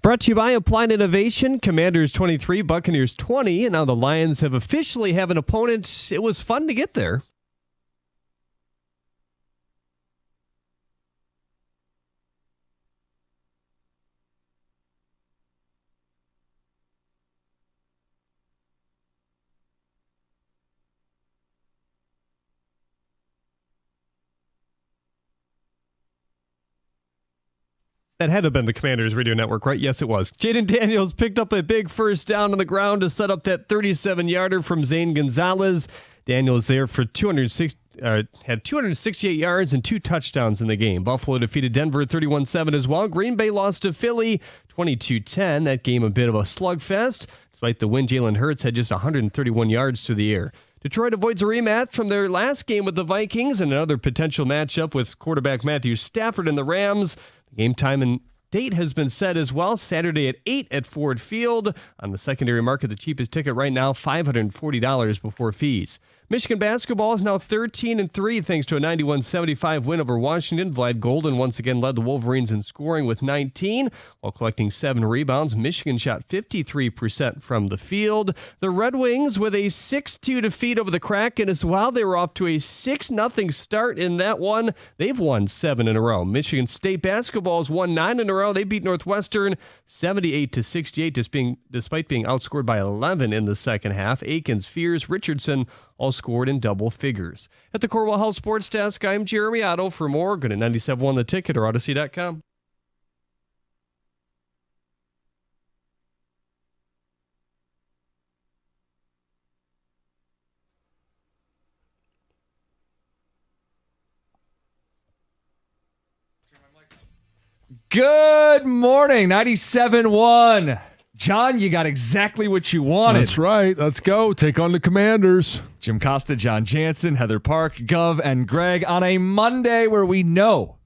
Brought to you by Applied Innovation, Commanders 23, Buccaneers 20, and now the Lions have officially have an opponent. It was fun to get there. That had to have been the Commanders Radio Network, right? Yes, it was. Jayden Daniels picked up a big first down on the ground to set up that 37-yarder from Zane Gonzalez. Daniels there for had 268 yards and 2 touchdowns in the game. Buffalo defeated Denver 31-7 as well. Green Bay lost to Philly 22-10. That game a bit of a slugfest. Despite the win, Jalen Hurts had just 131 yards through the air. Detroit avoids a rematch from their last game with the Vikings and another potential matchup with quarterback Matthew Stafford and the Rams. The game time and date has been set as well. Saturday at 8 at Ford Field. On the secondary market, the cheapest ticket right now, $540 before fees. Michigan basketball is now 13-3 thanks to a 91-75 win over Washington. Vlad Golden once again led the Wolverines in scoring with 19 while collecting 7 rebounds. Michigan shot 53% from the field. The Red Wings with a 6-2 defeat over the Kraken as well. They were off to a 6-0 start in that one. They've won 7 in a row. Michigan State basketball has won 9 in a row. They beat Northwestern 78-68 despite being outscored by 11 in the second half. Aikens, Fears, Richardson all scored in double figures. At the Corwell Health Sports Desk, I'm Jeremy Otto. For more, go to 97.1 The Ticket or Odyssey.com. Good morning, 97.1. John, you got exactly what you wanted. That's right. Let's go. Take on the Commanders. Jim Costa, John Jansen, Heather Park, Gov, and Greg on a Monday where we know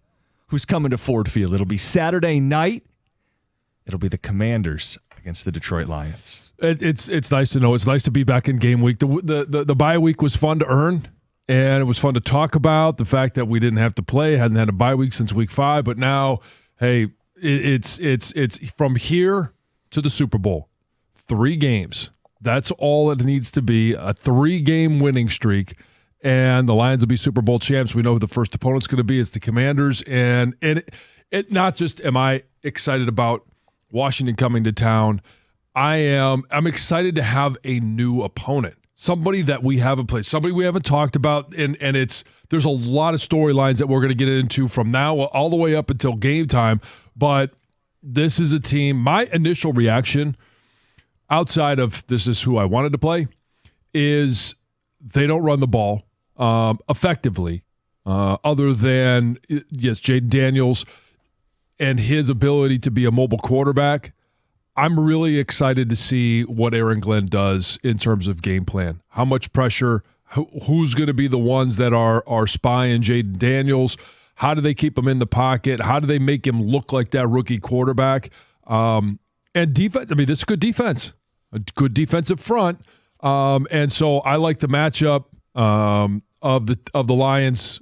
who's coming to Ford Field. It'll be Saturday night. It'll be the Commanders against the Detroit Lions. It's nice to know. It's nice to be back in game week. The bye week was fun to earn, and it was fun to talk about the fact that we didn't have to play. Hadn't had a bye week since week 5, but now, hey, it's from here to the Super Bowl. 3 games. That's all it needs to be, a 3-game winning streak, and the Lions will be Super Bowl champs. We know who the first opponent's going to be. It's the Commanders, and it not just am I excited about Washington coming to town, I'm excited to have a new opponent, somebody that we haven't played, somebody we haven't talked about, and there's a lot of storylines that we're going to get into from now all the way up until game time, but this is a team, my initial reaction, outside of this is who I wanted to play, is they don't run the ball effectively, other than, yes, Jayden Daniels and his ability to be a mobile quarterback. I'm really excited to see what Aaron Glenn does in terms of game plan. How much pressure, who's going to be the ones that are spying Jayden Daniels. How do they keep him in the pocket? How do they make him look like that rookie quarterback? And defense, I mean, this is good defense, a good defensive front. And so I like the matchup of the Lions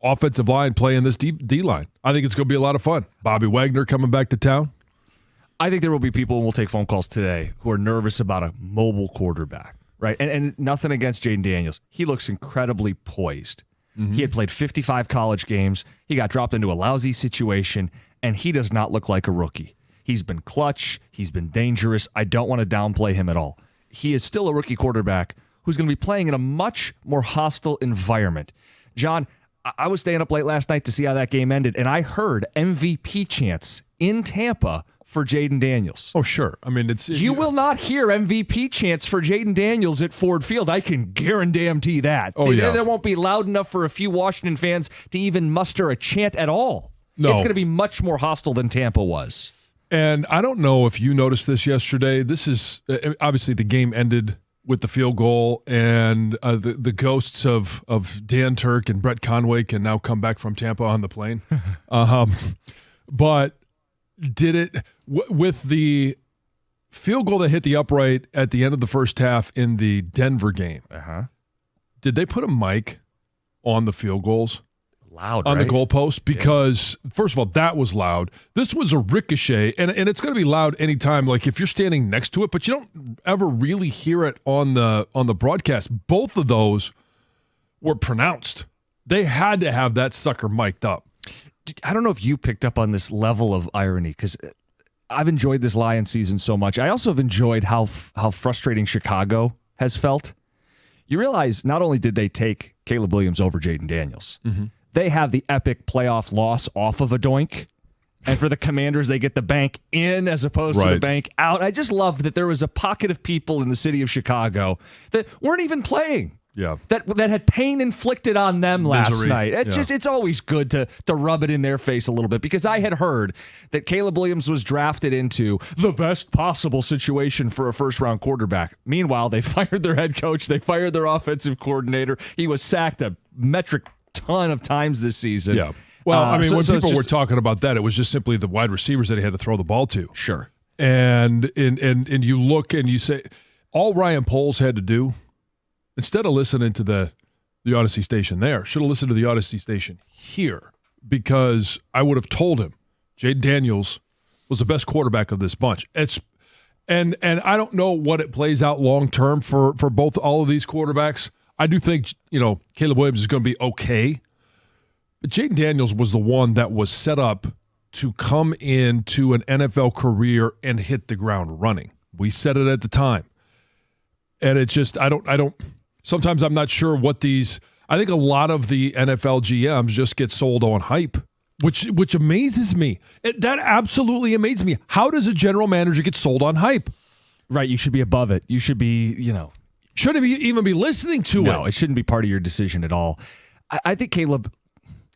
offensive line playing this D-line. I think it's going to be a lot of fun. Bobby Wagner coming back to town. I think there will be people, and we'll take phone calls today, who are nervous about a mobile quarterback, right? And nothing against Jayden Daniels. He looks incredibly poised. Mm-hmm. He had played 55 college games. He got dropped into a lousy situation, and he does not look like a rookie. He's been clutch. He's been dangerous. I don't want to downplay him at all. He is still a rookie quarterback who's going to be playing in a much more hostile environment. John, I was staying up late last night to see how that game ended, and I heard MVP chants in Tampa for Jayden Daniels. Oh, sure. I mean, you will not hear MVP chants for Jayden Daniels at Ford Field. I can guarantee that. Oh, yeah. They won't be loud enough for a few Washington fans to even muster a chant at all. No. It's going to be much more hostile than Tampa was. And I don't know if you noticed this yesterday. This is obviously the game ended with the field goal, and the ghosts of Dan Turk and Brett Conway can now come back from Tampa on the plane. But did it with the field goal that hit the upright at the end of the first half in the Denver game? Uh-huh. Did they put a mic on the field goals? Loud, on right? the goalpost because, first of all, that was loud. This was a ricochet, and it's going to be loud anytime, like if you're standing next to it, but you don't ever really hear it on the broadcast. Both of those were pronounced. They had to have that sucker mic'd up. I don't know if you picked up on this level of irony because I've enjoyed this Lions season so much. I also have enjoyed how frustrating Chicago has felt. You realize not only did they take Caleb Williams over Jaden Daniels, they have the epic playoff loss off of a doink. And for the Commanders, they get the bank in as opposed to the bank out. I just loved that there was a pocket of people in the city of Chicago that weren't even playing. Yeah. That had pain inflicted on them last night. It's always good to rub it in their face a little bit because I had heard that Caleb Williams was drafted into the best possible situation for a first-round quarterback. Meanwhile, they fired their head coach. They fired their offensive coordinator. He was sacked a metric ton of times this season. Yeah. Well, I mean, when people were just talking about that, it was just simply the wide receivers that he had to throw the ball to. Sure. And you look and you say, all Ryan Poles had to do, instead of listening to the Odyssey station there, should have listened to the Odyssey station here because I would have told him Jaden Daniels was the best quarterback of this bunch. And I don't know what it plays out long term for both all of these quarterbacks. I do think, Caleb Williams is going to be okay. But Jaden Daniels was the one that was set up to come into an NFL career and hit the ground running. We said it at the time. And it's just, sometimes I'm not sure what I think a lot of the NFL GMs just get sold on hype, which amazes me. That absolutely amazes me. How does a general manager get sold on hype? Right, you should be above it. You should be, Shouldn't even be listening to it. No, it shouldn't be part of your decision at all. I think Caleb,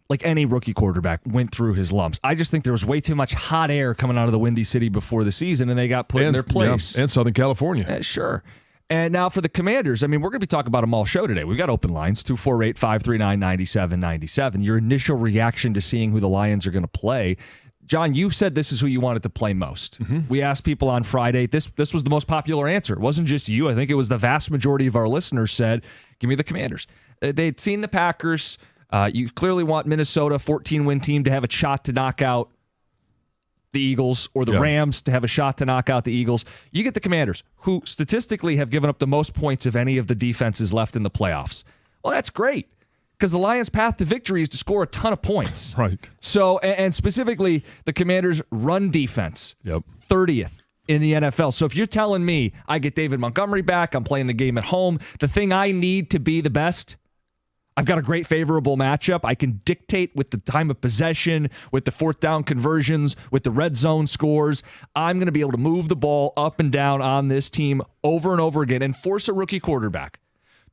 like any rookie quarterback, went through his lumps. I just think there was way too much hot air coming out of the Windy City before the season, and they got put in their place. Yeah, and Southern California. Sure. And now for the Commanders, I mean, we're going to be talking about them all show today. We've got open lines, 248-539-9797. Your initial reaction to seeing who the Lions are going to play. John, you said this is who you wanted to play most. We asked people on Friday. This was the most popular answer. It wasn't just you. I think it was the vast majority of our listeners said, give me the Commanders. They'd seen the Packers. You clearly want Minnesota, 14-win team, to have a shot to knock out the Eagles, or the Rams to have a shot to knock out the Eagles. You get the Commanders, who statistically have given up the most points of any of the defenses left in the playoffs. Well, that's great, because the Lions' path to victory is to score a ton of points. Right. So, and specifically, the Commanders' run defense, 30th in the NFL. So if you're telling me I get David Montgomery back, I'm playing the game at home, the thing I need to be the best, I've got a great favorable matchup. I can dictate with the time of possession, with the fourth down conversions, with the red zone scores. I'm going to be able to move the ball up and down on this team over and over again and force a rookie quarterback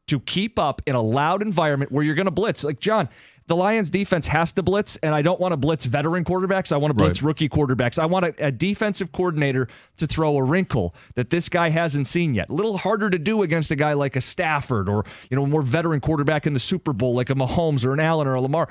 to keep up in a loud environment where you're going to blitz. Like, John, the Lions defense has to blitz, and I don't want to blitz veteran quarterbacks. I want to blitz rookie quarterbacks. I want a defensive coordinator to throw a wrinkle that this guy hasn't seen yet. A little harder to do against a guy like a Stafford or, a more veteran quarterback in the Super Bowl like a Mahomes or an Allen or a Lamar.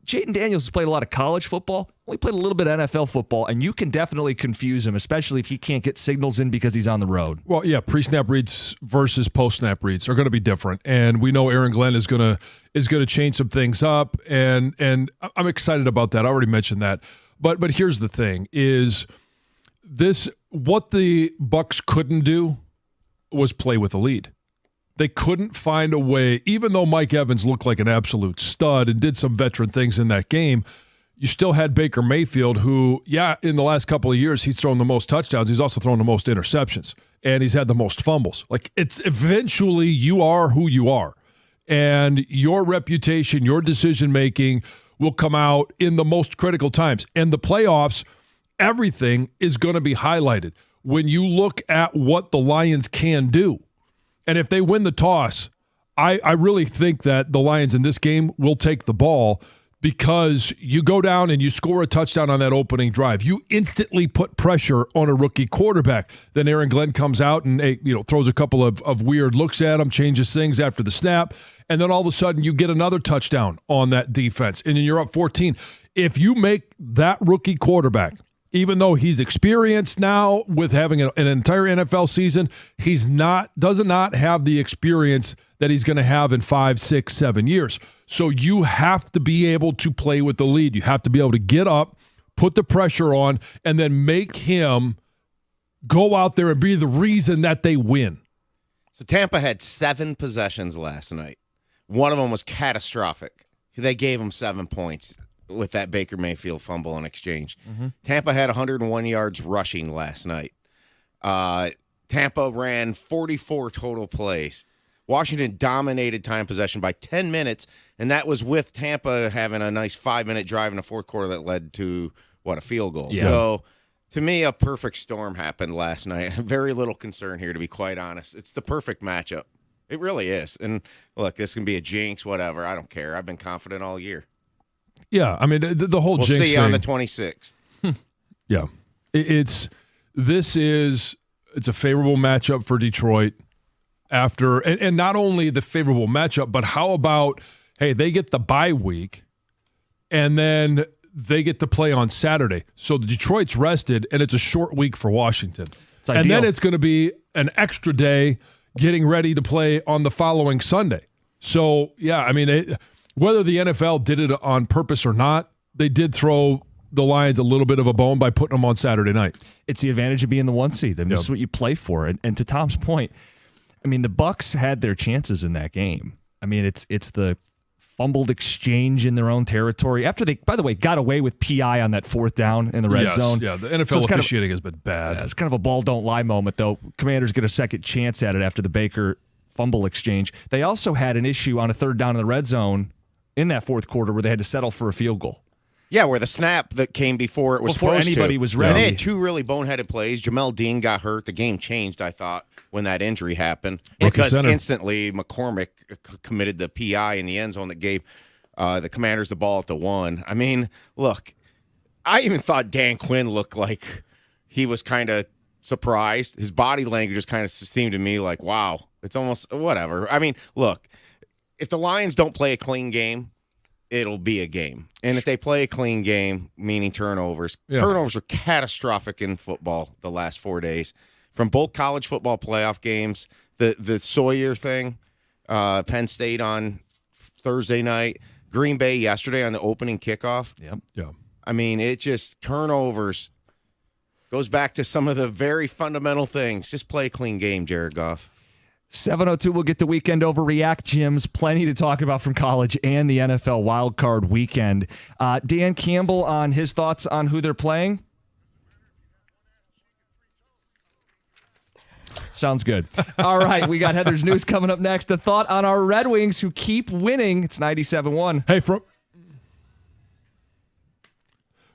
Jaden Daniels has played a lot of college football. Well, he played a little bit of NFL football, and you can definitely confuse him, especially if he can't get signals in because he's on the road. Well, yeah, pre-snap reads versus post-snap reads are going to be different, and we know Aaron Glenn is going to change some things up, and I'm excited about that. I already mentioned that, but here's the thing: is this what the Bucs couldn't do was play with a lead. They couldn't find a way, even though Mike Evans looked like an absolute stud and did some veteran things in that game. You still had Baker Mayfield, who, in the last couple of years, he's thrown the most touchdowns. He's also thrown the most interceptions, and he's had the most fumbles. Like, it's eventually you are who you are, and your reputation, your decision-making will come out in the most critical times. And the playoffs, everything is going to be highlighted. When you look at what the Lions can do, and if they win the toss, I really think that the Lions in this game will take the ball because you go down and you score a touchdown on that opening drive. You instantly put pressure on a rookie quarterback. Then Aaron Glenn comes out and throws a couple of weird looks at him, changes things after the snap, and then all of a sudden you get another touchdown on that defense, and then you're up 14. If you make that rookie quarterback, even though he's experienced now with having an entire NFL season, does not have the experience that he's going to have in 5, 6, 7 years. So you have to be able to play with the lead. You have to be able to get up, put the pressure on, and then make him go out there and be the reason that they win. So Tampa had 7 possessions last night. One of them was catastrophic. They gave him 7 points with that Baker Mayfield fumble in exchange. Tampa had 101 yards rushing last night. Tampa ran 44 total plays. Washington dominated time possession by 10 minutes, and that was with Tampa having a nice 5-minute drive in the fourth quarter that led to, a field goal. Yeah. So, to me, a perfect storm happened last night. Very little concern here, to be quite honest. It's the perfect matchup. It really is. And, look, this can be a jinx, whatever. I don't care. I've been confident all year. Yeah, I mean, the whole We'll jinx see you on the thing- 26th. Yeah. It's a favorable matchup for Detroit after and not only the favorable matchup, but how about, hey, they get the bye week and then they get to play on Saturday. So the Detroit's rested and it's a short week for Washington. It's and ideal. then it's going to be an extra day getting ready to play on the following Sunday. So, yeah, I mean, whether the NFL did it on purpose or not, they did throw the Lions a little bit of a bone by putting them on Saturday night. It's the advantage of being the 1 seed. I mean, this is what you play for. And to Tom's point, I mean, the Bucs had their chances in that game. I mean, it's the fumbled exchange in their own territory after they, by the way, got away with PI on that 4th down in the red zone. Yeah, the NFL So it's officiating has been bad. It's kind of a ball don't lie moment, though. Commanders get a second chance at it after the Baker fumble exchange. They also had an issue on a 3rd down in the red zone in that 4th quarter where they had to settle for a field goal. Yeah, where the snap that came before it was Before supposed anybody to. was And they ready. had 2 really boneheaded plays. Jamel Dean got hurt. The game changed, I thought, when that injury happened. Rookie Because center. instantly McCormick committed the PI in the end zone that gave the Commanders the ball at the 1. I mean, look, I even thought Dan Quinn looked like he was kind of surprised. His body language just kind of seemed to me like, wow, it's almost whatever. I mean, look, if the Lions don't play a clean game, it'll be a game. And if they play a clean game, meaning turnovers, turnovers are catastrophic in football the last 4 days. From both college football playoff games, the Sawyer thing, Penn State on Thursday night, Green Bay yesterday on the opening kickoff. Yep. Yeah. I mean, it just turnovers goes back to some of the very fundamental things. Just play a clean game, Jared Goff. 7:02, we'll get to Weekend Overreact, Jim's. Plenty to talk about from college and the NFL wildcard weekend. Dan Campbell on his thoughts on who they're playing. Sounds good. All right, we got Heather's News coming up next. The thought on our Red Wings who keep winning. It's 97-1. Hey,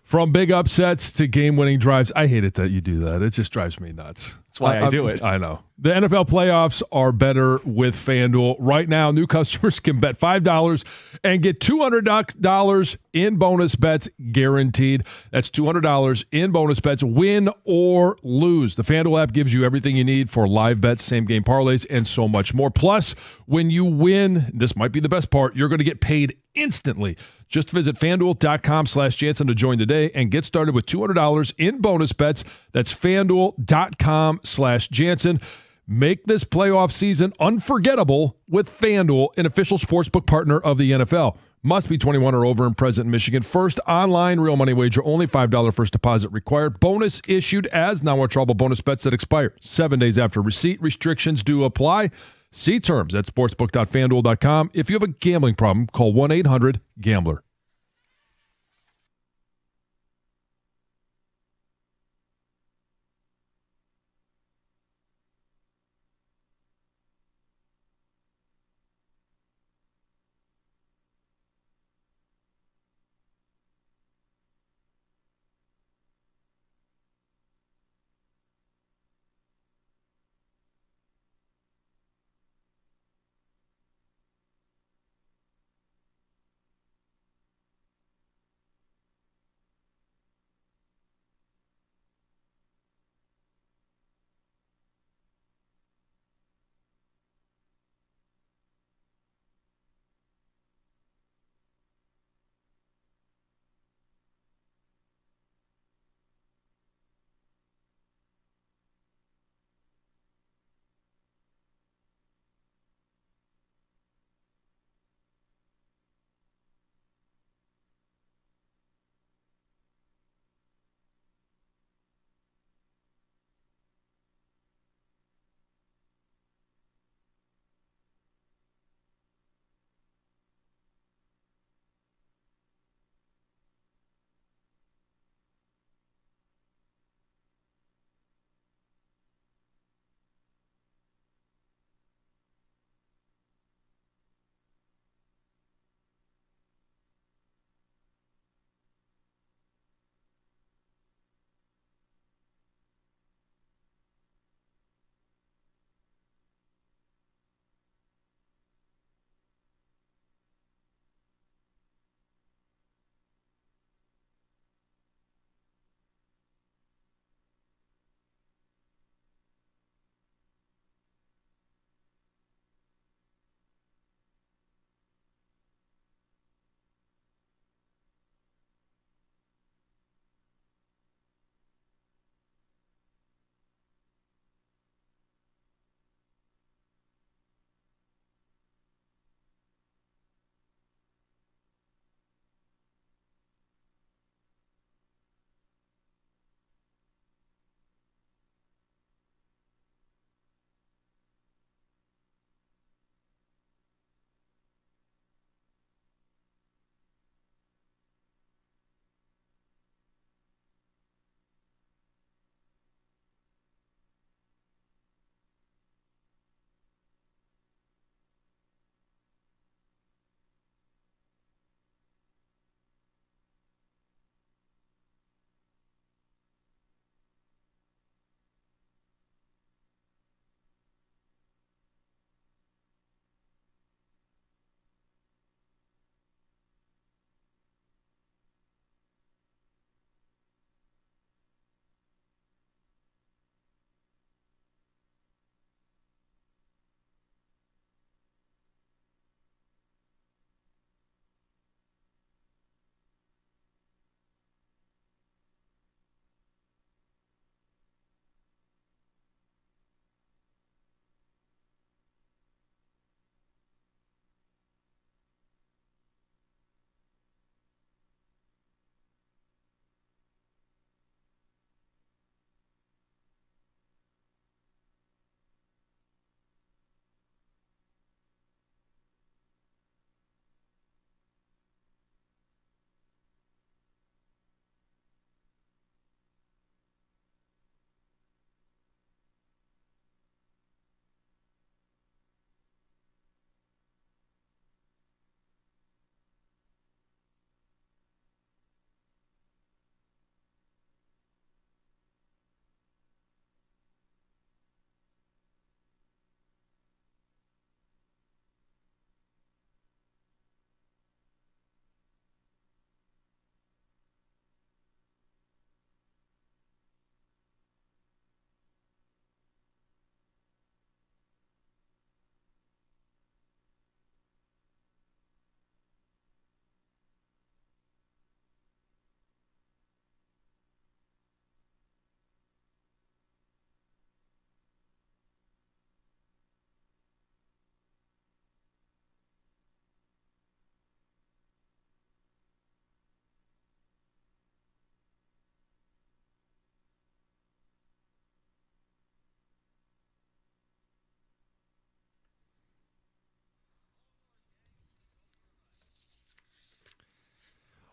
from big upsets to game-winning drives, I hate it that you do that. It just drives me nuts. That's why I do it. I know. The NFL playoffs are better with FanDuel. Right now, new customers can bet $5 and get $200 in bonus bets guaranteed. That's $200 in bonus bets, win or lose. The FanDuel app gives you everything you need for live bets, same-game parlays, and so much more. Plus, when you win, this might be the best part, you're going to get paid instantly. Just visit FanDuel.com/Jansen to join today and get started with $200 in bonus bets. That's FanDuel.com/Jansen. Make this playoff season unforgettable with FanDuel, an official sportsbook partner of the NFL. Must be 21 or over and present in Michigan. First online real money wager, only $5 first deposit required. Bonus issued as non-withdrawable bonus bets that expire 7 days after receipt. Restrictions do apply. See terms at sportsbook.fanduel.com. If you have a gambling problem, call 1-800-GAMBLER.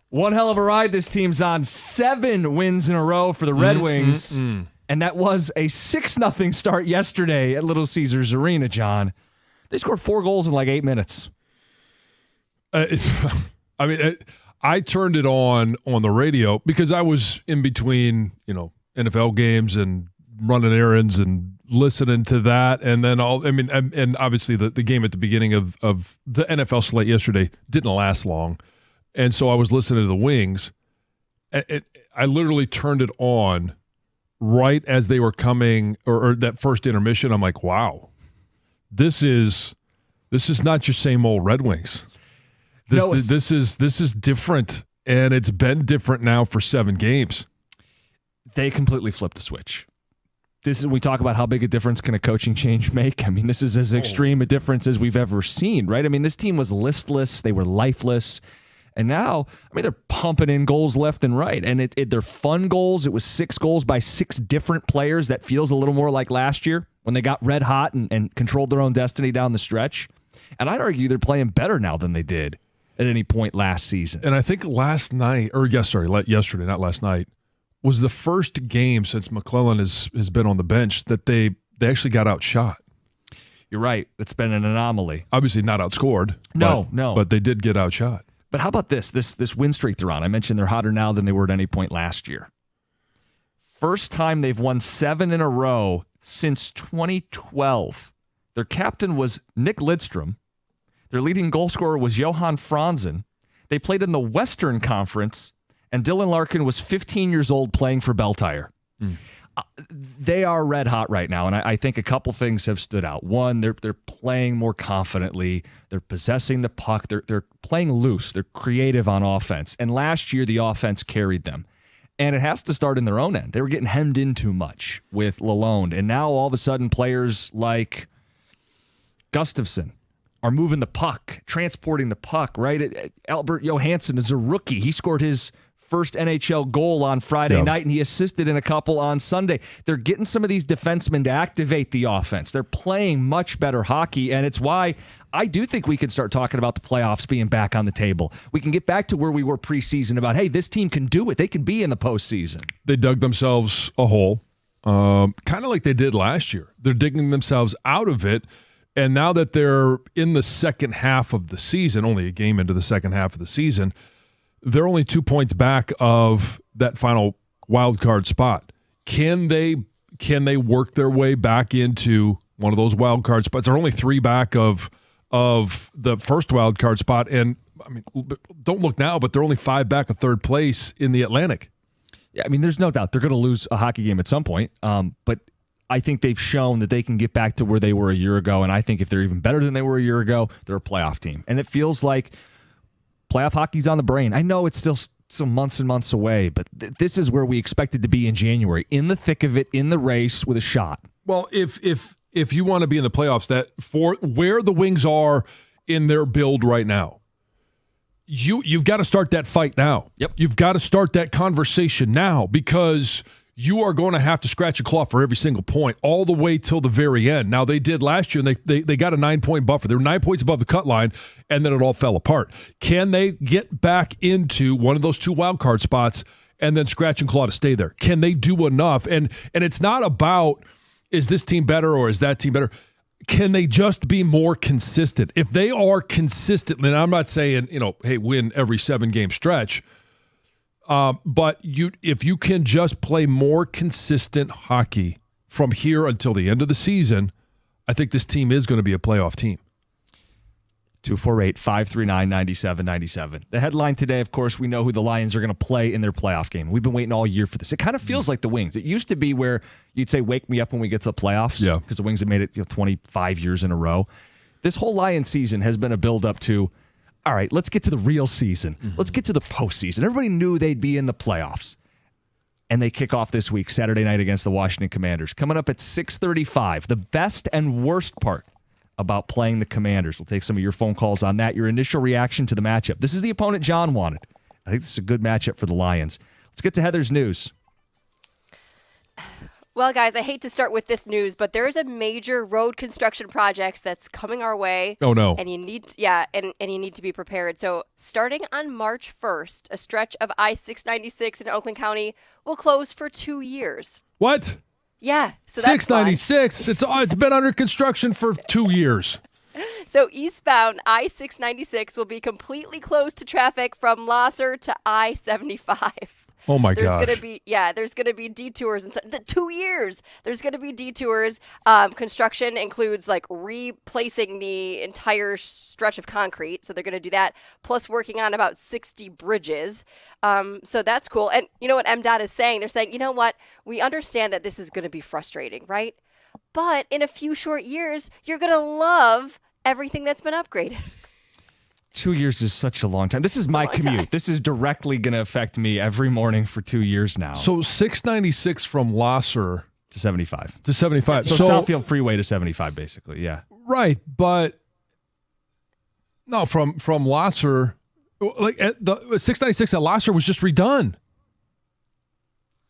One hell of a ride this team's on. 7 wins in a row for the Red Wings. And that was a 6-0 start yesterday at Little Caesars Arena, John. They scored 4 goals in like 8 minutes. I turned it on the radio because I was in between, NFL games and running errands and listening to that. And then and obviously the game at the beginning of the NFL slate yesterday didn't last long. And so I was listening to the Wings. I literally turned it on right as they were coming, or that first intermission. I'm like, wow, this is not your same old Red Wings. This is different, and it's been different now for 7 games. They completely flipped the switch. We talk about how big a difference can a coaching change make. I mean, this is as extreme a difference as we've ever seen, right? I mean, this team was listless. They were lifeless. And now, they're pumping in goals left and right. And they're fun goals. It was 6 goals by 6 different players. That feels a little more like last year when they got red hot and controlled their own destiny down the stretch. And I'd argue they're playing better now than they did at any point last season. And I think yesterday, not last night, was the first game since McClellan has been on the bench that they actually got outshot. You're right. It's been an anomaly. Obviously not outscored. No. But they did get outshot. But how about this win streak they're on? I mentioned they're hotter now than they were at any point last year. First time they've won 7 in a row since 2012. Their captain was Nick Lidstrom. Their leading goal scorer was Johan Franzen. They played in the Western Conference, and Dylan Larkin was 15 years old playing for Bell Tire. They are red hot right now, and I think a couple things have stood out. One, they're playing more confidently. They're possessing the puck. They're playing loose. They're creative on offense. And last year, the offense carried them. And it has to start in their own end. They were getting hemmed in too much with Lalonde. And now, all of a sudden, players like Gustafsson are moving the puck, transporting the puck, right? Albert Johansson is a rookie. He scored his first NHL goal on Friday night, and he assisted in a couple on Sunday. They're getting some of these defensemen to activate the offense. They're playing much better hockey, and it's why I do think we can start talking about the playoffs being back on the table. We can get back to where we were preseason about, hey, this team can do it. They can be in the postseason. They dug themselves a hole, kind of like they did last year. They're digging themselves out of it, and now that they're in the second half of the season, only a game into the second half of the season, they're only 2 points back of that final wild card spot. Can they work their way back into one of those wild card spots? They're only 3 back of the first wild card spot, and don't look now, but they're only 5 back of third place in the Atlantic. Yeah, there's no doubt they're going to lose a hockey game at some point. But I think they've shown that they can get back to where they were a year ago, and I think if they're even better than they were a year ago, they're a playoff team. And it feels like playoff hockey's on the brain. I know it's still some months and months away, but this is where we expected to be in January, in the thick of it, in the race with a shot. Well, if you want to be in the playoffs, that for where the Wings are in their build right now, you've got to start that fight now. Yep. You've got to start that conversation now, because you are going to have to scratch a claw for every single point all the way till the very end. Now, they did last year, and they got a 9-point buffer. They were 9 points above the cut line, and then it all fell apart. Can they get back into one of those 2 wild card spots and then scratch and claw to stay there? Can they do enough? And it's not about, is this team better or is that team better? Can they just be more consistent? If they are consistent, and I'm not saying, hey, win every 7-game stretch, but if you can just play more consistent hockey from here until the end of the season, I think this team is going to be a playoff team. 248-539-9797. The headline today, of course, we know who the Lions are going to play in their playoff game. We've been waiting all year for this. It kind of feels like the Wings. It used to be where you'd say, wake me up when we get to the playoffs, because the Wings have made it 25 years in a row. This whole Lions season has been a build-up to, all right, let's get to the real season. Let's get to the postseason. Everybody knew they'd be in the playoffs. And they kick off this week, Saturday night, against the Washington Commanders. Coming up at 6:35, the best and worst part about playing the Commanders. We'll take some of your phone calls on that, your initial reaction to the matchup. This is the opponent John wanted. I think this is a good matchup for the Lions. Let's get to Heather's news. Well, guys, I hate to start with this news, but there's a major road construction project that's coming our way. Oh, no. And you need and you need to be prepared. So, starting on March 1st, a stretch of I-696 in Oakland County will close for 2 years. What? Yeah, so that's fun. 696. It's been under construction for 2 years. So eastbound I-696 will be completely closed to traffic from Lasser to I-75. Oh my There's gosh. there's gonna be detours and the 2 years. There's gonna be detours. Construction includes like replacing the entire stretch of concrete, so they're gonna do that. Plus working on about 60 bridges. So that's cool. And you know what MDOT is saying? They're saying, you know what? We understand that this is gonna be frustrating, right? But in a few short years, you're gonna love everything that's been upgraded. 2 years is such a long time. This is my long commute. time. This is directly going to affect me every morning for 2 years now. So 696 from Lasser to 75. to 75. So Southfield Freeway to 75, basically. Yeah. Right, but no, from Lasser, like the 696 at Lasser was just redone.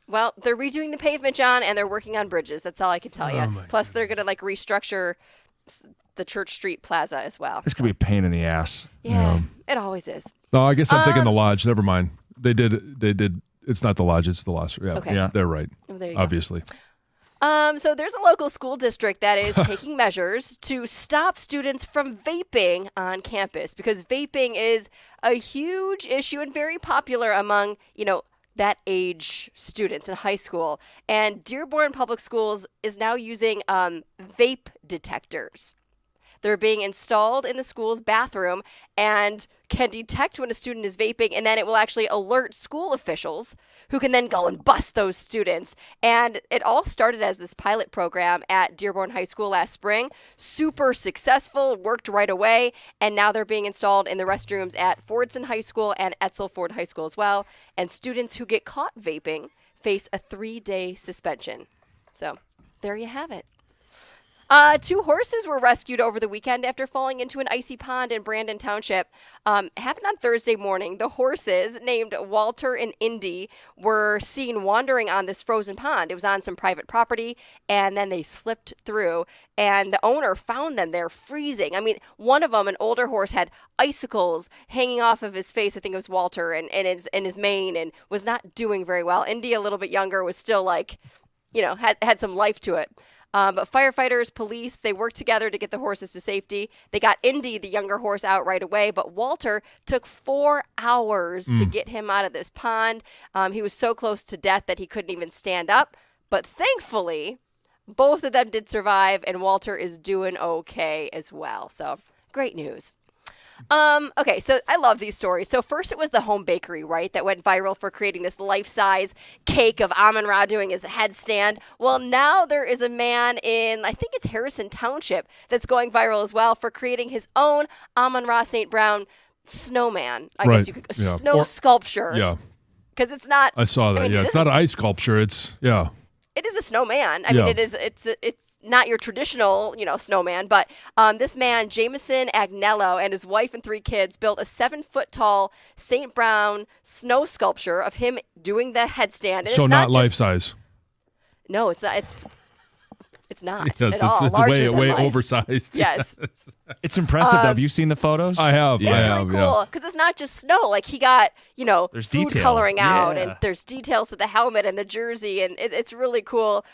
Well, they're redoing the pavement, John, and they're working on bridges. That's all I can tell you. Oh, my Plus, they're gonna like restructure the Church Street Plaza as well. This could be a pain in the ass. Yeah, it always is. No, I guess I'm thinking the Lodge. Never mind. They did. It's not the Lodge. It's the Lasser. Yeah, Okay. Yeah. they're right. Oh, there you go. Obviously. So there's a local school district that is taking measures to stop students from vaping on campus because vaping is a huge issue and very popular among, that age students in high school. And Dearborn Public Schools is now using vape detectors. They're being installed in the school's bathroom and can detect when a student is vaping, and then it will actually alert school officials who can then go and bust those students. And it all started as this pilot program at Dearborn High School last spring. Super successful, worked right away, and now they're being installed in the restrooms at Fordson High School and Etzel Ford High School as well. And students who get caught vaping face a 3-day suspension. So there you have it. 2 horses were rescued over the weekend after falling into an icy pond in Brandon Township. Happened on Thursday morning. The horses, named Walter and Indy, were seen wandering on this frozen pond. It was on some private property, and then they slipped through, and the owner found them there freezing. I mean, one of them, an older horse, had icicles hanging off of his face. I think it was Walter, and his mane, and was not doing very well. Indy, a little bit younger, was still like, had some life to it. But firefighters, police, they worked together to get the horses to safety. They got Indy, the younger horse, out right away. But Walter took 4 hours to get him out of this pond. He was so close to death that he couldn't even stand up. But thankfully, both of them did survive, and Walter is doing okay as well. So great news. Okay, so I love these stories. So first it was the home bakery, right, that went viral for creating this life-size cake of Amon-Ra doing his headstand. Well, now there is a man in, I think it's Harrison Township, that's going viral as well for creating his own Amon-Ra St. Brown snowman. I guess you could, snow sculpture. Yeah, Because it's not. I saw that. It's not an ice sculpture. It's It is a snowman. I mean, it's not your traditional, snowman, but this man, Jameson Agnello, and his wife and 3 kids built a 7-foot-tall St. Brown snow sculpture of him doing the headstand. And so it's not just, life-size. No, it's not. It's not Yes, at all. it's Larger way than life. oversized. Yes. It's impressive, though. Have you seen the photos? I have. It's I really have. cool because it's not just snow. Like he got, There's food detail. coloring out, Yeah. and there's details to the helmet and the jersey, and it's really cool.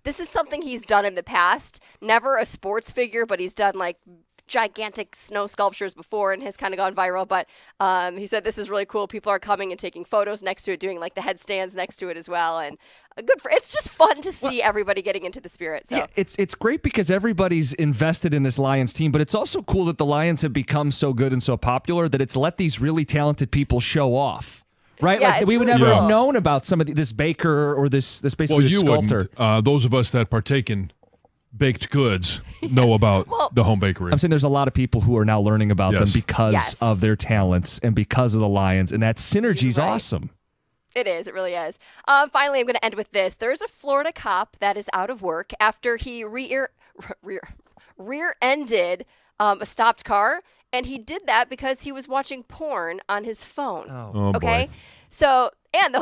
This is something he's done in the past. Never a sports figure, but he's done like gigantic snow sculptures before and has kind of gone viral. But he said this is really cool. People are coming and taking photos next to it, doing like the headstands next to it as well, and it's just fun to see everybody getting into the spirit. So Yeah, it's great because everybody's invested in this Lions team, but it's also cool that the Lions have become so good and so popular that it's let these really talented people show off. Right? Yeah, like it's we would really never cool. have known about some of this baker or this basically Well, this you sculptor. wouldn't. Those of us that partake in baked goods know about the home bakery. I'm saying there's a lot of people who are now learning about them Yes. because Yes. of their talents and because of the Lions, and that synergy's You're right. awesome. It is. It really is. Finally, I'm going to end with this. There's a Florida cop that is out of work after he rear-ended a stopped car, and he did that because he was watching porn on his phone. Oh, Okay? boy. So And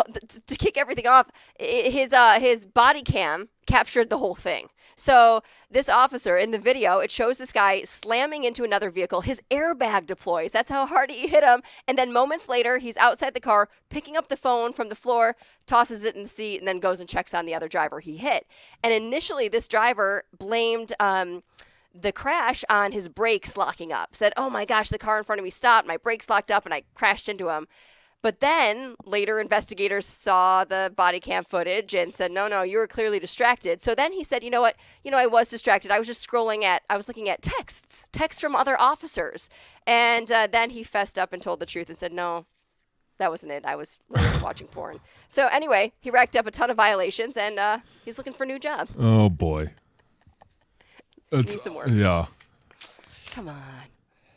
to kick everything off, his body cam captured the whole thing. So this officer in the video, it shows this guy slamming into another vehicle. His airbag deploys. That's how hard he hit him. And then moments later, he's outside the car, picking up the phone from the floor, tosses it in the seat, and then goes and checks on the other driver he hit. And initially, this driver blamed the crash on his brakes locking up. Said, "Oh my gosh, the car in front of me stopped. My brakes locked up, and I crashed into him." But then later investigators saw the body cam footage and said, no, you were clearly distracted. So then he said, you know what? I was distracted. I was just I was looking at texts from other officers. And then he fessed up and told the truth and said, no, that wasn't it. I was really watching porn. So anyway, he racked up a ton of violations and he's looking for a new job. Oh, boy. Needs some work. Yeah. Come on.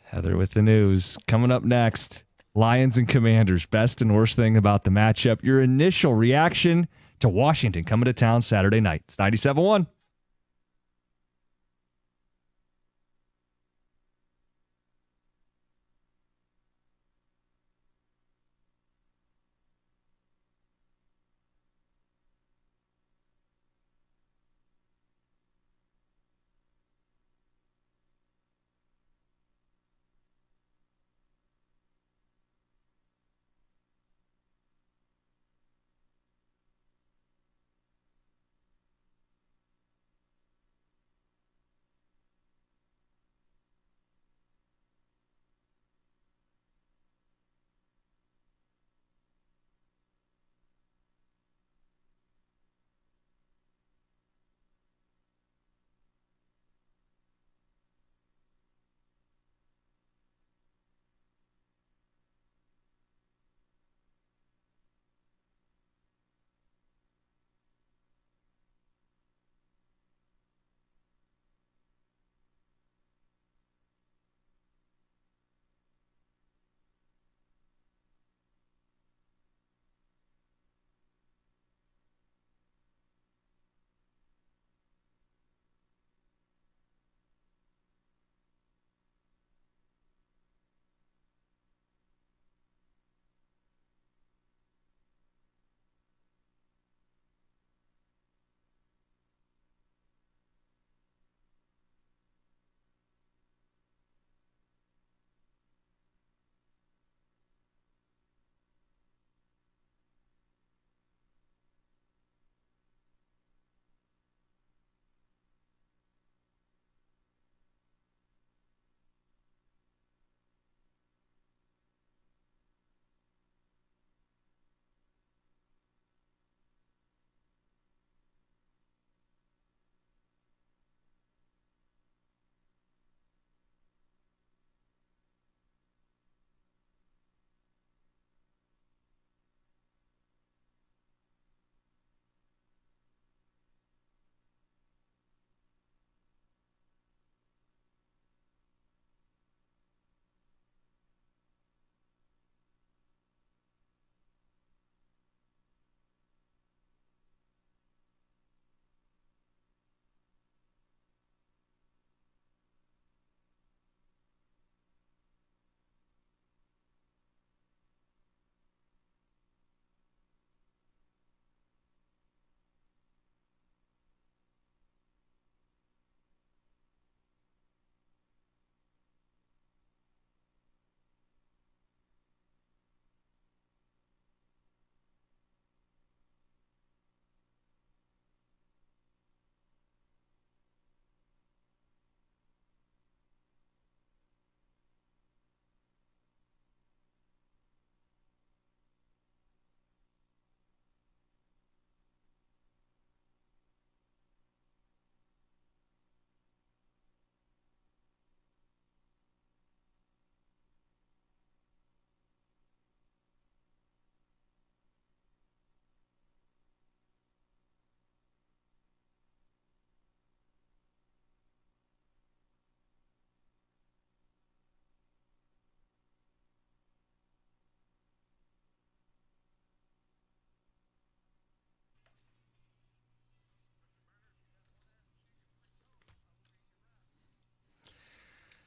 Heather with the news. Coming up next, Lions and Commanders, best and worst thing about the matchup. Your initial reaction to Washington coming to town Saturday night. It's 97.1.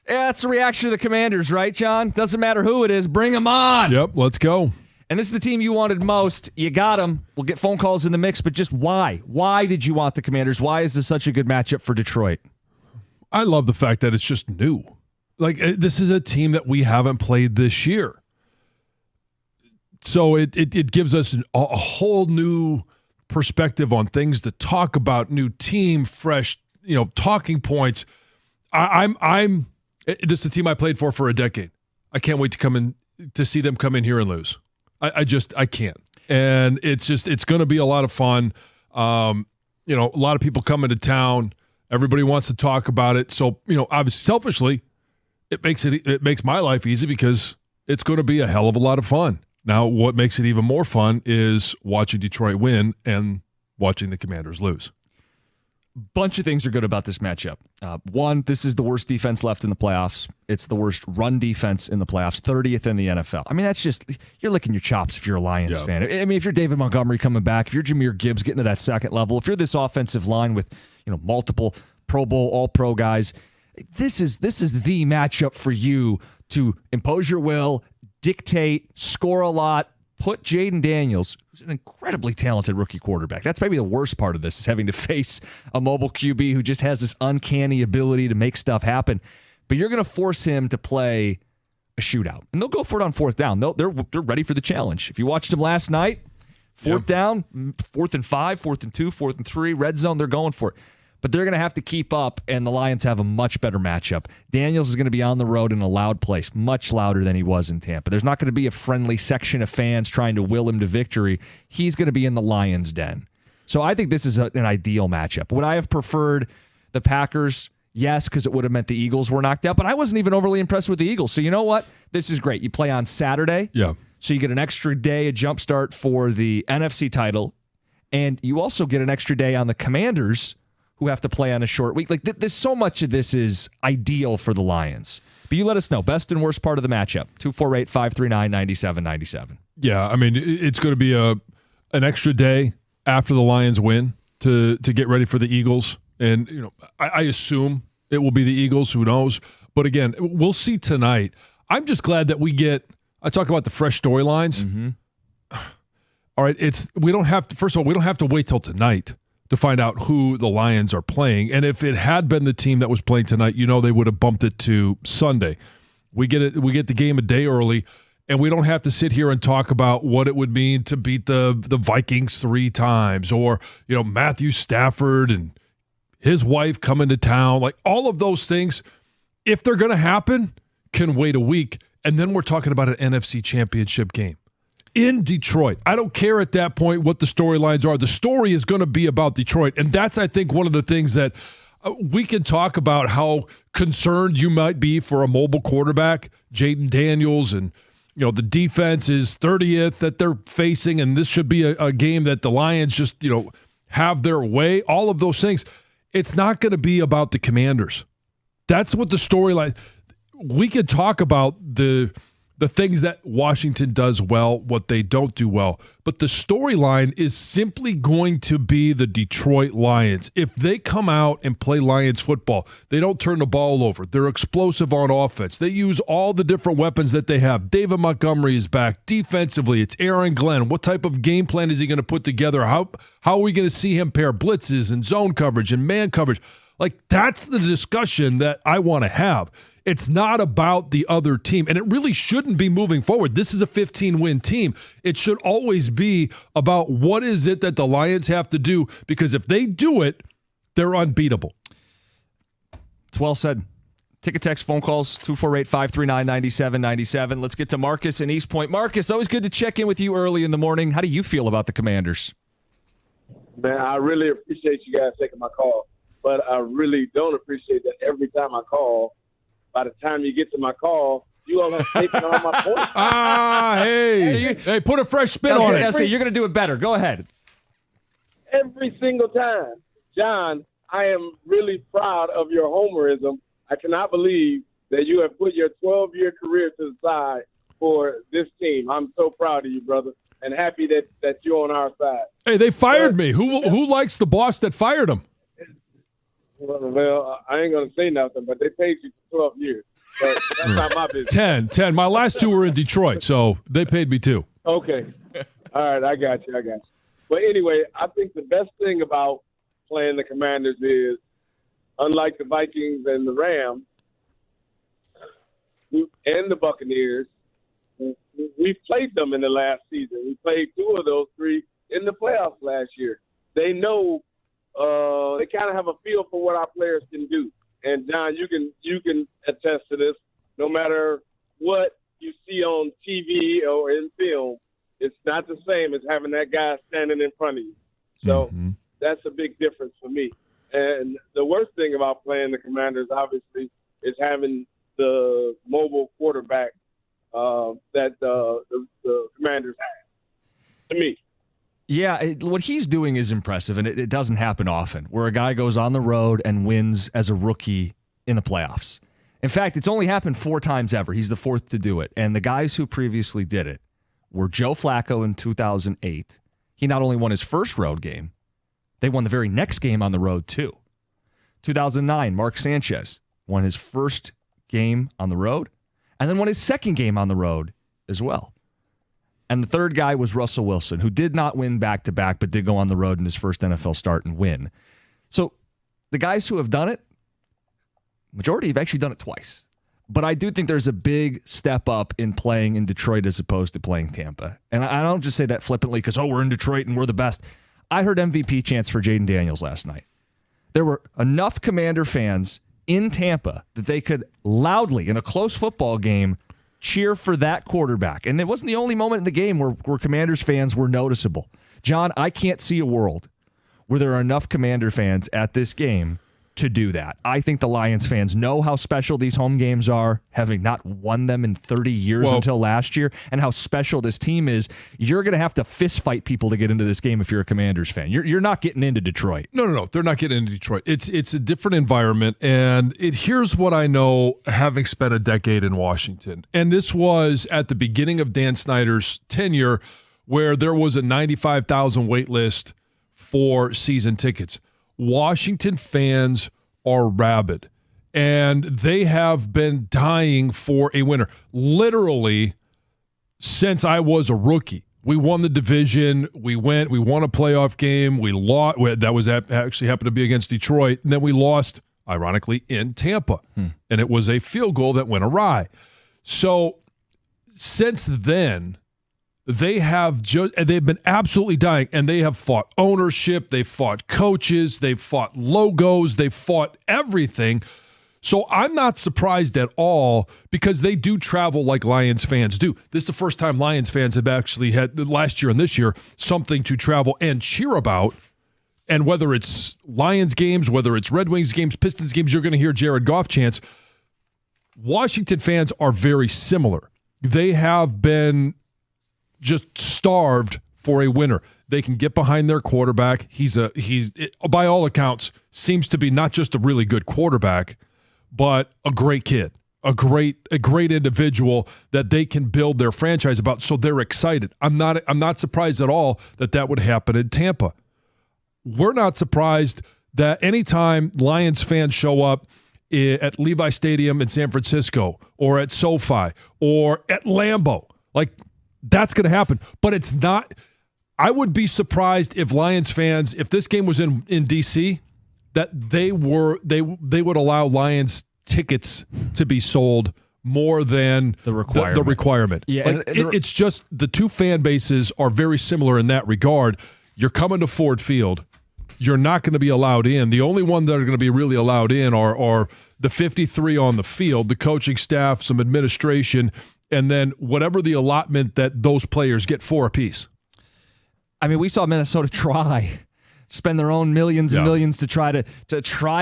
Yeah, that's the reaction of the Commanders, right, John? Doesn't matter who it is. Bring them on. Yep, let's go. And this is the team you wanted most. You got them. We'll get phone calls in the mix, but just why? Why did you want the Commanders? Why is this such a good matchup for Detroit? I love the fact that it's just new. Like, this is a team that we haven't played this year. So it gives us a whole new perspective on things to talk about, new team, fresh, talking points. This is a team I played for a decade. I can't wait to see them come in here and lose. I can't. And it's going to be a lot of fun. A lot of people coming to town. Everybody wants to talk about it. So, obviously, selfishly, it makes my life easy because it's going to be a hell of a lot of fun. Now, what makes it even more fun is watching Detroit win and watching the Commanders lose. Bunch of things are good about this matchup. One, this is the worst defense left in the playoffs. It's the worst run defense in the playoffs, 30th in the NFL. I mean, that's just, you're licking your chops if you're a Lions fan. I mean, if you're David Montgomery coming back, if you're Jahmyr Gibbs getting to that second level, if you're this offensive line with, multiple Pro Bowl, All-Pro guys, this is the matchup for you to impose your will, dictate, score a lot, put Jayden Daniels, who's an incredibly talented rookie quarterback. That's maybe the worst part of this, is having to face a mobile QB who just has this uncanny ability to make stuff happen. But you're going to force him to play a shootout. And they'll go for it on fourth down. They're ready for the challenge. If you watched him last night, fourth down, 4th and 5, 4th and 2, 4th and 3, red zone, they're going for it. But they're going to have to keep up, and the Lions have a much better matchup. Daniels is going to be on the road in a loud place, much louder than he was in Tampa. There's not going to be a friendly section of fans trying to will him to victory. He's going to be in the Lions' den. So I think this is an ideal matchup. Would I have preferred the Packers? Yes, because it would have meant the Eagles were knocked out, but I wasn't even overly impressed with the Eagles. So you know what? This is great. You play on Saturday. Yeah. So you get an extra day, a jump start for the NFC title, and you also get an extra day on the Commanders, who have to play on a short week. Like, there's so much of this is ideal for the Lions. But you let us know, best and worst part of the matchup, 248-539-9797. Yeah, I mean, it's going to be an extra day after the Lions win to get ready for the Eagles. And, I assume it will be the Eagles. Who knows? But again, we'll see tonight. I'm just glad that I talk about the fresh storylines. Mm-hmm. All right, we don't have to wait till tonight to find out who the Lions are playing. And if it had been the team that was playing tonight, they would have bumped it to Sunday. We get the game a day early, and we don't have to sit here and talk about what it would mean to beat the Vikings 3 times, or Matthew Stafford and his wife coming to town. Like, all of those things, if they're going to happen, can wait a week. And then we're talking about an NFC Championship game in Detroit. I don't care at that point what the storylines are. The story is going to be about Detroit. And that's, I think, one of the things that we can talk about, how concerned you might be for a mobile quarterback, Jayden Daniels, and the defense is 30th that they're facing, and this should be a game that the Lions just, have their way. All of those things. It's not going to be about the Commanders. That's what the storyline. We could talk about the things that Washington does well, what they don't do well. But the storyline is simply going to be the Detroit Lions. If they come out and play Lions football, they don't turn the ball over. They're explosive on offense. They use all the different weapons that they have. David Montgomery is back. Defensively, it's Aaron Glenn. What type of game plan is he going to put together? How are we going to see him pair blitzes and zone coverage and man coverage? Like, that's the discussion that I want to have. It's not about the other team, and it really shouldn't be moving forward. This is a 15-win team. It should always be about what is it that the Lions have to do, because if they do it, they're unbeatable. It's well said. Ticket, text, phone calls, 248-539-9797. Let's get to Marcus in East Point. Marcus, always good to check in with you early in the morning. How do you feel about the Commanders? Man, I really appreciate you guys taking my call, but I really don't appreciate that every time I call, by the time you get to my call, you all have taken all my points. Hey, put a fresh spin on it. You're going to do it better. Go ahead. Every single time. John, I am really proud of your homerism. I cannot believe that you have put your 12-year career to the side for this team. I'm so proud of you, brother, and happy that you're on our side. Hey, they fired me. Who likes the boss that fired him? Well, I ain't going to say nothing, but they paid you for 12 years. But that's not my business. 10. My last 2 were in Detroit, so they paid me too. Okay. All right, I got you. But anyway, I think the best thing about playing the Commanders is, unlike the Vikings and the Rams and the Buccaneers, we've played them in the last season. We played 2 of those 3 in the playoffs last year. They know, they kind of have a feel for what our players can do. And John, you can attest to this. No matter what you see on TV or in film, it's not the same as having that guy standing in front of you. So that's a big difference for me. And the worst thing about playing the Commanders, obviously, is having the mobile quarterback that the Commanders have, to me. Yeah, what he's doing is impressive, and it doesn't happen often, where a guy goes on the road and wins as a rookie in the playoffs. In fact, it's only happened 4 times ever. He's the 4th to do it. And the guys who previously did it were Joe Flacco in 2008. He not only won his first road game, they won the very next game on the road, too. 2009, Mark Sanchez won his first game on the road and then won his second game on the road as well. And the third guy was Russell Wilson, who did not win back-to-back, but did go on the road in his first NFL start and win. So the guys who have done it, majority have actually done it twice. But I do think there's a big step up in playing in Detroit as opposed to playing Tampa. And I don't just say that flippantly because, we're in Detroit and we're the best. I heard MVP chants for Jaden Daniels last night. There were enough Commander fans in Tampa that they could loudly, in a close football game, cheer for that quarterback. And it wasn't the only moment in the game where Commanders fans were noticeable. John, I can't see a world where there are enough Commander fans at this game to do that. I think the Lions fans know how special these home games are, having not won them in 30 years until last year, and how special this team is. You're going to have to fist fight people to get into this game if you're a Commanders fan. You're not getting into Detroit. No. They're not getting into Detroit. It's a different environment, and here's what I know, having spent a decade in Washington. And this was at the beginning of Dan Snyder's tenure, where there was a 95,000 wait list for season tickets. Washington fans are rabid, and they have been dying for a winner. Literally, since I was a rookie, we won the division. We won a playoff game. We lost. That was actually happened to be against Detroit, and then we lost, ironically, in Tampa, and it was a field goal that went awry. So since then, they've been absolutely dying, and they have fought ownership, they've fought coaches, they've fought logos, they've fought everything. So I'm not surprised at all, because they do travel like Lions fans do. This is the first time Lions fans have actually had, last year and this year, something to travel and cheer about. And whether it's Lions games, whether it's Red Wings games, Pistons games, you're going to hear Jared Goff chants. Washington fans are very similar. They have been just starved for a winner. They can get behind their quarterback. He's by all accounts, seems to be not just a really good quarterback, but a great kid, a great individual that they can build their franchise about. So they're excited. I'm not surprised at all that would happen in Tampa. We're not surprised that anytime Lions fans show up at Levi Stadium in San Francisco, or at SoFi, or at Lambeau, that's going to happen. But it's not. I would be surprised if Lions fans, if this game was in D.C., that they would allow Lions tickets to be sold more than the requirement. Yeah, it's just the two fan bases are very similar in that regard. You're coming to Ford Field. You're not going to be allowed in. The only one that are going to be really allowed in are the 53 on the field, the coaching staff, some administration, and then whatever the allotment that those players get, 4 apiece. I mean, we saw Minnesota spend their own millions and millions to try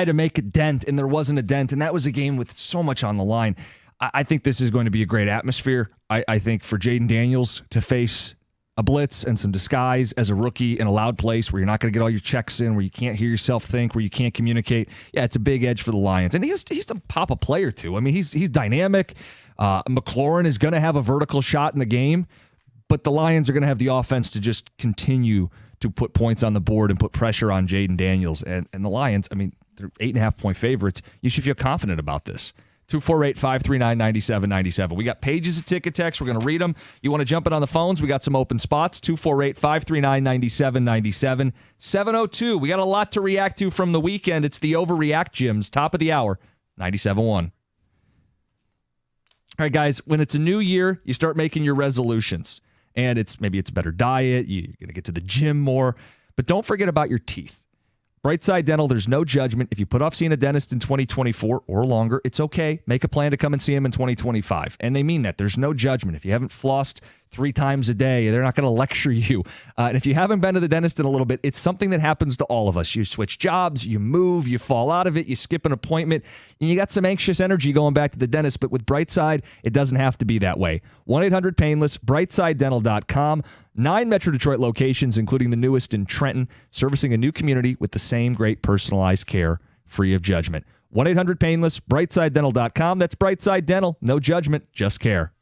to make a dent, and there wasn't a dent, and that was a game with so much on the line. I think this is going to be a great atmosphere. I think for Jaden Daniels to face a blitz and some disguise as a rookie in a loud place where you're not going to get all your checks in, where you can't hear yourself think, where you can't communicate. Yeah, it's a big edge for the Lions. And he's to pop a player, too. I mean, he's dynamic. McLaurin is going to have a vertical shot in the game, but the Lions are going to have the offense to just continue to put points on the board and put pressure on Jaden Daniels. And the Lions, I mean, they're 8.5-point favorites. You should feel confident about this. 248-539-9797. We got pages of ticket text. We're going to read them. You want to jump in on the phones? We got some open spots. 248-539-9797. 702. We got a lot to react to from the weekend. It's the Overreact Gyms. Top of the hour. 97.1. All right, guys, when it's a new year, you start making your resolutions. And maybe it's a better diet. You're going to get to the gym more. But don't forget about your teeth. Brightside Dental, there's no judgment. If you put off seeing a dentist in 2024 or longer, it's okay. Make a plan to come and see him in 2025. And they mean that. There's no judgment. If you haven't flossed 3 times a day, they're not going to lecture you. And if you haven't been to the dentist in a little bit, it's something that happens to all of us. You switch jobs, you move, you fall out of it, you skip an appointment, and you got some anxious energy going back to the dentist. But with Brightside, it doesn't have to be that way. 1-800-PAINLESS, BrightsideDental.com. 9 Metro Detroit locations, including the newest in Trenton, servicing a new community with the same great personalized care, free of judgment. 1-800-PAINLESS, BrightsideDental.com. That's Brightside Dental. No judgment, just care.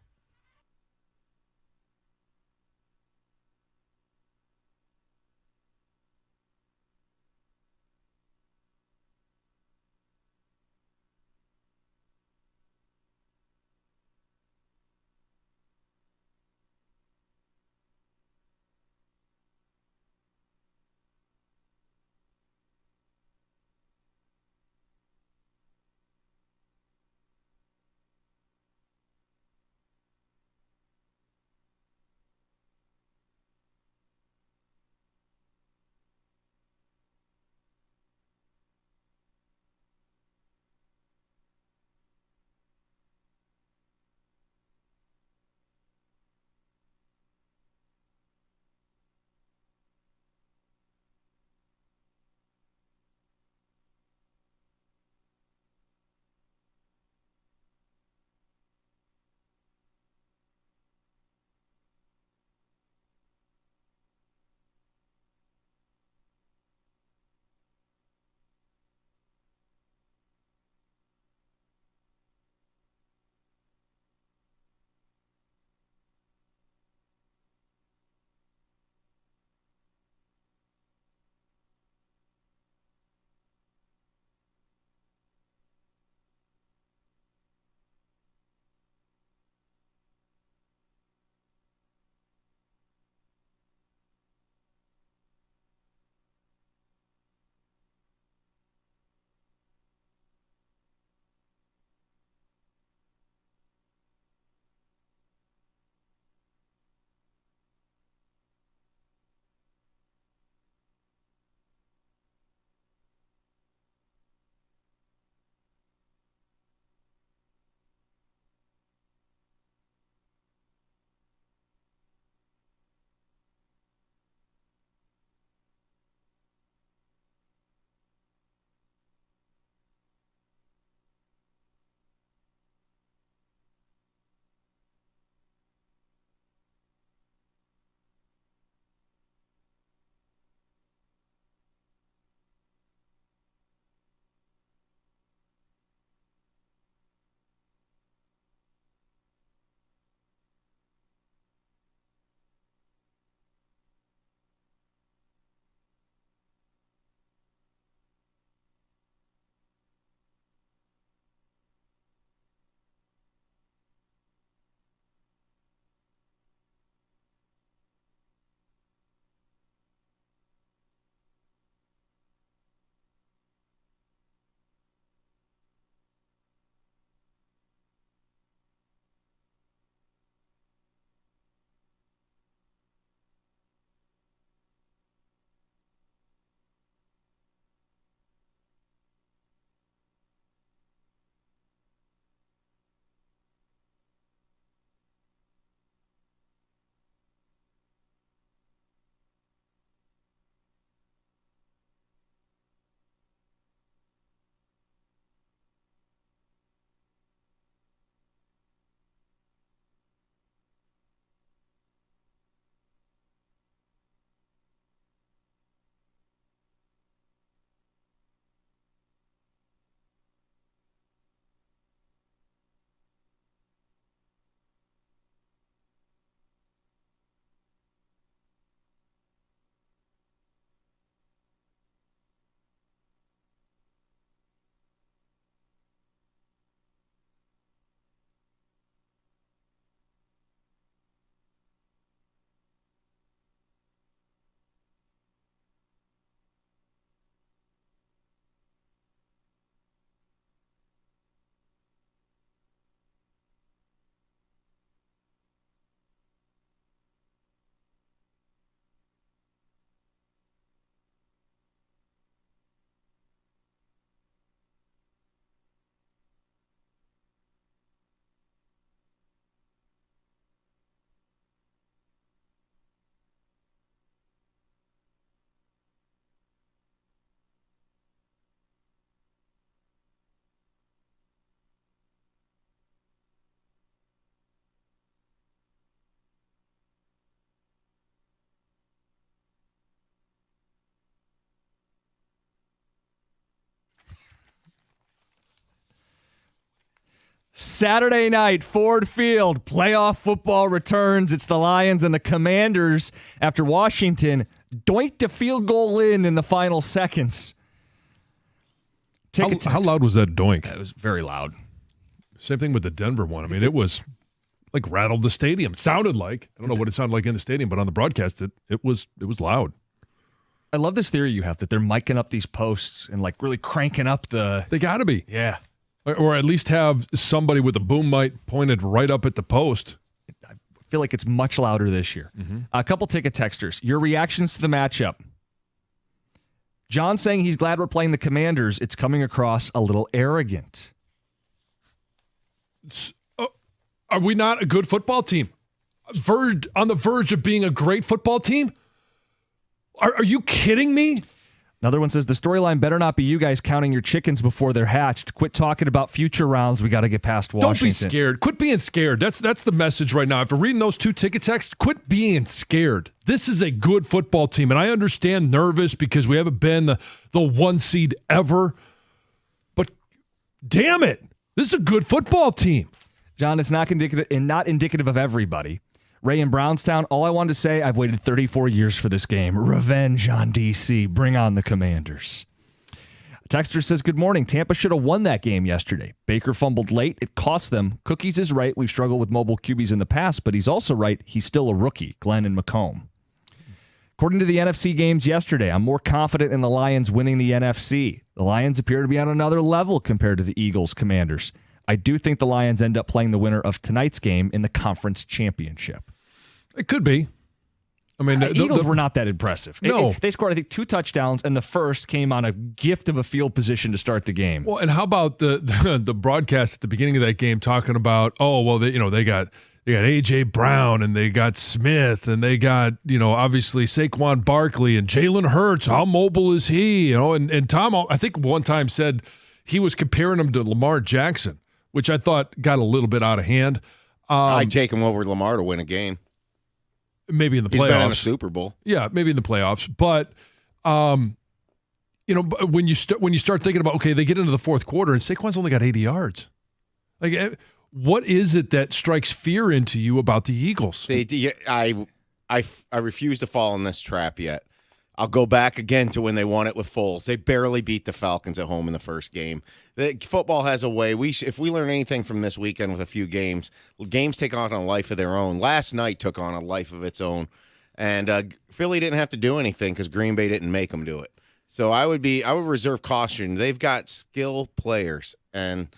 Saturday night, Ford Field, playoff football returns. It's the Lions and the Commanders after Washington doinked a field goal in the final seconds. How loud was that doink? It was very loud. Same thing with the Denver one. I mean, it was like rattled the stadium. Sounded like, I don't know what it sounded like in the stadium, but on the broadcast, it was loud. I love this theory you have that they're miking up these posts and like really cranking up the. They got to be. Yeah. Or at least have somebody with a boom mic pointed right up at the post. I feel like it's much louder this year. A couple ticket texters. Your reactions to the matchup. John saying he's glad we're playing the Commanders. It's coming across a little arrogant. Are we not a good football team? On the verge of being a great football team? Are you kidding me? Another one says the storyline better not be you guys counting your chickens before they're hatched. Quit talking about future rounds. We got to get past Washington. Don't be scared. Quit being scared. That's the message right now. If you're reading those two ticket texts, quit being scared. This is a good football team, and I understand nervous because we haven't been the 1 seed ever. But damn it, this is a good football team. John, it's not indicative of everybody. Ray in Brownstown, all I wanted to say, I've waited 34 years for this game. Revenge on DC. Bring on the Commanders. Texter says, good morning. Tampa should have won that game yesterday. Baker fumbled late. It cost them. Cookies is right. We've struggled with mobile QBs in the past, but he's also right. He's still a rookie. Glenn and Macomb. According to the NFC games yesterday, I'm more confident in the Lions winning the NFC. The Lions appear to be on another level compared to the Eagles, Commanders. I do think the Lions end up playing the winner of tonight's game in the conference championship. It could be. I mean, the Eagles were not that impressive. No. They scored, I think, 2 touchdowns, and the first came on a gift of a field position to start the game. Well, and how about the broadcast at the beginning of that game talking about, they got A.J. Brown and they got Smith and they got, obviously Saquon Barkley and Jalen Hurts. How mobile is he? And Tom, I think one time said he was comparing him to Lamar Jackson, which I thought got a little bit out of hand. I'd take him over Lamar to win a game. Maybe in the playoffs. He's been in a Super Bowl. Yeah, maybe in the playoffs. But, when you start thinking about, okay, they get into the fourth quarter and Saquon's only got 80 yards. Like, what is it that strikes fear into you about the Eagles? I refuse to fall in this trap yet. I'll go back again to when they won it with Foles. They barely beat the Falcons at home in the first game. Football has a way. If we learn anything from this weekend with a few games take on a life of their own. Last night took on a life of its own, and Philly didn't have to do anything because Green Bay didn't make them do it. So I would reserve caution. They've got skill players, and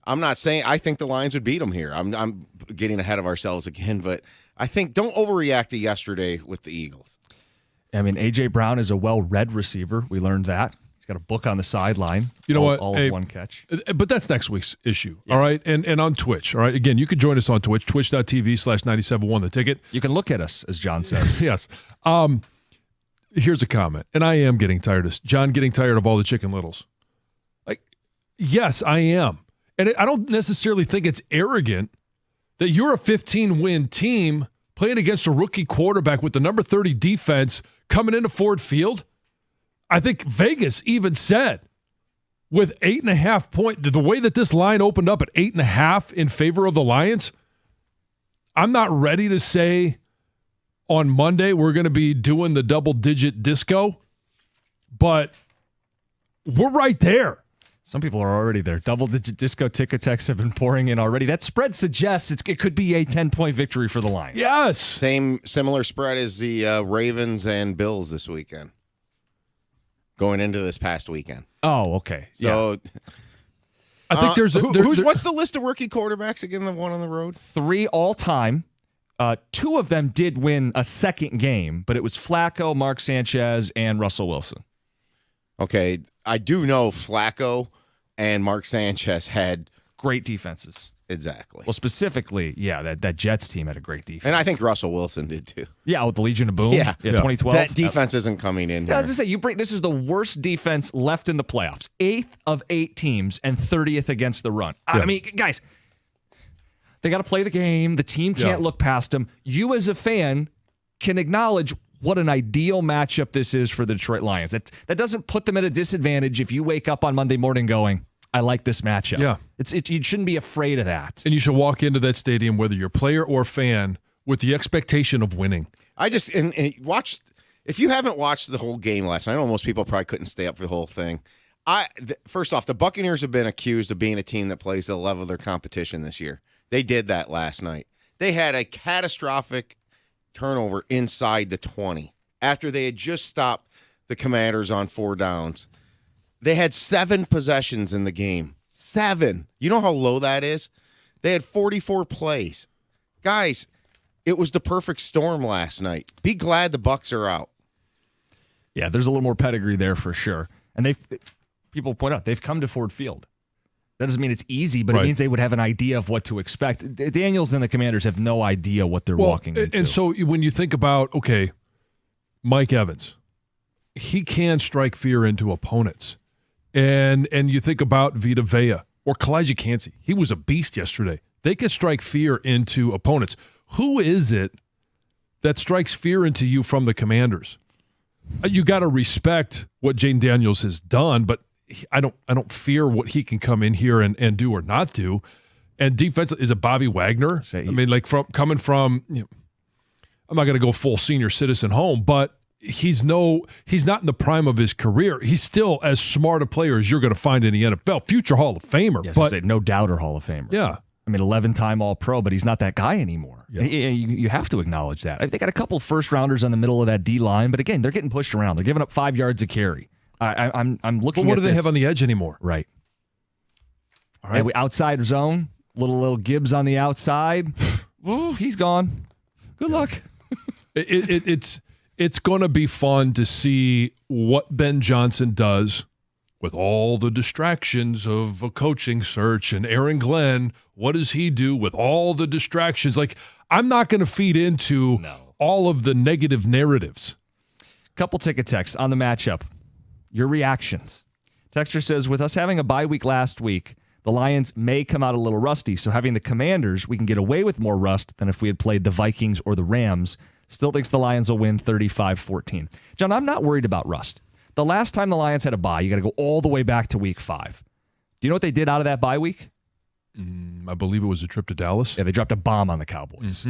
I'm not saying I think the Lions would beat them here. I'm getting ahead of ourselves again, but I think don't overreact to yesterday with the Eagles. I mean, A.J. Brown is a well-read receiver. We learned that. He's got a book on the sideline. You know what? All of one catch. But that's next week's issue, Yes. all right? And on Twitch, all right? Again, you can join us on Twitch, twitch.tv/971 The Ticket. You can look at us, as John says. Yes. Here's a comment, and I am getting tired of all the Chicken Littles. Like, yes, I am. And I don't necessarily think it's arrogant that you're a 15-win team playing against a rookie quarterback with the number 30 defense coming into Ford Field. I think Vegas even said with 8.5 points, the way that this line opened up at 8.5 in favor of the Lions, I'm not ready to say on Monday we're going to be doing the double-digit disco, but we're right there. Some people are already there. Double-digit disco ticket texts have been pouring in already. That spread suggests it could be a 10-point victory for the Lions. Yes. Similar spread as the Ravens and Bills this weekend. Going into this past weekend. Oh, okay. So I think there's what's the list of rookie quarterbacks again, the one on the road? 3 all-time. 2 of them did win a second game, but it was Flacco, Mark Sanchez, and Russell Wilson. Okay, I do know Flacco and Mark Sanchez had great defenses. Exactly. Well, specifically, yeah, that Jets team had a great defense. And I think Russell Wilson did too. Yeah, with the Legion of Boom. Yeah. 2012. That defense isn't coming in here. I was going to say, this is the worst defense left in the playoffs. 8th of 8 teams and 30th against the run. Yeah. I mean, guys, they got to play the game. The team can't look past them. You as a fan can acknowledge what an ideal matchup this is for the Detroit Lions. That doesn't put them at a disadvantage if you wake up on Monday morning going, I like this matchup. Yeah. You shouldn't be afraid of that. And you should walk into that stadium, whether you're player or fan, with the expectation of winning. I just and watch. If you haven't watched the whole game last night, I know most people probably couldn't stay up for the whole thing. First off, the Buccaneers have been accused of being a team that plays the level of their competition this year. They did that last night. They had a catastrophic turnover inside the 20 after they had just stopped the Commanders on 4 downs. They had 7 possessions in the game. 7. You know how low that is? They had 44 plays. Guys, it was the perfect storm last night. Be glad the Bucs are out. Yeah, there's a little more pedigree there for sure. And people point out they've come to Ford Field. That doesn't mean it's easy, but Right. it means they would have an idea of what to expect. Daniels and the Commanders have no idea what they're walking into. And so when you think about, okay, Mike Evans, he can strike fear into opponents. And you think about Vita Vea or Kalijah Kancey. He was a beast yesterday. They can strike fear into opponents. Who is it that strikes fear into you from the Commanders? You got to respect what Jane Daniels has done, but I don't fear what he can come in here and do or not do. And defense, is it Bobby Wagner? I mean, like coming from, I'm not going to go full senior citizen home, but he's not in the prime of his career. He's still as smart a player as you're going to find in the NFL. Future Hall of Famer. Yes, but no doubter Hall of Famer. yeah. I mean, 11-time All-Pro, but he's not that guy anymore. Yeah. You have to acknowledge that. They got a couple first-rounders on the middle of that D-line, but again, they're getting pushed around. They're giving up 5 yards a carry. I'm looking But what at do they this- have on the edge anymore? Right. All right. Outside zone, little Gibbs on the outside. Ooh, he's gone. Good luck. It's going to be fun to see what Ben Johnson does with all the distractions of a coaching search and Aaron Glenn. What does he do with all the distractions? Like, I'm not going to feed into all of the negative narratives. Couple ticket texts on the matchup. Your reactions. Texter says, with us having a bye week last week, the Lions may come out a little rusty, so having the Commanders, we can get away with more rust than if we had played the Vikings or the Rams. Still thinks the Lions will win 35-14. John, I'm not worried about rust. The last time the Lions had a bye, you got to go all the way back to week 5. Do you know what they did out of that bye week? I believe it was a trip to Dallas. Yeah, they dropped a bomb on the Cowboys.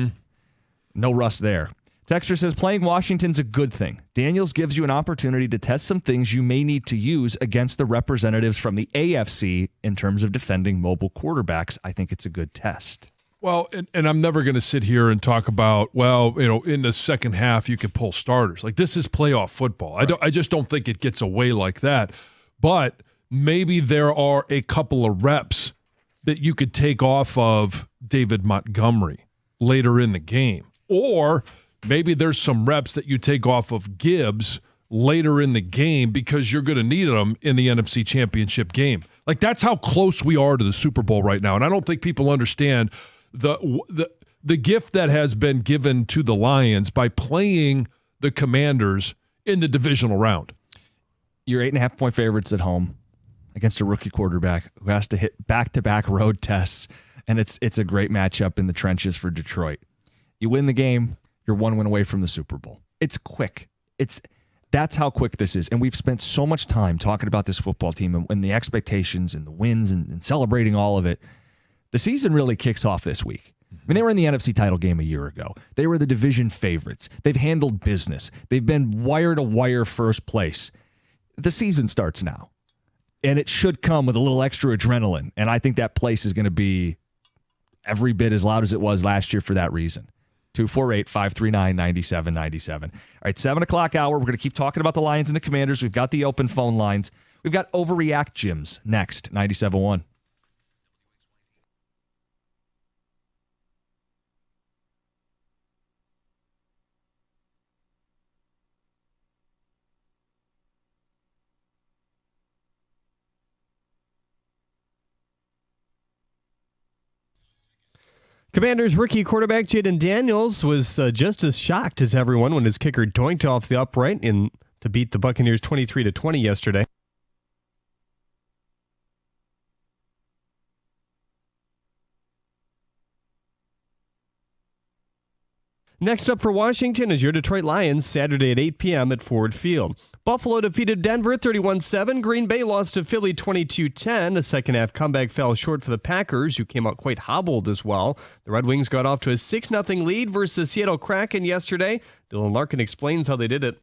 No rust there. Texter says, playing Washington's a good thing. Daniels gives you an opportunity to test some things you may need to use against the representatives from the AFC in terms of defending mobile quarterbacks. I think it's a good test. Well, and I'm never going to sit here and talk about, in the second half you could pull starters. Like, this is playoff football. Right. I just don't think it gets away like that. But maybe there are a couple of reps that you could take off of David Montgomery later in the game. Or maybe there's some reps that you take off of Gibbs later in the game because you're going to need them in the NFC Championship game. Like, that's how close we are to the Super Bowl right now. And I don't think people understand the gift that has been given to the Lions by playing the Commanders in the divisional round. You're 8.5-point favorites at home against a rookie quarterback who has to hit back-to-back road tests, and it's a great matchup in the trenches for Detroit. You win the game, you're 1 win away from the Super Bowl. It's quick. That's how quick this is. And we've spent so much time talking about this football team and the expectations and the wins and celebrating all of it. The season really kicks off this week. I mean, they were in the NFC title game a year ago. They were the division favorites. They've handled business. They've been wire-to-wire first place. The season starts now. And it should come with a little extra adrenaline. And I think that place is going to be every bit as loud as it was last year for that reason. 248-539-9797. All right, 7 o'clock hour. We're going to keep talking about the Lions and the Commanders. We've got the open phone lines. We've got Overreact Gyms next, 97.1. Commanders rookie quarterback Jaden Daniels was just as shocked as everyone when his kicker doinked off the upright to beat the Buccaneers 23-20 yesterday. Next up for Washington is your Detroit Lions, Saturday at 8 p.m. at Ford Field. Buffalo defeated Denver 31-7. Green Bay lost to Philly 22-10. A second-half comeback fell short for the Packers, who came out quite hobbled as well. The Red Wings got off to a 6-0 lead versus Seattle Kraken yesterday. Dylan Larkin explains how they did it.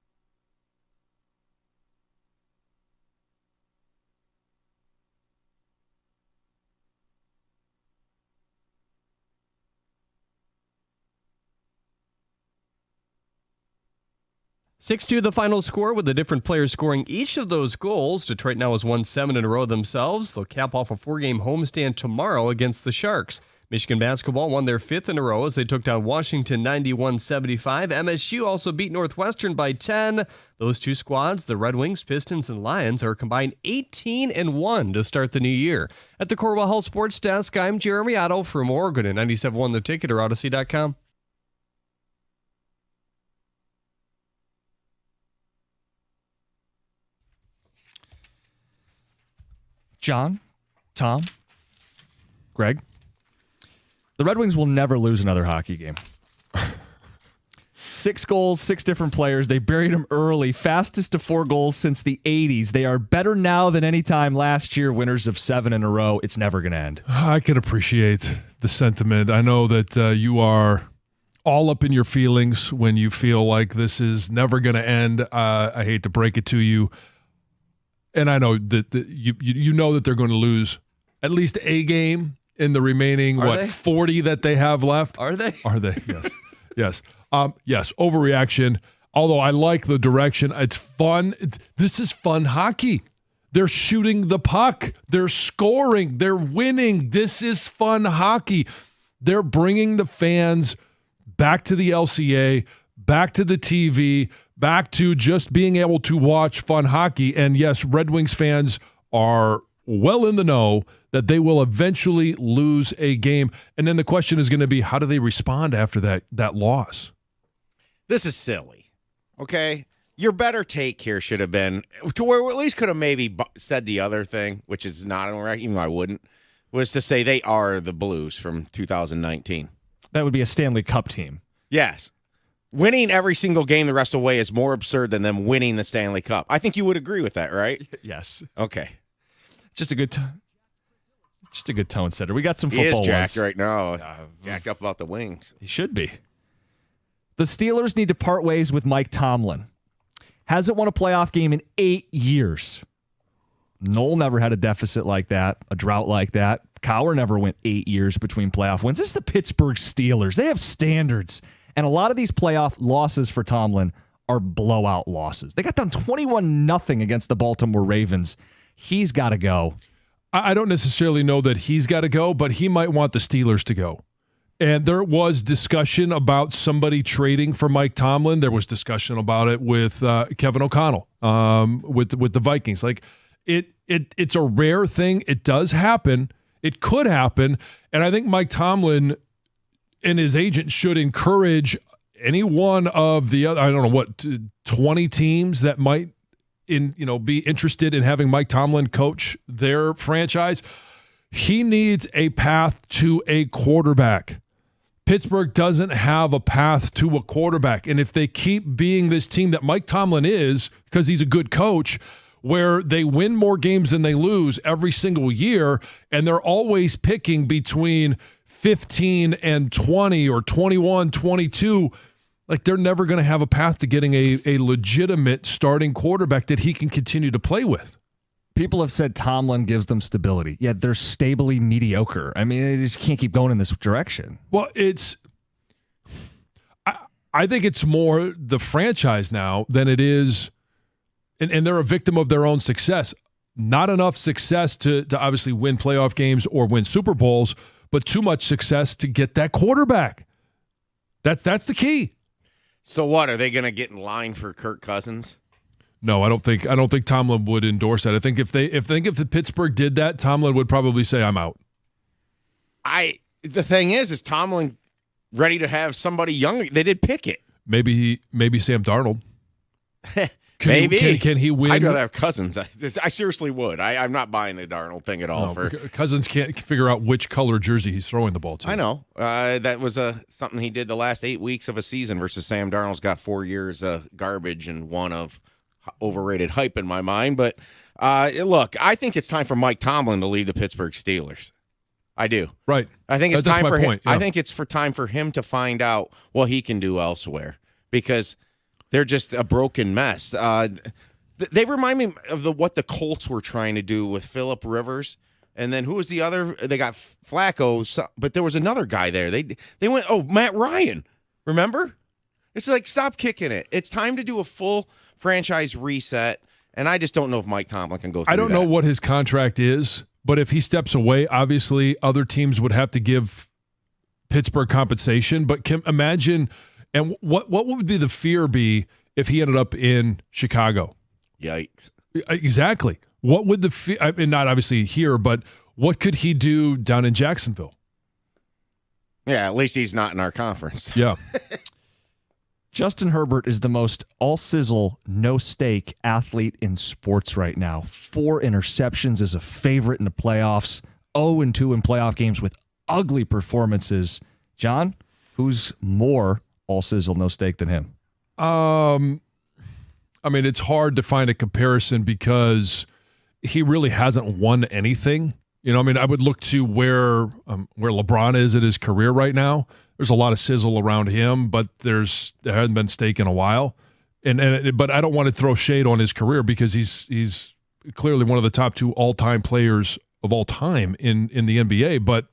6-2 the final score, with the different players scoring each of those goals. Detroit now has won 7 in a row themselves. They'll cap off a 4-game homestand tomorrow against the Sharks. Michigan basketball won their 5th in a row as they took down Washington 91-75. MSU also beat Northwestern by 10. Those two squads, the Red Wings, Pistons, and Lions, are combined 18-1 to start the new year. At the Corwell Health Sports Desk, I'm Jeremy Otto from Oregon at 97.1 The Ticket or Odyssey.com. John, Tom, Greg, the Red Wings will never lose another hockey game. 6 goals, 6 different players. They buried them early. Fastest to 4 goals since the 80s. They are better now than any time last year. Winners of 7 in a row. It's never going to end. I can appreciate the sentiment. I know that you are all up in your feelings when you feel like this is never going to end. I hate to break it to you. And I know that you know that they're going to lose at least a game in the remaining, 40 that they have left. Are they? Are they? Yes. Yes, overreaction. Although I like the direction. It's fun. This is fun hockey. They're shooting the puck. They're scoring. They're winning. This is fun hockey. They're bringing the fans back to the LCA, back to the TV, back to just being able to watch fun hockey. And yes, Red Wings fans are well in the know that they will eventually lose a game. And then the question is going to be, how do they respond after that loss? This is silly, okay? Your better take here should have been, to where we at least could have maybe said the other thing, which is not, even though I wouldn't, was to say they are the Blues from 2019. That would be a Stanley Cup team. Yes. Winning every single game the rest of the way is more absurd than them winning the Stanley Cup. I think you would agree with that, right? Yes. Okay. Just a good tone setter. We got some football. He is jacked ones right now. Jacked up about the Wings. He should be. The Steelers need to part ways with Mike Tomlin. Hasn't won a playoff game in 8 years. Noel never had a deficit like that, a drought like that. Cowher never went 8 years between playoff wins. This is the Pittsburgh Steelers. They have standards. And a lot of these playoff losses for Tomlin are blowout losses. They got done 21-0 against the Baltimore Ravens. He's got to go. I don't necessarily know that he's got to go, but he might want the Steelers to go. And there was discussion about somebody trading for Mike Tomlin. There was discussion about it with Kevin O'Connell with the Vikings. Like it's a rare thing. It does happen. It could happen. And I think Mike Tomlin and his agent should encourage any one of the other, I don't know 20 teams that might be interested in having Mike Tomlin coach their franchise. He needs a path to a quarterback. Pittsburgh doesn't have a path to a quarterback. And if they keep being this team that Mike Tomlin is, because he's a good coach, where they win more games than they lose every single year, and they're always picking between 15 and 20 or 21, 22, like they're never going to have a path to getting a legitimate starting quarterback that he can continue to play with. People have said Tomlin gives them stability, yet they're stably mediocre. I mean, they just can't keep going in this direction. Well, I think it's more the franchise now than it is, and they're a victim of their own success. Not enough success to obviously win playoff games or win Super Bowls, but too much success to get that quarterback. That's the key. So what, are they going to get in line for Kirk Cousins? No, I don't think Tomlin would endorse that. I think if the Pittsburgh did that, Tomlin would probably say, I'm out. The thing is Tomlin ready to have somebody younger? They did pick it. Maybe Sam Darnold. Maybe. Can he win? I'd rather have Cousins. I seriously would. I'm not buying the Darnold thing at all. No, Cousins can't figure out which color jersey he's throwing the ball to. I know. That was something he did the last 8 weeks of a season versus Sam Darnold's got 4 years of garbage and one of overrated hype in my mind. But look, I think it's time for Mike Tomlin to leave the Pittsburgh Steelers. I do. Right. I think it's That's time my for him. point, yeah. I think it's time for him to find out what he can do elsewhere because they're just a broken mess. They remind me of what the Colts were trying to do with Phillip Rivers, and then who was the other? They got Flacco, but there was another guy there. They went, Matt Ryan. Remember? It's like stop kicking it. It's time to do a full franchise reset, and I just don't know if Mike Tomlin can go through I don't know what his contract is, but if he steps away, obviously other teams would have to give Pittsburgh compensation. But imagine, and what would be the fear be if he ended up in Chicago? Yikes. Exactly. What would the fear, I mean, not obviously here, but what could he do down in Jacksonville? Yeah, at least he's not in our conference. Yeah. Justin Herbert is the most all-sizzle, no-stake athlete in sports right now. 4 interceptions as a favorite in the playoffs. 0-2 in playoff games with ugly performances. John, who's more all-sizzle, no-stake than him? I mean, it's hard to find a comparison because he really hasn't won anything. You know, I mean, I would look to where LeBron is at his career right now. There's a lot of sizzle around him, but there hasn't been steak in a while. But I don't want to throw shade on his career because he's clearly one of the top 2 all-time players of all time in the NBA. But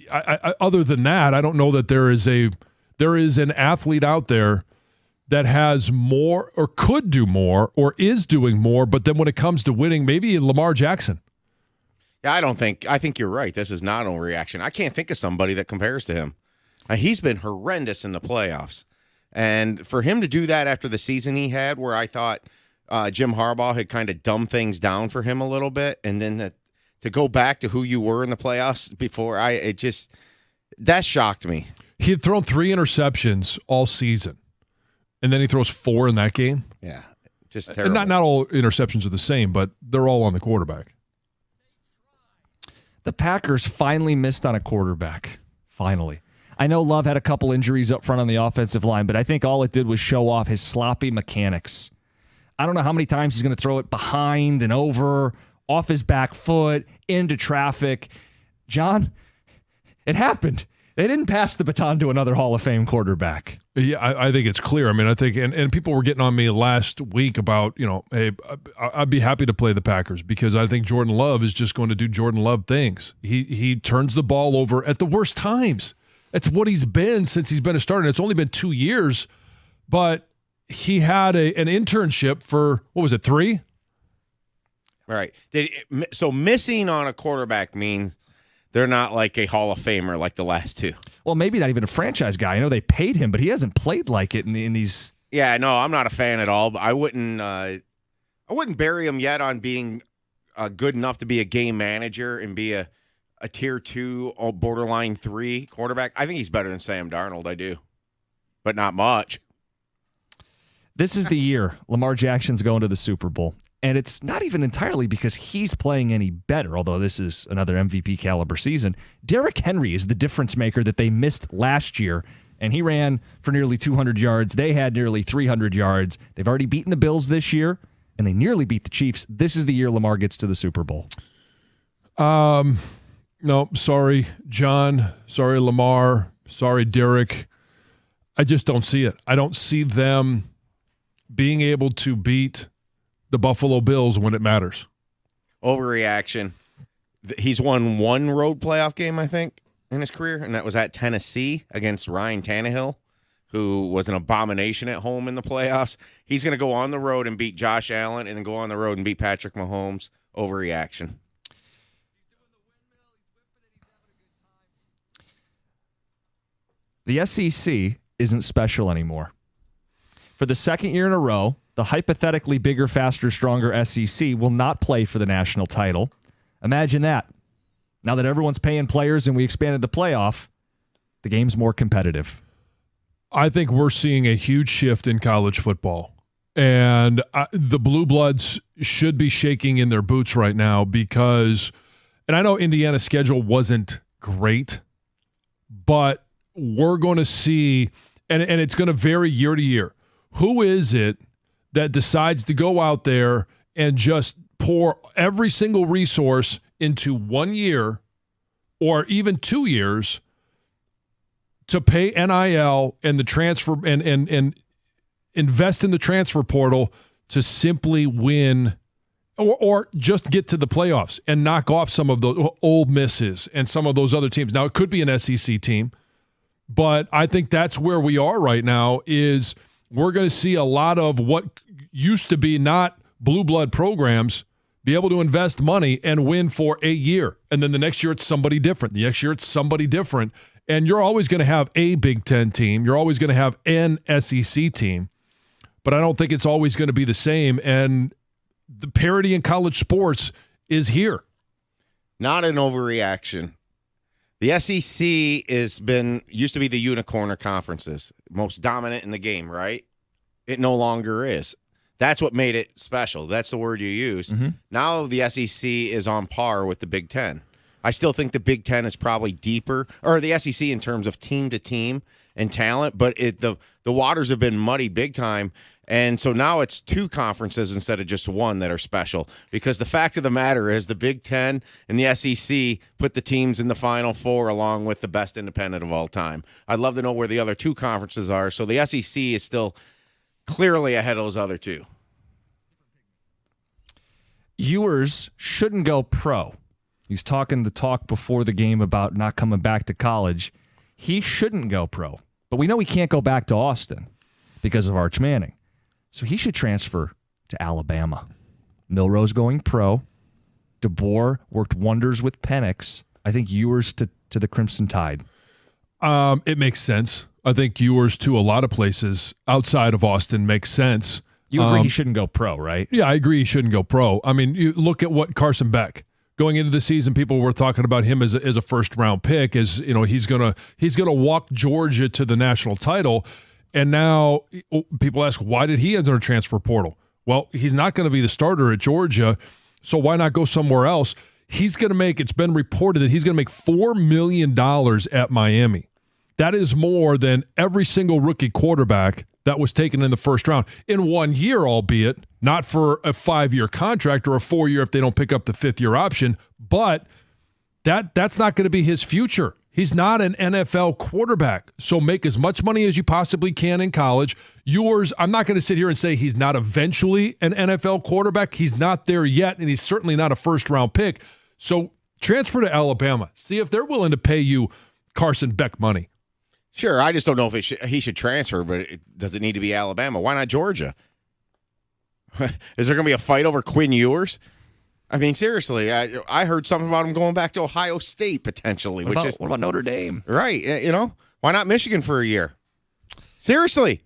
I other than that, I don't know that there is an athlete out there that has more or could do more or is doing more, but then when it comes to winning, maybe Lamar Jackson. Yeah, I think you're right. This is not an overreaction. I can't think of somebody that compares to him. He's been horrendous in the playoffs. And for him to do that after the season he had, where I thought Jim Harbaugh had kind of dumbed things down for him a little bit, and then to go back to who you were in the playoffs before, that shocked me. He had thrown 3 interceptions all season. And then he throws 4 in that game. Yeah, just terrible. And not all interceptions are the same, but they're all on the quarterback. The Packers finally missed on a quarterback. Finally. I know Love had a couple injuries up front on the offensive line, but I think all it did was show off his sloppy mechanics. I don't know how many times he's going to throw it behind and over, off his back foot, into traffic. John, it happened. They didn't pass the baton to another Hall of Fame quarterback. Yeah, I think it's clear. I mean, I think, and people were getting on me last week about, hey, I'd be happy to play the Packers because I think Jordan Love is just going to do Jordan Love things. He turns the ball over at the worst times. That's what he's been since he's been a starter. And it's only been 2 years, but he had an internship for, 3? Right. So missing on a quarterback means they're not like a Hall of Famer like the last 2. Well, maybe not even a franchise guy. I know they paid him, but he hasn't played like it in these. Yeah, no, I'm not a fan at all. But I wouldn't bury him yet on being good enough to be a game manager and be a tier 2 or borderline 3 quarterback. I think he's better than Sam Darnold. I do, but not much. This is the year Lamar Jackson's going to the Super Bowl. And it's not even entirely because he's playing any better, although this is another MVP caliber season. Derrick Henry is the difference maker that they missed last year, and he ran for nearly 200 yards. They had nearly 300 yards. They've already beaten the Bills this year, and they nearly beat the Chiefs. This is the year Lamar gets to the Super Bowl. No, sorry, John. Sorry, Lamar. Sorry, Derrick. I just don't see it. I don't see them being able to beat the Buffalo Bills when it matters. Overreaction. He's won 1 road playoff game, I think, in his career, and that was at Tennessee against Ryan Tannehill, who was an abomination at home in the playoffs. He's going to go on the road and beat Josh Allen and then go on the road and beat Patrick Mahomes. Overreaction. The SEC isn't special anymore. For the second year in a row, the hypothetically bigger, faster, stronger SEC will not play for the national title. Imagine that. Now that everyone's paying players and we expanded the playoff, the game's more competitive. I think we're seeing a huge shift in college football. And the Blue Bloods should be shaking in their boots right now because, and I know Indiana's schedule wasn't great, but we're going to see, and it's going to vary year to year. Who is it that decides to go out there and just pour every single resource into 1 year or even 2 years to pay NIL and the transfer and invest in the transfer portal to simply win or just get to the playoffs and knock off some of the old misses and some of those other teams? Now, it could be an SEC team, but I think that's where we are right now is we're going to see a lot of what used to be not blue blood programs be able to invest money and win for a year. And then the next year it's somebody different. The next year it's somebody different. And you're always going to have a Big Ten team. You're always going to have an SEC team. But I don't think it's always going to be the same. And the parity in college sports is here. Not an overreaction. The SEC used to be the unicorn of conferences, most dominant in the game, right? It no longer is. That's what made it special. That's the word you use. Mm-hmm. Now the SEC is on par with the Big Ten. I still think the Big Ten is probably deeper, or the SEC in terms of team to team and talent, but the waters have been muddy big time. And so now it's 2 conferences instead of just 1 that are special, because the fact of the matter is the Big Ten and the SEC put the teams in the Final Four along with the best independent of all time. I'd love to know where the other 2 conferences are. So the SEC is still clearly ahead of those other 2. Ewers shouldn't go pro. He's talking the talk before the game about not coming back to college. He shouldn't go pro. But we know he can't go back to Austin because of Arch Manning. So he should transfer to Alabama. Milrose going pro. DeBoer worked wonders with Penix. I think Ewers to the Crimson Tide. It makes sense. I think Ewers to a lot of places outside of Austin makes sense. You agree he shouldn't go pro, right? Yeah, I agree he shouldn't go pro. I mean, you look at what Carson Beck going into the season, people were talking about him as a first round pick, as you know, he's gonna walk Georgia to the national title. And now people ask, why did he enter a transfer portal? Well, he's not going to be the starter at Georgia, so why not go somewhere else? He's going to make, it's been reported that he's going to make $4 million at Miami. That is more than every single rookie quarterback that was taken in the first round in 1 year, albeit not for a 5-year contract or a 4-year if they don't pick up the 5th-year option. But that's not going to be his future. He's not an NFL quarterback. So make as much money as you possibly can in college. Ewers, I'm not going to sit here and say he's not eventually an NFL quarterback. He's not there yet, and he's certainly not a first-round pick. So transfer to Alabama. See if they're willing to pay you Carson Beck money. Sure, I just don't know if he should transfer, but does it need to be Alabama? Why not Georgia? Is there going to be a fight over Quinn Ewers? I mean, seriously, I heard something about him going back to Ohio State potentially. What about Notre Dame? Right, you know, why not Michigan for a year? Seriously.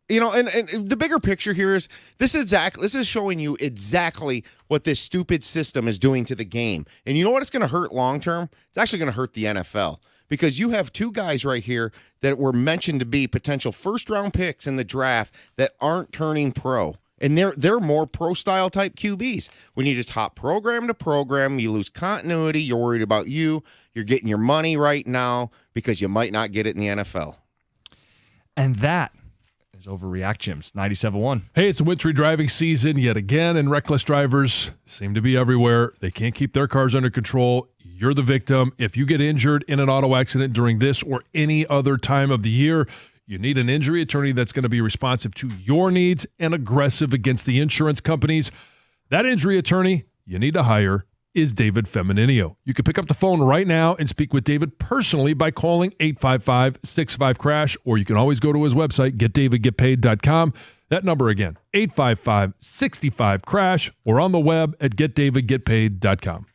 You know, and the bigger picture here is this is showing you exactly what this stupid system is doing to the game. And you know what it's going to hurt long term? It's actually going to hurt the NFL. Because you have 2 guys right here that were mentioned to be potential first-round picks in the draft that aren't turning pro. And they're more pro-style type QBs. When you just hop program to program, you lose continuity. You're worried about you. You're getting your money right now because you might not get it in the NFL. And that is Overreact Gyms, 97.1. Hey, it's a wintry driving season yet again, and reckless drivers seem to be everywhere. They can't keep their cars under control. You're the victim. If you get injured in an auto accident during this or any other time of the year, you need an injury attorney that's going to be responsive to your needs and aggressive against the insurance companies. That injury attorney you need to hire is David Femininio. You can pick up the phone right now and speak with David personally by calling 855-65-CRASH, or you can always go to his website, getdavidgetpaid.com. That number again, 855-65-CRASH, or on the web at getdavidgetpaid.com.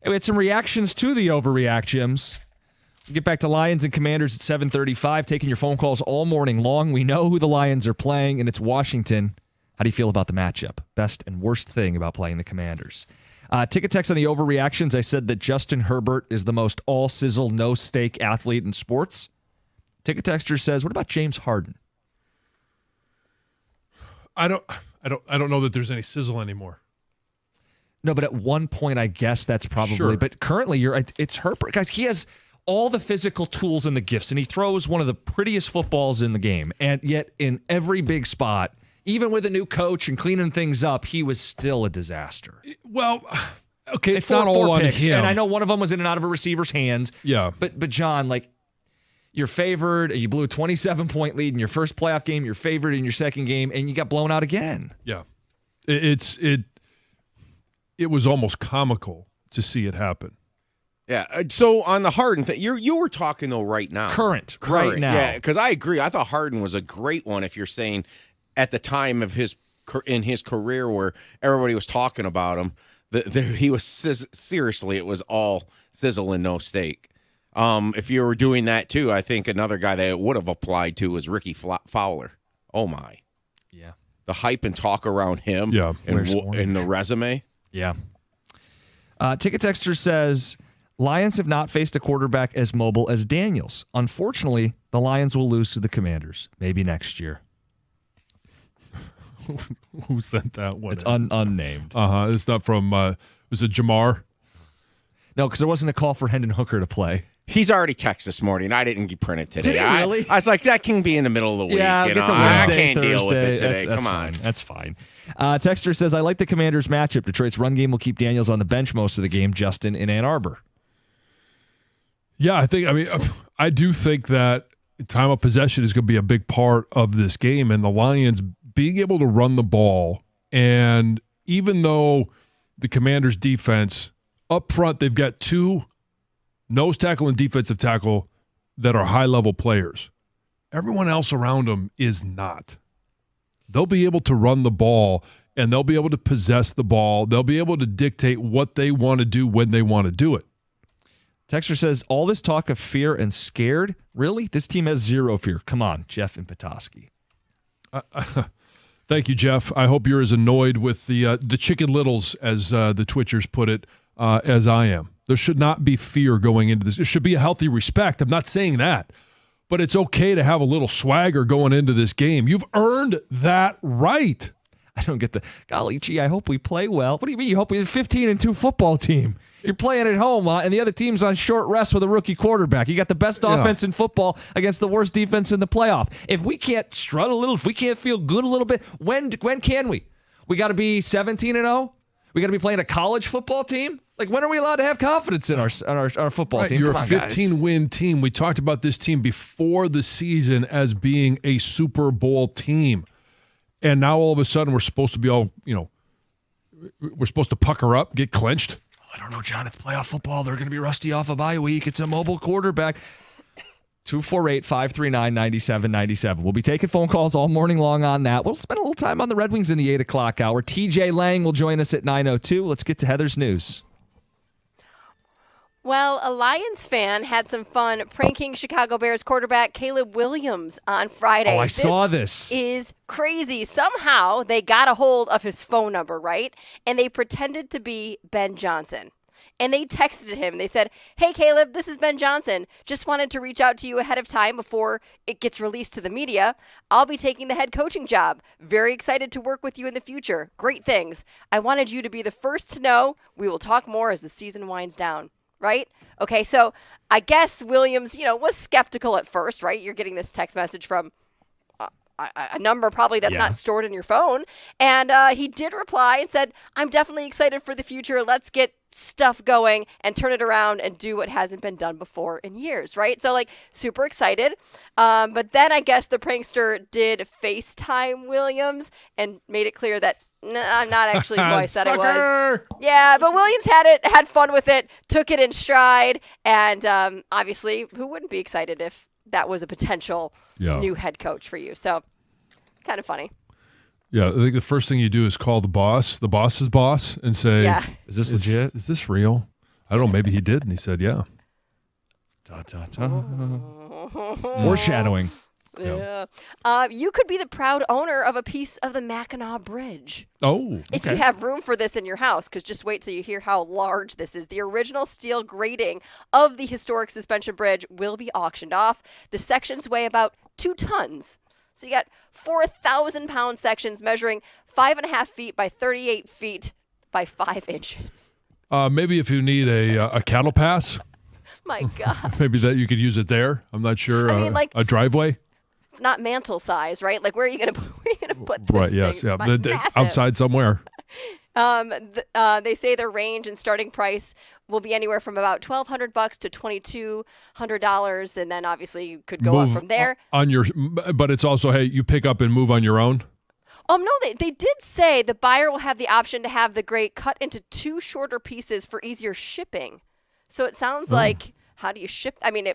Hey, we had some reactions to the overreactions. We'll get back to Lions and Commanders at 7:35, taking your phone calls all morning long. We know who the Lions are playing, and it's Washington. How do you feel about the matchup? Best and worst thing about playing the Commanders? Ticket text on the overreactions. I said that Justin Herbert is the most all sizzle, no steak athlete in sports. Ticket texter says, what about James Harden? I don't know that there's any sizzle anymore. No, but at one point, I guess that's probably. Sure. But currently, it's Herbert. Guys, he has all the physical tools and the gifts, and he throws one of the prettiest footballs in the game. And yet, in every big spot, even with a new coach and cleaning things up, he was still a disaster. Well, okay, it's Four not all on picks, him. and I know one of them was in and out of a receiver's hands. Yeah. But John, like, you're favored. You blew a 27-point lead in your first playoff game. You're favored in your second game, and you got blown out again. Yeah. It was almost comical to see it happen. Yeah. So on the Harden thing, you were talking though right now. Current right now. Yeah, because I agree. I thought Harden was a great one. If you're saying at the time of his career where everybody was talking about him, he was seriously, it was all sizzle and no steak. If you were doing that too, I think another guy that it would have applied to was Ricky Fowler. Oh my. Yeah. The hype and talk around him. Yeah. And the resume. Yeah. Ticket Texter says, Lions have not faced a quarterback as mobile as Daniels. Unfortunately, the Lions will lose to the Commanders. Maybe next year. Who sent that one? It's unnamed. It's not from, was it Jamar? No, because there wasn't a call for Hendon Hooker to play. He's already texted this morning. I didn't print it today. Did he really? I was like, that can be in the middle of the week. Yeah, you get know? to I Wednesday, can't deal with it Thursday. today. That's Come on. fine. That's fine. Texter says, I like the Commanders matchup. Detroit's run game will keep Daniels on the bench most of the game. Justin in Ann Arbor. Yeah, I do think that time of possession is going to be a big part of this game, and the Lions being able to run the ball. And even though the Commanders' defense up front, they've got two nose tackle and defensive tackle that are high-level players. Everyone else around them is not. They'll be able to run the ball, and they'll be able to possess the ball. They'll be able to dictate what they want to do when they want to do it. Texter says, all this talk of fear and scared? Really? This team has zero fear. Come on, Jeff and Petoskey. Thank you, Jeff. I hope you're as annoyed with the chicken littles, as the Twitchers put it, as I am. There should not be fear going into this. There should be a healthy respect. I'm not saying that. But it's okay to have a little swagger going into this game. You've earned that right. I don't get the, golly gee, I hope we play well. What do you mean you hope we're a 15-2 football team? You're playing at home, and the other team's on short rest with a rookie quarterback. You got the best offense in football against the worst defense in the playoff. If we can't strut a little, if we can't feel good a little bit, when can we? We got to be 17-0? We got to be playing a college football team? Like, when are we allowed to have confidence in our football team? You're Come a on, guys. 15-win team. We talked about this team before the season as being a Super Bowl team. And now all of a sudden we're supposed to be all, we're supposed to pucker up, get clenched. I don't know, John. It's playoff football. They're going to be rusty off a bye week. It's a mobile quarterback. 248-539-9797. We'll be taking phone calls all morning long on that. We'll spend a little time on the Red Wings in the 8 o'clock hour. TJ Lang will join us at 9:02. Let's get to Heather's news. Well, a Lions fan had some fun pranking Chicago Bears quarterback Caleb Williams on Friday. Oh, I saw this. Is crazy. Somehow they got a hold of his phone number, right? And they pretended to be Ben Johnson. And they texted him. They said, "Hey, Caleb, this is Ben Johnson. Just wanted to reach out to you ahead of time before it gets released to the media. I'll be taking the head coaching job. Very excited to work with you in the future. Great things. I wanted you to be the first to know. We will talk more as the season winds down." Right? Okay, so I guess Williams, was skeptical at first, right? You're getting this text message from a number probably that's not stored in your phone. And he did reply and said, "I'm definitely excited for the future. Let's get stuff going and turn it around and do what hasn't been done before in years," right? So, super excited. But then I guess the prankster did FaceTime Williams and made it clear that, "No, I'm not actually who I said I was." Yeah, but Williams had fun with it, took it in stride, and obviously, who wouldn't be excited if that was a potential new head coach for you? So, kind of funny. Yeah, I think the first thing you do is call the boss's boss, and say, "Is this legit? Is this real? I don't know. Maybe he did, and he said, "Yeah." Da, da, da. Foreshadowing. Yeah. You could be the proud owner of a piece of the Mackinac Bridge. Oh, If you have room for this in your house, because just wait till you hear how large this is. The original steel grating of the historic suspension bridge will be auctioned off. The sections weigh about 2 tons. So you got 4,000-pound sections measuring 5.5 feet by 38 feet by 5 inches. maybe if you need a cattle pass, My God. maybe that you could use it there. I'm not sure. I mean, like- a driveway. It's not mantle size, right? Like, where are you going to put this Right. thing? Yes. It's Yeah. massive. Outside somewhere. They say their range and starting price will be anywhere from about $1,200 to $2,200, and then obviously you could go up from there. On your, but it's also, hey, you pick up and move on your own. No, they did say the buyer will have the option to have the grate cut into 2 shorter pieces for easier shipping. So it sounds like, how do you ship? I mean,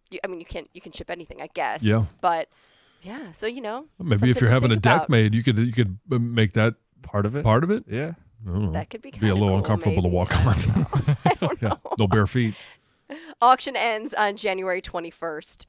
you can ship anything, I guess. Yeah. But yeah, so Maybe if something you're to having a think deck about. made, you could make that Part of it. part of it. Yeah. I don't know. That could be Be a kinda little cool, uncomfortable to maybe. walk on. I don't know. Yeah. No bare feet. Auction ends on January 21st.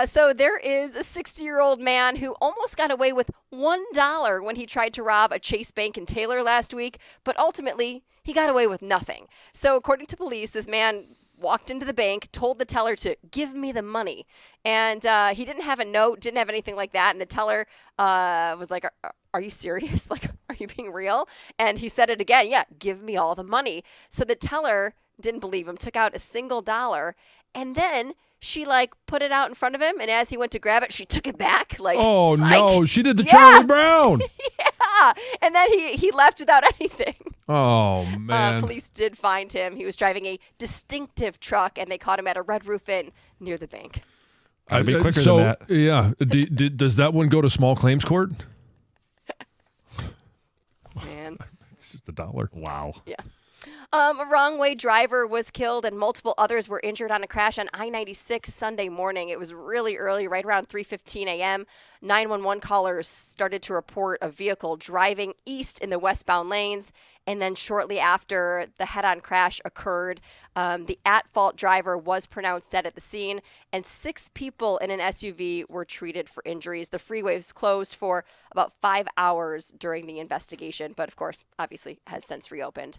So there is a 60-year-old man who almost got away with $1 when he tried to rob a Chase Bank in Taylor last week, but ultimately he got away with nothing. So according to police, this man walked into the bank, told the teller to give me the money, and he didn't have a note, didn't have anything like that, and the teller was like, are you serious? Like, are you being real? And he said it again, yeah, give me all the money. So the teller didn't believe him, took out a single $1, and then she put it out in front of him, and as he went to grab it, she took it back. Oh psych. no, she did the Yeah. Charlie Brown. Yeah, and then he left without anything. Oh man. Police did find him. He was driving a distinctive truck, and they caught him at a Red Roof Inn near the bank. Gotta be quicker so, than that. Yeah. Does that one go to small claims court? Man. It's just $1. Wow. Yeah. A wrong-way driver was killed and multiple others were injured on a crash on I-96 Sunday morning. It was really early, right around 3:15 a.m. 911 callers started to report a vehicle driving east in the westbound lanes, and then shortly after the head-on crash occurred, the at-fault driver was pronounced dead at the scene, and 6 people in an SUV were treated for injuries. The freeway was closed for about 5 hours during the investigation, but of course, obviously, has since reopened.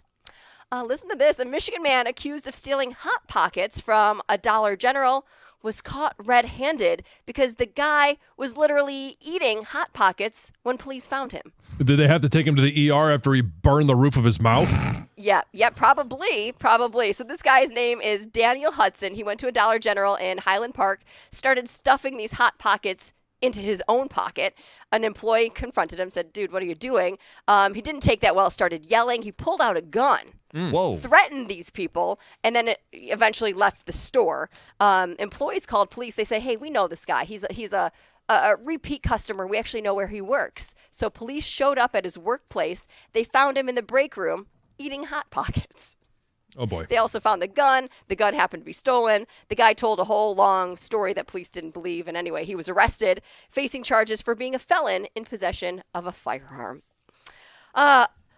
Listen to this. A Michigan man accused of stealing Hot Pockets from a Dollar General was caught red-handed because the guy was literally eating Hot Pockets when police found him. Did they have to take him to the ER after he burned the roof of his mouth? Yeah, probably. So this guy's name is Daniel Hudson. He went to a Dollar General in Highland Park, started stuffing these Hot Pockets into his own pocket. An employee confronted him, said, dude, what are you doing? He didn't take that well, started yelling. He pulled out a gun. Whoa. Threatened these people, and then it eventually left the store. Employees called police. They say, hey, we know this guy. He's a repeat customer. We actually know where he works. So police showed up at his workplace. They found him in the break room eating Hot Pockets. Oh boy. They also found the gun. The gun happened to be stolen. The guy told a whole long story that police didn't believe. And anyway, he was arrested, facing charges for being a felon in possession of a firearm.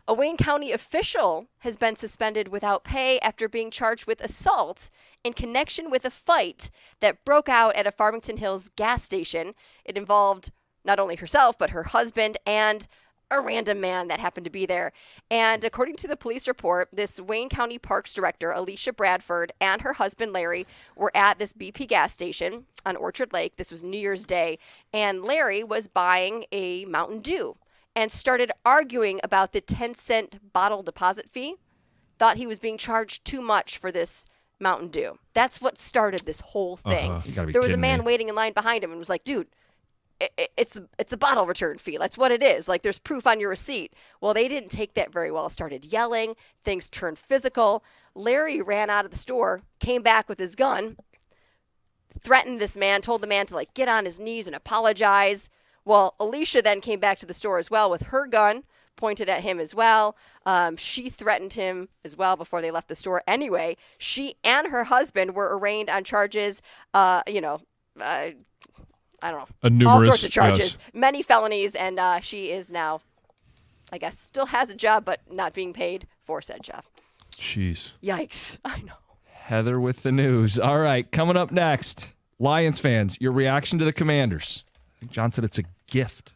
A Wayne County official has been suspended without pay after being charged with assault in connection with a fight that broke out at a Farmington Hills gas station. It involved not only herself, but her husband and a random man that happened to be there. And according to the police report, this Wayne County Parks Director, Alicia Bradford, and her husband, Larry, were at this BP gas station on Orchard Lake. This was New Year's Day. And Larry was buying a Mountain Dew and started arguing about the 10-cent bottle deposit fee. Thought he was being charged too much for this Mountain Dew. That's what started this whole thing. You gotta be There was a kidding man me. waiting in line behind him and was like, dude, it's a bottle return fee. That's what it is. Like, there's proof on your receipt. Well, they didn't take that very well. Started yelling. Things turned physical. Larry ran out of the store, came back with his gun, threatened this man, told the man to get on his knees and apologize. Well, Alicia then came back to the store as well with her gun, pointed at him as well. She threatened him as well before they left the store. Anyway, she and her husband were arraigned on charges, I don't know, all sorts of charges, many felonies, and she is now, I guess, still has a job, but not being paid for said job. Jeez. Yikes. I know. Heather with the news. All right, coming up next, Lions fans, your reaction to the Commanders. I think John said it's a gift.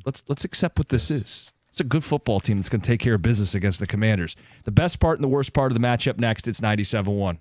Let's accept what this is. It's a good football team that's going to take care of business against the Commanders. The best part and the worst part of the matchup next. It's 97-1.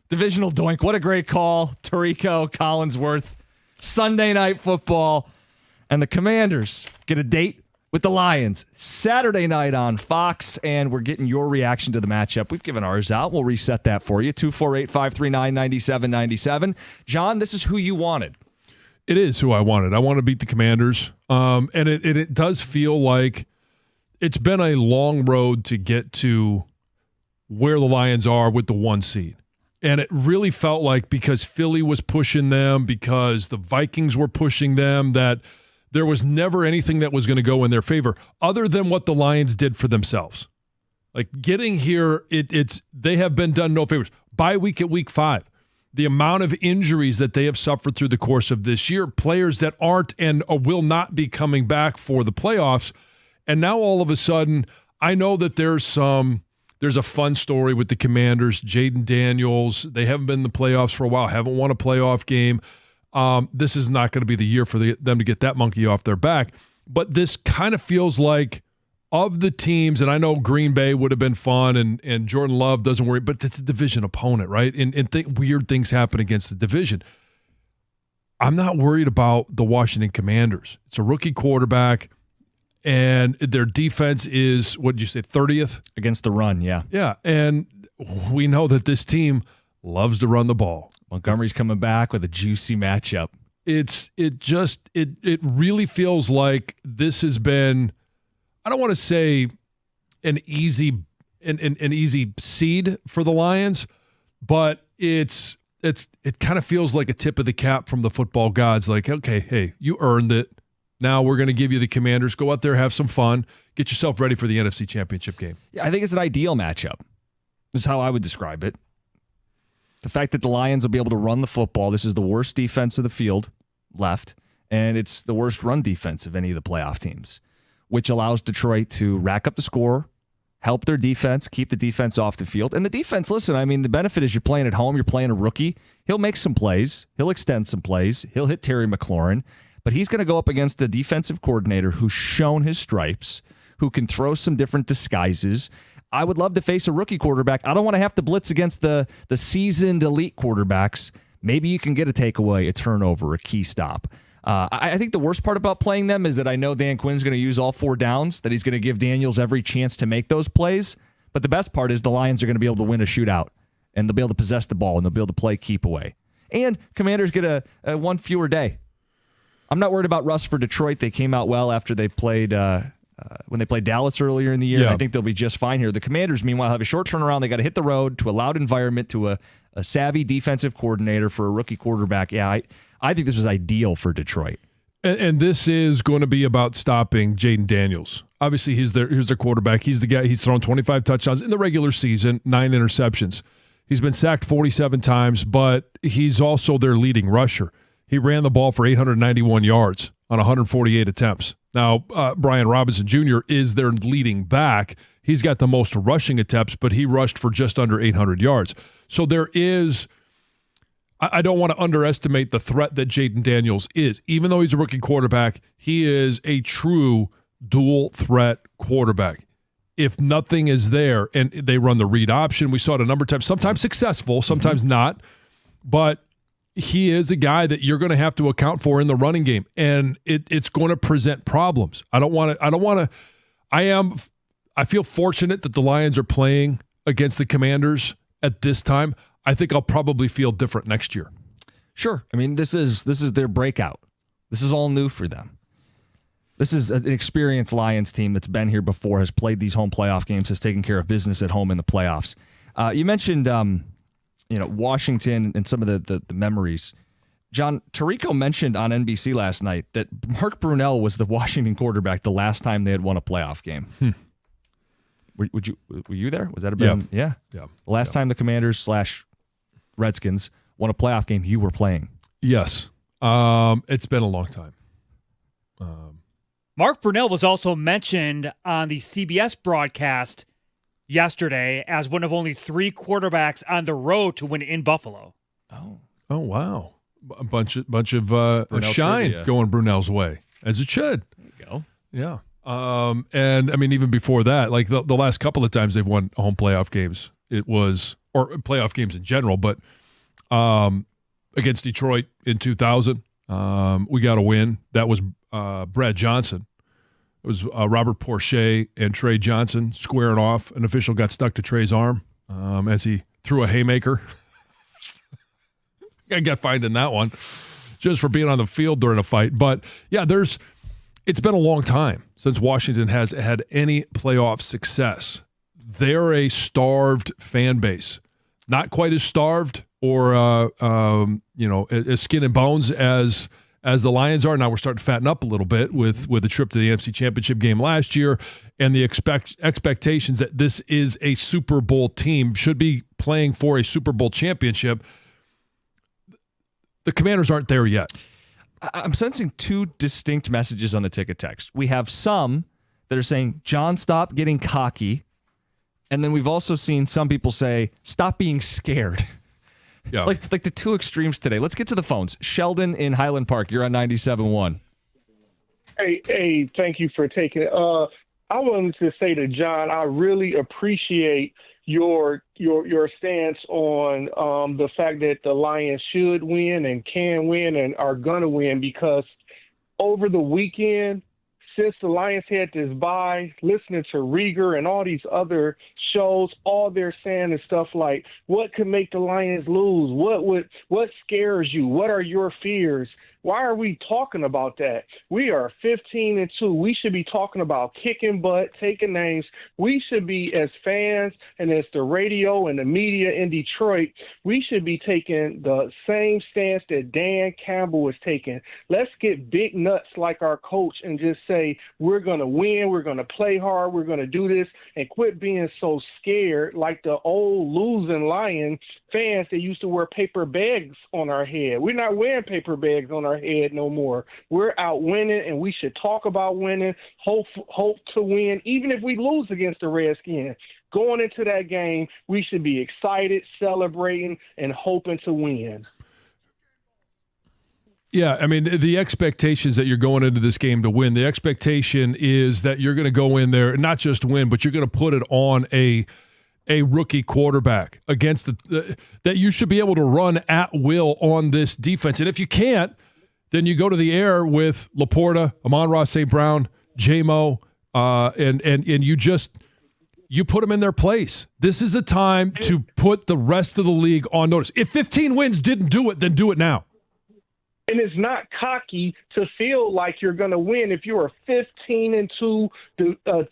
Divisional doink. What a great call. Tarico Collinsworth. Sunday Night Football. And the Commanders get a date with the Lions Saturday night on Fox, and we're getting your reaction to the matchup. We've given ours out. We'll reset that for you. 248-539-9797. John, this is who you wanted. It is who I wanted. I want to beat the Commanders. And it does feel like it's been a long road to get to where the Lions are with the 1 seed. And it really felt like because Philly was pushing them, because the Vikings were pushing them, that there was never anything that was going to go in their favor other than what the Lions did for themselves. Like getting here, they have been done no favors. Bye week at week 5. The amount of injuries that they have suffered through the course of this year, players that aren't and will not be coming back for the playoffs. And now all of a sudden, I know that there's a fun story with the Commanders. Jaden Daniels, they haven't been in the playoffs for a while, haven't won a playoff game. This is not going to be the year for them to get that monkey off their back. But this kind of feels like, of the teams, and I know Green Bay would have been fun, and Jordan Love doesn't worry, but it's a division opponent, right? And weird things happen against the division. I'm not worried about the Washington Commanders. It's a rookie quarterback, and their defense is, what did you say, 30th? Against the run, yeah. Yeah, and we know that this team loves to run the ball. Montgomery's coming back with a juicy matchup. It really feels like this has been, I don't want to say an easy seed for the Lions, but it kind of feels like a tip of the cap from the football gods. Like, okay, hey, you earned it. Now we're going to give you the Commanders. Go out there, have some fun, get yourself ready for the NFC Championship game. Yeah, I think it's an ideal matchup. This is how I would describe it. The fact that the Lions will be able to run the football. This is the worst defense of the field left, and it's the worst run defense of any of the playoff teams, which allows Detroit to rack up the score, help their defense, keep the defense off the field. And the defense, listen, I mean, the benefit is you're playing at home, you're playing a rookie. He'll make some plays. He'll extend some plays. He'll hit Terry McLaurin. But he's going to go up against a defensive coordinator who's shown his stripes, who can throw some different disguises. I would love to face a rookie quarterback. I don't want to have to blitz against the seasoned elite quarterbacks. Maybe you can get a takeaway, a turnover, a key stop. I think the worst part about playing them is that I know Dan Quinn's going to use all 4 downs, that he's going to give Daniels every chance to make those plays. But the best part is the Lions are going to be able to win a shootout, and they'll be able to possess the ball, and they'll be able to play keep away. And Commanders get a one fewer day. I'm not worried about Russ for Detroit. They came out well after they played when they played Dallas earlier in the year. Yeah. I think they'll be just fine here. The Commanders, meanwhile, have a short turnaround. They got to hit the road to a loud environment, to a savvy defensive coordinator for a rookie quarterback. Yeah, I think this was ideal for Detroit. And this is going to be about stopping Jaden Daniels. Obviously, he's their quarterback. He's the guy. He's thrown 25 touchdowns in the regular season, 9 interceptions. He's been sacked 47 times, but he's also their leading rusher. He ran the ball for 891 yards on 148 attempts. Now, Brian Robinson Jr. is their leading back. He's got the most rushing attempts, but he rushed for just under 800 yards. So there is, I don't want to underestimate the threat that Jaden Daniels is. Even though he's a rookie quarterback, he is a true dual threat quarterback. If nothing is there and they run the read option, we saw it a number of times, sometimes successful, sometimes not, but he is a guy that you're going to have to account for in the running game, and it's going to present problems. I feel fortunate that the Lions are playing against the Commanders at this time. I think I'll probably feel different next year. Sure. I mean, this is their breakout. This is all new for them. This is an experienced Lions team that's been here before, has played these home playoff games, has taken care of business at home in the playoffs. You mentioned Washington and some of the memories. John, Tirico mentioned on NBC last night that Mark Brunell was the Washington quarterback the last time they had won a playoff game. Were you there? Was that Yeah. The last time the Commanders / Redskins won a playoff game, you were playing. Yes. It's been a long time. Mark Brunell was also mentioned on the CBS broadcast yesterday as one of only 3 quarterbacks on the road to win in Buffalo. Oh, wow. A bunch of shine trivia going Brunell's way, as it should. There you go. Yeah. And I mean, even before that, like the last couple of times they've won home playoff games, or playoff games in general, but against Detroit in 2000, We got a win. That was Brad Johnson. It was Robert Porcher and Trey Johnson squaring off. An official got stuck to Trey's arm as he threw a haymaker. I got fined in that one just for being on the field during a fight. But, yeah, it's been a long time since Washington has had any playoff success. They're a starved fan base. Not quite as starved or, as skin and bones as the Lions are. Now we're starting to fatten up a little bit with the trip to the NFC Championship game last year and the expectations that this is a Super Bowl team, should be playing for a Super Bowl championship. The Commanders aren't there yet. I'm sensing two distinct messages on the ticket text. We have some that are saying, John, stop getting cocky. And then we've also seen some people say, stop being scared. Yeah. Like the two extremes today. Let's get to the phones. Sheldon in Highland Park, you're on 97.1. Hey, thank you for taking it. I wanted to say to John, I really appreciate your stance on the fact that the Lions should win and can win and are going to win, because over the weekend, since the Lions had this bye, listening to Rieger and all these other shows, all they're saying is stuff like, what could make the Lions lose? What scares you? What are your fears? Why are we talking about that? We are 15-2. We should be talking about kicking butt, taking names. We should be, as fans and as the radio and the media in Detroit, we should be taking the same stance that Dan Campbell is taking. Let's get big nuts like our coach and just say, we're going to win, we're going to play hard, we're going to do this, and quit being so scared like the old losing Lion fans that used to wear paper bags on our head. We're not wearing paper bags on our head no more. We're out winning, and we should talk about winning, hope to win, even if we lose against the Redskins. Going into that game, we should be excited, celebrating, and hoping to win. Yeah, I mean, the expectations that you're going into this game to win, the expectation is that you're going to go in there and not just win, but you're going to put it on a rookie quarterback against that you should be able to run at will on this defense. And if you can't, then you go to the air with Laporta, Amon-Ra St. Brown, J-Mo, and you put them in their place. This is a time to put the rest of the league on notice. If 15 wins didn't do it, then do it now. And it's not cocky to feel like you're going to win if you're 15-2,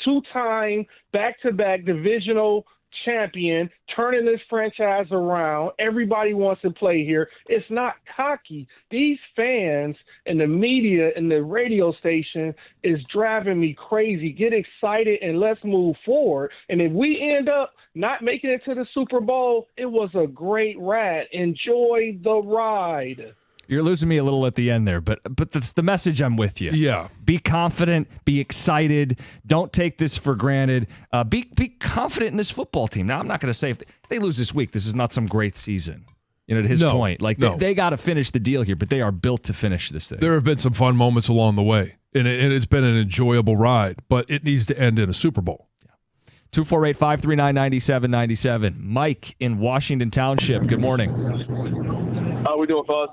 two-time back-to-back divisional champion, turning this franchise around. Everybody wants to play here. It's not cocky. These fans and the media and the radio station is driving me crazy. Get excited and let's move forward. And if we end up not making it to the Super Bowl, it was a great ride. Enjoy the ride. You're losing me a little at the end there, but that's the message. I'm with you. Yeah. Be confident. Be excited. Don't take this for granted. Be confident in this football team. Now, I'm not going to say if they lose this week, this is not some great season. You know, to his point, they got to finish the deal here, but they are built to finish this thing. There have been some fun moments along the way, and it's been an enjoyable ride, but it needs to end in a Super Bowl. 248-539-9797. Mike in Washington Township. Good morning. How we doing, fellas?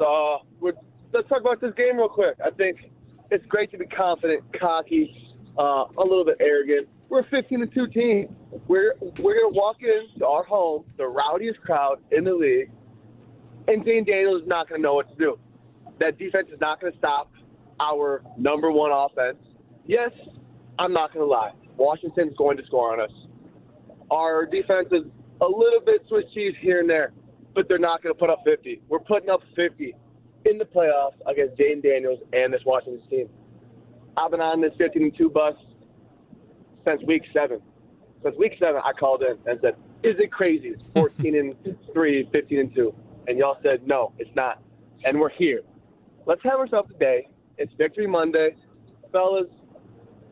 Let's talk about this game real quick. I think it's great to be confident, cocky, a little bit arrogant. We're a 15-2 team. We're gonna walk into our home, the rowdiest crowd in the league, and Dane Daniels is not gonna know what to do. That defense is not gonna stop our number one offense. Yes, I'm not gonna lie. Washington's going to score on us. Our defense is a little bit Swiss cheese here and there, but they're not going to put up 50. We're putting up 50 in the playoffs against Jayden Daniels and this Washington team. I've been on this 15-2 bus since week 7. Since week 7, I called in and said, is it crazy? It's 14-3, 15-2. And y'all said, no, it's not. And we're here. Let's have ourselves a day. It's Victory Monday. Fellas,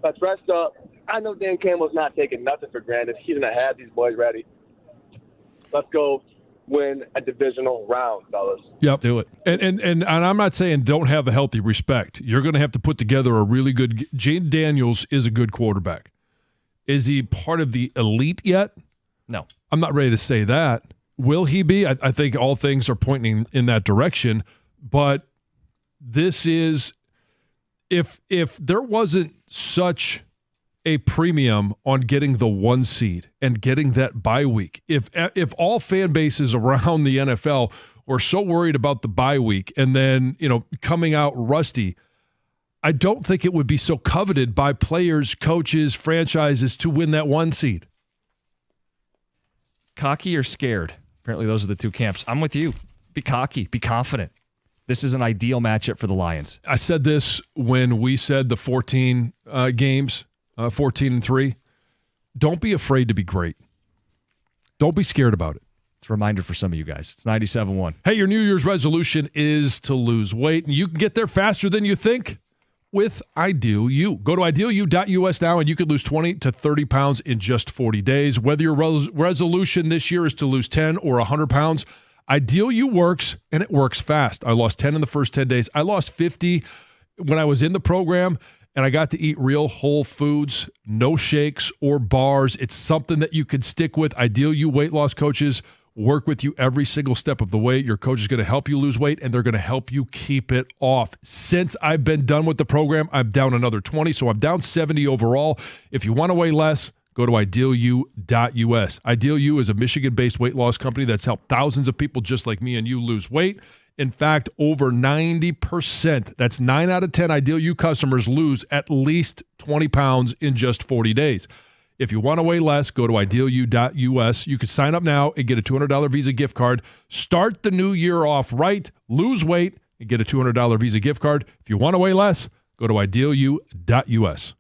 let's rest up. I know Dan Campbell's not taking nothing for granted. He's going to have these boys ready. Let's go win a divisional round, fellas. Yep. Let's do it. And I'm not saying don't have a healthy respect. You're going to have to put together a really good – Jayden Daniels is a good quarterback. Is he part of the elite yet? No. I'm not ready to say that. Will he be? I think all things are pointing in that direction. But this is if there wasn't such a premium on getting the 1 seed and getting that bye week, if all fan bases around the NFL were so worried about the bye week and then, coming out rusty, I don't think it would be so coveted by players, coaches, franchises to win that 1 seed. Cocky or scared? Apparently those are the two camps. I'm with you. Be cocky. Be confident. This is an ideal matchup for the Lions. I said this when we said the 14 games, 14-3. Don't be afraid to be great. Don't be scared about it. It's a reminder for some of you guys. It's 97.1. Hey, your New Year's resolution is to lose weight, and you can get there faster than you think with Ideal You. Go to idealu.us now, and you could lose 20 to 30 pounds in just 40 days. Whether your resolution this year is to lose 10 or 100 pounds, Ideal You works, and it works fast. I lost 10 in the first 10 days. I lost 50 when I was in the program, and I got to eat real whole foods, no shakes or bars. It's something that you could stick with. Ideal You weight loss coaches work with you every single step of the way. Your coach is going to help you lose weight, and they're going to help you keep it off. Since I've been done with the program, I'm down another 20, so I'm down 70 overall. If you want to weigh less, go to idealu.us. Ideal You is a Michigan-based weight loss company that's helped thousands of people just like me and you lose weight. In fact, over 90%, that's 9 out of 10 Ideal You customers lose at least 20 pounds in just 40 days. If you want to weigh less, go to idealu.us. You can sign up now and get a $200 Visa gift card. Start the new year off right, lose weight, and get a $200 Visa gift card. If you want to weigh less, go to idealu.us.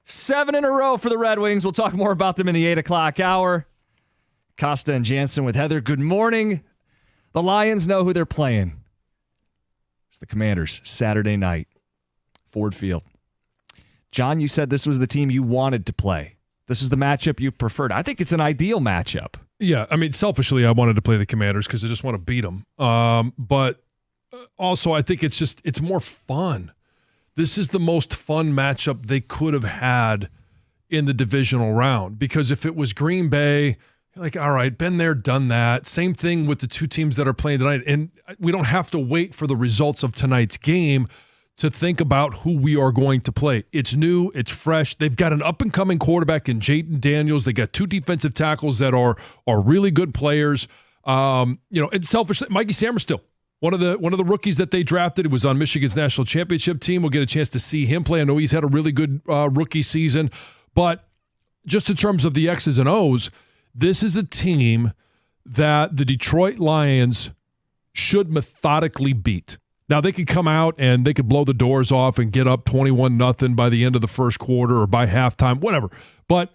7 in a row for the Red Wings. We'll talk more about them in the 8 o'clock hour. Costa and Jansen with Heather. Good morning. The Lions know who they're playing. It's the Commanders, Saturday night, Ford Field. John, you said this was the team you wanted to play. This is the matchup you preferred. I think it's an ideal matchup. Yeah, I mean, selfishly, I wanted to play the Commanders because I just want to beat them. But also, I think it's more fun. This is the most fun matchup they could have had in the divisional round, because if it was Green Bay, you're like, all right, been there, done that. Same thing with the two teams that are playing tonight. And we don't have to wait for the results of tonight's game to think about who we are going to play. It's new, it's fresh. They've got an up-and-coming quarterback in Jayden Daniels. They got 2 defensive tackles that are really good players. And selfishly, Mikey Samerstill, one of the rookies that they drafted. He was on Michigan's national championship team. We'll get a chance to see him play. I know he's had a really good rookie season. But just in terms of the X's and O's, this is a team that the Detroit Lions should methodically beat. Now, they could come out and they could blow the doors off and get up 21-0 by the end of the first quarter or by halftime, whatever. But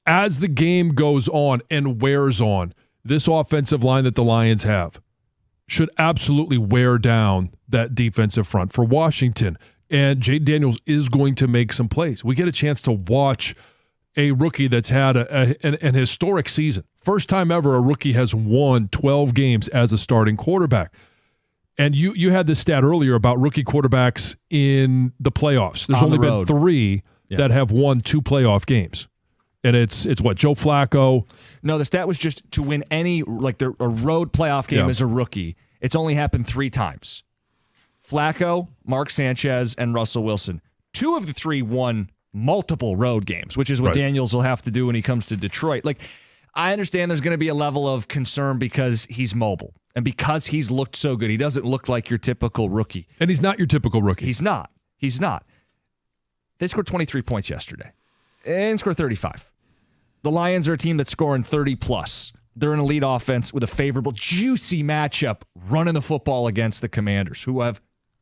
as the game goes on and wears on, this offensive line that the Lions have should absolutely wear down that defensive front for Washington. And Jayden Daniels is going to make some plays. We get a chance to watch a rookie that's had an historic season. First time ever a rookie has won 12 games as a starting quarterback. And you had this stat earlier about rookie quarterbacks in the playoffs. There's only been 3 that have won 2 playoff games. And it's what, Joe Flacco? No, the stat was just to win any, like a road playoff game as a rookie. It's only happened 3 times. Flacco, Mark Sanchez, and Russell Wilson. 2 of the 3 won multiple road games, which is what Daniels will have to do when he comes to Detroit. Like, I understand there's going to be a level of concern because he's mobile and because he's looked so good. He doesn't look like your typical rookie. And he's not your typical rookie. He's not. They scored 23 points yesterday and scored 35. The Lions are a team that's scoring 30-plus. They're an elite offense with a favorable, juicy matchup running the football against the Commanders, who have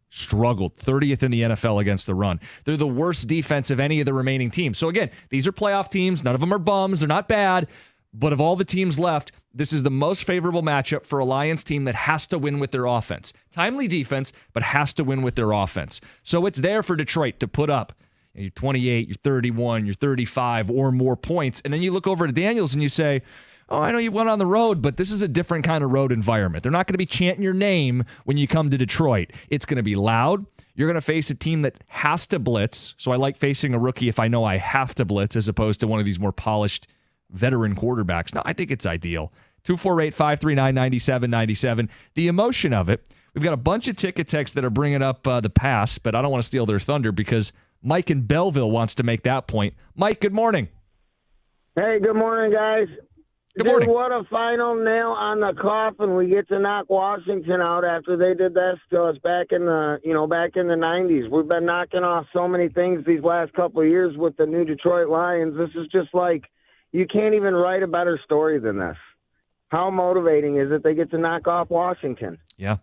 struggled 30th in the NFL against the run. They're the worst defense of any of the remaining teams. So again, these are playoff teams. None of them are bums. They're not bad. But of all the teams left, this is the most favorable matchup for a Lions team that has to win with their offense. Timely defense, but has to win with their offense. So it's there for Detroit to put up your 28, your 31, your 35 or more points. And then you look over to Daniels and you say, oh, I know you went on the road, but this is a different kind of road environment. They're not going to be chanting your name when you come to Detroit. It's going to be loud. You're going to face a team that has to blitz. So I like facing a rookie if I know I have to blitz as opposed to one of these more polished veteran quarterbacks. No, I think it's ideal. 248-539-9797. The emotion of it. We've got a bunch of ticket texts that are bringing up the past, but I don't want to steal their thunder because Mike in Belleville wants to make that point. Mike, good morning. Hey, good morning, guys. Good morning. Dude, what a final nail on the coffin. We get to knock Washington out after they did that to us back in the 90s. We've been knocking off so many things these last couple of years with the new Detroit Lions. This is just like, you can't even write a better story than this. How motivating is it they get to knock off Washington? Yeah.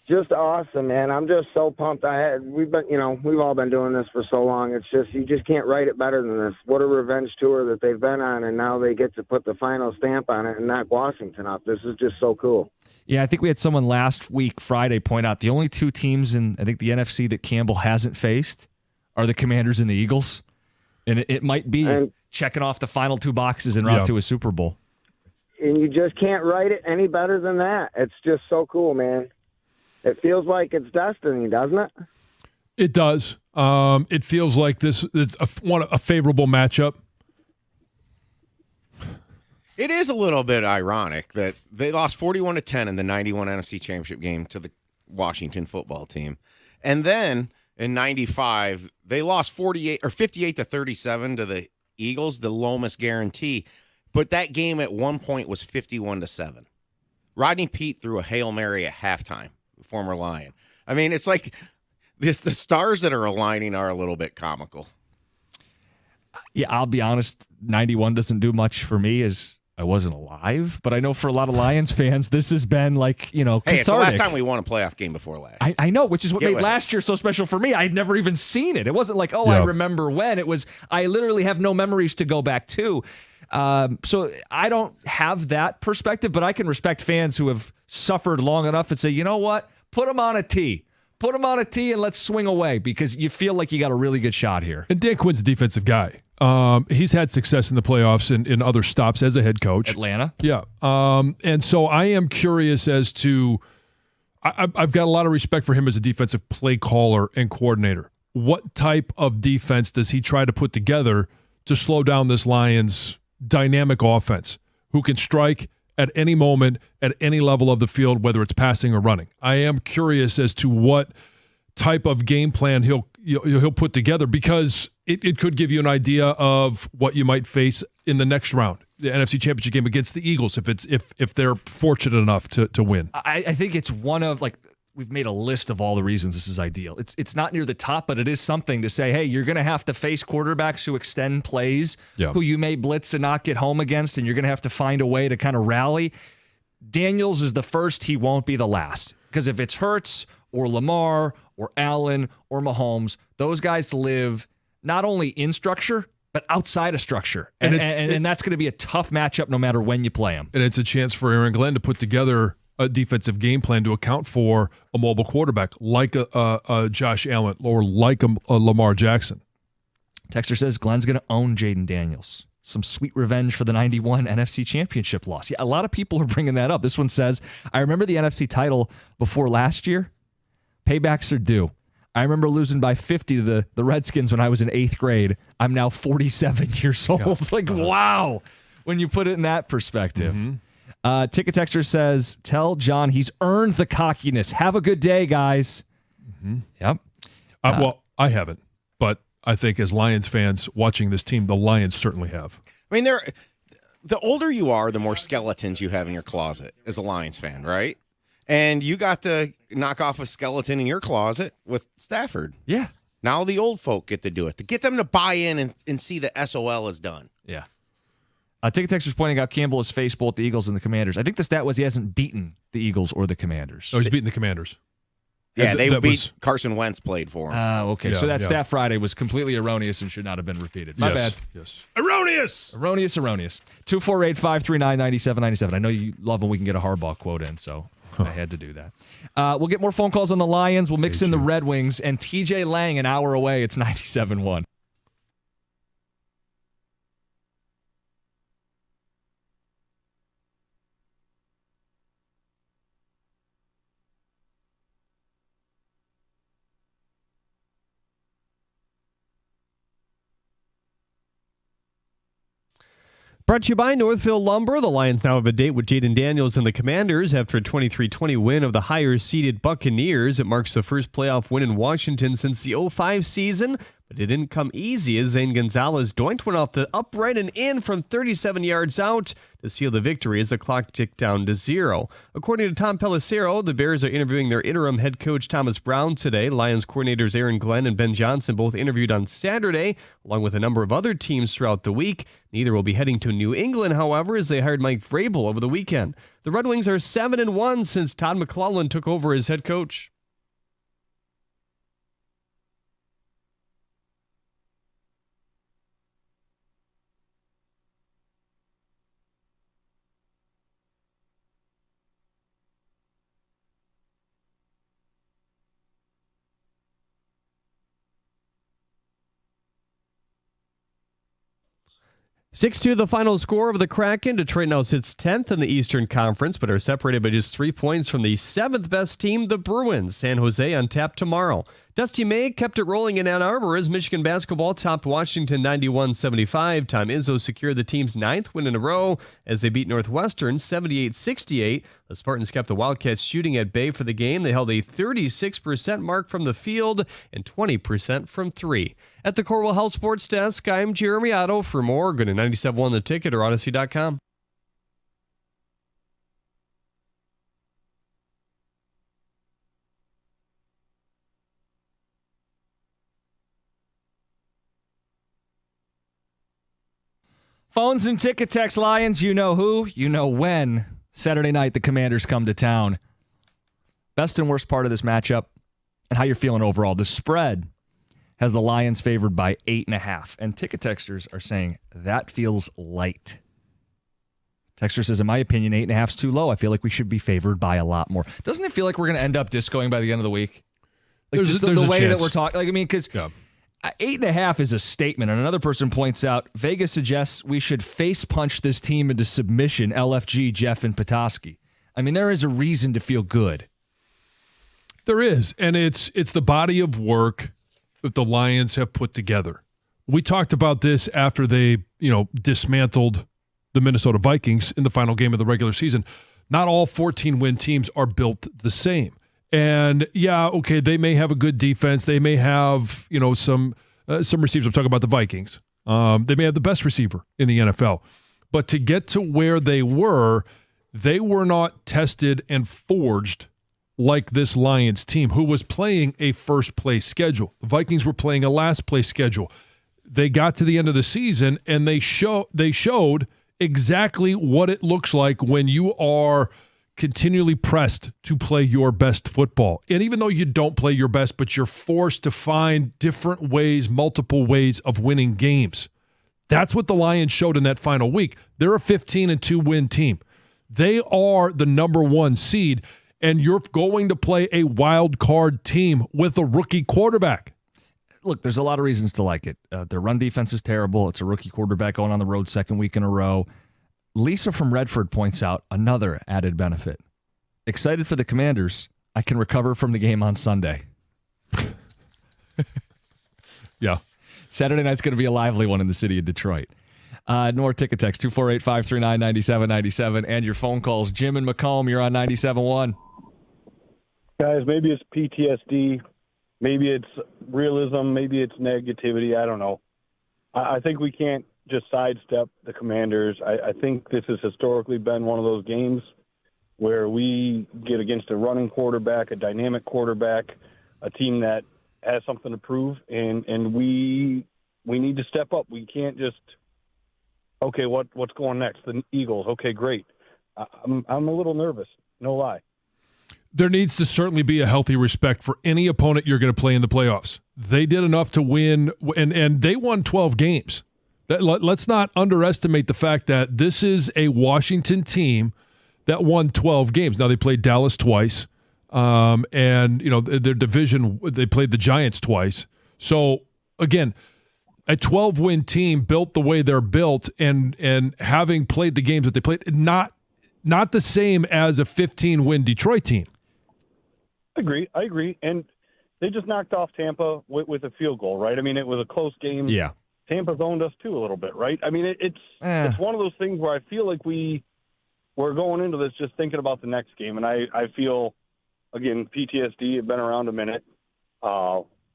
Just awesome, man. I'm just so pumped. We've all been doing this for so long. It's just, you just can't write it better than this. What a revenge tour that they've been on, and now they get to put the final stamp on it and knock Washington up. This is just so cool. Yeah, I think we had someone last week, Friday, point out the only 2 teams in, I think, the NFC that Campbell hasn't faced are the Commanders and the Eagles. And it might be checking off the final 2 boxes en route to a Super Bowl. And you just can't write it any better than that. It's just so cool, man. It feels like it's destiny, doesn't it? It does. It feels like this is a favorable matchup. It is a little bit ironic that they lost 41-10 in the 91 NFC Championship game to the Washington football team. And then in 95, they lost 58-37 to the Eagles, the Lomas guarantee. But that game at one point was 51-7. Rodney Peete threw a Hail Mary at halftime. Former Lion. I mean, it's like the stars that are aligning are a little bit comical. Yeah, I'll be honest. 91 doesn't do much for me as I wasn't alive, but I know for a lot of Lions fans, this has been like, Hey, it's the last cathartic. time we won a playoff game before last. I know, which is what Get made with last year so special for me. I'd never even seen it. It wasn't like, I remember when. It was, I literally have no memories to go back to. So I don't have that perspective, but I can respect fans who have suffered long enough and say, you know what? Put them on a tee. Put them on a tee and let's swing away because you feel like you got a really good shot here. And Dan Quinn's a defensive guy. He's had success in the playoffs and in other stops as a head coach. Atlanta. Yeah. And so I am curious as to I've got a lot of respect for him as a defensive play caller and coordinator. What type of defense does he try to put together to slow down this Lions dynamic offense who can strike at any moment, at any level of the field, whether it's passing or running? I am curious as to what type of game plan he'll put together because it could give you an idea of what you might face in the next round, the NFC Championship game against the Eagles, if they're fortunate enough to win. I think it's one of, like, we've made a list of all the reasons this is ideal. It's not near the top, but it is something to say, hey, you're going to have to face quarterbacks who extend plays, who you may blitz and not get home against, and you're going to have to find a way to kind of rally. Daniels is the first. He won't be the last. Because if it's Hurts or Lamar or Allen or Mahomes, those guys live not only in structure, but outside of structure. And that's going to be a tough matchup no matter when you play them. And it's a chance for Aaron Glenn to put together a defensive game plan to account for a mobile quarterback like a Josh Allen or like a Lamar Jackson. Texter says Glenn's going to own Jaden Daniels. Some sweet revenge for the 91 NFC Championship loss. Yeah, a lot of people are bringing that up. This one says, I remember the NFC title before last year. Paybacks are due. I remember losing by 50 to the Redskins when I was in 8th grade. I'm now 47 years old. Yeah. Like, wow, when you put it in that perspective. Mm-hmm. Ticket Texter says, tell John he's earned the cockiness. Have a good day, guys. Mm-hmm. Yep. Well, I haven't, but I think as Lions fans watching this team, the Lions certainly have. I mean, the older you are, the more skeletons you have in your closet as a Lions fan, right? And you got to knock off a skeleton in your closet with Stafford. Yeah. Now the old folk get to do it, to get them to buy in and see the SOL is done. Yeah. Ticket Texter's pointing out Campbell has faced both the Eagles and the Commanders. I think the stat was he hasn't beaten the Eagles or the Commanders. Oh, he's beaten the Commanders. Yeah, Carson Wentz played for him. Oh, okay. Yeah, so that stat Friday was completely erroneous and should not have been repeated. My bad. Yes. Erroneous. 248-539-9797. I know you love when we can get a Harbaugh quote in, so I had to do that. We'll get more phone calls on the Lions. We'll mix in the Red Wings and TJ Lang an hour away. It's 97.1. Brought to you by Northville Lumber. The Lions now have a date with Jaden Daniels and the Commanders after a 23-20 win of the higher-seeded Buccaneers. It marks the first playoff win in Washington since the 05 season, but it didn't come easy as Zane Gonzalez doinked one off the upright and in from 37 yards out to seal the victory as the clock ticked down to 0. According to Tom Pelissero, the Bears are interviewing their interim head coach Thomas Brown today. Lions coordinators Aaron Glenn and Ben Johnson both interviewed on Saturday, along with a number of other teams throughout the week. Neither will be heading to New England, however, as they hired Mike Vrabel over the weekend. The Red Wings are 7-1 since Todd McClellan took over as head coach. (6-2) the final score of the Kraken. Detroit now sits 10th in the Eastern Conference, but are separated by just 3 points from the 7th best team, the Bruins. San Jose on tap tomorrow. Dusty May kept it rolling in Ann Arbor as Michigan basketball topped Washington 91-75. Tom Izzo secured the team's 9th win in a row as they beat Northwestern 78-68. The Spartans kept the Wildcats shooting at bay for the game. They held a 36% mark from the field and 20% from three. At the Corwell Health Sports Desk, I'm Jeremy Otto. For more, go to 97.1 The Ticket or Odyssey.com. Phones and ticket text, Lions. You know who, you know when. Saturday night, the Commanders come to town. Best and worst part of this matchup and how you're feeling overall. The spread has the Lions favored by 8.5. And ticket texters are saying that feels light. Texter says, in my opinion, 8.5 is too low. I feel like we should be favored by a lot more. Doesn't it feel like we're going to end up discoing by the end of the week? Like There's the a way chance. that we're talking. Like, I mean, because 8.5 is a statement. And another person points out, Vegas suggests we should face punch this team into submission, LFG, Jeff, and Petoskey. I mean, there is a reason to feel good. There is, and it's the body of work that the Lions have put together. We talked about this after they, dismantled the Minnesota Vikings in the final game of the regular season. Not all 14-win teams are built the same. And yeah, okay, they may have a good defense. They may have, some receivers. I'm talking about the Vikings. They may have the best receiver in the NFL. But to get to where they were not tested and forged like this Lions team, who was playing a first-place schedule. The Vikings were playing a last-place schedule. They got to the end of the season, and they showed exactly what it looks like when you are continually pressed to play your best football. And even though you don't play your best, but you're forced to find different ways, multiple ways of winning games. That's what the Lions showed in that final week. They're a 15-2 win team. They are the number 1 seed, and you're going to play a wild card team with a rookie quarterback. Look, there's a lot of reasons to like it. Their run defense is terrible. It's a rookie quarterback going on the road second week in a row. Lisa from Redford points out another added benefit. Excited for the Commanders. I can recover from the game on Sunday. Yeah. Saturday night's going to be a lively one in the city of Detroit. More ticket text, 248-539-9797, and your phone calls. Jim and Macomb, you're on 97.1. Guys, maybe it's PTSD. Maybe it's realism. Maybe it's negativity. I don't know. I think we can't just sidestep the Commanders. I think this has historically been one of those games where we get against a running quarterback, a dynamic quarterback, a team that has something to prove, and we need to step up. We can't just, okay, what's going next? The Eagles. Okay, great. I'm a little nervous, no lie. There needs to certainly be a healthy respect for any opponent you're going to play in the playoffs. They did enough to win, and they won 12 games. Let's not underestimate the fact that this is a Washington team that won 12 games. Now, they played Dallas twice, and their division, they played the Giants twice. So, again, a 12-win team built the way they're built and having played the games that they played, not the same as a 15-win Detroit team. I agree. And they just knocked off Tampa with a field goal, right? I mean, it was a close game. Yeah. Tampa's owned us too a little bit, right? I mean, it's one of those things where I feel like we're going into this just thinking about the next game. And I feel, again, PTSD had been around a minute.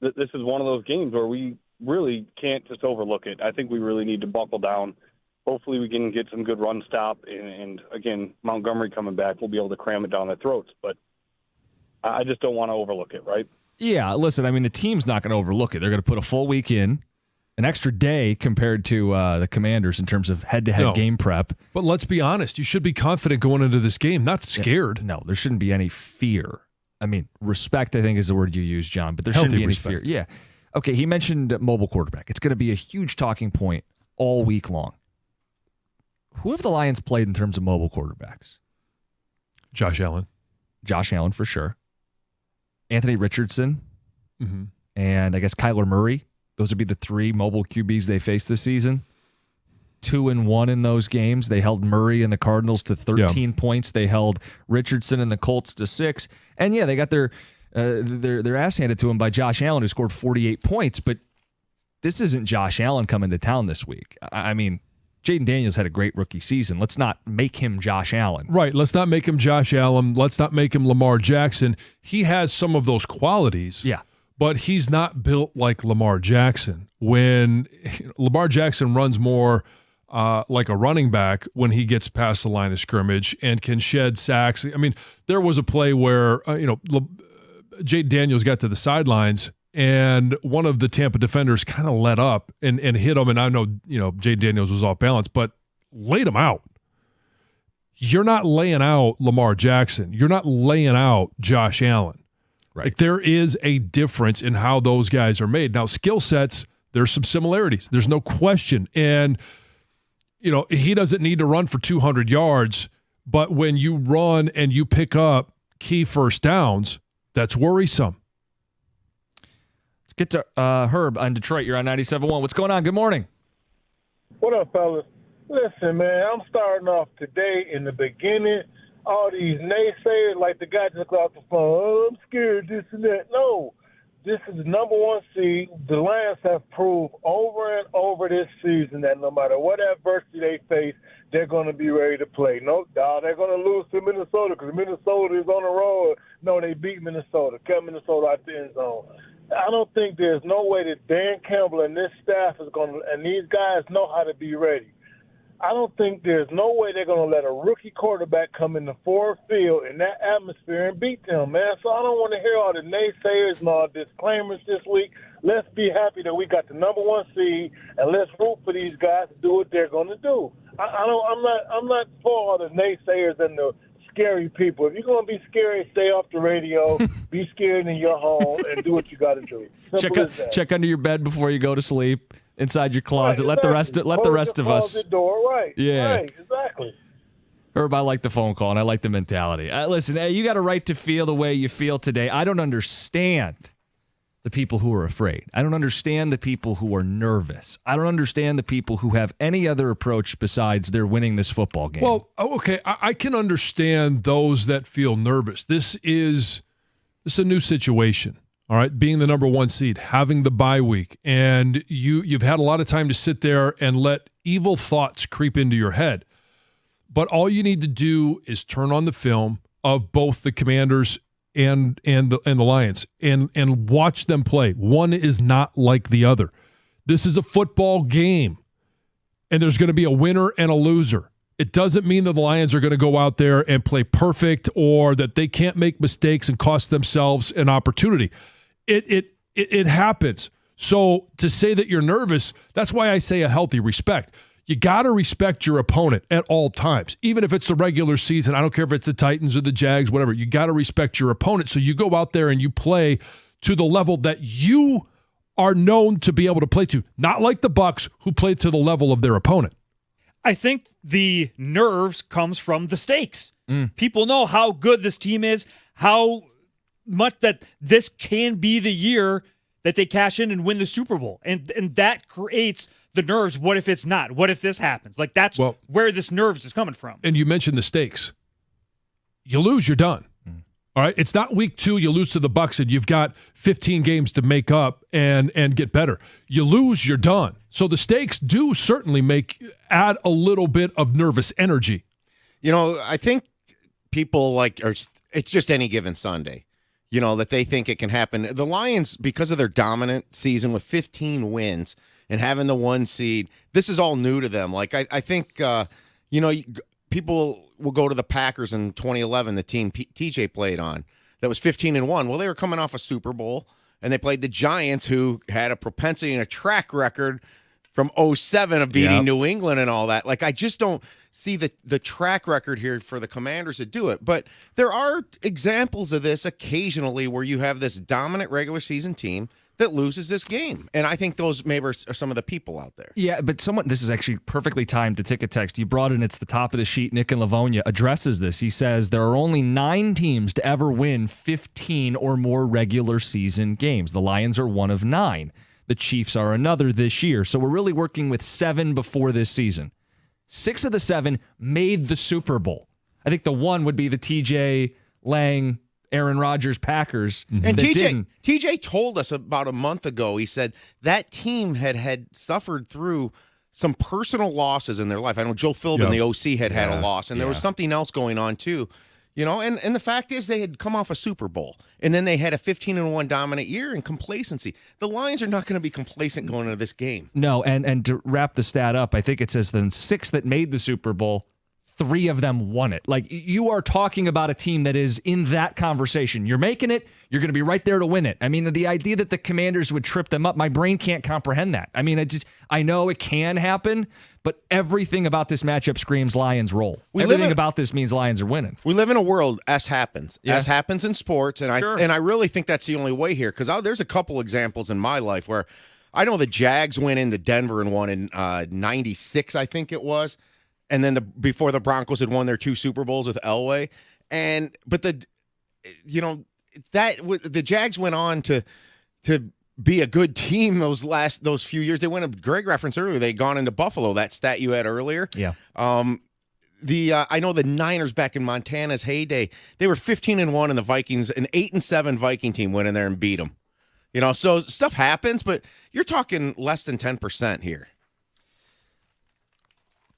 This is one of those games where we really can't just overlook it. I think we really need to buckle down. Hopefully we can get some good run stop. And again, Montgomery coming back, we'll be able to cram it down their throats. But I just don't want to overlook it, right? Yeah, listen, I mean, the team's not going to overlook it. They're going to put a full week in, an extra day compared to the Commanders in terms of head-to-head game prep. But let's be honest. You should be confident going into this game, not scared. Yeah, no, there shouldn't be any fear. I mean, respect, I think, is the word you use, John, but there Healthy shouldn't be any respect. fear. Yeah. Okay, he mentioned mobile quarterback. It's going to be a huge talking point all week long. Who have the Lions played in terms of mobile quarterbacks? Josh Allen. Josh Allen, for sure. Anthony Richardson, Mm-hmm. and I guess Kyler Murray. Those would be the 3 mobile QBs they faced this season. 2-1 in those games. They held Murray and the Cardinals to 13 points. They held Richardson and the Colts to 6. And yeah, they got their ass handed to them by Josh Allen, who scored 48 points. But this isn't Josh Allen coming to town this week. I mean, Jaden Daniels had a great rookie season. Let's not make him Josh Allen. Right. Let's not make him Josh Allen. Let's not make him Lamar Jackson. He has some of those qualities. Yeah. But he's not built like Lamar Jackson. When Lamar Jackson runs more like a running back when he gets past the line of scrimmage and can shed sacks. I mean, there was a play where, Jaden Daniels got to the sidelines and one of the Tampa defenders kind of let up and hit him. And I know, Jay Daniels was off balance, but laid him out. You're not laying out Lamar Jackson. You're not laying out Josh Allen. Right. Like, there is a difference in how those guys are made. Now, skill sets, there's some similarities. There's no question. And, he doesn't need to run for 200 yards, but when you run and you pick up key first downs, that's worrisome. Let's get to Herb on Detroit. You're on 97.1. What's going on? Good morning. What up, fellas? Listen, man, I'm starting off today in the beginning. All these naysayers, like the guy just got off the phone, oh, I'm scared, this and that. No, this is the number one seed. The Lions have proved over and over this season that no matter what adversity they face, they're going to be ready to play. No doubt they're going to lose to Minnesota because Minnesota is on the road. No, they beat Minnesota, kept Minnesota out the end zone. I don't think there's no way that Dan Campbell and this staff is going to, and these guys know how to be ready. I don't think there's no way they're going to let a rookie quarterback come in the Ford Field in that atmosphere and beat them, man. So I don't want to hear all the naysayers and all disclaimers this week. Let's be happy that we got the number one seed, and let's root for these guys to do what they're going to do. I'm not for all the naysayers and the scary people. If you're going to be scary, stay off the radio, be scared in your home, and do what you got to do. Simple as that. Check under your bed before you go to sleep. Inside your closet. Right, exactly. Let the rest of us. Closet door, right? Yeah. Right, exactly. Herb, I like the phone call and I like the mentality. Listen, you got a right to feel the way you feel today. I don't understand the people who are afraid. I don't understand the people who are nervous. I don't understand the people who have any other approach besides they're winning this football game. Well, okay, I can understand those that feel nervous. This is a new situation. All right, being the number one seed, having the bye week, and you've had a lot of time to sit there and let evil thoughts creep into your head. But all you need to do is turn on the film of both the Commanders and the Lions and watch them play. One is not like the other. This is a football game, and there's going to be a winner and a loser. It doesn't mean that the Lions are going to go out there and play perfect or that they can't make mistakes and cost themselves an opportunity. It happens. So to say that you're nervous, that's why I say a healthy respect. You got to respect your opponent at all times, even if it's the regular season. I don't care if it's the Titans or the Jags, whatever. You got to respect your opponent. So you go out there and you play to the level that you are known to be able to play to, not like the Bucs who play to the level of their opponent. I think the nerves comes from the stakes. People know how good this team is, how much that this can be the year that they cash in and win the Super Bowl. And that creates the nerves. What if it's not? What if this happens? Like, that's where this nerves is coming from. And you mentioned the stakes. You lose, you're done. All right? It's not week 2, you lose to the Bucs, and you've got 15 games to make up and get better. You lose, you're done. So the stakes do certainly add a little bit of nervous energy. I think people it's just any given Sunday. That they think it can happen. The Lions, because of their dominant season with 15 wins and having the 1 seed, this is all new to them. Like, I think, people will go to the Packers in 2011, the team TJ played on, that was 15-1. Well, they were coming off a Super Bowl, and they played the Giants, who had a propensity and a track record from 2007 of beating New England and all that. Like, I just don't see the track record here for the Commanders to do it. But there are examples of this occasionally where you have this dominant regular season team that loses this game. And I think those maybe are some of the people out there. Yeah, but this is actually perfectly timed to take a text. You brought in, it's the top of the sheet. Nick in Livonia addresses this. He says there are only 9 teams to ever win 15 or more regular season games. The Lions are one of 9. The Chiefs are another this year. So we're really working with 7 before this season. 6 of the 7 made the Super Bowl. I think the one would be the TJ Lang, Aaron Rodgers Packers. And TJ told us about a month ago, he said that team had suffered through some personal losses in their life. I know Joe Philbin, the OC, had a loss, and there was something else going on too. And the fact is they had come off a Super Bowl, and then they had a 15-1 dominant year in complacency. The Lions are not going to be complacent going into this game. No, and to wrap the stat up, I think it says the 6 that made the Super Bowl, 3 of them won it. Like, you are talking about a team that is in that conversation. You're making it. You're going to be right there to win it. I mean, the idea that the Commanders would trip them up, my brain can't comprehend that. I mean, I know it can happen, but everything about this matchup screams Lions roll. Everything about this means Lions are winning. We live in a world, S happens. Yeah. S happens in sports, and I really think that's the only way here, because there's a couple examples in my life where I know the Jags went into Denver and won in 96, I think it was. And then before the Broncos had won their 2 Super Bowls with Elway, but the Jags went on to be a good team those few years. They went. Greg referenced earlier. They'd gone into Buffalo. That stat you had earlier. Yeah. I know the Niners back in Montana's heyday. They were 15-1, and the Vikings, an 8-7 Viking team, went in there and beat them. So stuff happens, but you're talking less than 10% here.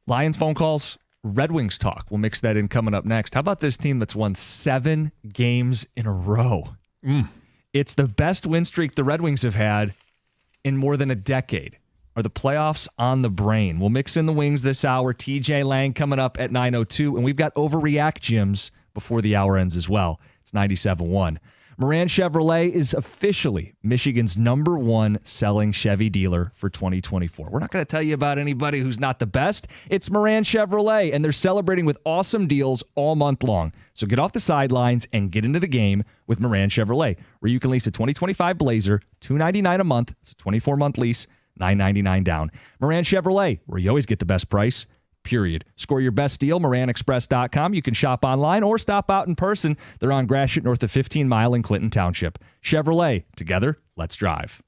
Lions phone calls, Red Wings talk. We'll mix that in coming up next. How about this team that's won 7 games in a row? It's the best win streak the Red Wings have had in more than a decade. Are the playoffs on the brain? We'll mix in the Wings this hour. TJ Lang coming up at 9:02, and we've got Overreact Gyms before the hour ends as well. It's 97.1. Moran Chevrolet is officially Michigan's #1 selling Chevy dealer for 2024. We're not going to tell you about anybody who's not the best. It's Moran Chevrolet, and they're celebrating with awesome deals all month long. So get off the sidelines and get into the game with Moran Chevrolet, where you can lease a 2025 Blazer, $299 a month. It's a 24-month lease, $999 down. Moran Chevrolet, where you always get the best price. Period. Score your best deal, MoranExpress.com. You can shop online or stop out in person. They're on Gratiot north of 15 Mile in Clinton Township. Chevrolet, together, let's drive.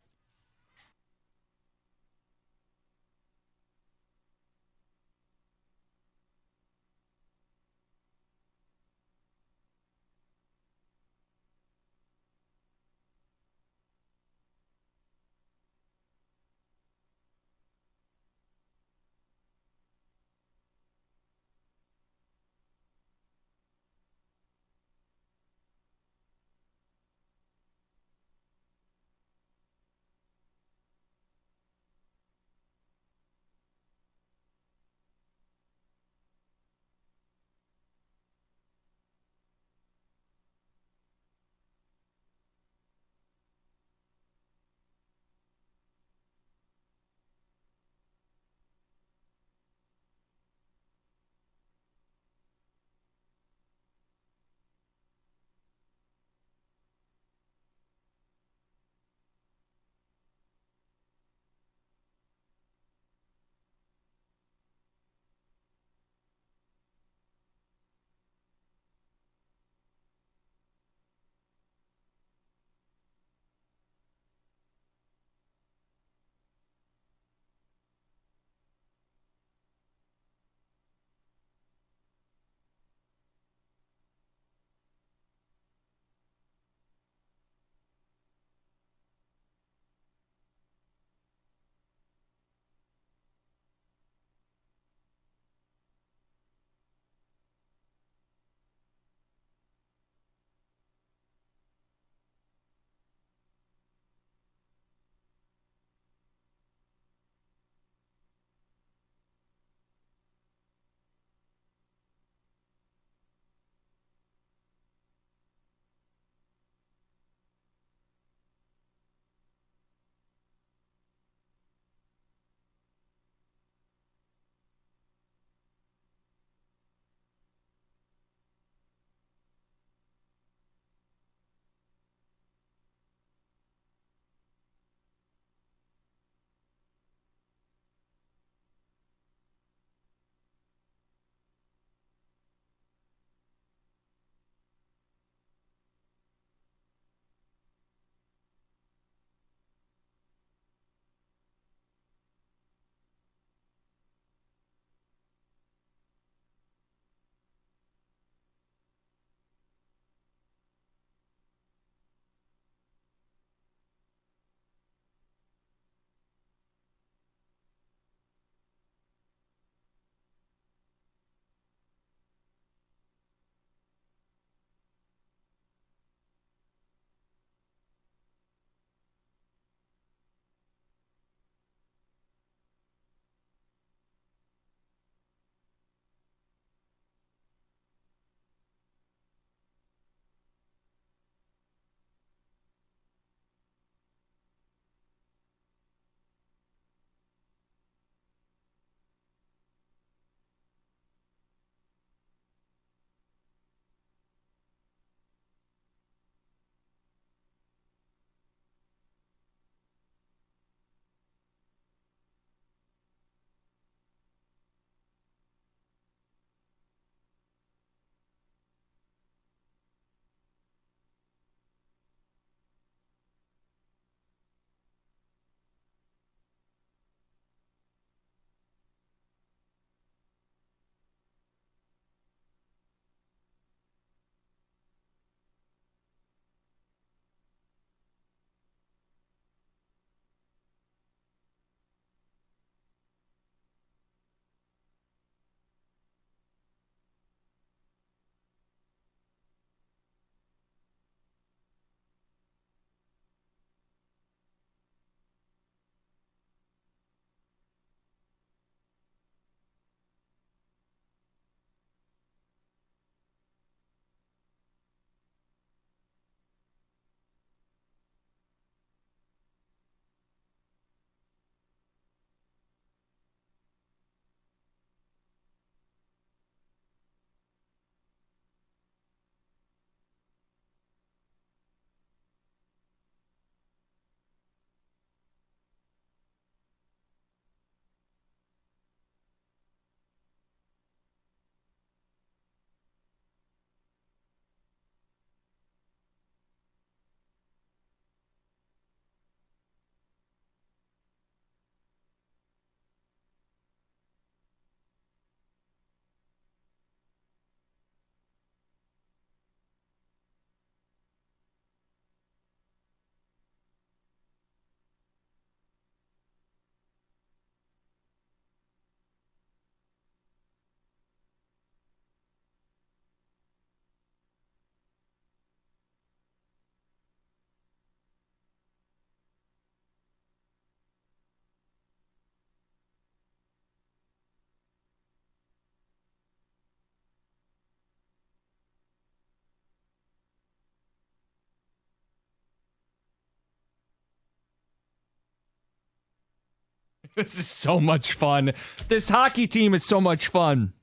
This is so much fun. This hockey team is so much fun.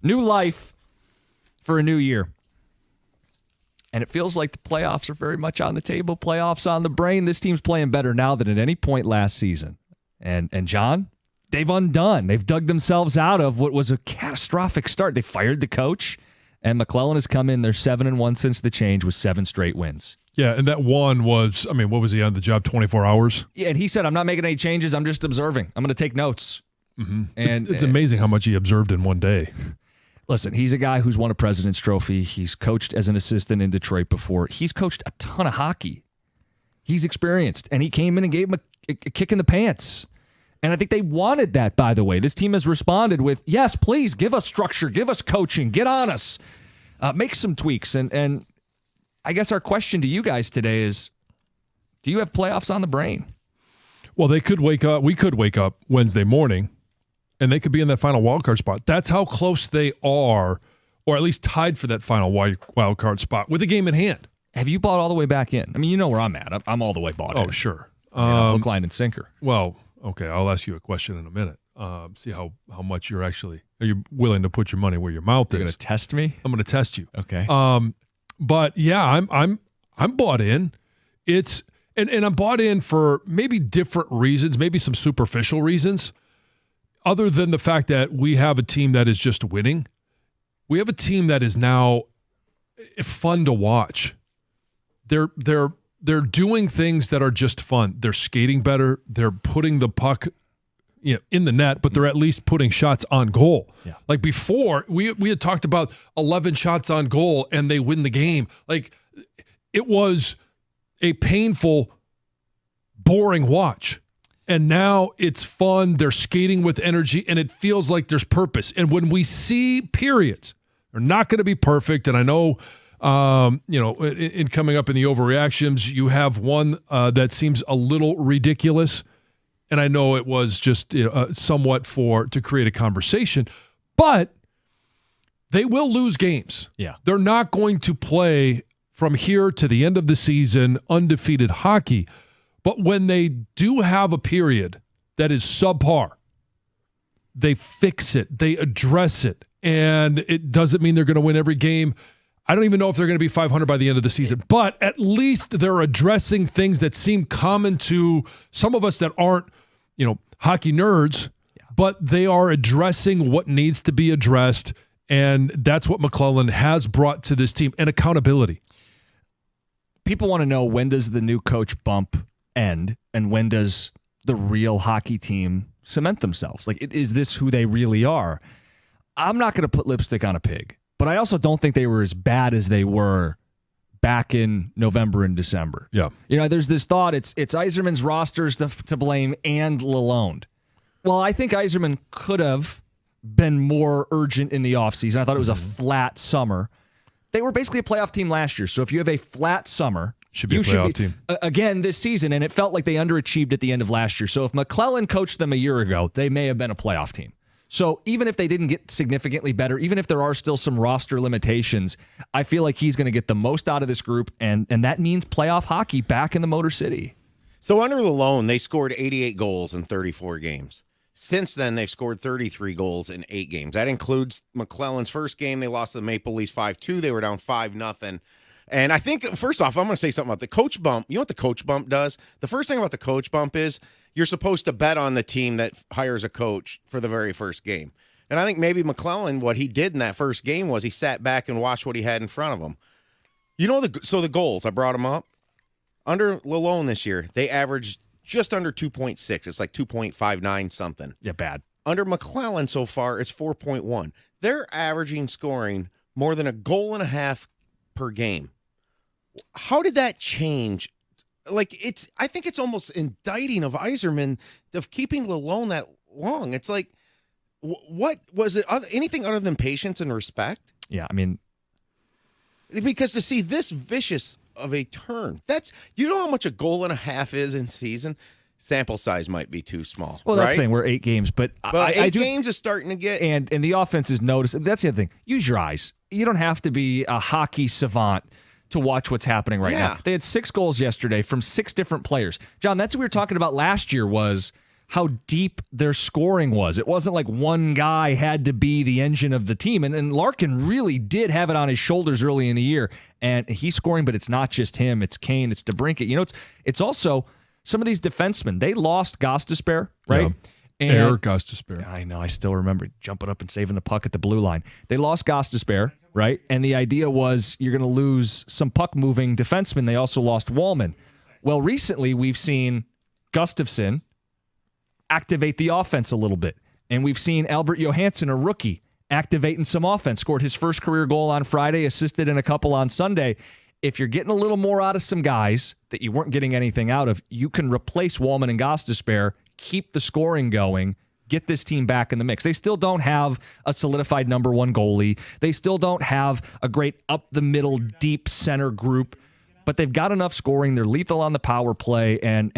New life for a new year. And it feels like the playoffs are very much on the table. Playoffs on the brain. This team's playing better now than at any point last season. And John, they've undone. They've dug themselves out of what was a catastrophic start. They fired the coach, and McClellan has come in. They're 7-1 since the change with 7 straight wins. Yeah, and that one was, I mean, what was he on the job, 24 hours? Yeah, and he said, I'm not making any changes. I'm just observing. I'm going to take notes. Mm-hmm. And it's amazing how much he observed in one day. Listen, he's a guy who's won a President's Trophy. He's coached as an assistant in Detroit before. He's coached a ton of hockey. He's experienced, and he came in and gave him a kick in the pants. And I think they wanted that, by the way. This team has responded with, yes, please, give us structure, give us coaching, get on us, make some tweaks. And I guess our question to you guys today is, do you have playoffs on the brain? Well, we could wake up Wednesday morning, and they could be in that final wildcard spot. That's how close they are, or at least tied for that final wildcard spot with a game in hand. Have you bought all the way back in? I mean, you know where I'm at. I'm all the way bought in. Oh, sure. Hook, line, and sinker. Well, okay, I'll ask you a question in a minute. See how much are you willing to put your money where your mouth is? You're going to test me? I'm going to test you. Okay. But yeah, I'm bought in. It's and I'm bought in for maybe different reasons, maybe some superficial reasons. Other than the fact that we have a team that is just winning, we have a team that is now fun to watch. They're doing things that are just fun. They're skating better. They're putting the puck in the net, but they're at least putting shots on goal. Yeah. Like before, we had talked about 11 shots on goal and they win the game. Like it was a painful, boring watch. And now it's fun. They're skating with energy, and it feels like there's purpose. And when we see periods, they're not going to be perfect. And I know, in coming up in the overreactions, you have one that seems a little ridiculous. And I know it was just somewhat to create a conversation. But they will lose games. Yeah. They're not going to play from here to the end of the season undefeated hockey. But when they do have a period that is subpar, they fix it, they address it, and it doesn't mean they're going to win every game. I don't even know if they're going to be 500 by the end of the season, but at least they're addressing things that seem common to some of us that aren't, hockey nerds, but they are addressing what needs to be addressed, and that's what McClellan has brought to this team, and accountability. People want to know, when does the new coach bump end, and when does the real hockey team cement themselves? Like, is this who they really are? I'm not going to put lipstick on a pig, but I also don't think they were as bad as they were back in November and December. Yeah. There's this thought it's Yzerman's rosters to blame and Lalonde. Well, I think Yzerman could have been more urgent in the offseason. I thought it was a flat summer. They were basically a playoff team last year, so if you have a flat summer, should be a playoff team again this season, and it felt like they underachieved at the end of last year. So if McClellan coached them a year ago, they may have been a playoff team. So even if they didn't get significantly better, even if there are still some roster limitations, I feel like he's going to get the most out of this group, and that means playoff hockey back in the Motor City. So under Lalonde, they scored 88 goals in 34 games. Since then, they've scored 33 goals in 8 games. That includes McClellan's first game. They lost to the Maple Leafs 5-2. They were down 5-0. And I think, first off, I'm going to say something about the coach bump. You know what the coach bump does? The first thing about the coach bump is you're supposed to bet on the team that hires a coach for the very first game. And I think maybe McClellan, what he did in that first game was he sat back and watched what he had in front of him. So the goals, I brought them up. Under Lalonde this year, they averaged just under 2.6. It's like 2.59 something. Yeah, bad. Under McClellan so far, it's 4.1. They're averaging scoring more than a goal and a half per game. How did that change? I think it's almost indicting of Yzerman of keeping Lalonde that long. It's like, what was it? Anything other than patience and respect? Yeah, I mean, because to see this vicious of a turn, you know how much a goal and a half is in season. Sample size might be too small. Well, that's right? the thing. We're 8 games, but eight games is starting to get, and the offense is noticed. That's the other thing. Use your eyes. You don't have to be a hockey savant to watch what's happening right now. They had 6 goals yesterday from 6 different players. John, that's what we were talking about last year. Was how deep their scoring was. It wasn't like one guy had to be the engine of the team. And Larkin really did have it on his shoulders early in the year. And he's scoring, but it's not just him. It's Kane. It's DeBrincat. You know, it's also some of these defensemen. They lost Gostisbehere, right? Yeah. Eric Gostisbehere. I know. I still remember jumping up and saving the puck at the blue line. They lost Gostisbehere, right? And the idea was you're going to lose some puck-moving defensemen. They also lost Wallman. Well, recently we've seen Gustafsson activate the offense a little bit. And we've seen Albert Johansson, a rookie, activating some offense. Scored his first career goal on Friday, assisted in a couple on Sunday. If you're getting a little more out of some guys that you weren't getting anything out of, you can replace Wallman and Gostisbehere, keep the scoring going, get this team back in the mix. They still don't have a solidified number one goalie. They still don't have a great up-the-middle, deep center group, but they've got enough scoring. They're lethal on the power play, and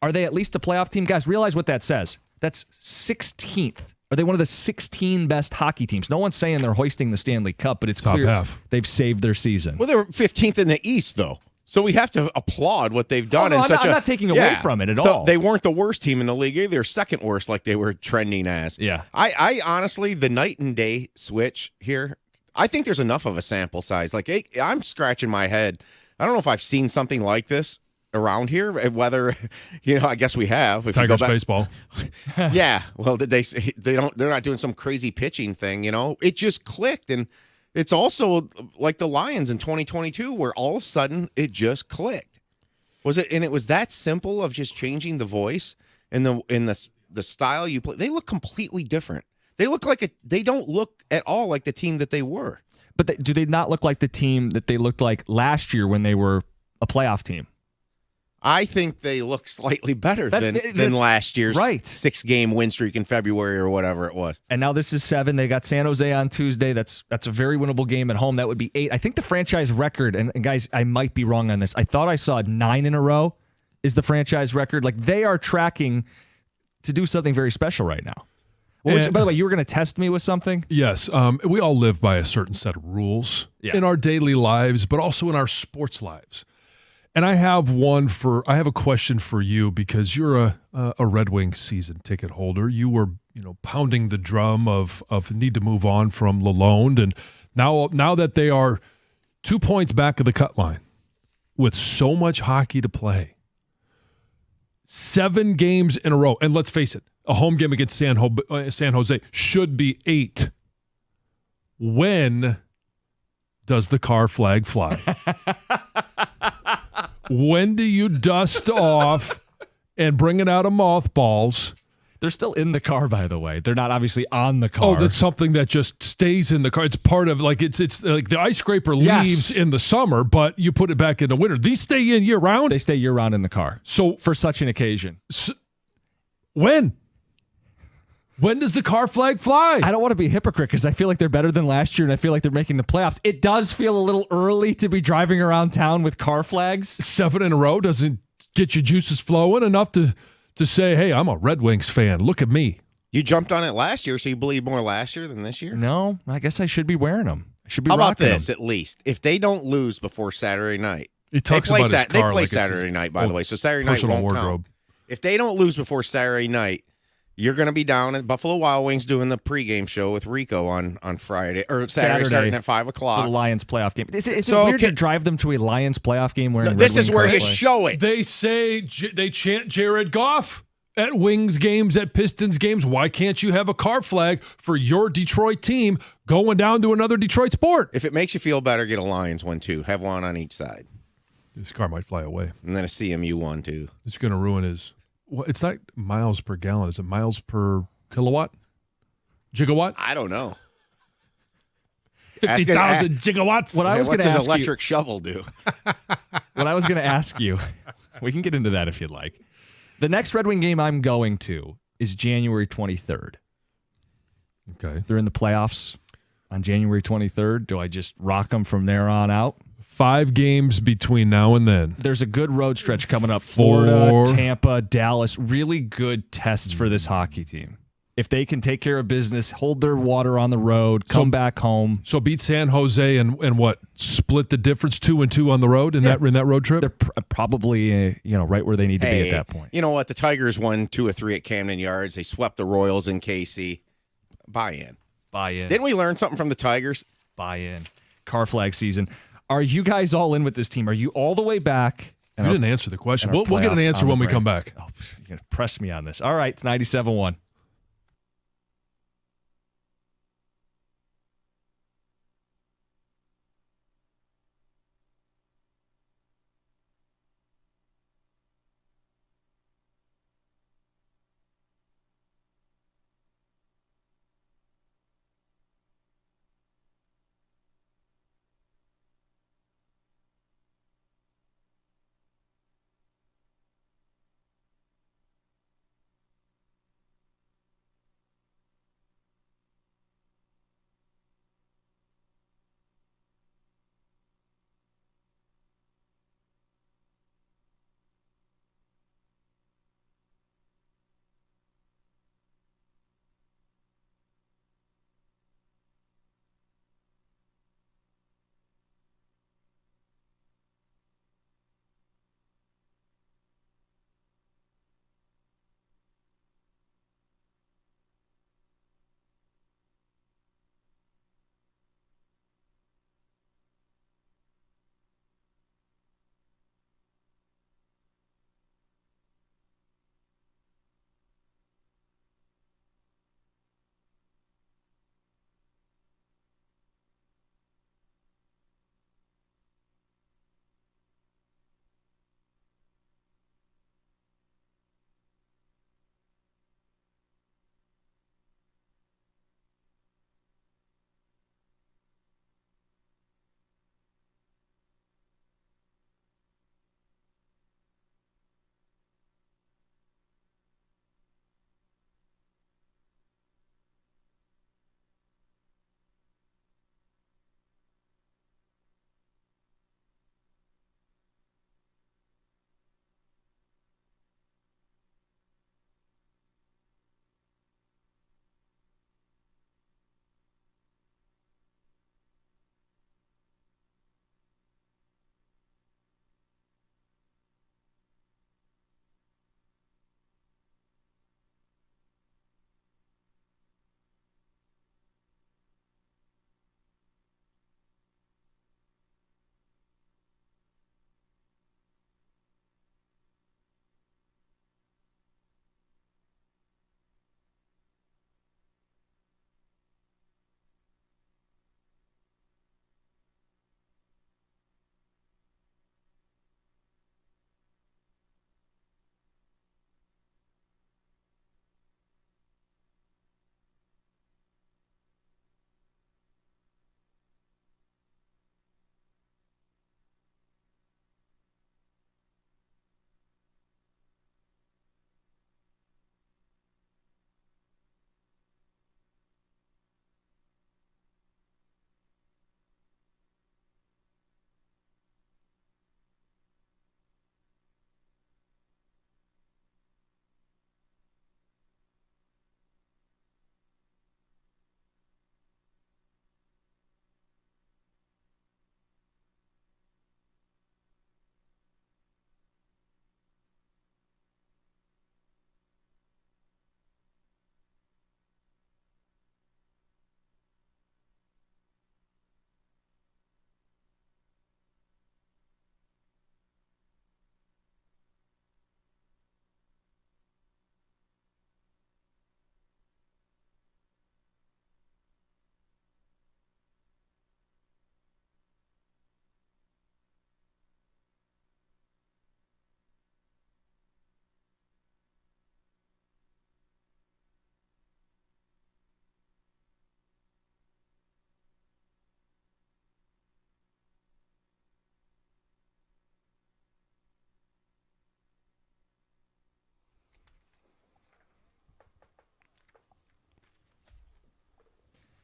are they at least a playoff team? Guys, realize what that says. That's 16th. Are they one of the 16 best hockey teams? No one's saying they're hoisting the Stanley Cup, but it's Top clear half. they've saved their season. Well, they were 15th in the East, though. So we have to applaud what they've done. Oh, no, in I'm not taking away from it at all. They weren't the worst team in the league either. They're second worst, like they were trending as. Yeah. I honestly, the night and day switch here, I think there's enough of a sample size. Like, I'm scratching my head. I don't know if I've seen something like this around here, whether, I guess we have. If Tigers baseball. Yeah. Well, they're not doing some crazy pitching thing, It just clicked. And it's also like the Lions in 2022, where all of a sudden it just clicked. And it was that simple of just changing the voice and the style you play. They look completely different. They look they don't look at all like the team that they were. But do they not look like the team that they looked like last year when they were a playoff team? I think they look slightly better than last year's 6-game win streak in February or whatever it was. And now this is 7. They got San Jose on Tuesday. That's a very winnable game at home. That would be 8. I think the franchise record, and guys, I might be wrong on this. I thought I saw 9 in a row is the franchise record. Like, they are tracking to do something very special right now. By the way, you were going to test me with something? Yes. We all live by a certain set of rules in our daily lives, but also in our sports lives. And I have a question for you, because you're a Red Wings season ticket holder. You were, pounding the drum of need to move on from Lalonde, and now that they are 2 points back of the cut line with so much hockey to play, 7 games in a row, and let's face it, a home game against San Jose should be 8. When does the car flag fly? When do you dust off and bring it out of mothballs? They're still in the car, by the way. They're not obviously on the car. Oh, that's something that just stays in the car. It's part of, it's like the ice scraper leaves in the summer, but you put it back in the winter. These stay in year round? They stay year round in the car. So for such an occasion. When? When does the car flag fly? I don't want to be a hypocrite, because I feel like they're better than last year, and I feel like they're making the playoffs. It does feel a little early to be driving around town with car flags. 7 in a row doesn't get your juices flowing enough to say, hey, I'm a Red Wings fan. Look at me. You jumped on it last year, so you believe more last year than this year? No, I guess I should be wearing them. I should be How about rocking this, them. at least? If they don't lose before Saturday night. He talks about his car. They play like Saturday night, by the way, so Saturday night won't count. If they don't lose before Saturday night, you're going to be down at Buffalo Wild Wings doing the pregame show with Rico on Friday or Saturday starting at 5 o'clock. For the Lions playoff game. Is it weird to drive them to a Lions playoff game wearing Red this is Wing where you cosplay? show it. They say they chant Jared Goff at Wings games, at Pistons games. Why can't you have a car flag for your Detroit team going down to another Detroit sport? If it makes you feel better, get a Lions one too. Have one on each side. This car might fly away. And then a CMU one too. It's going to ruin his... Well, it's not miles per gallon. Is it miles per kilowatt? Gigawatt? I don't know. 50,000 gigawatts. What's his electric shovel do? What I was going to ask you, we can get into that if you'd like. The next Red Wing game I'm going to is January 23rd. Okay. They're in the playoffs on January 23rd. Do I just rock them from there on out? 5 games between now and then. There's a good road stretch coming up. Florida, Tampa, Dallas. Really good tests for this hockey team. if they can take care of business, hold their water on the road, come back home. So beat San Jose and what? Split the difference 2-2 on the road in that road trip? They're probably right where they need to be at that point. You know what? The Tigers won 2 or 3 at Camden Yards. They swept the Royals in KC. Buy in. Didn't we learn something from the Tigers? Buy in. Car flag season. Are you guys all in with this team? Are you all the way back? You didn't answer the question. We'll get an answer when we come back. Oh, you're going to press me on this. All right, it's 97.1.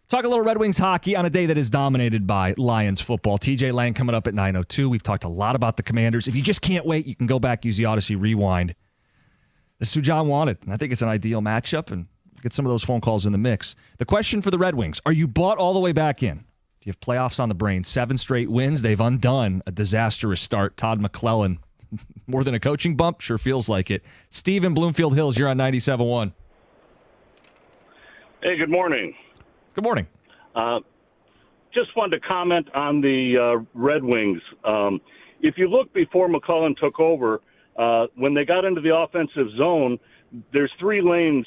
Talk a little Red Wings hockey on a day that is dominated by Lions football. TJ Lang coming up at 9:02. We've talked a lot about the Commanders. If you just can't wait, you can go back, use the Odyssey Rewind. This is who John wanted, and I think it's an ideal matchup, and Get some of those phone calls in the mix. The question for the Red Wings, are you bought all the way back in? Do you have playoffs on the brain? 7 straight wins. They've undone a disastrous start. Todd McClellan, more than a coaching bump? Sure feels like it. Steve in Bloomfield Hills, you're on 97.1. Hey, good morning. Good morning. Just wanted to comment on the Red Wings. If you look before McClellan took over, when they got into the offensive zone, there's 3 lanes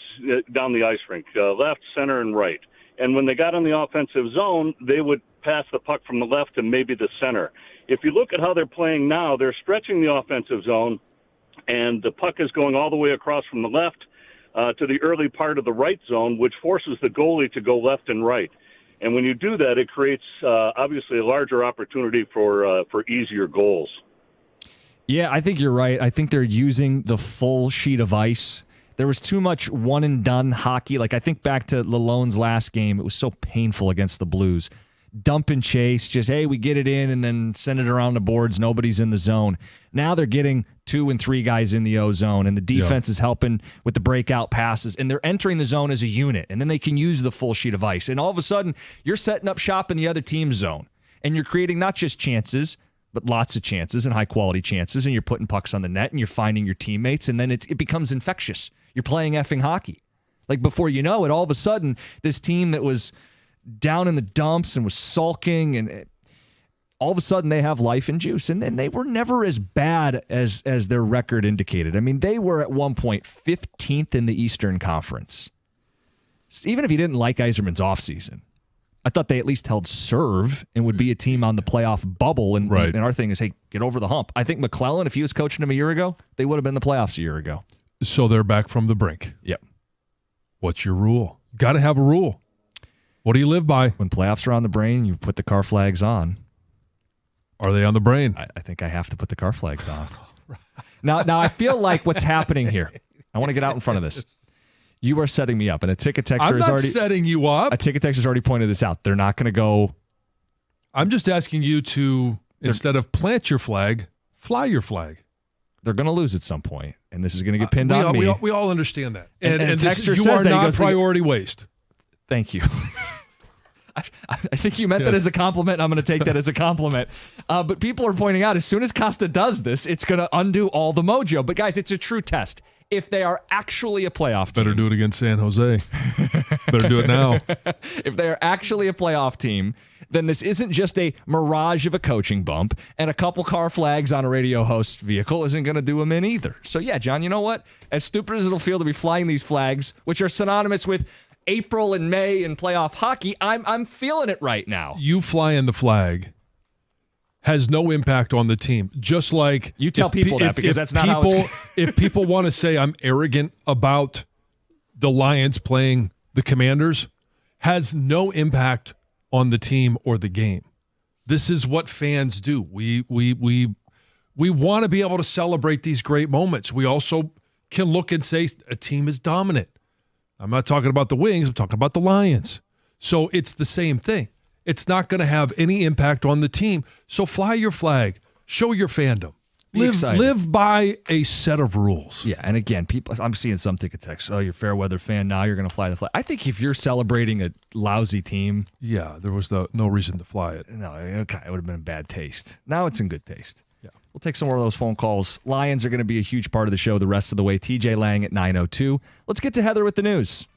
down the ice rink, left, center, and right. And when they got in the offensive zone, they would pass the puck from the left to maybe the center. If you look at how they're playing now, they're stretching the offensive zone, and the puck is going all the way across from the left to the early part of the right zone, which forces the goalie to go left and right. And when you do that, it creates obviously a larger opportunity for easier goals. Yeah, I think you're right. I think they're using the full sheet of ice. There was too much one-and-done hockey. Like, I think back to Lalonde's last game. It was so painful against the Blues. Dump and chase, just, hey, we get it in and then send it around the boards. Nobody's in the zone. Now they're getting 2 and 3 guys in the O zone, and the defense is helping with the breakout passes, and they're entering the zone as a unit, and then they can use the full sheet of ice. And all of a sudden, you're setting up shop in the other team's zone, and you're creating not just chances, but lots of chances and high-quality chances, and you're putting pucks on the net, and you're finding your teammates, and then it becomes infectious. You're playing effing hockey. Like, before you know it, all of a sudden, this team that was down in the dumps and was sulking, and all of a sudden they have life and juice. And they were never as bad as their record indicated. I mean, they were at one point 15th in the Eastern Conference. Even if you didn't like Yzerman's offseason, I thought they at least held serve and would be a team on the playoff bubble. And our thing is, hey, get over the hump. I think McClellan, if he was coaching them a year ago, they would have been in the playoffs a year ago. So they're back from the brink. Yep. What's your rule? Got to have a rule. What do you live by? When playoffs are on the brain, you put the car flags on. Are they on the brain? I think I have to put the car flags on. Now I feel like what's happening here. I want to get out in front of this. You are setting me up, and a ticket texter I'm is not already setting you up. A ticket texter has already pointed this out. They're not going to go. I'm just asking you to, instead of plant your flag, fly your flag. They're going to lose at some point, and this is going to get pinned on me. We all understand that. And texter you says are that, not priority waste. Thank you. I think you meant that as a compliment, and I'm going to take that as a compliment. But people are pointing out, as soon as Costa does this, it's going to undo all the mojo. But, guys, it's a true test. If they are actually a playoff team. Better do it against San Jose. Better do it now. If they are actually a playoff team, then this isn't just a mirage of a coaching bump, and a couple car flags on a radio host vehicle isn't going to do them in either. So, yeah, John, you know what? As stupid as it'll feel to be flying these flags, which are synonymous with April and May in playoff hockey, I'm feeling it right now. You flying the flag has no impact on the team. Just like you tell people that, because that's not how it's if people want to say I'm arrogant about the Lions playing the Commanders, has no impact on the team or the game. This is what fans do. We want to be able to celebrate these great moments. We also can look and say a team is dominant. I'm not talking about the Wings. I'm talking about the Lions. So it's the same thing. It's not going to have any impact on the team. So fly your flag. Show your fandom. Live by a set of rules. Yeah, and again, people. I'm seeing some ticket text. Oh, you're a fair weather fan now. You're going to fly the flag. I think if you're celebrating a lousy team, yeah, there was no reason to fly it. No, okay, it would have been in bad taste. Now it's in good taste. Yeah, we'll take some more of those phone calls. Lions are going to be a huge part of the show the rest of the way. TJ Lang at 9:02. Let's get to Heather with the news.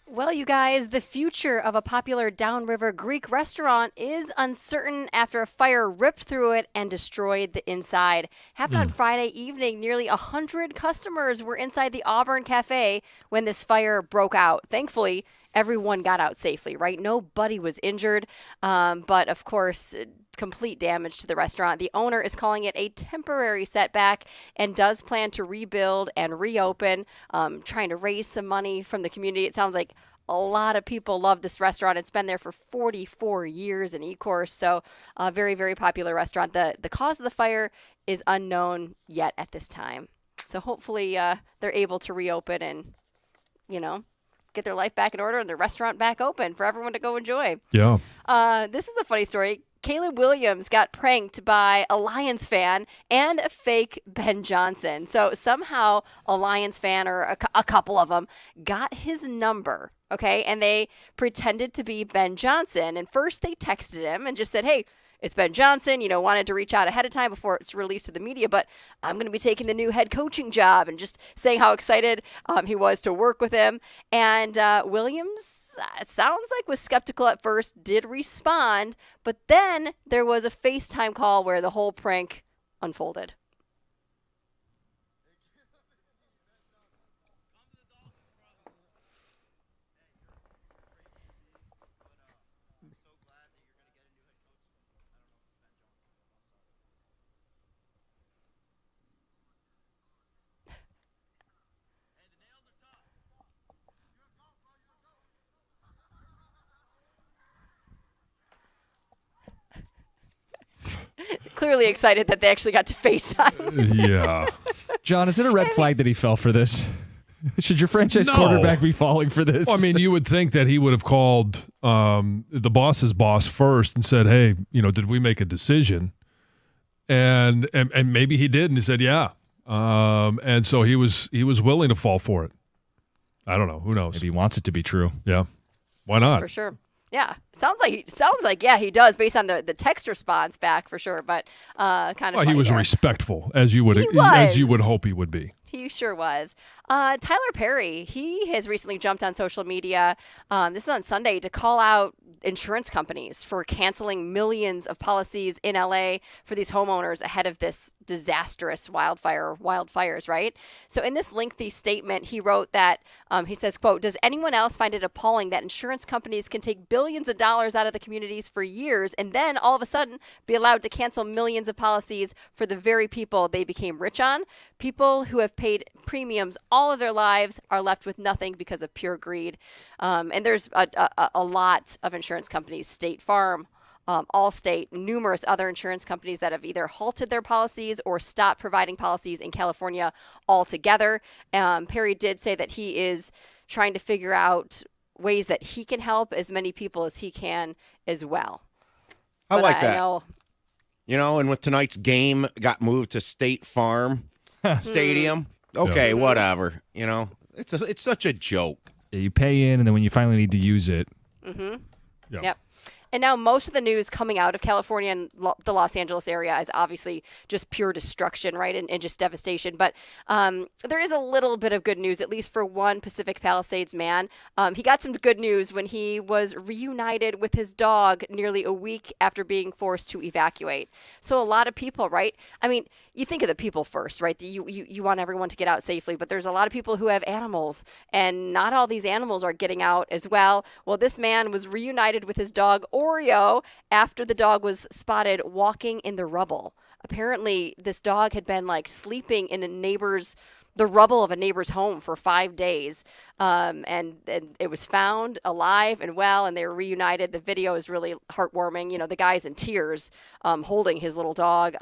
Well, you guys, the future of a popular downriver Greek restaurant is uncertain after a fire ripped through it and destroyed the inside. Happened on Friday evening. Nearly 100 customers were inside the Auburn Cafe when this fire broke out. Thankfully, everyone got out safely, right? Nobody was injured. But, of course, complete damage to the restaurant. The owner is calling it a temporary setback and does plan to rebuild and reopen, trying to raise some money from the community. It sounds like a lot of people love this restaurant. It's been there for 44 years in Ecorse, so a very, very popular restaurant. The cause of the fire is unknown yet at this time. So hopefully they're able to reopen and, get their life back in order and the restaurant back open for everyone to go enjoy. Yeah. This is a funny story. Caleb Williams got pranked by a Lions fan and a fake Ben Johnson. So somehow a Lions fan or a couple of them got his number, okay? And they pretended to be Ben Johnson. And first they texted him and just said, hey, it's Ben Johnson, wanted to reach out ahead of time before it's released to the media, but I'm going to be taking the new head coaching job, and just saying how excited he was to work with him. And Williams, it sounds like, was skeptical at first, did respond, but then there was a FaceTime call where the whole prank unfolded. Clearly excited that they actually got to FaceTime. Yeah. John, is it a red flag that he fell for this? Should your franchise quarterback be falling for this? Well, I mean, you would think that he would have called the boss's boss first and said, hey, did we make a decision? And maybe he did, and he said, yeah. And so he was willing to fall for it. I don't know. Who knows? Maybe he wants it to be true. Yeah. Why not? For sure. Yeah, it sounds like yeah, he does, based on the text response back, for sure. But kind of. Well, he was respectful, as you would hope he would be. He sure was. Tyler Perry, he has recently jumped on social media. This was on Sunday, to call out insurance companies for canceling millions of policies in LA for these homeowners ahead of this disastrous wildfires, right? So in this lengthy statement, he wrote that, he says, quote, does anyone else find it appalling that insurance companies can take billions of dollars out of the communities for years and then all of a sudden be allowed to cancel millions of policies for the very people they became rich on? People who have paid premiums all of their lives are left with nothing because of pure greed. And there's a lot of insurance companies, State Farm, Allstate, numerous other insurance companies that have either halted their policies or stopped providing policies in California altogether. Perry did say that he is trying to figure out ways that he can help as many people as he can as well. I like that. know. And with tonight's game got moved to State Farm Stadium. Okay, whatever. It's such a joke. Yeah, you pay in, and then when you finally need to use it. Mm-hmm. Yep. And now most of the news coming out of California and the Los Angeles area is obviously just pure destruction, right, and just devastation. But there is a little bit of good news, at least for one Pacific Palisades man. He got some good news when he was reunited with his dog nearly a week after being forced to evacuate. So a lot of people, right? I mean, you think of the people first, right? You want everyone to get out safely, but there's a lot of people who have animals, and not all these animals are getting out as well. Well, this man was reunited with his dog, Oreo, after the dog was spotted walking in the rubble. Apparently, this dog had been sleeping in the rubble of a neighbor's home for 5 days. And it was found alive and well, and they were reunited. The video is really heartwarming. The guy's in tears, holding his little dog.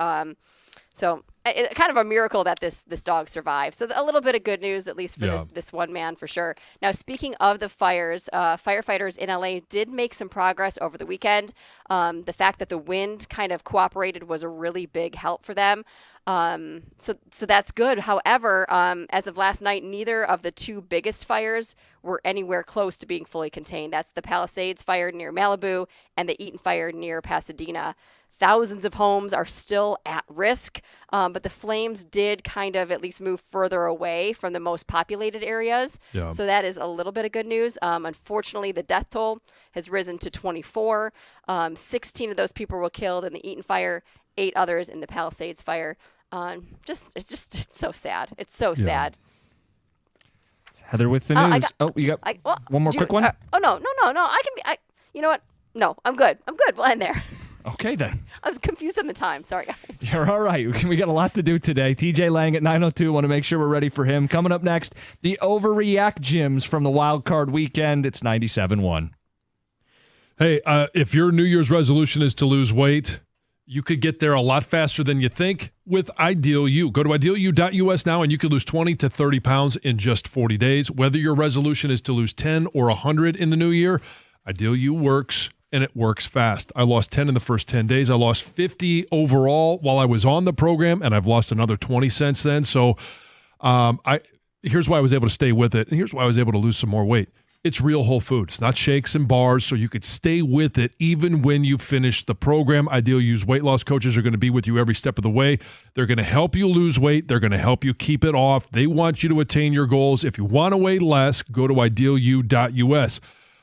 So it's kind of a miracle that this dog survived. So a little bit of good news, at least for this one man, for sure. Now, speaking of the fires, firefighters in LA did make some progress over the weekend. The fact that the wind kind of cooperated was a really big help for them. So that's good. However, as of last night, neither of the two biggest fires were anywhere close to being fully contained. That's the Palisades fire near Malibu and the Eaton fire near Pasadena. Thousands of homes are still at risk, but the flames did kind of at least move further away from the most populated areas. Yeah. So that is a little bit of good news. Unfortunately, the death toll has risen to 24. 16 of those people were killed in the Eaton fire, 8 others in the Palisades fire. It's so sad. It's so sad. Heather with the news. You got one more quick one? No. You know what? No, I'm good. We'll end there. Okay, then. I was confused on the time. Sorry, guys. You're all right. We got a lot to do today. TJ Lang at 9:02. Want to make sure we're ready for him. Coming up next, the Overreact Gyms from the Wild Card Weekend. It's 97.1. Hey, if your New Year's resolution is to lose weight, you could get there a lot faster than you think with Ideal U. Go to idealu.us now, and you could lose 20 to 30 pounds in just 40 days. Whether your resolution is to lose 10 or 100 in the new year, Ideal U works. and it works fast. I lost 10 in the first 10 days. I lost 50 overall while I was on the program, and I've lost another 20 since then. So here's why I was able to stay with it, and here's why I was able to lose some more weight. It's real whole food. It's not shakes and bars, so you could stay with it even when you finish the program. Ideal Use weight loss coaches are going to be with you every step of the way. They're going to help you lose weight. They're going to help you keep it off. They want you to attain your goals. If you want to weigh less, go to idealu.us.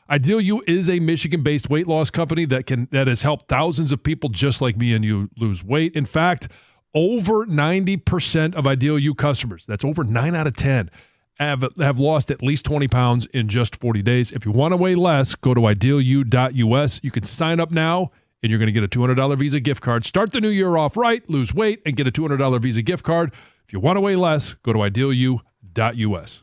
Ideal U is a Michigan-based weight loss company that has helped thousands of people just like me and you lose weight. In fact, over 90% of Ideal U customers, that's over 9 out of 10, have lost at least 20 pounds in just 40 days. If you want to weigh less, go to idealu.us. You can sign up now, and you're going to get a $200 Visa gift card. Start the new year off right, lose weight, and get a $200 Visa gift card. If you want to weigh less, go to idealu.us.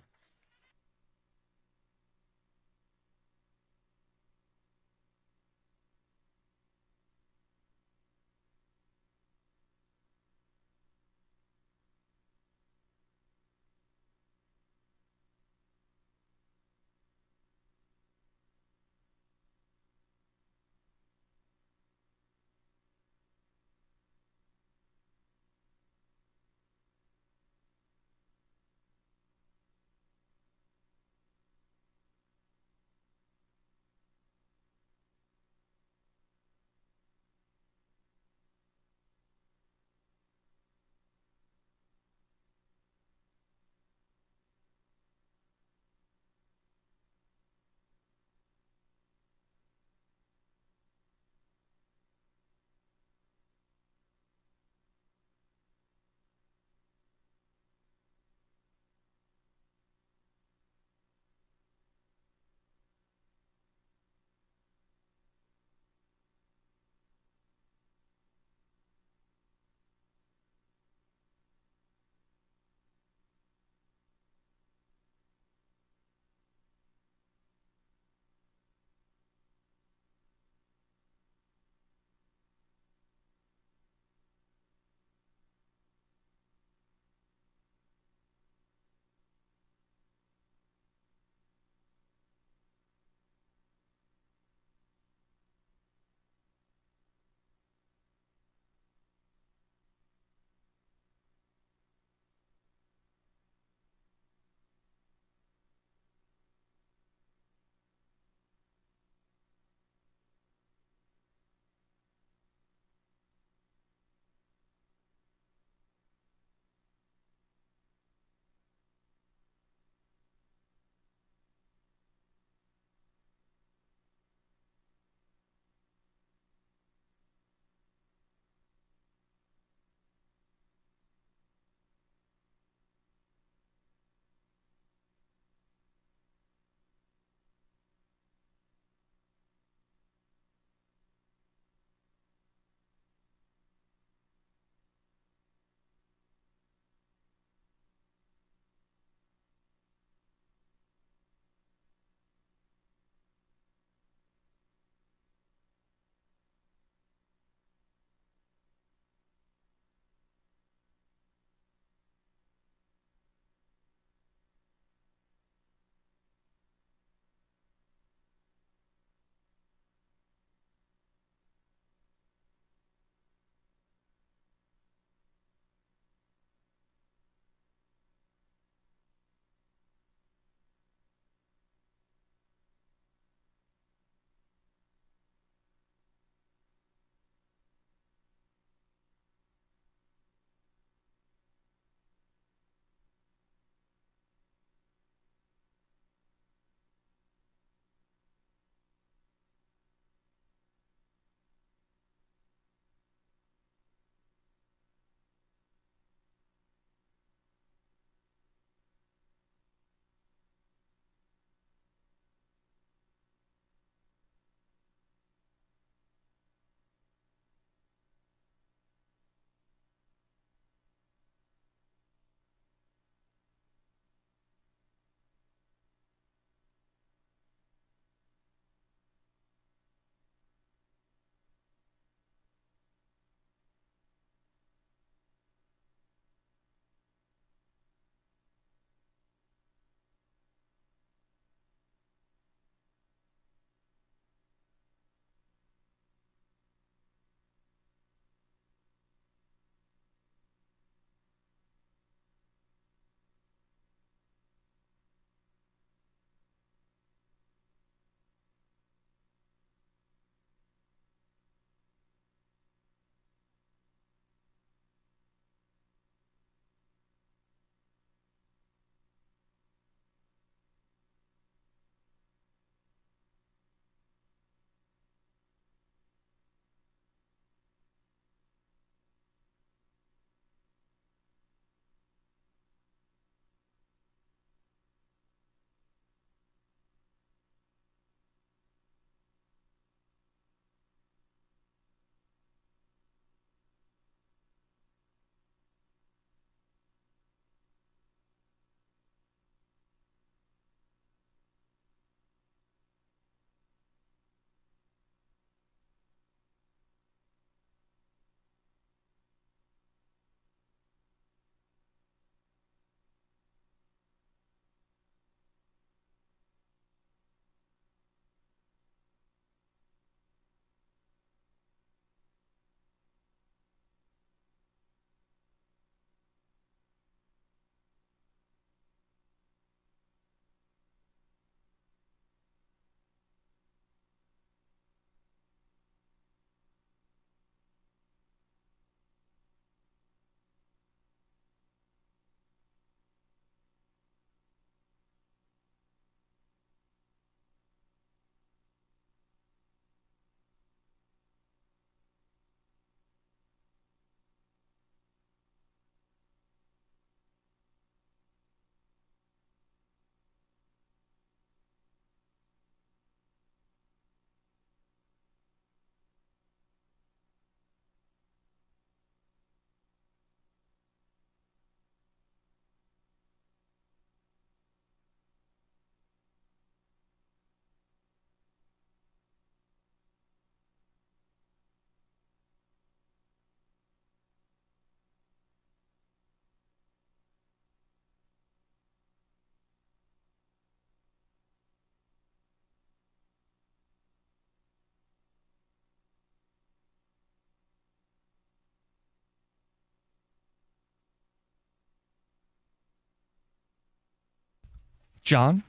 John,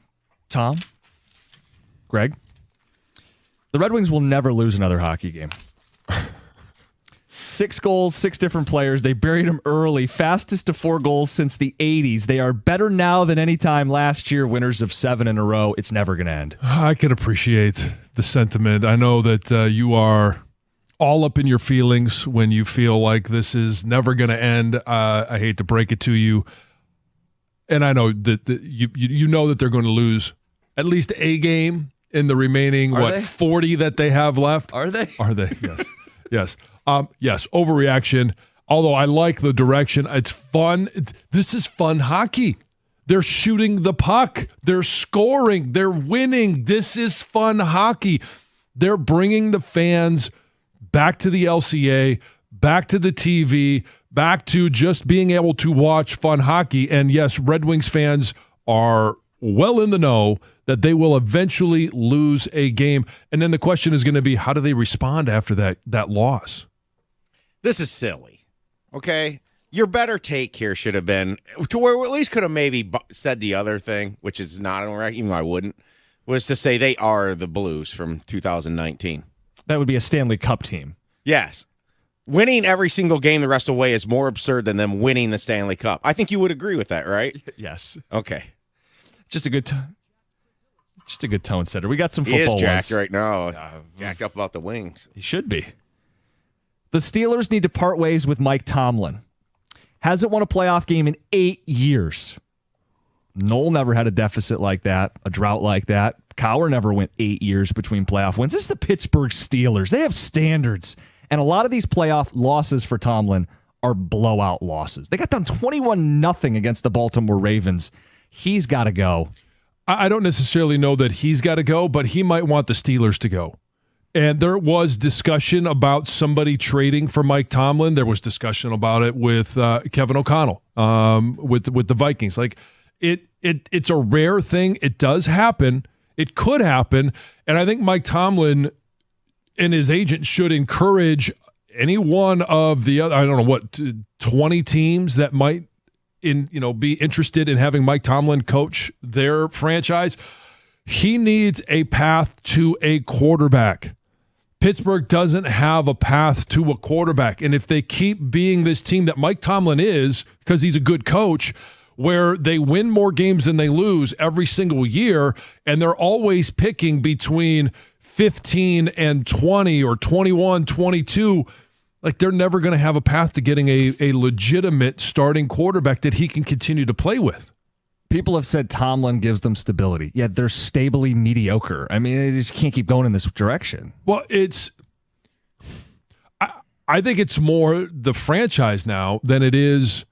Tom, Greg, the Red Wings will never lose another hockey game. 6 goals, 6 different players. They buried them early. Fastest to 4 goals since the 80s. They are better now than any time last year. Winners of 7 in a row. It's never going to end. I can appreciate the sentiment. I know that you are all up in your feelings when you feel like this is never going to end. I hate to break it to you. And I know that you know that they're going to lose at least a game in the remaining, 40 that they have left. Are they? Are they? Yes. Yes. Yes, overreaction. Although I like the direction. It's fun. This is fun hockey. They're shooting the puck. They're scoring. They're winning. This is fun hockey. They're bringing the fans back to the LCA, back to the TV, back to just being able to watch fun hockey. And yes, Red Wings fans are well in the know that they will eventually lose a game. And then the question is going to be, how do they respond after that loss? This is silly, okay? Your better take here should have been, to where we at least could have maybe said the other thing, which is not, even though I wouldn't, was to say they are the Blues from 2019. That would be a Stanley Cup team. Yes. Winning every single game the rest of the way is more absurd than them winning the Stanley Cup. I think you would agree with that, right? Yes. Okay. Just a good tone setter. We got some He football is jacked ones. right now. Jacked up about the Wings. He should be. The Steelers need to part ways with Mike Tomlin. Hasn't won a playoff game in 8 years. Noel never had a deficit like that, a drought like that. Cowher never went 8 years between playoff wins. This is the Pittsburgh Steelers. They have standards. And a lot of these playoff losses for Tomlin are blowout losses. They got done 21-0 against the Baltimore Ravens. He's got to go. I don't necessarily know that he's got to go, but he might want the Steelers to go. And there was discussion about somebody trading for Mike Tomlin. There was discussion about it with Kevin O'Connell with the Vikings. Like it's a rare thing. It does happen. It could happen. And I think Mike Tomlin and his agent should encourage any one of the other, 20 teams that might be interested in having Mike Tomlin coach their franchise. He needs a path to a quarterback. Pittsburgh doesn't have a path to a quarterback. And if they keep being this team that Mike Tomlin is, because he's a good coach, where they win more games than they lose every single year, and they're always picking between 15 and 20 or 21, 22, like they're never going to have a path to getting a legitimate starting quarterback that he can continue to play with. People have said Tomlin gives them stability, yet they're stably mediocre. I mean, they just can't keep going in this direction. Well, I think it's more the franchise now than it is,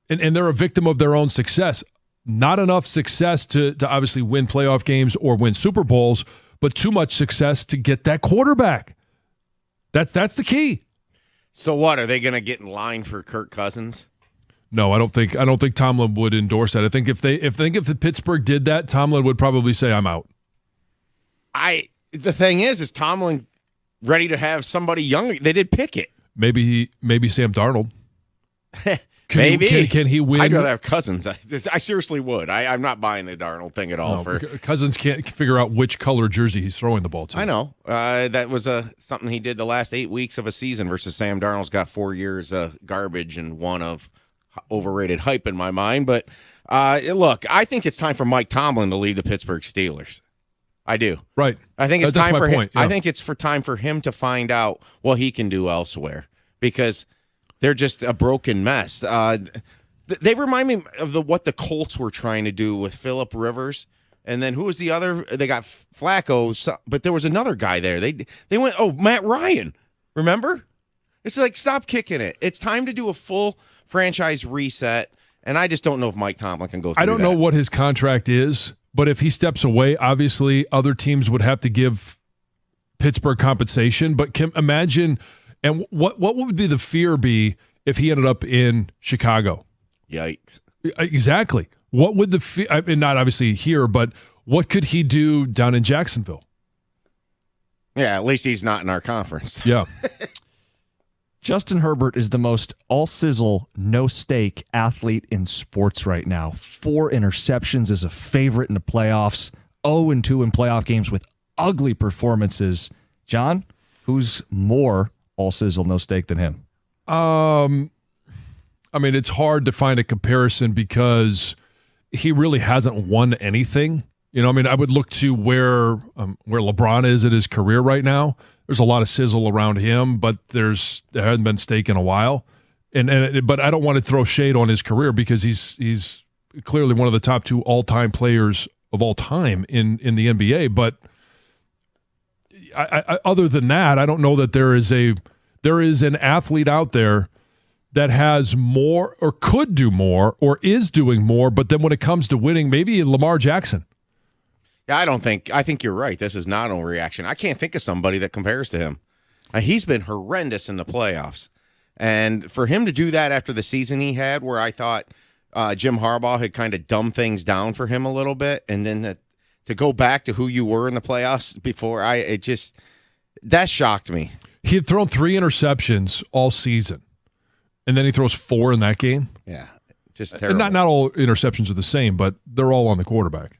and they're a victim of their own success. Not enough success to obviously win playoff games or win Super Bowls, but too much success to get that quarterback. That's the key. So what, are they going to get in line for Kirk Cousins? No, I don't think Tomlin would endorse that. I think if the Pittsburgh did that, Tomlin would probably say, "I'm out." The thing is Tomlin ready to have somebody younger? They did pick it. Maybe Sam Darnold. Maybe can he win? I'd rather have Cousins. I seriously would. I'm not buying the Darnold thing at all. Cousins can't figure out which color jersey he's throwing the ball to. I know that was something he did the last 8 weeks of a season versus Sam Darnold's got 4 years of garbage and one of overrated hype in my mind. But look, I think it's time for Mike Tomlin to lead the Pittsburgh Steelers. I do. Right. I think it's time for him. Yeah. I think it's time for him to find out what he can do elsewhere because they're just a broken mess. They remind me of what the Colts were trying to do with Phillip Rivers, and then who was the other? They got Flacco, but there was another guy there. They went, Matt Ryan. Remember? It's like, stop kicking it. It's time to do a full franchise reset, and I just don't know if Mike Tomlin can go through I don't know what his contract is, but if he steps away, obviously other teams would have to give Pittsburgh compensation. But imagine, and what would be the fear be if he ended up in Chicago? Yikes. Exactly. What would the fear, I mean, not obviously here, but what could he do down in Jacksonville? Yeah, at least he's not in our conference. Yeah. Justin Herbert is the most all-sizzle, no-steak athlete in sports right now. 4 interceptions as a favorite in the playoffs. 0-2 in playoff games with ugly performances. John, who's more all-sizzle, no-steak than him? I mean, it's hard to find a comparison because he really hasn't won anything. I mean, I would look to where LeBron is in his career right now. There's a lot of sizzle around him, but there hasn't been steak in a while. But I don't want to throw shade on his career because he's clearly one of the top 2 all-time players of all time in the NBA. But I, other than that, I don't know that there is an athlete out there that has more or could do more or is doing more. But then when it comes to winning, maybe Lamar Jackson. Yeah, I think you're right. This is not an overreaction. I can't think of somebody that compares to him. He's been horrendous in the playoffs. And for him to do that after the season he had, where I thought Jim Harbaugh had kind of dumbed things down for him a little bit, and then to go back to who you were in the playoffs before, that shocked me. He had thrown 3 interceptions all season, and then he throws 4 in that game. Yeah, just terrible. And not all interceptions are the same, but they're all on the quarterback.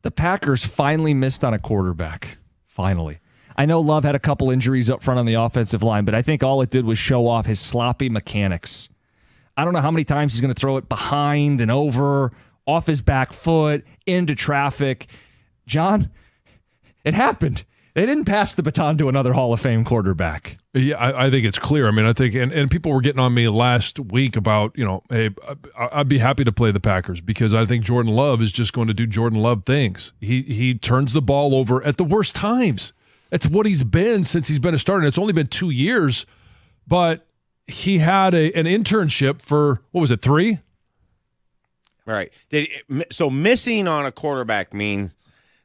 The Packers finally missed on a quarterback. Finally. I know Love had a couple injuries up front on the offensive line, but I think all it did was show off his sloppy mechanics. I don't know how many times he's going to throw it behind and over, off his back foot, into traffic. John, it happened. They didn't pass the baton to another Hall of Fame quarterback. Yeah, I think it's clear. I mean, I think, and people were getting on me last week about, hey, I'd be happy to play the Packers because I think Jordan Love is just going to do Jordan Love things. He turns the ball over at the worst times. That's what he's been since he's been a starter. And it's only been 2 years, but he had an internship for, 3? Right. So missing on a quarterback means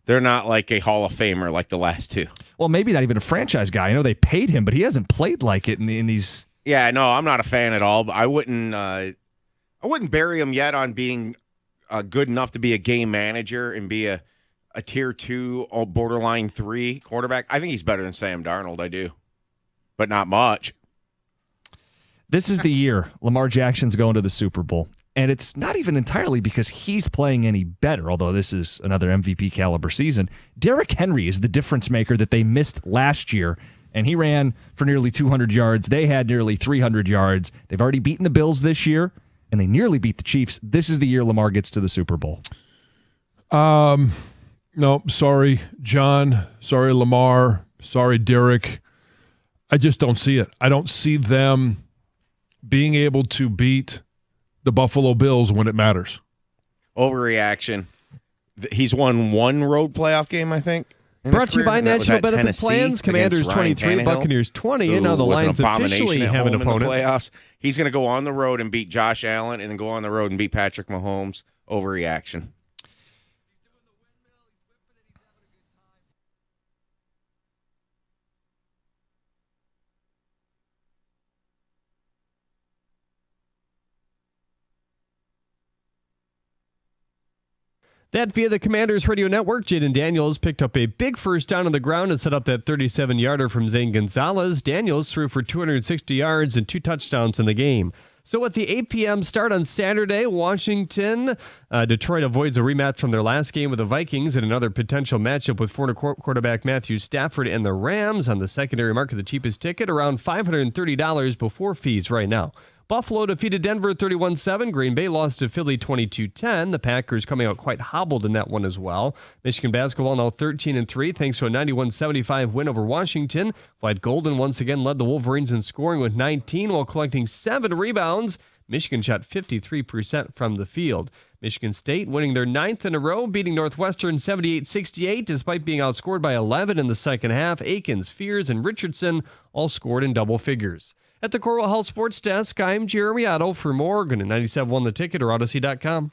they're not like a Hall of Famer like the last 2. Well, maybe not even a franchise guy. I know they paid him, but he hasn't played like it in these. Yeah, no, I'm not a fan at all. But I wouldn't bury him yet on being good enough to be a game manager and be a tier 2 or borderline 3 quarterback. I think he's better than Sam Darnold. I do, but not much. This is the year Lamar Jackson's going to the Super Bowl. And it's not even entirely because he's playing any better, although this is another MVP caliber season. Derrick Henry is the difference maker that they missed last year, and he ran for nearly 200 yards. They had nearly 300 yards. They've already beaten the Bills this year, and they nearly beat the Chiefs. This is the year Lamar gets to the Super Bowl. No, sorry, John. Sorry, Lamar. Sorry, Derrick. I just don't see it. I don't see them being able to beat the Buffalo Bills when it matters. Overreaction. He's won 1 road playoff game, I think. Brought to you by National Benefit Tennessee Plans. Commanders 23, Buccaneers 20, and now the Lions officially have an opponent. In the playoffs. He's going to go on the road and beat Josh Allen and then go on the road and beat Patrick Mahomes. Overreaction. That via the Commanders Radio Network, Jaden Daniels picked up a big first down on the ground and set up that 37-yarder from Zane Gonzalez. Daniels threw for 260 yards and 2 touchdowns in the game. So at the 8 p.m. start on Saturday, Washington, Detroit avoids a rematch from their last game with the Vikings and another potential matchup with former quarterback Matthew Stafford and the Rams on the secondary market, the cheapest ticket, around $530 before fees right now. Buffalo defeated Denver 31-7. Green Bay lost to Philly 22-10. The Packers coming out quite hobbled in that one as well. Michigan basketball now 13-3 thanks to a 91-75 win over Washington. Vlad Golden once again led the Wolverines in scoring with 19 while collecting 7 rebounds. Michigan shot 53% from the field. Michigan State winning their 9th in a row, beating Northwestern 78-68 despite being outscored by 11 in the second half. Akins, Fears, and Richardson all scored in double figures. At the Corwell Health Sports Desk, I'm Jeremy Otto. For more, go to 97.1 The Ticket or Odyssey.com.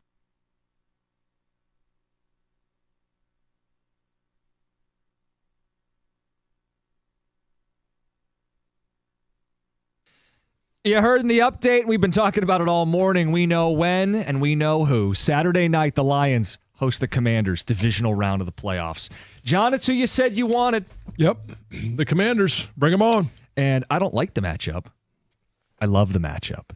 You heard in the update, we've been talking about it all morning. We know when and we know who. Saturday night, the Lions host the Commanders, divisional round of the playoffs. John, it's who you said you wanted. Yep, the Commanders. Bring them on. And I don't like the matchup. I love the matchup.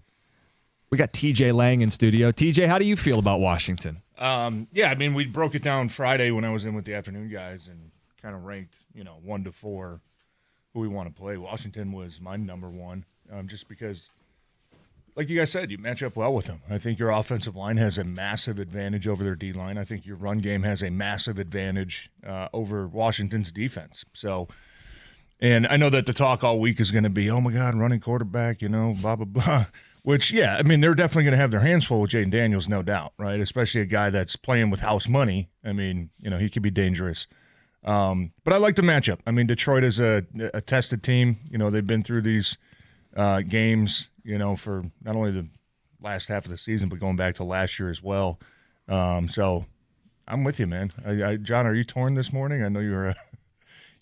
We got TJ Lang in studio. TJ, how do you feel about Washington? Yeah, I mean, we broke it down Friday when I was in with the afternoon guys and kind of ranked, 1 to 4 who we want to play. Washington was my number one, just because, like you guys said, you match up well with them. I think your offensive line has a massive advantage over their D-line. I think your run game has a massive advantage over Washington's defense. So, and I know that the talk all week is going to be, oh, my God, running quarterback, blah, blah, blah. Which, yeah, I mean, they're definitely going to have their hands full with Jaden Daniels, no doubt, right? Especially a guy that's playing with house money. I mean, he could be dangerous. But I like the matchup. I mean, Detroit is a tested team. They've been through these games, for not only the last half of the season, but going back to last year as well. So I'm with you, man. John, are you torn this morning? I know you were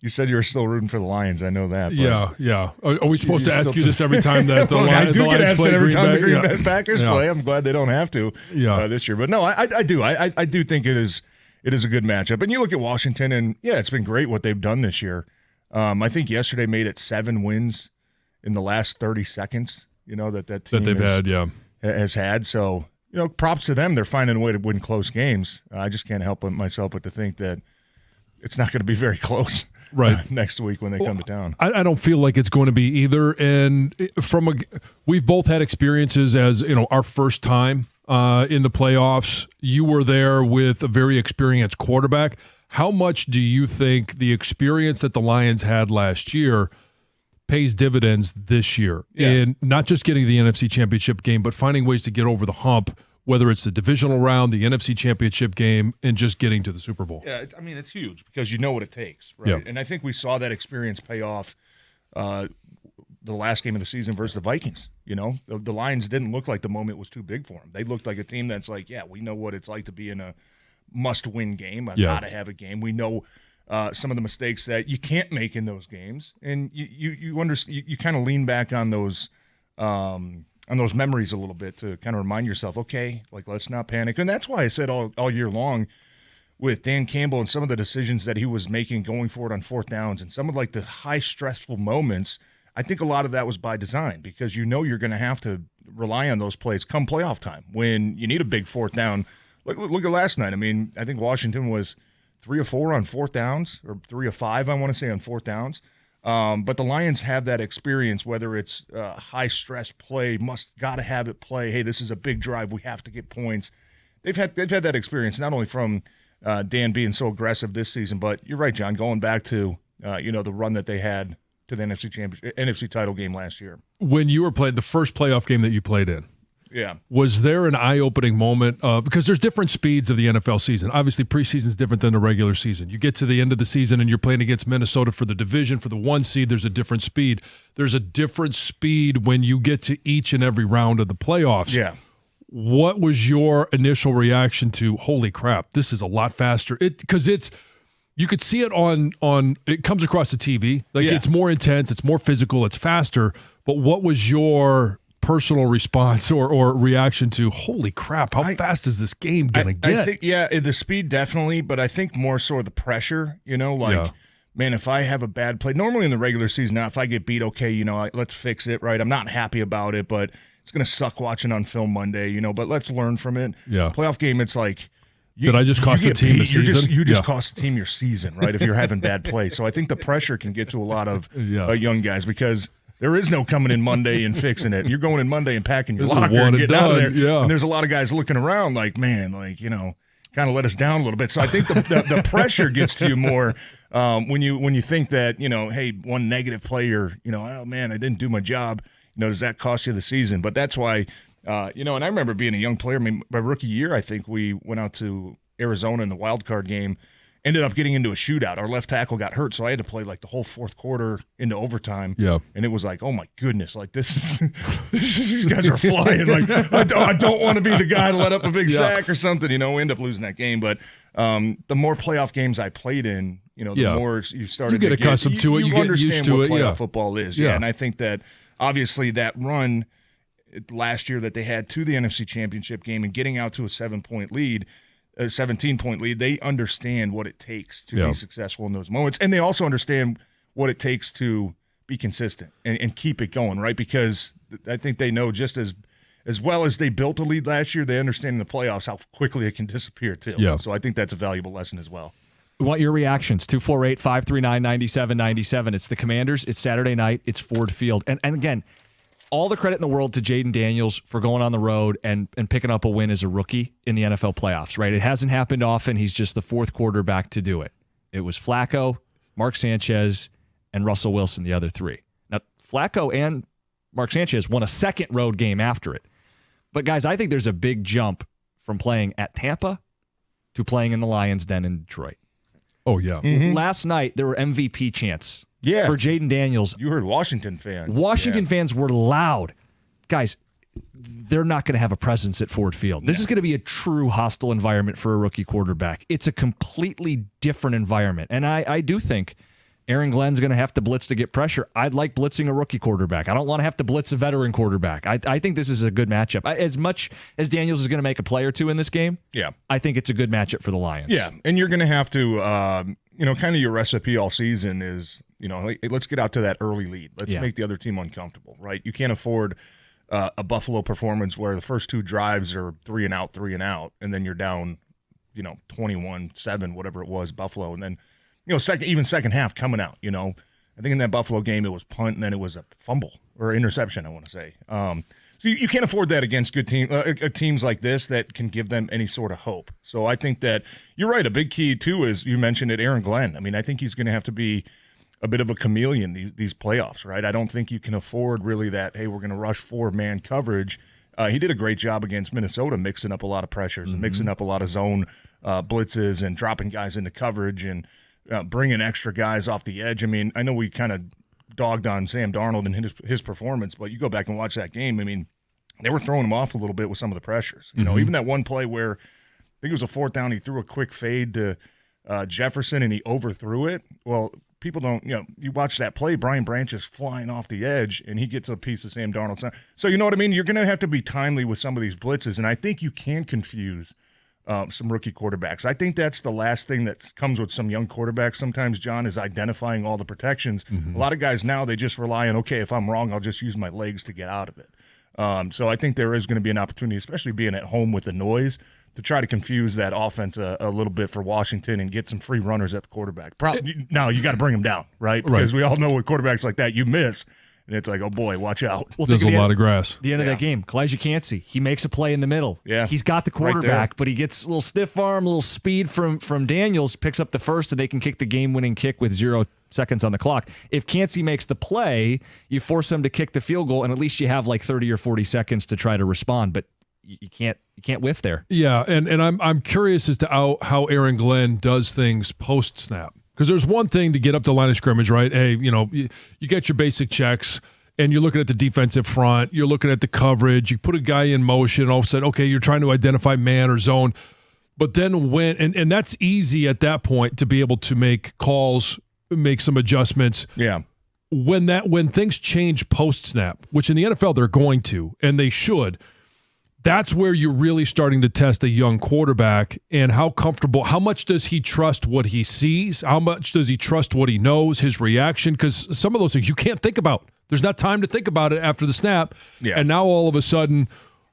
you said you were still rooting for the Lions. I know that. But yeah. Are we supposed to ask you this every time that the well, Lions I do get asked it every time the Green Bay Bay Packers play. I'm glad they don't have to this year. But no, I do. I do think it is a good matchup. And you look at Washington, and, yeah, it's been great what they've done this year. I think yesterday made it 7 wins in the last 30 seconds, that team has had. So, props to them. They're finding a way to win close games. I just can't help myself but to think that it's not going to be very close next week when they come to town. I don't feel like it's going to be either. And we've both had experiences as, our first time in the playoffs. You were there with a very experienced quarterback. How much do you think the experience that the Lions had last year pays dividends this year in not just getting the NFC Championship game, but finding ways to get over the hump, whether it's the divisional round, the NFC Championship game, and just getting to the Super Bowl? Yeah, it's huge because you know what it takes, right? Yeah. And I think we saw that experience pay off the last game of the season versus the Vikings. The Lions didn't look like the moment was too big for them. They looked like a team that's like, yeah, we know what it's like to be in a must-win game. I've got to have a game. We know some of the mistakes that you can't make in those games, and you understand. You kind of lean back on those memories a little bit to kind of remind yourself, okay, like, let's not panic. And that's why I said all year long with Dan Campbell and some of the decisions that he was making going forward on fourth downs and some of like the high stressful moments, I think a lot of that was by design because you're going to have to rely on those plays come playoff time when you need a big fourth down. Look at last night. I mean, I think Washington was 3 of 4 on fourth downs, or 3 of 5, I want to say, on fourth downs. But the Lions have that experience, whether it's high stress play, got to have it play. Hey, this is a big drive. We have to get points. They've had that experience, not only from Dan being so aggressive this season, but you're right, John, going back to the run that they had to the NFC title game last year. When you were playing the first playoff game that you played in, yeah, was there an eye-opening moment because there's different speeds of the NFL season. Obviously, preseason is different than the regular season. You get to the end of the season and you're playing against Minnesota for the division. For the 1 seed, there's a different speed. There's a different speed when you get to each and every round of the playoffs. Yeah. What was your initial reaction to, holy crap, this is a lot faster? Because you could see it on it comes across the TV. It's more intense, it's more physical, it's faster. But what was your personal response or reaction to, holy crap, how fast is this game going to get? I think, the speed definitely, but I think more so the pressure, man, if I have a bad play, normally in the regular season, now if I get beat, okay, let's fix it, right? I'm not happy about it, but it's going to suck watching on film Monday, but let's learn from it. Yeah. Playoff game, it's like, did I just cost the team the season? You just cost the team your season, right, if you're having bad play. So I think the pressure can get to a lot of young guys because there is no coming in Monday and fixing it. You're going in Monday and packing your locker and getting out of there. Yeah. And there's a lot of guys looking around like, man, kind of let us down a little bit. So I think the pressure gets to you more when you think that, hey, one negative player, oh, man, I didn't do my job. Does that cost you the season? But that's why, and I remember being a young player. I mean, my rookie year, I think we went out to Arizona in the wild card game, ended up getting into a shootout. Our left tackle got hurt, so I had to play like the whole fourth quarter into overtime. Yeah. And it was like, oh my goodness, like you guys are flying. Like I don't want to be the guy to let up a big sack or something. We end up losing that game. But the more playoff games I played in, the more you started to get accustomed to it. You get used to what it. Playoff football is. Yeah. And I think that obviously that run last year that they had to the NFC Championship game and getting out to a 17-point lead, they understand what it takes to be successful in those moments. And they also understand what it takes to be consistent and keep it going, right? Because I think they know just as well as they built a lead last year, they understand in the playoffs how quickly it can disappear too. Yeah. So I think that's a valuable lesson as well. We want your reactions. 248-539-9797. It's the Commanders. It's Saturday night. It's Ford Field. And again, all the credit in the world to Jaden Daniels for going on the road and picking up a win as a rookie in the NFL playoffs, right? It hasn't happened often. He's just the fourth quarterback to do it. It was Flacco, Mark Sanchez, and Russell Wilson, the other three. Now, Flacco and Mark Sanchez won a second road game after it. But, guys, I think there's a big jump from playing at Tampa to playing in the Lions' Den in Detroit. Oh, yeah. Last night, there were MVP chants Yeah. for Jaden Daniels. You heard Washington fans. Washington fans were loud. Guys, they're not going to have a presence at Ford Field. This is going to be a true hostile environment for a rookie quarterback. It's a completely different environment. And I do think Aaron Glenn's going to have to blitz to get pressure. I'd like blitzing a rookie quarterback. I don't want to have to blitz a veteran quarterback. I think this is a good matchup. As much as Daniels is going to make a play or two in this game, I think it's a good matchup for the Lions. Yeah, and you're going to have to, kind of your recipe all season is, let's get out to that early lead. Let's make the other team uncomfortable, right? You can't afford a Buffalo performance where the first two drives are 3 and out, and then you're down, 21-7, whatever it was, Buffalo, and then second half coming out. I think in that Buffalo game it was punt and then it was a fumble or interception, I want to say. So you can't afford that against good teams like this that can give them any sort of hope. So I think that you're right. A big key too is you mentioned it, Aaron Glenn. I mean, I think he's going to have to be a bit of a chameleon these playoffs, right? I don't think you can afford really that, hey, we're going to rush 4-man coverage. He did a great job against Minnesota, mixing up a lot of pressures and mixing up a lot of zone blitzes and dropping guys into coverage and bringing extra guys off the edge. I mean, I know we kind of dogged on Sam Darnold and his performance, but you go back and watch that game. I mean, they were throwing him off a little bit with some of the pressures. Even that one play where I think it was a 4th down, he threw a quick fade to Jefferson and he overthrew it. Well, people don't, you watch that play, Brian Branch is flying off the edge and he gets a piece of Sam Darnold's. So you know what I mean? You're going to have to be timely with some of these blitzes, and I think you can confuse some rookie quarterbacks. I think that's the last thing that comes with some young quarterbacks sometimes, John, is identifying all the protections. A lot of guys now, they just rely on, okay, if I'm wrong, I'll just use my legs to get out of it. So I think there is going to be an opportunity, especially being at home with the noise, to try to confuse that offense a little bit for Washington and get some free runners at the quarterback. Now you got to bring them down, right? Because we all know with quarterbacks like that, you miss. And it's like, oh, boy, watch out. Well, there's a lot of grass. The end of that game, Kalijah Kancey, he makes a play in the middle. Yeah. He's got the quarterback, right, but he gets a little stiff arm, a little speed from Daniels, picks up the first, and they can kick the game-winning kick with 0 seconds on the clock. If Kancey makes the play, you force him to kick the field goal, and at least you have like 30 or 40 seconds to try to respond, but you can't whiff there. Yeah, and I'm curious as to how Aaron Glenn does things post-snap. Because there's one thing to get up the line of scrimmage, right? Hey, you get your basic checks, and you're looking at the defensive front, you're looking at the coverage, you put a guy in motion, all of a sudden, okay, you're trying to identify man or zone. But then and that's easy at that point to be able to make calls, make some adjustments. Yeah. When things change post-snap, which in the NFL they're going to, and they should, that's where you're really starting to test a young quarterback and how much does he trust what he sees? How much does he trust what he knows, his reaction? Because some of those things you can't think about. There's not time to think about it after the snap. Yeah. And now all of a sudden,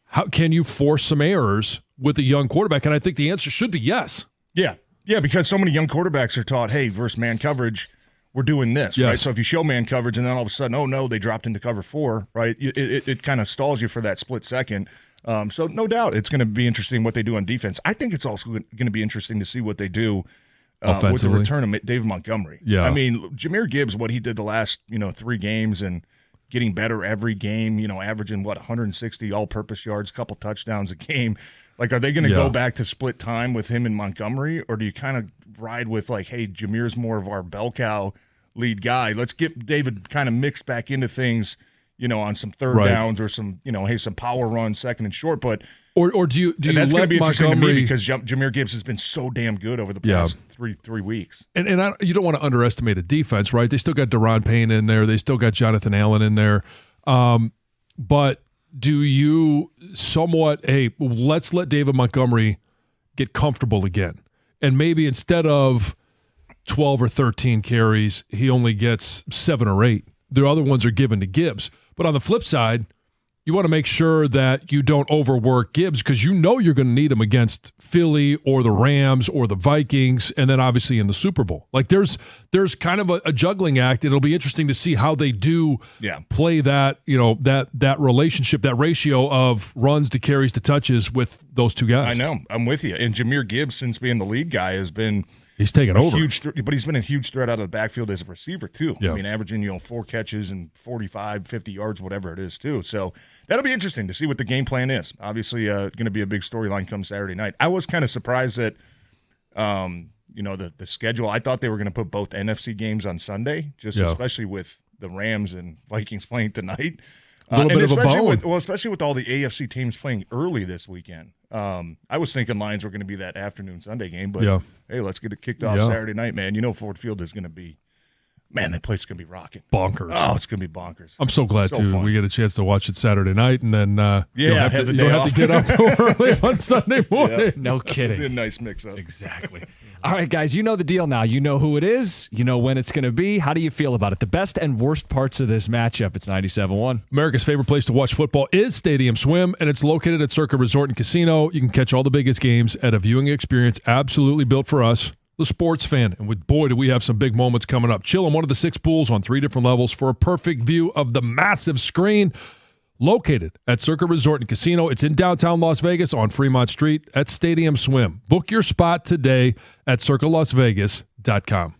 how can you force some errors with a young quarterback? And I think the answer should be yes. Yeah. Yeah, because so many young quarterbacks are taught, hey, versus man coverage, we're doing this, right? So if you show man coverage and then all of a sudden, oh, no, they dropped into cover 4, right? It kind of stalls you for that split second. So no doubt it's going to be interesting what they do on defense. I think it's also going to be interesting to see what they do with the return of David Montgomery. Yeah. I mean, Jahmyr Gibbs, what he did the last 3 games and getting better every game, averaging 160 all-purpose yards, a couple touchdowns a game. Like, are they going to go back to split time with him and Montgomery, or do you kind of ride with like, hey, Jahmyr's more of our bell cow lead guy. Let's get David kind of mixed back into things, on some third downs or some, some power runs, second and short. But or do you that's going to be interesting Montgomery, to me because Jahmyr Gibbs has been so damn good over the past three weeks. And you don't want to underestimate a defense, right? They still got Daron Payne in there. They still got Jonathan Allen in there. But do you somewhat, hey, let's let David Montgomery get comfortable again. And maybe instead of 12 or 13 carries, he only gets 7 or 8. The other ones are given to Gibbs. But on the flip side, you want to make sure that you don't overwork Gibbs because you know you're going to need him against Philly or the Rams or the Vikings, and then obviously in the Super Bowl. Like there's kind of a juggling act. It'll be interesting to see how they do play that, that relationship, that ratio of runs to carries to touches with those two guys. I know. I'm with you. And Jahmyr Gibbs, since being the lead guy, he's taken over. But he's been a huge threat out of the backfield as a receiver, too. Yeah. I mean, averaging, 4 catches and 45, 50 yards, whatever it is, too. So that'll be interesting to see what the game plan is. Obviously, going to be a big storyline come Saturday night. I was kind of surprised that, the schedule. I thought they were going to put both NFC games on Sunday, especially with the Rams and Vikings playing tonight. A little bit of a bone. Especially with all the AFC teams playing early this weekend. I was thinking Lions were going to be that afternoon Sunday game, but hey, let's get it kicked off Saturday night, man. Ford Field is going to be, man, that place is going to be rocking. Bonkers. Oh, it's going to be bonkers. I'm so glad, fun. we get a chance to watch it Saturday night, and then you'll have to get up early on Sunday morning. Yeah. No kidding. It'll be a nice mix-up. Exactly. All right, guys, you know the deal now. You know who it is. You know when it's going to be. How do you feel about it? The best and worst parts of this matchup. It's 97.1. America's favorite place to watch football is Stadium Swim, and it's located at Circa Resort and Casino. You can catch all the biggest games at a viewing experience absolutely built for us, the sports fan. And boy, do we have some big moments coming up. Chill in one of the 6 pools on 3 different levels for a perfect view of the massive screen. Located at Circa Resort and Casino. It's in downtown Las Vegas on Fremont Street at Stadium Swim. Book your spot today at circalasvegas.com.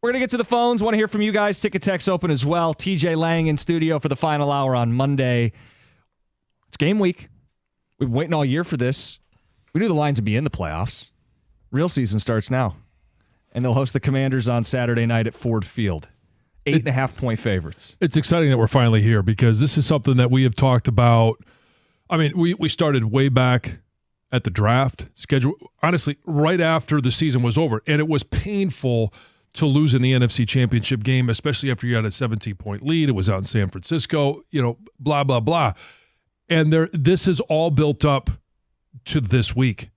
We're going to get to the phones. Want to hear from you guys. Ticket text open as well. TJ Lang in studio for the final hour on Monday. It's game week. We've been waiting all year for this. We knew the Lions would be in the playoffs. Real season starts now. And they'll host the Commanders on Saturday night at Ford Field. 8.5-point favorites. It's exciting that we're finally here because this is something that we have talked about. I mean, we started way back at the draft schedule, honestly, right after the season was over. And it was painful to lose in the NFC Championship game, especially after you had a 17-point lead. It was out in San Francisco, blah, blah, blah. And this is all built up to this week.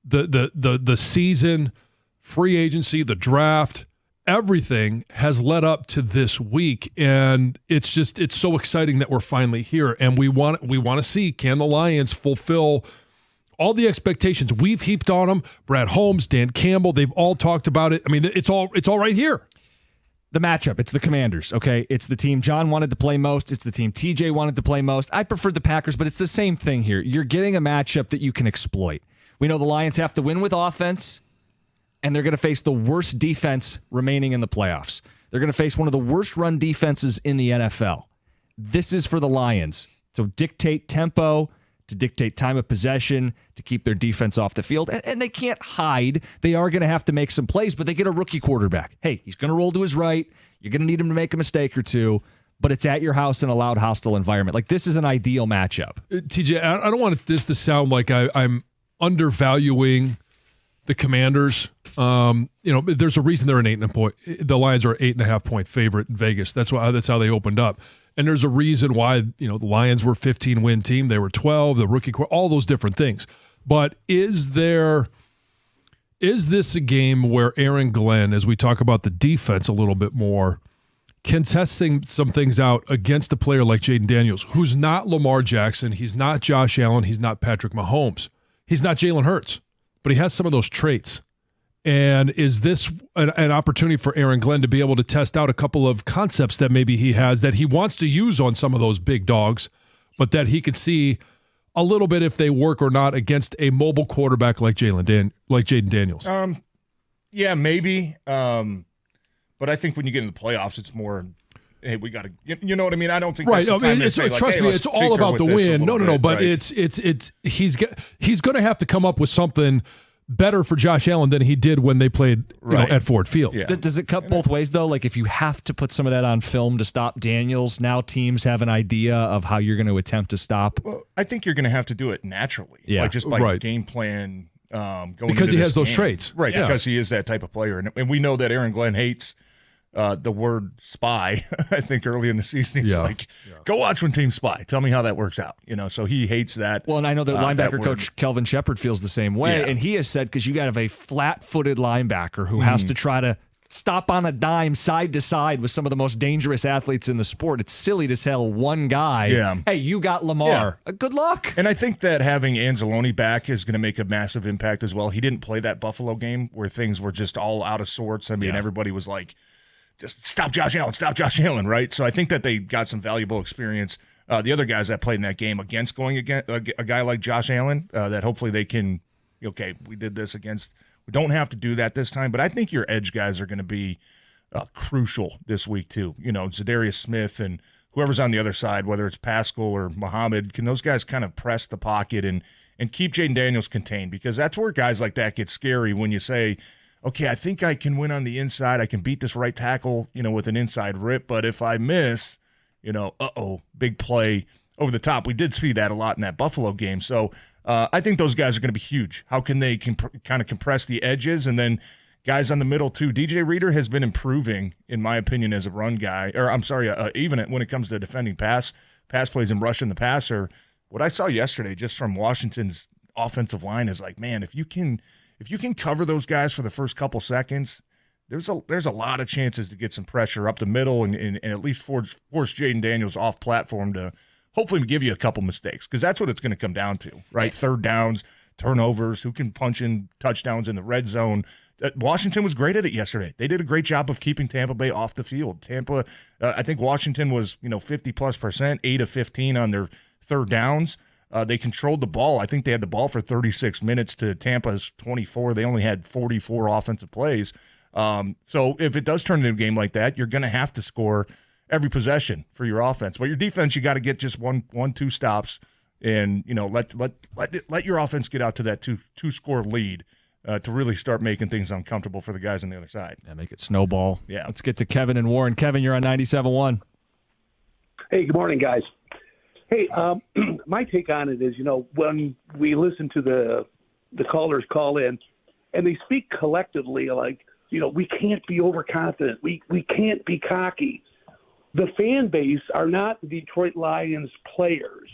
The season, free agency, the draft, everything has led up to this week. And it's so exciting that we're finally here. And we want to see, can the Lions fulfill all the expectations we've heaped on them? Brad Holmes, Dan Campbell, they've all talked about it. I mean, it's all right here. The matchup, it's the Commanders, okay? It's the team John wanted to play most. It's the team TJ wanted to play most. I preferred the Packers, but it's the same thing here. You're getting a matchup that you can exploit. We know the Lions have to win with offense, and they're going to face the worst defense remaining in the playoffs. They're going to face one of the worst run defenses in the NFL. This is for the Lions. So dictate tempo, to dictate time of possession, to keep their defense off the field. And they can't hide. They are going to have to make some plays, but they get a rookie quarterback. Hey, he's going to roll to his right. You're going to need him to make a mistake or two, but it's at your house in a loud, hostile environment. Like, this is an ideal matchup. TJ, I don't want this to sound like I'm undervaluing the Commanders. There's a reason they're an 8.5 the Lions are an 8.5-point favorite in Vegas. That's how they opened up. And there's a reason why, the Lions were a 15-win team. They were 12, the rookie, all those different things. But is this a game where Aaron Glenn, as we talk about the defense a little bit more, can test some things out against a player like Jaden Daniels, who's not Lamar Jackson, he's not Josh Allen, he's not Patrick Mahomes, he's not Jalen Hurts, but he has some of those traits. And is this an opportunity for Aaron Glenn to be able to test out a couple of concepts that maybe he has that he wants to use on some of those big dogs, but that he could see a little bit if they work or not against a mobile quarterback like Jaden Daniels? Yeah, maybe. But I think when you get into the playoffs, it's more, hey, we got to, you know what I mean? I don't think right. that's the time to say, trust me, it's all about the win. No. But right. he's going to have to come up with something better for Josh Allen than he did when they played at Ford Field. Yeah. Does it cut both ways, though? Like, if you have to put some of that on film to stop Daniels, now teams have an idea of how you're going to attempt to stop? Well, I think you're going to have to do it naturally. Yeah. Like just by game plan going because he has those game. traits. Right, yeah. Because he is that type of player. And we know that Aaron Glenn hates the word spy. I think early in the season he's go watch when teams spy. Tell me how that works out. So he hates that. Well, and I know that linebacker coach Kelvin Shepard feels the same way. And he has said, because you got to have a flat-footed linebacker who has to try to stop on a dime side to side with some of the most dangerous athletes in the sport. It's silly to tell one guy, hey, you got Lamar. Good luck. And I think that having Anzalone back is going to make a massive impact as well. He didn't play that Buffalo game where things were just all out of sorts. I mean, everybody was like, just stop Josh Allen, right? So I think that they got some valuable experience. The other guys that played in that game against going against a guy like Josh Allen, that hopefully they can, we did this against. We don't have to do that this time, but I think your edge guys are going to be crucial this week too. Zadarius Smith and whoever's on the other side, whether it's Pascal or Muhammad, can those guys kind of press the pocket and keep Jaden Daniels contained? Because that's where guys like that get scary when you say, okay, I think I can win on the inside. I can beat this right tackle, with an inside rip. But if I miss, big play over the top. We did see that a lot in that Buffalo game. So I think those guys are going to be huge. How can they kind of compress the edges? And then guys on the middle too. DJ Reader has been improving, in my opinion, as a run guy. Or I'm sorry, even when it comes to defending pass plays and rushing the passer. What I saw yesterday just from Washington's offensive line is like, man, if you can cover those guys for the first couple seconds, there's a lot of chances to get some pressure up the middle and at least force Jaden Daniels off platform to hopefully give you a couple mistakes, because that's what it's going to come down to, right? Third downs, turnovers, who can punch in touchdowns in the red zone. Washington was great at it yesterday. They did a great job of keeping Tampa Bay off the field. I think Washington was 50+%, 8 of 15 on their third downs. They controlled the ball. I think they had the ball for 36 minutes to Tampa's 24. They only had 44 offensive plays. So if it does turn into a game like that, you're going to have to score every possession for your offense. But your defense, you got to get just one, two stops, and let your offense get out to that two score lead to really start making things uncomfortable for the guys on the other side. Yeah, make it snowball. Yeah. Let's get to Kevin and Warren. Kevin, you're on 97.1. Hey, good morning, guys. Hey, my take on it is, when we listen to the callers call in, and they speak collectively like, we can't be overconfident. We can't be cocky. The fan base are not the Detroit Lions players.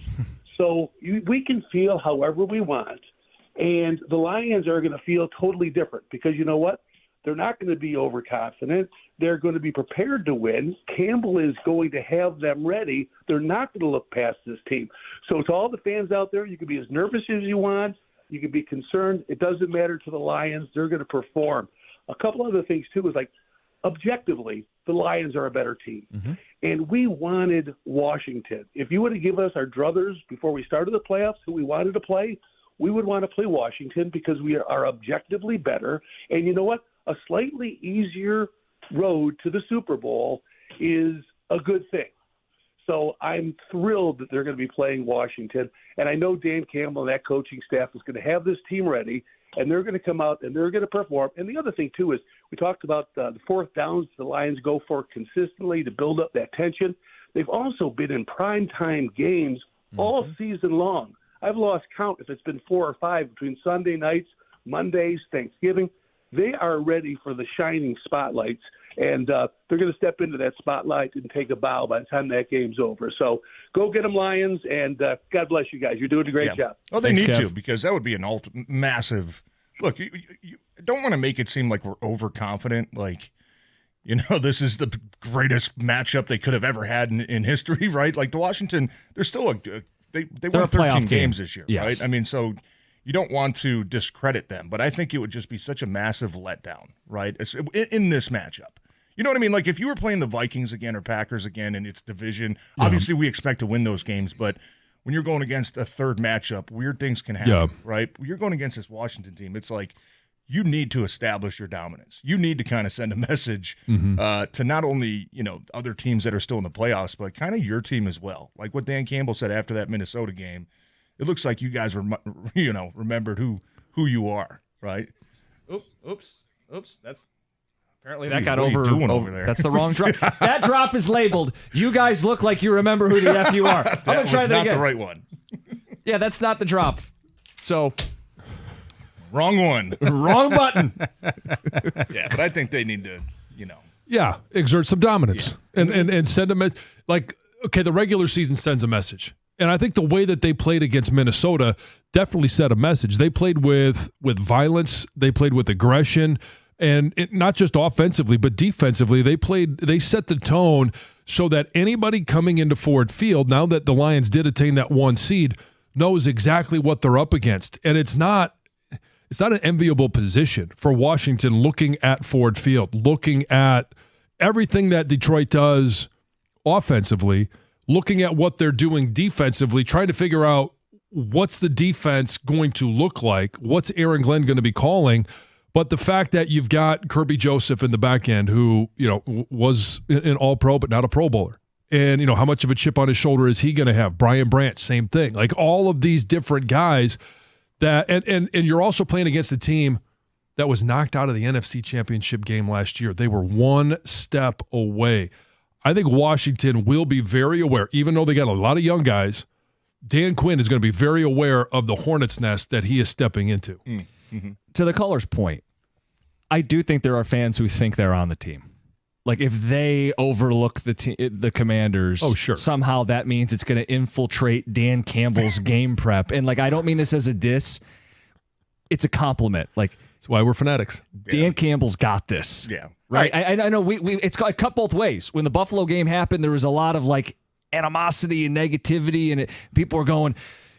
So we can feel however we want. And the Lions are going to feel totally different because you know what? They're not going to be overconfident. They're going to be prepared to win. Campbell is going to have them ready. They're not going to look past this team. So to all the fans out there, you can be as nervous as you want. You can be concerned. It doesn't matter to the Lions. They're going to perform. A couple other things, too, is like objectively, the Lions are a better team. Mm-hmm. And we wanted Washington. If you would have given us our druthers before we started the playoffs who we wanted to play, we would want to play Washington because we are objectively better. And you know what? A slightly easier road to the Super Bowl is a good thing. So I'm thrilled that they're going to be playing Washington. And I know Dan Campbell and that coaching staff is going to have this team ready, and they're going to come out and they're going to perform. And the other thing, too, is we talked about the fourth downs the Lions go for consistently to build up that tension. They've also been in primetime games all season long. I've lost count if it's been 4 or 5 between Sunday nights, Mondays, Thanksgiving. They are ready for the shining spotlights, and they're going to step into that spotlight and take a bow by the time that game's over. So go get them, Lions, and God bless you guys. You're doing a great job. Oh, they Thanks, need Kev. to, because that would be an massive – look, you don't want to make it seem like we're overconfident, like, this is the greatest matchup they could have ever had in history, right? Like the Washington, they're still they won 13 games this year, yes. right? I mean, so you don't want to discredit them, but I think it would just be such a massive letdown, right? In this matchup. You know what I mean? Like if you were playing the Vikings again or Packers again in its division, obviously we expect to win those games, but when you're going against a third matchup, weird things can happen, right? You're going against this Washington team. It's like you need to establish your dominance. You need to kind of send a message to not only, other teams that are still in the playoffs, but kind of your team as well. Like what Dan Campbell said after that Minnesota game, it looks like you guys remembered who you are, right? Oops. That's apparently that got what are you over. doing over there? That's the wrong drop. That drop is labeled. You guys look like you remember who the F you are. I'm gonna try that not again. The right one. Yeah, that's not the drop. So wrong one. Wrong button. Yeah, but I think they need to, Yeah, exert some dominance and send a message. Like, okay, the regular season sends a message. And I think the way that they played against Minnesota definitely set a message. They played with violence. They played with aggression. And not just offensively, but defensively. They set the tone so that anybody coming into Ford Field, now that the Lions did attain that 1 seed, knows exactly what they're up against. And it's not an enviable position for Washington looking at Ford Field, looking at everything that Detroit does offensively, looking at what they're doing defensively, trying to figure out what's the defense going to look like, what's Aaron Glenn going to be calling. But the fact that you've got Kirby Joseph in the back end who, was an all-pro but not a Pro Bowler. And, how much of a chip on his shoulder is he going to have? Brian Branch, same thing. Like all of these different guys that and you're also playing against a team that was knocked out of the NFC Championship game last year. They were one step away. I think Washington will be very aware, even though they got a lot of young guys. Dan Quinn is going to be very aware of the hornet's nest that he is stepping into. Mm-hmm. To the caller's point, I do think there are fans who think they're on the team. Like if they overlook the Commanders, somehow that means it's going to infiltrate Dan Campbell's game prep. And I don't mean this as a diss. It's a compliment. Like that's why we're fanatics. Dan Campbell's got this. Yeah. Right. I know it's cut both ways. When the Buffalo game happened, there was a lot of animosity and negativity, and people were going,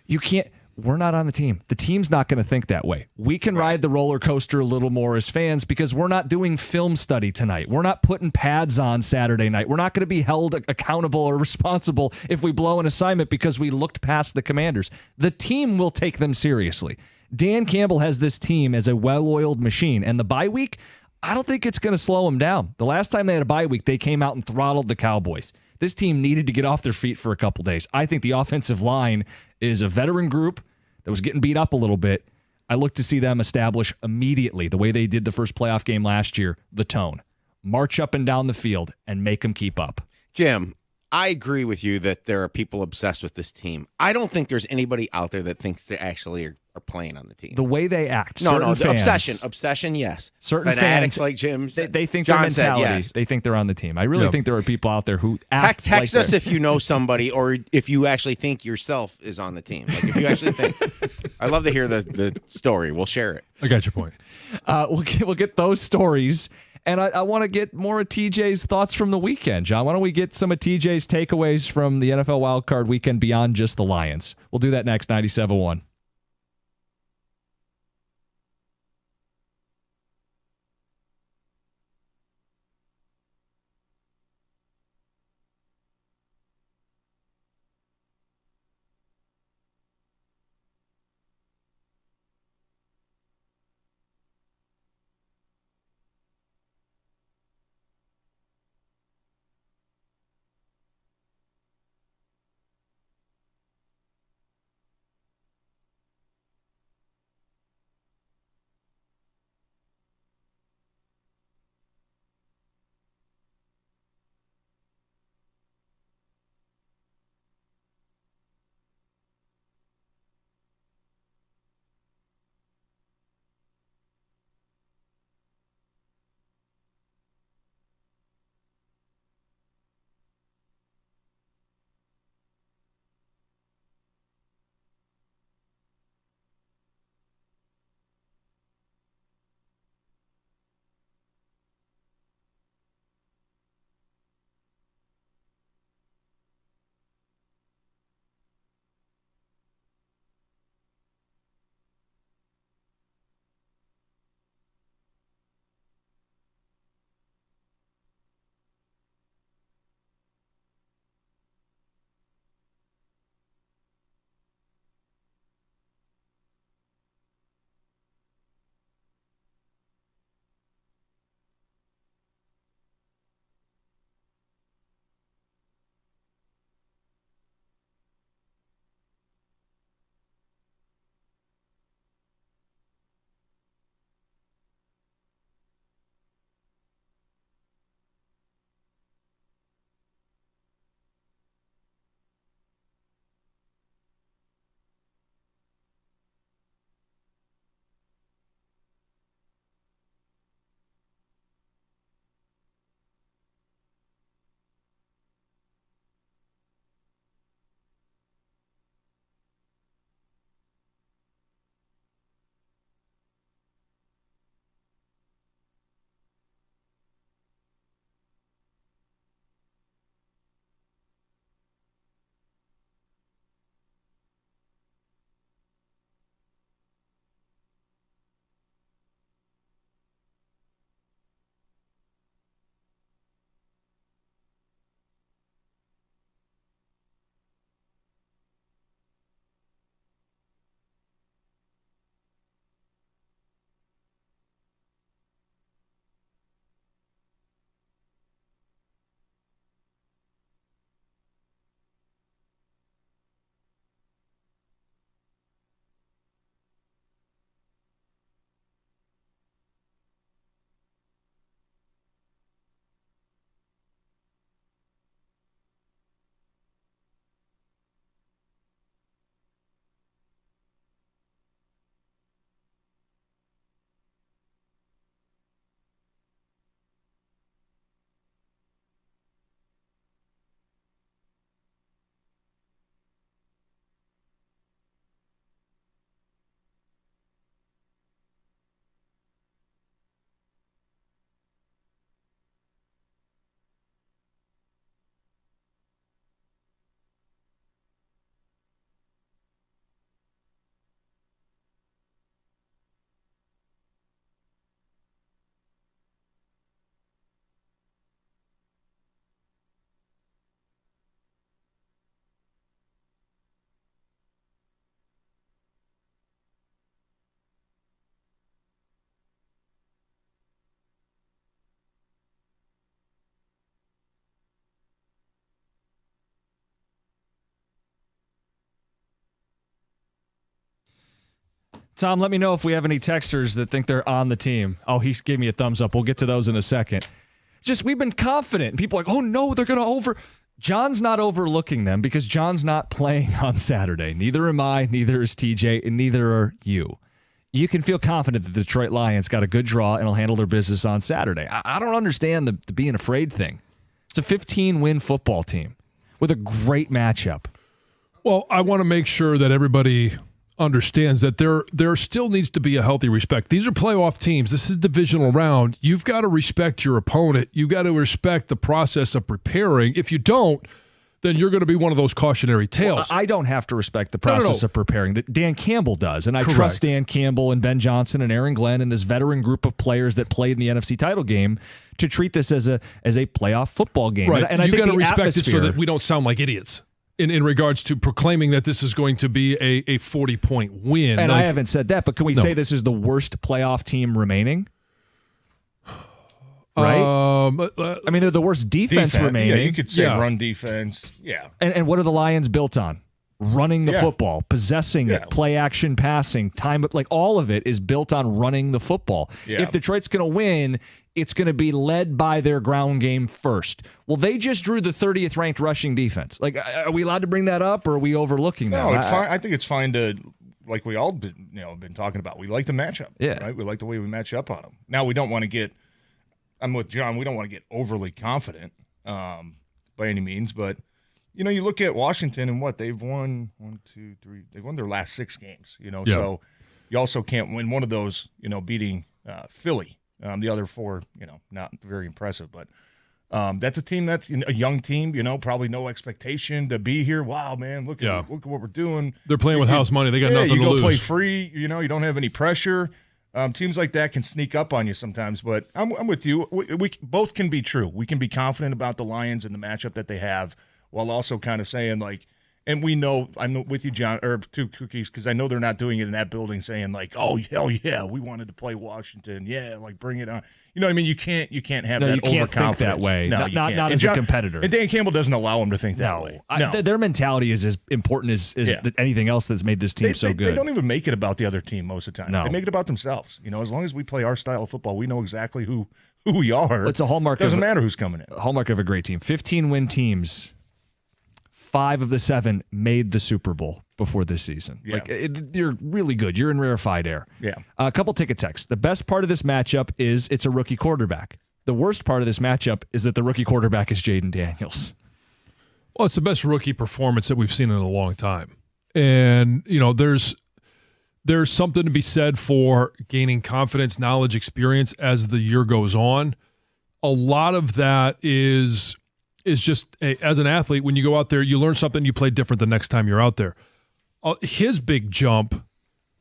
you can't. We're not on the team. The team's not going to think that way. We can ride the roller coaster a little more as fans because we're not doing film study tonight. We're not putting pads on Saturday night. We're not going to be held accountable or responsible if we blow an assignment because we looked past the Commanders. The team will take them seriously. Dan Campbell has this team as a well-oiled machine, and the bye week, I don't think it's going to slow them down. The last time they had a bye week, they came out and throttled the Cowboys. This team needed to get off their feet for a couple days. I think the offensive line is a veteran group that was getting beat up a little bit. I look to see them establish immediately, the way they did the first playoff game last year, the tone. March up and down the field and make them keep up. Jim, I agree with you that there are people obsessed with this team. I don't think there's anybody out there that thinks they actually are playing on the team. The way they act. No, certain fans, fans, obsession, yes. Certain fanatics fans, like Jim. They think John their mentality. said yes. They think they're on the team. I really think there are people out there who act Text like us if you know somebody, or if you actually think yourself is on the team. Like if you actually think. I'd love to hear the story. We'll share it. I got your point. We'll get those stories. And I want to get more of TJ's thoughts from the weekend, John. Why don't we get some of TJ's takeaways from the NFL Wildcard Weekend beyond just the Lions? We'll do that next, 97.1. Tom, let me know if we have any texters that think they're on the team. Oh, he gave me a thumbs up. We'll get to those in a second. Just, we've been confident. And people are like, oh, no, they're going to over. John's not overlooking them because John's not playing on Saturday. Neither am I, neither is TJ, and neither are you. You can feel confident that the Detroit Lions got a good draw and will handle their business on Saturday. I don't understand the being afraid thing. It's a 15-win football team with a great matchup. Well, I want to make sure that everybody understands that there still needs to be a healthy respect. These are playoff teams. This is divisional round. You've got to respect your opponent. You've got to respect the process of preparing. If you don't, then you're going to be one of those cautionary tales. Well, I don't have to respect the process of preparing. That Dan Campbell does, and I trust Dan Campbell and Ben Johnson and Aaron Glenn and this veteran group of players that played in the NFC title game to treat this as a playoff football game. Right. And I you think got to respect atmosphere, it so that we don't sound like idiots in regards to proclaiming that this is going to be a 40-point win. And I haven't said that, but can we say this is the worst playoff team remaining? Right? I mean, they're the worst defense remaining. Yeah, you could say run defense. Yeah. And what are the Lions built on? Running the football, possessing it, play action passing, time, like all of it is built on running the football. Yeah. If Detroit's going to win, it's going to be led by their ground game first. Well, they just drew the 30th ranked rushing defense. Like, are we allowed to bring that up, or are we overlooking that? No, it's fine. I think it's fine to, like we all been talking about. We like the matchup. Yeah. Right. We like the way we match up on them. Now we don't want to get. I'm with John. We don't want to get overly confident by any means, but you look at Washington and what they've won 1, 2, 3. They've won their last 6 games. So you also can't win one of those. Beating Philly. The other 4, not very impressive, but that's a team that's a young team. Probably no expectation to be here. Wow, man, look at what we're doing. They're playing with house money. They got nothing to lose. You go play free. You don't have any pressure. Teams like that can sneak up on you sometimes, but I'm with you. We both can be true. We can be confident about the Lions and the matchup that they have, while also kind of saying like, and we know I'm with you, John, or 2 cookies, because I know they're not doing it in that building, saying like, oh hell yeah, we wanted to play Washington, yeah, like bring it on. You know what I mean? You can't have that overconfidence. You can't think that way. No, not as a competitor. And Dan Campbell doesn't allow him to think that way. No. Their mentality is as important as anything else that's made this team so good. They don't even make it about the other team most of the time. No. They make it about themselves. As long as we play our style of football, we know exactly who we are. It's a hallmark. Doesn't matter who's coming in. A hallmark of a great team. 15-win teams. 5 of the 7 made the Super Bowl before this season. Yeah. You're really good. You're in rarefied air. Yeah. A couple ticket texts. The best part of this matchup is it's a rookie quarterback. The worst part of this matchup is that the rookie quarterback is Jaden Daniels. Well, it's the best rookie performance that we've seen in a long time. And, there's something to be said for gaining confidence, knowledge, experience as the year goes on. A lot of that is just, as an athlete, when you go out there, you learn something, you play different the next time you're out there. His big jump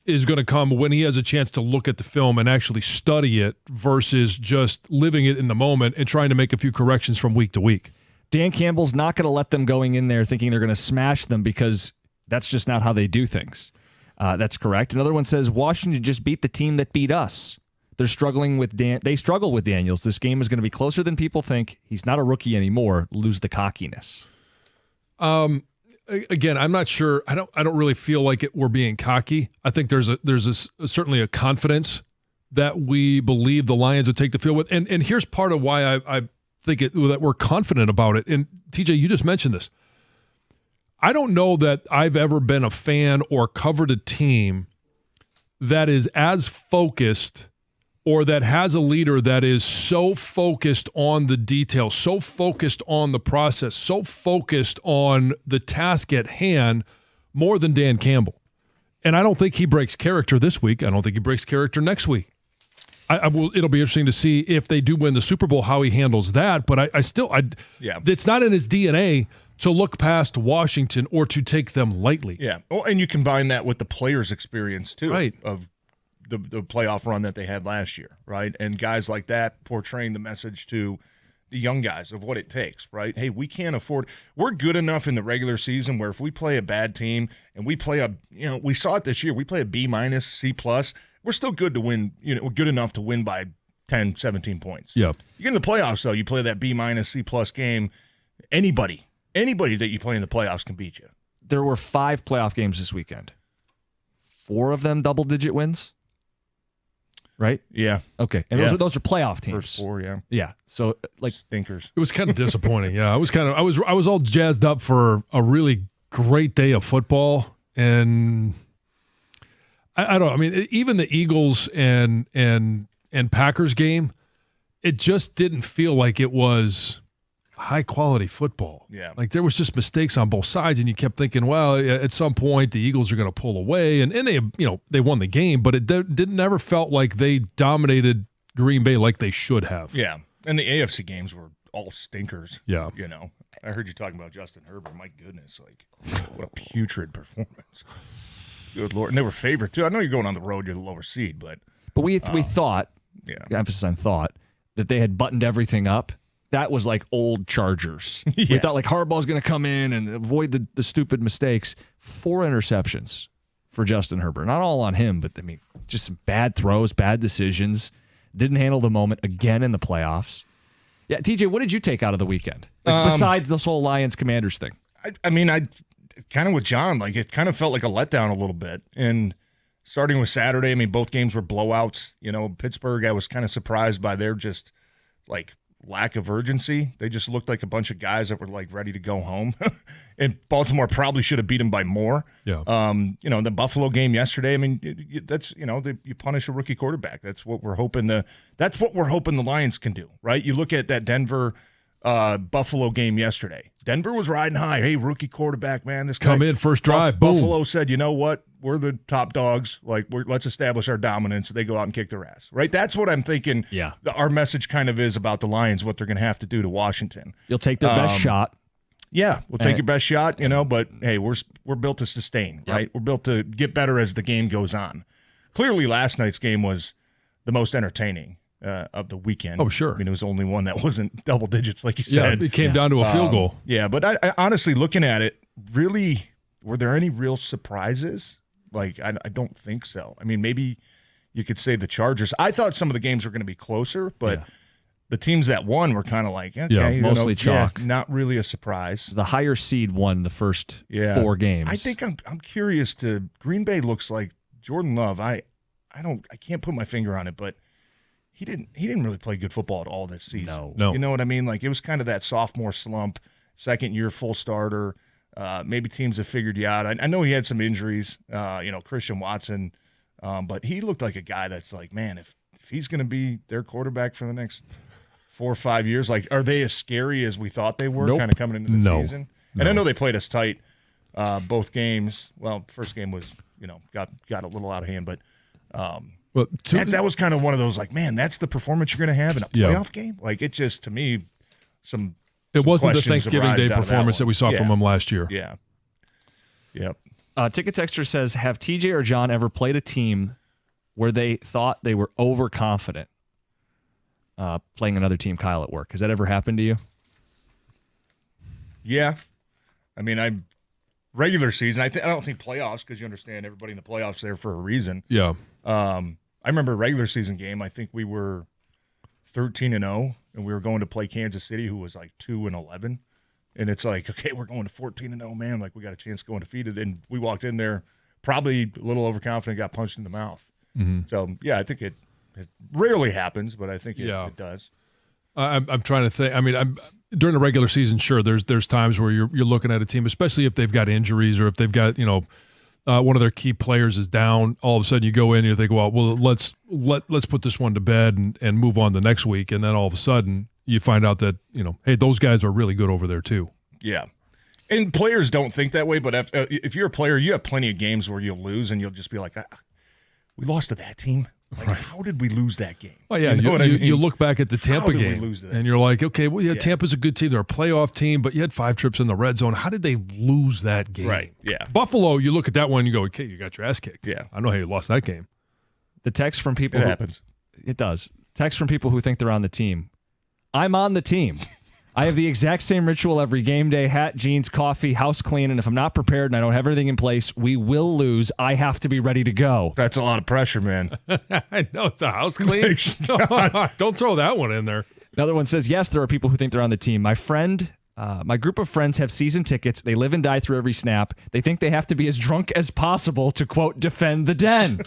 is going to come when he has a chance to look at the film and actually study it versus just living it in the moment and trying to make a few corrections from week to week. Dan Campbell's not going to let them going in there thinking they're going to smash them because that's just not how they do things. That's correct. Another one says Washington just beat the team that beat us. They struggle with Daniels. This game is going to be closer than people think. He's not a rookie anymore. Lose the cockiness. Again, I'm not sure. I don't really feel like we're being cocky. I think there's certainly a confidence that we believe the Lions would take the field with. And here's part of why I think that we're confident about it. And TJ, you just mentioned this. I don't know that I've ever been a fan or covered a team that is as focused or that has a leader that is so focused on the details, so focused on the process, so focused on the task at hand more than Dan Campbell. And I don't think he breaks character this week. I don't think he breaks character next week. It'll be interesting to see if they do win the Super Bowl, how he handles that. But it's not in his DNA to look past Washington or to take them lightly. Yeah. Well, and you combine that with the players' experience, too, right, of the playoff run that they had last year, right? And guys like that portraying the message to the young guys of what it takes, right? Hey, we can't afford – we're good enough in the regular season where if we play a bad team and we play we saw it this year, we play a B-, C+, we're still good to win, we're good enough to win by 10, 17 points. Yeah. You get in the playoffs, though, you play that B-, C+ game, anybody that you play in the playoffs can beat you. There were 5 playoff games this weekend. 4 of them double-digit wins, right? Yeah. Okay, and those are playoff teams. First 4, yeah. Yeah, so like stinkers. It was kind of disappointing. Yeah, I was all jazzed up for a really great day of football, and I don't know. I mean, even the Eagles and Packers game, it just didn't feel like it was high quality football. Yeah. Like there was just mistakes on both sides, and you kept thinking, well, at some point the Eagles are going to pull away, and they won the game, but it never felt like they dominated Green Bay like they should have. Yeah, and the AFC games were all stinkers. Yeah. I heard you talking about Justin Herbert. My goodness, what a putrid performance. Good Lord. And they were favored, too. I know you're going on the road, you're the lower seed, but we thought, emphasis on thought, that they had buttoned everything up. That was like old Chargers. We thought like Harbaugh's going to come in and avoid the stupid mistakes. 4 interceptions for Justin Herbert. Not all on him, but I mean, just some bad throws, bad decisions. Didn't handle the moment again in the playoffs. Yeah, TJ, what did you take out of the weekend? Besides this whole Lions-Commanders thing. I mean, I kind of with John, like it kind of felt like a letdown a little bit. And starting with Saturday, I mean, both games were blowouts. Pittsburgh, I was kind of surprised by their just like lack of urgency. They just looked like a bunch of guys that were like ready to go home. And Baltimore probably should have beat them by more. Yeah. The Buffalo game yesterday, I mean, that's, you punish a rookie quarterback. That's what we're hoping the Lions can do, right? You look at that Denver Buffalo game yesterday. Denver was riding high. Hey, rookie quarterback, man. This guy come in first drive. Boom. Buffalo said, you know what? We're the top dogs. Like, let's establish our dominance. They go out and kick their ass, right? That's what I'm thinking. Yeah. Our message kind of is about the Lions, what they're going to have to do to Washington. You'll take their best shot. Yeah, we'll take your best shot, but hey, we're built to sustain, right? We're built to get better as the game goes on. Clearly, last night's game was the most entertaining of the weekend. Oh, sure. I mean, it was the only one that wasn't double digits, like you said. Yeah, it came down to a field goal. Yeah, but I honestly, looking at it, really, were there any real surprises? Like, I don't think so. I mean, maybe you could say the Chargers. I thought some of the games were going to be closer, but the teams that won were kind of like, okay, mostly chalk. Not really a surprise. The higher seed won the first 4 games. I think I'm curious to Green Bay looks like Jordan Love. I can't put my finger on it, but he didn't really play good football at all this season. No. You know what I mean? Like it was kind of that sophomore slump, second year full starter. Maybe teams have figured you out. I know he had some injuries, Christian Watson, but he looked like a guy that's like, man, if he's going to be their quarterback for the next 4 or 5 years, like, are they as scary as we thought they were kind of coming into the season? And I know they played us tight both games. Well, first game was, got a little out of hand, but that was kind of one of those like, man, that's the performance you're going to have in a playoff game? Like, it just, to me, it wasn't the questions Thanksgiving arised Day out of performance that we saw one. from him last year. Yeah. Yep. Ticket Texter says, have TJ or John ever played a team where they thought they were overconfident playing another team, Kyle, at work? Has that ever happened to you? Yeah. I mean, regular season, I don't think playoffs, because you understand everybody in the playoffs there for a reason. Yeah. I remember a regular season game, I think we were 13-0, and we were going to play Kansas City, who was like 2-11. And it's like, okay, we're going to 14-0, man. Like, we got a chance to go undefeated. And we walked in there probably a little overconfident, got punched in the mouth. Mm-hmm. So, yeah, I think it rarely happens, but I think it does. I'm trying to think. I mean, during the regular season, sure, there's times where you're looking at a team, especially if they've got injuries or if they've got, one of their key players is down. All of a sudden you go in and you think, well, let's put this one to bed and move on the next week. And then all of a sudden you find out that, hey, those guys are really good over there too. Yeah. And players don't think that way, but if you're a player, you have plenty of games where you'll lose and you'll just be like, we lost to that team. Like, how did we lose that game? Well, yeah, you look back at the Tampa game and you're like, okay, well, yeah, Tampa's a good team. They're a playoff team, but you had 5 trips in the red zone. How did they lose that game? Right, yeah. Buffalo, you look at that one and you go, okay, you got your ass kicked. Yeah. I know how you lost that game. The text from people It happens. It does. Text from people who think they're on the team. I'm on the team. I have the exact same ritual every game day: hat, jeans, coffee, house clean. And if I'm not prepared and I don't have everything in place, we will lose. I have to be ready to go. That's a lot of pressure, man. I know, it's the house clean. Don't throw that one in there. Another one says, yes, there are people who think they're on the team. My friend My group of friends have season tickets. They live and die through every snap. They think they have to be as drunk as possible to, quote, defend the den.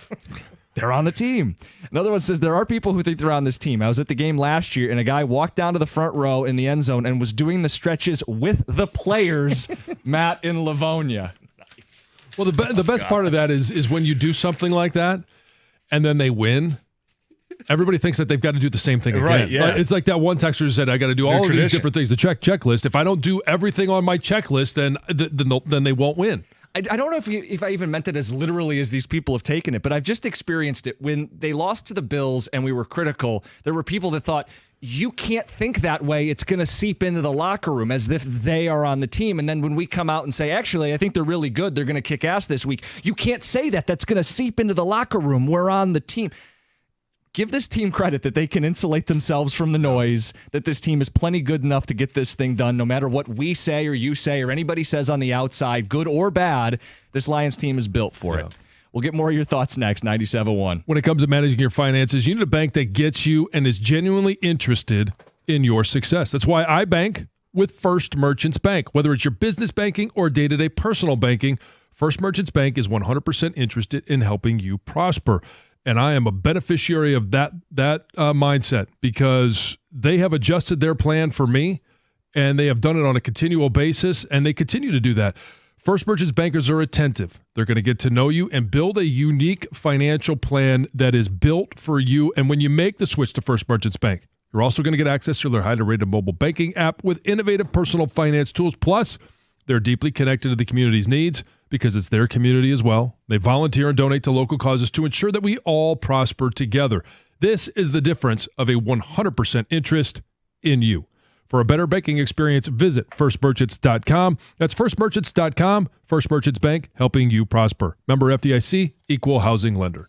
They're on the team. Another one says, there are people who think they're on this team. I was at the game last year, and a guy walked down to the front row in the end zone and was doing the stretches with the players, Matt in Livonia. Well, the best part of that is when you do something like that, and then they win. Everybody thinks that they've got to do the same thing again. Right, yeah. It's like that one texter said, I got to do all of these different things, the checklist. If I don't do everything on my checklist, then they won't win. I don't know if I even meant it as literally as these people have taken it, but I've just experienced it. When they lost to the Bills and we were critical, there were people that thought, you can't think that way. It's going to seep into the locker room as if they are on the team. And then when we come out and say, actually, I think they're really good, they're going to kick ass this week, you can't say that. That's going to seep into the locker room. We're on the team. Give this team credit that they can insulate themselves from the noise, that this team is plenty good enough to get this thing done, no matter what we say or you say or anybody says on the outside, good or bad. This Lions team is built for it. We'll get more of your thoughts next, 97.1. When it comes to managing your finances, you need a bank that gets you and is genuinely interested in your success. That's why I bank with First Merchants Bank. Whether it's your business banking or day-to-day personal banking, First Merchants Bank is 100% interested in helping you prosper. And I am a beneficiary of that mindset because they have adjusted their plan for me, and they have done it on a continual basis, and they continue to do that. First Merchants bankers are attentive. They're going to get to know you and build a unique financial plan that is built for you. And when you make the switch to First Merchants Bank, you're also going to get access to their highly rated mobile banking app with innovative personal finance tools. Plus, they're deeply connected to the community's needs because it's their community as well. They volunteer and donate to local causes to ensure that we all prosper together. This is the difference of a 100% interest in you. For a better banking experience, visit firstmerchants.com. That's firstmerchants.com. First Merchants Bank, helping you prosper. Member FDIC, equal housing lender.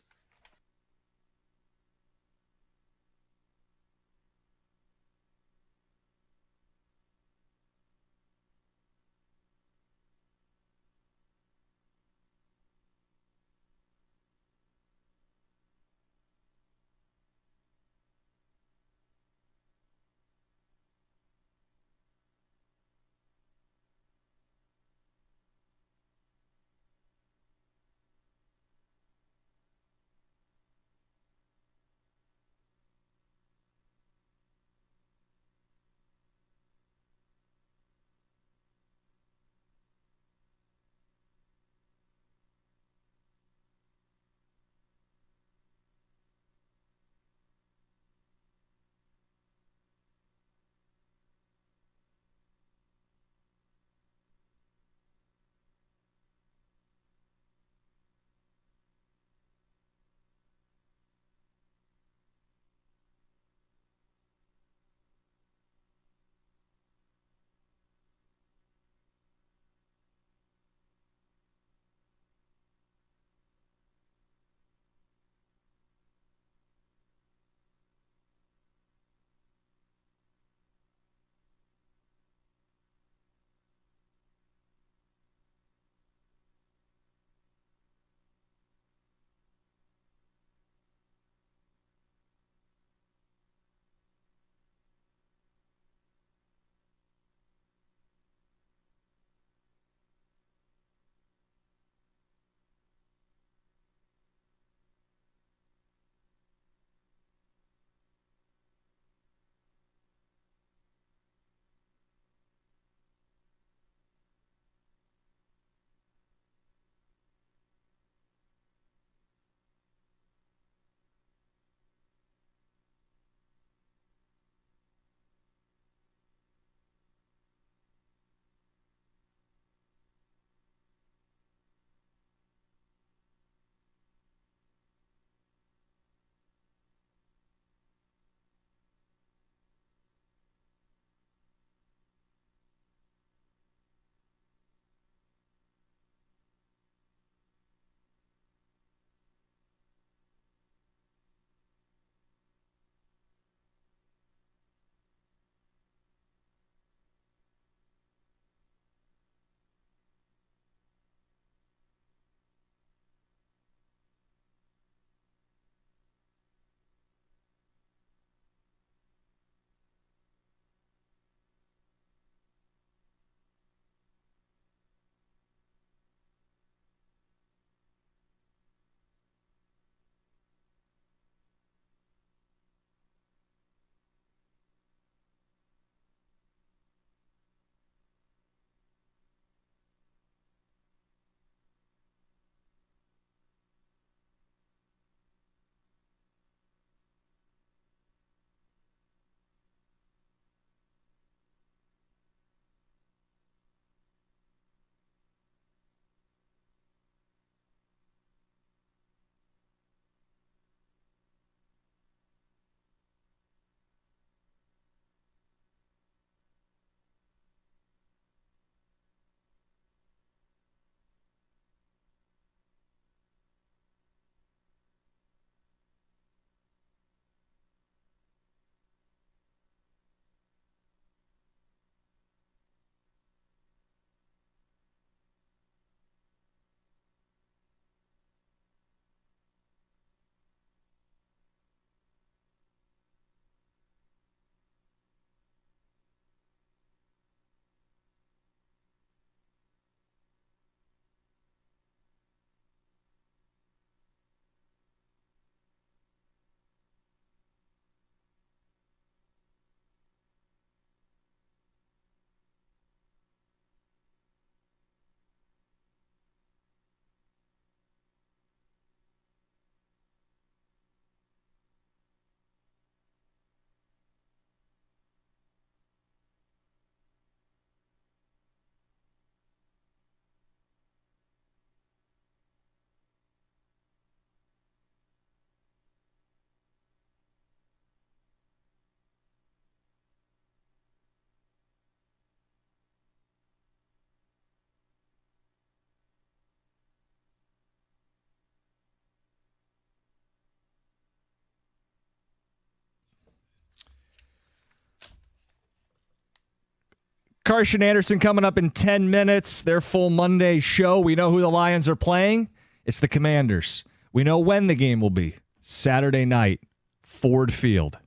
Karsch Anderson coming up in 10 minutes. Their full Monday show. We know who the Lions are playing. It's the Commanders. We know when the game will be. Saturday night, Ford Field.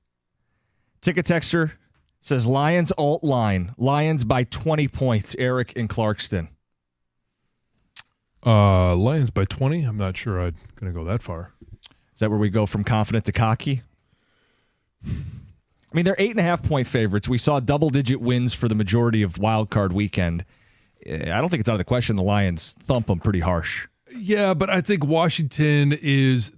Ticket texter says Lions alt line. Lions by 20 points. Eric in Clarkston. Lions by 20? I'm not sure I'm going to go that far. Is that where we go from confident to cocky? I mean, they're 8.5-point favorites. We saw double-digit wins for the majority of Wild Card weekend. I don't think it's out of the question the Lions thump them pretty harsh. Yeah, but I think Washington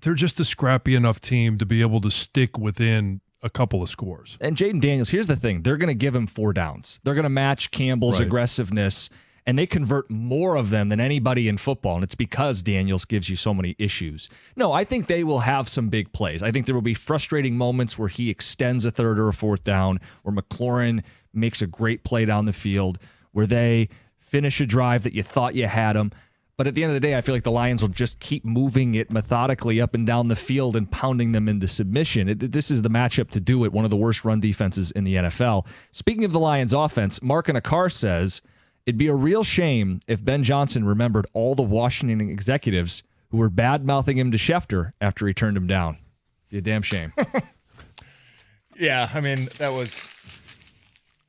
they're just a scrappy enough team to be able to stick within a couple of scores. And Jaden Daniels, here's the thing. They're going to give him 4 downs. They're going to match Campbell's aggressiveness, and they convert more of them than anybody in football, and it's because Daniels gives you so many issues. No, I think they will have some big plays. I think there will be frustrating moments where he extends a 3rd or a 4th down, where McLaurin makes a great play down the field, where they finish a drive that you thought you had them. But at the end of the day, I feel like the Lions will just keep moving it methodically up and down the field and pounding them into submission. This is the matchup to do it, one of the worst run defenses in the NFL. Speaking of the Lions offense, Mark in a car says, it'd be a real shame if Ben Johnson remembered all the Washington executives who were bad-mouthing him to Schefter after he turned him down. Be a damn shame. Yeah, I mean, that was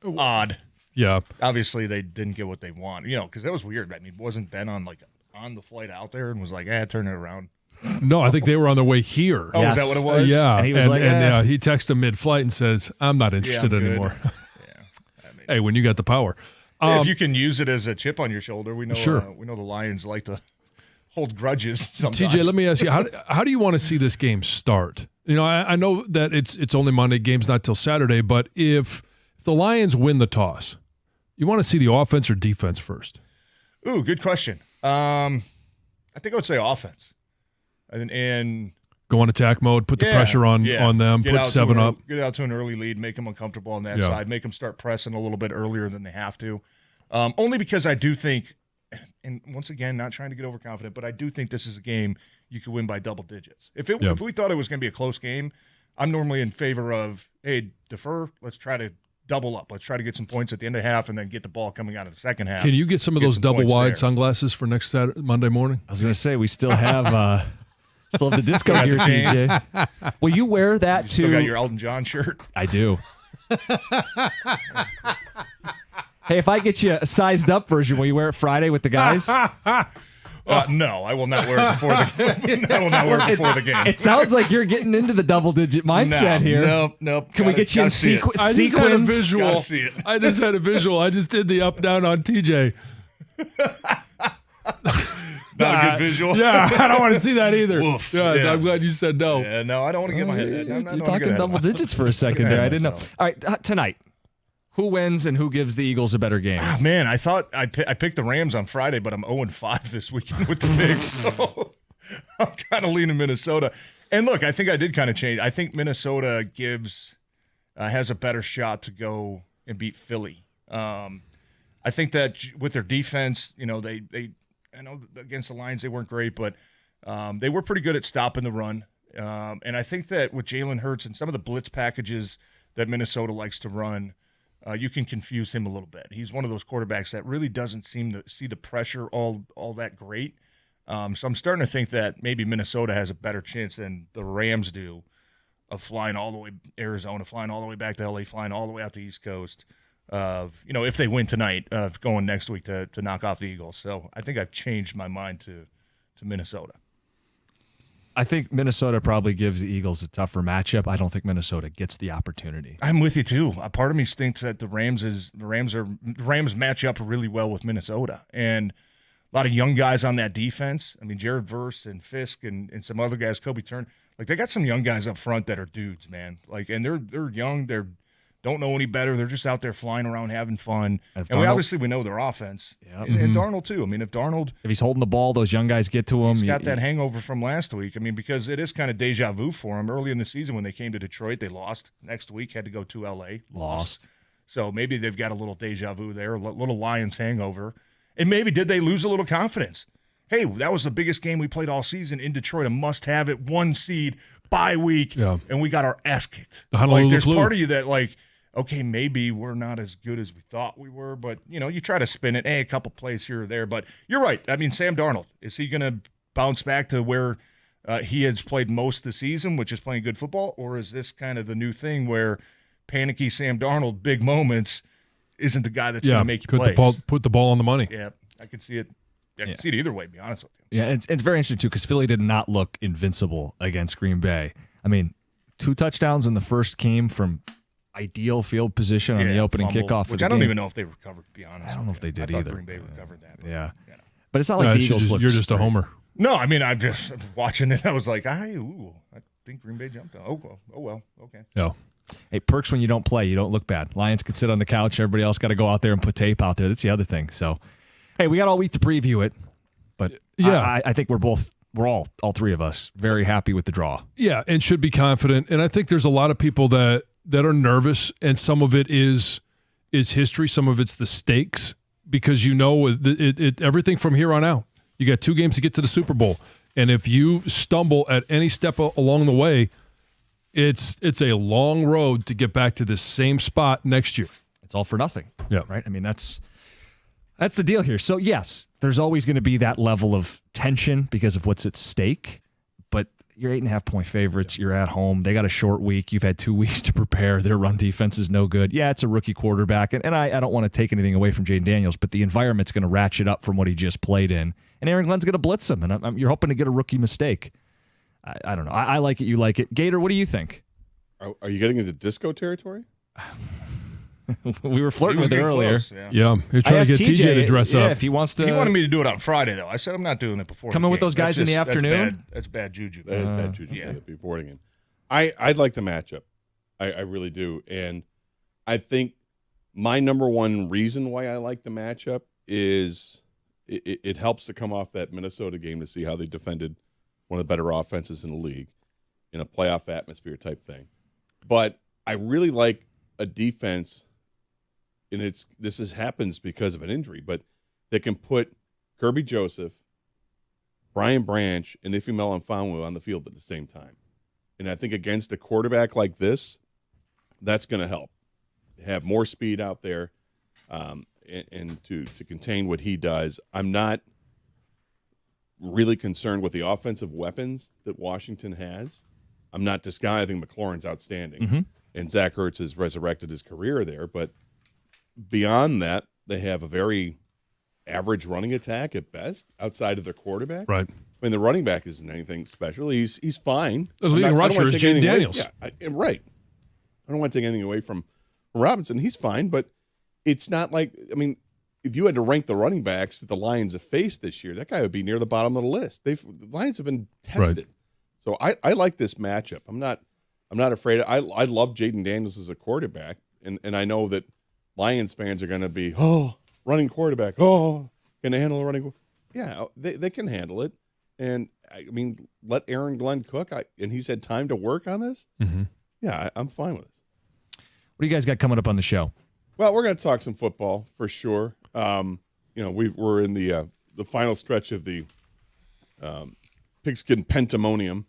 odd. Yeah. Obviously, they didn't get what they want, because that was weird. I mean, wasn't Ben on the flight out there and was like, turn it around? No, I think they were on their way here. Oh, is that what it was? Yeah. And he was he texted him mid-flight and says, I'm not interested anymore. Hey, when you got the power. If you can use it as a chip on your shoulder, we know Sure. We know the Lions like to hold grudges sometimes. TJ, let me ask you, how do you want to see this game start? I know that it's only Monday, game's not till Saturday, but if the Lions win the toss, you want to see the offense or defense first? Ooh, good question. I think I would say offense. And go on attack mode, put the pressure on them, put 7 up. Get out to an early lead, make them uncomfortable on that side, make them start pressing a little bit earlier than they have to. Only because I do think, and once again, not trying to get overconfident, but I do think this is a game you could win by double digits. If we thought it was going to be a close game, I'm normally in favor of, hey, defer, let's try to double up. Let's try to get some points at the end of half and then get the ball coming out of the second half. Can you get some of those double-wide sunglasses for next Monday morning? I was going to say, we still have the disco gear, TJ. Will you wear that Still got your Elton John shirt? I do. Hey, if I get you a sized up version, will you wear it Friday with the guys? No, I will not wear it before the game. It sounds like you're getting into the double-digit mindset here. Nope. Can we get you in sequence? I just had a visual. Gotta see it. I just had a visual. I just did the up-down on TJ. Not a good visual. Yeah, I don't want to see that either. Oof. Yeah, I'm glad you said no. Yeah, no, I don't want to get my head. You're talking double digits for a second there. I didn't know. All right, tonight, who wins and who gives the Eagles a better game? Oh, man, I thought I picked the Rams on Friday, but I'm 0-5 this weekend with the picks, so I'm kind of leaning Minnesota. And look, I think I did kind of change. I think Minnesota has a better shot to go and beat Philly. I think that with their defense, they I know against the Lions they weren't great, but they were pretty good at stopping the run. And I think that with Jalen Hurts and some of the blitz packages that Minnesota likes to run, you can confuse him a little bit. He's one of those quarterbacks that really doesn't seem to see the pressure all that great. So I'm starting to think that maybe Minnesota has a better chance than the Rams do of flying all the way Arizona, flying all the way back to LA, flying all the way out to the East Coast. If they win tonight, going next week to knock off the Eagles. So I think I've changed my mind to Minnesota. I think Minnesota probably gives the Eagles a tougher matchup. I don't think Minnesota gets the opportunity. I'm with you too. A part of me thinks that the Rams match up really well with Minnesota, and a lot of young guys on that defense. I mean, Jared Verse and Fisk and some other guys, Kobe Turner. Like, they got some young guys up front that are dudes, man. Like, and they're young. They don't know any better. They're just out there flying around having fun. And we know their offense. Yep. And Darnold too. I mean, if he's holding the ball, those young guys get to him. He's got that hangover from last week. I mean, because it is kind of deja vu for him. Early in the season when they came to Detroit, they lost. Next week had to go to L.A. Lost. So maybe they've got a little deja vu there, a little Lions hangover. And maybe did they lose a little confidence? Hey, that was the biggest game we played all season in Detroit, a must-have it, 1 seed, bye week, and we got our ass kicked. The Honolulu there's flu. part of you that, like, okay, maybe we're not as good as we thought we were, but, you try to spin it, a couple plays here or there. But you're right. I mean, Sam Darnold, is he going to bounce back to where he has played most of the season, which is playing good football, or is this kind of the new thing where panicky Sam Darnold, big moments, isn't the guy that's going to make you plays? Put the ball on the money. Yeah, I can see it. I can see it either way, to be honest with you. Yeah, it's very interesting, too, because Philly did not look invincible against Green Bay. I mean, 2 touchdowns in the first came from ideal field position on the opening fumble, kickoff. Which I don't even know if they recovered, to be honest. I don't know if they did I either. Green Bay recovered that. Yeah. But it's not like the Eagles looked You're just a homer. No, I mean, I'm just watching it. I was like, I think Green Bay jumped out. Oh, well, okay. Yeah. Hey, perks when you don't play. You don't look bad. Lions can sit on the couch. Everybody else got to go out there and put tape out there. That's the other thing. So, hey, we got all week to preview it. But yeah, I think we're all three of us, very happy with the draw. Yeah, and should be confident. And I think there's a lot of people that are nervous, and some of it is history. Some of it's the stakes, because everything from here on out. You got 2 games to get to the Super Bowl, and if you stumble at any step along the way, it's a long road to get back to the same spot next year. It's all for nothing. Yeah, right. I mean, that's the deal here. So yes, there's always going to be that level of tension because of what's at stake. But you're 8.5-point favorites. You're at home. They got a short week. You've had 2 weeks to prepare. Their run defense is no good. Yeah, it's a rookie quarterback, and I don't want to take anything away from Jaden Daniels, but the environment's going to ratchet up from what he just played in, and Aaron Glenn's going to blitz him, and you're hoping to get a rookie mistake. I don't know. I like it. You like it. Gator, what do you think? Are you getting into disco territory? We were flirting with it earlier. Close, yeah, you're trying to get TJ to dress up. If he wants to. He wanted me to do it on Friday, though. I said I'm not doing it before. Come in with those guys in the afternoon? That's bad juju. That is bad juju. Yeah, before the game. I'd like the matchup. I really do. And I think my number one reason why I like the matchup is it helps to come off that Minnesota game to see how they defended one of the better offenses in the league in a playoff atmosphere type thing. But I really like a defense, and this happens because of an injury, but they can put Kirby Joseph, Brian Branch, and Ife Melifonwu on the field at the same time. And I think against a quarterback like this, that's going to help. Have more speed out there, and to contain what he does. I'm not really concerned with the offensive weapons that Washington has. I'm not discounting. I think McLaurin's outstanding. Mm-hmm. And Zach Ertz has resurrected his career there. But beyond that, they have a very average running attack at best outside of their quarterback. Right. I mean, the running back isn't anything special. He's fine. The leading rusher is Jaden Daniels. Right. I don't want to take anything away from Robinson. He's fine, but it's not like, I mean, if you had to rank the running backs that the Lions have faced this year, that guy would be near the bottom of the list. The Lions have been tested. Right. So I like this matchup. I'm not afraid. I love Jaden Daniels as a quarterback, and I know that Lions fans are going to be, running quarterback. Can they handle the running? Yeah, they can handle it. And, I mean, let Aaron Glenn cook. And he's had time to work on this. Mm-hmm. Yeah, I'm fine with this. What do you guys got coming up on the show? Well, we're going to talk some football for sure. We're in the final stretch of the Pigskin Pentamonium,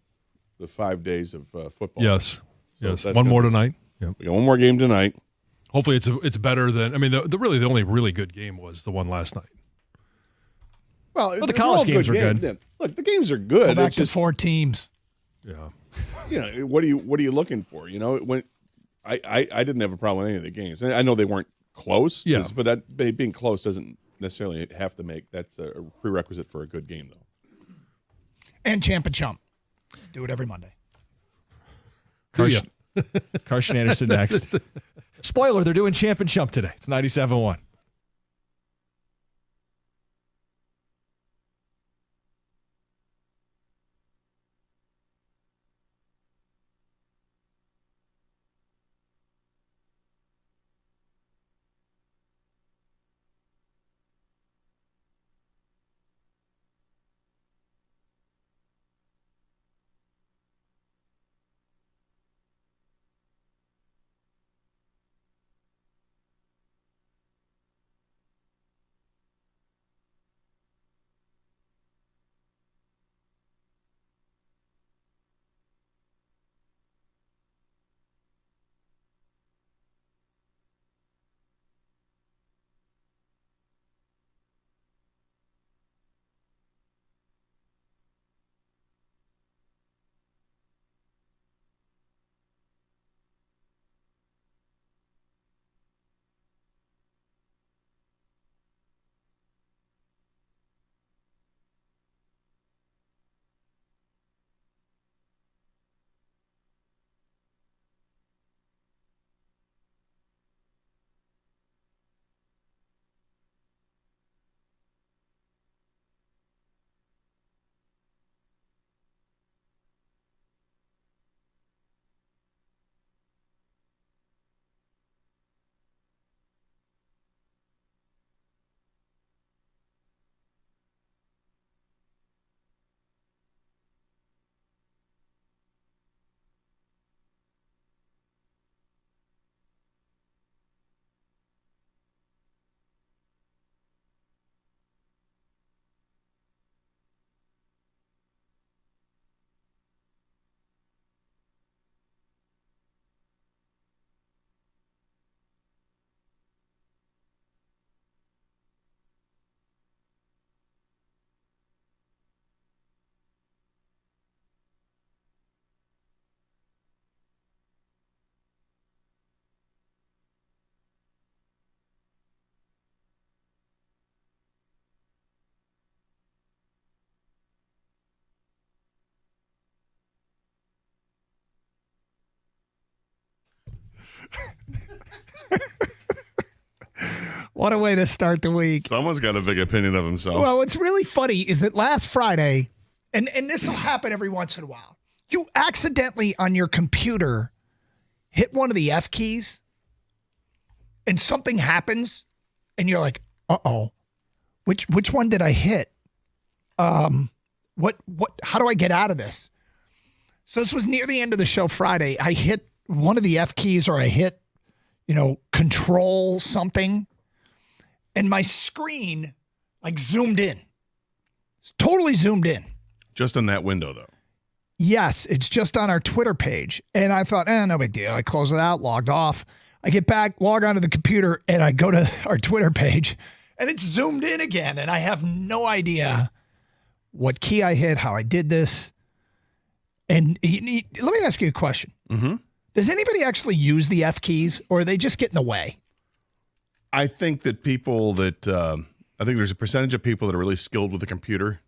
the 5 days of football. Yes. One more tonight. Yep. We got one more game tonight. Hopefully it's better than, I mean, the only really good game was the one last night. Well, the college games are good. Look, the games are good. Go back it's to just 4 teams. Yeah. What are you looking for? When I didn't have a problem with any of the games. I know they weren't close. Yeah. But that being close doesn't necessarily have to make that's a prerequisite for a good game, though. And Champ and Chump. Do it every Monday. Carson Anderson next. Spoiler, they're doing Champ and Chump today. It's 97.1. What a way to start the week. Someone's got a big opinion of himself. Well, what's really funny is that last Friday, and this will happen every once in a while, you accidentally on your computer hit one of the F keys and something happens and you're like, uh-oh, which one did I hit? How do I get out of this? So this was near the end of the show Friday. I hit one of the F keys or I hit, control something. And my screen zoomed in. It's totally zoomed in. Just in that window, though. Yes, it's just on our Twitter page. And I thought, no big deal. I close it out, logged off. I get back, log onto the computer, and I go to our Twitter page, and it's zoomed in again. And I have no idea what key I hit, how I did this. And let me ask you a question. Mm-hmm. Does anybody actually use the F keys, or are they just get in the way? I think that I think there's a percentage of people that are really skilled with the computer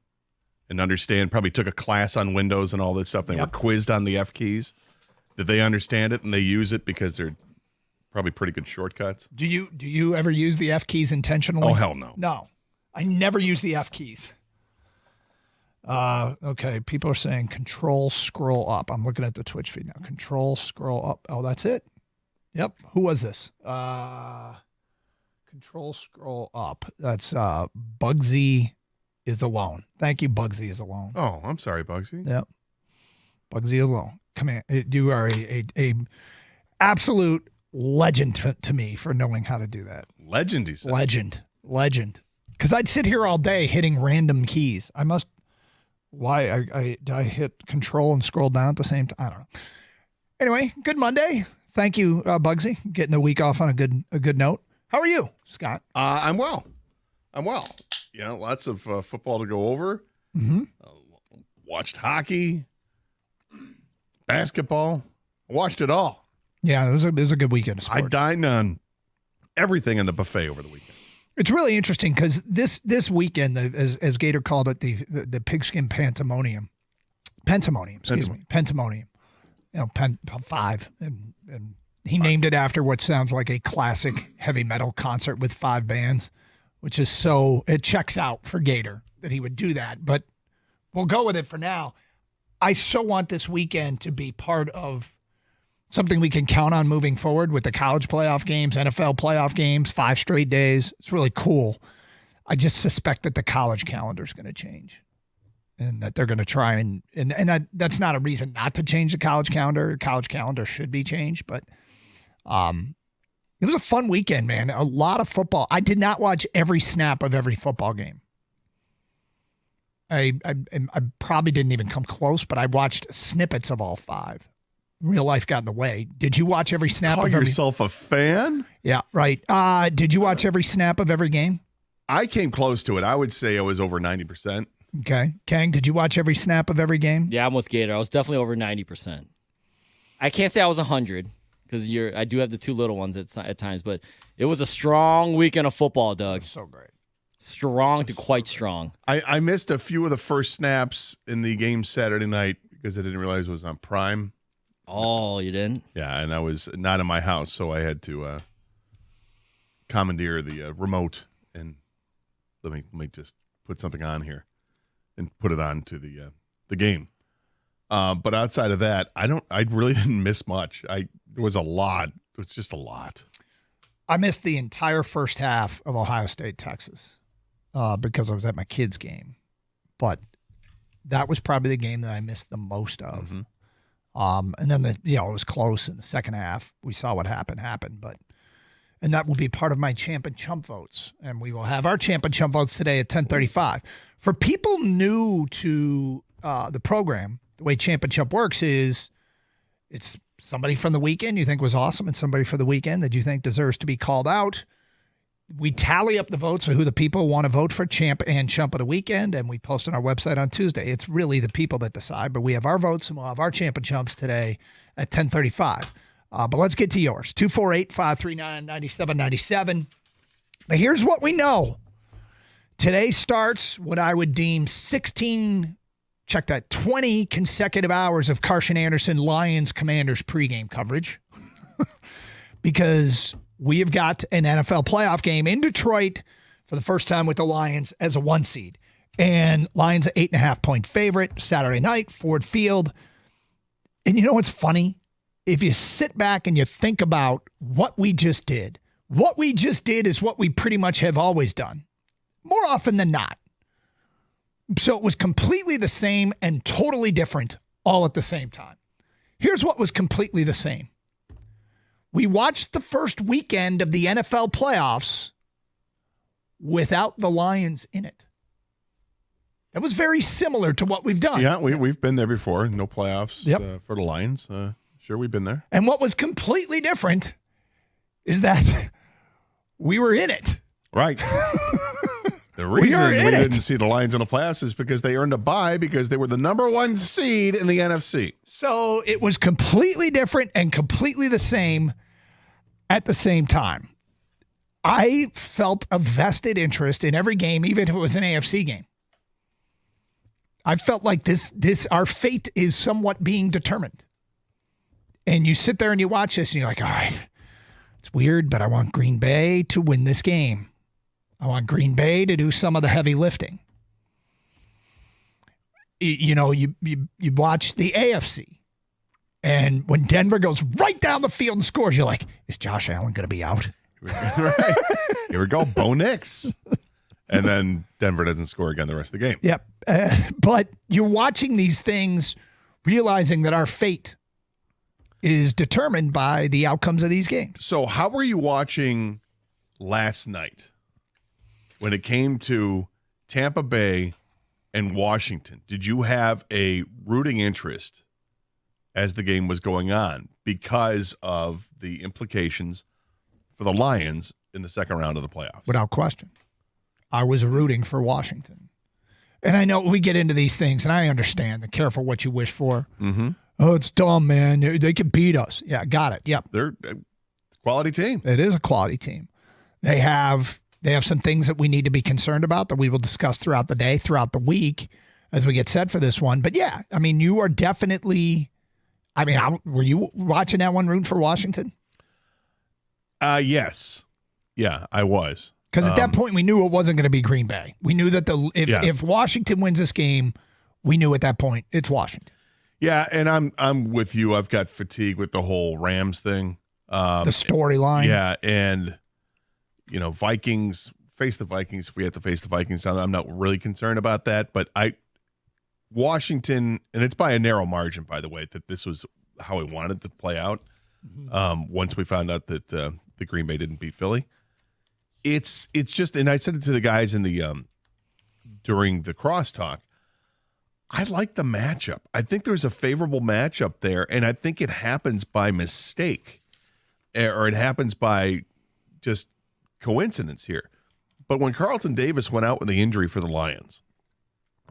and understand, probably took a class on Windows and all this stuff. They were quizzed on the F keys. That they understand it and they use it because they're probably pretty good shortcuts. Do you ever use the F keys intentionally? Oh, hell no. No, I never use the F keys. Okay, people are saying control scroll up. I'm looking at the Twitch feed now. Control scroll up. Oh, that's it? Yep. Who was this? Control scroll up. That's Bugsy is alone. Thank you, Bugsy is alone. Oh, I'm sorry, Bugsy. Yep. Bugsy alone. Come here. You are a absolute legend to me for knowing how to do that. Legend, he says. Legend. Because I'd sit here all day hitting random keys. Why did I hit control and scroll down at the same time? I don't know. Anyway, good Monday. Thank you, Bugsy. Getting the week off on a good note. How are you, Scott? I'm well. Lots of football to go over. Mm-hmm. Watched hockey, basketball. Watched it all. Yeah, it was a good weekend of sports. I dined on everything in the buffet over the weekend. It's really interesting because this weekend, as Gator called it, the pigskin Pentamonium. Five, and he named it after what sounds like a classic heavy metal concert with 5 bands, which is it checks out for Gator that he would do that. But we'll go with it for now. I so want this weekend to be part of something we can count on moving forward with the college playoff games, NFL playoff games, 5 straight days. It's really cool. I just suspect that the college calendar is going to change and that they're going to try and that's not a reason not to change the college calendar. The college calendar should be changed, but it was a fun weekend, man. A lot of football. I did not watch every snap of every football game. I probably didn't even come close, but I watched snippets of all 5. Real life got in the way. Did you watch every snap of every... Call yourself a fan? Yeah, right. Did you watch every snap of every game? I came close to it. I would say I was over 90%. Okay. Kang, did you watch every snap of every game? Yeah, I'm with Gator. I was definitely over 90%. I can't say I was 100 because I do have the 2 little ones at times, but it was a strong weekend of football, Doug. So great. Strong to quite strong. I missed a few of the first snaps in the game Saturday night because I didn't realize it was on Prime. Oh, you didn't? Yeah, and I was not in my house, so I had to commandeer the remote and let me just put something on here and put it on to the game. But outside of that, I really didn't miss much. There was a lot. It was just a lot. I missed the entire first half of Ohio State, Texas, because I was at my kids' game. But that was probably the game that I missed the most of. Mm-hmm. And then it was close in the second half. We saw what happened, and that will be part of my Champ and Chump votes. And we will have our Champ and Chump votes today at 10:35. For people new to the program, the way Champ and Chump works is it's somebody from the weekend you think was awesome and somebody for the weekend that you think deserves to be called out. We tally up the votes of who the people want to vote for Champ and Chump of the weekend, and we post on our website on Tuesday. It's really the people that decide, but we have our votes, and we'll have our Champ and Chumps today at 10:35. But let's get to yours. 248-539-9797. But here's what we know. Today starts what I would deem 20 consecutive hours of Carson Anderson Lions Commanders pregame coverage. Because we have got an NFL playoff game in Detroit for the first time with the Lions as a 1 seed. And Lions an 8.5-point favorite Saturday night, Ford Field. And you know what's funny? If you sit back and you think about what we just did is what we pretty much have always done, more often than not. So it was completely the same and totally different all at the same time. Here's what was completely the same. We watched the first weekend of the NFL playoffs without the Lions in it. That was very similar to what we've done. Yeah, we've been there before. No playoffs for the Lions. Sure, we've been there. And what was completely different is that we were in it. Right. The reason we didn't see the Lions in the playoffs is because they earned a bye because they were the number 1 seed in the NFC. So it was completely different and completely the same at the same time. I felt a vested interest in every game, even if it was an AFC game. I felt like our fate is somewhat being determined. And you sit there and you watch this and you're like, all right, it's weird, but I want Green Bay to win this game. I want Green Bay to do some of the heavy lifting. You know, you watch the AFC, and when Denver goes right down the field and scores, you're like, is Josh Allen going to be out? Right. Here we go, Bo Nix. And then Denver doesn't score again the rest of the game. Yep. But you're watching these things, realizing that our fate is determined by the outcomes of these games. So how were you watching last night when it came to Tampa Bay and Washington? Did you have a rooting interest as the game was going on because of the implications for the Lions in the second round of the playoffs? Without question. I was rooting for Washington. And I know we get into these things, and I understand the careful what you wish for. Mm-hmm. Oh, it's dumb, man. They could beat us. Yeah, got it. Yep. They're a quality team. It is a quality team. They have some things that we need to be concerned about that we will discuss throughout the day, throughout the week as we get set for this one. But yeah, I mean, you are definitely, were you watching that one rooting for Washington? Yes. Yeah, I was. Because at that point, we knew it wasn't going to be Green Bay. We knew that if Washington wins this game, we knew at that point it's Washington. Yeah, and I'm with you. I've got fatigue with the whole Rams thing. The storyline. Yeah, and Vikings, face the Vikings. If we have to face the Vikings, I'm not really concerned about that. But Washington, and it's by a narrow margin, by the way, that this was how I wanted to play out. Once we found out that the Green Bay didn't beat Philly. It's just, and I said it to the guys in the during the crosstalk, I like the matchup. I think there's a favorable matchup there, and I think it happens by mistake, or it happens by just coincidence here. But when Carlton Davis went out with the injury for the Lions,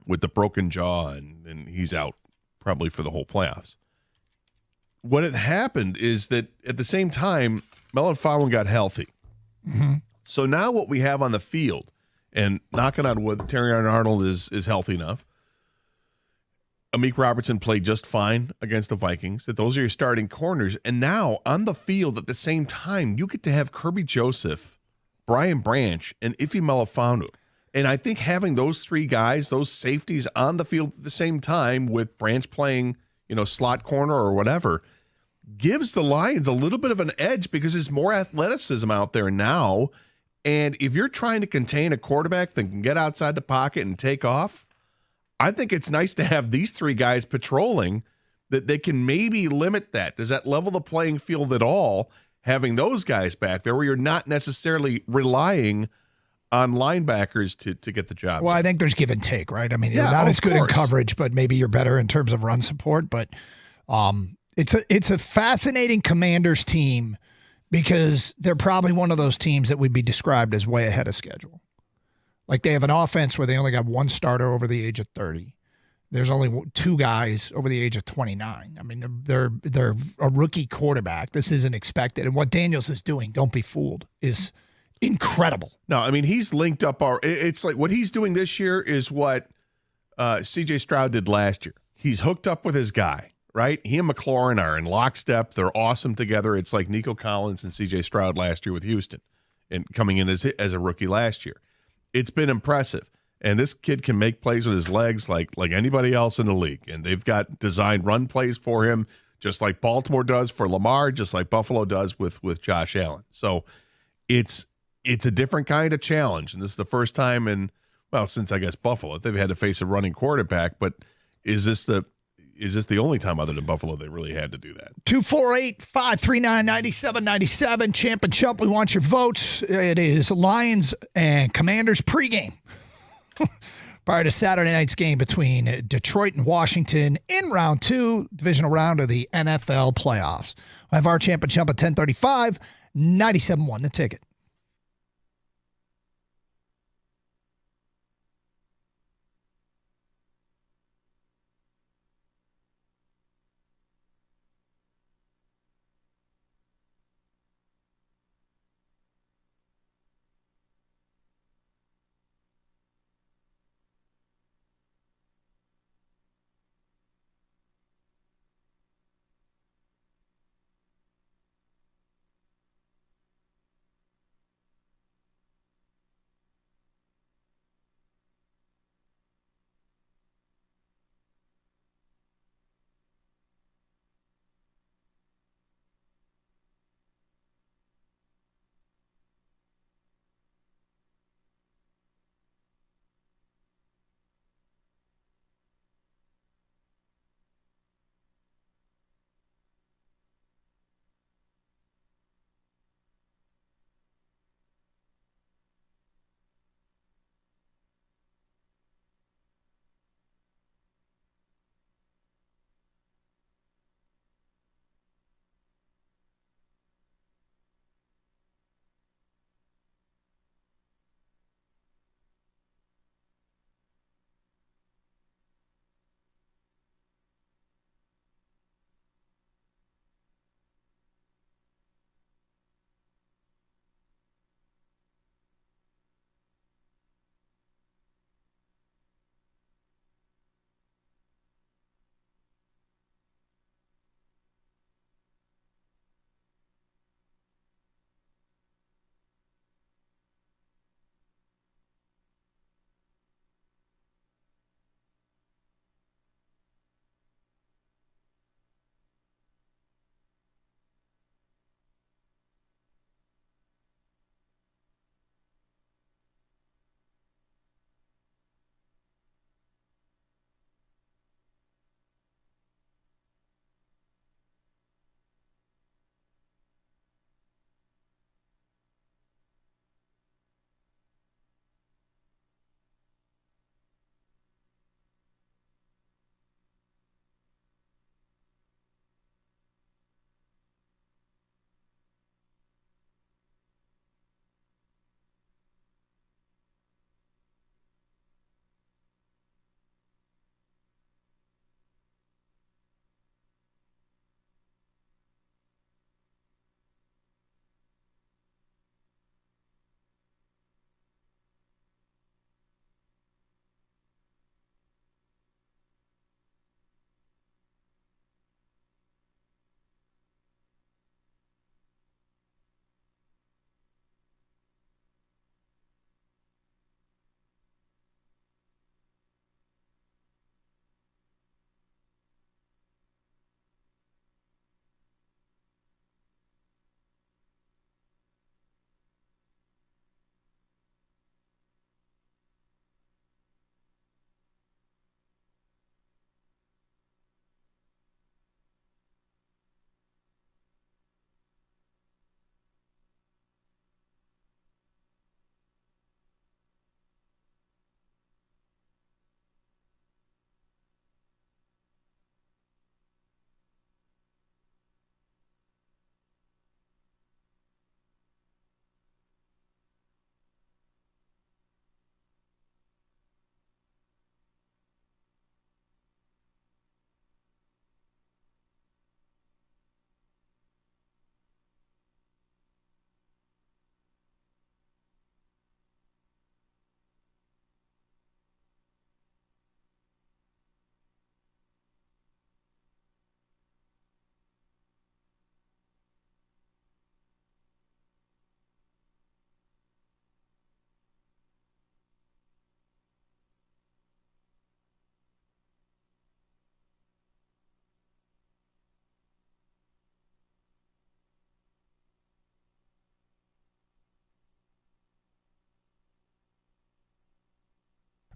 with the broken jaw, and he's out probably for the whole playoffs, what had happened is that at the same time, Melvin Fowler got healthy. Mm-hmm. So now what we have on the field, and knocking on wood, Terry Arnold is healthy enough. Amik Robertson played just fine against the Vikings. That those are your starting corners. And now on the field at the same time, you get to have Kirby Joseph, Brian Branch, and Ife Melifonwu. And I think having those three guys, those safeties on the field at the same time with Branch playing, slot corner or whatever, gives the Lions a little bit of an edge because there's more athleticism out there now. And if you're trying to contain a quarterback that can get outside the pocket and take off, I think it's nice to have these three guys patrolling that they can maybe limit that. Does that level the playing field at all, having those guys back there where you're not necessarily relying on linebackers to get the job Well, done? I think there's give and take, right? I mean, you're not as good in coverage, but maybe you're better in terms of run support. But it's a fascinating Commanders team because they're probably one of those teams that would be described as way ahead of schedule. Like they have an offense where they only got one starter over the age of 30. There's only two guys over the age of 29. I mean, they're a rookie quarterback. This isn't expected. And what Daniels is doing, don't be fooled, is incredible. No, I mean, he's linked up it's like what he's doing this year is what C.J. Stroud did last year. He's hooked up with his guy, right? He and McLaurin are in lockstep. They're awesome together. It's like Nico Collins and C.J. Stroud last year with Houston and coming in as a rookie last year. It's been impressive. And this kid can make plays with his legs like anybody else in the league. And they've got designed run plays for him, just like Baltimore does for Lamar, just like Buffalo does with Josh Allen. So it's a different kind of challenge. And this is the first time since I guess Buffalo, they've had to face a running quarterback. But is this the only time other than Buffalo they really had to do that? 248-539-9797. Champ and Chump, we want your votes. It is Lions and Commanders pregame prior to Saturday night's game between Detroit and Washington in round 2, divisional round of the NFL playoffs. I have our Champ and Chump at 10:35, 97.1 the ticket.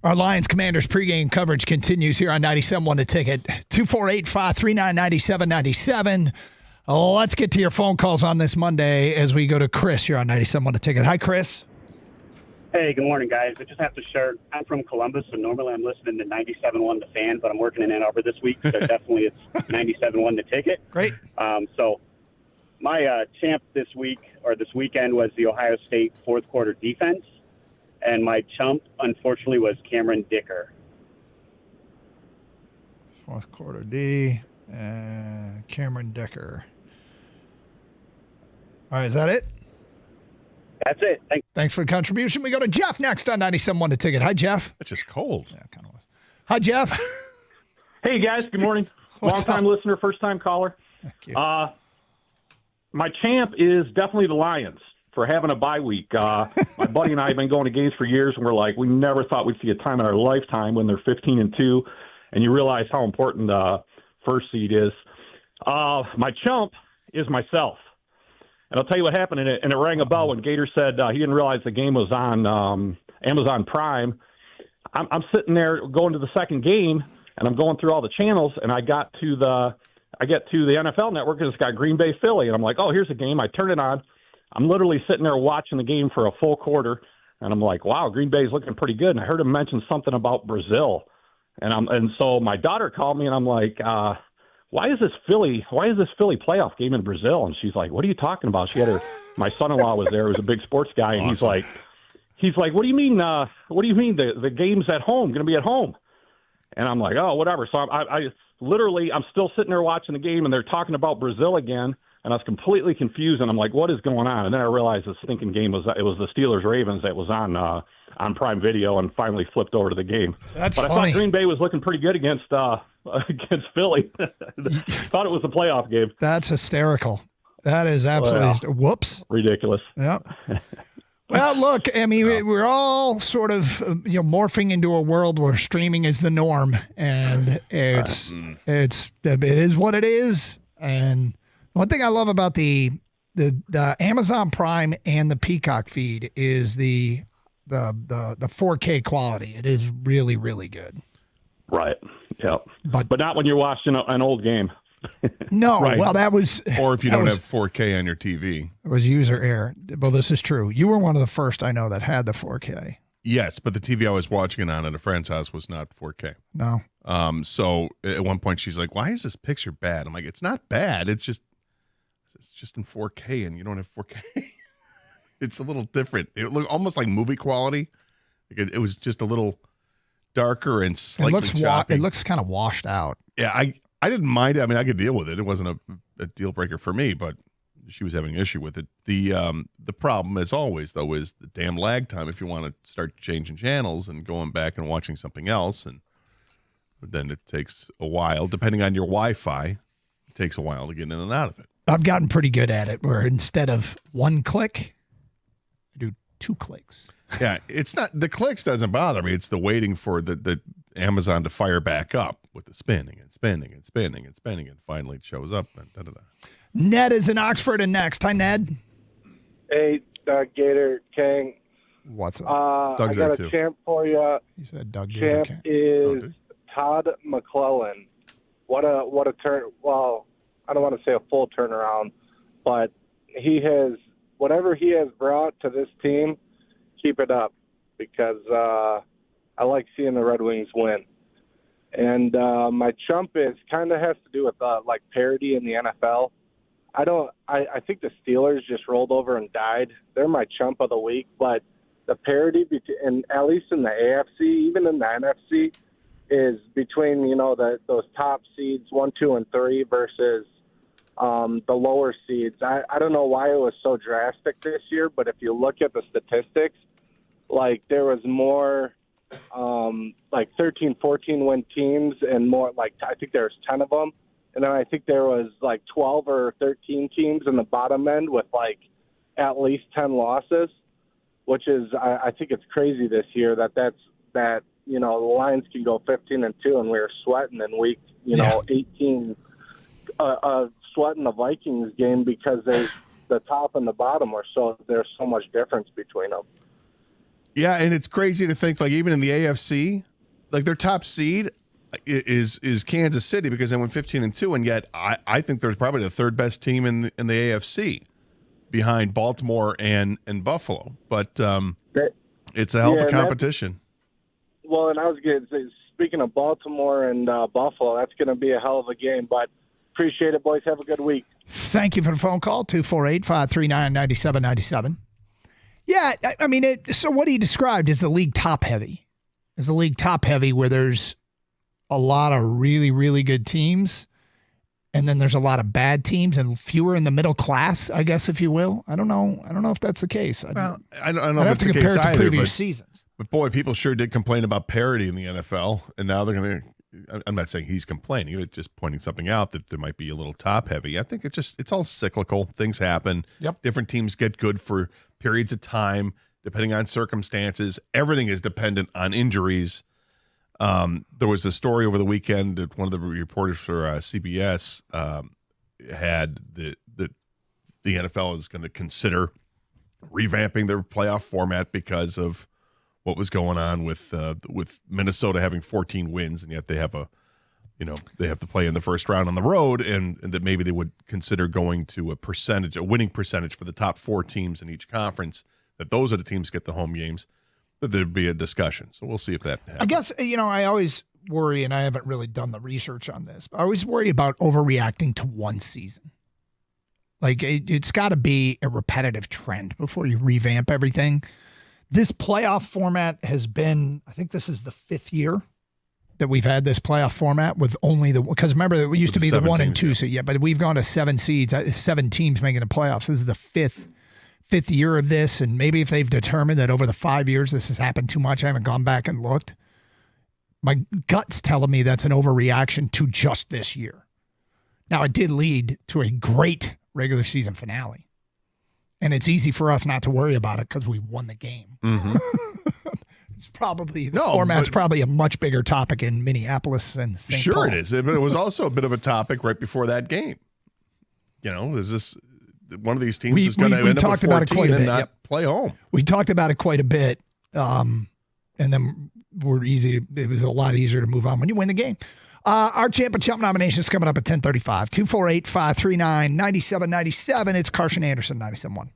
Our Lions Commanders pregame coverage continues here on 97.1 The Ticket. 248-539-9797. Let's get to your phone calls on this Monday as we go to Chris here on 97.1 The Ticket. Hi, Chris. Hey, good morning, guys. I just have to share. I'm from Columbus, so normally I'm listening to 97.1 The Fan, but I'm working in Ann Arbor this week, so definitely it's 97.1 The Ticket. Great. So my champ this weekend was the Ohio State fourth quarter defense, and my chump, unfortunately, was Cameron Dicker. Fourth quarter D, Cameron Dicker. All right, is that it? That's it. Thanks for the contribution. We go to Jeff next on 97.1 The Ticket. Hi, Jeff. It's just cold. Yeah, kind of was. Hi, Jeff. Hey, guys. Good morning. Long-time listener, first-time caller. Thank you. My champ is definitely the Lions for having a bye week. My buddy and I have been going to games for years, and we're like, we never thought we'd see a time in our lifetime when they're 15-2, and you realize how important the first seed is. My chump is myself. And I'll tell you what happened, and it rang a bell when Gator said he didn't realize the game was on Amazon Prime. I'm sitting there going to the second game, and I'm going through all the channels, and I get to the NFL Network, and it's got Green Bay Philly, and I'm like, oh, here's a game. I turn it on. I'm literally sitting there watching the game for a full quarter, and I'm like, wow, Green Bay's looking pretty good. And I heard him mention something about Brazil, and so my daughter called me, and I'm like, why is this Philly playoff game in Brazil? And she's like, what are you talking about? My son-in-law was there, who's a big sports guy, and Awesome. he's like, what do you mean the game's at home, going to be at home? And I'm like, oh, whatever. So I'm still sitting there watching the game, and they're talking about Brazil again, and I was completely confused, and I'm like, what is going on? And then I realized the stinking game was the Steelers-Ravens that was on Prime Video, and finally flipped over to the game. That's but funny. I thought Green Bay was looking pretty good against Philly. Thought it was a playoff game. That's hysterical. That is absolutely whoops. Ridiculous. Yep. Well, look, I mean, we're all sort of morphing into a world where streaming is the norm, and it is what it is. And one thing I love about the Amazon Prime and the Peacock feed is the 4K quality. It is really, really good. Right. Yeah. But not when you're watching an old game. No. Right. Well, that was. Or if you don't have 4K on your TV. It was user error. Well, this is true. You were one of the first I know that had the 4K. Yes, but the TV I was watching it on at a friend's house was not 4K. No. So at one point she's like, "Why is this picture bad?" I'm like, "It's not bad. It's just in 4K, and you don't have 4K." It's a little different. It looked almost like movie quality. It was just a little darker and slightly choppy. It looks kind of washed out. Yeah, I didn't mind it. I mean, I could deal with it. It wasn't a deal breaker for me, but she was having an issue with it. The problem, as always, though, is the damn lag time if you want to start changing channels and going back and watching something else. And then it takes a while, depending on your Wi-Fi, it takes a while to get in and out of it. I've gotten pretty good at it, where instead of one click, I do 2 clicks. Yeah, it's not the clicks doesn't bother me. It's the waiting for the Amazon to fire back up with the spinning and spinning and spinning and spinning, and finally it shows up. And da-da-da. Ned is in Oxford and next. Hi, Ned. Hey, Doug Gator King. What's up? I Doug's got there, a too. champ for you. He said Doug Gator Champ King. is Todd McClellan. What a turn! Well, I don't want to say a full turnaround, but he has whatever he has brought to this team. Keep it up, because I like seeing the Red Wings win. And my chump is kind of has to do with like parity in the NFL. I think the Steelers just rolled over and died. They're my chump of the week, but the parity between, at least in the AFC, even in the NFC, is between those top seeds 1, 2, and 3 versus the lower seeds. I don't know why it was so drastic this year, but if you look at the statistics, like there was more like 13, 14 win teams, and more like I think there was 10 of them. And then I think there was like 12 or 13 teams in the bottom end with like at least 10 losses, which is I think it's crazy this year that the Lions can go 15-2 and we were sweating in week 18 sweating the Vikings game because the top and the bottom there's so much difference between them. Yeah, and it's crazy to think, like, even in the AFC, like, their top seed is Kansas City because they went 15-2, and yet I think they're probably the third best team in the AFC behind Baltimore and Buffalo. But it's a hell of a competition. Well, and I was going to say, speaking of Baltimore and Buffalo, that's going to be a hell of a game. But appreciate it, boys. Have a good week. Thank you for the phone call, 248-539-9797. Yeah, I mean, so what he described is the league top-heavy. Is the league top-heavy where there's a lot of really, really good teams, and then there's a lot of bad teams and fewer in the middle class, I guess, if you will. I don't know if that's the case. Well, I don't know I'd if have it's to the compare case it to either, previous seasons. But boy, people sure did complain about parity in the NFL, and now they're going to. I'm not saying he's complaining; it's just pointing something out that there might be a little top heavy. I think it's all cyclical. Things happen. Yep. Different teams get good for periods of time, depending on circumstances. Everything is dependent on injuries. There was a story over the weekend that one of the reporters for CBS had that the NFL is going to consider revamping their playoff format because of what was going on with Minnesota having 14 wins, and yet they have they have to play in the first round on the road, and that maybe they would consider going to a winning percentage for the top 4 teams in each conference, that those are the teams get the home games, that there'd be a discussion. So we'll see if that happens. I guess, I always worry, and I haven't really done the research on this, but I always worry about overreacting to one season. Like, it's got to be a repetitive trend before you revamp everything. This playoff format has been, I think this is the 5th year that we've had this playoff format with only because remember, it used to be the 1 and 2 seed. Yeah, but we've gone to 7 seeds, 7 teams making the playoffs. This is the fifth year of this. And maybe if they've determined that over the 5 years this has happened too much, I haven't gone back and looked. My gut's telling me that's an overreaction to just this year. Now, it did lead to a great regular season finale. And it's easy for us not to worry about it because we won the game. Mm-hmm. It's probably format's probably a much bigger topic in Minneapolis than St. Paul. Sure it is, but it was also a bit of a topic right before that game. Is this one of these teams is going to end up with 14 and not play home? We talked about it quite a bit, and then it was a lot easier to move on when you win the game. Our Champ and Chump nomination is coming up at 10:35. 248-539-9797. It's Carson Anderson, 97.1.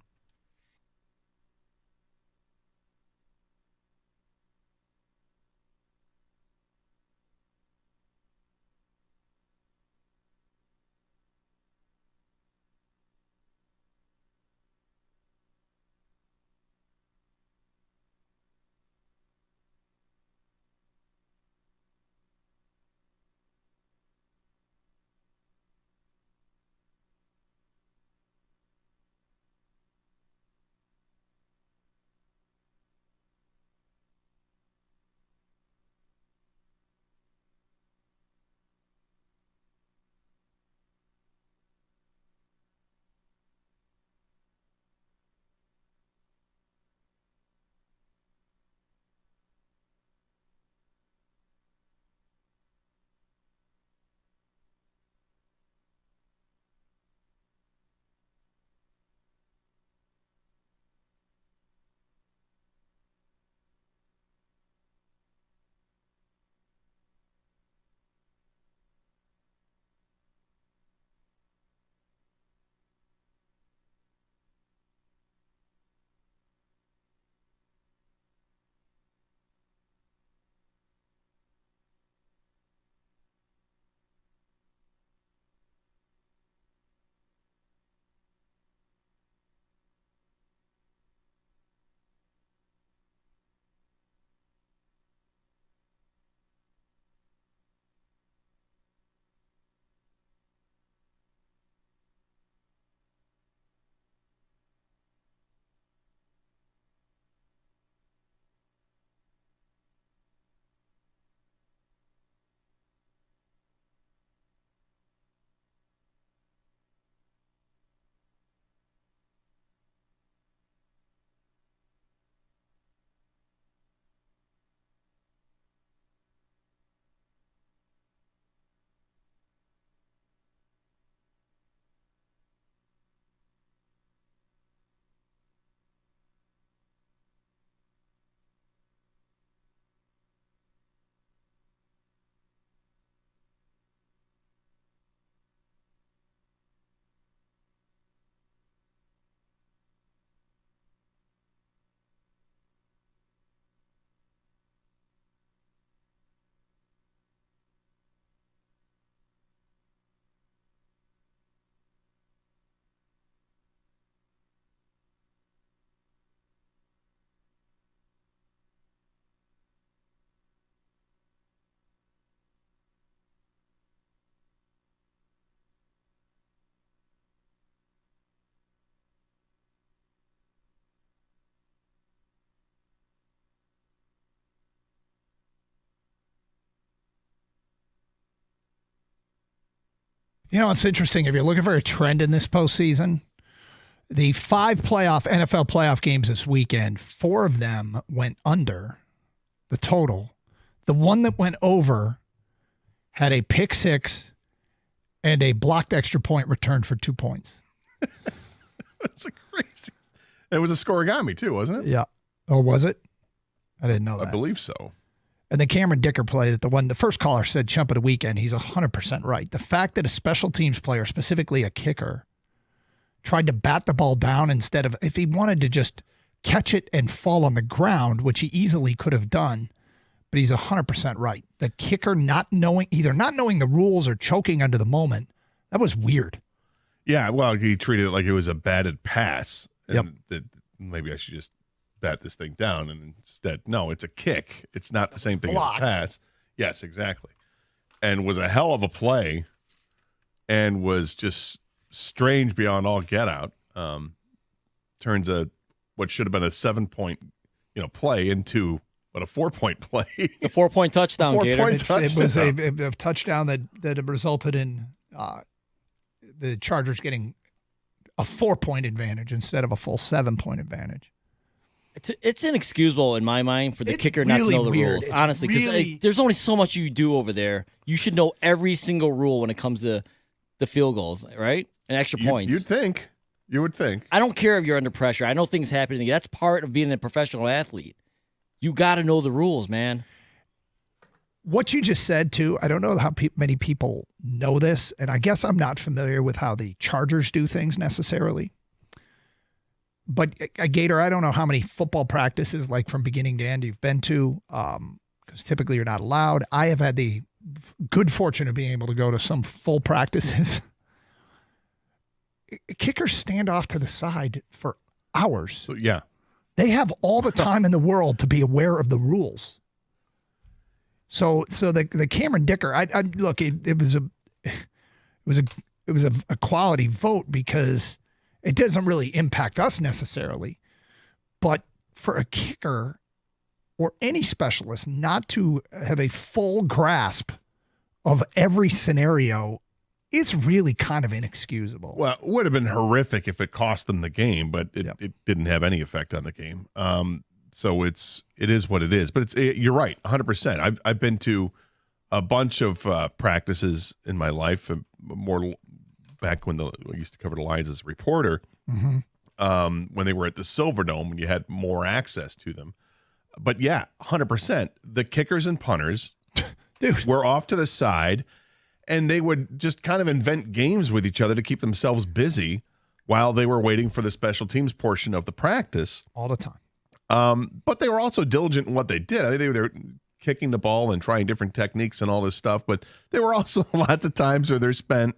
You know, it's interesting. If you're looking for a trend in this postseason, the 5 NFL playoff games this weekend, 4 of them went under the total. The one that went over had a pick 6 and a blocked extra point returned for 2 points. That's crazy. It was a scoregami too, wasn't it? Yeah. Oh, was it? I didn't know that. I believe so. And the Cameron Dicker play, the first caller said chump of the weekend, he's 100% right. The fact that a special teams player, specifically a kicker, tried to bat the ball down instead of, if he wanted to just catch it and fall on the ground, which he easily could have done, but he's 100% right. The kicker either not knowing the rules or choking under the moment, that was weird. Yeah, well, he treated it like it was a batted pass. And Yep. that maybe I should just bat this thing down. And instead, no, it's a kick. It's not the same thing Blocked. as a pass. Yes, exactly. And was a hell of a play and was just strange beyond all get out. Turns what should have been a 7-point play into a 4-point play. The 4-point touchdown, Gator. It was a touchdown that resulted in the Chargers getting a 4-point advantage instead of a full 7-point advantage. It's inexcusable in my mind for the It's kicker not to really know the weird. rules, It's honestly, because really- there's only so much you do over there. You should know every single rule when it comes to the field goals, right? And extra points. You'd think. You would think. I don't care if you're under pressure. I know things happen. That's part of being a professional athlete. You got to know the rules, man. What you just said, too, I don't know how many people know this, and I guess I'm not familiar with how the Chargers do things necessarily. But, Gator, I don't know how many football practices, like from beginning to end, you've been to, because typically you're not allowed. I have had the good fortune of being able to go to some full practices. Kickers stand off to the side for hours. Yeah. They have all the time in the world to be aware of the rules. So the Cameron Dicker, I look, it was a quality vote because it doesn't really impact us necessarily, but for a kicker or any specialist not to have a full grasp of every scenario is really kind of inexcusable. Well, it would have been horrific if it cost them the game, but it didn't have any effect on the game. So it is what it is. But you're right, 100%. I've been to a bunch of practices in my life, more back when I used to cover the Lions as a reporter, when they were at the Silverdome, when you had more access to them. But yeah, 100%. The kickers and punters were off to the side, and they would just kind of invent games with each other to keep themselves busy while they were waiting for the special teams portion of the practice. All the time. But they were also diligent in what they did. I mean, they were kicking the ball and trying different techniques and all this stuff, but there were also lots of times where they're spent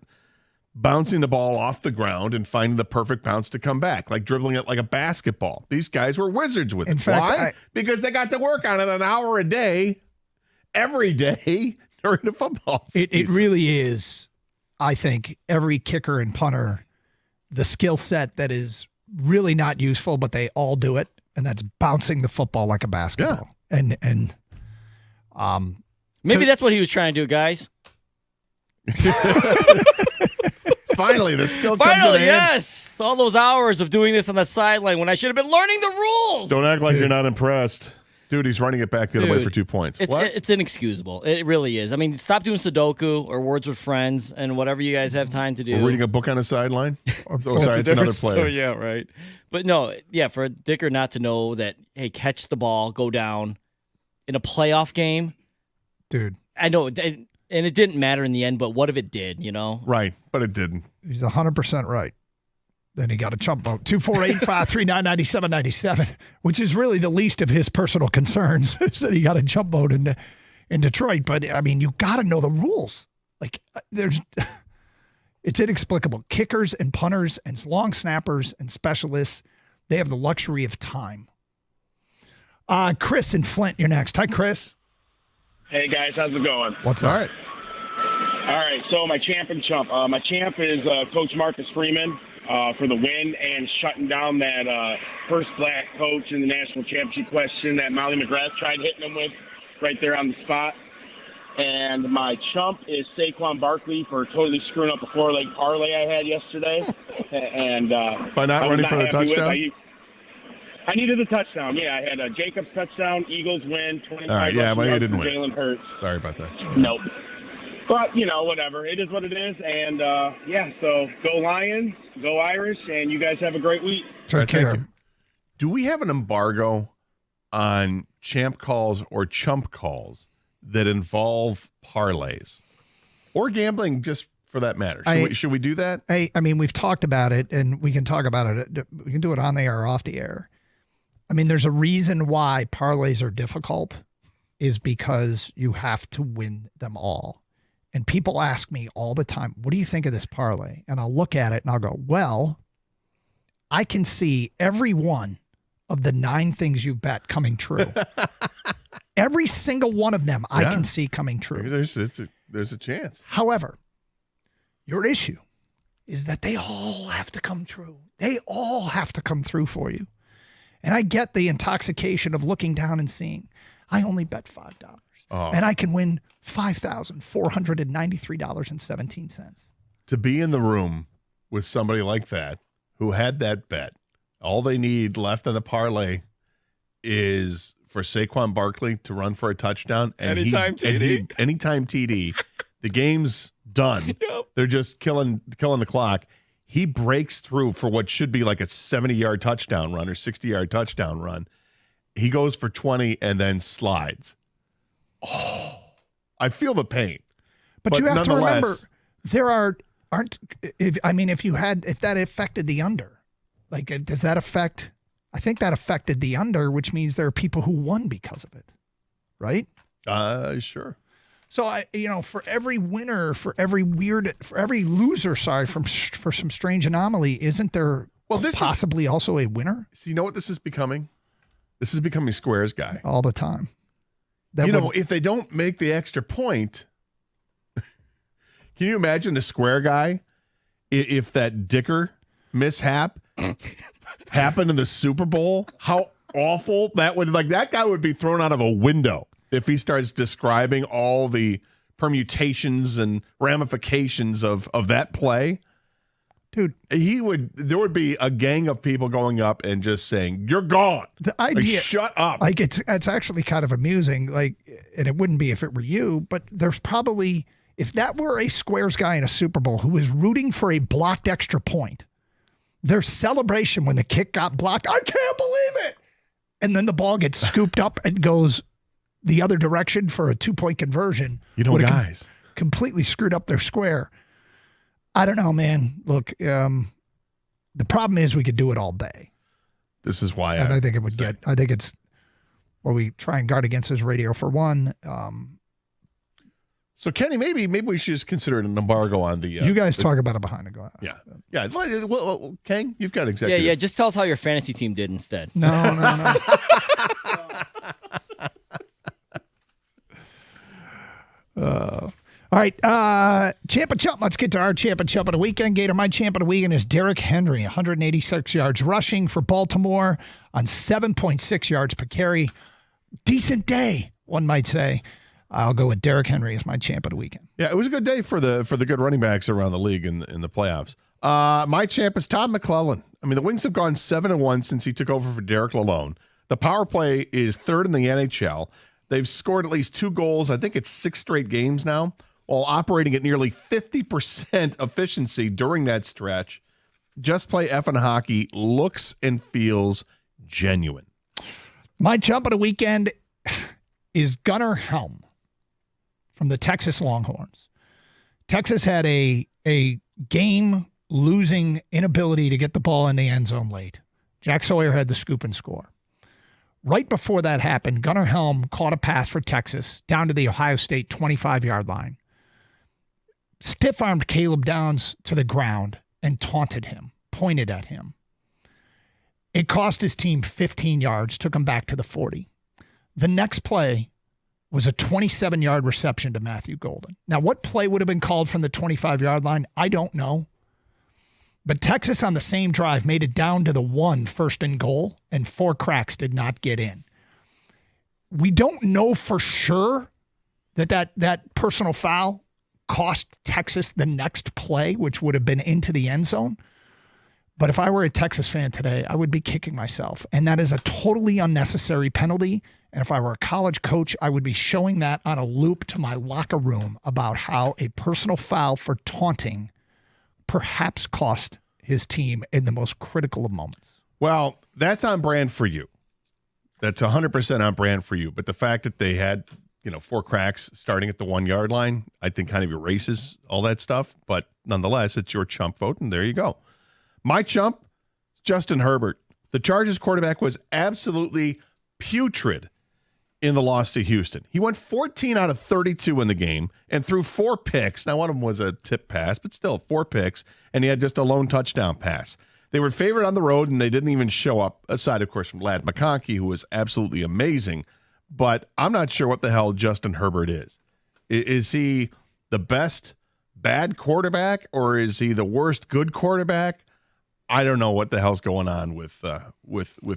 bouncing the ball off the ground and finding the perfect bounce to come back, like dribbling it like a basketball. These guys were wizards with it. fact, Why? Because they got to work on it an hour a day, every day during the football season. It really is, I think, every kicker and punter, the skill set that is really not useful, but they all do it, and that's bouncing the football like a basketball. And Maybe that's what he was trying to do, guys. Finally, the skill comes Finally, in hand. yes. All those hours of doing this on the sideline when I should have been learning the rules. Don't act like you're not impressed. Dude, he's running it back the other way Dude, for 2 points. It's inexcusable. It really is. I mean, stop doing Sudoku or Words with Friends and whatever you guys have time to do. We're reading a book on the sideline? Oh, Well, sorry, it's another different player. story, yeah, right. But no, yeah, for a Dicker not to know that, hey, catch the ball, go down in a playoff game. Dude. I know, and it didn't matter in the end, but what if it did, you know? Right, but it didn't. He's 100% right. Then he got a chump vote. 248-539-9797, which is really the least of his personal concerns, is that he got a chump vote in Detroit. But, I mean, you got to know the rules. Like, it's inexplicable. Kickers and punters and long snappers and specialists, they have the luxury of time. Chris in Flint, you're next. Hi, Chris. Hey guys, how's it going? What's up? All right, so my champ and chump. My champ is Coach Marcus Freeman for the win and shutting down that first black coach in the national championship question that Molly McGrath tried hitting him with right there on the spot. And my chump is Saquon Barkley for totally screwing up the floor leg parlay I had yesterday. And by not I was running for the happy with touchdown? I needed a touchdown. Yeah, I had a Jacobs touchdown, Eagles win, 25 All right, yeah, rushing but you yards didn't for win. Jalen Hurts. Sorry about that. Nope. But, whatever. It is what it is. And, so go Lions, go Irish, and you guys have a great week. Thank you. Do we have an embargo on champ calls or chump calls that involve parlays or gambling, just for that matter? Should we do that? I mean, we've talked about it, and we can talk about it. We can do it on the air or off the air. I mean, there's a reason why parlays are difficult, is because you have to win them all. And people ask me all the time, what do you think of this parlay? And I'll look at it and I'll go, well, I can see every one of the 9 things you bet coming true. Every single one of them I can see coming true. There's a chance. However, your issue is that they all have to come true. They all have to come through for you. And I get the intoxication of looking down and seeing, I only bet $5. And I can win $5,493.17. To be in the room with somebody like that who had that bet, all they need left on the parlay is for Saquon Barkley to run for a touchdown. And Anytime TD. Anytime TD. The game's done. Yep. They're just killing the clock. He breaks through for what should be like a 70-yard touchdown run or 60-yard touchdown run. He goes for 20 and then slides. Oh, I feel the pain. But you have to remember, there aren't. If that affected the under, like, does that affect? I think that affected the under, which means there are people who won because of it, right? Sure. So for every winner, for every loser, for some strange anomaly, isn't there possibly also a winner? So you know what this is becoming? This is becoming Squares guy all the time. If they don't make the extra point, can you imagine the Square guy if that Dicker mishap happened in the Super Bowl? How awful that would, that guy would be thrown out of a window if he starts describing all the permutations and ramifications of that play. Dude, there would be a gang of people going up and just saying, "You're gone." The idea, shut up. It's actually kind of amusing. And it wouldn't be if it were you, but there's probably, if that were a Squares guy in a Super Bowl who was rooting for a blocked extra point, their celebration when the kick got blocked, I can't believe it. And then the ball gets scooped up and goes the other direction for a 2-point conversion. Guys completely screwed up their square. I don't know, man. Look, the problem is we could do it all day. This is why I think it would get. I think it's where we try and guard against his radio for one. So Kenny, maybe we should just consider an embargo on the. You guys talk about it behind the glass. Yeah. Well, Ken, you've got executive. Yeah. Just tell us how your fantasy team did instead. No. All right, Champ and Chump. Let's get to our Champ and Chump of the weekend. Gator, my Champ of the weekend is Derrick Henry, 186 yards rushing for Baltimore on 7.6 yards per carry. Decent day, one might say. I'll go with Derrick Henry as my Champ of the weekend. Yeah, it was a good day for the good running backs around the league in the playoffs. My champ is Todd McClellan. I mean, the Wings have gone 7-1 since he took over for Derek Lalone. The power play is 3rd in the NHL. They've scored at least 2 goals. I think it's 6 straight games now, while operating at nearly 50% efficiency during that stretch. Just Play Effing Hockey looks and feels genuine. My Chump of the weekend is Gunnar Helm from the Texas Longhorns. Texas had a game-losing inability to get the ball in the end zone late. Jack Sawyer had the scoop and score. Right before that happened, Gunnar Helm caught a pass for Texas down to the Ohio State 25-yard line. Stiff-armed Caleb Downs to the ground and taunted him, pointed at him. It cost his team 15 yards, took him back to the 40. The next play was a 27-yard reception to Matthew Golden. Now, what play would have been called from the 25-yard line? I don't know. But Texas on the same drive made it down to the 1 first and goal, and 4 cracks did not get in. We don't know for sure that personal foul cost Texas the next play, which would have been into the end zone. But if I were a Texas fan today, I would be kicking myself. And that is a totally unnecessary penalty. And if I were a college coach, I would be showing that on a loop to my locker room about how a personal foul for taunting perhaps cost his team in the most critical of moments. Well, that's on brand for you. That's 100% on brand for you. But the fact that they had, 4 cracks starting at the 1 yard line, I think kind of erases all that stuff. But nonetheless, it's your chump vote, and there you go. My chump, Justin Herbert. The Chargers quarterback was absolutely putrid in the loss to Houston. He went 14 out of 32 in the game and threw 4 picks. Now, one of them was a tip pass, but still 4 picks, and he had just a lone touchdown pass. They were favored on the road, and they didn't even show up, aside, of course, from Ladd McConkey, who was absolutely amazing. But I'm not sure what the hell Justin Herbert is. Is he the best bad quarterback, or is he the worst good quarterback? I don't know what the hell's going on with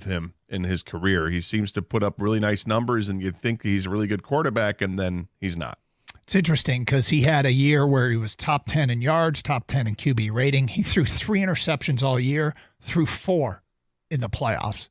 him in his career. He seems to put up really nice numbers, and you'd think he's a really good quarterback, and then he's not. It's interesting because he had a year where he was top 10 in yards, top 10 in QB rating. He threw 3 interceptions all year, threw 4 in the playoffs.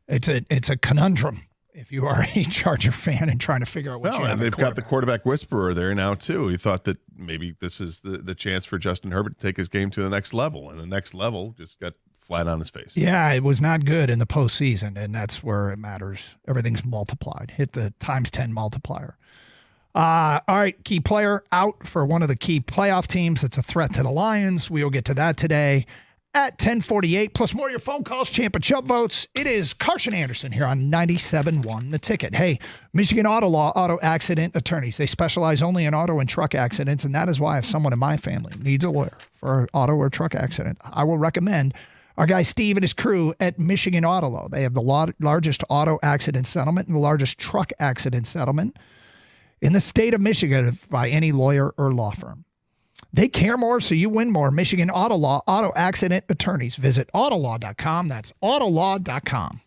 It's a conundrum if you are a Charger fan and trying to figure out what you have. And they've got the quarterback whisperer there now, too. He thought that maybe this is the chance for Justin Herbert to take his game to the next level, and the next level just got flat on his face. Yeah, it was not good in the postseason, and that's where it matters. Everything's multiplied. Hit the times 10 multiplier. All right, key player out for one of the key playoff teams that's a threat to the Lions. We'll get to that today at 10:48. Plus more of your phone calls, champ and chump votes. It is Carson Anderson here on 97.1 The Ticket. Hey, Michigan Auto Law Auto Accident Attorneys. They specialize only in auto and truck accidents, and that is why if someone in my family needs a lawyer for an auto or truck accident, I will recommend our guy Steve and his crew at Michigan Auto Law. They have the largest auto accident settlement and the largest truck accident settlement in the state of Michigan by any lawyer or law firm. They care more, so you win more. Michigan Auto Law, Auto Accident Attorneys. Visit autolaw.com. That's autolaw.com.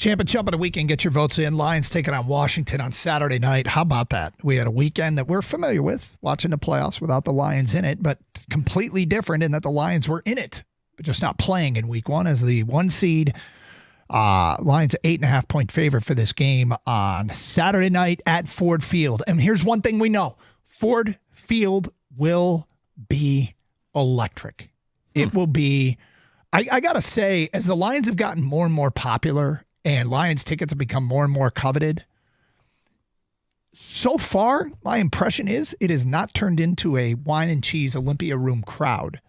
Champ and Chump of the weekend. Get your votes in. Lions taking on Washington on Saturday night. How about that? We had a weekend that we're familiar with, watching the playoffs without the Lions in it, but completely different in that the Lions were in it, but just not playing in week one as the 1 seed. Lions 8.5-point favorite for this game on Saturday night at Ford Field. And here's one thing we know. Ford Field will be electric. It will be, I got to say, as the Lions have gotten more and more popular and Lions tickets have become more and more coveted, so far, my impression is it has not turned into a wine and cheese Olympia Room crowd.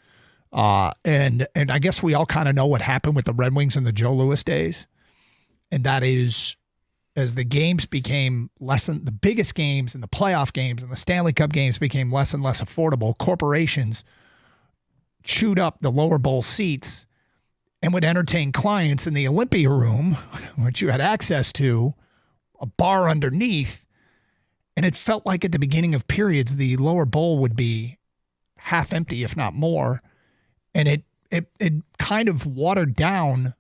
And I guess we all kind of know what happened with the Red Wings in the Joe Louis days. And that is, as the games became the biggest games and the playoff games and the Stanley Cup games became less and less affordable, corporations chewed up the lower bowl seats and would entertain clients in the Olympia Room, which you had access to, a bar underneath. And it felt like at the beginning of periods, the lower bowl would be half empty, if not more. And it kind of watered down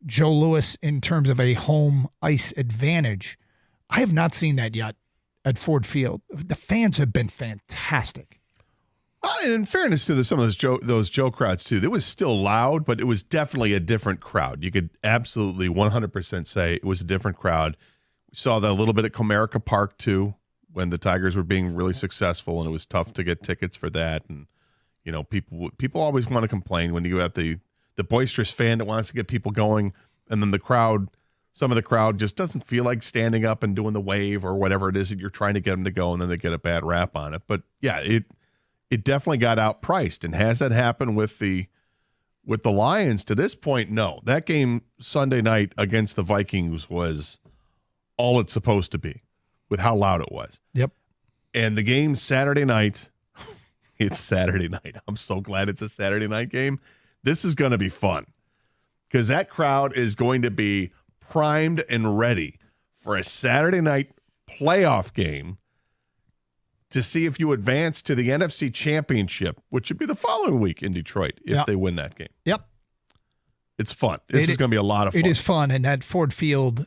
Joe Louis in terms of a home ice advantage. I have not seen that yet at Ford Field. The fans have been fantastic. And in fairness to some of those Joe crowds too, it was still loud, but it was definitely a different crowd. You could absolutely 100% say it was a different crowd. We saw that a little bit at Comerica Park too, when the Tigers were being really successful, and it was tough to get tickets for that. And people always want to complain when you have the boisterous fan that wants to get people going, and then some of the crowd just doesn't feel like standing up and doing the wave or whatever it is that you're trying to get them to go, and then they get a bad rap on it. But yeah, it definitely got outpriced. And has that happened with the Lions to this point? No. That game Sunday night against the Vikings was all it's supposed to be with how loud it was. Yep. And the game Saturday night, it's Saturday night. I'm so glad it's a Saturday night game. This is going to be fun because that crowd is going to be primed and ready for a Saturday night playoff game to see if you advance to the NFC Championship, which would be the following week in Detroit if they win that game. Yep. It's fun. This is going to be a lot of fun. It is fun, and that Ford Field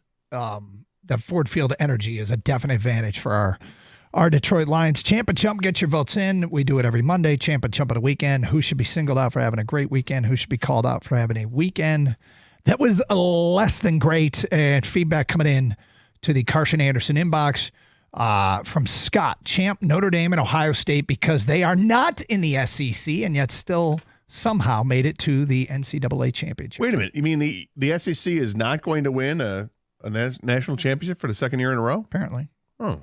energy is a definite advantage for our Detroit Lions. Champ and Chump, get your votes in. We do it every Monday. Champ and Chump of the weekend. Who should be singled out for having a great weekend? Who should be called out for having a weekend that was less than great? And feedback coming in to the Carson Anderson inbox. From Scott. Champ, Notre Dame, and Ohio State, because they are not in the SEC and yet still somehow made it to the NCAA championship. Wait a minute. You mean the SEC is not going to win a national championship for the second year in a row? Apparently. Oh.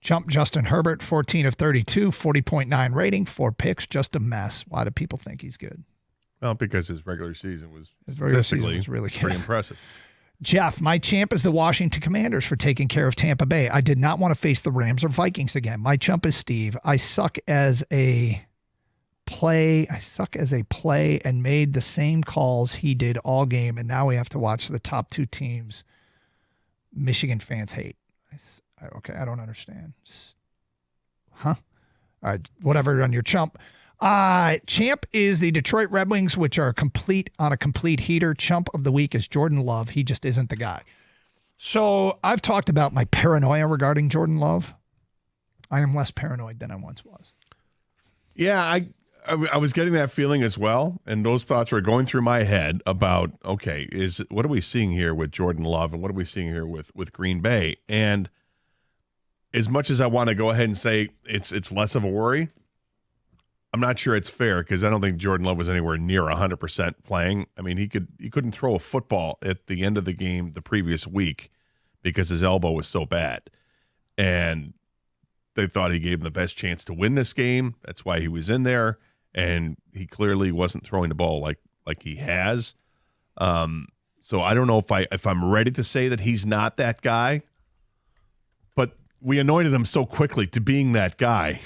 Chump, Justin Herbert, 14 of 32, 40.9 rating, 4 picks, just a mess. Why do people think he's good? Well, because his regular season was really good. Pretty impressive. Jeff, my champ is the Washington Commanders for taking care of Tampa Bay. I did not want to face the Rams or Vikings again. My chump is Steve. I suck as a play and made the same calls he did all game, and now we have to watch the top 2 teams Michigan fans hate. Okay, I don't understand. Huh? All right, whatever on your chump. Champ is the Detroit Red Wings, which are on a complete heater. Chump of the week is Jordan Love. He just isn't the guy. So I've talked about my paranoia regarding Jordan Love. I am less paranoid than I once was. Yeah, I was getting that feeling as well, and those thoughts were going through my head about, okay, what are we seeing here with Jordan Love, and what are we seeing here with Green Bay? And as much as I want to go ahead and say it's less of a worry, I'm not sure it's fair because I don't think Jordan Love was anywhere near 100% playing. I mean, he couldn't throw a football at the end of the game the previous week because his elbow was so bad. And they thought he gave him the best chance to win this game. That's why he was in there. And he clearly wasn't throwing the ball like he has. So I don't know if I'm ready to say that he's not that guy. But we anointed him so quickly to being that guy.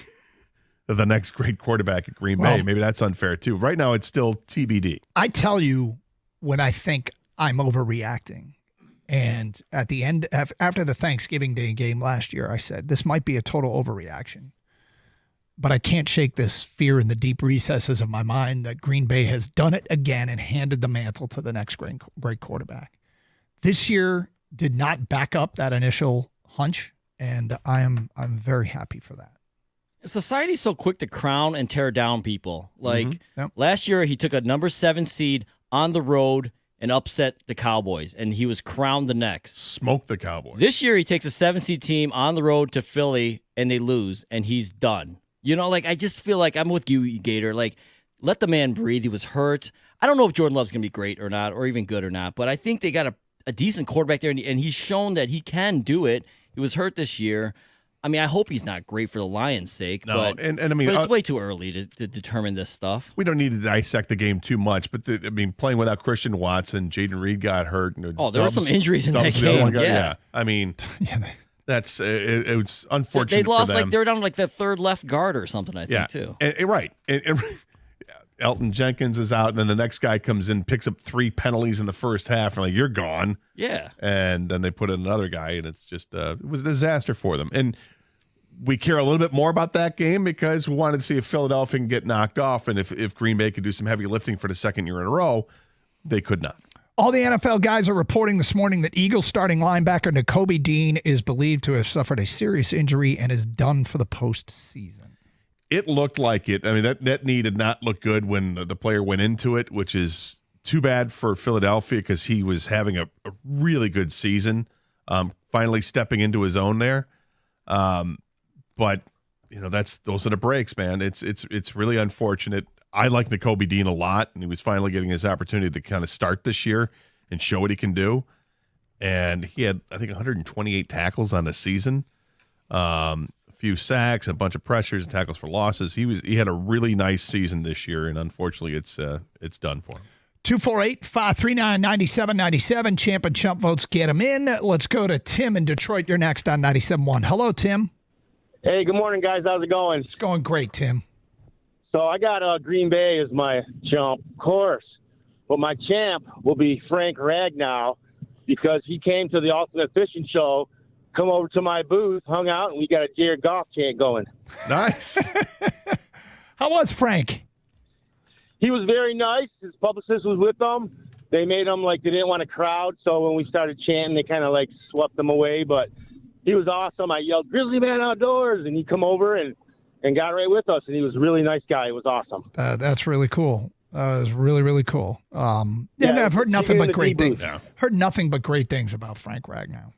The next great quarterback at Green Bay. Maybe that's unfair too. Right now, it's still TBD. I tell you when I think I'm overreacting. And at the end, after the Thanksgiving Day game last year, I said, this might be a total overreaction. But I can't shake this fear in the deep recesses of my mind that Green Bay has done it again and handed the mantle to the next great quarterback. This year, did not back up that initial hunch, and I'm very happy for that. Society's so quick to crown and tear down people. Like last year, he took a number 7 seed on the road and upset the Cowboys, and he was crowned the next. Smoked the Cowboys. This year, he takes a 7 seed team on the road to Philly, and they lose, and he's done. You know, like I just feel like I'm with you, Gator. Like, let the man breathe. He was hurt. I don't know if Jordan Love's going to be great or not, or even good or not, but I think they got a decent quarterback there, and he's shown that he can do it. He was hurt this year. I mean, I hope he's not great for the Lions' sake, but and I mean, but it's way too early to determine this stuff. We don't need to dissect the game too much, but playing without Christian Watson, Jaden Reed got hurt. There were some injuries in that game. Yeah. I mean, that's it was unfortunate. They lost for them. like they were down like the third left guard or something. I think too. Right. And Elton Jenkins is out, and then the next guy comes in, picks up 3 penalties in the first half, and like, you're gone. Yeah. And then they put in another guy, and it's just it was a disaster for them. And we care a little bit more about that game because we wanted to see if Philadelphia can get knocked off, and if Green Bay could do some heavy lifting for the second year in a row. They could not. All the NFL guys are reporting this morning that Eagles starting linebacker Nakobe Dean is believed to have suffered a serious injury and is done for the postseason. It looked like it. I mean, that knee did not look good when the player went into it, which is too bad for Philadelphia because he was having a really good season, finally stepping into his own there. But you know, those are the breaks, man. It's really unfortunate. I like Nakobe Dean a lot, and he was finally getting his opportunity to kind of start this year and show what he can do. And he had, I think, 128 tackles on the season, a few sacks, a bunch of pressures, and tackles for losses. He had a really nice season this year, and unfortunately, it's done for him. 248-539-9797. Champ and Chump votes get him in. Let's go to Tim in Detroit. You're next on 97.1. Hello, Tim. Hey, good morning, guys. How's it going? It's going great, Tim. So I got Green Bay as my chump, of course. But my champ will be Frank Ragnow because he came to the Ultimate Fishing Show, come over to my booth, hung out, and we got a Jared Goff chant going. Nice. How was Frank? He was very nice. His publicist was with them. They made him like they didn't want a crowd, so when we started chanting, they kind of like swept them away. But he was awesome. I yelled, "Grizzly Man Outdoors," and he come over and got right with us, and he was a really nice guy. It was awesome. That's really cool. It was really, really cool. I've heard nothing but great things. Yeah. Heard nothing but great things about Frank Ragnow.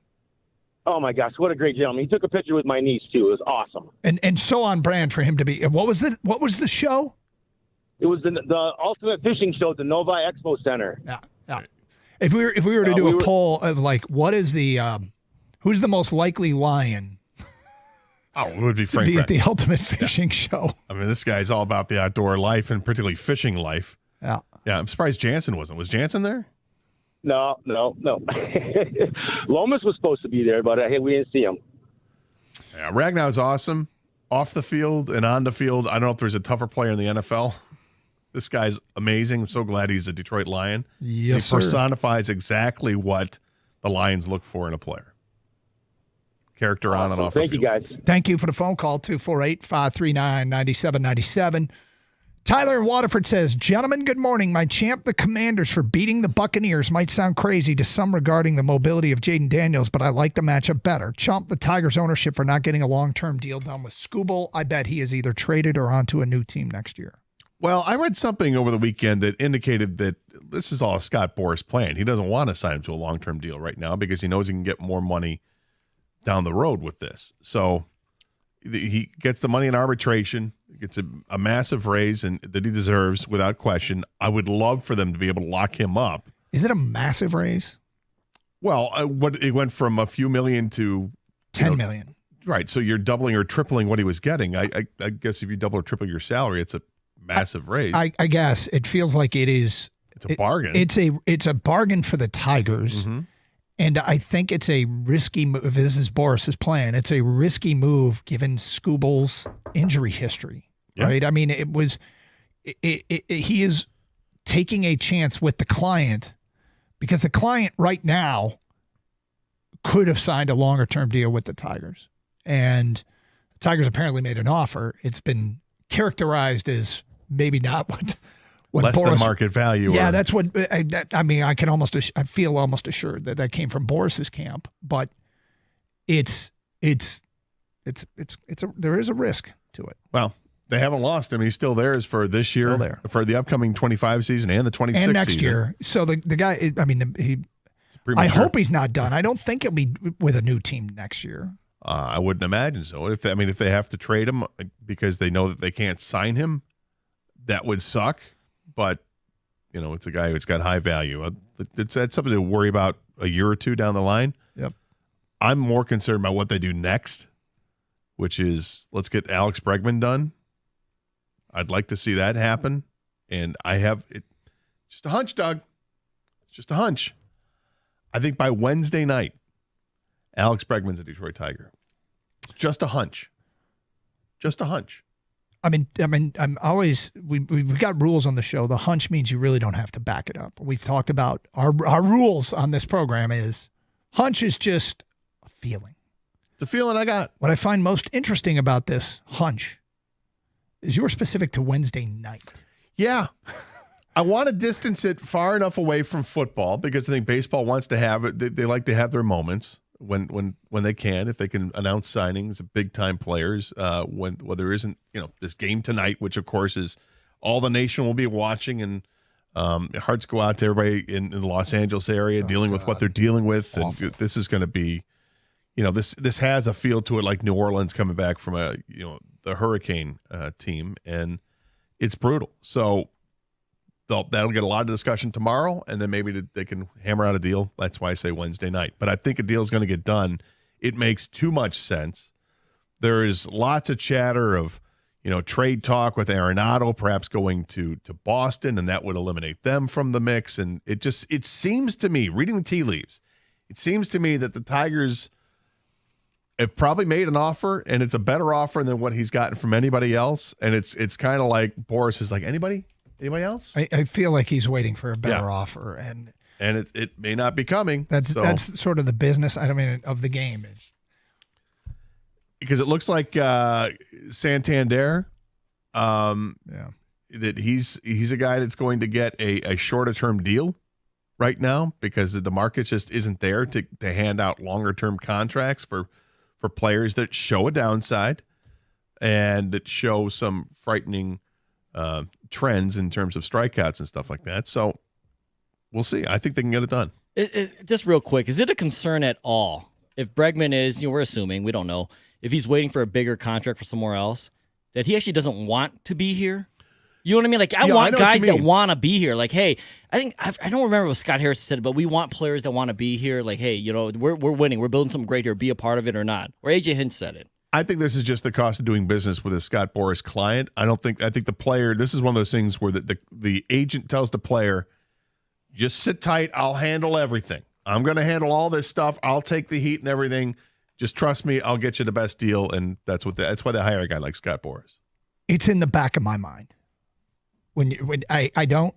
Oh my gosh, what a great gentleman! He took a picture with my niece too. It was awesome. And so on brand for him to be. What was the show? It was the Ultimate Fishing Show at the Novi Expo Center. Yeah. If we were to do a poll of like what is the who's the most likely lion? Oh, it would be Frank. To be at the Ultimate Fishing Show. I mean, this guy's all about the outdoor life and particularly fishing life. Yeah. Yeah, I'm surprised Jansen wasn't. Was Jansen there? No. Lomas was supposed to be there, but we didn't see him. Yeah, Ragnow's awesome. Off the field and on the field, I don't know if there's a tougher player in the NFL. This guy's amazing. I'm so glad he's a Detroit Lion. Yes, he personifies exactly what the Lions look for in a player. Character on and off the field. Thank you, guys. Thank you for the phone call, 248-539-9797. Tyler in Waterford says, "Gentlemen, good morning. My champ, the Commanders, for beating the Buccaneers might sound crazy to some regarding the mobility of Jaden Daniels, but I like the matchup better. Chump the Tigers ownership for not getting a long-term deal done with Skubal. I bet he is either traded or onto a new team next year." Well, I read something over the weekend that indicated that this is all Scott Boras' plan. He doesn't want to sign him to a long-term deal right now because he knows he can get more money down the road with this. So he gets the money in arbitration, gets a massive raise and that he deserves without question. I would love for them to be able to lock him up. Is it a massive raise? Well, it went from a few million to $10 million. Right. So you're doubling or tripling what he was getting. I guess if you double or triple your salary, it's a massive raise. I guess it feels like it is. It's a bargain. It's a bargain for the Tigers. Mm-hmm. And I think it's a risky move. If this is Boris's plan, it's a risky move given Skubal's injury history, right? I mean, he is taking a chance with the client because the client right now could have signed a longer-term deal with the Tigers. And the Tigers apparently made an offer. It's been characterized as maybe not what less Boris, than market value. Yeah, or, that's what I mean. I feel almost assured that came from Boris's camp, but there is a risk to it. Well, they haven't lost him. He's still theirs for this year, Still there. for the upcoming 25 season and the 26 And next season. year. So the guy, I mean, I hope he's not done. I don't think he'll be with a new team next year. I wouldn't imagine so. If they have to trade him because they know that they can't sign him, that would suck. But it's a guy who's got high value. That's something to worry about a year or two down the line. Yep. I'm more concerned about what they do next, which is let's get Alex Bregman done. I'd like to see that happen, and I have it. Just a hunch, Doug. It's just a hunch. I think by Wednesday night, Alex Bregman's a Detroit Tiger. It's just a hunch. Just a hunch. I mean, I'm always we've got rules on the show. The hunch means you really don't have to back it up. We've talked about our rules on this program is hunch is just a feeling. It's a feeling I got. What I find most interesting about this hunch is you're specific to Wednesday night. Yeah. I want to distance it far enough away from football because I think baseball wants to have it. They like to have their moments when they can, if they can announce signings of big time players. When there isn't this game tonight, which of course is all the nation will be watching, and hearts go out to everybody in the Los Angeles area dealing with what they're dealing with. Awful. And this is going to be, this has a feel to it like New Orleans coming back from the hurricane team, and it's brutal. So that'll get a lot of discussion tomorrow, and then maybe they can hammer out a deal. That's why I say Wednesday night. But I think a deal is going to get done. It makes too much sense. There is lots of chatter of, trade talk with Arenado perhaps going to Boston, and that would eliminate them from the mix. And it seems to me, reading the tea leaves, it seems to me that the Tigers have probably made an offer, and it's a better offer than what he's gotten from anybody else. And it's kind of like Boris is like, anybody else? I feel like he's waiting for a better offer, and it may not be coming. That's sort of the business. Of the game is because it looks like Santander. That he's a guy that's going to get a shorter term deal right now because the market just isn't there to hand out longer term contracts for players that show a downside and that show some frightening trends in terms of strikeouts and stuff like that. So we'll see. I think they can get it done. Just real quick, is it a concern at all if Bregman is, we're assuming, we don't know, if he's waiting for a bigger contract for somewhere else, that he actually doesn't want to be here? You know what I mean? Like, I want guys that want to be here. Like, hey, I don't remember what Scott Harris said, but we want players that want to be here. Like, hey, we're winning. We're building something great here. Be a part of it or not. Or AJ Hinch said it. I think this is just the cost of doing business with a Scott Boras client. I think the player, this is one of those things where the agent tells the player, just sit tight. I'll handle everything. I'm going to handle all this stuff. I'll take the heat and everything. Just trust me. I'll get you the best deal. And that's why they hire a guy like Scott Boras. It's in the back of my mind. When I don't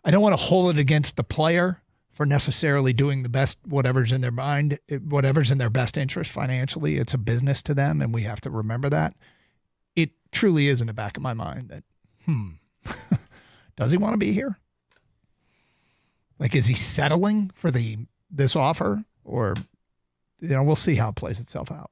want to hold it against the player for necessarily doing the best, whatever's in their mind, whatever's in their best interest financially. It's a business to them, and we have to remember that. It truly is in the back of my mind that, does he want to be here? Like, is he settling for this offer? Or, we'll see how it plays itself out.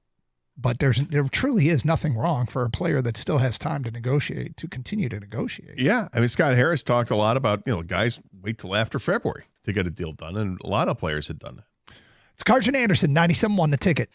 But there truly is nothing wrong for a player that still has time to negotiate to continue to negotiate. Yeah. I mean, Scott Harris talked a lot about, guys wait till after February to get a deal done. And a lot of players had done that. It's Carson Anderson, 97.1 The Ticket.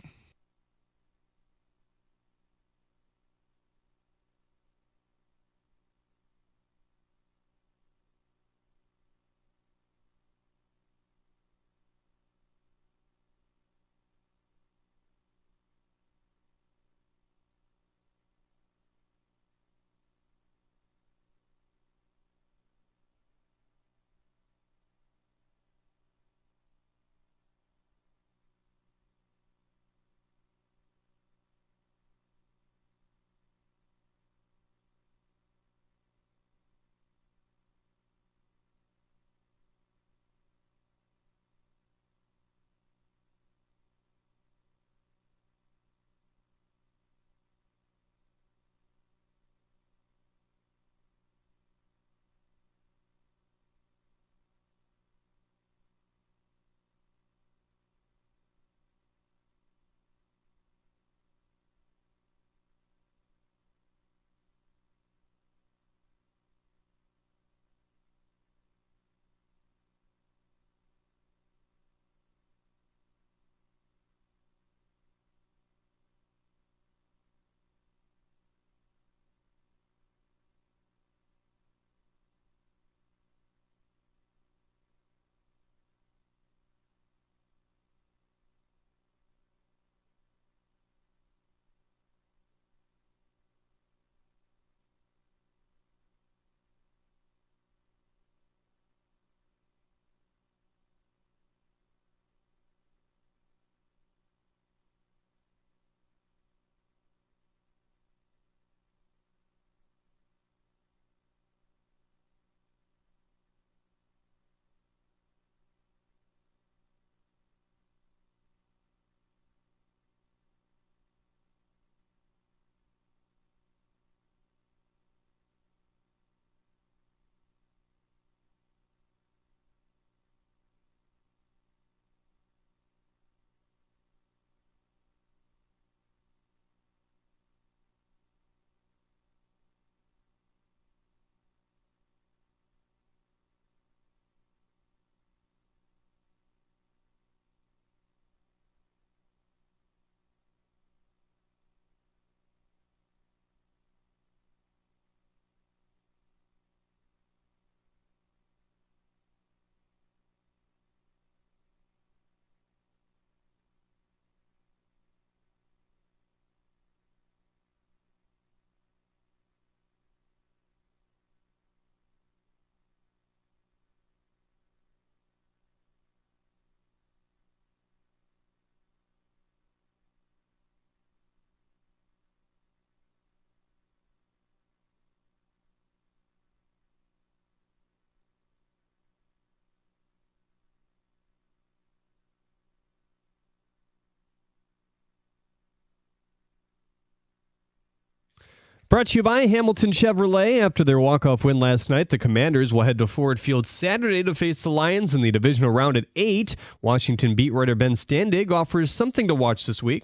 Brought to you by Hamilton Chevrolet. After their walk-off win last night, the Commanders will head to Ford Field Saturday to face the Lions in the divisional round at 8. Washington beat writer Ben Standig offers something to watch this week.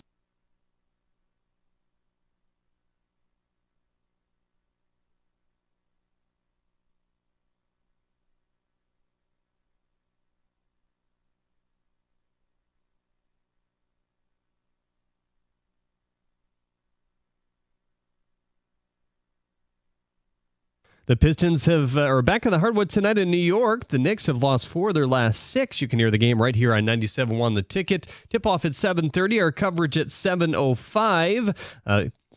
The Pistons are back on the hardwood tonight in New York. The Knicks have lost 4 of their last 6. You can hear the game right here on 97.1 The Ticket. Tip-off at 7:30. Our coverage at 7:05.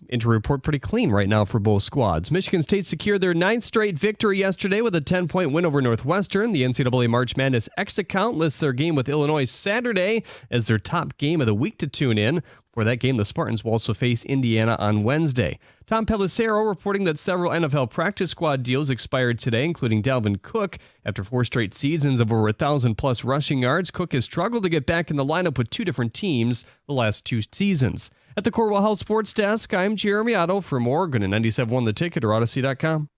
Injury report pretty clean right now for both squads. Michigan State secured their 9th straight victory yesterday with a 10-point win over Northwestern. The NCAA March Madness X account lists their game with Illinois Saturday as their top game of the week to tune in. For that game, the Spartans will also face Indiana on Wednesday. Tom Pelissero reporting that several NFL practice squad deals expired today, including Dalvin Cook. After 4 straight seasons of over 1,000-plus rushing yards, Cook has struggled to get back in the lineup with 2 different teams the last 2 seasons. At the Corwell Health Sports Desk, I'm Jeremy Otto. For more, go to 97.1 The Ticket or Odyssey.com.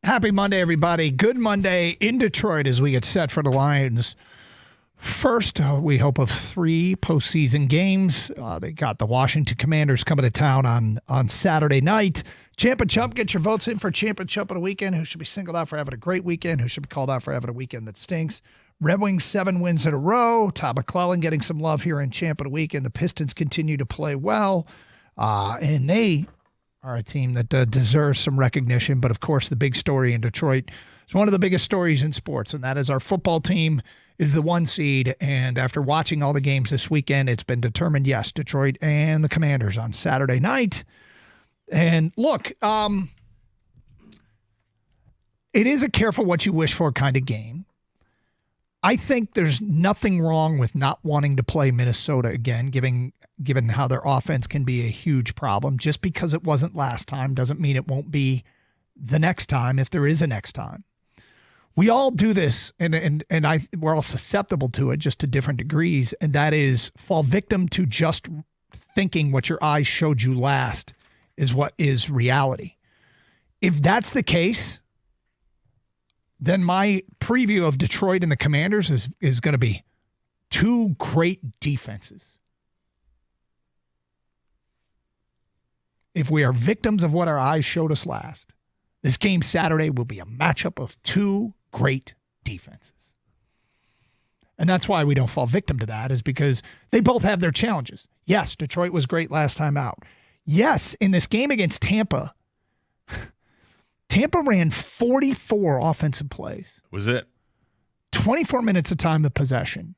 Happy Monday, everybody. Good Monday in Detroit as we get set for the Lions. First, we hope, of 3 postseason games. They got the Washington Commanders coming to town on Saturday night. Champ and Chump, get your votes in for Champ and Chump on a weekend. Who should be singled out for having a great weekend? Who should be called out for having a weekend that stinks? Red Wings 7 wins in a row. Todd McClellan getting some love here in Champ of the weekend. The Pistons continue to play well, and they are a team that deserves some recognition. But, of course, the big story in Detroit is one of the biggest stories in sports, and that is our football team is the 1 seed. And after watching all the games this weekend, it's been determined, yes, Detroit and the Commanders on Saturday night. And, look, it is a careful what you wish for kind of game. I think there's nothing wrong with not wanting to play Minnesota again, given how their offense can be a huge problem. Just because it wasn't last time doesn't mean it won't be the next time, if there is a next time. We all do this, and we're all susceptible to it, just to different degrees, and that is fall victim to just thinking what your eyes showed you last is what is reality. If that's the case, then my preview of Detroit and the Commanders is going to be 2 great defenses. If we are victims of what our eyes showed us last, this game Saturday will be a matchup of 2 great defenses. And that's why we don't fall victim to that, is because they both have their challenges. Yes, Detroit was great last time out. Yes, in this game against Tampa, Tampa ran 44 offensive plays. Was it? 24 minutes of time of possession.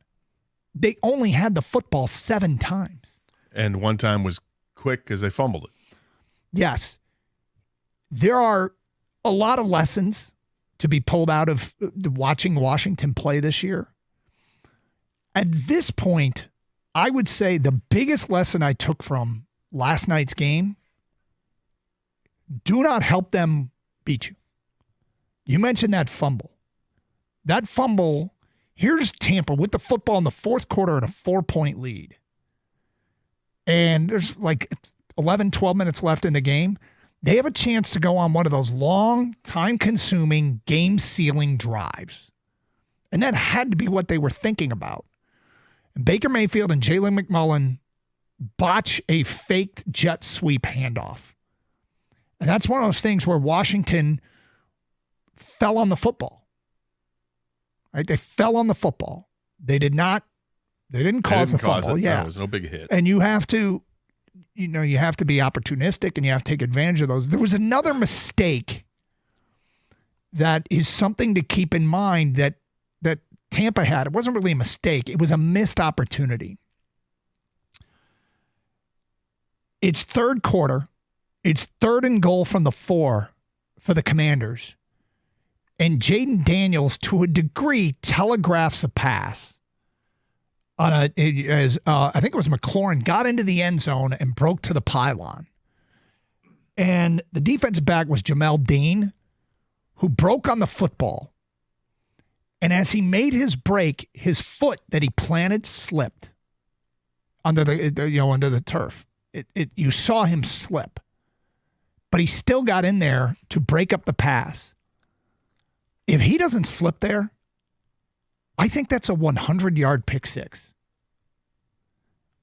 They only had the football 7 times. And one time was quick because they fumbled it. Yes. There are a lot of lessons to be pulled out of watching Washington play this year. At this point, I would say the biggest lesson I took from last night's game, do not help them beat you. You mentioned that fumble. That fumble, here's Tampa with the football in the 4th quarter and a 4-point lead. And there's like 11, 12 minutes left in the game. They have a chance to go on one of those long, time-consuming, game-sealing drives. And that had to be what they were thinking about. And Baker Mayfield and Jalen McMullen botch a faked jet sweep handoff. And that's one of those things where Washington fell on the football. Right? They fell on the football. They didn't cause the fumble. Yeah. No, it was no big hit. And you have to be opportunistic and you have to take advantage of those. There was another mistake that is something to keep in mind that Tampa had. It wasn't really a mistake. It was a missed opportunity. It's 3rd quarter. It's 3rd and goal from the 4 for the Commanders. And Jaden Daniels, to a degree, telegraphs a pass. I think it was McLaurin, got into the end zone and broke to the pylon. And the defensive back was Jamel Dean, who broke on the football. And as he made his break, his foot that he planted slipped under the turf. You saw him slip. But he still got in there to break up the pass. If he doesn't slip there, I think that's a 100-yard pick six.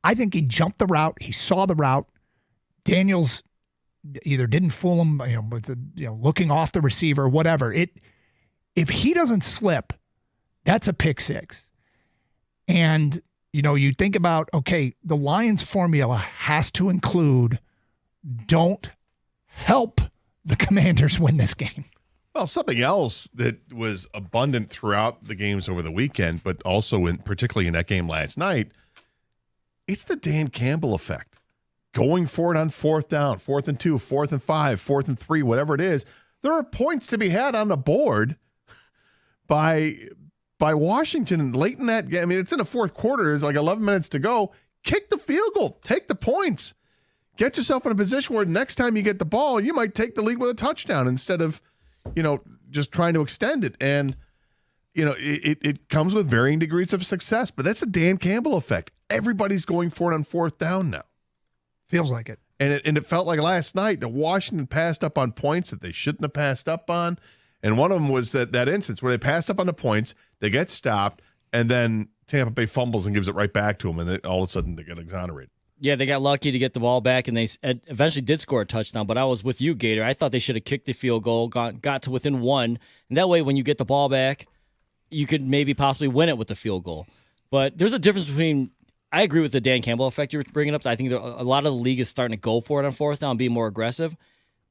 I think he jumped the route. He saw the route. Daniels either didn't fool him, with looking off the receiver, whatever. If he doesn't slip, that's a pick six. And you think about, okay, the Lions formula has to include don't help the Commanders win this game. Well, something else that was abundant throughout the games over the weekend, but also particularly in that game last night, it's the Dan Campbell effect. Going for it on 4th down, 4th and 2, 4th and 5, 4th and 3, whatever it is. There are points to be had on the board by Washington late in that game. I mean, it's in the fourth quarter. There's like 11 minutes to go. Kick the field goal. Take the points. Get yourself in a position where next time you get the ball, you might take the lead with a touchdown instead of, just trying to extend it. And, it comes with varying degrees of success, but that's the Dan Campbell effect. Everybody's going for it on 4th down now. Feels like it. And it felt like last night that Washington passed up on points that they shouldn't have passed up on. And one of them was that instance where they passed up on the points, they get stopped, and then Tampa Bay fumbles and gives it right back to them, and all of a sudden they get exonerated. Yeah, they got lucky to get the ball back, and they eventually did score a touchdown. But I was with you, Gator. I thought they should have kicked the field goal, got to within one, and that way when you get the ball back, you could maybe possibly win it with the field goal. But there's a difference between – I agree with the Dan Campbell effect you're bringing up. I think a lot of the league is starting to go for it on 4th down and be more aggressive.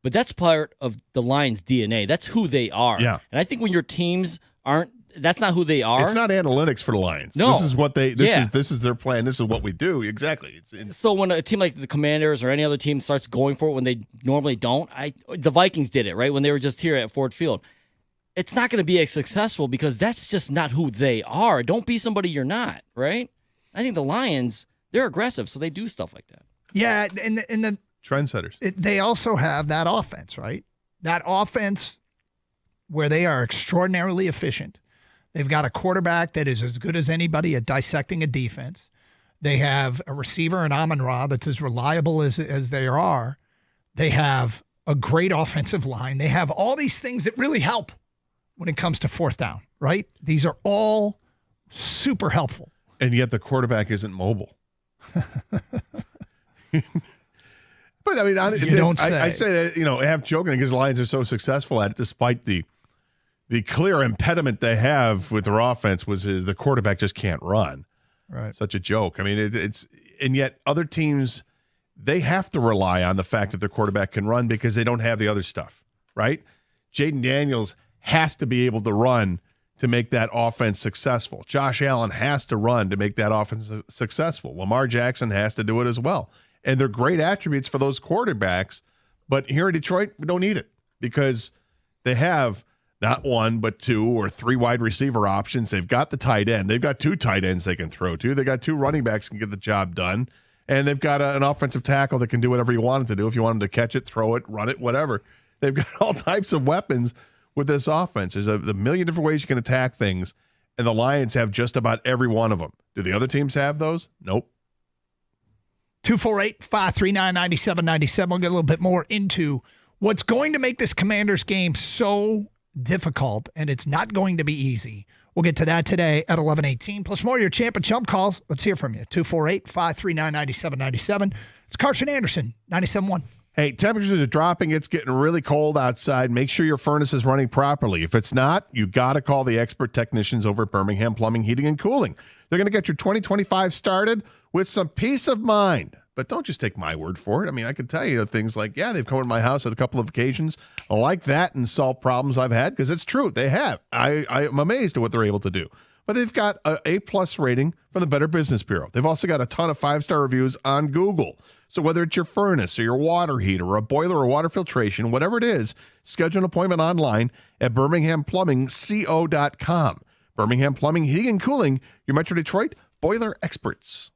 But that's part of the Lions' DNA. That's who they are. Yeah. And I think when your teams aren't – that's not who they are. It's not analytics for the Lions. No. This is what this is their plan. This is what we do. Exactly. So when a team like the Commanders or any other team starts going for it when they normally don't, the Vikings did it, right? When they were just here at Ford Field. It's not going to be as successful because that's just not who they are. Don't be somebody you're not, right? I think the Lions, they're aggressive, so they do stuff like that. Yeah, and the trendsetters. They also have that offense, right? That offense where they are extraordinarily efficient. They've got a quarterback that is as good as anybody at dissecting a defense. They have a receiver in Amon-Ra that's as reliable as they are. They have a great offensive line. They have all these things that really help when it comes to 4th down, right? These are all super helpful. And yet the quarterback isn't mobile. But I mean, You don't say. I say that, half joking because the Lions are so successful at it, despite the clear impediment they have with their offense is the quarterback just can't run. Right. Such a joke. I mean, it's and yet other teams, they have to rely on the fact that their quarterback can run because they don't have the other stuff, right? Jaden Daniels has to be able to run to make that offense successful. Josh Allen has to run to make that offense successful. Lamar Jackson has to do it as well. And they're great attributes for those quarterbacks, but here in Detroit, we don't need it because they have not one, but 2 or 3 wide receiver options. They've got the tight end. They've got 2 tight ends they can throw to. They got 2 running backs that can get the job done. And they've got an offensive tackle that can do whatever you want him to do. If you want him to catch it, throw it, run it, whatever. They've got all types of weapons with this offense. There's a million different ways you can attack things, and the Lions have just about every one of them. Do the other teams have those? Nope. 248-539-9797. We'll get a little bit more into what's going to make this Commanders game so difficult, and it's not going to be easy. We'll get to that today at 11:18. Plus more of your Champ and Chump calls. Let's hear from you. 248-539-9797. It's Carson Anderson, 97.1. Hey, temperatures are dropping. It's getting really cold outside. Make sure your furnace is running properly. If it's not, you got to call the expert technicians over at Birmingham Plumbing, Heating, and Cooling. They're going to get your 2025 started with some peace of mind. But don't just take my word for it. I mean, I can tell you things like, yeah, they've come to my house on a couple of occasions like that and solved problems I've had because it's true. They have. I'm amazed at what they're able to do. But they've got an A+ rating from the Better Business Bureau. They've also got a ton of 5-star reviews on Google. So whether it's your furnace or your water heater or a boiler or water filtration, whatever it is, schedule an appointment online at BirminghamPlumbingCo.com. Birmingham Plumbing, Heating, and Cooling, your Metro Detroit boiler experts.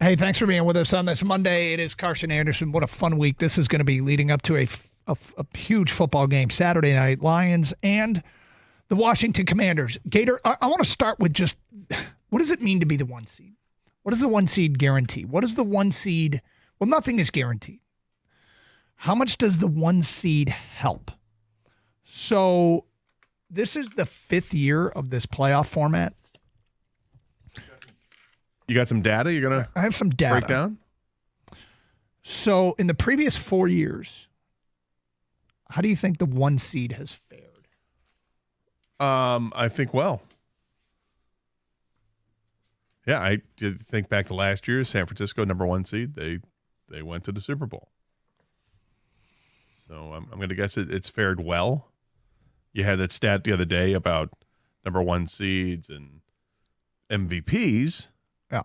Hey, thanks for being with us on this Monday. It is Carson Anderson. What a fun week this is going to be leading up to a huge football game Saturday night. Lions and the Washington Commanders. Gator, I want to start with just what does it mean to be the 1 seed? What does the 1 seed guarantee? What is the 1 seed? Well, nothing is guaranteed. How much does the 1 seed help? So this is the 5th year of this playoff format. You got some data you're going to I have some data. break down? So in the previous 4 years, how do you think the 1 seed has fared? I think well. Yeah, I did think back to last year, San Francisco, number 1 seed. They went to the Super Bowl. So I'm going to guess it's fared well. You had that stat the other day about number 1 seeds and MVPs. Yeah.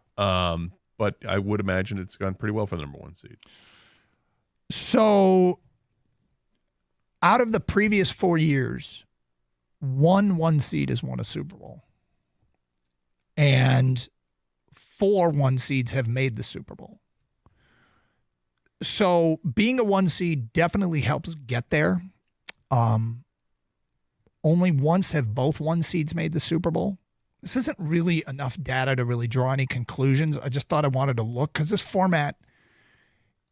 But I would imagine it's gone pretty well for the number 1 seed. So out of the previous 4 years, 1 seed has won a Super Bowl. And 4 1 seeds have made the Super Bowl. So being a 1 seed definitely helps get there. Only once have both 1 seeds made the Super Bowl. This isn't really enough data to really draw any conclusions. I just thought I wanted to look because this format,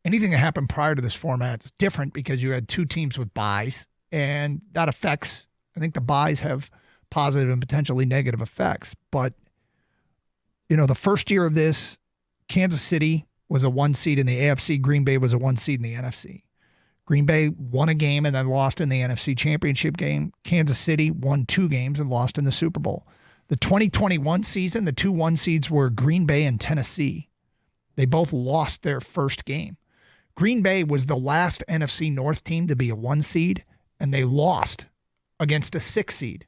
anything that happened prior to this format is different because you had 2 teams with byes, and that affects, I think the byes have positive and potentially negative effects. But, you know, the first year of this, Kansas City was a 1 seed in the AFC. Green Bay was a 1 seed in the NFC. Green Bay won a game and then lost in the NFC Championship game. Kansas City won 2 games and lost in the Super Bowl. The 2021 season, the 2 1 seeds were Green Bay and Tennessee. They both lost their first game. Green Bay was the last NFC North team to be a 1 seed, and they lost against a 6 seed,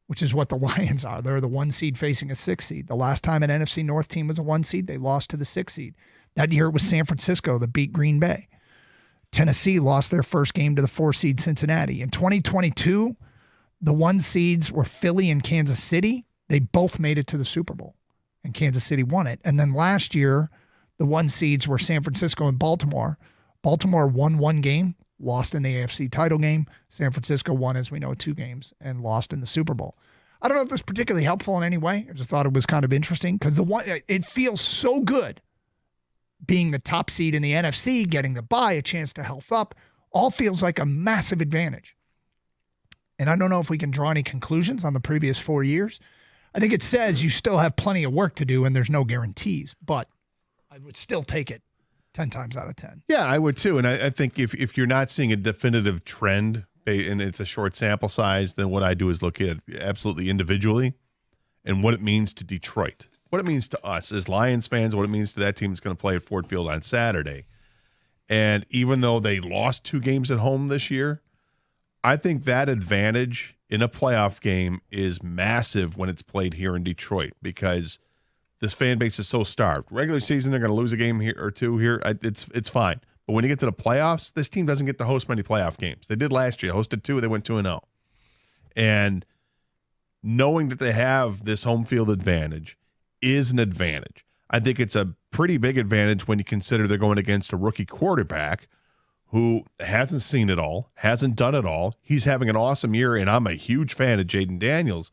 which is what the Lions are. They're the 1 seed facing a 6 seed. The last time an NFC North team was a 1 seed, they lost to the 6 seed. That year it was San Francisco that beat Green Bay. Tennessee lost their first game to the 4 seed Cincinnati. In 2022, the 1 seeds were Philly and Kansas City. They both made it to the Super Bowl, and Kansas City won it. And then last year, the 1 seeds were San Francisco and Baltimore. Baltimore won 1 game, lost in the AFC title game. San Francisco won, as we know, 2 games and lost in the Super Bowl. I don't know if this is particularly helpful in any way. I just thought it was kind of interesting because it feels so good being the top seed in the NFC, getting the bye, a chance to health up, all feels like a massive advantage. And I don't know if we can draw any conclusions on the previous 4 years. I think it says you still have plenty of work to do and there's no guarantees, but I would still take it 10 times out of 10. Yeah, I would too. And I think if you're not seeing a definitive trend and it's a short sample size, then what I do is look at it absolutely individually and what it means to Detroit, what it means to us as Lions fans, what it means to that team that's going to play at Ford Field on Saturday. And even though they lost 2 games at home this year, I think that advantage in a playoff game is massive when it's played here in Detroit because this fan base is so starved. Regular season, they're going to lose a game here or 2 here. It's fine. But when you get to the playoffs, this team doesn't get to host many playoff games. They did last year. Hosted 2. They went 2-0. And knowing that they have this home field advantage is an advantage. I think it's a pretty big advantage when you consider they're going against a rookie quarterback who hasn't seen it all, hasn't done it all. He's having an awesome year, and I'm a huge fan of Jaden Daniels.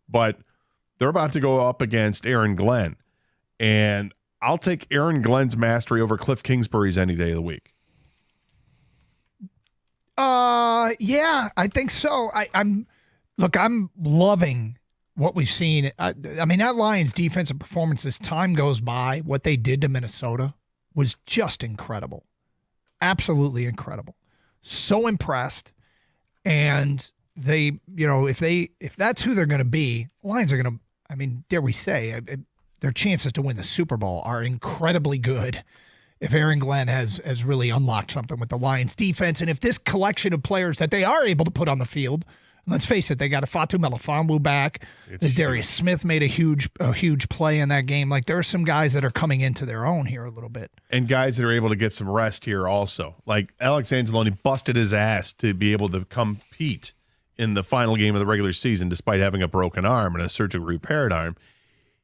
But they're about to go up against Aaron Glenn. And I'll take Aaron Glenn's mastery over Cliff Kingsbury's any day of the week. Yeah, I think so. I'm loving what we've seen. I mean, that Lions defensive performance as time goes by, what they did to Minnesota was just incredible. Absolutely incredible. So impressed. And they, if that's who they're going to be, Lions are going to, I mean, dare we say, their chances to win the Super Bowl are incredibly good if Aaron Glenn has really unlocked something with the Lions defense. And if this collection of players that they are able to put on the field, let's face it, they got a Fatu Melifonwu back. Darius Smith made a huge play in that game. Like, there are some guys that are coming into their own here a little bit. And guys that are able to get some rest here also. Like Alex Anzalone busted his ass to be able to compete in the final game of the regular season despite having a broken arm and a surgically repaired arm.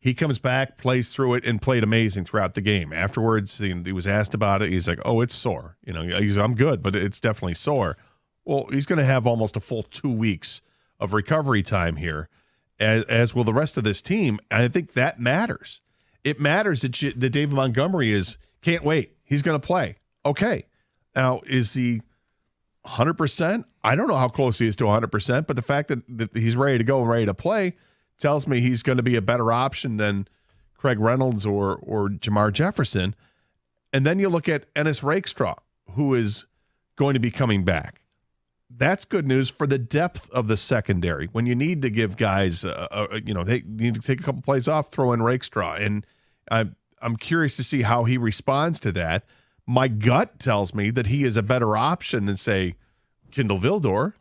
He comes back, plays through it, and played amazing throughout the game. Afterwards, he was asked about it. He's like, "Oh, it's sore. I'm good, but it's definitely sore." Well, he's going to have almost a full 2 weeks of recovery time here, as will the rest of this team. And I think that matters. It matters that David Montgomery can't wait. He's going to play. Okay. Now, is he 100%? I don't know how close he is to 100%, but the fact that he's ready to go and ready to play tells me he's going to be a better option than Craig Reynolds or Jamar Jefferson. And then you look at Ennis Rakestraw, who is going to be coming back. That's good news for the depth of the secondary. When you need to give guys, they need to take a couple plays off, throw in Rakestraw. And I'm curious to see how he responds to that. My gut tells me that he is a better option than, say, Kindle Vildor.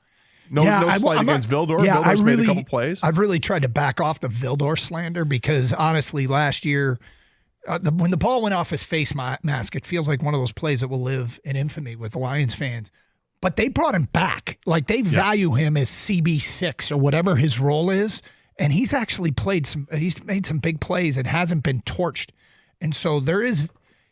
No slight against Vildor. Yeah, Vildor's made a couple plays. I've really tried to back off the Vildor slander because, honestly, last year, when the ball went off his face mask, it feels like one of those plays that will live in infamy with Lions fans. But they brought him back. Like, they value him as CB6 or whatever his role is. And he's actually he's made some big plays and hasn't been torched. And so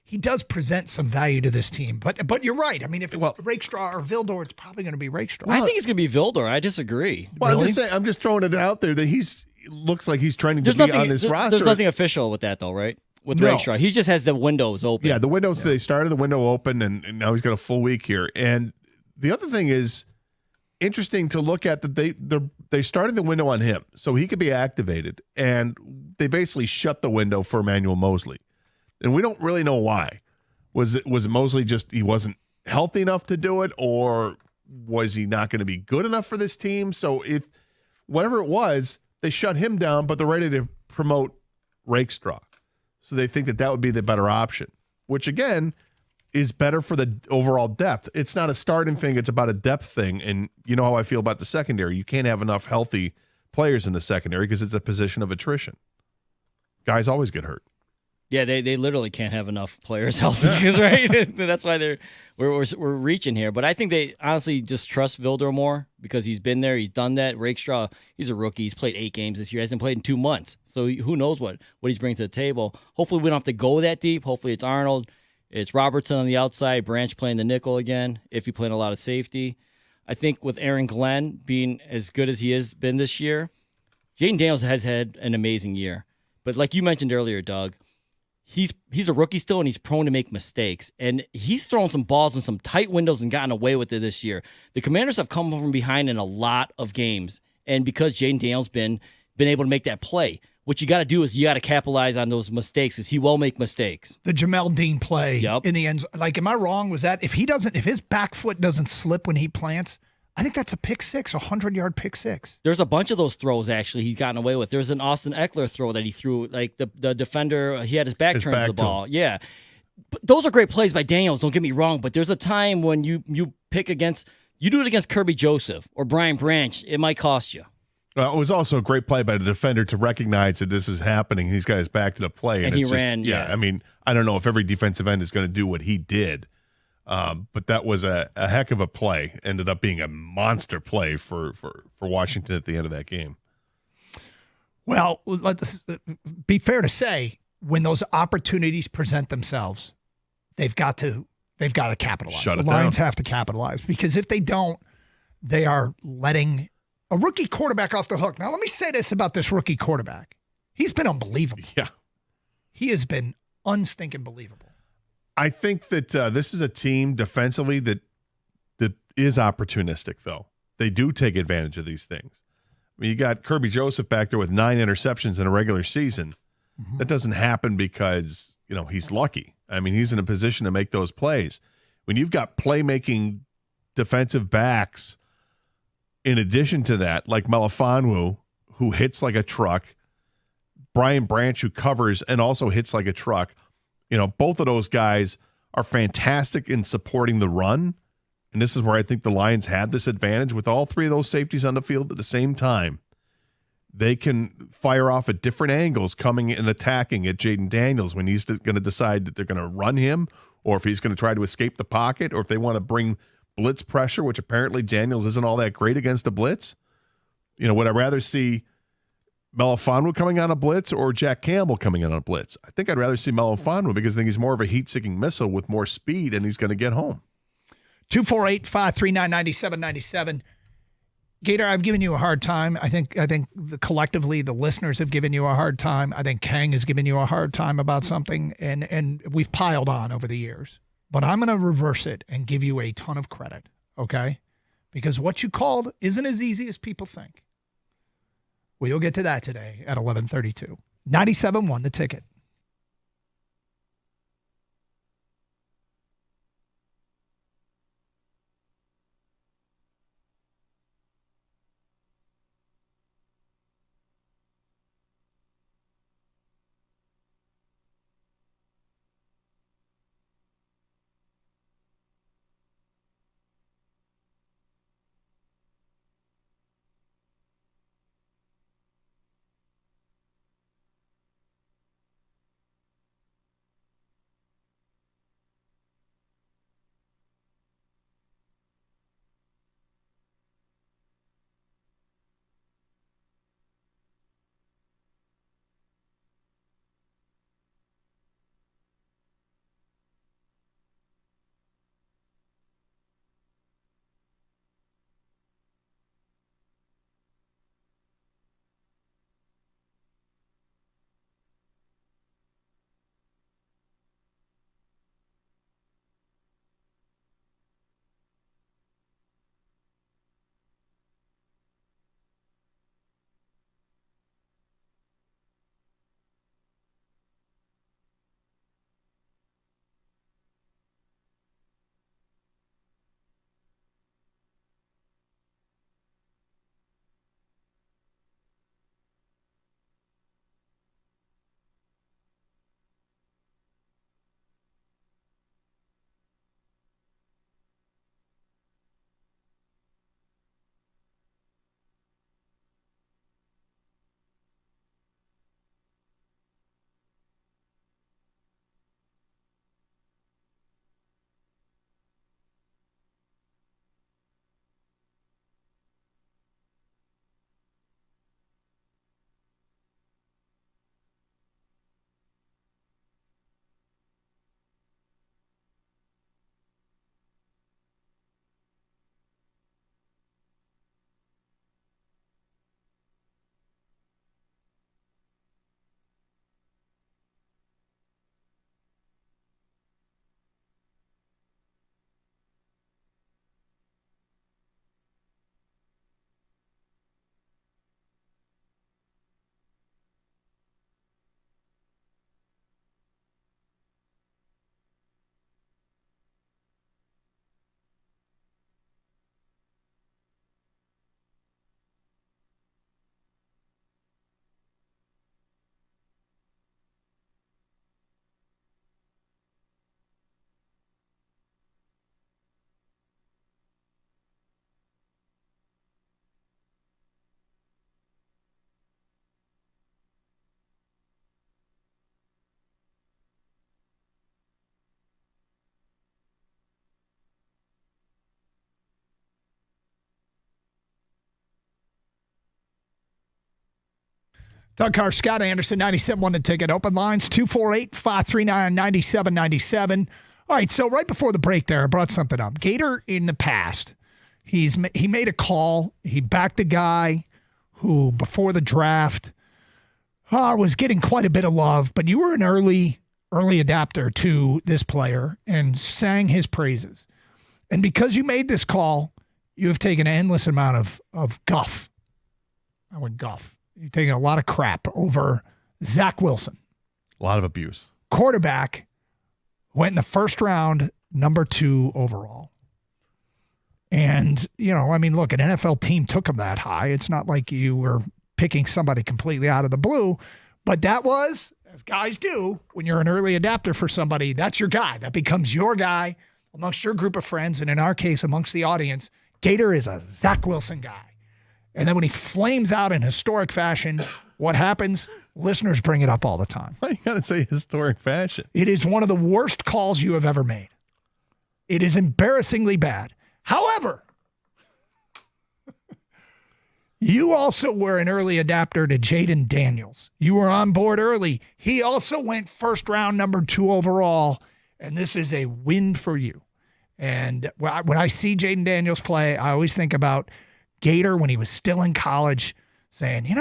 he does present some value to this team. But you're right. I mean, if it's Rakestraw or Vildor, it's probably going to be Rakestraw. I think it's going to be Vildor. I disagree. Well, really? I'm just throwing it out there that looks like he's trying to be on this roster. There's nothing official with that, though, right? With Rakestraw. He just has the windows open. Yeah, they started the window open, and now he's got a full week here. And the other thing is interesting to look at that they started the window on him so he could be activated, and they basically shut the window for Emmanuel Moseley. And we don't really know why. Was it Moseley just he wasn't healthy enough to do it, or was he not going to be good enough for this team? So if whatever it was, they shut him down, but they're ready to promote Rakestraw. So they think that would be the better option, which again is better for the overall depth. It's not a starting thing, it's about a depth thing. And you know how I feel about the secondary. You can't have enough healthy players in the secondary because it's a position of attrition. Guys always get hurt. Yeah, they literally can't have enough players healthy, right? That's why we're reaching here. But I think they honestly just trust Vildor more because he's been there, he's done that. Rakestraw, he's a rookie. He's played 8 games this year. He hasn't played in 2 months, so who knows what he's bringing to the table. Hopefully, we don't have to go that deep. Hopefully, it's Arnold, it's Robertson on the outside, Branch playing the nickel again. If he playing a lot of safety, I think with Aaron Glenn being as good as he has been this year, Jaden Daniels has had an amazing year. But like you mentioned earlier, Doug. He's a rookie still, and he's prone to make mistakes. And he's thrown some balls in some tight windows and gotten away with it this year. The Commanders have come from behind in a lot of games. And because Jaden Daniels been able to make that play, what you got to do is you got to capitalize on those mistakes because he will make mistakes. The Jamel Dean play in the end. Like, am I wrong? Was that if his back foot doesn't slip when he plants, I think that's a pick six, 100-yard pick six. There's a bunch of those throws, actually, he's gotten away with. There's an Austin Eckler throw that he threw, like the defender, he had his back turned to the ball. Yeah. But those are great plays by Daniels, don't get me wrong, but there's a time when you do it against Kirby Joseph or Brian Branch, it might cost you. Well, it was also a great play by the defender to recognize that this is happening. He's got his back to the play. And he ran. Yeah, I mean, I don't know if every defensive end is going to do what he did. But that was a heck of a play. Ended up being a monster play for Washington at the end of that game. Well, let's be fair to say, when those opportunities present themselves, they've got to capitalize. The Lions have to capitalize because if they don't, they are letting a rookie quarterback off the hook. Now, let me say this about this rookie quarterback. He's been unbelievable. Yeah. He has been unstinking believable. I think that this is a team defensively that is opportunistic, though. They do take advantage of these things. I mean, you got Kirby Joseph back there with 9 interceptions in a regular season. Mm-hmm. That doesn't happen because, he's lucky. I mean, he's in a position to make those plays. When you've got playmaking defensive backs, in addition to that, like Melifonwu, who hits like a truck, Brian Branch, who covers and also hits like a truck, both of those guys are fantastic in supporting the run. And this is where I think the Lions had this advantage with all 3 of those safeties on the field at the same time. They can fire off at different angles coming and attacking at Jaden Daniels when he's going to decide that they're going to run him or if he's going to try to escape the pocket or if they want to bring blitz pressure, which apparently Daniels isn't all that great against the blitz. Would I rather see Melifonwu coming on a blitz or Jack Campbell coming on a blitz? I think I'd rather see Melifonwu because I think he's more of a heat-seeking missile with more speed, and he's going to get home. 248-539-9797. Gator, I've given you a hard time. I think collectively the listeners have given you a hard time. I think Kang has given you a hard time about something, and we've piled on over the years. But I'm going to reverse it and give you a ton of credit, okay? Because what you called isn't as easy as people think. We'll get to that today at 11:32. 97.1 The Ticket. Doug Carr, Scott Anderson, 97.1 The Ticket. Open lines, 248-539-9797. All right, so right before the break there, I brought something up. Gator, in the past, he made a call. He backed a guy who, before the draft, was getting quite a bit of love, but you were an early adapter to this player and sang his praises. And because you made this call, you have taken an endless amount of guff. I went guff. You've taken a lot of crap over Zach Wilson. A lot of abuse. Quarterback, went in the first round, number 2 overall. And, look, an NFL team took him that high. It's not like you were picking somebody completely out of the blue. But that was, as guys do, when you're an early adapter for somebody, that's your guy. That becomes your guy amongst your group of friends. And in our case, amongst the audience, Gator is a Zach Wilson guy. And then when he flames out in historic fashion, what happens? Listeners bring it up all the time. Why do you got to say historic fashion? It is one of the worst calls you have ever made. It is embarrassingly bad. However, You also were an early adapter to Jaden Daniels. You were on board early. He also went first round, number 2 overall, and this is a win for you. And when I see Jaden Daniels play, I always think about Gator when he was still in college saying,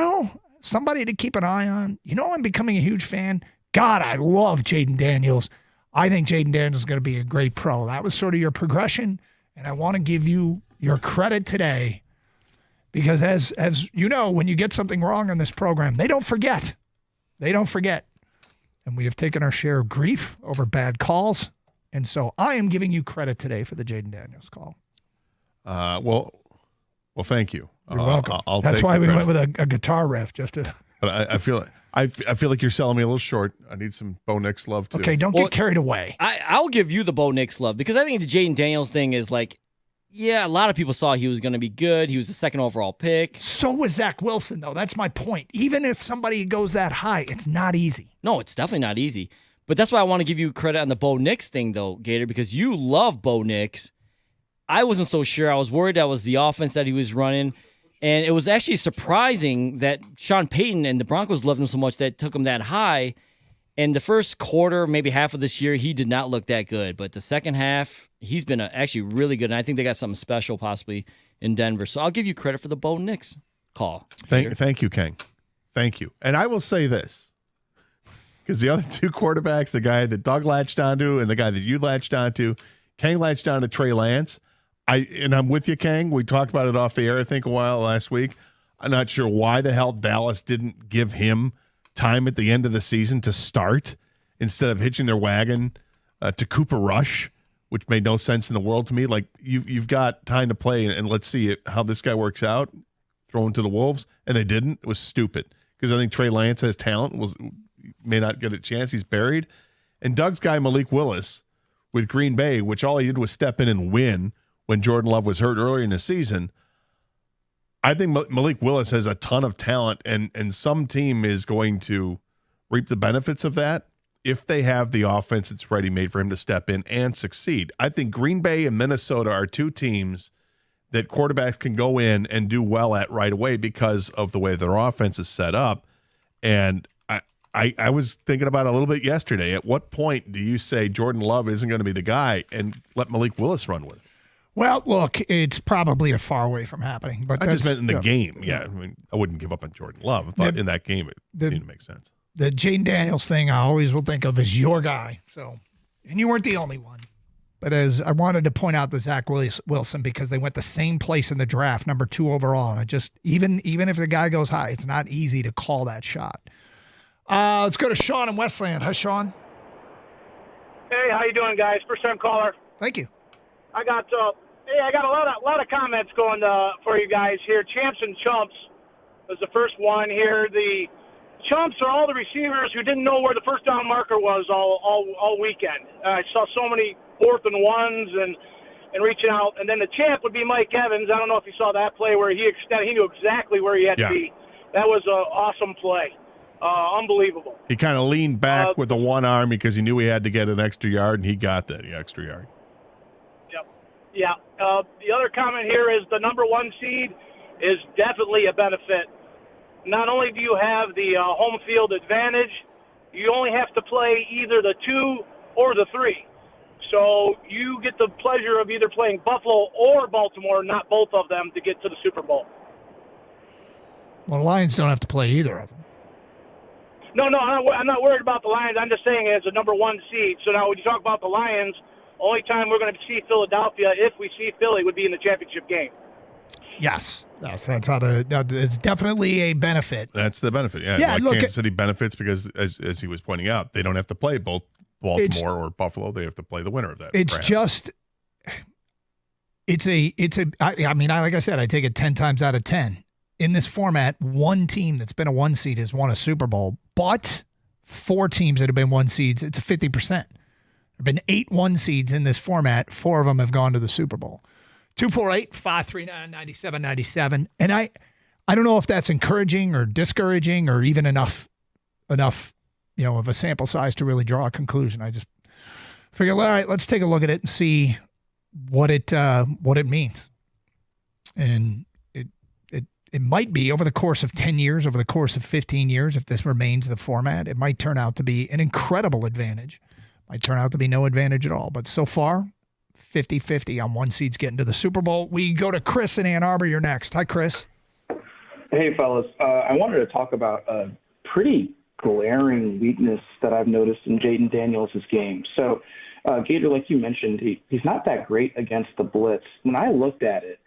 somebody to keep an eye on. I'm becoming a huge fan. God, I love Jaden Daniels. I think Jaden Daniels is going to be a great pro. That was sort of your progression, and I want to give you your credit today because as you know, when you get something wrong in this program, they don't forget. They don't forget. And we have taken our share of grief over bad calls. And so I am giving you credit today for the Jaden Daniels call. Well, thank you. You're welcome. I'll That's take why the we credit. went with a guitar riff just to. But I feel like you're selling me a little short. I need some Bo Nix love too. Okay, don't get carried away. I'll give you the Bo Nix love because I think the Jaden Daniels thing is like, yeah, a lot of people saw he was going to be good. He was the 2nd overall pick. So was Zach Wilson, though. That's my point. Even if somebody goes that high, it's not easy. No, it's definitely not easy. But that's why I want to give you credit on the Bo Nix thing, though, Gator, because you love Bo Nix. I wasn't so sure. I was worried that was the offense that he was running. And it was actually surprising that Sean Payton and the Broncos loved him so much that it took him that high. And the first quarter, maybe half of this year, he did not look that good. But the second half, he's been actually really good. And I think they got something special possibly in Denver. So I'll give you credit for the Bo Nix call. Thank you, Kang. Thank you. And I will say this, because the other 2 quarterbacks, the guy that Doug latched onto and the guy that you latched onto, Kang latched onto Trey Lance. I'm with you, Kang. We talked about it off the air, I think, a while last week. I'm not sure why the hell Dallas didn't give him time at the end of the season to start instead of hitching their wagon to Cooper Rush, which made no sense in the world to me. Like, you've got time to play, and let's see how this guy works out. Throw him to the Wolves, and they didn't. It was stupid because I think Trey Lance has talent, may not get a chance. He's buried. And Doug's guy, Malik Willis, with Green Bay, which all he did was step in and win when Jordan Love was hurt earlier in the season. I think Malik Willis has a ton of talent, and some team is going to reap the benefits of that if they have the offense that's ready-made for him to step in and succeed. I think Green Bay and Minnesota are 2 teams that quarterbacks can go in and do well at right away because of the way their offense is set up. And I was thinking about it a little bit yesterday. At what point do you say Jordan Love isn't going to be the guy and let Malik Willis run with it? Well, look, it's probably a far away from happening. But I just meant in the game. Yeah, I mean, I wouldn't give up on Jordan Love. I thought in that game it seemed to make sense. The Jaden Daniels thing I always will think of as your guy. So, and you weren't the only one. But as I wanted to point out the Zach Wilson because they went the same place in the draft, number 2 overall. And I just even if the guy goes high, it's not easy to call that shot. Let's go to Sean in Westland. Hi, Sean. Hey, how you doing, guys? First time caller. Thank you. I got a lot of comments going for you guys here. Champs and chumps was the first one here. The chumps are all the receivers who didn't know where the first down marker was all weekend. I saw so many 4th and 1s and reaching out. And then the champ would be Mike Evans. I don't know if you saw that play where he knew exactly where he had to be. That was an awesome play. Unbelievable. He kind of leaned back with the one arm because he knew he had to get an extra yard, and he got that extra yard. Yep. Yeah. The other comment here is the number 1 seed is definitely a benefit. Not only do you have the home field advantage, you only have to play either the 2 or the 3. So you get the pleasure of either playing Buffalo or Baltimore, not both of them, to get to the Super Bowl. Well, the Lions don't have to play either of them. No, I'm not worried about the Lions. I'm just saying as a number 1 seed. So now when you talk about the Lions, only time we're going to see Philadelphia, if we see Philly, would be in the championship game. Yes, that's how it's definitely a benefit. That's the benefit. Yeah, look, Kansas City benefits because, as he was pointing out, they don't have to play both Baltimore or Buffalo. They have to play the winner of that. It's just, I mean, like I said, I take it 10 times out of 10. In this format, 1 team that's been a 1 seed has won a Super Bowl, but 4 teams that have been 1 seeds, it's a 50%. There have been 8 1 seeds in this format. 4 of them have gone to the Super Bowl. 248-539-9797. And I don't know if that's encouraging or discouraging or even enough, of a sample size to really draw a conclusion. I just figured, all right, let's take a look at it and see what it means. And it might be over the course of 10 years, over the course of 15 years, if this remains the format, it might turn out to be an incredible advantage. Might turn out to be no advantage at all. But so far, 50-50 on one seed's getting to the Super Bowl. We go to Chris in Ann Arbor. You're next. Hi, Chris. Hey, fellas. I wanted to talk about a pretty glaring weakness that I've noticed in Jayden Daniels' game. So, Gator, like you mentioned, he's not that great against the blitz. When I looked at it,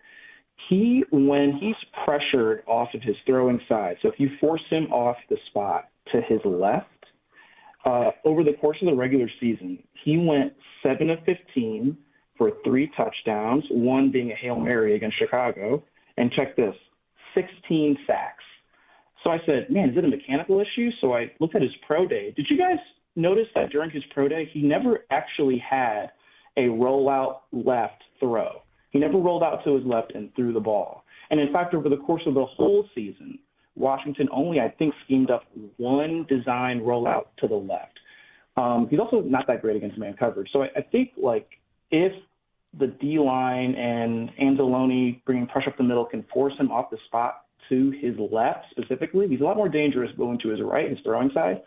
when he's pressured off of his throwing side, so if you force him off the spot to his left, over the course of the regular season, he went 7 of 15 for 3 touchdowns, one being a Hail Mary against Chicago, and check this, 16 sacks. So I said, man, is it a mechanical issue? So I looked at his pro day. Did you guys notice that during his pro day, he never actually had a rollout left throw? He never rolled out to his left and threw the ball. And in fact, over the course of the whole season, Washington only, I think, schemed up one design rollout to the left. He's also not that great against man coverage. So I think, like, if the D-line and Anzalone bringing pressure up the middle can force him off the spot to his left specifically, he's a lot more dangerous going to his right, his throwing side.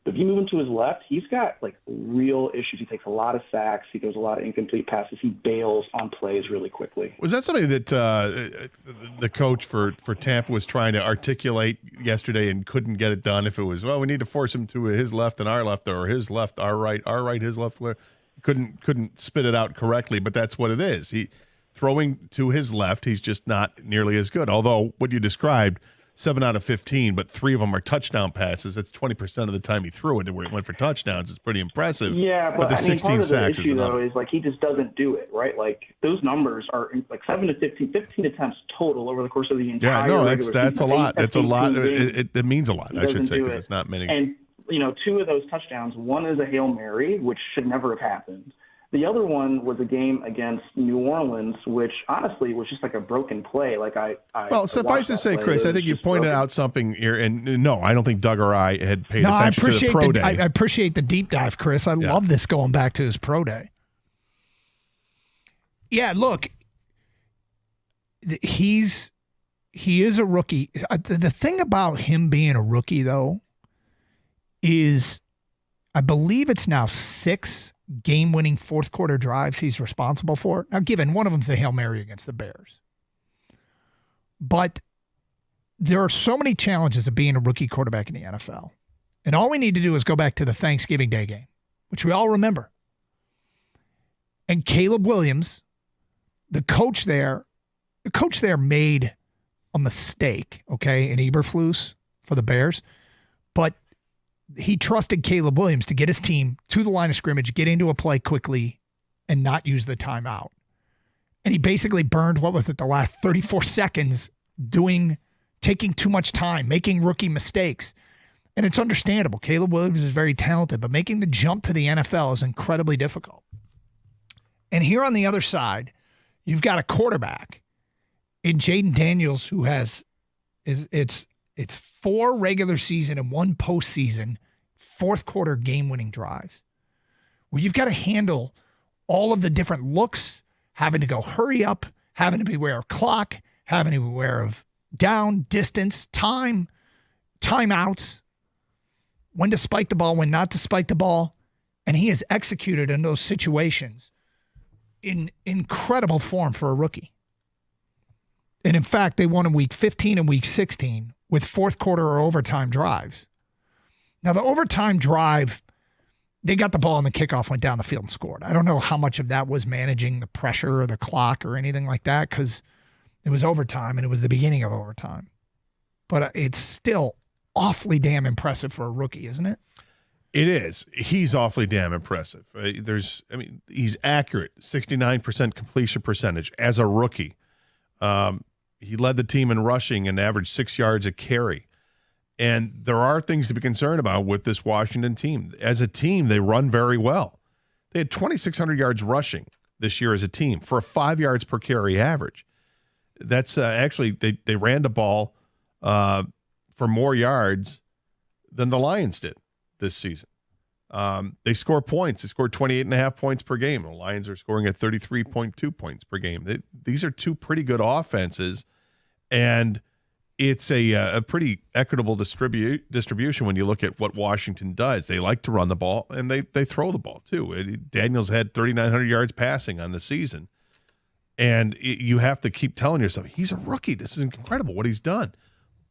But if you move him to his left, he's got, like, real issues. He takes a lot of sacks. He throws a lot of incomplete passes. He bails on plays really quickly. Was that something that the coach for Tampa was trying to articulate yesterday and couldn't get it done? If it was, well, we need to force him to his left and our left, or his left, our right, his left. Where couldn't spit it out correctly, but that's what it is. He throwing to his left, he's just not nearly as good. Although what you described, 7 out of 15, but 3 of them are touchdown passes. That's 20% of the time he threw it where it went for touchdowns. It's pretty impressive. Yeah, but the 16 part of sacks the issue, is though, another. is like he just doesn't do it, right? Like those numbers are like 7 to 15 attempts total over the course of the entire. Yeah, no, regular that's a season. lot. It's a lot. It It means a lot, I should doesn't say, do because it. it's not many. And 2 of those touchdowns, one is a Hail Mary, which should never have happened. The other one was a game against New Orleans, which honestly was just like a broken play. Well, suffice to say, Chris, I think you pointed out something here, and no, I don't think Doug or I had paid attention to the pro day. I appreciate the deep dive, Chris. I love this going back to his pro day. Yeah, look, he is a rookie. The thing about him being a rookie, though, is I believe it's now 6 game-winning fourth-quarter drives he's responsible for. Now, given one of them's the Hail Mary against the Bears. But there are so many challenges of being a rookie quarterback in the NFL. And all we need to do is go back to the Thanksgiving Day game, which we all remember. And Caleb Williams, the coach there made a mistake, okay, in Eberflus for the Bears. But he trusted Caleb Williams to get his team to the line of scrimmage, get into a play quickly, and not use the timeout. And he basically burned, the last 34 seconds taking too much time, making rookie mistakes. And it's understandable. Caleb Williams is very talented, but making the jump to the NFL is incredibly difficult. And here on the other side, you've got a quarterback in Jayden Daniels who has it's 4 regular season and 1 postseason fourth quarter game-winning drives where you've got to handle all of the different looks, having to go hurry up, having to be aware of clock, having to be aware of down, distance, time, timeouts, when to spike the ball, when not to spike the ball. And he has executed in those situations in incredible form for a rookie. And in fact, they won in week 15 and week 16 with fourth quarter or overtime drives. Now, the overtime drive, they got the ball on the kickoff, went down the field and scored. I don't know how much of that was managing the pressure or the clock or anything like that because it was overtime and it was the beginning of overtime. But it's still awfully damn impressive for a rookie, isn't it? It is. He's awfully damn impressive. He's accurate, 69% completion percentage as a rookie. He led the team in rushing and averaged 6 yards a carry. And there are things to be concerned about with this Washington team. As a team, they run very well. They had 2,600 yards rushing this year as a team for a 5 yards per carry average. That's actually, they ran the ball for more yards than the Lions did this season. They score points. They scored 28.5 points per game. The Lions are scoring at 33.2 points per game. These are 2 pretty good offenses, and it's a pretty equitable distribution when you look at what Washington does. They like to run the ball, and they throw the ball, too. Daniels had 3,900 yards passing on the season. And you have to keep telling yourself, he's a rookie. This is incredible what he's done.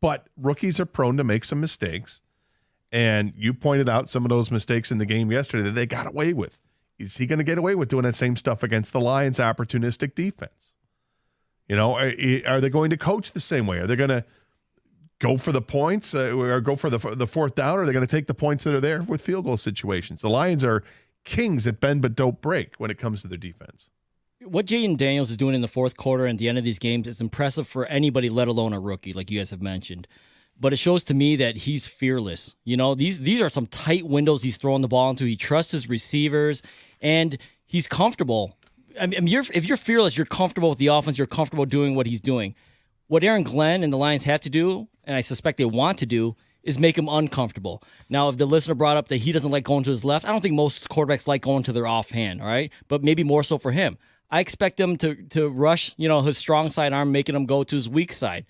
But rookies are prone to make some mistakes. And you pointed out some of those mistakes in the game yesterday that they got away with. Is he going to get away with doing that same stuff against the Lions' opportunistic defense? You know, are they going to coach the same way? Are they going to go for the points or go for the fourth down? Or are they going to take the points that are there with field goal situations? The Lions are kings at bend but don't break when it comes to their defense. What Jaden Daniels is doing in the fourth quarter and the end of these games is impressive for anybody, let alone a rookie, like you guys have mentioned. But it shows to me that he's fearless. You know, these are some tight windows he's throwing the ball into. He trusts his receivers, and he's comfortable. I mean, if you're fearless, you're comfortable with the offense, you're comfortable doing what he's doing. What Aaron Glenn and the Lions have to do, and I suspect they want to do, is make him uncomfortable. Now, if the listener brought up that he doesn't like going to his left, I don't think most quarterbacks like going to their offhand, all right? But maybe more so for him. I expect him to rush, his strong side arm, making him go to his weak side.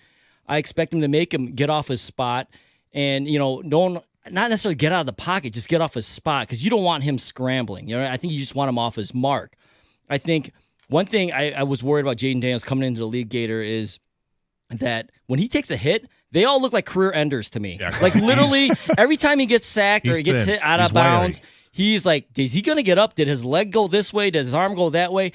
I expect him to make him get off his spot and, not necessarily get out of the pocket, just get off his spot because you don't want him scrambling. I think you just want him off his mark. I think one thing I was worried about Jaden Daniels coming into the league, Gator, is that when he takes a hit, they all look like career enders to me. Yeah, like literally every time he gets sacked or he gets hit out of bounds, he's like, is he going to get up? Did his leg go this way? Did his arm go that way?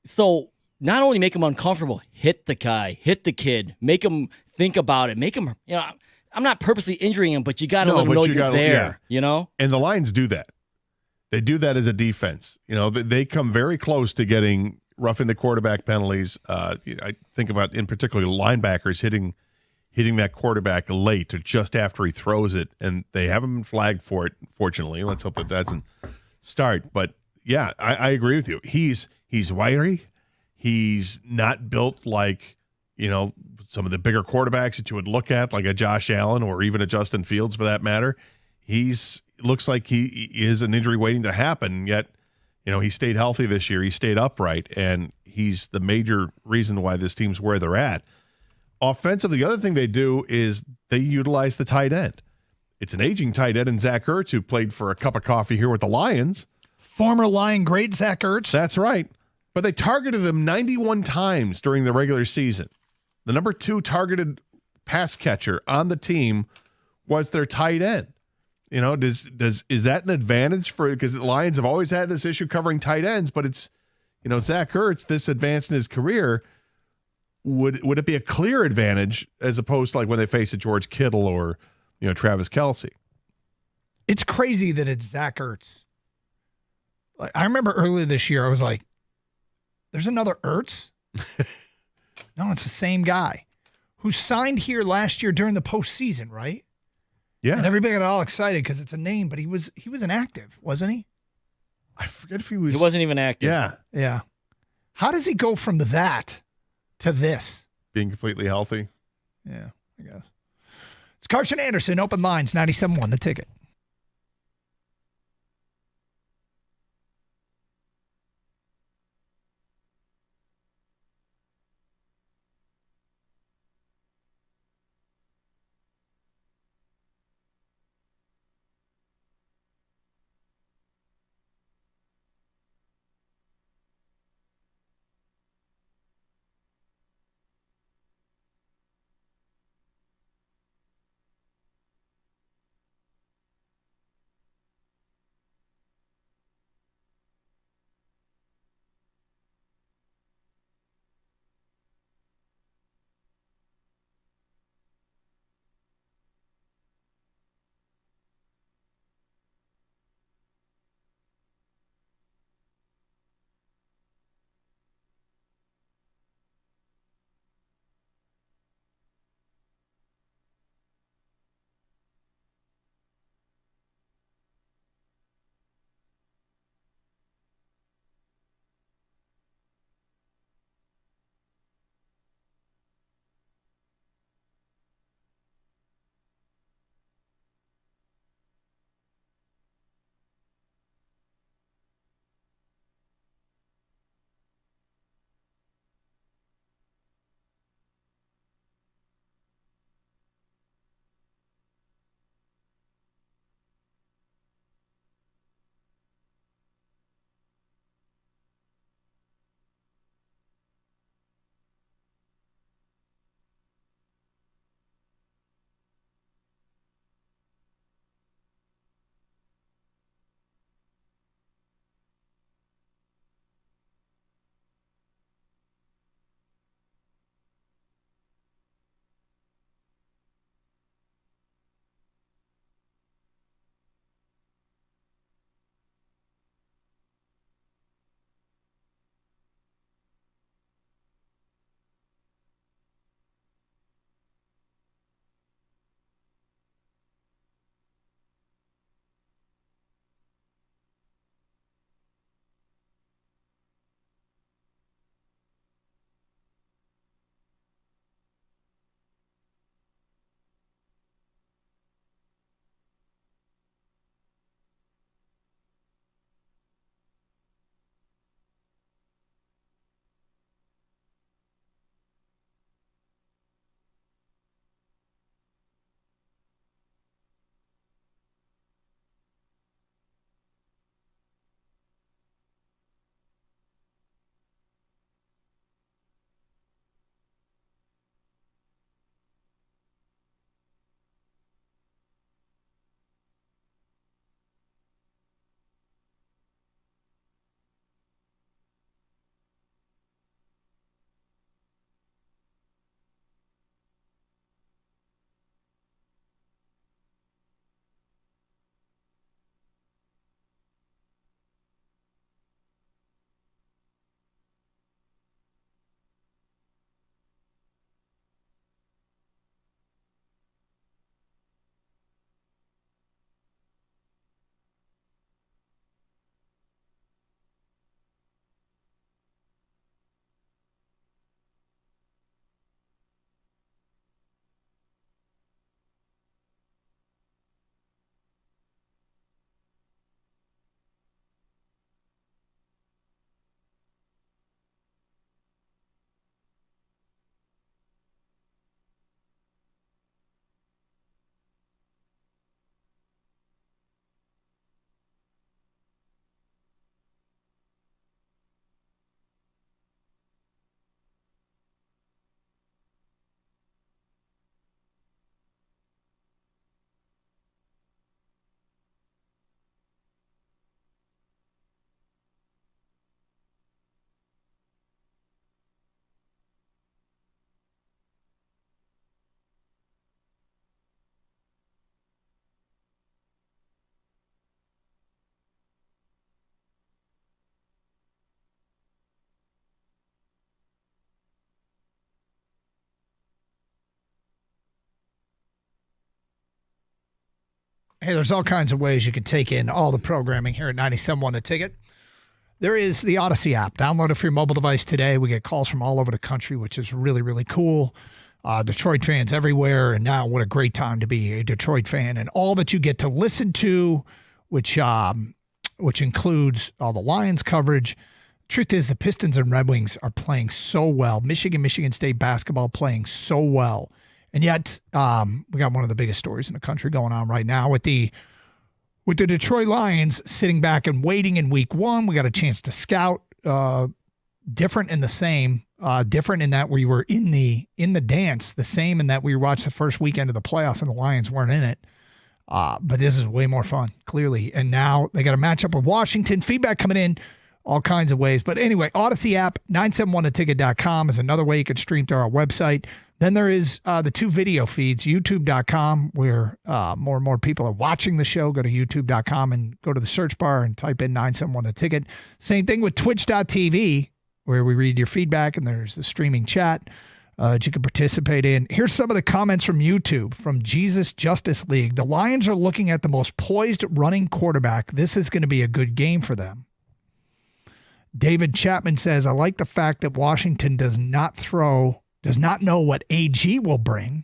So not only make him uncomfortable, hit the guy, hit the kid, make him think about it, make him, I'm not purposely injuring him, but you got to let him know you're there, And the Lions do that. They do that as a defense. They come very close to getting roughing the quarterback penalties. I think about, in particular, linebackers hitting that quarterback late or just after he throws it, and they haven't been flagged for it, fortunately. Let's hope that doesn't start. But, yeah, I agree with you. He's wiry. He's not built like, some of the bigger quarterbacks that you would look at, like a Josh Allen or even a Justin Fields for that matter. Looks like he is an injury waiting to happen, yet, he stayed healthy this year. He stayed upright, and he's the major reason why this team's where they're at. Offensively, the other thing they do is they utilize the tight end. It's an aging tight end in Zach Ertz, who played for a cup of coffee here with the Lions. Former Lion great Zach Ertz. That's right. But they targeted him 91 times during the regular season. The number 2 targeted pass catcher on the team was their tight end. Is that an advantage because the Lions have always had this issue covering tight ends, but it's, Zach Ertz, this advanced in his career, would it be a clear advantage as opposed to like when they face a George Kittle or, Travis Kelce? It's crazy that it's Zach Ertz. I remember earlier this year, I was like, there's another Ertz? No, it's the same guy who signed here last year during the postseason, right? Yeah. And everybody got all excited because it's a name, but he was inactive, wasn't he? I forget if he was. He wasn't even active. Yeah. Yeah. How does he go from that to this? Being completely healthy. Yeah, I guess. It's Carson Anderson, Open Lines, 97.1 The Ticket. Hey, there's all kinds of ways you can take in all the programming here at 97.1 The Ticket. There is the Odyssey app. Download it for your mobile device today. We get calls from all over the country, which is really, really cool. Detroit fans everywhere, and now what a great time to be a Detroit fan. And all that you get to listen to, which includes all the Lions coverage. Truth is, the Pistons and Red Wings are playing so well. Michigan State basketball playing so well. And yet, we got one of the biggest stories in the country going on right now with the Detroit Lions sitting back and waiting in week 1. We got a chance to scout, different and the same. Different in that we were in the dance, the same in that we watched the first weekend of the playoffs and the Lions weren't in it. But this is way more fun, clearly. And now they got a matchup with Washington. Feedback coming in all kinds of ways. But anyway, Odyssey app, 971theticket.com is another way you can stream to our website. Then there is the 2 video feeds, youtube.com, where more and more people are watching the show. Go to youtube.com and go to the search bar and type in 971theticket. Same thing with twitch.tv, where we read your feedback, and there's the streaming chat that you can participate in. Here's some of the comments from YouTube, from Jesus Justice League. The Lions are looking at the most poised running quarterback. This is going to be a good game for them. David Chapman says, I like the fact that Washington does not know what AG will bring.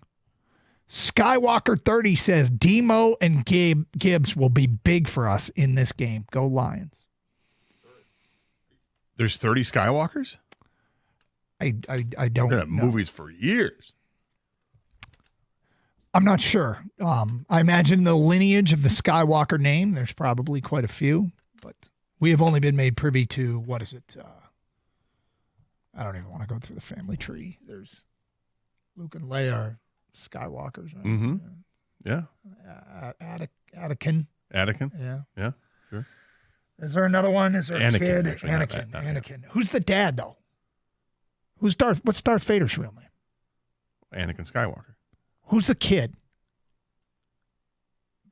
Skywalker 30 says, Demo and Gibbs will be big for us in this game. Go Lions. There's 30 Skywalkers? I don't They're know. movies for years. I'm not sure. I imagine the lineage of the Skywalker name, there's probably quite a few, but we have only been made privy to, what is it? I don't even want to go through the family tree. There's Luke and Leia are Skywalkers. Right? Mm-hmm. Yeah. Anakin. Anakin? Yeah. Yeah, sure. Is there another one? Is there Anakin, a kid? actually, not Anakin. Who's the dad, though? What's Darth Vader's real name? Anakin Skywalker. Who's the kid?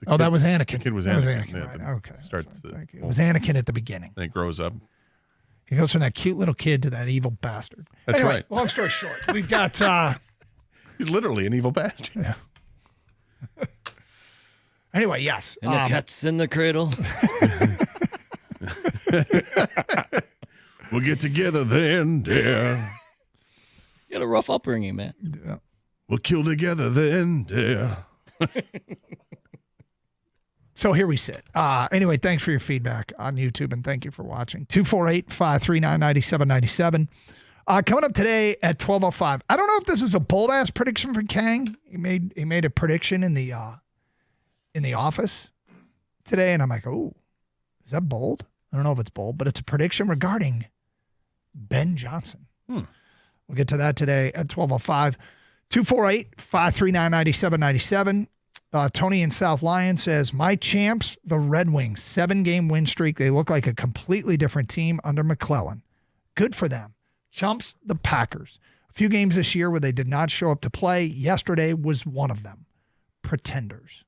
The that was Anakin. The kid was That was Anakin. Anakin, right. Okay. Thank you. It was Anakin at the beginning. Then it grows up. He goes from that cute little kid to that evil bastard. That's Anyway, right. Long story short, we've got... He's literally an evil bastard. Yeah. Anyway, yes. And the cat's in the cradle. We'll get together then, dear. You had a rough upbringing, man. Yeah. We'll kill together then, dear. So here we sit. Anyway, thanks for your feedback on YouTube, and thank you for watching. 248-539-9797. Coming up today at 12:05. I don't know if this is a bold-ass prediction from Kang. He made a prediction in the office today, and I'm like, oh, is that bold? I don't know if it's bold, but it's a prediction regarding Ben Johnson. We'll get to that today at 12:05. 248-539-9797. Tony in South Lyon says, my champs, the Red Wings, 7-game win streak. They look like a completely different team under McClellan. Good for them. Chumps, the Packers. A few games this year where they did not show up to play. Yesterday was one of them. Pretenders.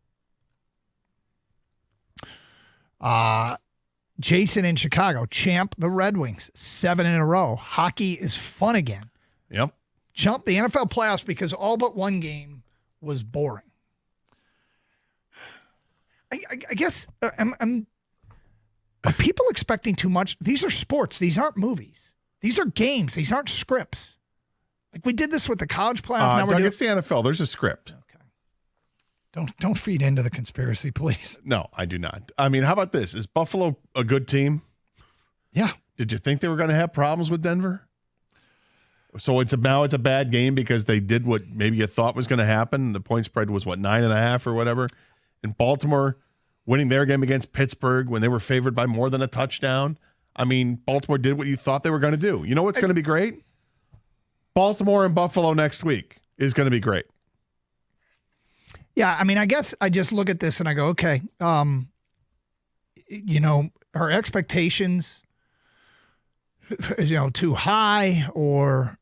Jason in Chicago, champ, the Red Wings, 7 in a row. Hockey is fun again. Yep. Chump, the NFL playoffs, because all but one game was boring. I guess are people expecting too much? These are sports. These aren't movies. These are games. These aren't scripts. Like we did this with the college playoff. Now Doug, it's the NFL. There's a script. Don't feed into the conspiracy, please. No, I do not. I mean, how about this? Is Buffalo a good team? Yeah. Did you think they were going to have problems with Denver? So now it's a bad game because they did what maybe you thought was going to happen. The point spread was, 9.5 or whatever. And Baltimore winning their game against Pittsburgh when they were favored by more than a touchdown. I mean, Baltimore did what you thought they were going to do. You know what's going to be great? Baltimore and Buffalo next week is going to be great. Yeah, I mean, I guess I just look at this and I go, okay, our expectations, too high, or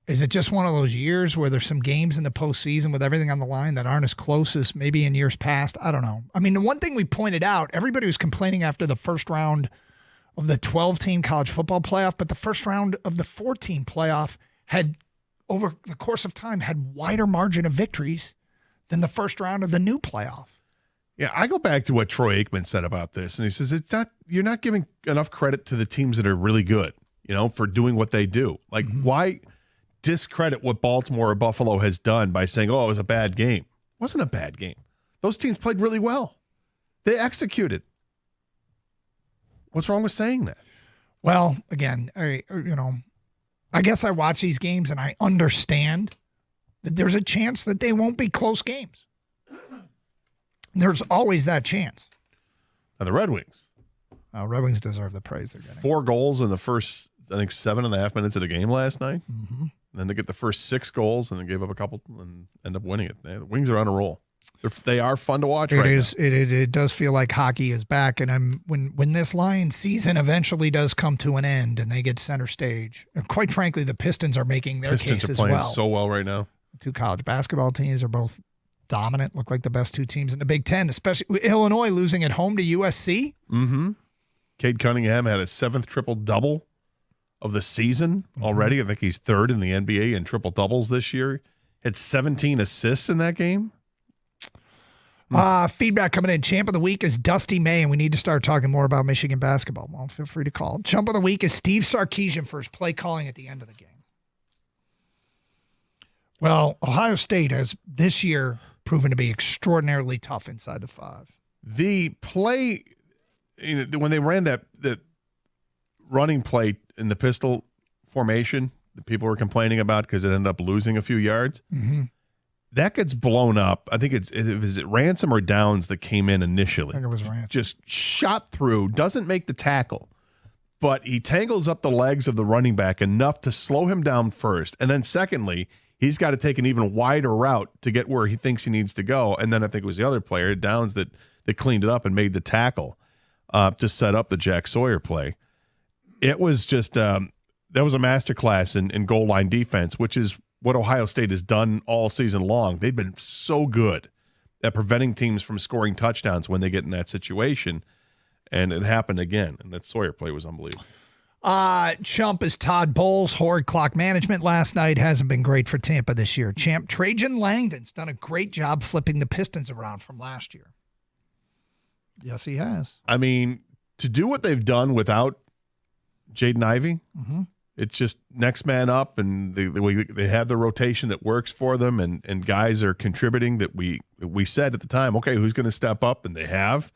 is it just one of those years where there's some games in the postseason with everything on the line that aren't as close as maybe in years past? I don't know. I mean, the one thing we pointed out, everybody was complaining after the first round of the 12-team college football playoff, but the first round of the 14 playoff had, over the course of time, had wider margin of victories than the first round of the new playoff. Yeah, I go back to what Troy Aikman said about this, and he says you're not giving enough credit to the teams that are really good, for doing what they do. Like, why discredit what Baltimore or Buffalo has done by saying, "Oh, it was a bad game"? It wasn't a bad game. Those teams played really well. They executed. What's wrong with saying that? Well, again, I guess I watch these games and I understand that there's a chance that they won't be close games. There's always that chance. And the Red Wings. Red Wings deserve the praise they're getting. 4 goals in the first, I think, 7.5 minutes of the game last night. Mm-hmm. And then they get the first 6 goals and then gave up a couple and end up winning it. The Wings are on a roll. They are fun to watch right now. It does feel like hockey is back. And when this Lions season eventually does come to an end and they get center stage, and quite frankly, the Pistons are making their case Pistons as are playing well. so well right now. 2 college basketball teams are both dominant, look like the best 2 teams in the Big Ten, especially with Illinois losing at home to USC. Mm-hmm. Cade Cunningham had his 7th triple-double of the season already. I think he's 3rd in the NBA in triple-doubles this year. Had 17 assists in that game. Feedback coming in. Champ of the week is Dusty May, and we need to start talking more about Michigan basketball. Well, feel free to call. Champ of the week is Steve Sarkisian for his play calling at the end of the game. Well, Ohio State has this year proven to be extraordinarily tough inside the 5. The play, when they ran that running play in the pistol formation that people were complaining about because it ended up losing a few yards, that gets blown up. I think is it Ransom or Downs that came in initially? I think it was Ransom. Just shot through, doesn't make the tackle, but he tangles up the legs of the running back enough to slow him down first. And then secondly, he's got to take an even wider route to get where he thinks he needs to go. And then I think it was the other player, Downs, that cleaned it up and made the tackle to set up the Jack Sawyer play. It was just that was a masterclass in goal line defense, which is what Ohio State has done all season long. They've been so good at preventing teams from scoring touchdowns when they get in that situation. And it happened again. And that Sawyer play was unbelievable. Chump is Todd Bowles. Horrid clock management last night hasn't been great for Tampa this year. Champ Trajan Langdon's done a great job flipping the Pistons around from last year. Yes, he has. I mean, to do what they've done without Jaden Ivey, it's just next man up, and they have the rotation that works for them, and guys are contributing that we said at the time, okay, who's going to step up, and they have.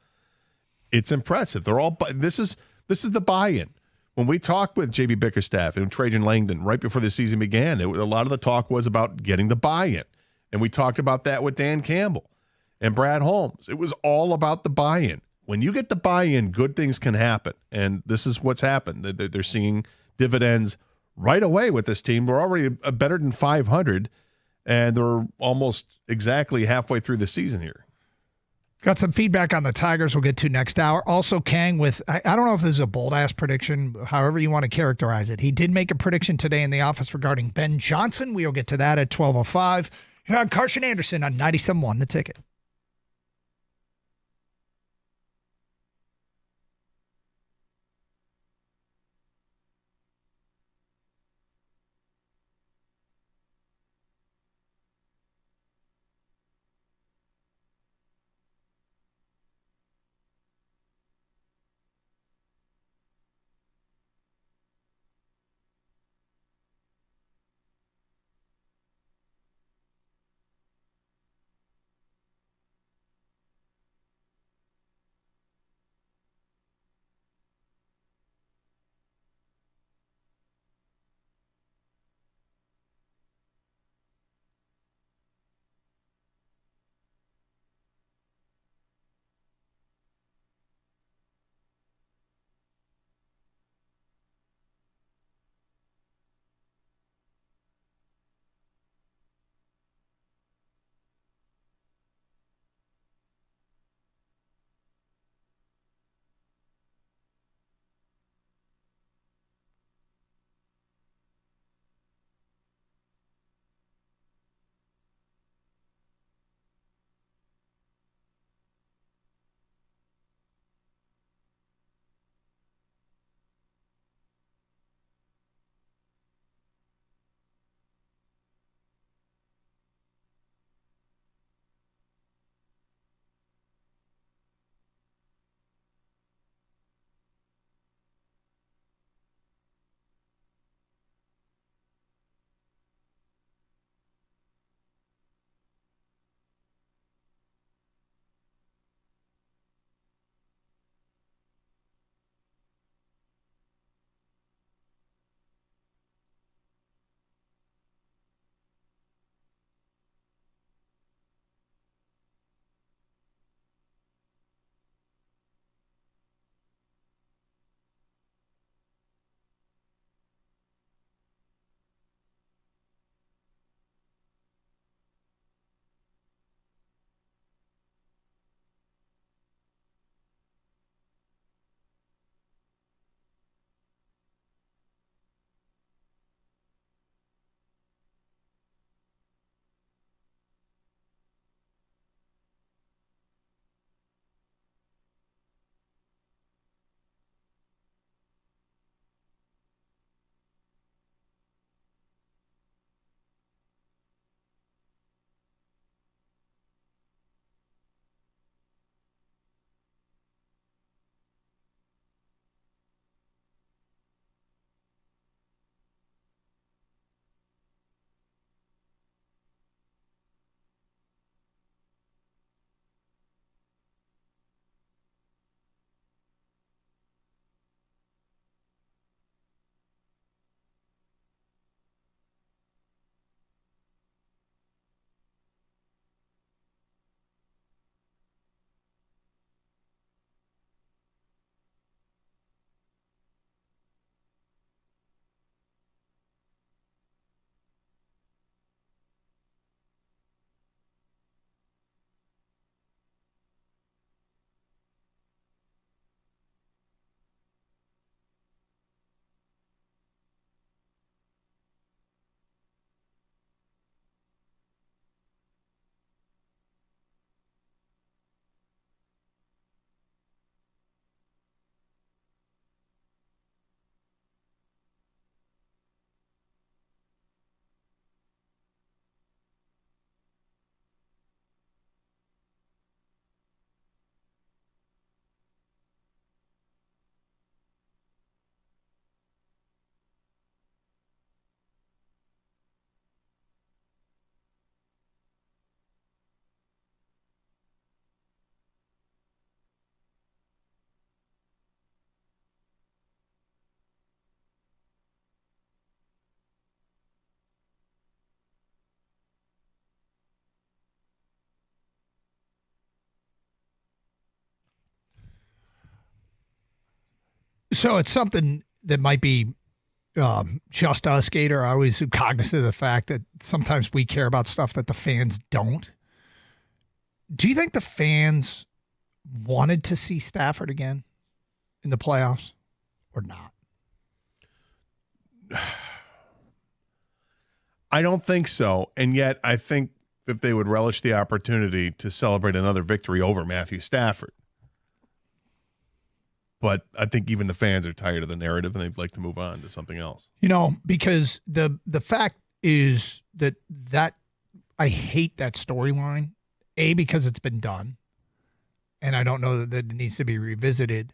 It's impressive. They're all. This is the buy-in. When we talked with J.B. Bickerstaff and Trajan Langdon right before the season began, a lot of the talk was about getting the buy-in, and we talked about that with Dan Campbell and Brad Holmes. It was all about the buy-in. When you get the buy-in, good things can happen, and this is what's happened. They're seeing dividends right away with this team. We're already better than 500, and they're almost exactly halfway through the season here. Got some feedback on the Tigers we'll get to next hour. Also, Kang with, I don't know if this is a bold-ass prediction, however you want to characterize it. He did make a prediction today in the office regarding Ben Johnson. We'll get to that at 12:05. Here on Carson Anderson on 97.1 The Ticket. So it's something that might be just us, Gator. I always am cognizant of the fact that sometimes we care about stuff that the fans don't. Do you think the fans wanted to see Stafford again in the playoffs or not? I don't think so. And yet I think that they would relish the opportunity to celebrate another victory over Matthew Stafford. But I think even the fans are tired of the narrative and they'd like to move on to something else. Because the fact is that I hate that storyline. A, because it's been done, and I don't know that it needs to be revisited.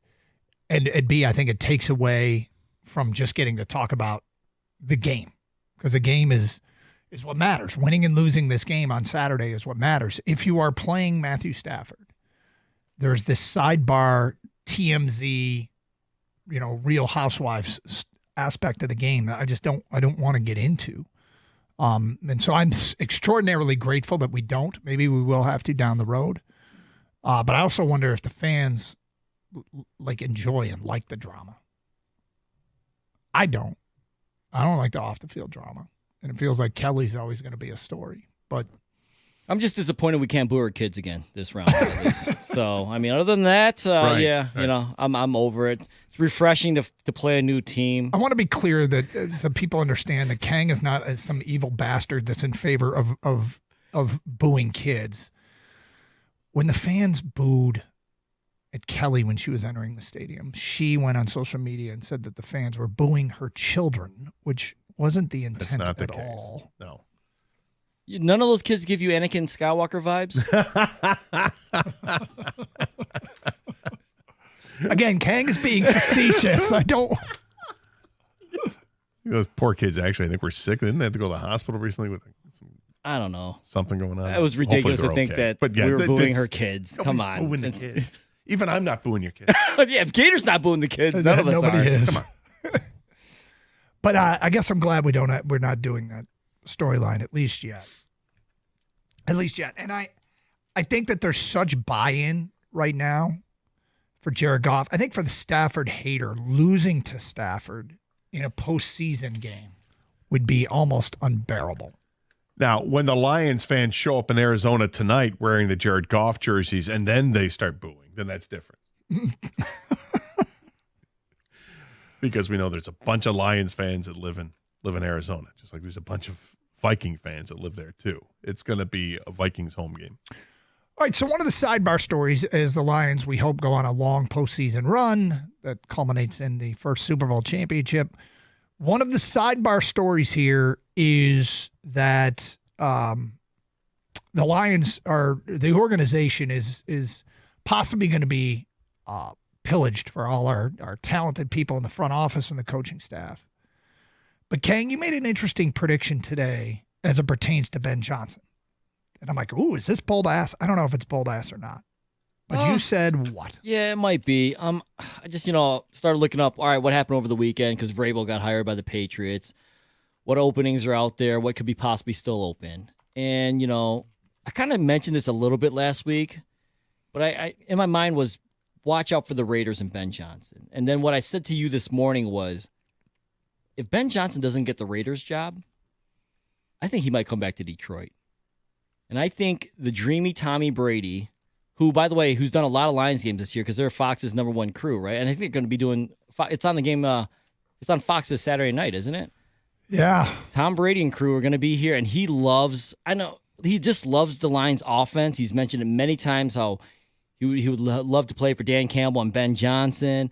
And B, I think it takes away from just getting to talk about the game, because the game is what matters. Winning and losing this game on Saturday is what matters. If you are playing Matthew Stafford, there's this sidebar TMZ, Real Housewives aspect of the game that I don't want to get into. And so I'm extraordinarily grateful that we don't. Maybe we will have to down the road. But I also wonder if the fans enjoy and like the drama. I don't. I don't like the off the field drama. And it feels like Kelly's always going to be a story. But I'm just disappointed we can't boo our kids again this round, at least. So, I mean, other than that, right. I'm over it. It's refreshing to play a new team. I want to be clear that some people understand that Kang is not some evil bastard that's in favor of booing kids. When the fans booed at Kelly when she was entering the stadium, she went on social media and said that the fans were booing her children, which wasn't the intent at all. No. None of those kids give you Anakin Skywalker vibes? Again, Kang is being facetious. I don't... Those poor kids actually, I think, were sick. Didn't they have to go to the hospital recently with I don't know. Something going on? It was ridiculous to think okay. that we were booing her kids. Come on. Booing the kids. Even I'm not booing your kids. Yeah, if Gator's not booing the kids, none of us Nobody are. is. Come on. But I guess I'm glad we're not doing that storyline at least yet. And I think that there's such buy-in right now for Jared Goff. I think for the Stafford hater, losing to Stafford in a postseason game would be almost unbearable. Now, when the Lions fans show up in Arizona tonight wearing the Jared Goff jerseys and then they start booing, then that's different. Because we know there's a bunch of Lions fans that live in Arizona, just like there's a bunch of Viking fans that live there too. It's going to be a Vikings home game. All right, so one of the sidebar stories is the Lions, we hope, go on a long postseason run that culminates in the first Super Bowl championship. One of the sidebar stories here is that the Lions the organization is possibly going to be pillaged for all our talented people in the front office and the coaching staff. But Kang, you made an interesting prediction today as it pertains to Ben Johnson. And I'm like, ooh, is this bold ass? I don't know if it's bold ass or not. But you said what? Yeah, it might be. I just, started looking up, all right, what happened over the weekend because Vrabel got hired by the Patriots. What openings are out there? What could be possibly still open? And, I kind of mentioned this a little bit last week, but I in my mind was watch out for the Raiders and Ben Johnson. And then what I said to you this morning was, if Ben Johnson doesn't get the Raiders job, I think he might come back to Detroit. And I think the dreamy Tommy Brady, who, by the way, who's done a lot of Lions games this year because they're Fox's number one crew, right? And I think they're going to be doing it's on the game. It's on Fox this Saturday night, isn't it? Yeah. Tom Brady and crew are going to be here, and he just loves the Lions offense. He's mentioned it many times how he would love to play for Dan Campbell and Ben Johnson.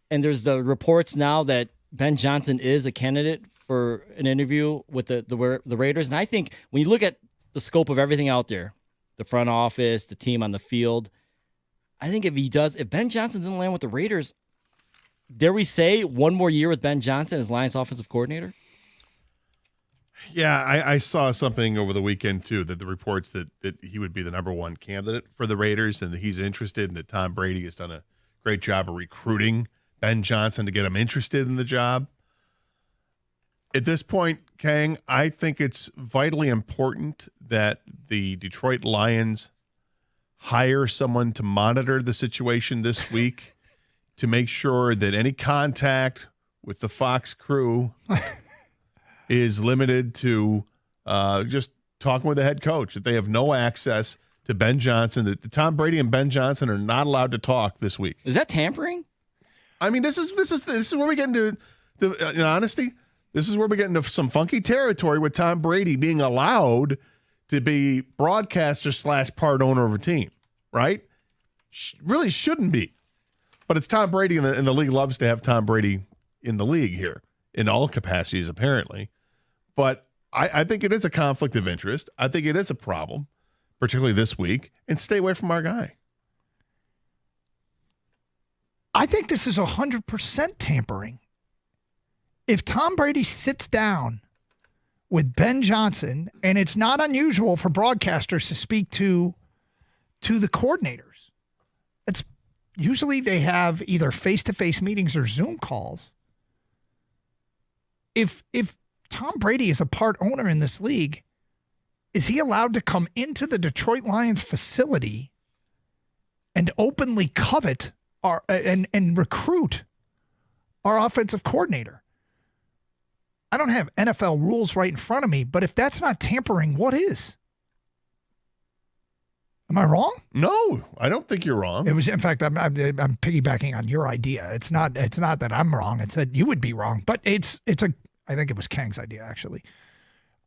And there's the reports now that Ben Johnson is a candidate for an interview with the Raiders. And I think when you look at the scope of everything out there, the front office, the team on the field, I think if Ben Johnson doesn't land with the Raiders, dare we say one more year with Ben Johnson as Lions offensive coordinator? Yeah, I saw something over the weekend too, that the reports that he would be the number one candidate for the Raiders and that he's interested and that Tom Brady has done a great job of recruiting Ben Johnson to get him interested in the job. At this point, Kang, I think it's vitally important that the Detroit Lions hire someone to monitor the situation this week to make sure that any contact with the Fox crew is limited to just talking with the head coach, that they have no access to Ben Johnson, that Tom Brady and Ben Johnson are not allowed to talk this week. Is that tampering? I mean, this is where we get into in honesty. This is where we get into some funky territory with Tom Brady being allowed to be broadcaster / part owner of a team, right? Really shouldn't be. But it's Tom Brady, and the league loves to have Tom Brady in the league here in all capacities, apparently. But I think it is a conflict of interest. I think it is a problem, particularly this week, and stay away from our guy. I think this is 100% tampering. If Tom Brady sits down with Ben Johnson, and it's not unusual for broadcasters to speak to the coordinators. It's usually they have either face-to-face meetings or Zoom calls. If Tom Brady is a part owner in this league, is he allowed to come into the Detroit Lions facility and openly covet and recruit our offensive coordinator? I don't have NFL rules right in front of me, but if that's not tampering, what is? Am I wrong? No, I don't think you're wrong. It was, in fact, I'm piggybacking on your idea. It's not that I'm wrong. It's that you would be wrong, but I think it was Kang's idea actually.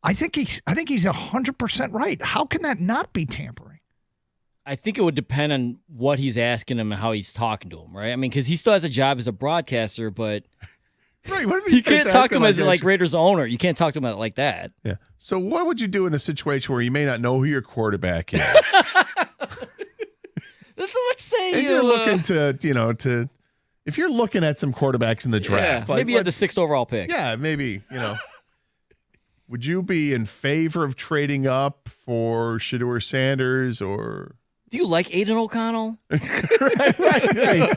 I think he's 100% right. How can that not be tampering? I think it would depend on what he's asking him and how he's talking to him, right? I mean, because he still has a job as a broadcaster, but right, what if you can't talk to him as like Raiders owner. You can't talk to him like that. Yeah. So what would you do in a situation where you may not know who your quarterback is? Let's say and you're looking to if you're looking at some quarterbacks in the draft, maybe you had the 6th overall pick. Yeah, maybe, would you be in favor of trading up for Shedeur Sanders or? Do you like Aiden O'Connell? right.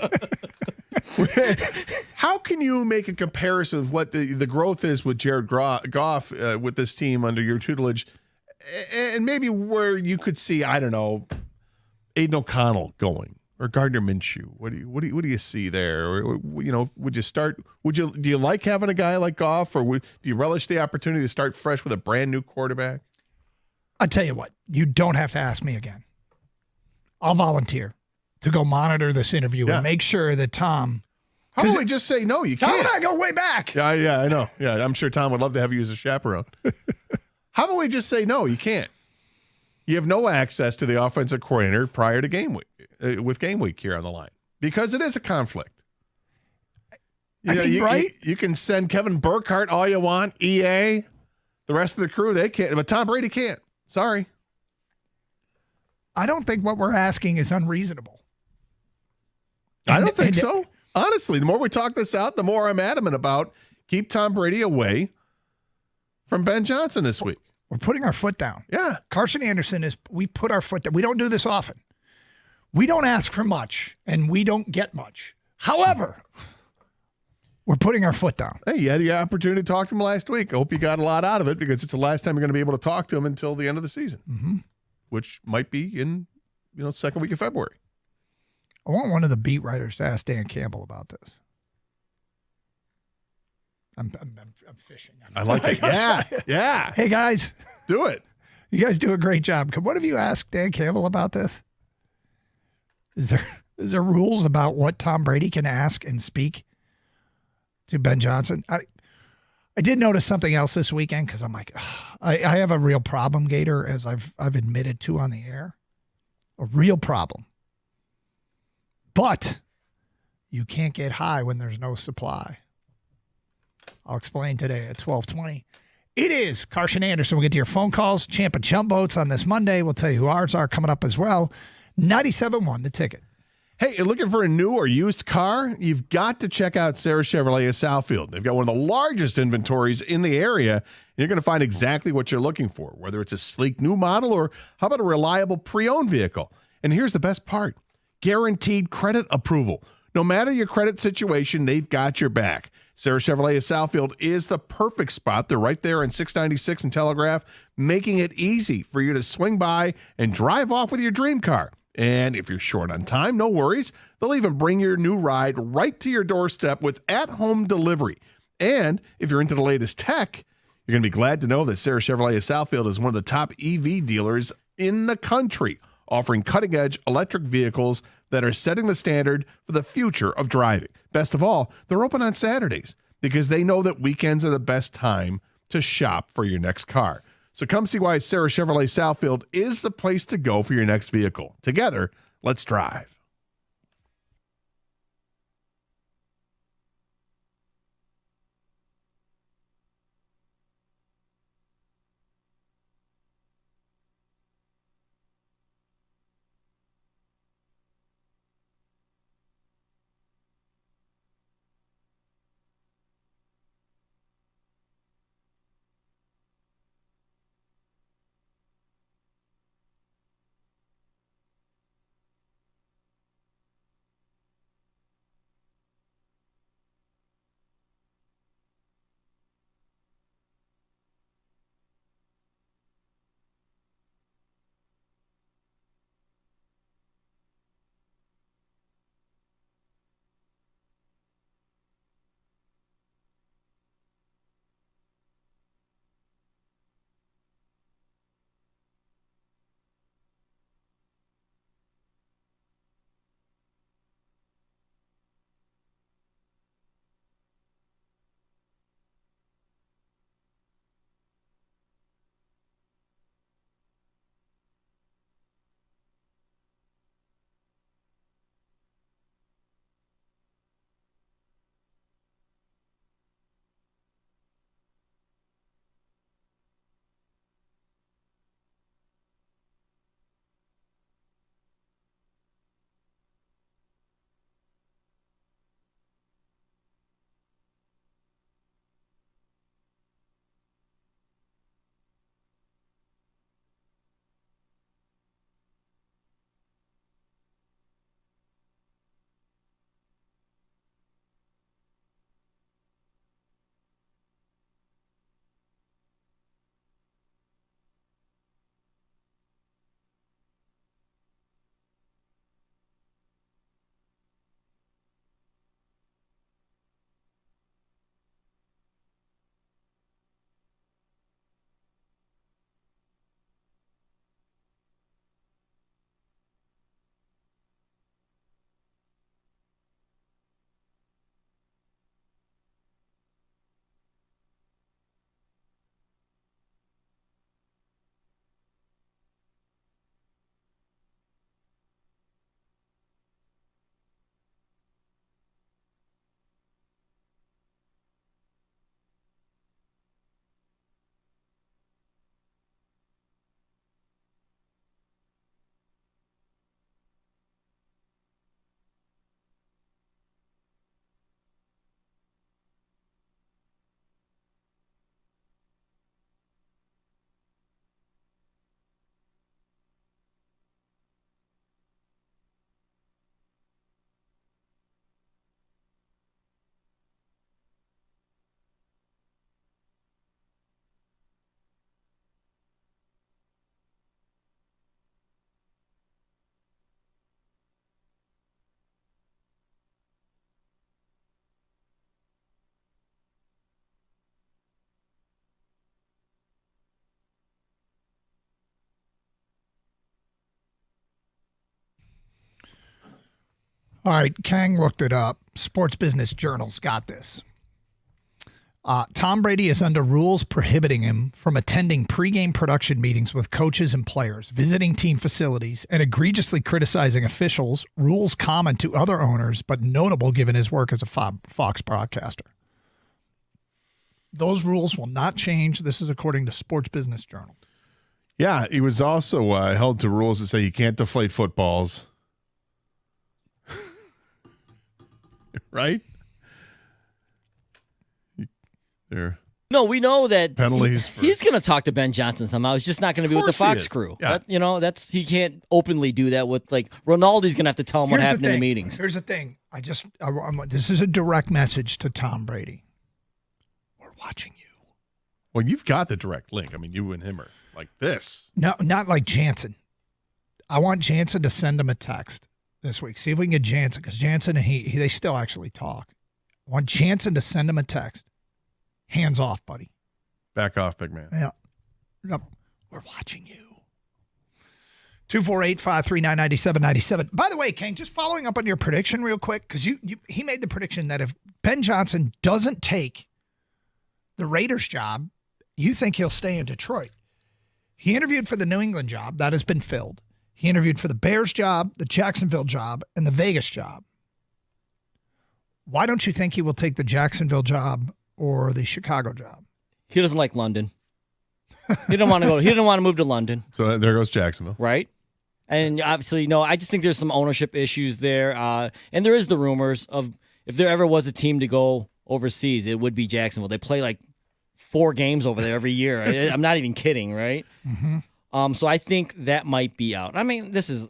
How can you make a comparison with what the growth is with Jared Goff with this team under your tutelage, and maybe where you could see, I don't know, Aiden O'Connell going or Gardner Minshew? What do you see there? Or, would you start? Do you like having a guy like Goff, or do you relish the opportunity to start fresh with a brand new quarterback? I'll tell you what, you don't have to ask me again. I'll volunteer to go monitor this interview and make sure that Tom. How about we just say no? You can't. Tom and I go way back. Yeah, I know. Yeah, I'm sure Tom would love to have you as a chaperone. How about we just say no? You can't. You have no access to the offensive coordinator prior to game week, with game week here on the line, because it is a conflict. Right? You can send Kevin Burkhardt all you want, EA, the rest of the crew, they can't, but Tom Brady can't. Sorry. I don't think what we're asking is unreasonable. I don't think so. Honestly, the more we talk this out, the more I'm adamant about keep Tom Brady away from Ben Johnson this week. We're putting our foot down. Yeah. Carson Anderson we put our foot down. We don't do this often. We don't ask for much, and we don't get much. However, we're putting our foot down. Hey, you had the opportunity to talk to him last week. I hope you got a lot out of it, because it's the last time you're going to be able to talk to him until the end of the season, which might be in second week of February. I want one of the beat writers to ask Dan Campbell about this. I'm fishing. I like it. Yeah. Hey, guys. Do it. You guys do a great job. Could one of you ask Dan Campbell about this? Is there rules about what Tom Brady can ask and speak to Ben Johnson? I did notice something else this weekend, because I'm like, I have a real problem, Gator, as I've admitted to on the air. A real problem. But you can't get high when there's no supply. I'll explain today at 12:20. It is Carson Anderson. We'll get to your phone calls. Champ and Chump votes on this Monday. We'll tell you who ours are coming up as well. 97.1 The Ticket. Hey, you're looking for a new or used car? You've got to check out Sarah Chevrolet of Southfield. They've got one of the largest inventories in the area, and you're going to find exactly what you're looking for, whether it's a sleek new model or how about a reliable pre-owned vehicle. And here's the best part. Guaranteed credit approval. No matter your credit situation, they've got your back. Sarah Chevrolet of Southfield is the perfect spot. They're right there in 696 and Telegraph, making it easy for you to swing by and drive off with your dream car. And if you're short on time, no worries. They'll even bring your new ride right to your doorstep with at-home delivery. And if you're into the latest tech, you're going to be glad to know that Sarah Chevrolet of Southfield is one of the top EV dealers in the country, offering cutting-edge electric vehicles that are setting the standard for the future of driving. Best of all, they're open on Saturdays because they know that weekends are the best time to shop for your next car. So come see why Sarah Chevrolet Southfield is the place to go for your next vehicle. Together, let's drive. All right, Kang looked it up. Sports Business Journal's got this. Tom Brady is under rules prohibiting him from attending pregame production meetings with coaches and players, visiting team facilities, and egregiously criticizing officials, rules common to other owners, but notable given his work as a Fox broadcaster. Those rules will not change. This is according to Sports Business Journal. Yeah, he was also held to rules that say you can't deflate footballs. Right? There. No, we know that penalties. He's going to talk to Ben Johnson somehow. He's just not going to be with the Fox crew. Yeah. He can't openly do that with Ronaldo's going to have to tell him what happened in the meetings. Here's the thing. This is a direct message to Tom Brady. We're watching you. Well, you've got the direct link. I mean, you and him are like this. No, not like Jansen. I want Jansen to send him a text this week. See if we can get Jansen, because Jansen and he they still actually talk. I want Jansen to send him a text. Hands off, buddy. Back off, big man. Yeah. Yep. We're watching you. 248-539-9797. By the way, King, just following up on your prediction real quick, because he made the prediction that if Ben Johnson doesn't take the Raiders job, you think he'll stay in Detroit. He interviewed for the New England job. That has been filled. He interviewed for the Bears job, the Jacksonville job, and the Vegas job. Why don't you think he will take the Jacksonville job or the Chicago job? He doesn't like London. He didn't want to go. He didn't want to move to London. So there goes Jacksonville. Right. And obviously, no, I just think there's some ownership issues there. And there is the rumors of if there ever was a team to go overseas, it would be Jacksonville. They play like 4 games over there every year. I'm not even kidding, right? Mm-hmm. So I think that might be out. I mean, this is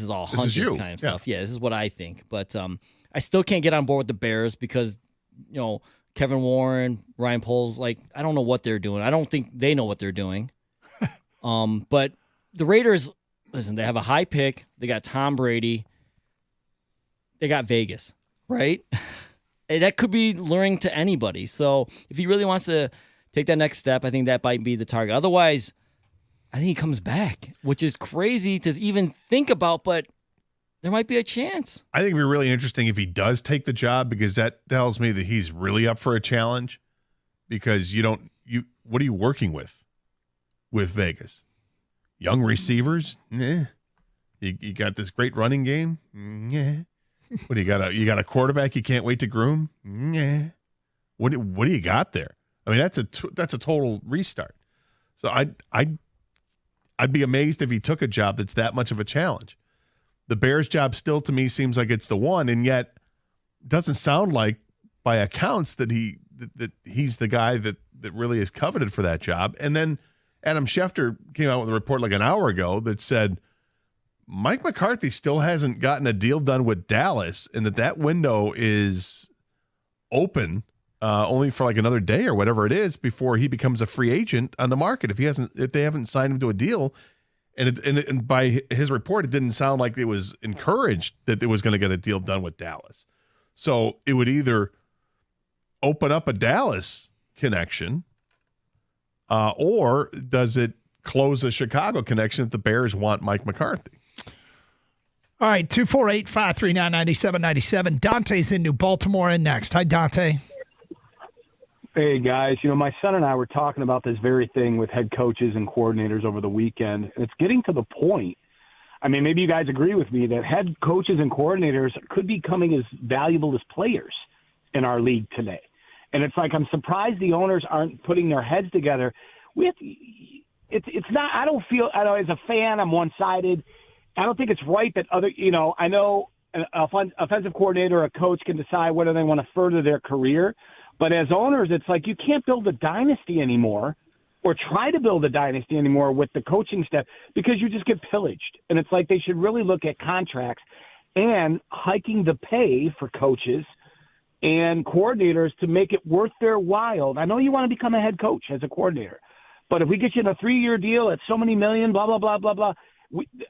all hunches kind of stuff. Yeah, this is what I think. But I still can't get on board with the Bears because, Kevin Warren, Ryan Poles, I don't know what they're doing. I don't think they know what they're doing. But the Raiders, listen, they have a high pick. They got Tom Brady. They got Vegas, right? And that could be luring to anybody. So if he really wants to take that next step, I think that might be the target. Otherwise, I think he comes back, which is crazy to even think about, but there might be a chance. I think it'd be really interesting if he does take the job, because that tells me that he's really up for a challenge, because what are you working with Vegas? Young receivers? Nah. You got this great running game? Yeah. What do you got a quarterback you can't wait to groom? Nah. What do you got there? I mean, that's a total restart. So I'd be amazed if he took a job that's that much of a challenge. The Bears job still, to me, seems like it's the one, and yet doesn't sound like, by accounts, that he's the guy that really is coveted for that job. And then Adam Schefter came out with a report like an hour ago that said Mike McCarthy still hasn't gotten a deal done with Dallas, and that window is open only for like another day or whatever it is before he becomes a free agent on the market. If they haven't signed him to a deal. And by his report, it didn't sound like it was encouraged that it was going to get a deal done with Dallas. So it would either open up a Dallas connection, or does it close a Chicago connection if the Bears want Mike McCarthy? All right, 248-539-9797. Dante's in New Baltimore and next. Hi, Dante. Hey, guys. My son and I were talking about this very thing with head coaches and coordinators over the weekend. And it's getting to the point, maybe you guys agree with me, that head coaches and coordinators could be becoming as valuable as players in our league today. And it's like I'm surprised the owners aren't putting their heads together. It's not – I don't feel – as a fan, I'm one-sided. I don't think it's right that I know an offensive coordinator or a coach can decide whether they want to further their career. But as owners, it's like you can't build a dynasty anymore or try to build a dynasty anymore with the coaching staff because you just get pillaged. And it's like they should really look at contracts and hiking the pay for coaches and coordinators to make it worth their while. I know you want to become a head coach as a coordinator, but if we get you in a 3-year deal at so many million, blah, blah, blah, blah, blah,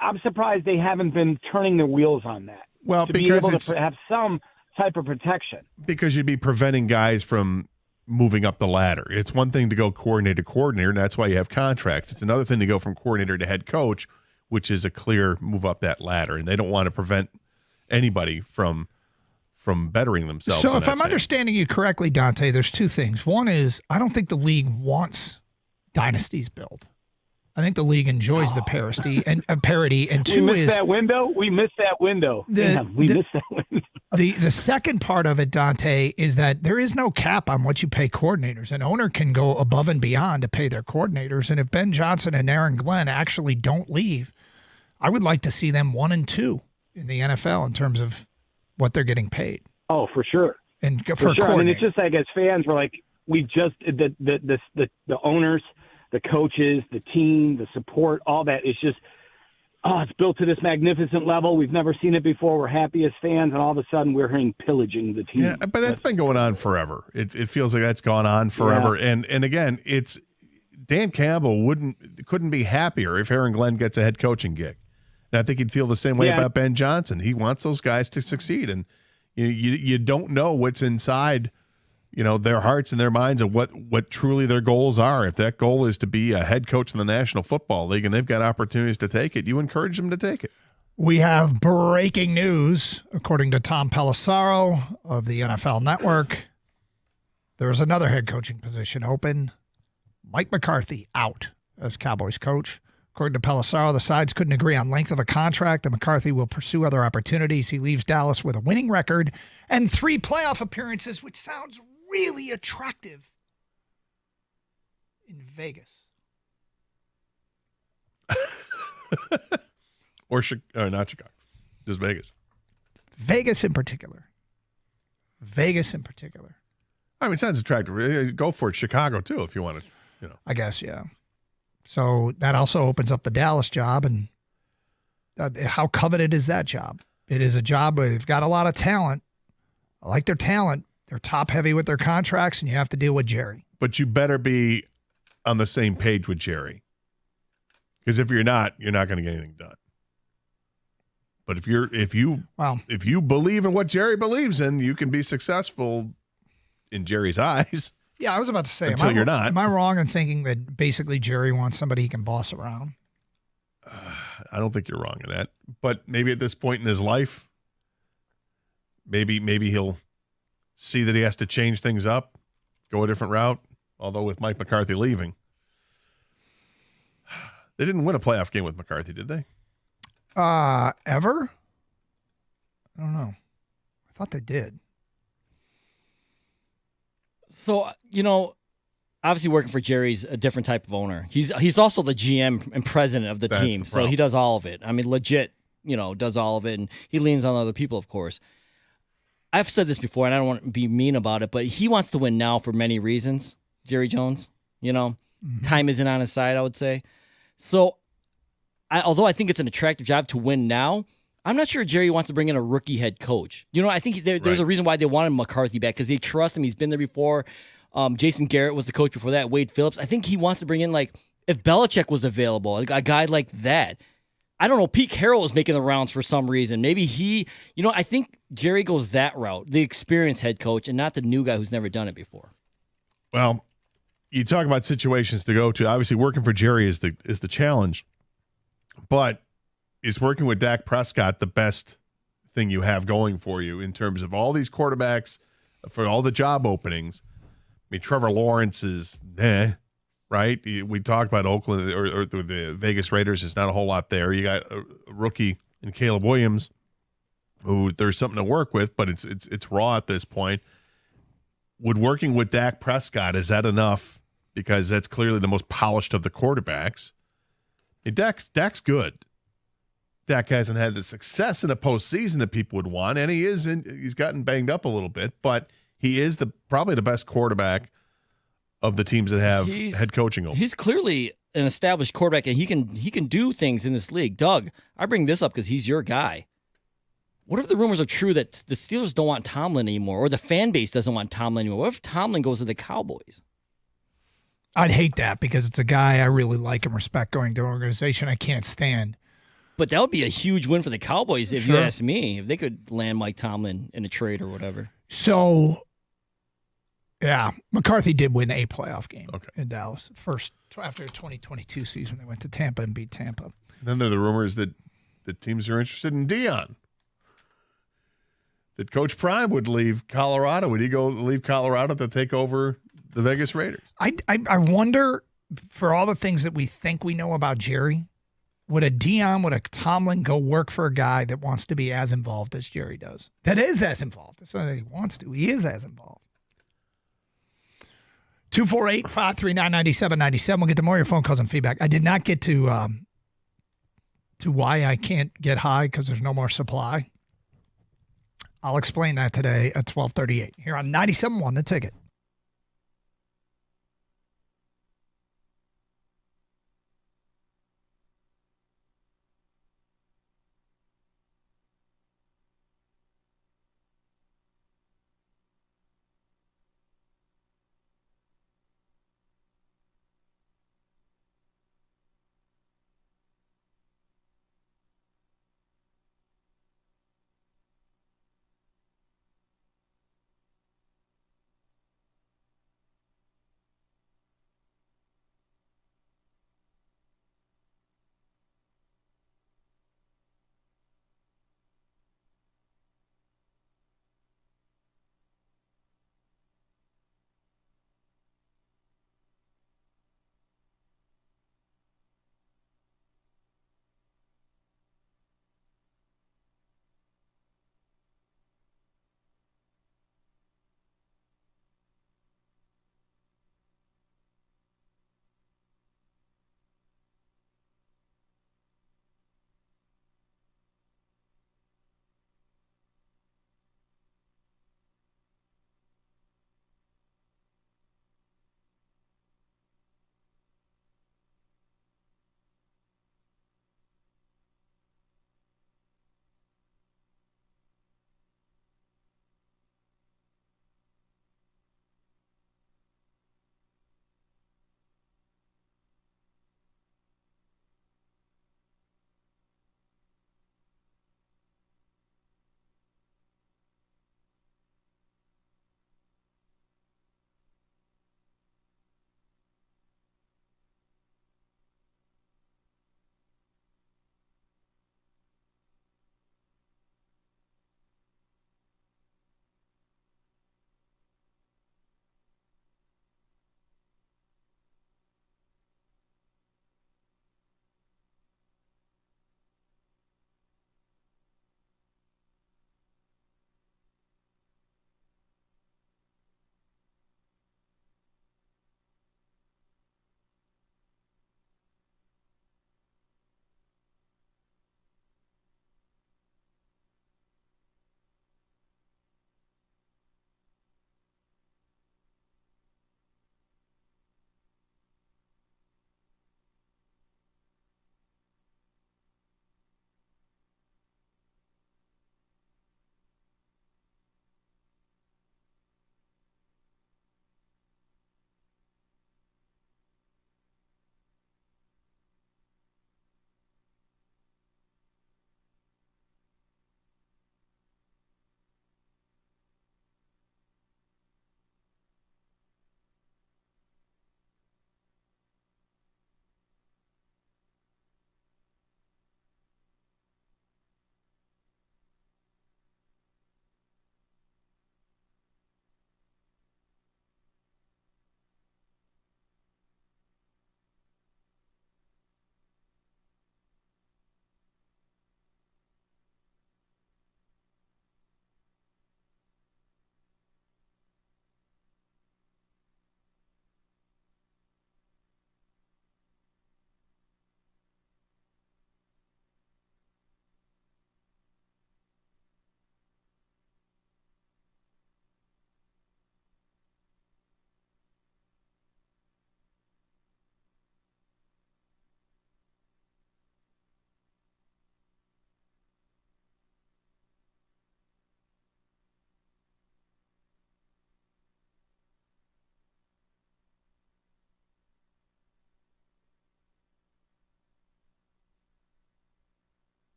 I'm surprised they haven't been turning their wheels on that. Well, to because be able to have some type of protection. Because you'd be preventing guys from moving up the ladder. It's one thing to go coordinator to coordinator, and that's why you have contracts. It's another thing to go from coordinator to head coach, which is a clear move up that ladder. And they don't want to prevent anybody from bettering themselves. So if I'm understanding you correctly, Dante, there's 2 things. One is I don't think the league wants dynasties built. I think the league enjoys the parody, and 2 we missed that window. We missed that window. The second part of it, Dante, is that there is no cap on what you pay coordinators. An owner can go above and beyond to pay their coordinators. And if Ben Johnson and Aaron Glenn actually don't leave, I would like to see them 1 and 2 in the NFL in terms of what they're getting paid. Oh, for sure. And for sure. It's just like as fans, we're like, the owners, the coaches, the team, the support, all that is just, it's built to this magnificent level. We've never seen it before. We're happy as fans, and all of a sudden we're hearing pillaging the team. Yeah, but that's been going on forever. It feels like that's gone on forever. Yeah. And again, it's Dan Campbell couldn't be happier if Aaron Glenn gets a head coaching gig. And I think he'd feel the same way Yeah. about Ben Johnson. He wants those guys to succeed, and you don't know what's inside, their hearts and their minds and what truly their goals are. If that goal is to be a head coach in the National Football League and they've got opportunities to take it, you encourage them to take it. We have breaking news. According to Tom Pelissaro of the NFL Network, there's another head coaching position open. Mike McCarthy out as Cowboys coach. According to Pelissaro, the sides couldn't agree on length of a contract, and McCarthy will pursue other opportunities. He leaves Dallas with a winning record and 3 playoff appearances, which sounds really attractive in Vegas. Or not Chicago, just Vegas. Vegas in particular. I mean, it sounds attractive. Go for it, Chicago too, if you want to. I guess, yeah. So that also opens up the Dallas job, and how coveted is that job? It is a job where they've got a lot of talent. I like their talent. They're top heavy with their contracts, and you have to deal with Jerry. But you better be on the same page with Jerry, because if you're not going to get anything done. But if you believe in what Jerry believes in, you can be successful in Jerry's eyes. Yeah, I was about to say, Until you're not. Am I wrong in thinking that basically Jerry wants somebody he can boss around? I don't think you're wrong in that. But maybe at this point in his life, maybe he'll see that he has to change things up, go a different route. Although with Mike McCarthy leaving, they didn't win a playoff game with McCarthy, did they? Ever? I don't know. I thought they did. So, obviously working for Jerry's a different type of owner. He's also the GM and president of the That's team, the so problem. he does all of it. I mean, legit, does all of it, and he leans on other people, of course. I've said this before, and I don't want to be mean about it, but he wants to win now for many reasons, Jerry Jones. Time isn't on his side, I would say. So, although I think it's an attractive job to win now, I'm not sure Jerry wants to bring in a rookie head coach. I think there's a reason why they wanted McCarthy back, because they trust him. He's been there before. Jason Garrett was the coach before that. Wade Phillips. I think he wants to bring in, if Belichick was available, a guy like that. I don't know. Pete Carroll is making the rounds for some reason. Maybe I think Jerry goes that route, the experienced head coach, and not the new guy who's never done it before. Well, you talk about situations to go to. Obviously, working for Jerry is the challenge. But is working with Dak Prescott the best thing you have going for you in terms of all these quarterbacks for all the job openings? I mean, Trevor Lawrence is right? We talked about Oakland or the Vegas Raiders. There's not a whole lot there. You got a rookie in Caleb Williams, who there's something to work with, but it's raw at this point. Would working with Dak Prescott, is that enough? Because that's clearly the most polished of the quarterbacks. Hey, Dak's good. Dak hasn't had the success in the postseason that people would want, and he's gotten banged up a little bit, but he is probably the best quarterback of the teams that have head coaching over. He's clearly an established quarterback, and he can do things in this league. Doug, I bring this up because he's your guy. What if the rumors are true that the Steelers don't want Tomlin anymore, or the fan base doesn't want Tomlin anymore? What if Tomlin goes to the Cowboys? I'd hate that, because it's a guy I really like and respect going to an organization I can't stand. But that would be a huge win for the Cowboys, if you Sure. ask me, if they could land Mike Tomlin in a trade or whatever. So, yeah, McCarthy did win a playoff game in Dallas. First, after the 2022 season, they went to Tampa and beat Tampa. Then there are the rumors that the teams are interested in Dion. That Coach Prime would leave Colorado. Would he leave Colorado to take over the Vegas Raiders? I wonder, for all the things that we think we know about Jerry, would a Tomlin go work for a guy that wants to be as involved as Jerry does? That is as involved. It's not that he wants to. He is as involved. 248-539-9797. We'll get to more of your phone calls and feedback. I did not get to why I can't get high because there's no more supply. I'll explain that today at 12:38 here on 97.1 The Ticket.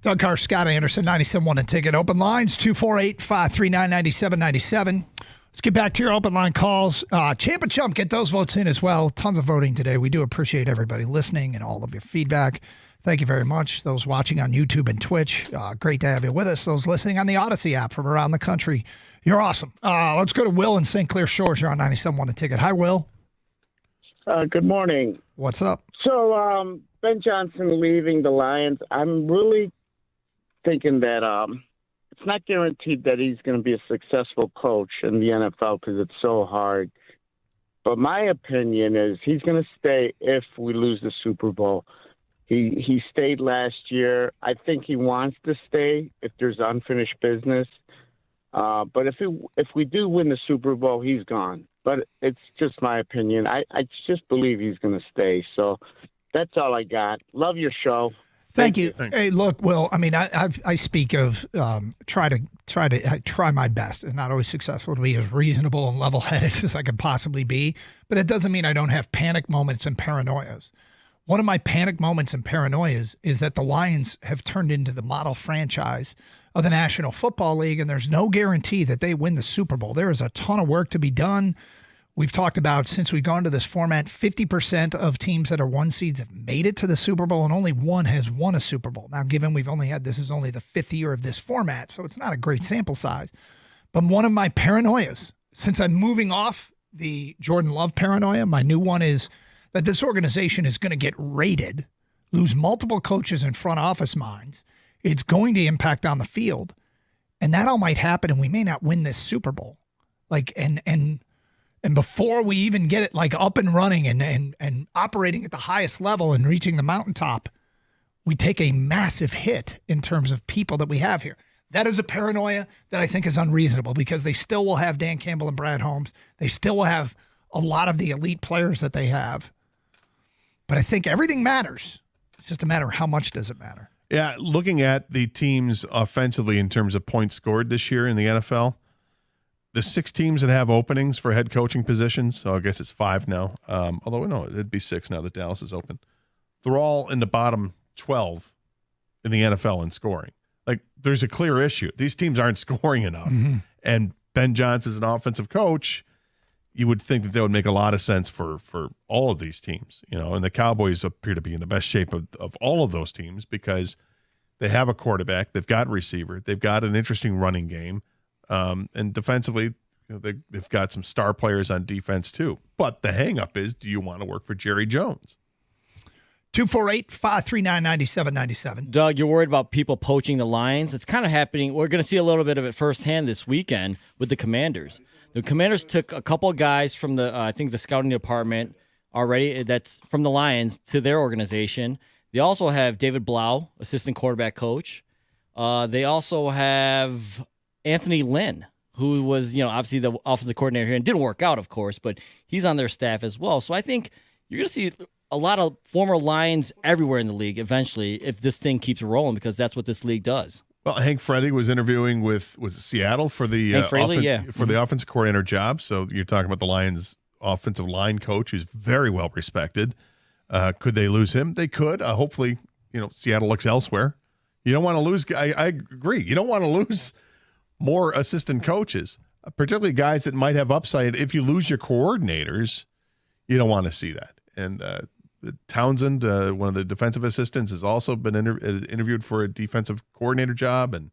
Doug Carr, Scott Anderson, 97.1 and Ticket. Open lines, 248-539-9797. Let's get back to your open line calls. Champ and Chump, get those votes in as well. Tons of voting today. We do appreciate everybody listening and all of your feedback. Thank you very much. Those watching on YouTube and Twitch, great to have you with us. Those listening on the Odyssey app from around the country, you're awesome. Let's go to Will in St. Clair Shores. You're on 97.1 and Ticket. Hi, Will. Good morning. What's up? So, Ben Johnson leaving the Lions, I'm really thinking that it's not guaranteed that he's going to be a successful coach in the NFL because it's so hard. But my opinion is he's going to stay if we lose the Super Bowl. He stayed last year. I think he wants to stay if there's unfinished business. But if we do win the Super Bowl, he's gone. But it's just my opinion. I just believe he's going to stay. So that's all I got. Love your show. Thank you. Hey, look, Will. I mean, I speak of try my best, and not always successful to be as reasonable and level-headed as I could possibly be. But it doesn't mean I don't have panic moments and paranoias. One of my panic moments and paranoias is that the Lions have turned into the model franchise of the National Football League, and there's no guarantee that they win the Super Bowl. There is a ton of work to be done. We've talked about, since we've gone to this format, 50% of teams that are 1 seeds have made it to the Super Bowl, and only one has won a Super Bowl. Now, given this is only the 5th year of this format, so it's not a great sample size. But one of my paranoias, since I'm moving off the Jordan Love paranoia, my new one is that this organization is going to get raided, lose multiple coaches and front office minds. It's going to impact on the field, and that all might happen, and we may not win this Super Bowl. And before we even get it up and running and operating at the highest level and reaching the mountaintop, we take a massive hit in terms of people that we have here. That is a paranoia that I think is unreasonable because they still will have Dan Campbell and Brad Holmes. They still will have a lot of the elite players that they have. But I think everything matters. It's just a matter of how much does it matter. Yeah, looking at the teams offensively in terms of points scored this year in the NFL, the 6 teams that have openings for head coaching positions, so I guess it's 5 now, although no, it'd be 6 now that Dallas is open. They're all in the bottom 12 in the NFL in scoring. There's a clear issue. These teams aren't scoring enough. Mm-hmm. And Ben Johnson is an offensive coach. You would think that would make a lot of sense for all of these teams, and the Cowboys appear to be in the best shape of all of those teams because they have a quarterback, they've got a receiver, they've got an interesting running game, and defensively, they've got some star players on defense too. But the hang-up is, do you want to work for Jerry Jones? 248-539-9797. Doug, you're worried about people poaching the Lions. It's kind of happening. We're going to see a little bit of it firsthand this weekend with the Commanders. The Commanders took a couple of guys from the, I think, the scouting department already, that's from the Lions, to their organization. They also have David Blau, assistant quarterback coach. They also have Anthony Lynn, who was, obviously the offensive coordinator here, and didn't work out, of course, but he's on their staff as well. So I think you're going to see a lot of former Lions everywhere in the league eventually if this thing keeps rolling, because that's what this league does. Well, Hank Fraley was interviewing with Seattle for the the offensive coordinator job. So you're talking about the Lions' offensive line coach, who's very well respected. Could they lose him? They could. Hopefully, Seattle looks elsewhere. You don't want to lose. I agree. You don't want to lose more assistant coaches, particularly guys that might have upside. If you lose your coordinators, you don't want to see that. And Townsend, one of the defensive assistants, has also been interviewed for a defensive coordinator job, and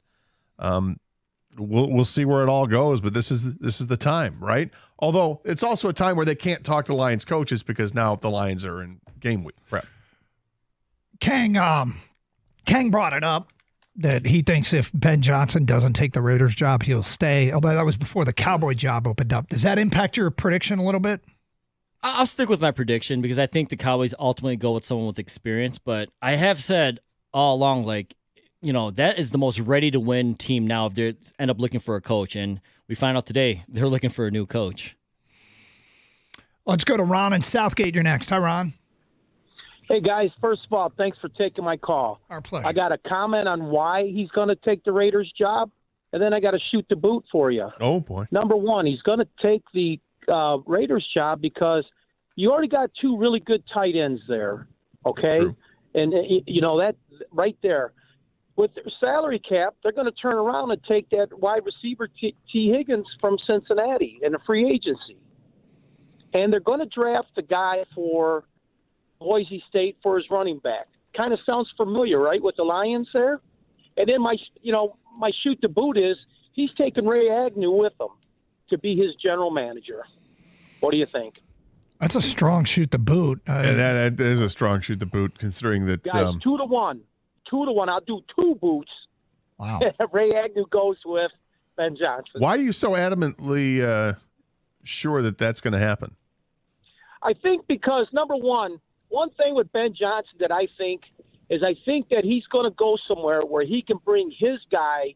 we'll see where it all goes. But this is the time, right? Although it's also a time where they can't talk to Lions coaches because now the Lions are in game week prep. Kang brought it up that he thinks if Ben Johnson doesn't take the Raiders job, he'll stay. Although that was before the Cowboy job opened up. Does that impact your prediction a little bit? I'll stick with my prediction because I think the Cowboys ultimately go with someone with experience. But I have said all along, that is the most ready-to-win team now if they end up looking for a coach. And we find out today they're looking for a new coach. Let's go to Ron in Southgate. You're next. Hi, Ron. Hey, guys. First of all, thanks for taking my call. Our pleasure. I got a comment on why he's going to take the Raiders job, and then I got to shoot the boot for you. Oh, boy. Number one, he's going to take the Raiders job because you already got 2 really good tight ends there, okay? And that right there, with their salary cap, they're going to turn around and take that wide receiver T. Higgins from Cincinnati in a free agency. And they're going to draft the guy for Boise State for his running back. Kind of sounds familiar, right, with the Lions there? And then my shoot to boot is he's taking Ray Agnew with him to be his general manager. What do you think? That's a strong shoot the boot. And that is a strong shoot the boot, considering that. Guys, 2-1. 2-1. I'll do 2 boots. Wow. Ray Agnew goes with Ben Johnson. Why are you so adamantly sure that that's going to happen? I think because, number one thing with Ben Johnson that I think that he's going to go somewhere where he can bring his guy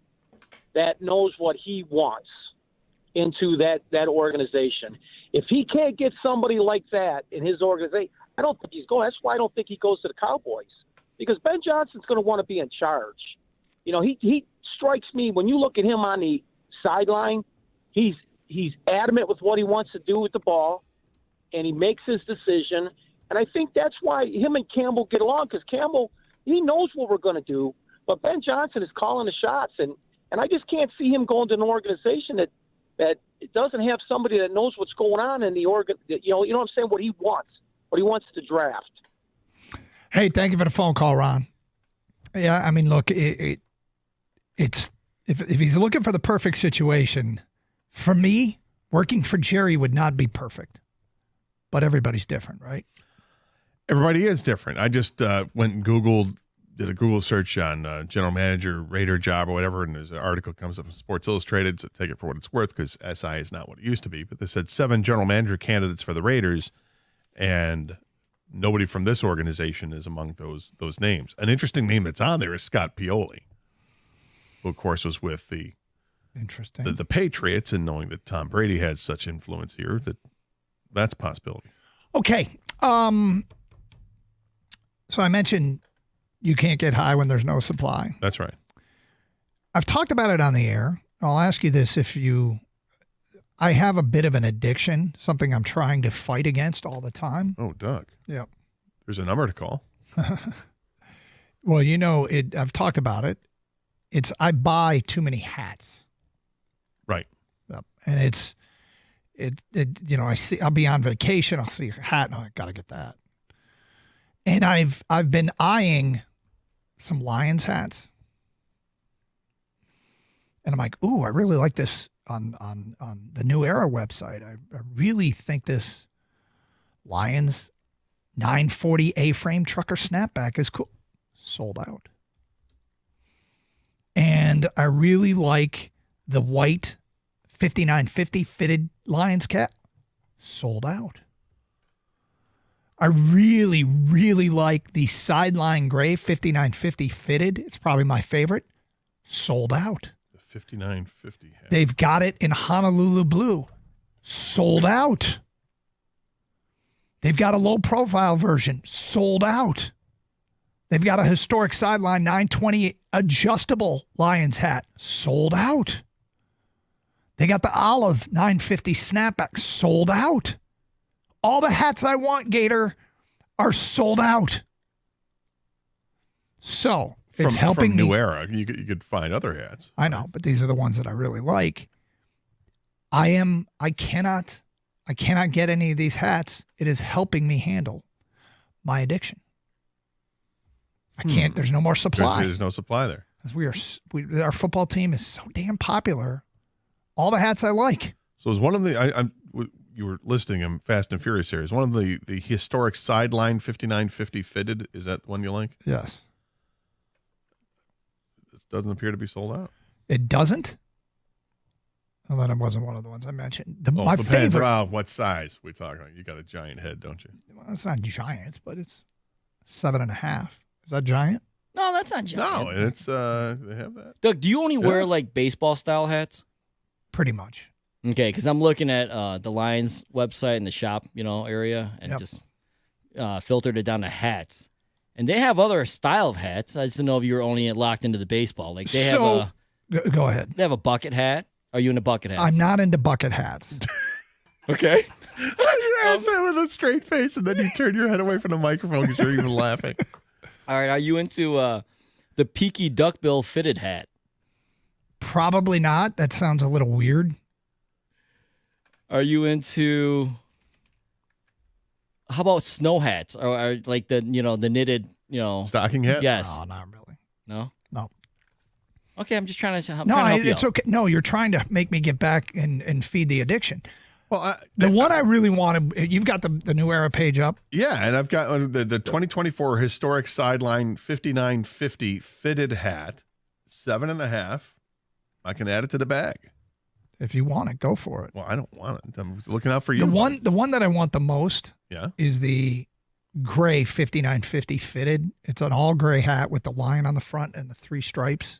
that knows what he wants into that organization. If he can't get somebody like that in his organization, I don't think he's going. That's why I don't think he goes to the Cowboys, because Ben Johnson's going to want to be in charge. You know, he strikes me, when you look at him on the sideline, he's adamant with what he wants to do with the ball, and he makes his decision. And I think that's why him and Campbell get along, because Campbell, he knows what we're going to do, but Ben Johnson is calling the shots, and I just can't see him going to an organization that doesn't have somebody that knows what's going on in the organ. You know what I'm saying? What he wants to draft. Hey, thank you for the phone call, Ron. Yeah, I mean, look, it's if he's looking for the perfect situation, for me, working for Jerry would not be perfect. But everybody's different, right? Everybody is different. I just went and did a Google search on general manager, Raider job or whatever, and there's an article comes up in Sports Illustrated, so take it for what it's worth, because SI is not what it used to be. But they said 7 general manager candidates for the Raiders, and nobody from this organization is among those names. An interesting name that's on there is Scott Pioli, who, of course, was with the Patriots, and knowing that Tom Brady had such influence here, that's a possibility. Okay. So I mentioned you can't get high when there's no supply. That's right. I've talked about it on the air. I'll ask you this. I have a bit of an addiction, something I'm trying to fight against all the time. Oh, Doug. Yeah. There's a number to call. Well, I've talked about it. I buy too many hats. Right. Yep. And I'll be on vacation. I'll see a hat. I got to get that. And I've been eyeing some Lions hats. And I'm like, ooh, I really like this on the New Era website. I really think this Lions 940 A-frame trucker snapback is cool. Sold out. And I really like the white 5950 fitted Lions cap. Sold out. I really, really like the sideline gray 5950 fitted. It's probably my favorite. Sold out. The 5950 hat. They've got it in Honolulu blue. Sold out. They've got a low profile version. Sold out. They've got a historic sideline 920 adjustable Lions hat. Sold out. They got the olive 950 snapback. Sold out. All the hats I want, Gator, are sold out. So it's helping from me. New Era. You could find other hats. I know, but these are the ones that I really like. I cannot get any of these hats. It is helping me handle my addiction. I can't. There's no more supply. There's no supply there. Because our football team is so damn popular. All the hats I like. So is one of the you were listing them Fast and Furious series. One of the historic sideline 5950 fitted. Is that one you like? Yes. It doesn't appear to be sold out. It doesn't? Well, then it wasn't one of the ones I mentioned. My depends favorite. on what size we talking about. You got a giant head, don't you? Well, it's not giant, but it's 7.5. Is that giant? No, that's not giant. No, and it's they have that. Doug, do you only wear like baseball style hats? Pretty much. Okay, because I'm looking at the Lions website in the shop, area, and just filtered it down to hats. And they have other style of hats. I just didn't know if you were only locked into the baseball. Like they have go ahead. They have a bucket hat. Are you into bucket hats? I'm not into bucket hats. Okay. You answer with a straight face, and then you turn your head away from the microphone because you're even laughing. All right. Are you into the Peaky Duckbill fitted hat? Probably not. That sounds a little weird. Are you into? How about snow hats or like the the knitted stocking hat? Yes. No, not really. No. No. Okay, I'm just trying to. I'm No, trying to help you it's out. okay. No, you're trying to make me get back and feed the addiction. Well, the one I really wanted, you've got the New Era page up. Yeah, and I've got the 2024 Historic Sideline 5950 fitted hat, 7.5. I can add it to the bag. If you want it, go for it. Well, I don't want it. I'm looking out for you. The one that I want the most Yeah. is the gray 5950 fitted. It's an all gray hat with the lion on the front and the 3 stripes.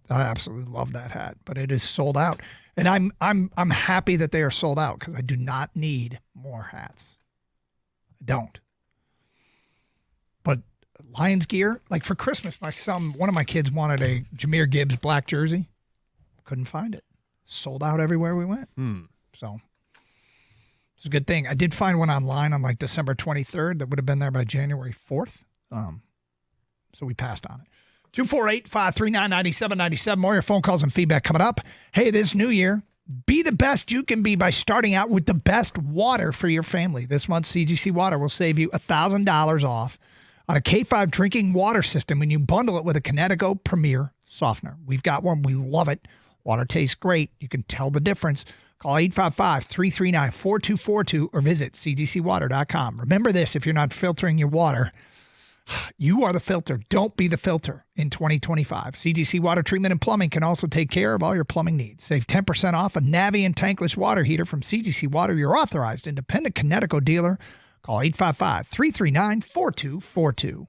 I absolutely love that hat, but it is sold out. And I'm happy that they are sold out because I do not need more hats. I don't. But Lions gear, like for Christmas, one of my kids wanted a Jahmyr Gibbs black jersey. Couldn't find it. Sold out everywhere we went. So it's a good thing. I did find one online on like December 23rd that would have been there by January 4th. So we passed on it. 248-539-9797. More of your phone calls and feedback coming up. Hey, this new year, be the best you can be by starting out with the best water for your family. This month, CGC Water will save you $1,000 off on a K5 drinking water system when you bundle it with a Kinetico Premier softener. We've got one. We love it. Water tastes great. You can tell the difference. Call 855-339-4242 or visit cgcwater.com. Remember this, if you're not filtering your water, you are the filter. Don't be the filter in 2025. CGC Water Treatment and Plumbing can also take care of all your plumbing needs. Save 10% off a Navien tankless water heater from CGC Water, your authorized independent Kinetico dealer. Call 855-339-4242.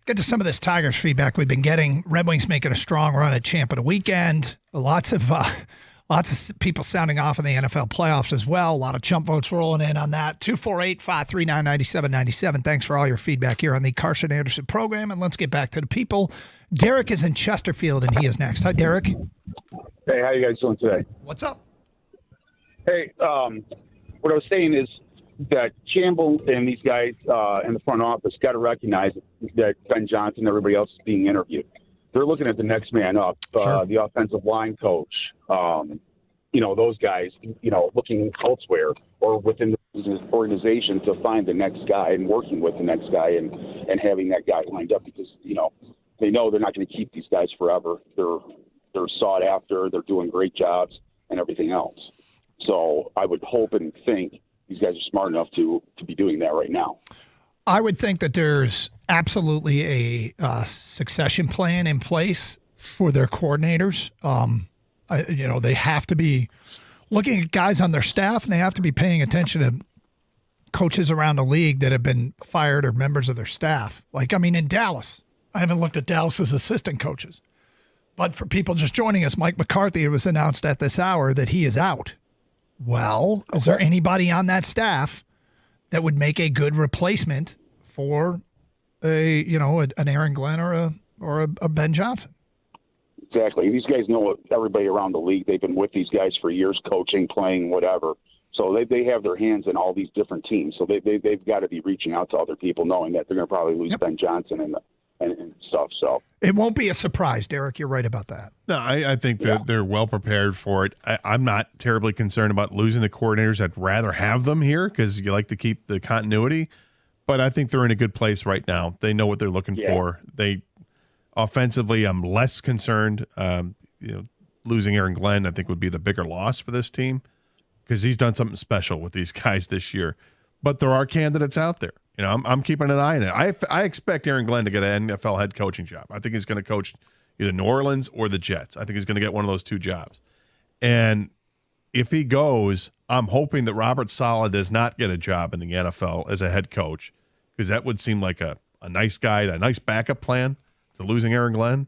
Get to some of this Tigers feedback we've been getting. Red Wings making a strong run at Champ of the Weekend. Lots of people sounding off in the NFL playoffs as well. A lot of chump votes rolling in on that. 248-539-9797. Thanks for all your feedback here on the Carson Anderson program. And let's get back to the people. Derek is in Chesterfield, and he is next. Hi, Derek. Hey, how you guys doing today? What's up? Hey, what I was saying is that Campbell and these guys in the front office got to recognize that Ben Johnson and everybody else is being interviewed. They're looking at the next man up, the offensive line coach, those guys, looking elsewhere or within the organization to find the next guy and working with the next guy and having that guy lined up because, they know they're not going to keep these guys forever. They're sought after. They're doing great jobs and everything else. So I would hope and think these guys are smart enough to be doing that right now. I would think that there's absolutely a succession plan in place for their coordinators. They have to be looking at guys on their staff, and they have to be paying attention to coaches around the league that have been fired or members of their staff. In Dallas, I haven't looked at Dallas's assistant coaches. But for people just joining us, Mike McCarthy, it was announced at this hour that he is out. Well, is there anybody on that staff that would make a good replacement for an Aaron Glenn or a Ben Johnson? Exactly. These guys know everybody around the league. They've been with these guys for years, coaching, playing, whatever. So they have their hands in all these different teams. So they've got to be reaching out to other people, knowing that they're going to probably lose Ben Johnson and stuff. So it won't be a surprise, Derek. You're right about that. No, I think that they're well prepared for it. I'm not terribly concerned about losing the coordinators. I'd rather have them here because you like to keep the continuity. But I think they're in a good place right now. They know what they're looking for. Offensively, I'm less concerned. Losing Aaron Glenn, I think, would be the bigger loss for this team because he's done something special with these guys this year. But there are candidates out there. I'm keeping an eye on it. I expect Aaron Glenn to get an NFL head coaching job. I think he's going to coach either New Orleans or the Jets. I think he's going to get one of those two jobs. And if he goes, I'm hoping that Robert Saleh does not get a job in the NFL as a head coach because that would seem like a nice guy, a nice backup plan to losing Aaron Glenn.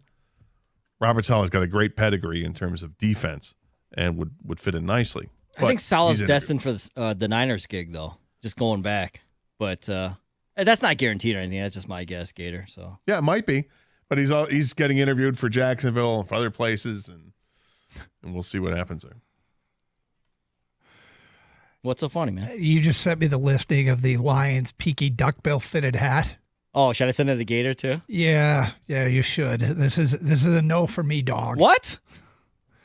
Robert Saleh's got a great pedigree in terms of defense and would fit in nicely. I think Saleh's destined for the Niners gig, though, just going back. But that's not guaranteed or anything. That's just my guess, Gator. So yeah, it might be, but he's getting interviewed for Jacksonville and for other places, and we'll see what happens there. What's so funny, man? You just sent me the listing of the Lions' peaky duckbill fitted hat. Oh, should I send it to Gator too? Yeah, you should. This is a no for me, dog. What?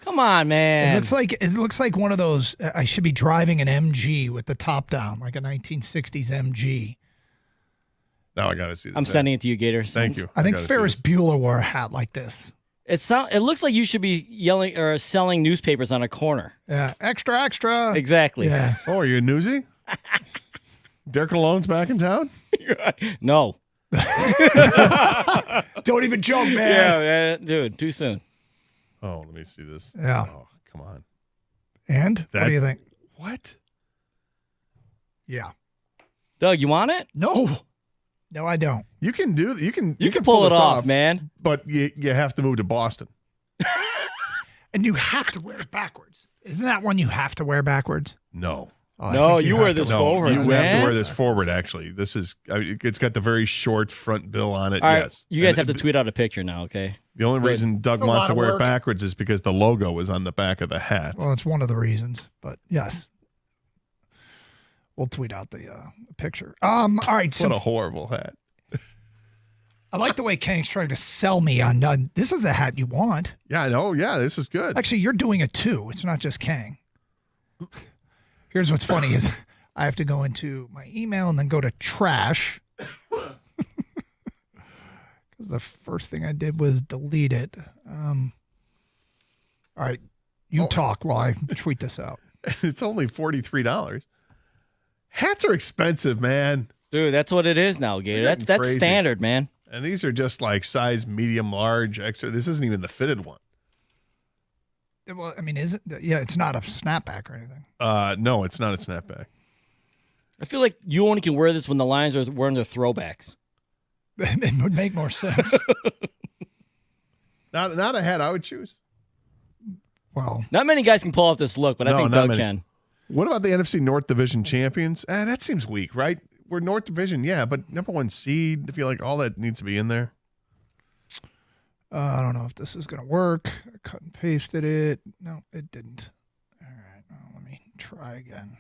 Come on, man. It looks like one of those. I should be driving an MG with the top down, like a 1960s MG. Now I got to see this. I'm sending it to you, Gator. Thank you. I think Ferris Bueller wore a hat like this. It looks like you should be yelling or selling newspapers on a corner. Yeah, extra, extra. Exactly. Yeah. Oh, are you a newsie? Derek Alone's back in town? No. Don't even joke, man. Yeah, dude, too soon. Oh, let me see this. Yeah. Oh, come on. And what do you think? What? Yeah. Doug, you want it? No, I don't. You can do. You can pull it this off, man. But you have to move to Boston. And you have to wear it backwards. Isn't that one you have to wear backwards? No. Oh, no, you wear this forward. You have to wear this forward. Actually, this is. It's got the very short front bill on it. All right, yes. you guys have to tweet out a picture now, okay? The only reason Doug It's a wants lot to of wear it work. backwards is because the logo is on the back of the hat. Well, it's one of the reasons, but yes. We'll tweet out the picture. All right. What a horrible hat. I like the way Kang's trying to sell me on this is the hat you want. Yeah, I know. Yeah, this is good. Actually, you're doing it too. It's not just Kang. Here's what's funny is I have to go into my email and then go to trash. Because the first thing I did was delete it. All right. You talk while I tweet this out. It's only $43. Hats are expensive, man. Dude, that's what it is now, Gator. They're That's getting crazy. standard, man. And these are just like size medium, large, extra. This isn't even the fitted one. Well, I mean, is it? Yeah, it's not a snapback or anything. No, it's not a snapback. I feel like you only can wear this when the Lions are wearing their throwbacks. It would make more sense. Not a hat I would choose. Well, not many guys can pull off this look, but I think not Doug many. can. What about the NFC North Division champions? That seems weak, right? We're North Division, yeah, but number 1 seed. I feel like all that needs to be in there. I don't know if this is going to work. I cut and pasted it. No, it didn't. All right, well, let me try again.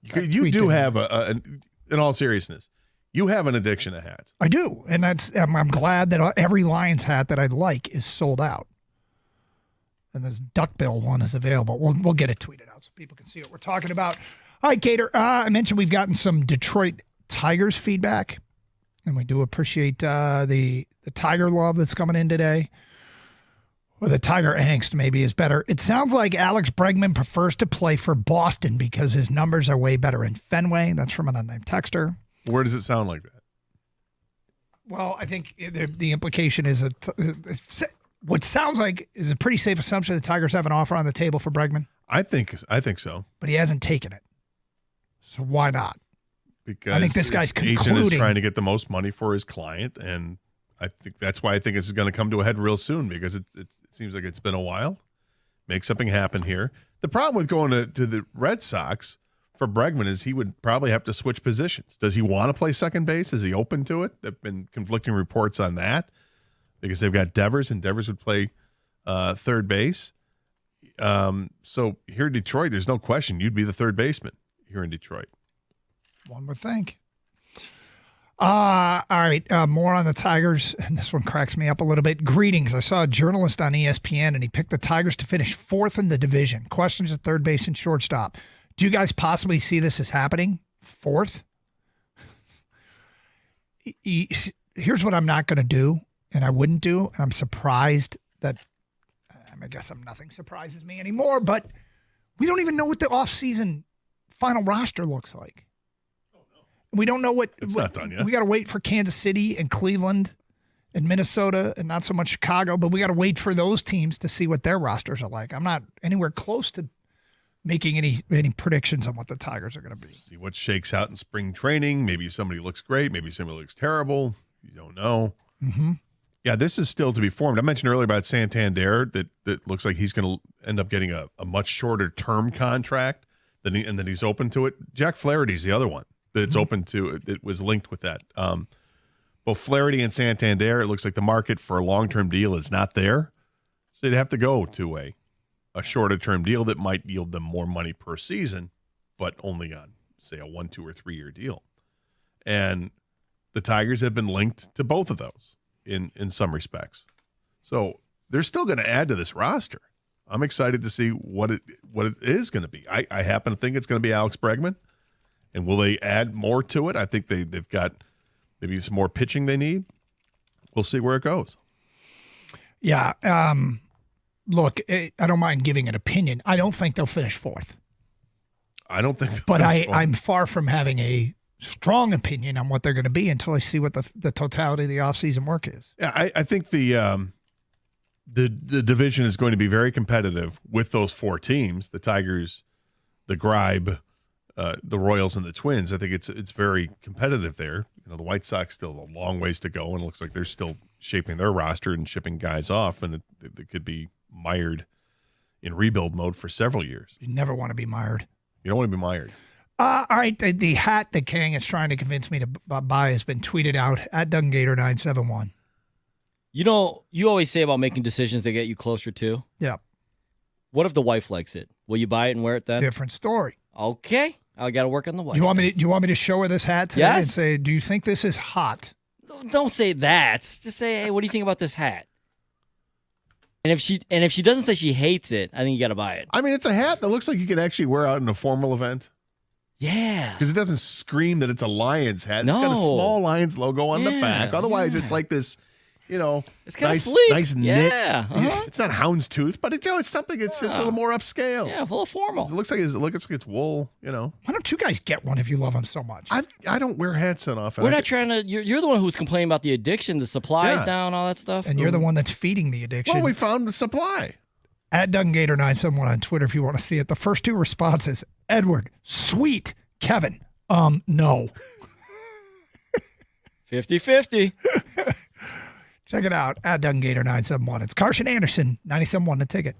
You do have in all seriousness, you have an addiction to hats. I do, and I'm glad that every Lions hat that I like is sold out. And this duckbill one is available. We'll get it tweeted out so people can see what we're talking about. All right, Gator. I mentioned we've gotten some Detroit Tigers feedback, and we do appreciate the Tiger love that's coming in today. Or the Tiger angst maybe is better. It sounds like Alex Bregman prefers to play for Boston because his numbers are way better in Fenway. That's from an unnamed texter. Where does it sound like that? Well, I think the implication is what sounds like is a pretty safe assumption the Tigers have an offer on the table for Bregman. I think so. But he hasn't taken it. So why not? Because I think this guy's his agent concluding. is trying to get the most money for his client, and I think that's why I think this is going to come to a head real soon because it seems like it's been a while. Make something happen here. The problem with going to the Red Sox for Bregman is he would probably have to switch positions. Does he want to play second base? Is he open to it? There have been conflicting reports on that. Because they've got Devers, and Devers would play third base. So here in Detroit, there's no question you'd be the third baseman here in Detroit. One would think. All right, more on the Tigers, and this one cracks me up a little bit. Greetings. I saw a journalist on ESPN, and he picked the Tigers to finish 4th in the division. Questions at third base and shortstop. Do you guys possibly see this as happening? 4th? Here's what I'm not going to do. And I wouldn't do, and I'm surprised that, I guess nothing surprises me anymore, but we don't even know what the offseason final roster looks like. We don't know what. It's not done yet. We got to wait for Kansas City and Cleveland and Minnesota and not so much Chicago, but we got to wait for those teams to see what their rosters are like. I'm not anywhere close to making any predictions on what the Tigers are going to be. See what shakes out in spring training. Maybe somebody looks great. Maybe somebody looks terrible. You don't know. Mm-hmm. Yeah, this is still to be formed. I mentioned earlier about Santander that looks like he's going to end up getting a much shorter term contract and that he's open to it. Jack Flaherty's the other one that's open to it. It was linked with that. Both Flaherty and Santander, it looks like the market for a long-term deal is not there. So they'd have to go to a shorter-term deal that might yield them more money per season, but only on, say, a 1, 2, or 3 year deal. And the Tigers have been linked to both of those in some respects. So they're still going to add to this roster. I'm excited to see what it is going to be. I happen to think it's going to be Alex Bregman. And will they add more to it? I think they've got maybe some more pitching they need. We'll see where it goes. Yeah. Look, I don't mind giving an opinion. I don't think they'll finish 4th. I don't think they'll But finish 4th. I'm far from having a strong opinion on what they're going to be until I see what the totality of the offseason work is. Yeah, I think the division is going to be very competitive with those 4 teams, the Tigers, the Gribe, the Royals, and the Twins. I think it's very competitive there. You know, the White Sox still a long ways to go, and it looks like they're still shaping their roster and shipping guys off, and it could be mired in rebuild mode for several years. You never want to be mired. You don't want to be mired. All right, the hat that Kang is trying to convince me to buy has been tweeted out at DunGator971. You know, you always say about making decisions that get you closer to. Yeah. What if the wife likes it? Will you buy it and wear it then? Different story. Okay. I got to work on the wife. Do you want me to show her this hat today and Yes. say, do you think this is hot? Don't say that. Just say, hey, what do you think about this hat? And if she doesn't say she hates it, I think you got to buy it. I mean, it's a hat that looks like you could actually wear out in a formal event. Yeah. Because it doesn't scream that it's a Lions hat. It's got a No. small Lions logo on the Yeah, back. Otherwise, yeah. it's like this, It's kinda nice, sleek. nice knit. Yeah, uh-huh. It's not houndstooth, but it's something. It's a little more upscale. Yeah, a little formal. It looks like it's wool. Why don't you guys get one if you love them so much? I don't wear hats that often. We're not trying to. You're the one who's complaining about the addiction, the supplies Yeah. down, all that stuff. And you're the one that's feeding the addiction. Well, we found the supply. At DunGator971 on Twitter if you want to see it. The first 2 responses, Edward, sweet. Kevin, no. 50-50. Check it out at Doug Gator 971. It's Carson Anderson, 97.1 The Ticket.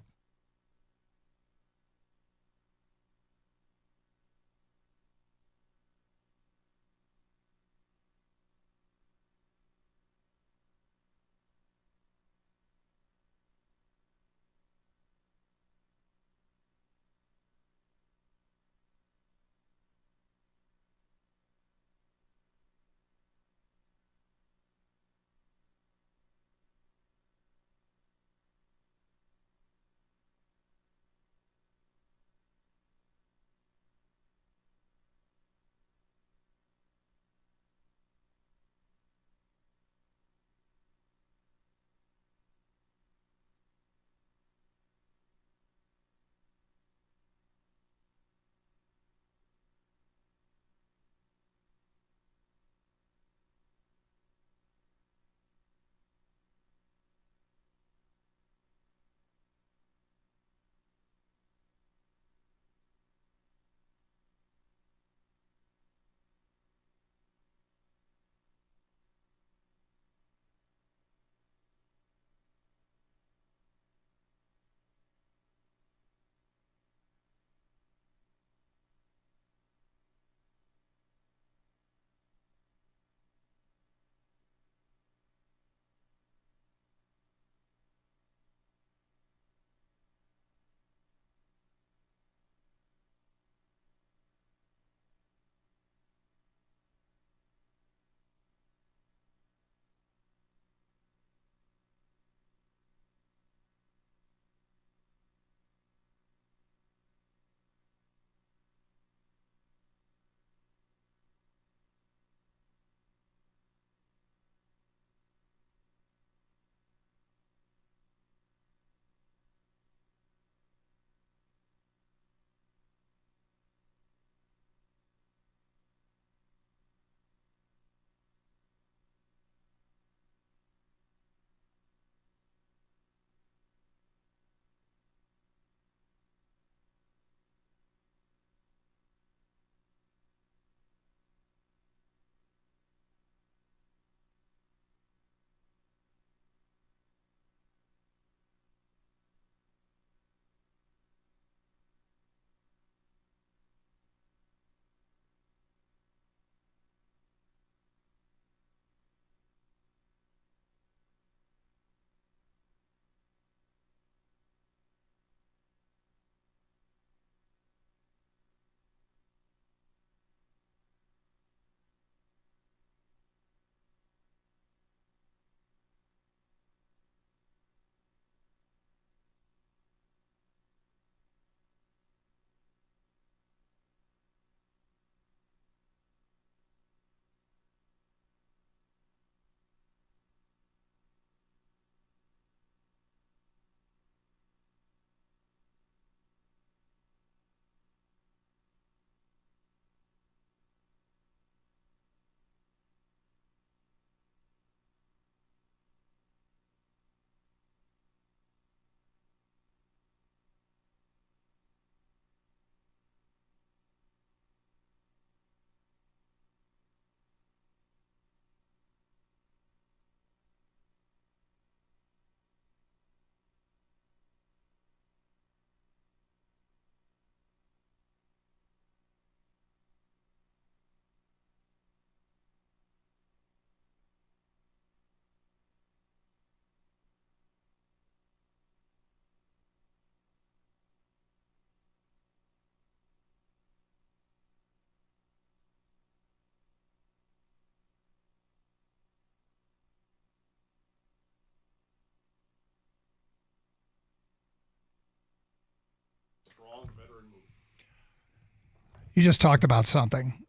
You just talked about something.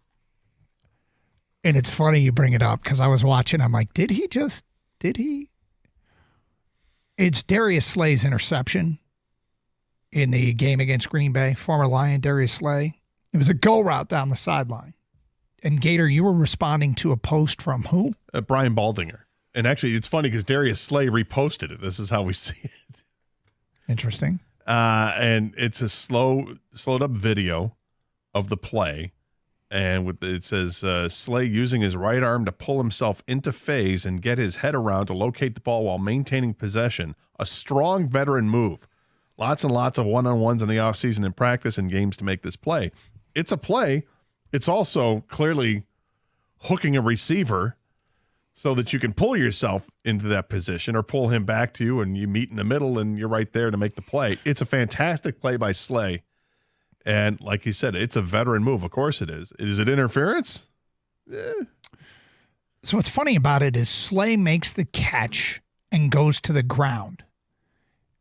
And it's funny you bring it up because I was watching. I'm like, did he? It's Darius Slay's interception in the game against Green Bay, former Lion Darius Slay. It was a go route down the sideline. And Gator, you were responding to a post from who? Brian Baldinger. And actually, it's funny because Darius Slay reposted it. This is how we see it. Interesting. And it's a slowed up video of the play. And it says Slay using his right arm to pull himself into phase and get his head around to locate the ball while maintaining possession. A strong veteran move. Lots and lots of one-on-ones in the offseason and practice and games to make this play. It's a play. It's also clearly hooking a receiver so that you can pull yourself into that position or pull him back to you and you meet in the middle and you're right there to make the play. It's a fantastic play by Slay. And like he said, it's a veteran move. Of course it is. Is it interference? So what's funny about it is Slay makes the catch and goes to the ground.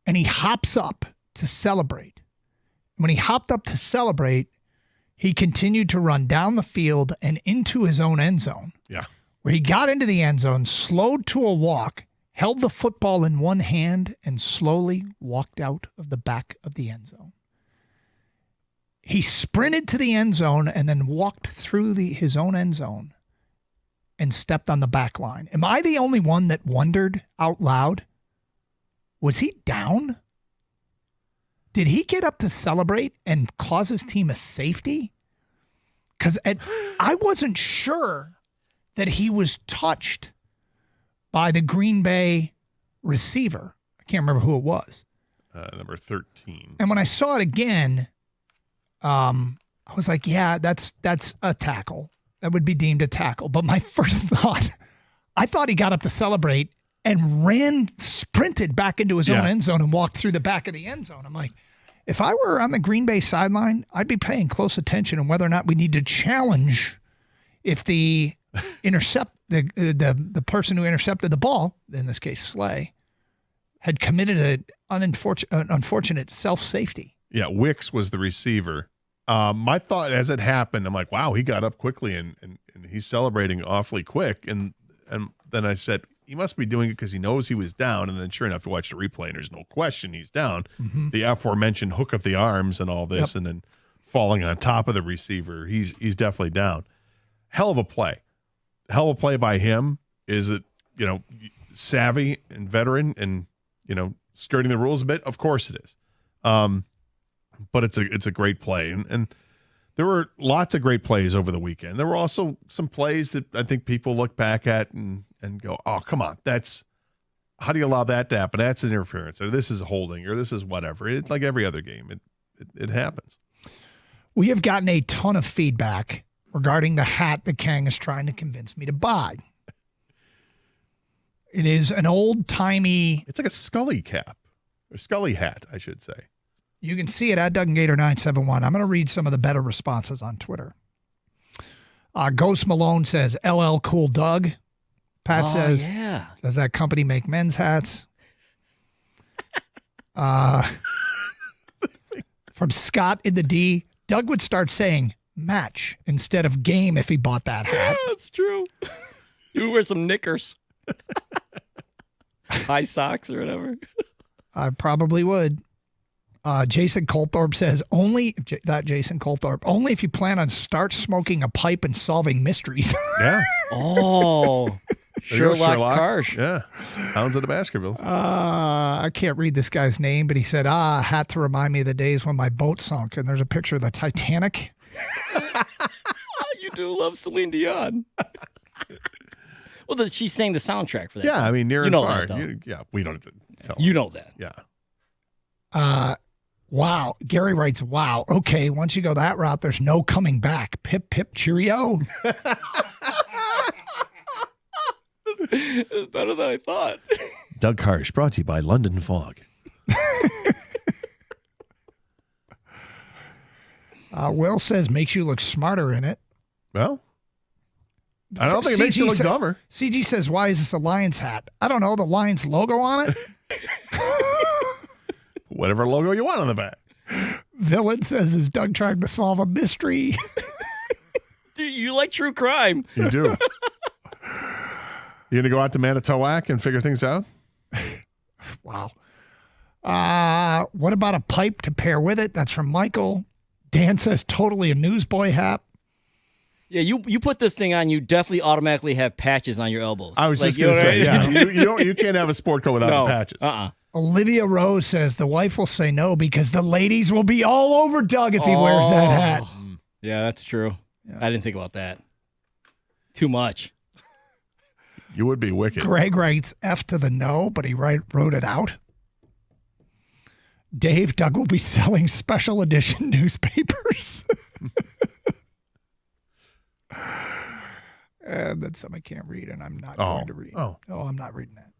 And he hops up to celebrate. When he hopped up to celebrate, he continued to run down the field and into his own end zone. Yeah. Where he got into the end zone, slowed to a walk, held the football in one hand, and slowly walked out of the back of the end zone. He sprinted to the end zone and then walked through his own end zone and stepped on the back line. Am I the only one that wondered out loud, was he down? Did he get up to celebrate and cause his team a safety? Because I wasn't sure that he was touched by the Green Bay receiver. I can't remember who it was. Number 13. And when I saw it again, I was like, yeah, that's a tackle. That would be deemed a tackle. But my first thought, I thought he got up to celebrate and sprinted back into his own end zone and walked through the back of the end zone. I'm like, if I were on the Green Bay sideline, I'd be paying close attention on whether or not we need to challenge if the the person who intercepted the ball, in this case Slay, had committed an unfortunate self-safety. Yeah, Wicks was the receiver. My thought as it happened, I'm like, wow, he got up quickly and he's celebrating awfully quick. And then I said, he must be doing it because he knows he was down. And then sure enough, you watch the replay and there's no question he's down. Mm-hmm. The aforementioned hook of the arms and all this, and then falling on top of the receiver, he's definitely down. Hell of a play. Hell of a play by him. Is it, savvy and veteran and, skirting the rules a bit? Of course it is. But it's a great play. And there were lots of great plays over the weekend. There were also some plays that I think people look back at and go, oh, come on, how do you allow that to happen? That's interference, or this is holding, or this is whatever. It's like every other game. It happens. We have gotten a ton of feedback regarding the hat that Kang is trying to convince me to buy. It is an old-timey... It's like a Scully cap, or Scully hat, I should say. You can see it at Doug and Gator 971. I'm going to read some of the better responses on Twitter. Ghost Malone says, LL Cool Doug. Pat says, does that company make men's hats? From Scott in the D, Doug would start saying match instead of game if he bought that hat. Yeah, that's true. You wear some knickers. High socks or whatever. I probably would. Jason Colthorpe says, only if you plan on start smoking a pipe and solving mysteries. Yeah. Oh, Sherlock Karsh. Yeah. Hounds of the Baskervilles. I can't read this guy's name, but he said, hat to remind me of the days when my boat sunk. And there's a picture of the Titanic. You do love Celine Dion. Well, she sang the soundtrack for that. Yeah, I mean, near you and know far. That, we don't have to tell. You know that. Yeah. Wow. Gary writes, wow. Okay, once you go that route, there's no coming back. Pip, pip, cheerio. It's better than I thought. Doug Karsh, brought to you by London Fog. Will says, makes you look smarter in it. Well, I don't think it makes you look dumber. CG says, why is this a Lions hat? I don't know. The Lions logo on it? Whatever logo you want on the back. Villain says, is Doug trying to solve a mystery? Dude, you like true crime. You do. You going to go out to Manitowoc and figure things out? Wow. What about a pipe to pair with it? That's from Michael. Dan says, totally a newsboy hat. Yeah, you put this thing on, you definitely automatically have patches on your elbows. I was just going to say, yeah, you can't have a sport coat without the patches. Olivia Rose says the wife will say no because the ladies will be all over Doug if he wears that hat. Yeah, that's true. I didn't think about that. Too much. You would be wicked. Greg writes F to the no, but he wrote it out. Dave, Doug will be selling special edition newspapers. And then some I can't read, and I'm not going to read. Oh, I'm not reading that.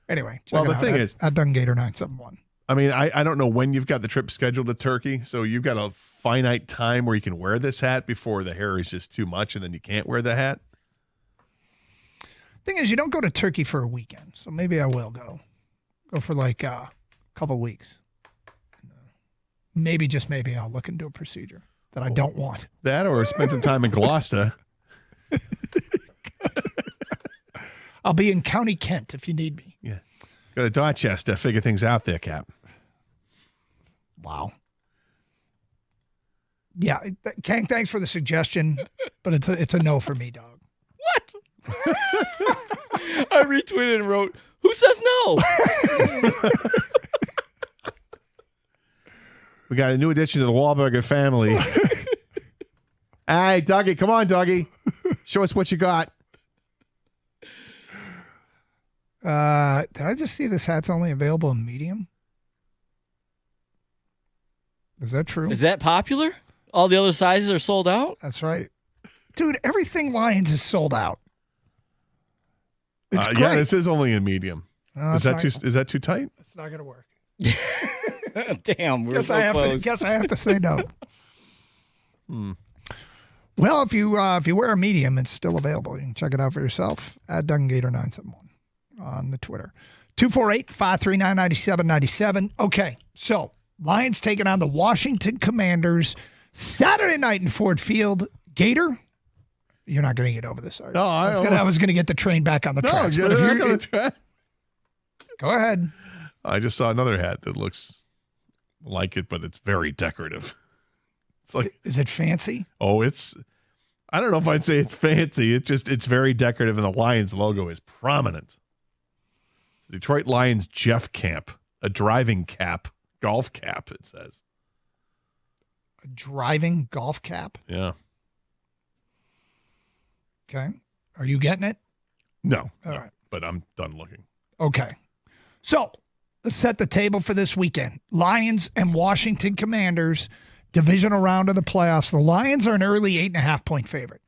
Anyway, well, the thing is, at Dungator 971. I mean, I don't know when you've got the trip scheduled to Turkey, so you've got a finite time where you can wear this hat before the hair is just too much, and then you can't wear the hat. Thing is, you don't go to Turkey for a weekend, so maybe I will go for like a couple weeks. Maybe, just maybe, I'll look into a procedure that I don't want. That, or spend some time in Gloucester. I'll be in County Kent if you need me. Yeah, go to Dorchester, figure things out there, Cap. Wow. Yeah, Kang, thanks for the suggestion, but it's a no for me, dog. What? I retweeted and wrote, "Who says no?" We got a new addition to the Wahlberger family. Hey, Dougie, come on, Dougie. Show us what you got. Did I just see this hat's only available in medium? Is that true? Is that popular? All the other sizes are sold out? That's right. Dude, everything Lions is sold out. It's great. Yeah, this is only in medium. No, is that too tight? It's not going to work. Damn, we're guess so close. Guess I have to say no. Well, if you wear a medium, it's still available. You can check it out for yourself at DunGator971 on the Twitter. 248-539-9797. Okay, so Lions taking on the Washington Commanders Saturday night in Ford Field. Gator, you're not going to get over this, are you? No, I was going to get the train back on the tracks. Get it back on the track. Go ahead. I just saw another hat that looks like it, but it's very decorative. It's like, is it fancy? Oh, I don't know if I'd say it's fancy. It's very decorative, and the Lions logo is prominent. Detroit Lions Jeff Camp, a driving cap, golf cap, it says. A driving golf cap? Yeah. Okay. Are you getting it? No. All right. But I'm done looking. Okay. So let's set the table for this weekend. Lions and Washington Commanders, divisional round of the playoffs. The Lions are an early 8.5-point favorite.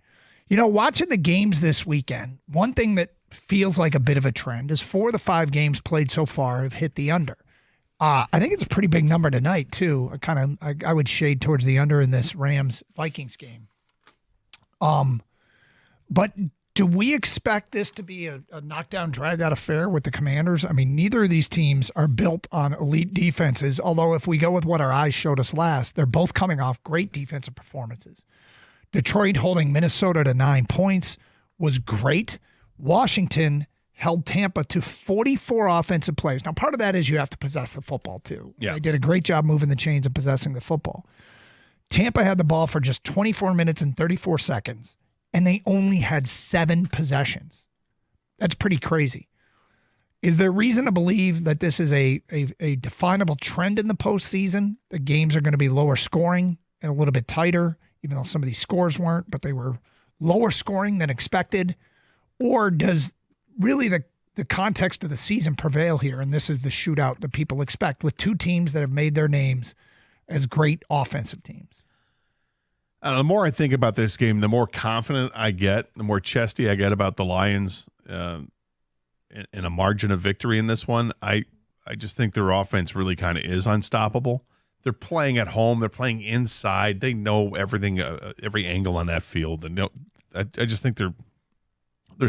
You know, watching the games this weekend, one thing that feels like a bit of a trend is 4 of the 5 games played so far have hit the under. I think it's a pretty big number tonight, too. I would shade towards the under in this Rams-Vikings game. But do we expect this to be a knockdown, drag-out affair with the Commanders? I mean, neither of these teams are built on elite defenses, although if we go with what our eyes showed us last, they're both coming off great defensive performances. Detroit holding Minnesota to 9 points was great. Washington held Tampa to 44 offensive plays. Now, part of that is you have to possess the football, too. Yeah. They did a great job moving the chains and possessing the football. Tampa had the ball for just 24 minutes and 34 seconds, and they only had 7 possessions. That's pretty crazy. Is there reason to believe that this is a definable trend in the postseason? The games are going to be lower scoring and a little bit tighter, even though some of these scores weren't, but they were lower scoring than expected? Or does really the context of the season prevail here, and this is the shootout that people expect with 2 teams that have made their names as great offensive teams? The more I think about this game, the more confident I get, the more chesty I get about the Lions in a margin of victory in this one. I just think their offense really kind of is unstoppable. They're playing at home. They're playing inside. They know everything, every angle on that field. And I just think they're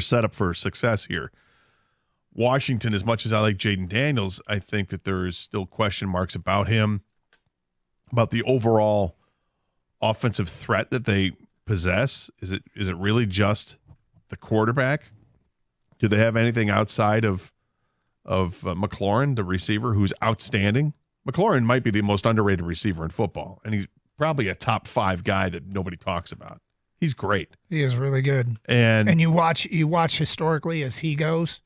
set up for success here. Washington, as much as I like Jaden Daniels, I think that there is still question marks about him, about the overall offensive threat that they possess. Is it really just the quarterback? Do they have anything outside of McLaurin, the receiver, who's outstanding? McLaurin might be the most underrated receiver in football, and he's probably a top 5 guy that nobody talks about. He's great. He is really good. And you watch historically as he goes,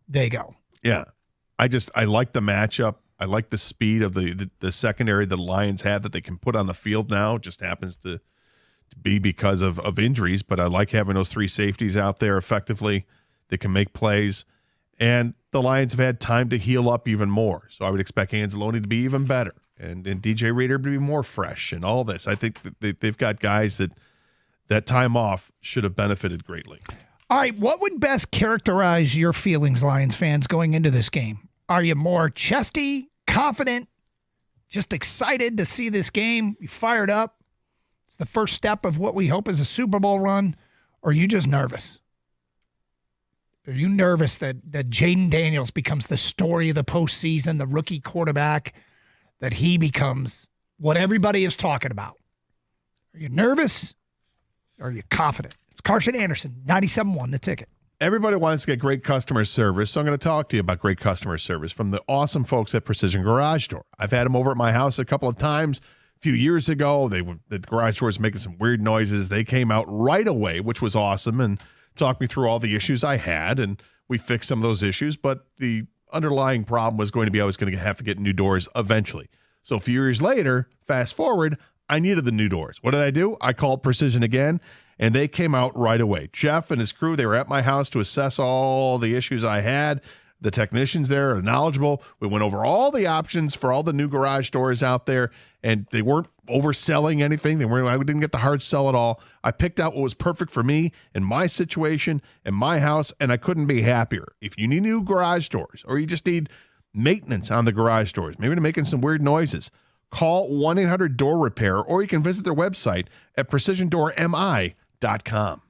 they go. Yeah. I like the matchup. I like the speed of the secondary the Lions have that they can put on the field now. It just happens to to be because of injuries, but I like having those three safeties out there effectively that can make plays. And the Lions have had time to heal up even more. So I would expect Anzalone to be even better and DJ Reader to be more fresh and all this. I think that they've got guys that time off should have benefited greatly. All right, what would best characterize your feelings, Lions fans, going into this game? Are you more chesty, confident, just excited to see this game? You fired up? It's the first step of what we hope is a Super Bowl run, or are you just nervous? Are you nervous that Jayden Daniels becomes the story of the postseason, the rookie quarterback, that he becomes what everybody is talking about? Are you nervous or are you confident? It's Carson Anderson, 97.1 The Ticket. Everybody wants to get great customer service, so I'm going to talk to you about great customer service from the awesome folks at Precision Garage Door. I've had them over at my house a couple of times. A few years ago, the garage door was making some weird noises. They came out right away, which was awesome, and talked me through all the issues I had, and we fixed some of those issues, but the underlying problem was going to be I was going to have to get new doors eventually. So a few years later, fast forward, I needed the new doors. What did I do? I called Precision again, and they came out right away. Jeff and his crew, they were at my house to assess all the issues I had. The technicians there are knowledgeable. We went over all the options for all the new garage doors out there, and they weren't overselling anything. I didn't get the hard sell at all. I picked out what was perfect for me and my situation and my house, and I couldn't be happier. If you need new garage doors or you just need maintenance on the garage doors, maybe they're making some weird noises, call 1-800-DOOR-REPAIR, or you can visit their website at precisiondoormi.com.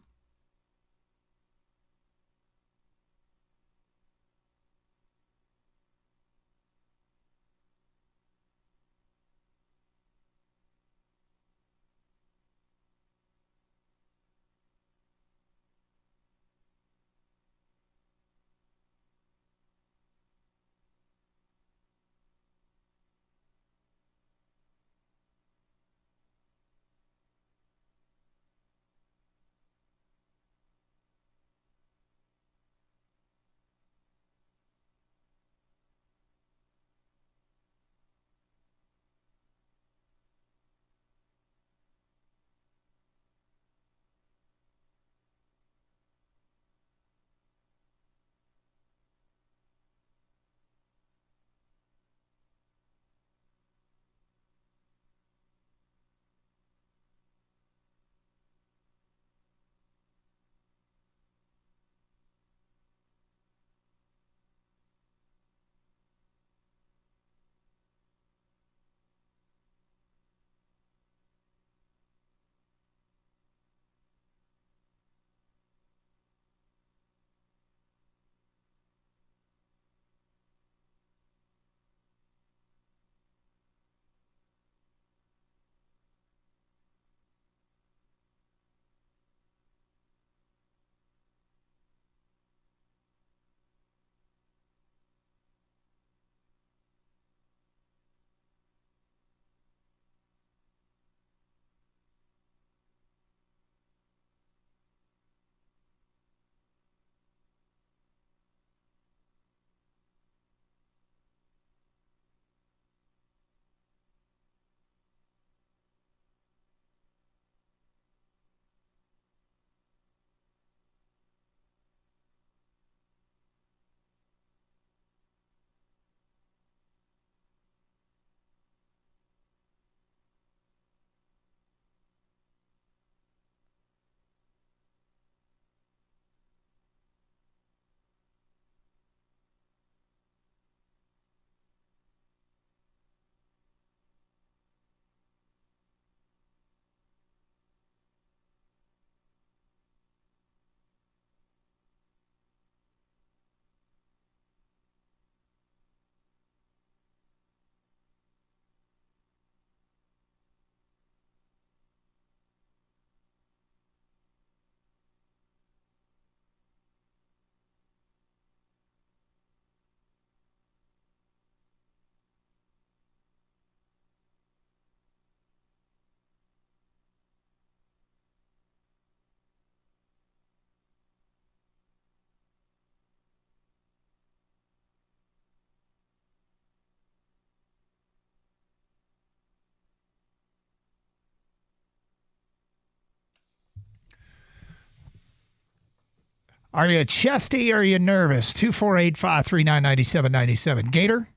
Are you chesty or are you nervous? 248-539-9797. Gator,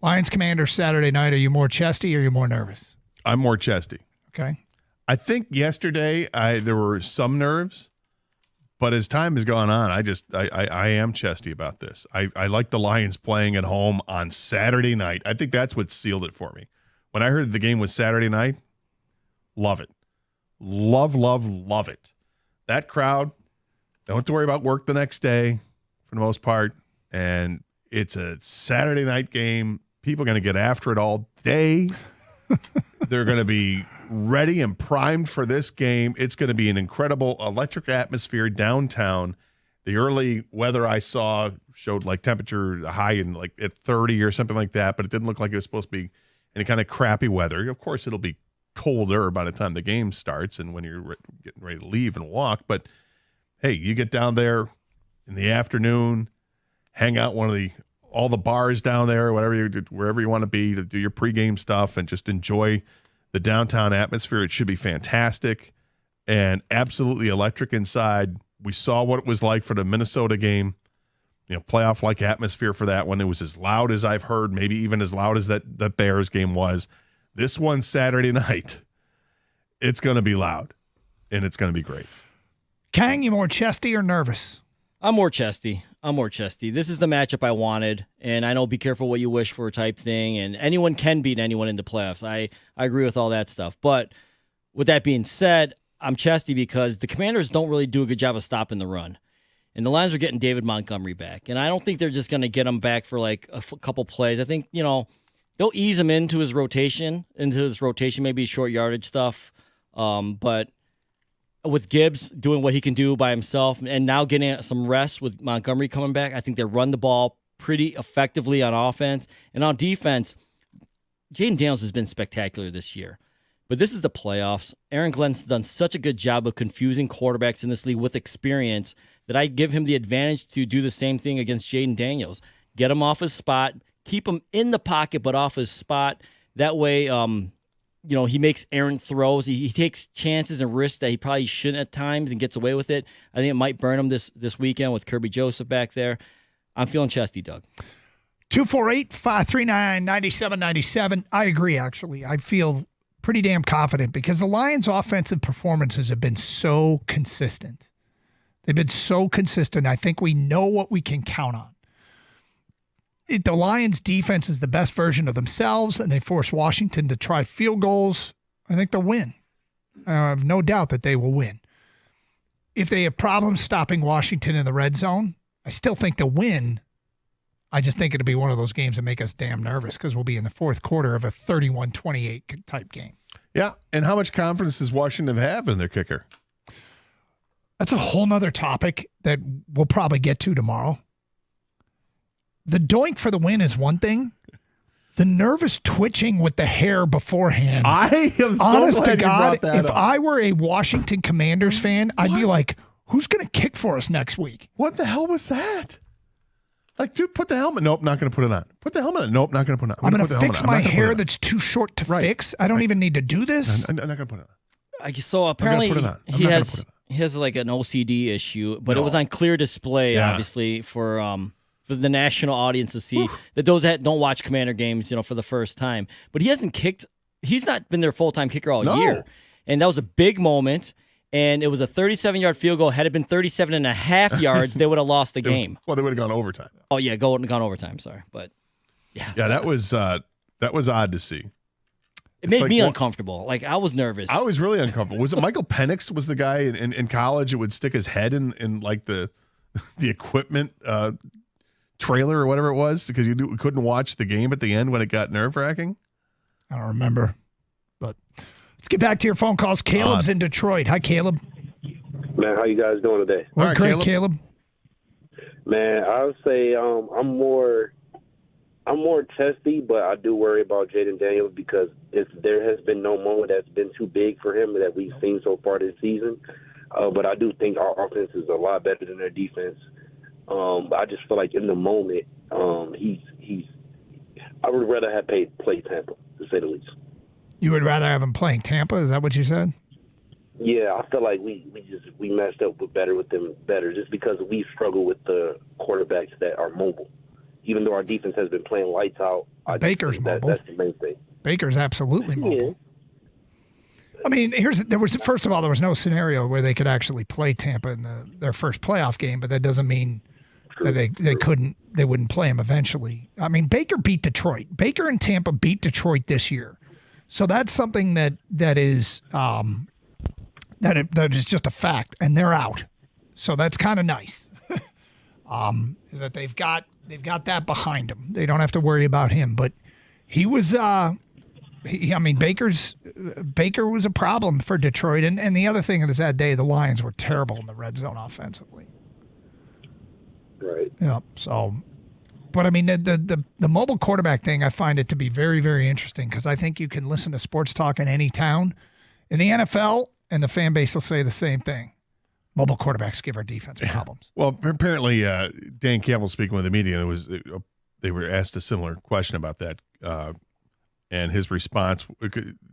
Lions Commander Saturday night. Are you more chesty or are you more nervous? I'm more chesty. Okay. I think yesterday there were some nerves, but as time has gone on, I am chesty about this. I like the Lions playing at home on Saturday night. I think that's what sealed it for me. When I heard the game was Saturday night, love it. Love it. That crowd, don't have to worry about work the next day for the most part. And it's a Saturday night game. People are going to get after it all day. They're going to be ready and primed for this game. It's going to be an incredible electric atmosphere downtown. The early weather I saw showed like temperature high in like at 30 or something like that, but it didn't look like it was supposed to be any kind of crappy weather. Of course, it'll be colder by the time the game starts and when you're getting ready to leave and walk. But hey, you get down there in the afternoon, hang out all the bars down there, wherever you want to be to do your pregame stuff and just enjoy the downtown atmosphere. It should be fantastic and absolutely electric inside. We saw what it was like for the Minnesota game, playoff-like atmosphere for that one. It was as loud as I've heard, maybe even as loud as that Bears game was. This one Saturday night, it's going to be loud, and it's going to be great. Kang, you more chesty or nervous? I'm more chesty. This is the matchup I wanted, and I know be careful what you wish for type thing, and anyone can beat anyone in the playoffs. I agree with all that stuff. But with that being said, I'm chesty because the Commanders don't really do a good job of stopping the run. And the Lions are getting David Montgomery back, and I don't think they're just going to get him back for like a couple plays. I think, they'll ease him into his rotation, maybe short yardage stuff. But with Gibbs doing what he can do by himself and now getting some rest with Montgomery coming back, I think they run the ball pretty effectively on offense. And on defense, Jayden Daniels has been spectacular this year. But this is the playoffs. Aaron Glenn's done such a good job of confusing quarterbacks in this league with experience that I give him the advantage to do the same thing against Jayden Daniels. Get him off his spot, keep him in the pocket but off his spot. That way, he makes errant throws. He takes chances and risks that he probably shouldn't at times and gets away with it. I think it might burn him this weekend with Kirby Joseph back there. I'm feeling chesty, Doug. 248-539-9797. I agree, actually. I feel pretty damn confident because the Lions' offensive performances have been so consistent. They've been so consistent. I think we know what we can count on. The Lions' defense is the best version of themselves, and they force Washington to try field goals. I think they'll win. I have no doubt that they will win. If they have problems stopping Washington in the red zone, I still think they'll win. I just think it'll be one of those games that make us damn nervous because we'll be in the fourth quarter of a 31-28 type game. Yeah, and how much confidence does Washington have in their kicker? That's a whole nother topic that we'll probably get to tomorrow. The doink for the win is one thing. The nervous twitching with the hair beforehand. I am so honest glad to God, you brought that if up. I were a Washington Commanders fan, I'd be like, who's going to kick for us next week? What the hell was that? Like, dude, put the helmet. Nope, not going to put it on. Put the helmet on. Nope, not going to put it on. I'm going put to the fix helmet on. my hair that's too short to fix. I don't even need to do this. I'm not going to put it on. So apparently put it on. he has like an OCD issue, but it was on clear display, obviously, for the national audience to see that those that don't watch Commander games, for the first time. But he hasn't kicked. He's not been their full-time kicker all year, and that was a big moment. And it was a 37-yard field goal. Had it been 37.5 yards, they would have lost the game. Well, they would have gone overtime. Oh yeah, gone overtime. Sorry, but yeah, that was odd to see. It made me uncomfortable. Like, I was nervous. I was really uncomfortable. Was it Michael Penix was the guy in college who would stick his head in like the equipment trailer or whatever it was because you couldn't watch the game at the end when it got nerve-wracking? I don't remember. But let's get back to your phone calls. Caleb's in Detroit. Hi, Caleb. Man, how you guys doing today? We're great, Caleb. Man, I would say I'm more chesty, but I do worry about Jayden Daniels because there has been no moment that's been too big for him that we've seen so far this season. But I do think our offense is a lot better than their defense. But I just feel like in the moment, he's. I would rather have played Tampa, to say the least. You would rather have him playing Tampa? Is that what you said? Yeah, I feel like we matched up with them better just because we struggle with the quarterbacks that are mobile. Even though our defense has been playing lights out, Baker's mobile. That's the main thing. Baker's absolutely mobile. Yeah. I mean, first of all, there was no scenario where they could actually play Tampa in their first playoff game, but that doesn't mean that they wouldn't play him eventually. I mean, Baker beat Detroit. Baker and Tampa beat Detroit this year. So that's something that is that is just a fact, and they're out. So that's kind of nice. Is that they've got that behind them. They don't have to worry about him. But he was Baker was a problem for Detroit. And the other thing is that day the Lions were terrible in the red zone offensively. Right. Yeah. So, but I mean the mobile quarterback thing, I find it to be very, very interesting because I think you can listen to sports talk in any town. In the NFL, and the fan base will say the same thing. Mobile quarterbacks give our defense problems. Well, apparently Dan Campbell speaking with the media, they were asked a similar question about that, and his response,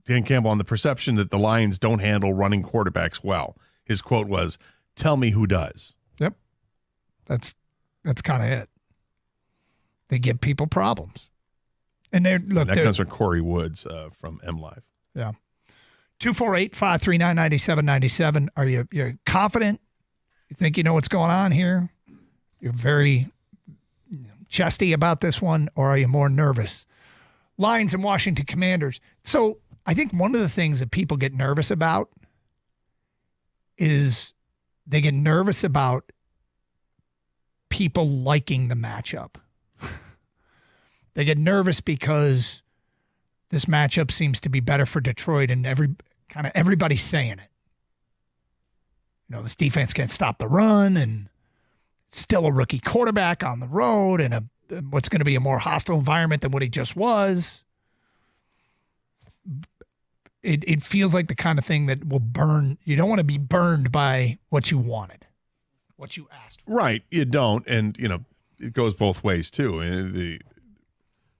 Dan Campbell, on the perception that the Lions don't handle running quarterbacks well. His quote was, "Tell me who does." Yep, that's kind of it. They give people problems, and that comes from Corey Woods from MLive. Yeah. 248-539-9797. Are you're confident? You think you know what's going on here? You're very chesty about this one, or are you more nervous? Lions and Washington Commanders. So I think one of the things that people get nervous about is they get nervous about people liking the matchup. They get nervous because this matchup seems to be better for Detroit, and everybody's saying it. You know, this defense can't stop the run, and still a rookie quarterback on the road, and what's going to be a more hostile environment than what he just was. It feels like the kind of thing that will burn. You don't want to be burned by what you wanted, what you asked for. Right, you don't, and it goes both ways too. And the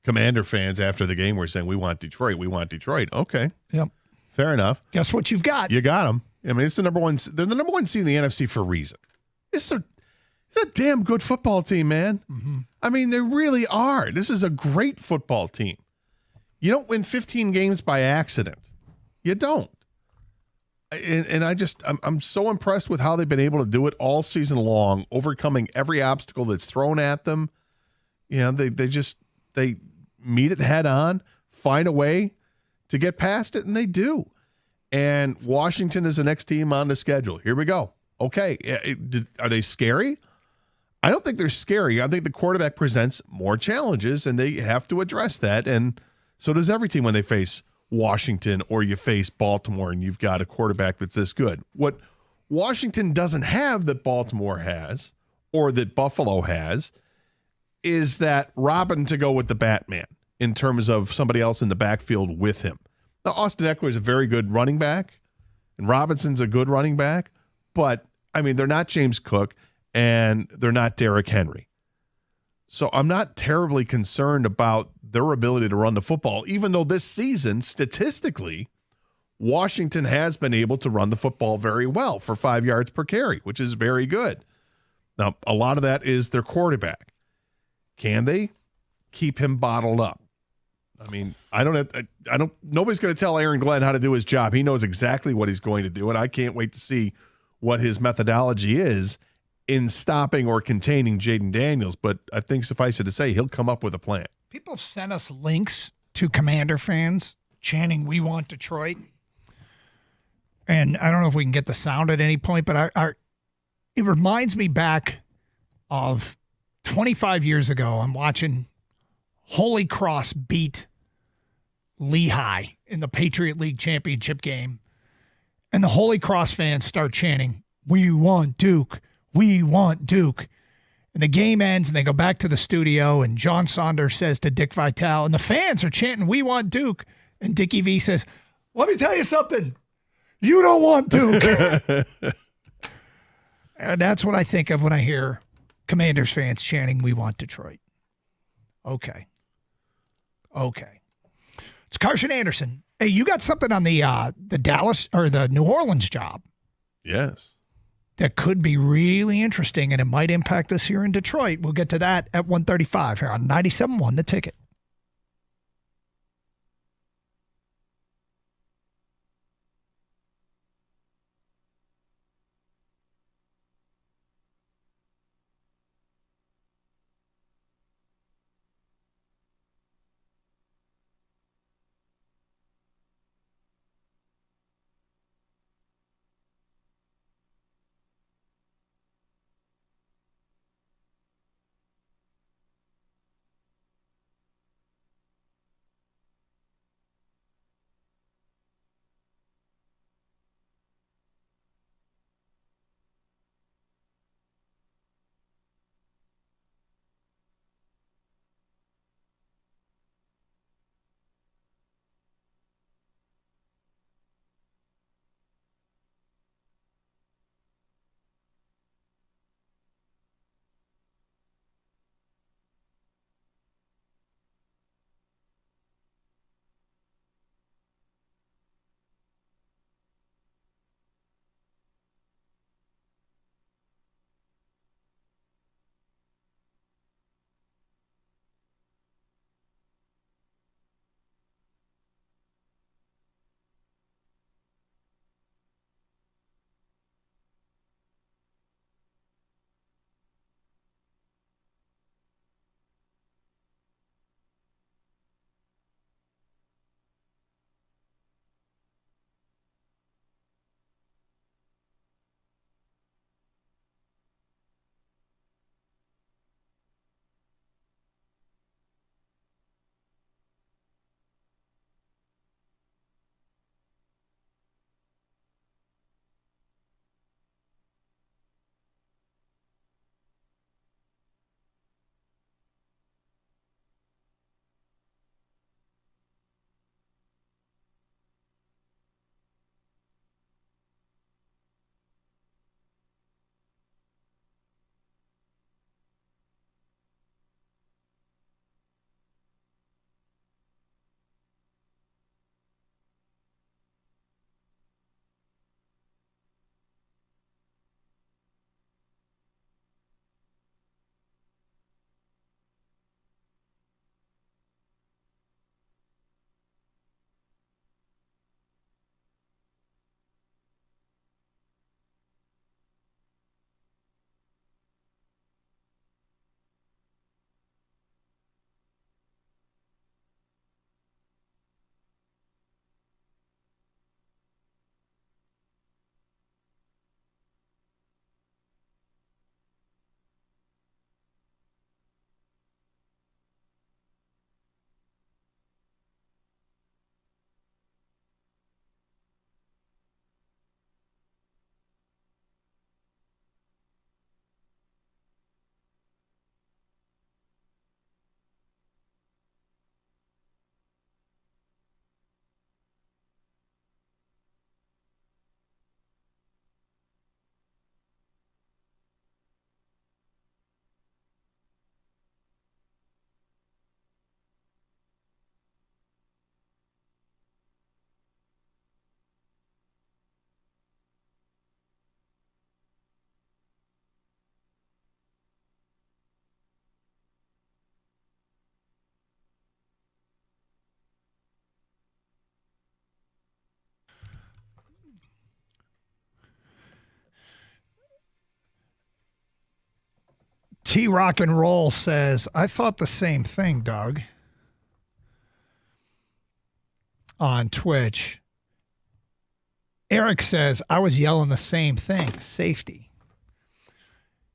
Commander fans after the game were saying, "We want Detroit. We want Detroit." Okay. Yep. Fair enough. Guess what you've got? You got them. I mean, it's the number one. They're the number one seed in the NFC for a reason. It's a damn good football team, man. Mm-hmm. I mean, they really are. This is a great football team. You don't win 15 games by accident. You don't. And I'm so impressed with how they've been able to do it all season long, overcoming every obstacle that's thrown at them. They meet it head on, find a way to get past it, and they do. And Washington is the next team on the schedule. Here we go. Okay. Are they scary? I don't think they're scary. I think the quarterback presents more challenges, and they have to address that. And so does every team when they face Washington or you face Baltimore and you've got a quarterback that's this good. What Washington doesn't have that Baltimore has or that Buffalo has is that Robin to go with the Batman in terms of somebody else in the backfield with him. Now, Austin Eckler is a very good running back, and Robinson's a good running back, but, I mean, they're not James Cook, and they're not Derrick Henry. So I'm not terribly concerned about their ability to run the football, even though this season, statistically, Washington has been able to run the football very well for 5 yards per carry, which is very good. Now, a lot of that is their quarterback. Can they keep him bottled up? I mean, nobody's going to tell Aaron Glenn how to do his job. He knows exactly what he's going to do, and I can't wait to see what his methodology is in stopping or containing Jayden Daniels. But I think suffice it to say, he'll come up with a plan. People sent us links to Commander fans chanting, "We want Detroit." And I don't know if we can get the sound at any point, but it reminds me back of 25 years ago. I'm watching Holy Cross beat Lehigh in the Patriot League championship game. And the Holy Cross fans start chanting, "We want Duke. We want Duke." And the game ends and they go back to the studio and John Saunders says to Dick Vitale, and the fans are chanting, "We want Duke." And Dickie V says, "Let me tell you something. You don't want Duke." And that's what I think of when I hear Commanders fans chanting, "We want Detroit." Okay. It's Carson Anderson Hey, you got something on the Dallas or the New Orleans job Yes. that could be really interesting, and it might impact us here in Detroit. We'll get to that at 1:35 here on 97.1 The Ticket. T Rock and Roll says, I thought the same thing, Doug, on Twitch. Eric says, I was yelling the same thing, safety.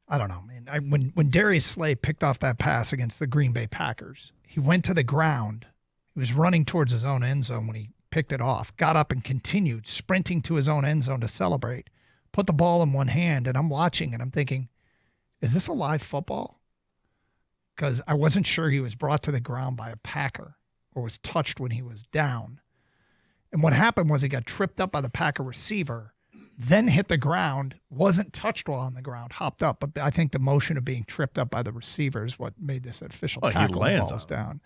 I don't know, man. When Darius Slay picked off that pass against the Green Bay Packers, he went to the ground. He was running towards his own end zone when he picked it off, got up and continued sprinting to his own end zone to celebrate, put the ball in one hand, and I'm watching and I'm thinking, is this a live football? Because I wasn't sure he was brought to the ground by a Packer or was touched when he was down. And what happened was he got tripped up by the Packer receiver, then hit the ground, wasn't touched while on the ground, hopped up. But I think the motion of being tripped up by the receiver is what made this official tackle. The ball was down.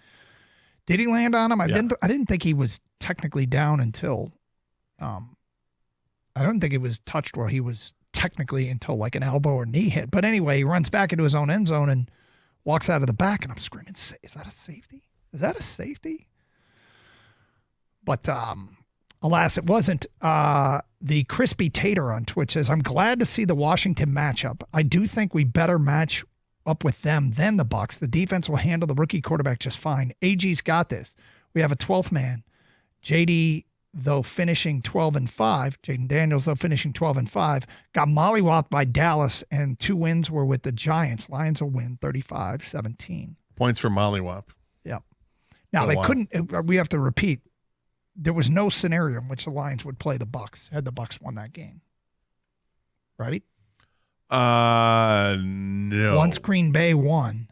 Did he land on him? I Yeah. didn't think he was technically down until I don't think it was touched while he was technically until like an elbow or knee hit. But anyway, he runs back into his own end zone and walks out of the back, and I'm screaming, is that a safety? Is that a safety? But alas, it wasn't. The Crispy Tater on Twitch says, I'm glad to see the Washington matchup. I do think we better match up with them than the Bucs. The defense will handle the rookie quarterback just fine. AG's got this. We have a 12th man. JD, though finishing 12-5, Jaden Daniels, though finishing 12-5, got mollywopped by Dallas, and 2 wins were with the Giants. Lions will win 35-17. Points for Mollywop. Yep. Now, Oh, they wow. couldn't, we have to repeat, there was no scenario in which the Lions would play the Bucs had the Bucs won that game. Right? No. Once Green Bay won.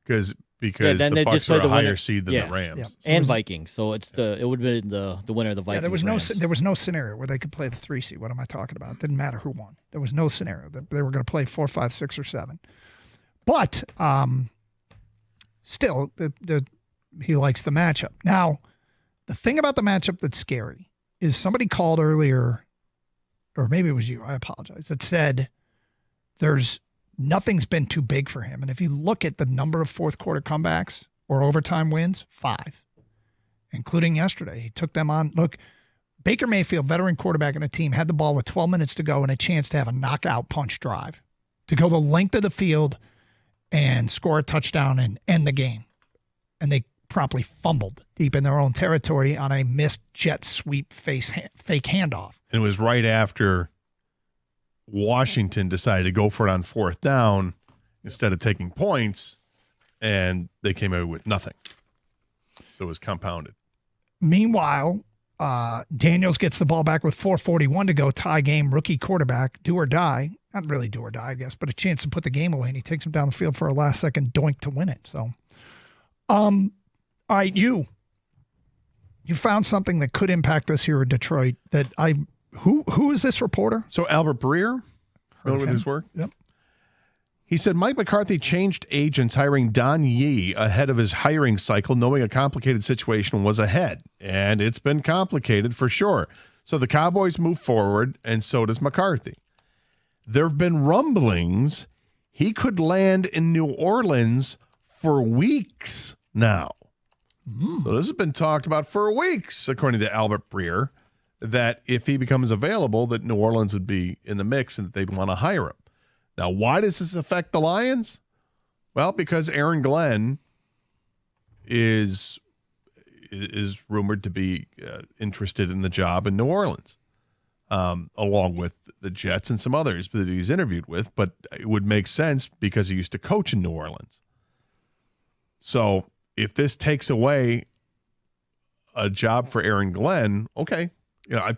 Because then the they Bucs just are played a the higher winner. seed than Yeah. the Rams. Yeah. And Vikings. So it would have been the winner of the Vikings. Yeah, Rams. there was no scenario where they could play the 3 seed. What am I talking about? Didn't matter who won. There was no scenario that they were going to play 4, 5, 6, or 7. But still, he likes the matchup. Now, the thing about the matchup that's scary is somebody called earlier, or maybe it was you, I apologize, that said nothing's been too big for him. And if you look at the number of fourth quarter comebacks or overtime wins, 5, including yesterday. He took them on. Look, Baker Mayfield, veteran quarterback in a team, had the ball with 12 minutes to go and a chance to have a knockout punch drive, to go the length of the field and score a touchdown and end the game. And they promptly fumbled deep in their own territory on a missed jet sweep fake handoff. And it was right after Washington decided to go for it on 4th down instead of taking points, and they came away with nothing. So it was compounded. Meanwhile, Daniels gets the ball back with 4:41 to go, tie game, rookie quarterback, do or die. Not really do or die, I guess, but a chance to put the game away, and he takes him down the field for a last-second doink to win it. So, all right, you found something that could impact us here in Detroit. Who is this reporter? So Albert Breer, familiar with his work? Yep. He said Mike McCarthy changed agents, hiring Don Yee ahead of his hiring cycle, knowing a complicated situation was ahead. And it's been complicated for sure. So the Cowboys move forward, and so does McCarthy. There have been rumblings he could land in New Orleans for weeks now. So this has been talked about for weeks, according to Albert Breer, that if he becomes available, that New Orleans would be in the mix and that they'd want to hire him. Now, why does this affect the Lions? Well, because Aaron Glenn is rumored to be interested in the job in New Orleans, along with the Jets and some others that he's interviewed with. But it would make sense because he used to coach in New Orleans. So if this takes away a job for Aaron Glenn, okay, I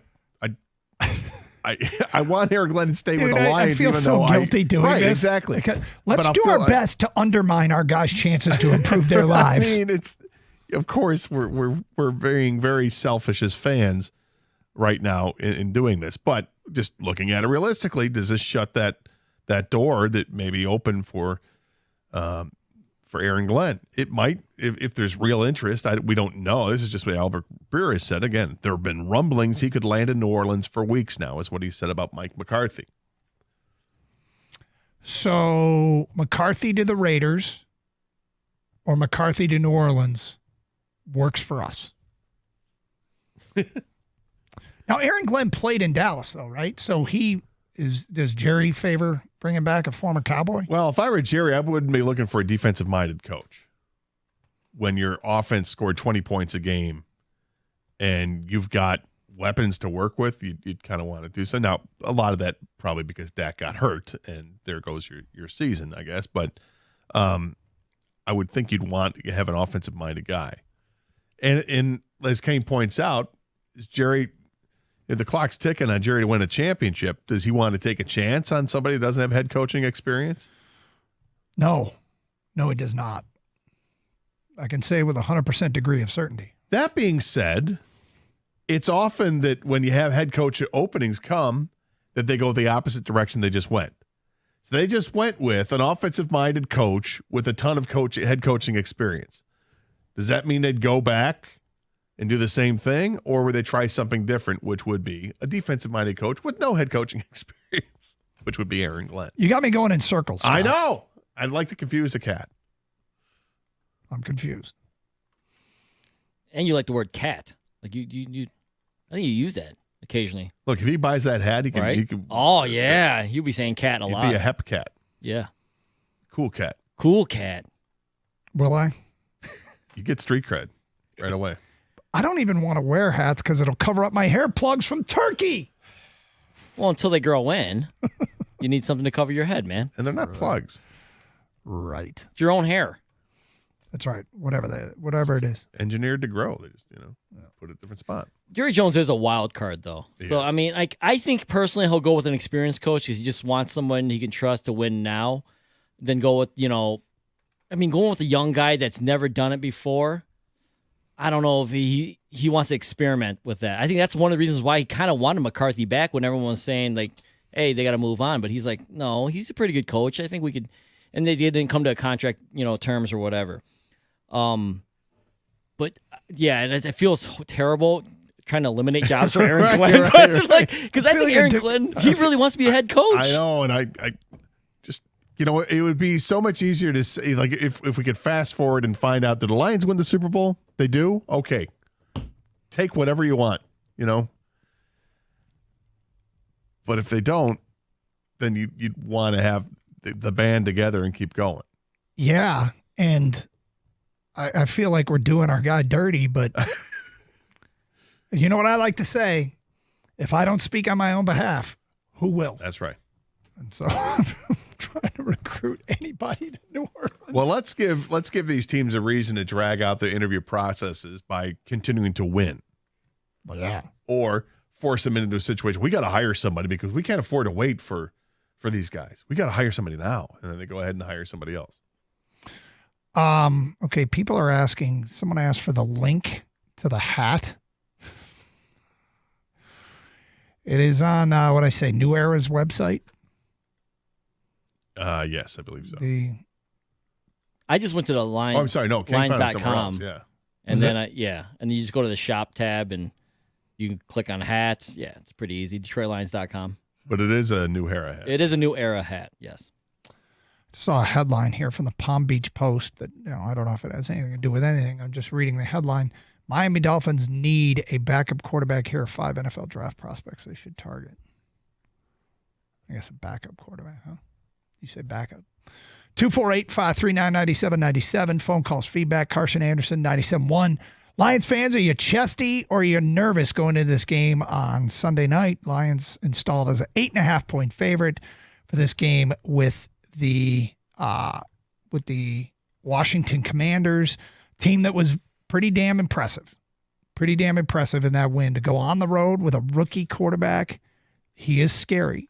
want Aaron Glenn to stay with the Lions. I feel even so though guilty doing right, this. Exactly. Let's do our best to undermine our guys' chances to improve their lives. I mean, it's of course we're being very selfish as fans right now in doing this, but just looking at it realistically, does this shut that door that may be open for Aaron Glenn? It might, if there's real interest. We don't know. This is just what Albert Breer has said. Again, there have been rumblings he could land in New Orleans for weeks now, is what he said about Mike McCarthy. So McCarthy to the Raiders or McCarthy to New Orleans works for us. Now, Aaron Glenn played in Dallas, though, right? So does Jerry favor bringing back a former Cowboy? Well, if I were Jerry, I wouldn't be looking for a defensive-minded coach. When your offense scored 20 points a game and you've got weapons to work with, you'd kind of want to do so. Now, a lot of that probably because Dak got hurt, and there goes your season, I guess. But I would think you'd want to have an offensive-minded guy. And as Kane points out, is Jerry – if the clock's ticking on Jerry to win a championship, does he want to take a chance on somebody that doesn't have head coaching experience? No, he does not. I can say with 100% degree of certainty. That being said, it's often that when you have head coach openings come, that they go the opposite direction they just went. So they just went with an offensive-minded coach with a ton of head coaching experience. Does that mean they'd go back and do the same thing, or would they try something different, which would be a defensive-minded coach with no head coaching experience, which would be Aaron Glenn? You got me going in circles, Scott. I know. I'd like to confuse a cat. I'm confused. And you like the word cat. Like you I think you use that occasionally. Look, if he buys that hat, he can. Right? He can Oh, yeah. You'll be saying cat a he'd lot. be a hep cat. Yeah. Cool cat. Cool cat. Will I? You get street cred right away. I don't even want to wear hats because it'll cover up my hair plugs from turkey. Well, until they grow in, you need something to cover your head, man. And they're not plugs. Right. It's your own hair. That's right. Whatever it is. Engineered to grow. They just, put it in a different spot. Jerry Jones is a wild card, though. So, I mean, I think personally he'll go with an experienced coach because he just wants someone he can trust to win now. Then go with, going with a young guy that's never done it before. I don't know if he wants to experiment with that. I think that's one of the reasons why he kind of wanted McCarthy back when everyone was saying, like, hey, they got to move on. But he's like, no, he's a pretty good coach. I think we could. And they didn't come to a contract, terms or whatever. But yeah, and it feels terrible trying to eliminate jobs for Aaron Glenn. Because I think Aaron Glenn, he really wants to be a head coach. I know, and I just, it would be so much easier to say, like, if we could fast forward and find out that the Lions win the Super Bowl, they do, okay, take whatever you want, But if they don't, then you'd want to have the band together and keep going. Yeah, and I feel like we're doing our guy dirty, but you know what I like to say? If I don't speak on my own behalf, who will? That's right. And so I'm trying to recruit anybody to New Orleans. Well, let's give these teams a reason to drag out the interview processes by continuing to win. Well, yeah. Or force them into a situation. We got to hire somebody because we can't afford to wait for these guys. We got to hire somebody now, and then they go ahead and hire somebody else. Okay, people are asking. Someone asked for the link to the hat. It is on New Era's website. Yes, I believe so. I just went to the line. Oh, I'm sorry, no, can't find it somewhere else. Lines.com. Yeah, and then and then you just go to the shop tab and you can click on hats. Yeah, it's pretty easy. DetroitLions.com. But it is a New Era hat. It is a New Era hat. Yes. Saw a headline here from the Palm Beach Post that I don't know if it has anything to do with anything. I'm just reading the headline. Miami Dolphins need a backup quarterback. Here are 5 NFL draft prospects they should target. I guess a backup quarterback, huh? You say backup. 248-539-9797. Phone calls, feedback. Carson Anderson, 97.1. Lions fans, are you chesty or are you nervous going into this game on Sunday night? Lions installed as an 8.5-point favorite for this game with the Washington Commanders, team that was pretty damn impressive in that win. To go on the road with a rookie quarterback, he is scary.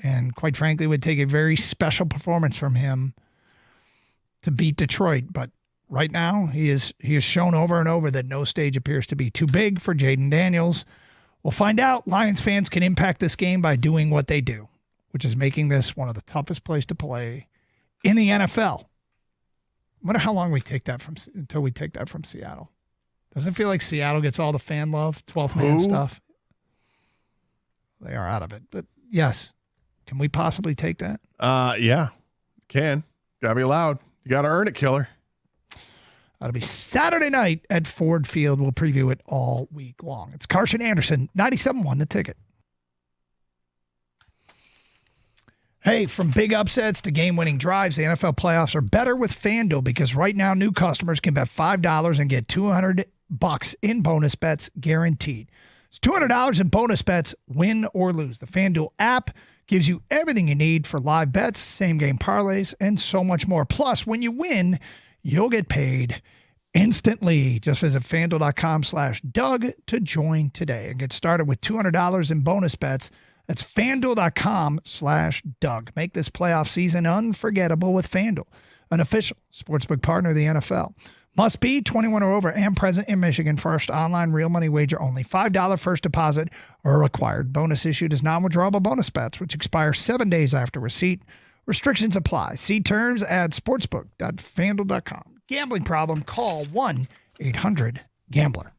And quite frankly, it would take a very special performance from him to beat Detroit. But right now, he has shown over and over that no stage appears to be too big for Jaden Daniels. We'll find out. Lions fans can impact this game by doing what they do, which is making this one of the toughest places to play in the NFL. I wonder how long we take that until we take that from Seattle. Doesn't it feel like Seattle gets all the fan love, 12th man stuff? They are out of it. But yes, can we possibly take that? Yeah, can. Gotta be allowed. You gotta earn it, killer. That'll be Saturday night at Ford Field. We'll preview it all week long. It's Carson Anderson, 97.1 The Ticket. Hey, from big upsets to game-winning drives, the NFL playoffs are better with FanDuel because right now new customers can bet $5 and get $200 in bonus bets guaranteed. It's $200 in bonus bets, win or lose. The FanDuel app gives you everything you need for live bets, same-game parlays, and so much more. Plus, when you win, you'll get paid instantly. Just visit FanDuel.com/Doug to join today and get started with $200 in bonus bets. That's FanDuel.com/Doug. Make this playoff season unforgettable with FanDuel, an official sportsbook partner of the NFL. Must be 21 or over and present in Michigan. First online real money wager only. $5 first deposit are required. Bonus issued as non-withdrawable bonus bets, which expire 7 days after receipt. Restrictions apply. See terms at sportsbook.fanduel.com. Gambling problem? Call 1-800-GAMBLER.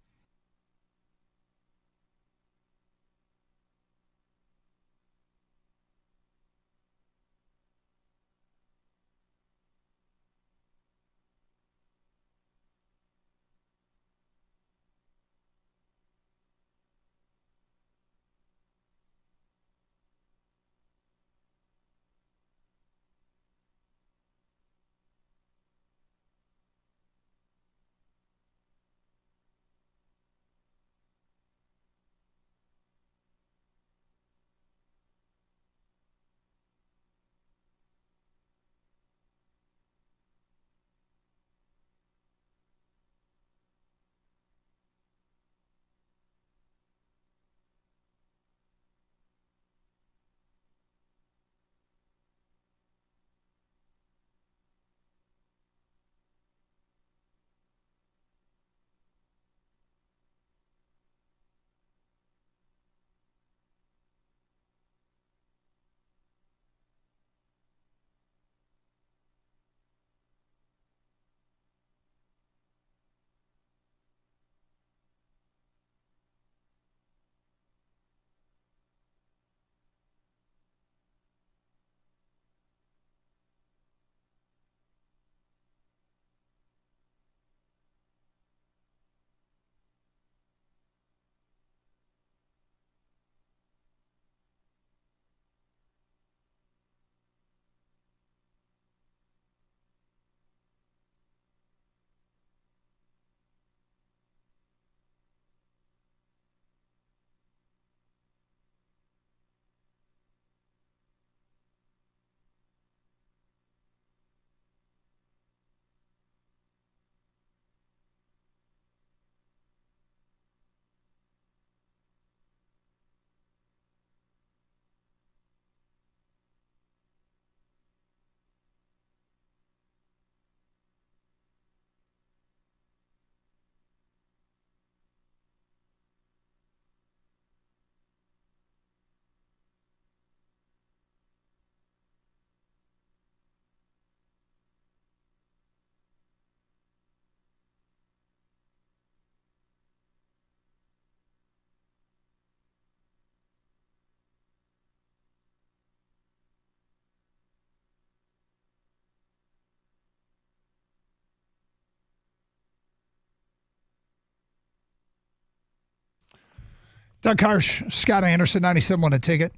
Doug Harsh, Scott Anderson, 97 a ticket.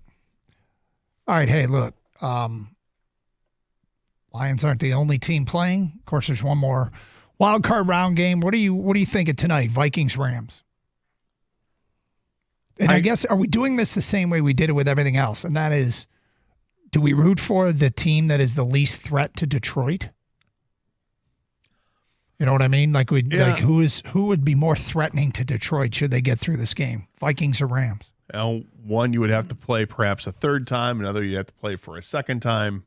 All right, hey, look. Lions aren't the only team playing. Of course, there's one more wild card round game. What do you think of tonight? Vikings Rams. And I guess, are we doing this the same way we did it with everything else? And that is, do we root for the team that is the least threat to Detroit? You know what I mean? Like who would be more threatening to Detroit should they get through this game? Vikings or Rams? Now, one you would have to play perhaps a third time, another you have to play for a second time.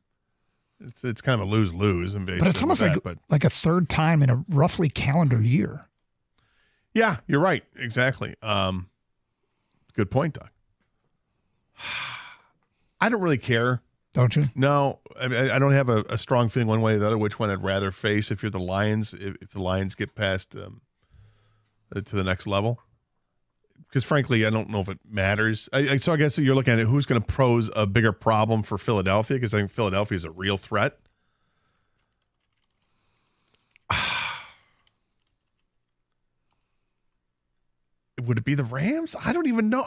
It's kind of a lose-lose. But it's almost like a third time in a roughly calendar year. Yeah, you're right. Exactly. Good point, Doug. I don't really care. Don't you? No, I don't have a strong feeling one way or the other which one I'd rather face if you're the Lions, if the Lions get past to the next level. Because, frankly, I don't know if it matters. So I guess you're looking at who's going to pose a bigger problem for Philadelphia, because I think Philadelphia is a real threat. Would it be the Rams? I don't even know.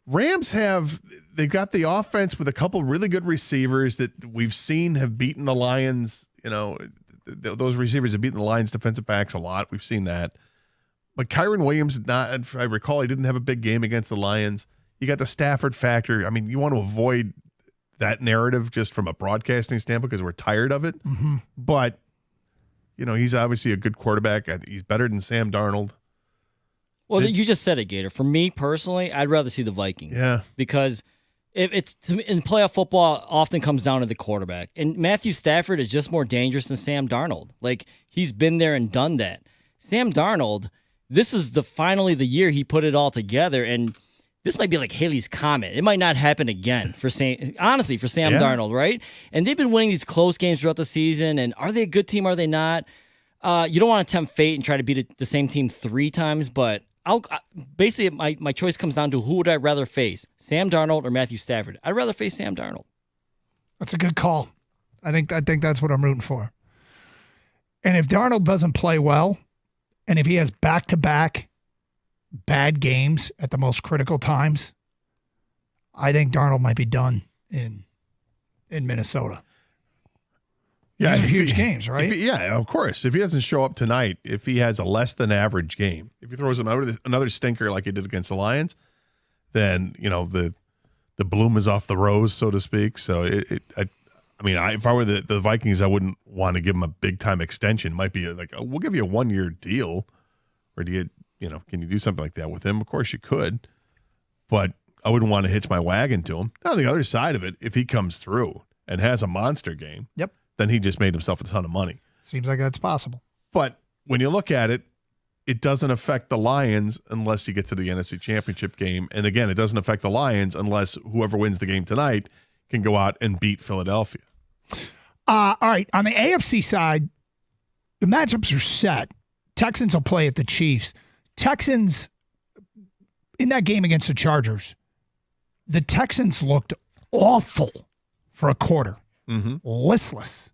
Rams they've got the offense with a couple really good receivers that we've seen have beaten the Lions. You know, those receivers have beaten the Lions defensive backs a lot. We've seen that. But Kyron Williams did not, if I recall, he didn't have a big game against the Lions. You got the Stafford factor. I mean, you want to avoid that narrative just from a broadcasting standpoint because we're tired of it. Mm-hmm. But, you know, he's obviously a good quarterback. He's better than Sam Darnold. Well, you just said it, Gator. For me personally, I'd rather see the Vikings. Yeah. Because in playoff football, often comes down to the quarterback. And Matthew Stafford is just more dangerous than Sam Darnold. Like, he's been there and done that. Sam Darnold, this is finally the year he put it all together. And this might be like Haley's Comet. It might not happen again for Sam Darnold, right? And they've been winning these close games throughout the season. And are they a good team? Are they not? You don't want to tempt fate and try to beat the same team 3 times, but basically my choice comes down to who would I rather face, Sam Darnold or Matthew Stafford? I'd rather face Sam Darnold. That's a good call. I think that's what I'm rooting for. And if Darnold doesn't play well, and if he has back-to-back bad games at the most critical times, I think Darnold might be done in Minnesota. Yeah, these are huge games, right? Yeah, of course. If he doesn't show up tonight, if he has a less than average game, if he throws another stinker like he did against the Lions, then the bloom is off the rose, so to speak. So if I were the Vikings, I wouldn't want to give him a big time extension. It might be like, we'll give you a 1-year deal, or do you? Can you do something like that with him? Of course you could, but I wouldn't want to hitch my wagon to him. Now, on the other side of it, if he comes through and has a monster game, then he just made himself a ton of money. Seems like that's possible. But when you look at it, it doesn't affect the Lions unless you get to the NFC Championship game. And again, it doesn't affect the Lions unless whoever wins the game tonight can go out and beat Philadelphia. All right. On the AFC side, the matchups are set. Texans will play at the Chiefs. Texans, in that game against the Chargers, the Texans looked awful for a quarter. Listless.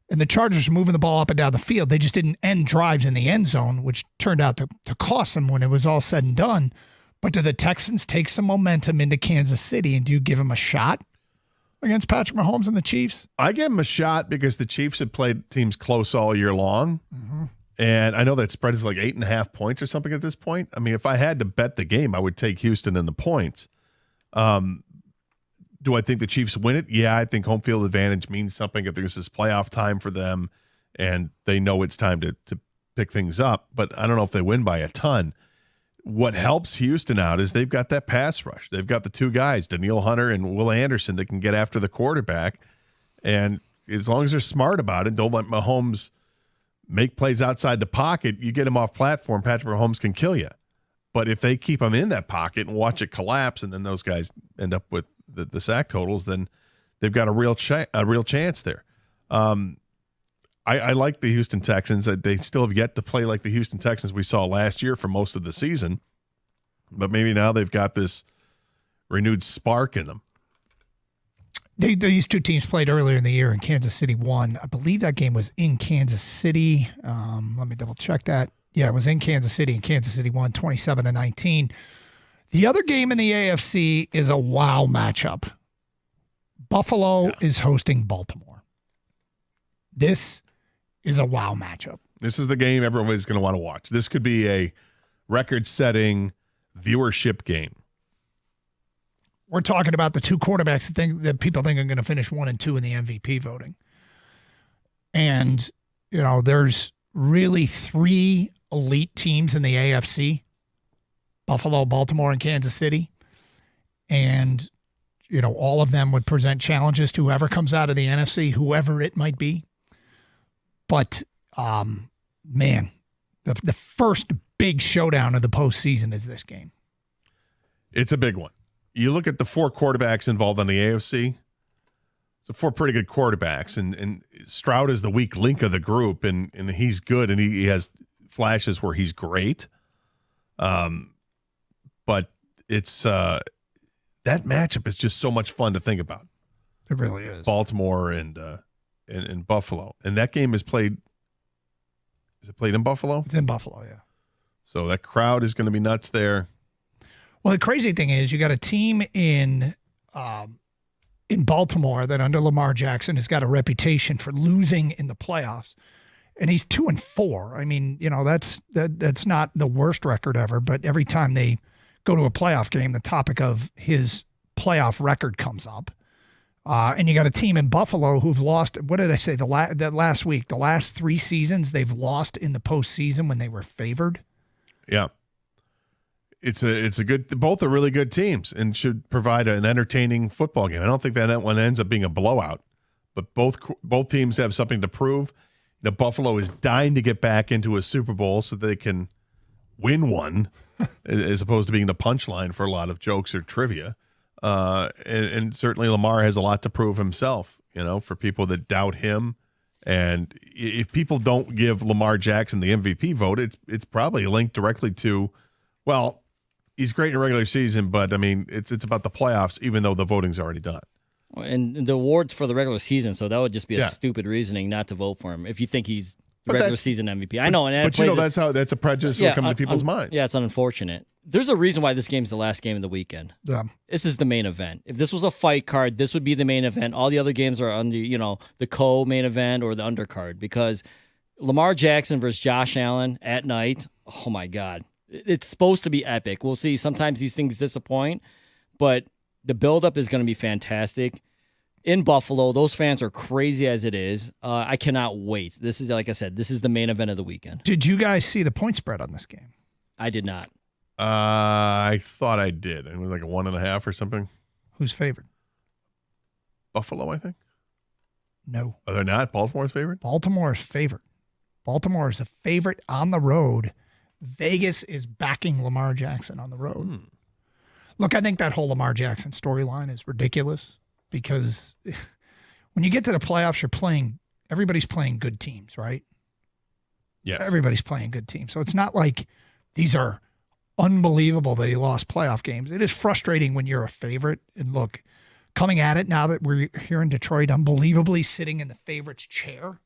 And the Chargers were moving the ball up and down the field. They just didn't end drives in the end zone, which turned out to cost them when it was all said and done. But do the Texans take some momentum into Kansas City, and do you give them a shot against Patrick Mahomes and the Chiefs? I give them a shot because the Chiefs have played teams close all year long. And I know that spread is like 8.5 points or something at this point. I mean, if I had to bet the game, I would take Houston in the points. Do I think the Chiefs win it? Yeah, I think home field advantage means something if there's this playoff time for them and they know it's time to pick things up. But I don't know if they win by a ton. What helps Houston out is they've got that pass rush. They've got the 2 guys, Danielle Hunter and Will Anderson, that can get after the quarterback. And as long as they're smart about it, don't let Mahomes make plays outside the pocket, you get him off platform, Patrick Mahomes can kill you. But if they keep him in that pocket and watch it collapse, and then those guys end up with the sack totals, then they've got a real chance there. I like the Houston Texans. They still have yet to play like the Houston Texans we saw last year for most of the season, but maybe now they've got this renewed spark in them. These 2 teams played earlier in the year, and Kansas City won. I believe that game was in Kansas City. Let me double check that. Yeah, it was in Kansas City, and Kansas City won 27-19. The other game in the AFC is a wow matchup. Buffalo is hosting Baltimore. This is a wow matchup. This is the game everybody's going to want to watch. This could be a record-setting viewership game. We're talking about the 2 quarterbacks that people think are going to finish 1 and 2 in the MVP voting. And, there's really 3 elite teams in the AFC: Buffalo, Baltimore, and Kansas City. And, all of them would present challenges to whoever comes out of the NFC, whoever it might be. But, man, the first big showdown of the postseason is this game. It's a big one. You look at the 4 quarterbacks involved on the AFC. So 4 pretty good quarterbacks, and Stroud is the weak link of the group, and he's good, and he has flashes where he's great. But it's that matchup is just so much fun to think about. It really is. Baltimore and Buffalo, and that game is played. Is it played in Buffalo? It's in Buffalo, yeah. So that crowd is going to be nuts there. Well, the crazy thing is you got a team in Baltimore that under Lamar Jackson has got a reputation for losing in the playoffs, and he's 2-4. I mean, that's not the worst record ever, but every time they go to a playoff game, the topic of his playoff record comes up. And you got a team in Buffalo who've lost. What did I say? That last week, the last 3 seasons they've lost in the postseason when they were favored. Yeah. It's a good. Both are really good teams and should provide an entertaining football game. I don't think that one ends up being a blowout, but both teams have something to prove. Buffalo is dying to get back into a Super Bowl so they can win one, as opposed to being the punchline for a lot of jokes or trivia. And certainly Lamar has a lot to prove himself, for people that doubt him. And if people don't give Lamar Jackson the MVP vote, it's probably linked directly to, well, he's great in the regular season, but I mean, it's about the playoffs, even though the voting's already done. And the awards for the regular season, so that would just be a stupid reasoning not to vote for him if you think he's the regular season MVP. I know, that's a prejudice that will come to people's minds. Yeah, it's unfortunate. There's a reason why this game's the last game of the weekend. Yeah. This is the main event. If this was a fight card, this would be the main event. All the other games are on the co-main event or the undercard, because Lamar Jackson versus Josh Allen at night, oh my God. It's supposed to be epic. We'll see. Sometimes these things disappoint, but the buildup is going to be fantastic. In Buffalo, those fans are crazy as it is. I cannot wait. This is, like I said, this is the main event of the weekend. Did you guys see the point spread on this game? I did not. I thought I did. It was like a 1.5 or something. Who's favored? Buffalo, I think. No. Are they not? Baltimore's favorite? Baltimore is favored. Baltimore is a favorite on the road. Vegas is backing Lamar Jackson on the road. Look, I think that whole Lamar Jackson storyline is ridiculous, because when you get to the playoffs, everybody's playing good teams, right? Yes. Everybody's playing good teams. So it's not like these are unbelievable that he lost playoff games. It is frustrating when you're a favorite. And look, coming at it now that we're here in Detroit, unbelievably sitting in the favorite's chair.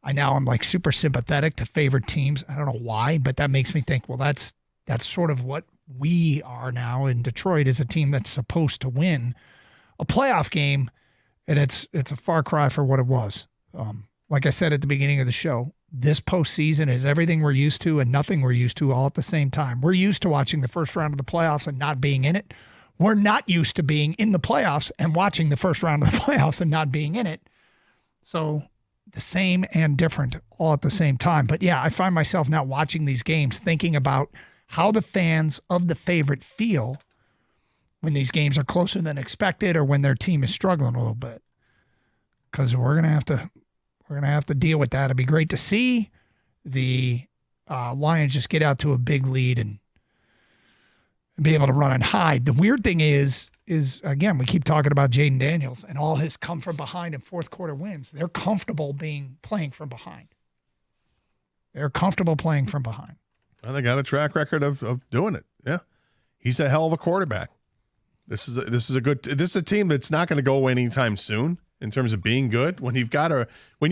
I now am like super sympathetic to favored teams. I don't know why, but that makes me think, well, that's sort of what we are now in Detroit, is a team that's supposed to win a playoff game, and it's a far cry for what it was. Like I said at the beginning of the show, this postseason is everything we're used to and nothing we're used to all at the same time. We're used to watching the first round of the playoffs and not being in it. We're not used to being in the playoffs and watching the first round of the playoffs and not being in it. So the same and different all at the same time. But yeah, I find myself now watching these games thinking about how the fans of the favorite feel when these games are closer than expected or when their team is struggling a little bit. Because we're gonna have to deal with that. It'd be great to see the Lions just get out to a big lead and be able to run and hide. The weird thing is again, we keep talking about Jayden Daniels and all his come from behind and fourth quarter wins. They're comfortable playing from behind. They're comfortable playing from behind. Well, they got a track record of doing it. Yeah, he's a hell of a quarterback. This is a team that's not going to go away anytime soon in terms of being good. When you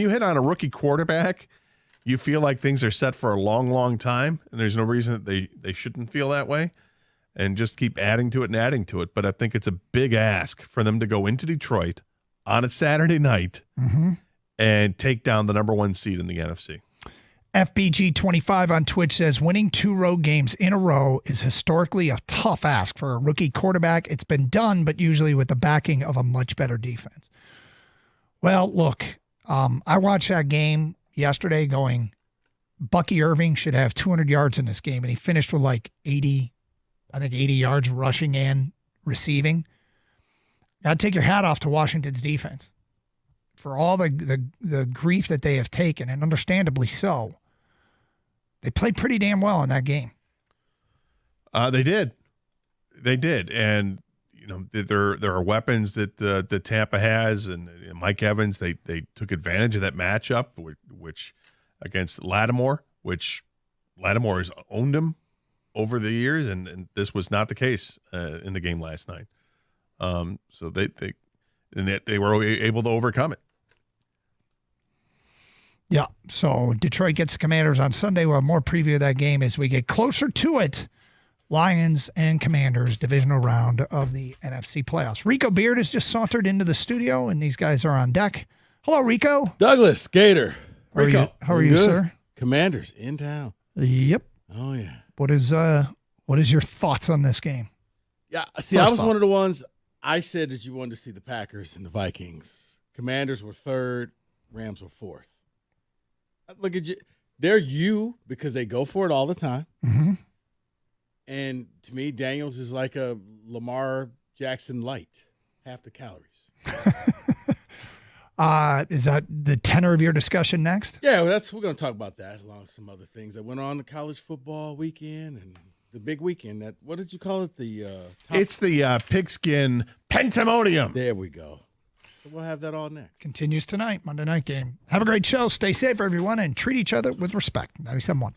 hit on a rookie quarterback, you feel like things are set for a long, long time, and there's no reason that they shouldn't feel that way. And just keep adding to it. But I think it's a big ask for them to go into Detroit on a Saturday night and take down the number 1 seed in the NFC. FBG25 on Twitch says winning 2 road games in a row is historically a tough ask for a rookie quarterback. It's been done, but usually with the backing of a much better defense. Well, look, I watched that game yesterday going, Bucky Irving should have 200 yards in this game, and he finished with like 80 yards rushing and receiving. Got to take your hat off to Washington's defense for all the grief that they have taken, and understandably so. They played pretty damn well in that game. They did, and there are weapons that Tampa has, and Mike Evans. They took advantage of that matchup, which against Lattimore, which Lattimore has owned him over the years, and this was not the case in the game last night. So they were able to overcome it. Yeah, so Detroit gets the Commanders on Sunday. We'll have more preview of that game as we get closer to it. Lions and Commanders divisional round of the NFC playoffs. Rico Beard has just sauntered into the studio, and these guys are on deck. Hello, Rico. Douglas, Gator. Rico. How are you, sir? Commanders in town. Yep. Oh, yeah. What is your thoughts on this game? Yeah, see, I was one of the ones, I said that you wanted to see the Packers and the Vikings. Commanders were third, Rams were fourth. Look at you. They're you because they go for it all the time. Mm-hmm. And to me, Daniels is like a Lamar Jackson light, half the calories. Is that the tenor of your discussion next? Yeah, well, we're going to talk about that along with some other things that went on the college football weekend and the big weekend. That what did you call it? It's the Pigskin Pentamonium. There we go. So we'll have that all next. Continues tonight, Monday night game. Have a great show. Stay safe, everyone, and treat each other with respect. 97.1.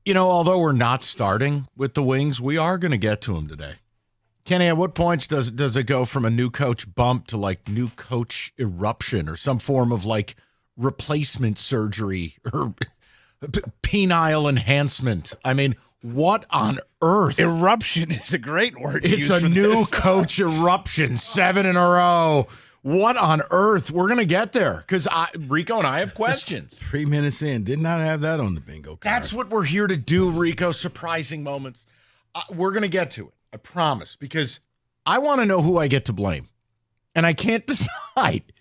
You know, although we're not starting with the Wings, we are going to get to them today. Kenny, at what points does it go from a new coach bump to like new coach eruption or some form of like replacement surgery or penile enhancement? I mean, what on earth? Eruption is a great word. It's a new coach eruption, 7 in a row. What on earth? We're going to get there because Rico and I have questions. 3 minutes in, did not have that on the bingo card. That's what we're here to do, Rico. Surprising moments. We're going to get to it. I promise, because I want to know who I get to blame, and I can't decide.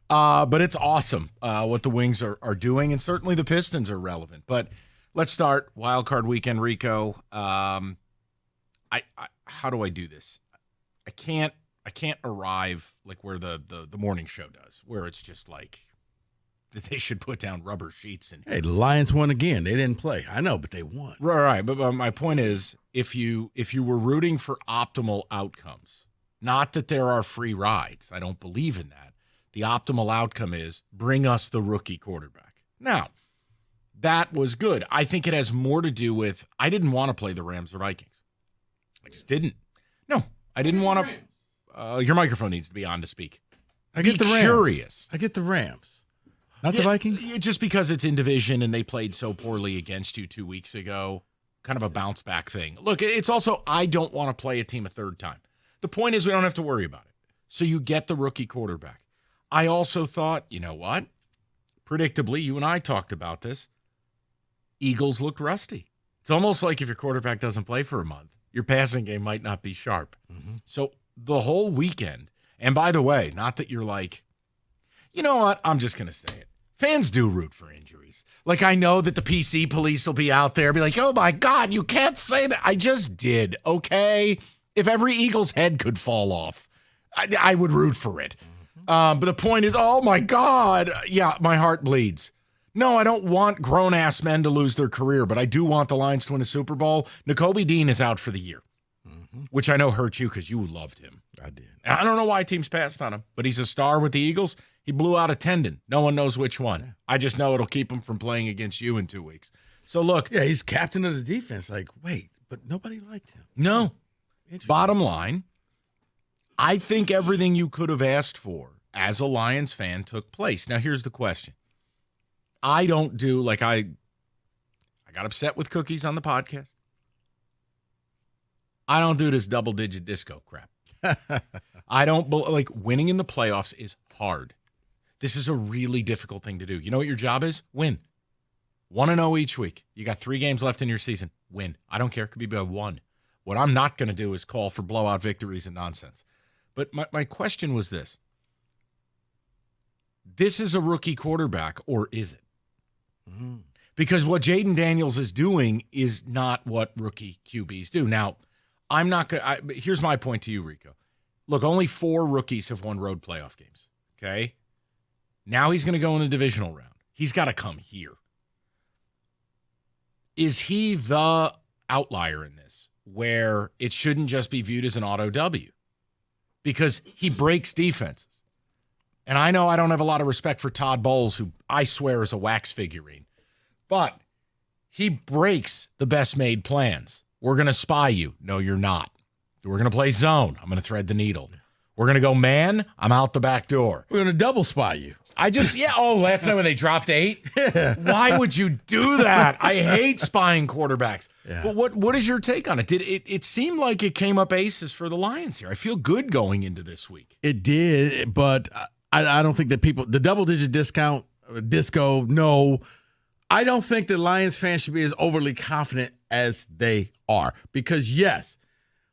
But it's awesome what the Wings are doing, and certainly the Pistons are relevant. But let's start Wild Card Weekend, Rico. How do I do this? I can't arrive like where the morning show does, where it's just like they should put down rubber sheets. And hey, the Lions won again. They didn't play. I know, but they won. Right. But my point is, if you were rooting for optimal outcomes, not that there are free rides, I don't believe in that. The optimal outcome is bring us the rookie quarterback. Now, that was good. I think it has more to do with I didn't want to play the Rams or Vikings. I just didn't. No, I didn't want to. Your microphone needs to be on to speak. I get the Rams. Curious. I get the Rams. Not the Vikings? Just because it's in division and they played so poorly against you 2 weeks ago. Kind of a bounce back thing. Look, it's also I don't want to play a team a third time. The point is we don't have to worry about it. So you get the rookie quarterback. I also thought, you know what? Predictably, you and I talked about this. Eagles looked rusty. It's almost like if your quarterback doesn't play for a month, your passing game might not be sharp. Mm-hmm. So the whole weekend, and by the way, not that you're like, you know what? I'm just going to say it. Fans do root for injuries. Like, I know that the PC police will be out there, be like, oh my God, you can't say that. I just did, okay? If every Eagles head could fall off, I would root for it. But the point is, oh my God, yeah, my heart bleeds. No, I don't want grown-ass men to lose their career, but I do want the Lions to win a Super Bowl. Nakobe Dean is out for the year, which I know hurt you because you loved him. I did. And I don't know why teams passed on him, but he's a star with the Eagles. He blew out a tendon. No one knows which one. I just know it'll keep him from playing against you in 2 weeks. So look. Yeah, he's captain of the defense. Like, wait, but nobody liked him. No. Bottom line, I think everything you could have asked for as a Lions fan took place. Now, here's the question. I don't do, like I got upset with Cookies on the podcast. I don't do this double-digit disco crap. I don't, like, winning in the playoffs is hard. This is a really difficult thing to do. You know what your job is? Win. 1-0 each week. You got 3 games left in your season. Win. I don't care. It could be by 1. What I'm not going to do is call for blowout victories and nonsense. But my question was this. This is a rookie quarterback, or is it? Because what Jaden Daniels is doing is not what rookie QBs do. Now, I'm not going to – here's my point to you, Rico. Look, only 4 rookies have won road playoff games, okay? Now he's going to go in the divisional round. He's got to come here. Is he the outlier in this where it shouldn't just be viewed as an auto W? Because he breaks defenses. And I know I don't have a lot of respect for Todd Bowles, who I swear is a wax figurine. But he breaks the best made plans. We're going to spy you. No, you're not. We're going to play zone. I'm going to thread the needle. We're going to go man. I'm out the back door. We're going to double spy you. Last night when they dropped 8? Why would you do that? I hate spying quarterbacks. Yeah. But what is your take on it? Did it seemed like it came up aces for the Lions here? I feel good going into this week. It did, but I don't think that the double-digit disco, no. I don't think that Lions fans should be as overly confident as they are. Because, yes,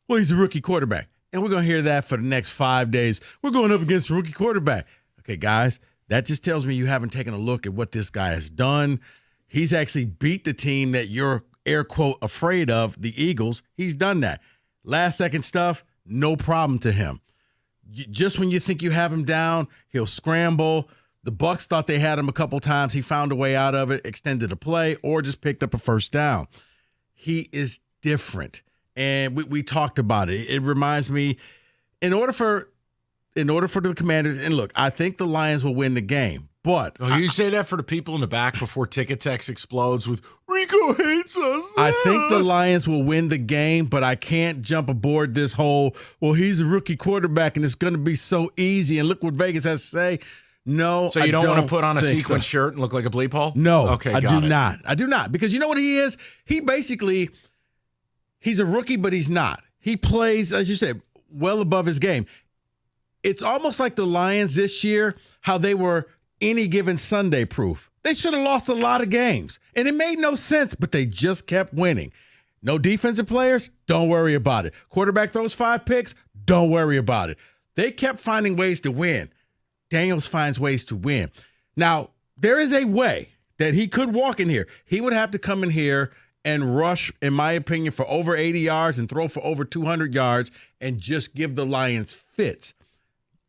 well, he's a rookie quarterback. And we're going to hear that for the next 5 days. We're going up against a rookie quarterback. Okay, guys, that just tells me you haven't taken a look at what this guy has done. He's actually beat the team that you're, air quote, afraid of, the Eagles. He's done that. Last-second stuff, no problem to him. Just when you think you have him down, he'll scramble. The Bucs thought they had him a couple times. He found a way out of it, extended a play, or just picked up a first down. He is different, and we talked about it. It reminds me, in order for the Commanders, and look, I think the Lions will win the game, But you say that for the people in the back before Ticket Text explodes with Rico hates us. I think the Lions will win the game, but I can't jump aboard this whole, well, he's a rookie quarterback and it's going to be so easy. And look what Vegas has to say. No, So you don't want to put on a sequin shirt and look like a bleep hole? No, Okay, I got do it. not. I do not. Because you know what he is? He's a rookie, but he's not. He plays, as you said, well above his game. It's almost like the Lions this year, how they were any given Sunday proof. They should have lost a lot of games, and it made no sense, but they just kept winning. No defensive players? Don't worry about it. Quarterback throws 5 picks? Don't worry about it. They kept finding ways to win. Daniels finds ways to win. Now, there is a way that he could walk in here. He would have to come in here and rush, in my opinion, for over 80 yards and throw for over 200 yards and just give the Lions fits.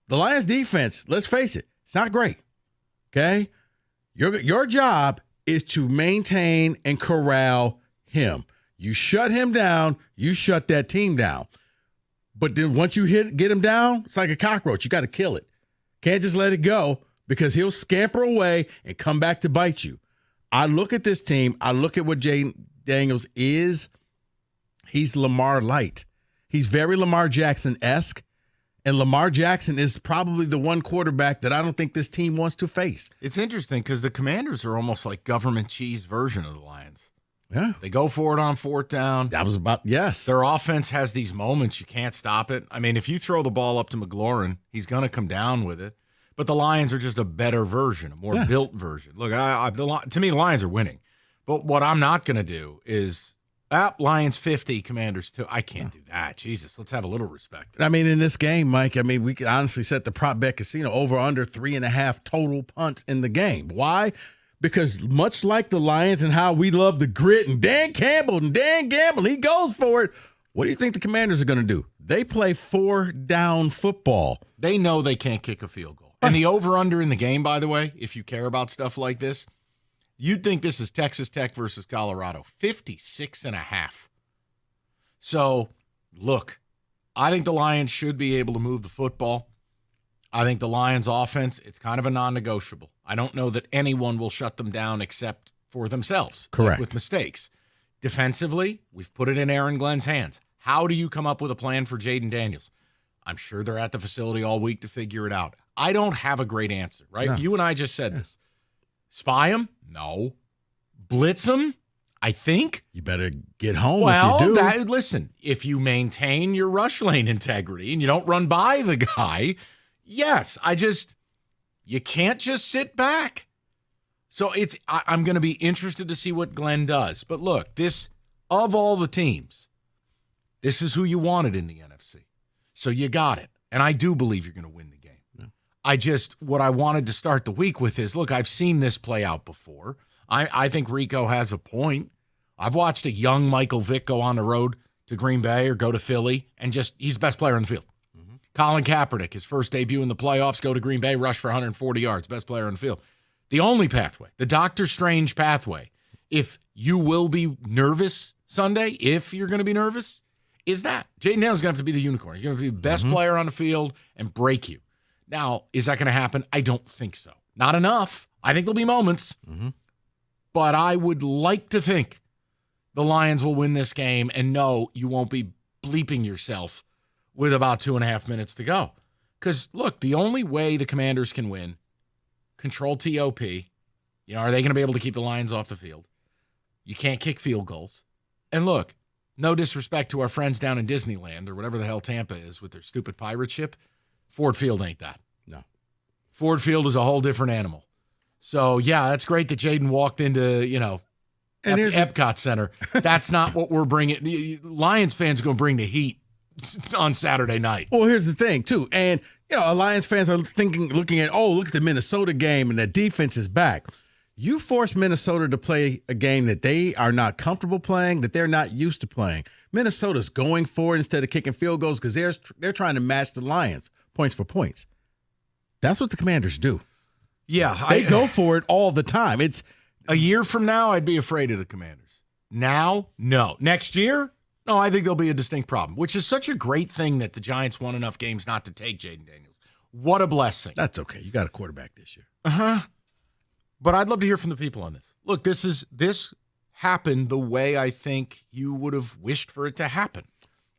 The Lions defense, let's face it, it's not great. Okay? Your job is to maintain and corral him. You shut him down, you shut that team down. But then once you get him down, it's like a cockroach. You got to kill it. Can't just let it go because he'll scamper away and come back to bite you. I look at this team. I look at what Jaden Daniels is. He's Lamar light. He's very Lamar Jackson-esque. And Lamar Jackson is probably the one quarterback that I don't think this team wants to face. It's interesting because the Commanders are almost like government cheese version of the Lions. Yeah. They go for it on 4th down. That was about, yes. Their offense has these moments. You can't stop it. I mean, if you throw the ball up to McLaurin, he's going to come down with it. But the Lions are just a better version, a more built version. Look, to me, the Lions are winning. But what I'm not going to do is, Lions 50, Commanders 2. I can't do that. Jesus, let's have a little respect. I mean, in this game, Mike, we could honestly set the prop bet casino over under 3.5 total punts in the game. Why? Because much like the Lions and how we love the grit and Dan Campbell and Dan Gamble, he goes for it. What do you think the Commanders are going to do? They play 4-down football. They know they can't kick a field goal. And the over-under in the game, by the way, if you care about stuff like this, you'd think this is Texas Tech versus Colorado, 56.5. So, look, I think the Lions should be able to move the football. I think the Lions offense, it's kind of a non-negotiable. I don't know that anyone will shut them down except for themselves. Correct. With mistakes. Defensively, we've put it in Aaron Glenn's hands. How do you come up with a plan for Jaden Daniels? I'm sure they're at the facility all week to figure it out. I don't have a great answer, right? No. You and I just said this. Spy him? No. Blitz him? I think. You better get home Well, if you do. listen, if you maintain your rush lane integrity and you don't run by the guy, yes, you can't just sit back. So I'm going to be interested to see what Glenn does. But look, of all the teams, this is who you wanted in the NFC. So you got it. And I do believe you're going to win the game. Yeah. What I wanted to start the week with is, look, I've seen this play out before. I think Rico has a point. I've watched a young Michael Vick go on the road to Green Bay or go to Philly and he's the best player on the field. Mm-hmm. Colin Kaepernick, his first debut in the playoffs, go to Green Bay, rush for 140 yards, best player on the field. The only pathway, the Doctor Strange pathway, if you will be nervous Sunday, if you're going to be nervous, is that Jaden Daniels is going to have to be the unicorn. He's going to be the best player on the field and break you. Now, is that going to happen? I don't think so. Not enough. I think there'll be moments. Mm-hmm. But I would like to think the Lions will win this game, and no, you won't be bleeping yourself with about 2.5 minutes to go. Because, look, the only way the Commanders can win, control TOP, are they going to be able to keep the Lions off the field? You can't kick field goals. And look, no disrespect to our friends down in Disneyland or whatever the hell Tampa is with their stupid pirate ship, Ford Field ain't that. No. Ford Field is a whole different animal. So, yeah, that's great that Jaden walked into, Epcot Center. That's not what we're bringing. Lions fans are going to bring the heat on Saturday night. Well, here's the thing, too. And, Lions fans are looking at, look at the Minnesota game and the defense is back. You force Minnesota to play a game that they are not comfortable playing, that they're not used to playing. Minnesota's going for it instead of kicking field goals because they're trying to match the Lions points for points. That's what the Commanders do. Yeah. They go for it all the time. It's a year from now, I'd be afraid of the Commanders. Now, no. Next year, no, I think there'll be a distinct problem, which is such a great thing that the Giants won enough games not to take Jaden Daniels. What a blessing. That's okay. You got a quarterback this year. Uh-huh. But I'd love to hear from the people on this. Look, this happened the way I think you would have wished for it to happen.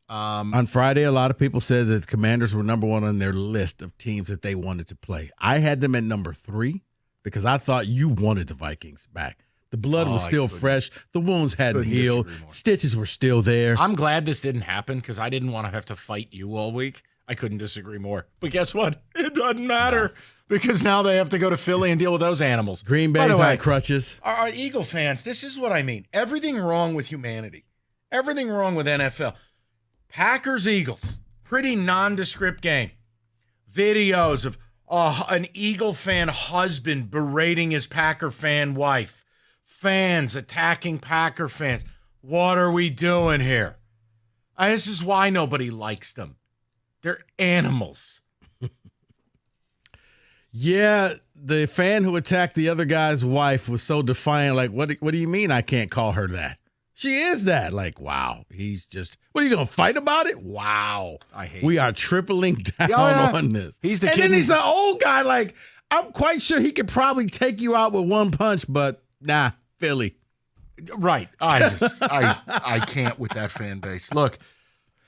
On Friday, a lot of people said that the Commanders were number one on their list of teams that they wanted to play. I had them at number 3 because I thought you wanted the Vikings back. The blood was still fresh. The wounds hadn't healed. Stitches were still there. I'm glad this didn't happen because I didn't want to have to fight you all week. I couldn't disagree more. But guess what? It doesn't matter because now they have to go to Philly and deal with those animals. Green Bay's on crutches. Our Eagle fans, this is what I mean. Everything wrong with humanity. Everything wrong with NFL. Packers, Eagles, pretty nondescript game. Videos of an Eagle fan husband berating his Packer fan wife. Fans attacking Packer fans. What are we doing here? This is why nobody likes them. They're animals. Yeah, the fan who attacked the other guy's wife was so defiant. Like, what do you mean I can't call her that? She is that. Like, wow. He's just, what are you going to fight about it? Wow. I hate We it. are tripling down on this. He's the and kid. then he's an old guy. Like, I'm quite sure he could probably take you out with one punch, but nah, Philly. Right. I can't with that fan base. Look,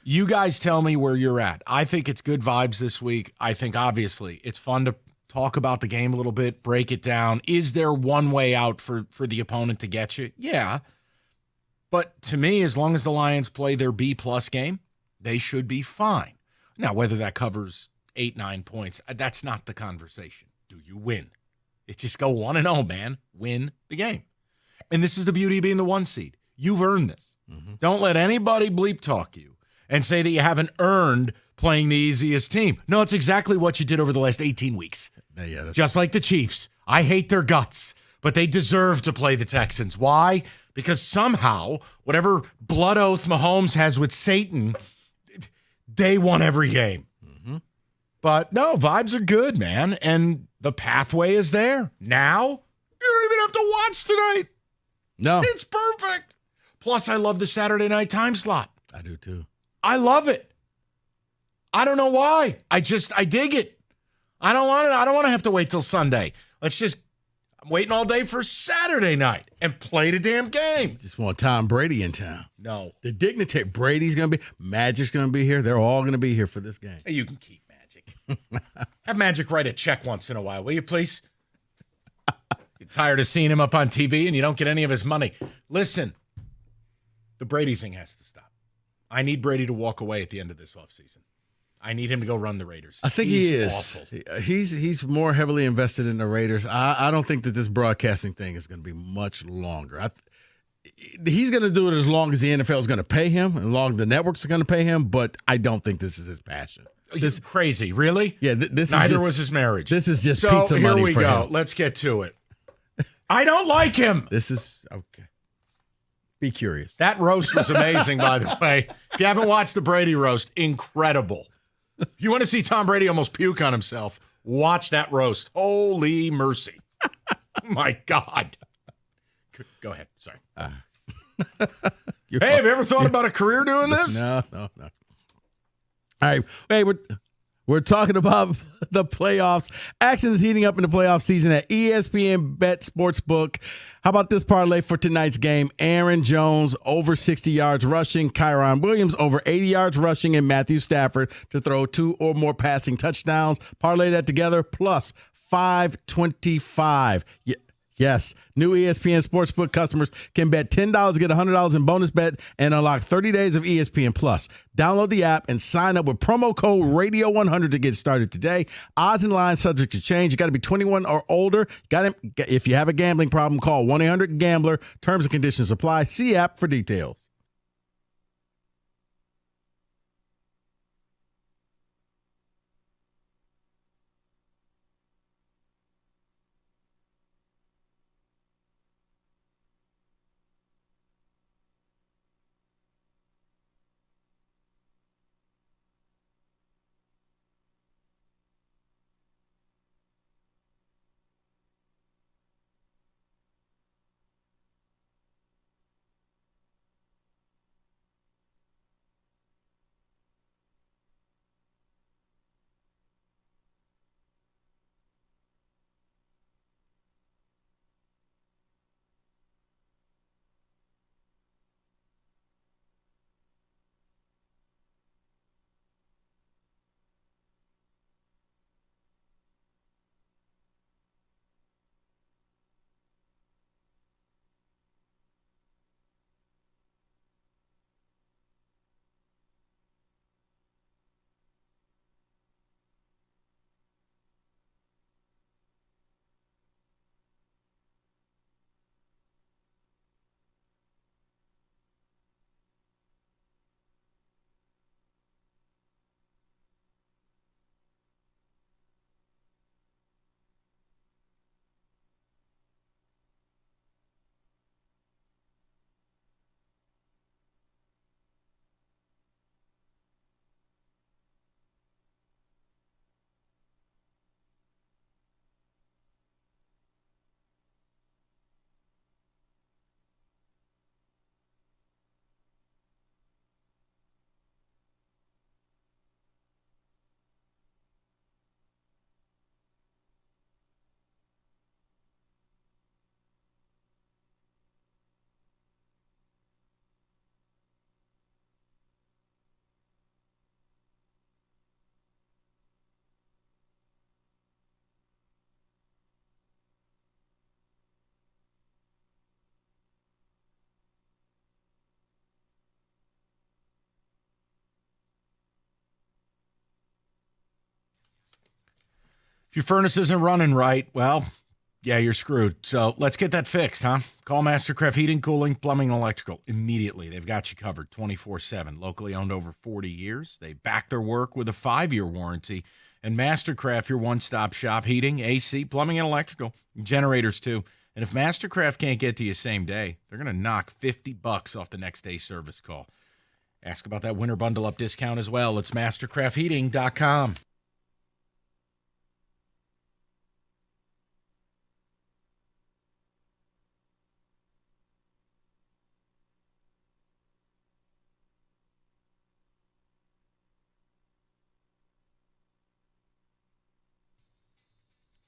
you guys tell me where you're at. I think it's good vibes this week. I think, obviously, it's fun to talk about the game a little bit, break it down. Is there one way out for the opponent to get you? Yeah. But to me, as long as the Lions play their B-plus game, they should be fine. Now, whether that covers 8-9 points, that's not the conversation. Do you win? It's just go 1-0, man. Win the game. And this is the beauty of being the 1 seed. You've earned this. Don't let anybody bleep talk you and say that you haven't earned playing the easiest team. No, it's exactly what you did over the last 18 weeks. Yeah, Just like the Chiefs. I hate their guts, but they deserve to play the Texans. Why? Because somehow, whatever blood oath Mahomes has with Satan, they won every game. But no, vibes are good, man. And the pathway is there. Now, you don't even have to watch tonight. No. It's perfect. Plus, I love the Saturday night time slot. I do too. I love it. I don't know why. I dig it. I don't want it. I don't want to have to wait till Sunday. I'm waiting all day for Saturday night and play the damn game. Just want Tom Brady in town. No. The dignitary. Brady's going to be. Magic's going to be here. They're all going to be here for this game. You can keep Magic. Have Magic write a check once in a while, will you, please? You're tired of seeing him up on TV and you don't get any of his money. Listen, the Brady thing has to stop. I need Brady to walk away at the end of this offseason. I need him to go run the Raiders. I think He's he is. awful. He's more heavily invested in the Raiders. I don't think that this broadcasting thing is going to be much longer. He's going to do it as long as the NFL is going to pay him, as long as the networks are going to pay him, but I don't think this is his passion. This crazy, really? Yeah, this Neither was his marriage. This is just so pizza money here we for go. him. Let's get to it. I don't like him. This is okay. Be curious. That roast was amazing, by the way. If you haven't watched the Brady roast, incredible. If you want to see Tom Brady almost puke on himself, watch that roast. Holy mercy. My God. Go ahead. Sorry. Hey, have you ever thought about a career doing this? No. All right. Hey, we're talking about the playoffs. Action is heating up in the playoff season at ESPN Bet Sportsbook. How about this parlay for tonight's game? Aaron Jones over 60 yards rushing, Kyron Williams over 80 yards rushing, and Matthew Stafford to throw 2 or more passing touchdowns. Parlay that together plus 525. Yes, new ESPN Sportsbook customers can bet $10 to get $100 in bonus bet and unlock 30 days of ESPN Plus. Download the app and sign up with promo code Radio100 to get started today. Odds and lines subject to change. You got to be 21 or older. If you have a gambling problem, call 1-800-GAMBLER. Terms and conditions apply. See app for details. your furnace isn't running right, well, yeah, you're screwed. So let's get that fixed, huh? Call Mastercraft Heating, Cooling, Plumbing, and Electrical immediately. They've got you covered 24/7. Locally owned over 40 years. They back their work with a 5-year warranty. And Mastercraft, your one-stop shop, heating, AC, plumbing, and electrical. Generators, too. And if Mastercraft can't get to you same day, they're going to knock $50 off the next day service call. Ask about that winter bundle-up discount as well. It's mastercraftheating.com.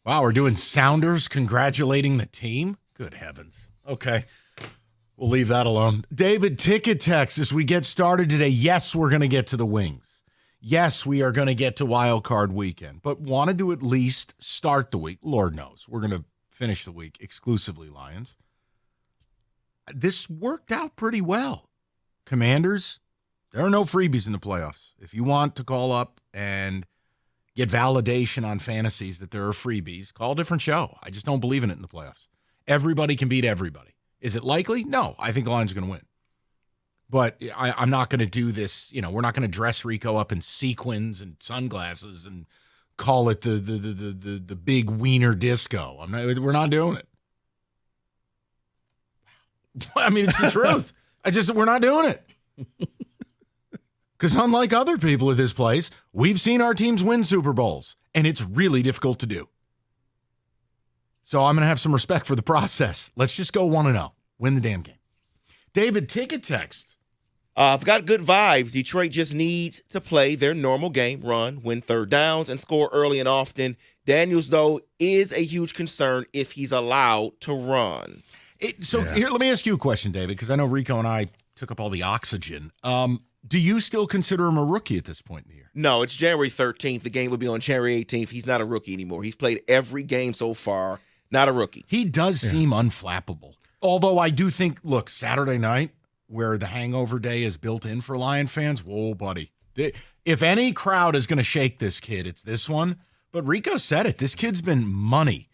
Wow, we're doing Sounders congratulating the team? Good heavens. Okay, we'll leave that alone. David, ticket text as we get started today. Yes, we're going to get to the Wings. Yes, we are going to get to Wild Card Weekend, but wanted to at least start the week. Lord knows, we're going to finish the week exclusively Lions. This worked out pretty well. Commanders, there are no freebies in the playoffs. If you want to call up and get validation on fantasies that there are freebies, call a different show. I just don't believe in it in the playoffs. Everybody can beat everybody. Is it likely? No. I think the Lions are going to win. But I'm not going to do this. You know, we're not going to dress Rico up in sequins and sunglasses and call it the big wiener disco. We're not doing it. I mean, it's the truth. We're not doing it. Because unlike other people at this place, we've seen our teams win Super Bowls, and it's really difficult to do. So I'm going to have some respect for the process. Let's just go 1-0. Win the damn game. David, ticket text. I've got good vibes. Detroit just needs to play their normal game, run, win third downs, and score early and often. Daniels, though, is a huge concern if he's allowed to run. Here, let me ask you a question, David, because I know Rico and I took up all the oxygen. Do you still consider him a rookie at this point in the year? No, it's January 13th. The game will be on January 18th. He's not a rookie anymore. He's played every game so far. Not a rookie. He does seem unflappable. Although I do think, look, Saturday night, where the hangover day is built in for Lion fans, whoa, buddy. If any crowd is going to shake this kid, it's this one. But Rico said it. This kid's been money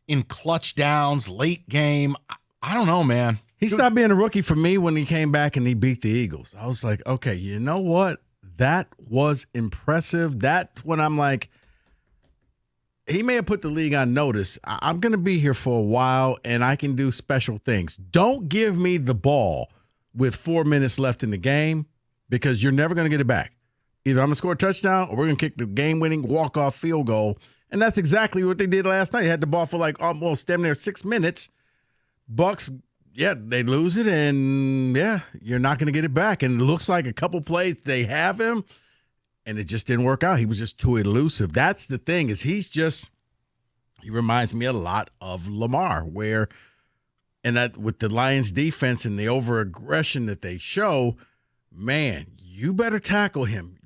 in clutch downs, late game. I don't know, man. He stopped being a rookie for me when he came back and he beat the Eagles. I was like, okay, you know what? That was impressive. That's when I'm like, he may have put the league on notice. I'm going to be here for a while and I can do special things. Don't give me the ball with 4 minutes left in the game because you're never going to get it back. Either I'm going to score a touchdown or we're going to kick the game-winning walk-off field goal. And that's exactly what they did last night. They had the ball for like almost damn near 6 minutes. Bucks, they lose it, and, you're not going to get it back. And it looks like a couple plays they have him, and it just didn't work out. He was just too elusive. That's the thing is he reminds me a lot of Lamar, where and that with the Lions defense and the over-aggression that they show, man, you better tackle him.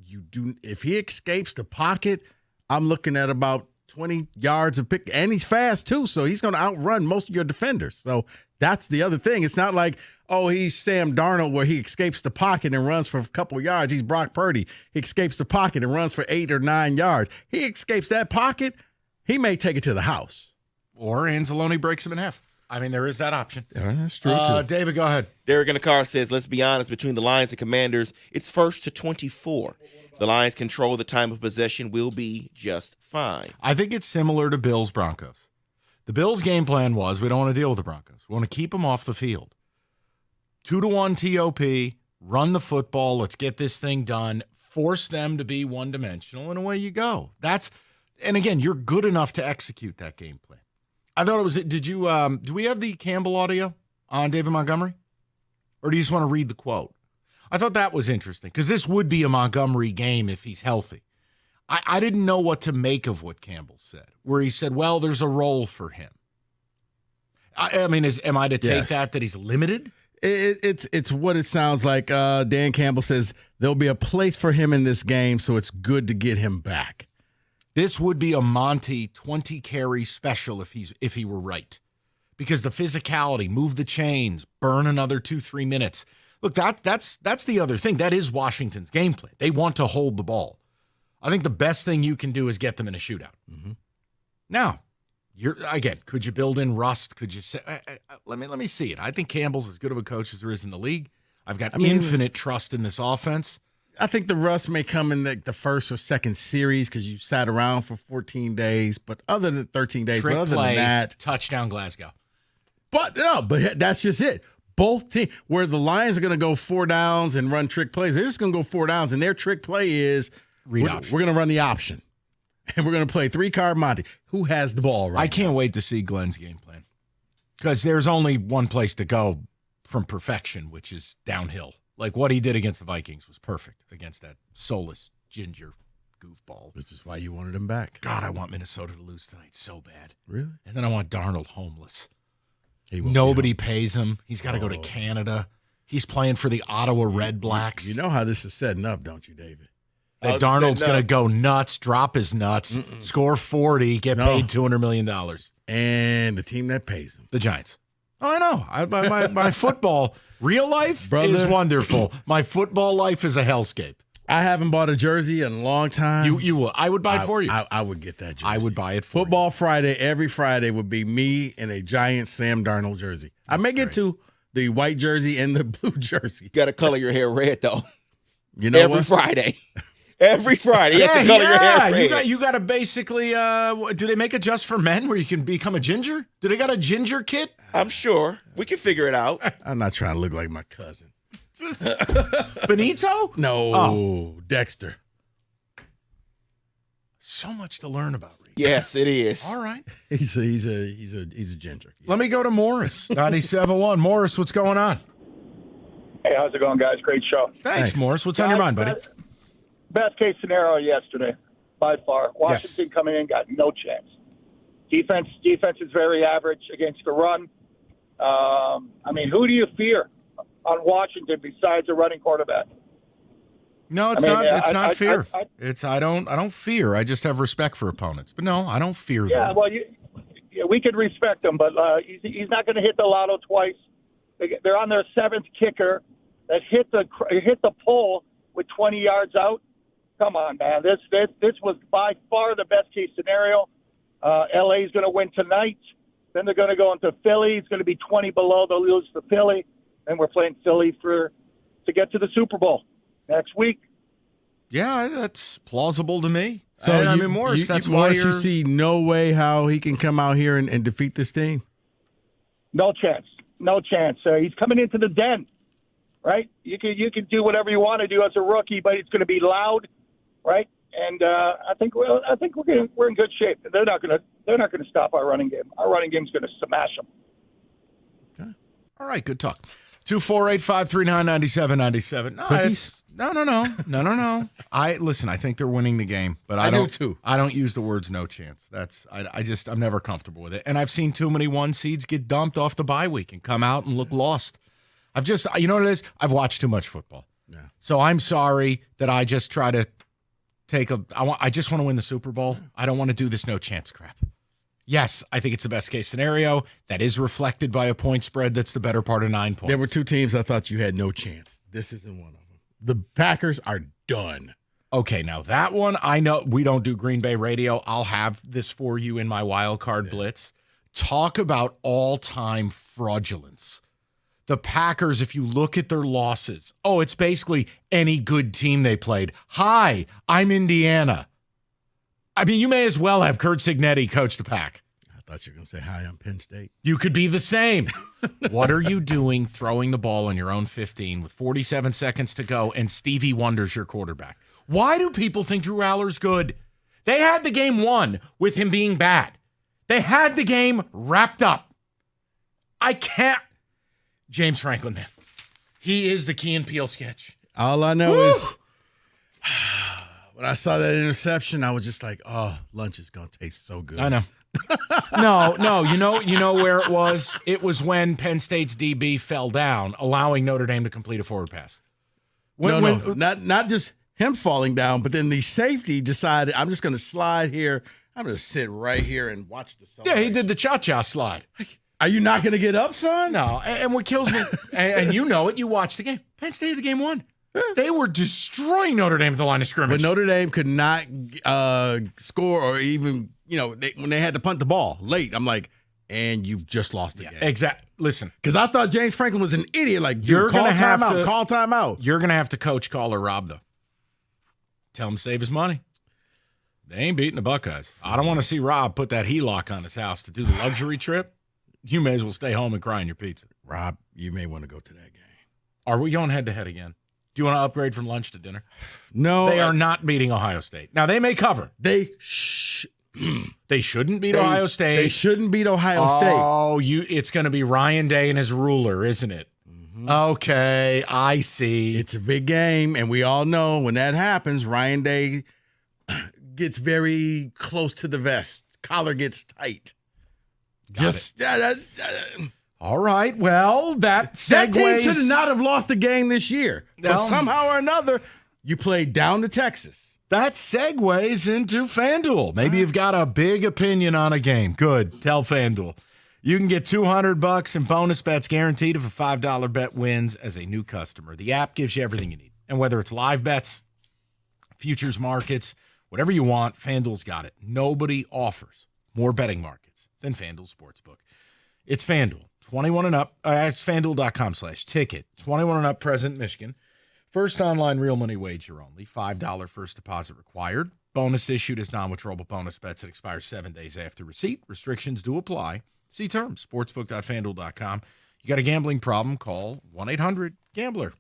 If he escapes the pocket, I'm looking at about 20 yards of pick, and he's fast too, so he's going to outrun most of your defenders. So that's the other thing. It's not like, he's Sam Darnold where he escapes the pocket and runs for a couple yards. He's Brock Purdy. He escapes the pocket and runs for 8 or 9 yards. He escapes that pocket, he may take it to the house. Or Anzalone breaks him in half. I mean, there is that option. Yeah, that's true, too. David, go ahead. Derek in the car says, let's be honest, between the Lions and Commanders, it's 1st to 24. If the Lions control the time of possession, we'll be just fine. I think it's similar to Bills-Broncos. The Bills' game plan was we don't want to deal with the Broncos. We want to keep them off the field. 2-1 TOP, run the football, let's get this thing done, force them to be one-dimensional, and away you go. And again, you're good enough to execute that game plan. I thought it was, do we have the Campbell audio on David Montgomery? Or do you just want to read the quote? I thought that was interesting because this would be a Montgomery game if he's healthy. I didn't know what to make of what Campbell said, where he said, well, there's a role for him. I mean, am I to take that he's limited? It's what it sounds like. Dan Campbell says there'll be a place for him in this game, so it's good to get him back. This would be a Monty 20-carry special if he were right. Because the physicality, move the chains, burn another 2-3 minutes. Look, that's the other thing. That is Washington's game plan. They want to hold the ball. I think the best thing you can do is get them in a shootout. Mm-hmm. Now, could you build in rust? Could you say, let me see it. I think Campbell's as good of a coach as there is in the league. I've got infinite trust in this offense. I think the rust may come in the first or second series because you sat around for 14 days. But other than 13 days, Trick but other play, than that, touchdown Glasgow. But that's just it. Both teams, where the Lions are going to go 4 downs and run trick plays, they're just going to go 4 downs, and their trick play is we're going to run the option, and we're going to play 3-card Monty. Who has the ball right I can't wait to see Glenn's game plan because there's only one place to go from perfection, which is downhill. Like what he did against the Vikings was perfect against that soulless ginger goofball. This is why you wanted him back. God, I want Minnesota to lose tonight so bad. Really? And then I want Darnold homeless. Nobody pays him. He's got to go to Canada. He's playing for the Ottawa Red Blacks. You know how this is setting up, don't you, David? That Darnold's going to go nuts, drop his nuts, score 40, get paid $200 million. And the team that pays him. The Giants. Oh, I know. My football, real life is wonderful. My football life is a hellscape. I haven't bought a jersey in a long time. You will. I would buy it for you. I would get that jersey. I would buy it for Football Friday, every Friday would be me in a giant Sam Darnold jersey. I may get to the white jersey and the blue jersey. You got to color your hair red, though. You know every what? Friday. Every Friday, you have to color your hair red. You got to basically, do they make it just for men where you can become a ginger? Do they got a ginger kit? I'm sure. We can figure it out. I'm not trying to look like my cousin. Benito? No, Dexter. So much to learn about. Yes, it is. All right. He's a ginger. Let me go to Morris. 97.1. Morris, what's going on? Hey, how's it going, guys? Great show. Thanks, Morris. What's on your mind, buddy? Best case scenario yesterday, by far. Washington coming in got no chance. Defense is very average against the run. Who do you fear on Washington besides a running quarterback? No, it's not. It's not fear. I don't fear. I just have respect for opponents. But no, I don't fear them. Yeah, well, we could respect him, but he's not going to hit the lotto twice. They're on their 7th kicker that hit the pole with 20 yards out. Come on, man. This was by far the best case scenario. LA is going to win tonight. Then they're going to go into Philly. It's going to be 20 below. They'll lose to Philly. Then we're playing Philly to get to the Super Bowl next week. Yeah, that's plausible to me. So Morris, that's why you see no way how he can come out here and defeat this team. No chance. He's coming into the den, right? You can do whatever you want to do as a rookie, but it's going to be loud, right? And I think we're in good shape. They're not going to stop our running game. Our running game is going to smash them. Okay. All right. Good talk. 248-539-9797. No. I think they're winning the game, but I do too. I don't use the words no chance. I'm never comfortable with it. And I've seen too many 1 seeds get dumped off the bye week and come out and look lost. You know what it is? I've watched too much football. Yeah. So I'm sorry that I just try to I just want to win the Super Bowl. I don't want to do this no chance crap. Yes, I think it's the best case scenario. That is reflected by a point spread that's the better part of 9 points. There were 2 teams I thought you had no chance. This isn't one of them. The Packers are done. Okay, now that one, I know we don't do Green Bay radio. I'll have this for you in my wild card blitz. Talk about all-time fraudulence. The Packers, if you look at their losses, it's basically any good team they played. Hi, I'm Indiana. You may as well have Kurt Signetti coach the Pack. I thought you were going to say, hi, I'm Penn State. You could be the same. What are you doing throwing the ball on your own 15 with 47 seconds to go and Stevie Wonder's your quarterback? Why do people think Drew Aller's good? They had the game won with him being bad. They had the game wrapped up. I can't. James Franklin, man. He is the Key and Peele sketch. All I know is when I saw that interception, I was just like, lunch is going to taste so good. I know. No. You know where it was? It was when Penn State's DB fell down, allowing Notre Dame to complete a forward pass. Not just him falling down, but then the safety decided, I'm just going to slide here. I'm going to sit right here and watch the celebration. Yeah, he did the cha-cha slide. Are you not going to get up, son? No, and what kills me, and you know it, you watch the game. Penn State, the game won. They were destroying Notre Dame at the line of scrimmage. But Notre Dame could not score or even, when they had to punt the ball late, I'm like, and you've just lost the game. Exactly. Listen. Because I thought James Franklin was an idiot. Like, You're going to have to call timeout. You're going to have to coach Caller Rob, though. Tell him to save his money. They ain't beating the Buckeyes. I don't want to see Rob put that HELOC on his house to do the luxury trip. You may as well stay home and cry in your pizza. Rob, you may want to go to that game. Are we going head-to-head again? Do you want to upgrade from lunch to dinner? No. They are not beating Ohio State. Now, they may cover. They shouldn't beat Ohio State. They shouldn't beat Ohio State. Oh, it's going to be Ryan Day and his ruler, isn't it? Mm-hmm. Okay, I see. It's a big game, and we all know when that happens, Ryan Day gets very close to the vest. Collar gets tight. All right. Well, that team should not have lost a game this year. But somehow or another, you played down to Texas. That segues into FanDuel. Maybe you've got a big opinion on a game. Good. Tell FanDuel. You can get $200 in bonus bets guaranteed if a $5 bet wins as a new customer. The app gives you everything you need. And whether it's live bets, futures markets, whatever you want, FanDuel's got it. Nobody offers more betting markets than FanDuel Sportsbook. It's FanDuel. 21 and up. It's FanDuel.com/ticket. 21 and up, present Michigan. First online real money wager only. $5 first deposit required. Bonus issued as non-withdrawable bonus bets that expire 7 days after receipt. Restrictions do apply. See terms. Sportsbook.fanduel.com. You got a gambling problem? Call 1-800-GAMBLER.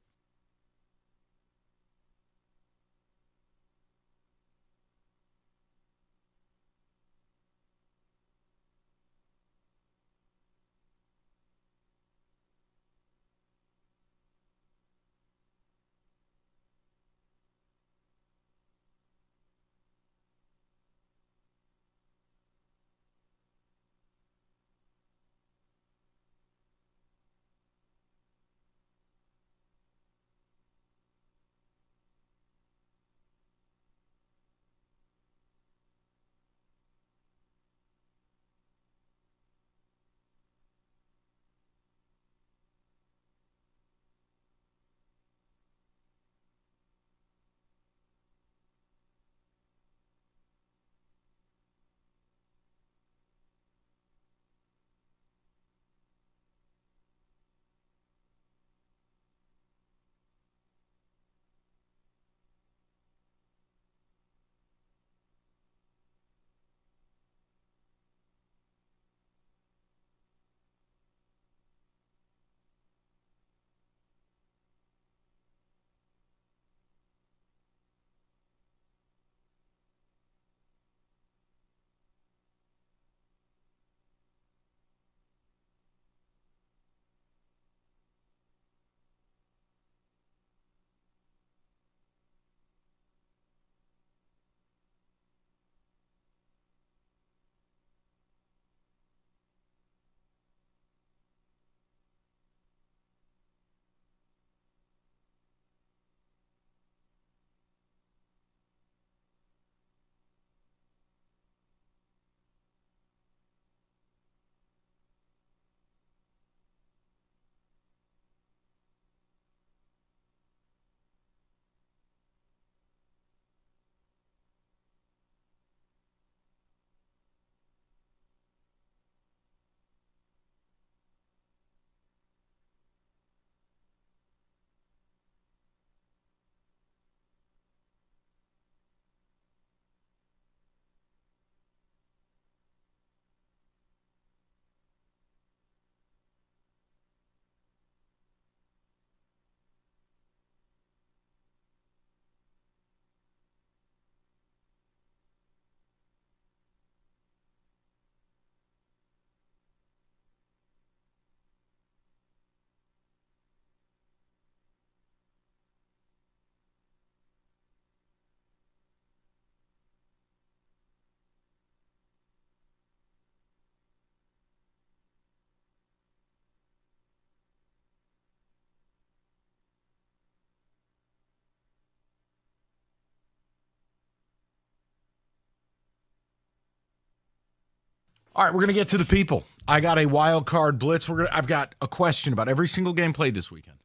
All right, we're going to get to the people. I got a wild card blitz. I've got a question about every single game played this weekend.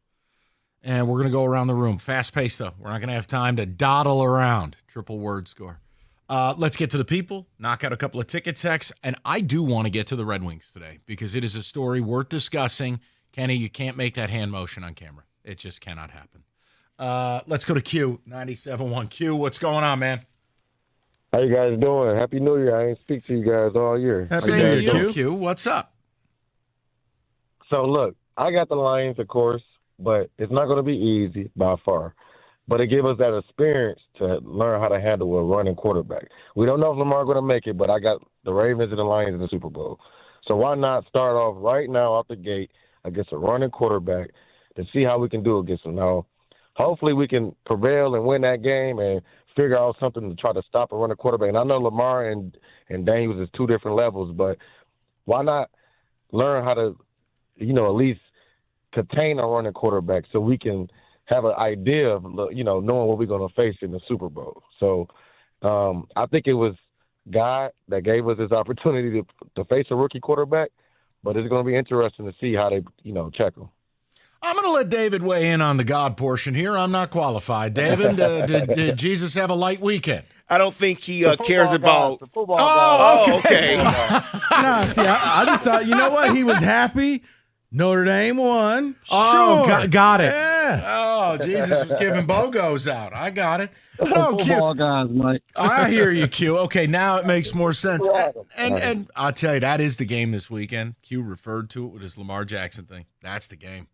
And we're going to go around the room. Fast paced, though. We're not going to have time to dawdle around. Triple word score. Let's get to the people, knock out a couple of ticket texts. And I do want to get to the Red Wings today because it is a story worth discussing. Kenny, you can't make that hand motion on camera. It just cannot happen. Let's go to Q, 97.1. Q, what's going on, man? How you guys doing? Happy New Year. I ain't speak to you guys all year. Happy New Year, Q. What's up? So, look, I got the Lions, of course, but it's not going to be easy by far. But it gives us that experience to learn how to handle a running quarterback. We don't know if Lamar going to make it, but I got the Ravens and the Lions in the Super Bowl. So why not start off right now out the gate against a running quarterback to see how we can do against them? Now, hopefully we can prevail and win that game and figure out something to try to stop a running quarterback. And I know Lamar and Daniels is two different levels, but why not learn how to, at least contain a running quarterback so we can have an idea of, knowing what we're going to face in the Super Bowl. So I think it was God that gave us this opportunity to face a rookie quarterback, but it's going to be interesting to see how they, check him. I'm going to let David weigh in on the God portion here. I'm not qualified. David, did Jesus have a light weekend? I don't think he cares about. Okay. No, see, I just thought, you know what? He was happy. Notre Dame won. Oh, sure. got it. Yeah. Oh, Jesus was giving BOGOs out. I got it. No, Q. Guys, Mike. I hear you, Q. Okay, now it makes more sense. And I'll tell you, that is the game this weekend. Q referred to it with his Lamar Jackson thing. That's the game.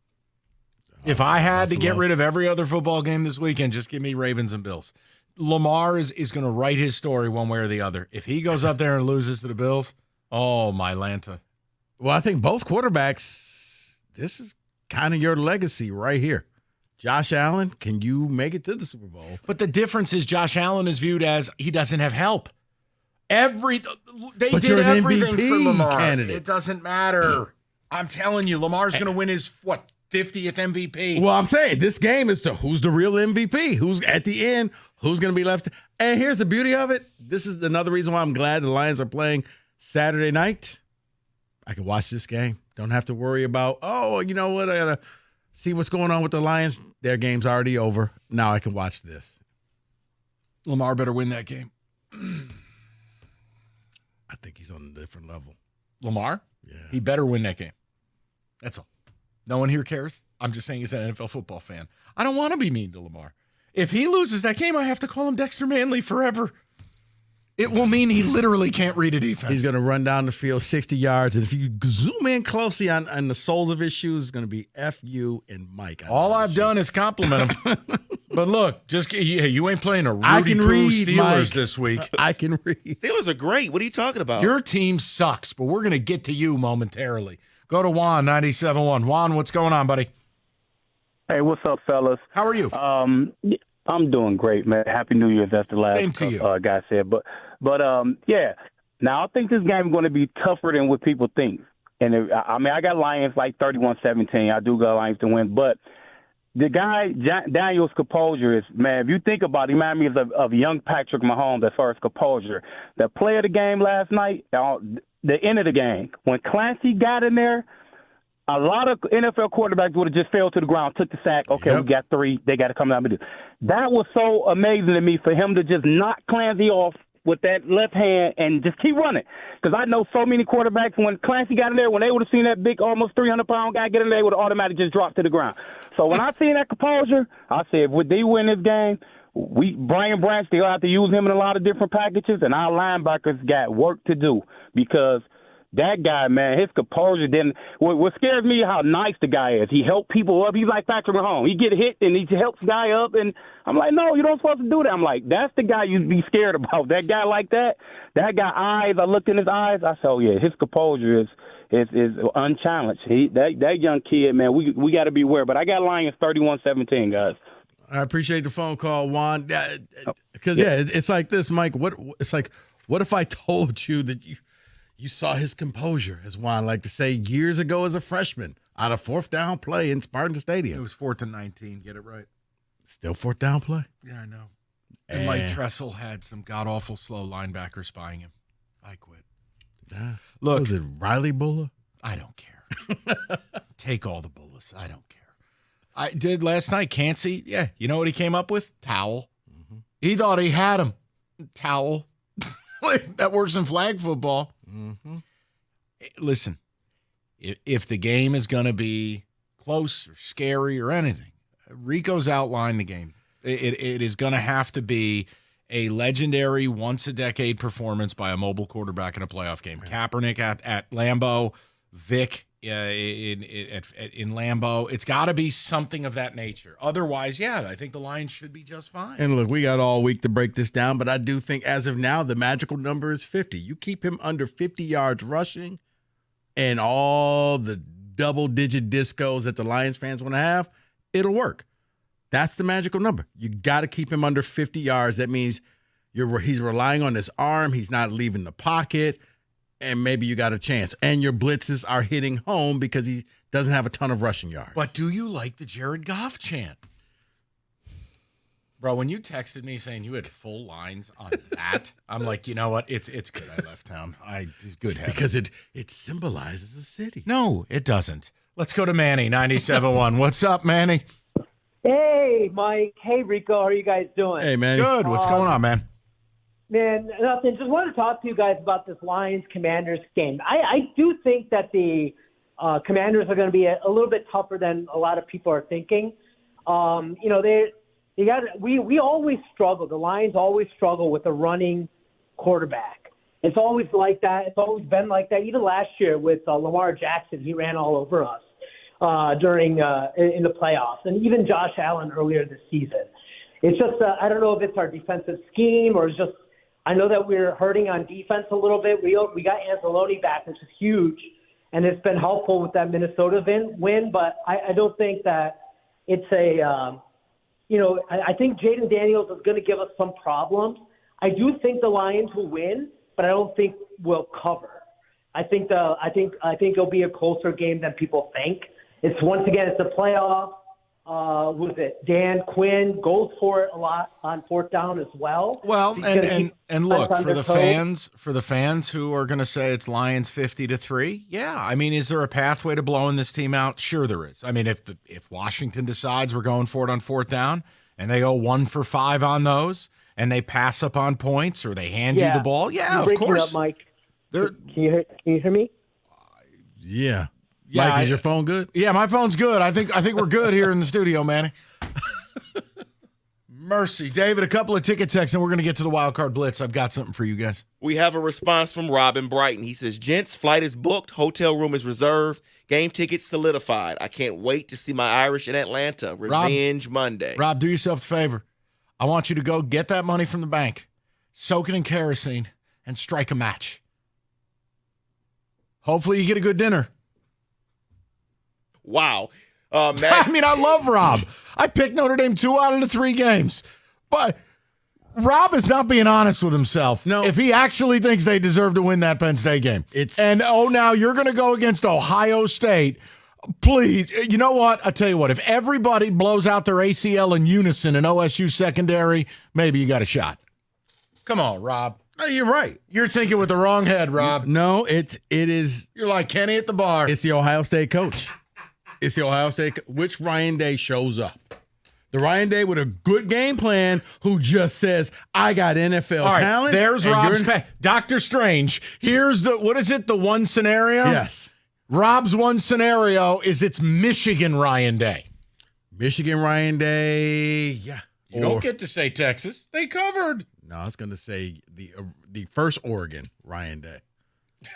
If I had to get rid of every other football game this weekend, just give me Ravens and Bills. Lamar is going to write his story one way or the other. If he goes up there and loses to the Bills, oh, my Lanta. Well, I think both quarterbacks, this is kind of your legacy right here. Josh Allen, can you make it to the Super Bowl? But the difference is Josh Allen is viewed as he doesn't have help. They But did you're an everything MVP for Lamar. candidate. It doesn't matter. I'm telling you, Lamar's going to win his, 50th MVP. Well, I'm saying this game is to who's the real MVP, who's at the end, who's going to be left. And here's the beauty of it. This is another reason why I'm glad the Lions are playing Saturday night. I can watch this game. Don't have to worry about, you know what, I got to see what's going on with the Lions. Their game's already over. Now I can watch this. Lamar better win that game. I think he's on a different level. Lamar? Yeah. He better win that game. That's all. No one here cares. I'm just saying as an NFL football fan. I don't want to be mean to Lamar. If he loses that game, I have to call him Dexter Manley forever. It will mean he literally can't read a defense. He's going to run down the field 60 yards. And if you zoom in closely on the soles of his shoes, it's going to be F.U. and Mike. All I've done is compliment him. But look, you ain't playing a Rudy Poo Steelers Mike. this week. I can read. Steelers are great. What are you talking about? Your team sucks, but we're going to get to you momentarily. Go to Juan, 97.1. Juan, what's going on, buddy? Hey, what's up, fellas? How are you? I'm doing great, man. Happy New Year. That's the last Same to you. guy said. But yeah. Now, I think this game is going to be tougher than what people think. And, I got Lions like 31-17. I do got Lions to win. But the guy, Daniel's composure is, man, if you think about it, he reminds me of young Patrick Mahomes as far as composure. The play of the game last night, the end of the game, when Clancy got in there, a lot of NFL quarterbacks would have just fell to the ground, took the sack. Okay, We got 3. They got to come down and do. That was so amazing to me for him to just knock Clancy off with that left hand and just keep running. Because I know so many quarterbacks, when Clancy got in there, when they would have seen that big, almost 300-pound guy get in there, they would have automatically just dropped to the ground. So when I seen that composure, I said, if they win this game, Brian Branch, they'll have to use him in a lot of different packages, and our linebackers got work to do because that guy, man, his composure didn't. What scares me how nice the guy is. He helped people up. He's like Patrick Mahomes. He get hit and he helps guy up, and I'm like, no, you don't supposed to do that. I'm like, that's the guy you'd be scared about. That guy like that. That guy eyes. I looked in his eyes. I said, oh yeah, his composure is unchallenged. That young kid, man, we got to be aware. But I got Lions 31-17, guys. I appreciate the phone call, Juan. Because it's like this, Mike. What if I told you that you saw his composure, as Juan liked to say, years ago as a freshman on a 4th down play in Spartan Stadium? It was 4th and 19. Get it right. Still 4th down play? Yeah, I know. And Mike Tressel had some god-awful slow linebacker spying him. I quit. Look. Was it Riley Bulla? I don't care. Take all the bullets. I don't care. I did last night. Can't see. Yeah. You know what he came up with? Towel. He thought he had him. Towel. That works in flag football. Listen, if the game is going to be close or scary or anything, Rico's outlined the game. It is going to have to be a legendary once-a-decade performance by a mobile quarterback in a playoff game. Kaepernick at Lambeau, Vic in Lambeau. It's got to be something of that nature. Otherwise, I think the Lions should be just fine. And look, we got all week to break this down, but I do think as of now, the magical number is 50. You keep him under 50 yards rushing and all the double-digit discos that the Lions fans want to have, it'll work. That's the magical number. You got to keep him under 50 yards. That means he's relying on his arm. He's not leaving the pocket. And maybe you got a chance. And your blitzes are hitting home because he doesn't have a ton of rushing yards. But do you like the Jared Goff chant? Bro, when you texted me saying you had full lines on that, I'm like, you know what? It's good I left town. Good heavens. Because it symbolizes a city. No, it doesn't. Let's go to Manny, 97.1. What's up, Manny? Hey, Mike. Hey, Rico. How are you guys doing? Hey, man. Good. What's going on, man? Man, nothing. Just wanted to talk to you guys about this Lions-Commanders game. I do think that the Commanders are going to be a little bit tougher than a lot of people are thinking. We always struggle. The Lions always struggle with a running quarterback. It's always like that. It's always been like that. Even last year with Lamar Jackson, he ran all over us in the playoffs, and even Josh Allen earlier this season. It's just I don't know if it's our defensive scheme or it's just I know that we're hurting on defense a little bit. We got Anzalone back, which is huge, and it's been helpful with that Minnesota win. But I don't think that it's I think Jaden Daniels is going to give us some problems. I do think the Lions will win, but I don't think we'll cover. I think it'll be a closer game than people think. It's once again, it's a playoff. Was it Dan Quinn goes for it a lot on fourth down as well? Well, and look for the fans who are going to say it's Lions 50-3. Yeah, I mean, is there a pathway to blowing this team out? Sure, there is. I mean, if Washington decides we're going for it on fourth down and they go 1 for 5 on those and they pass up on points or they hand you the ball, of course. Up, Mike. Can you hear me? Yeah. Yeah, Mike, is your phone good? Yeah, my phone's good. I think we're good here in the studio, Manny. Mercy. David, a couple of ticket texts, and we're going to get to the Wild Card Blitz. I've got something for you guys. We have a response from Robin Brighton. He says, gents, flight is booked. Hotel room is reserved. Game tickets solidified. I can't wait to see my Irish in Atlanta. Revenge Monday. Rob, do yourself a favor. I want you to go get that money from the bank, soak it in kerosene, and strike a match. Hopefully you get a good dinner. Wow. I mean, I love Rob. I picked Notre Dame 2 out of the 3 games. But Rob is not being honest with himself. No. If he actually thinks they deserve to win that Penn State game. Now you're going to go against Ohio State. Please, you know what? I'll tell you what. If everybody blows out their ACL in unison in OSU secondary, maybe you got a shot. Come on, Rob. No, you're right. You're thinking with the wrong head, Rob. No, it is. You're like Kenny at the bar. It's the Ohio State coach. It's the Ohio State. Which Ryan Day shows up? The Ryan Day with a good game plan who just says, I got NFL talent. There's Rob's Dr. Strange. Here's the one scenario? Yes. Rob's one scenario is it's Michigan Ryan Day. Michigan Ryan Day, yeah. You don't get to say Texas. They covered. No, I was going to say the first Oregon Ryan Day.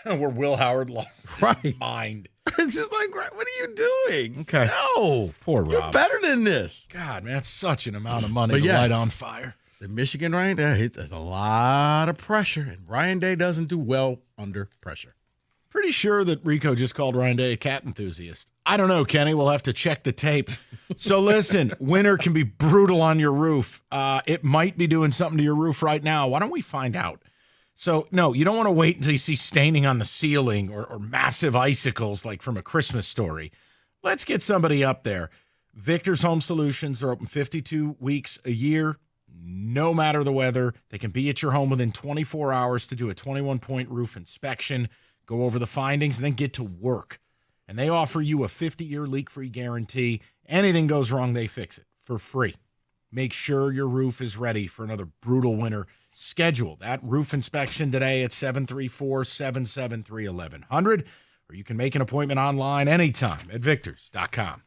Where Will Howard lost his mind. It's just like, what are you doing? Okay. No. Poor Rob. You're better than this. God, man, that's such an amount of money to light on fire. The Michigan Ryan Day, there's a lot of pressure, and Ryan Day doesn't do well under pressure. Pretty sure that Rico just called Ryan Day a cat enthusiast. I don't know, Kenny. We'll have to check the tape. So listen, winter can be brutal on your roof. It might be doing something to your roof right now. Why don't we find out? So, no, you don't want to wait until you see staining on the ceiling or massive icicles like from A Christmas Story. Let's get somebody up there. Victor's Home Solutions, they're open 52 weeks a year, no matter the weather. They can be at your home within 24 hours to do a 21-point roof inspection, go over the findings, and then get to work. And they offer you a 50-year leak-free guarantee Anything goes wrong, they fix it for free. Make sure your roof is ready for another brutal winter. Schedule that roof inspection today at 734-773-1100, or you can make an appointment online anytime at Victors.com.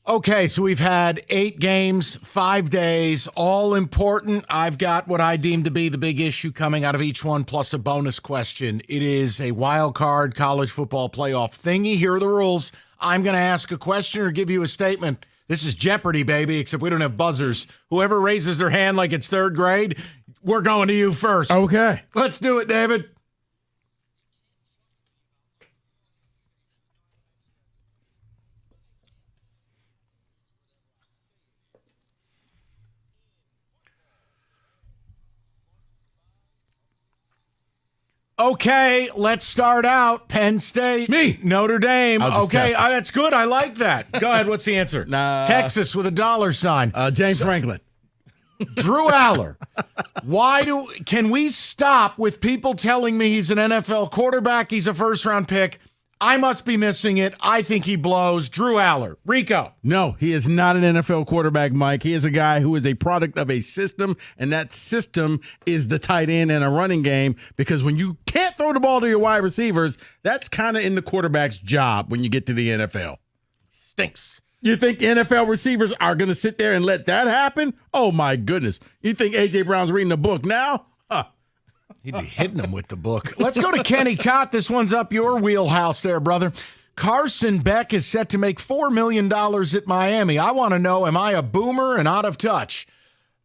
Okay, so we've had 8 games, 5 days, all important. I've got what I deem to be the big issue coming out of each one, plus a bonus question. It is a wild card college football playoff thingy. Here are the rules. I'm going to ask a question or give you a statement. This is Jeopardy, baby, except we don't have buzzers. Whoever raises their hand like it's 3rd grade, we're going to you first. Okay. Let's do it, David. Okay, let's start out. Penn State. Me. Notre Dame. Okay, test it. that's good. I like that. Go ahead. What's the answer? Texas with a $. James Franklin. Drew Aller. Can we stop with people telling me he's an NFL quarterback, he's a first-round pick? I must be missing it. I think he blows. Drew Aller. Rico. No, he is not an NFL quarterback, Mike. He is a guy who is a product of a system, and that system is the tight end and a running game, because when you can't throw the ball to your wide receivers, that's kind of in the quarterback's job when you get to the NFL. Stinks. You think NFL receivers are going to sit there and let that happen? Oh, my goodness. You think A.J. Brown's reading the book now? Huh. He'd be hitting him with the book. Let's go to Kenny Cott. This one's up your wheelhouse there, brother. Carson Beck is set to make $4 million at Miami. I want to know, am I a boomer and out of touch?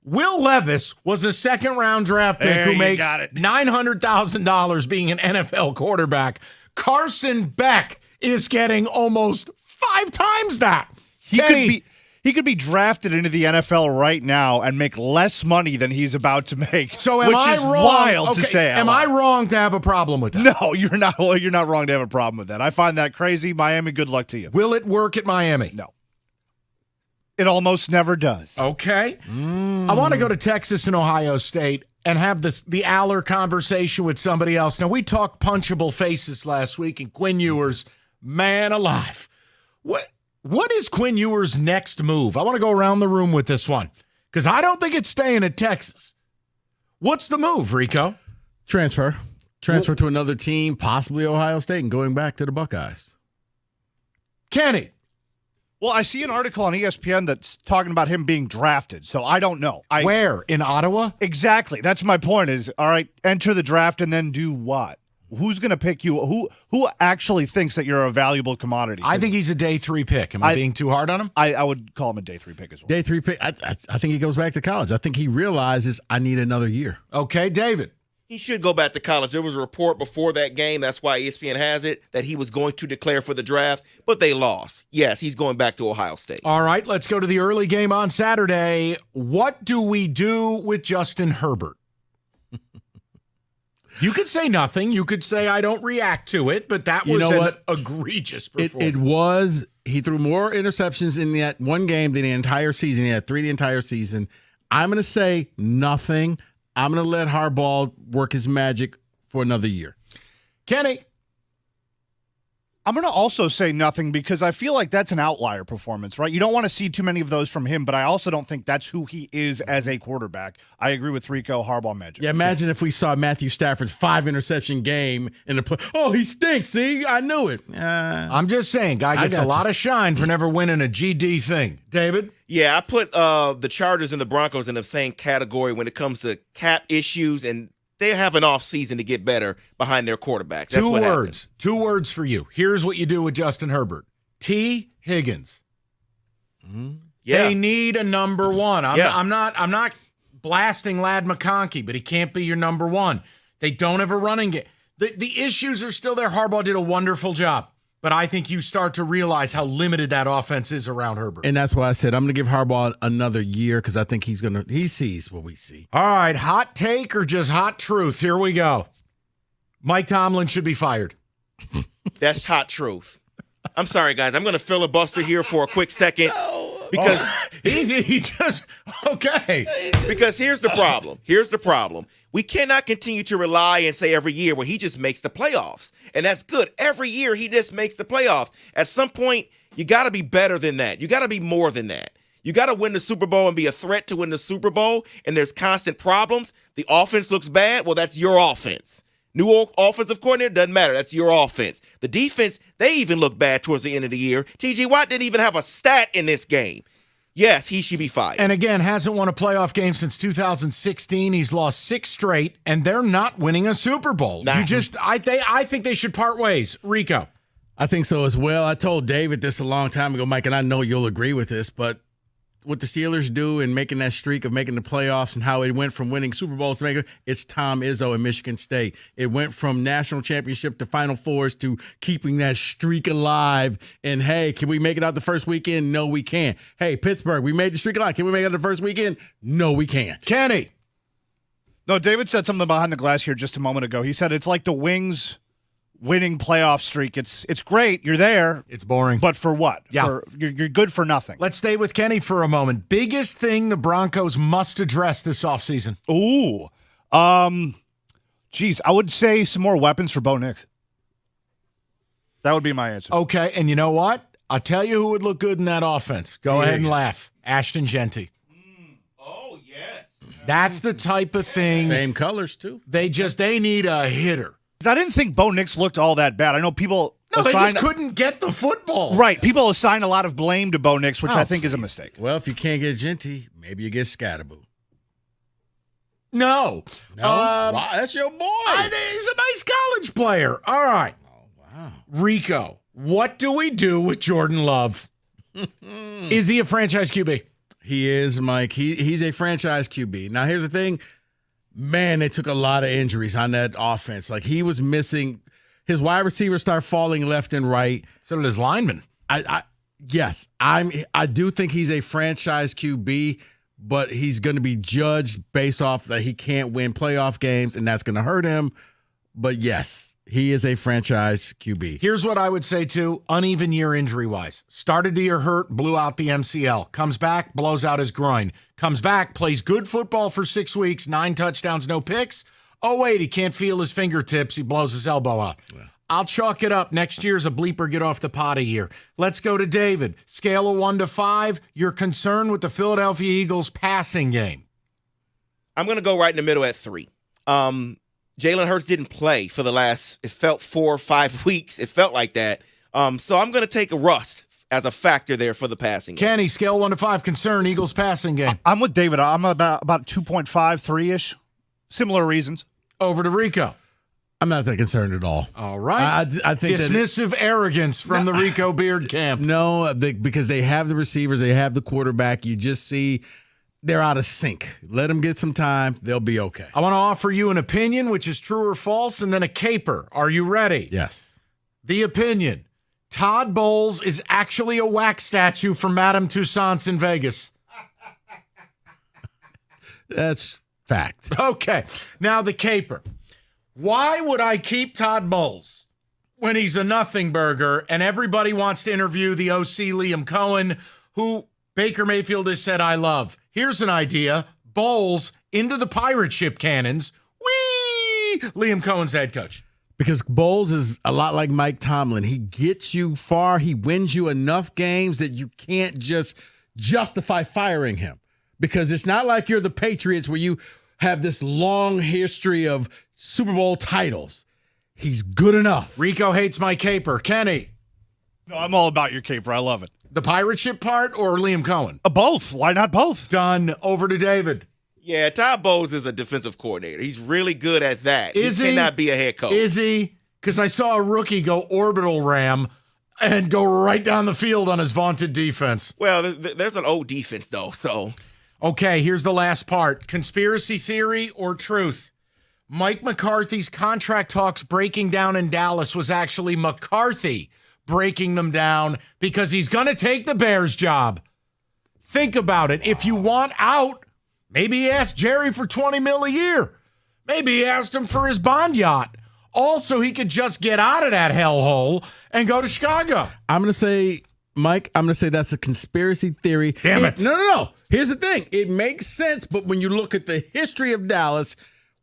Will Levis was a second-round draft pick who makes $900,000 being an NFL quarterback. Carson Beck is getting almost 5 times that. He could be drafted into the NFL right now and make less money than he's about to make. So am which I is wrong? wild Okay, to say. Am I wrong to have a problem with that? No, you're not. Well, you're not wrong to have a problem with that. I find that crazy. Miami, good luck to you. Will it work at Miami? No. It almost never does. Okay. I want to go to Texas and Ohio State and have the Aller conversation with somebody else. Now, we talked punchable faces last week, and Quinn Ewers, man alive. What is Quinn Ewers' next move? I want to go around the room with this one because I don't think it's staying at Texas. What's the move, Rico? Transfer to another team, possibly Ohio State, and going back to the Buckeyes. Kenny. Well, I see an article on ESPN that's talking about him being drafted, so I don't know. Where? In Ottawa? Exactly. That's my point is, all right, enter the draft and then do what? Who's going to pick you? Who actually thinks that you're a valuable commodity? I think he's a day 3 pick. Am I being too hard on him? I would call him a day 3 pick as well. Day 3 pick. I think he goes back to college. I think he realizes I need another year. Okay, David. He should go back to college. There was a report before that game, that's why ESPN has it, that he was going to declare for the draft, but they lost. Yes, he's going back to Ohio State. All right, let's go to the early game on Saturday. What do we do with Justin Herbert? You could say nothing. You could say I don't react to it, but that was an egregious performance. It was. He threw more interceptions in that one game than the entire season. He had 3 the entire season. I'm going to say nothing. I'm going to let Harbaugh work his magic for another year. Kenny. I'm going to also say nothing because I feel like that's an outlier performance, right? You don't want to see too many of those from him, but I also don't think that's who he is as a quarterback. I agree with Rico, Harbaugh magic. Yeah, imagine if we saw Matthew Stafford's 5-interception game in the play. Oh, he stinks. See, I knew it. I'm just saying, guy gets a lot of shine for never winning a GD thing. David? Yeah, I put the Chargers and the Broncos in the same category when it comes to cap issues, and they have an off season to get better behind their quarterbacks. That's what happens. 2 words for you. Here's what you do with Justin Herbert. T. Higgins. Yeah. They need a number one. I'm not blasting Ladd McConkey, but he can't be your number one. They don't have a running game. The issues are still there. Harbaugh did a wonderful job. But I think you start to realize how limited that offense is around Herbert. And that's why I said I'm going to give Harbaugh another year because I think he sees what we see. All right, hot take or just hot truth? Here we go. Mike Tomlin should be fired. That's hot truth. I'm sorry, guys. I'm going to filibuster here for a quick second. Because he just okay. Because here's the problem. We cannot continue to rely and say every year, well, he just makes the playoffs. And that's good. Every year he just makes the playoffs. At some point, you got to be better than that. You got to be more than that. You got to win the Super Bowl and be a threat to win the Super Bowl, and there's constant problems. The offense looks bad. Well, that's your offense. New offensive coordinator, doesn't matter. That's your offense. The defense, they even look bad towards the end of the year. T.J. Watt didn't even have a stat in this game. Yes, he should be fired. And again, hasn't won a playoff game since 2016. He's lost 6 straight, and they're not winning a Super Bowl. Nah. I think they should part ways. Rico. I think so as well. I told David this a long time ago, Mike, and I know you'll agree with this, but what the Steelers do in making that streak of making the playoffs and how it went from winning Super Bowls to making it's Tom Izzo in Michigan State. It went from national championship to Final Fours to keeping that streak alive. And, hey, can we make it out the first weekend? No, we can't. Hey, Pittsburgh, we made the streak alive. Can we make it out the first weekend? No, we can't. Kenny. No, David said something behind the glass here just a moment ago. He said it's like the Wings winning playoff streak. It's great. You're there. It's boring. But for what? Yeah. You're good for nothing. Let's stay with Kenny for a moment. Biggest thing the Broncos must address this offseason. Ooh. Geez, I would say some more weapons for Bo Nix. That would be my answer. Okay, and you know what? I'll tell you who would look good in that offense. Go ahead and laugh. Ashton Genty. Oh, yes. That's the type of thing. Same colors, too. They need a hitter. I didn't think Bo Nix looked all that bad. I know people they just couldn't get the football. Right. People assign a lot of blame to Bo Nix, which I think is a mistake. Well, if you can't get Genty, maybe you get Scatterboo. No. Wow, that's your boy. He's a nice college player. All right. Oh, wow. Rico. What do we do with Jordan Love? Is he a franchise QB? He is, Mike. He's a franchise QB. Now, here's the thing. Man, they took a lot of injuries on that offense. Like, he was missing. His wide receivers start falling left and right. So did his linemen. I do think he's a franchise QB, but he's going to be judged based off that he can't win playoff games, and that's going to hurt him. But yes, he is a franchise QB. Here's what I would say, too. Uneven year injury-wise. Started the year hurt, blew out the MCL. Comes back, blows out his groin. Comes back, plays good football for 6 weeks, 9 touchdowns, no picks. Oh, wait, he can't feel his fingertips. He blows his elbow out. Yeah. I'll chalk it up. Next year's a bleeper get off the pot year. Let's go to David. Scale of 1 to 5. You're concerned with the Philadelphia Eagles passing game. I'm going to go right in the middle at 3. Jalen Hurts didn't play for the last, it felt 4 or 5 weeks. It felt like that. So I'm going to take a rust as a factor there for the passing game. Kenny, scale 1 to 5, concern, Eagles passing game. I'm with David. I'm about 2.5, 3-ish. Similar reasons. Over to Rico. I'm not that concerned at all. All right. I think dismissive arrogance from the Rico Beard camp. No, because they have the receivers, they have the quarterback. You just see they're out of sync. Let them get some time. They'll be okay. I want to offer you an opinion, which is true or false, and then a caper. Are you ready? Yes. The opinion. Todd Bowles is actually a wax statue from Madame Tussauds in Vegas. That's fact. Okay. Now the caper. Why would I keep Todd Bowles when he's a nothing burger and everybody wants to interview the OC Liam Cohen, who Baker Mayfield has said I love? Here's an idea. Bowles into the pirate ship cannons. Whee! Liam Cohen's head coach. Because Bowles is a lot like Mike Tomlin. He gets you far. He wins you enough games that you can't just justify firing him. Because it's not like you're the Patriots where you have this long history of Super Bowl titles. He's good enough. Rico hates my caper. Kenny. No, I'm all about your caper. I love it. The pirate ship part or Liam Cohen? Both. Why not both? Done. Over to David. Yeah, Todd Bowles is a defensive coordinator. He's really good at that. Is he? Cannot be a head coach. Is he? Because I saw a rookie go orbital ram and go right down the field on his vaunted defense. Well, there's an old defense, though, so. Okay, here's the last part. Conspiracy theory or truth? Mike McCarthy's contract talks breaking down in Dallas was actually McCarthy breaking them down because he's going to take the Bears job. Think about it. If you want out, maybe he asked Jerry for $20 million a year. Maybe he asked him for his bond yacht. Also, he could just get out of that hellhole and go to Chicago. I'm going to say, Mike, that's a conspiracy theory. Damn it. No. Here's the thing. It makes sense, but when you look at the history of Dallas,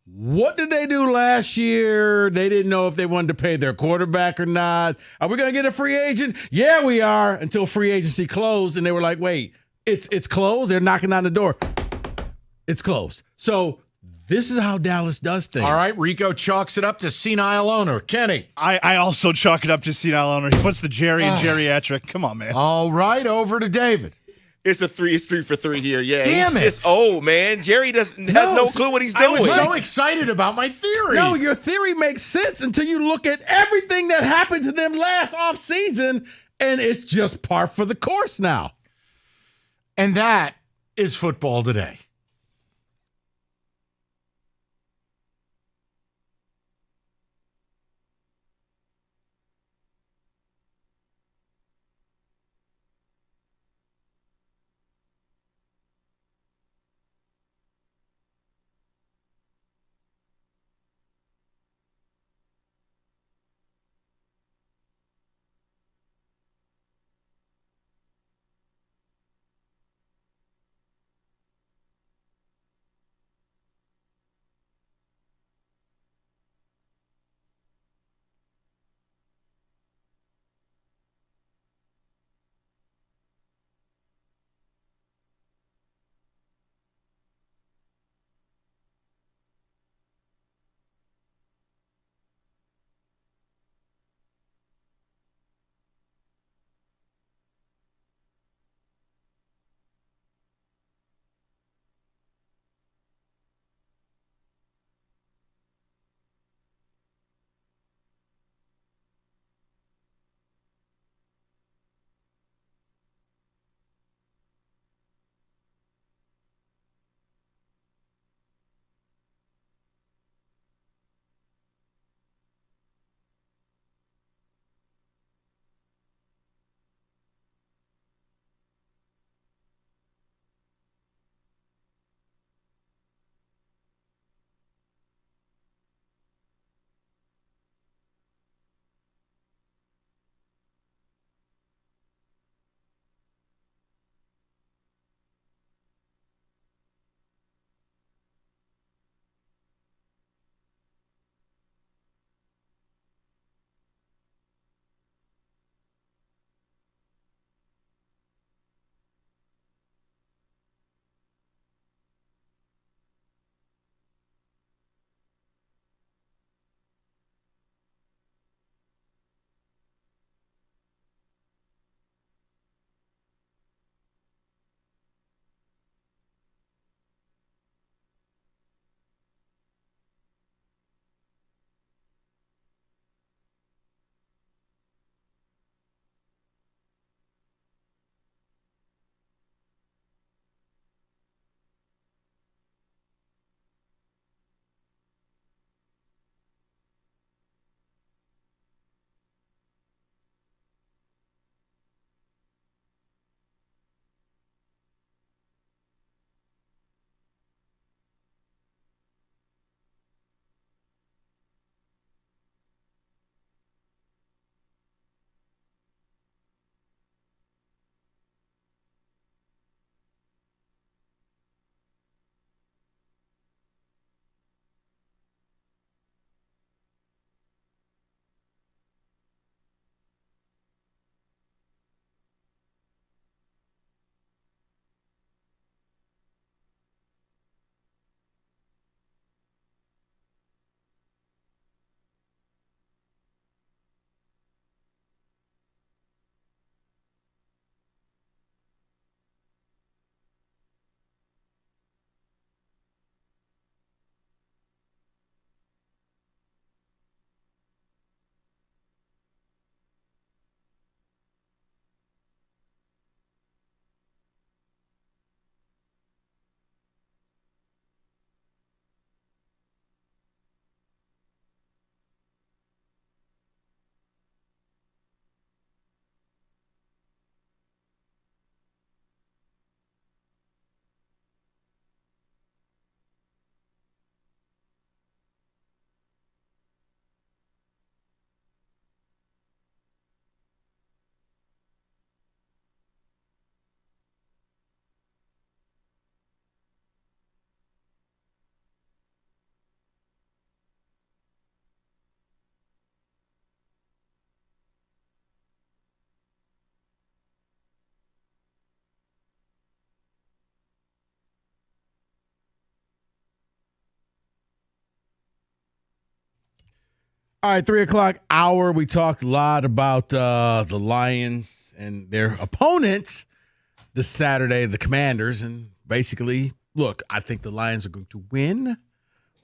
what did they do last year? They didn't know if they wanted to pay their quarterback or not. Are we going to get a free agent? Yeah, we are, until free agency closed, and they were like, wait, it's closed? They're knocking on the door. It's closed. So this is how Dallas does things. All right, Rico chalks it up to senile owner. Kenny. I also chalk it up to senile owner. He puts the Jerry in geriatric. Come on, man. All right, over to David. It's 3 for 3 here. Yeah, Damn he's just old, man. Jerry has no clue what he's doing. I was so excited about my theory. No, your theory makes sense until you look at everything that happened to them last offseason, and it's just par for the course now. And that is football today. All right, 3 o'clock hour. We talked a lot about the Lions and their opponents this Saturday, the Commanders. And basically, look, I think the Lions are going to win,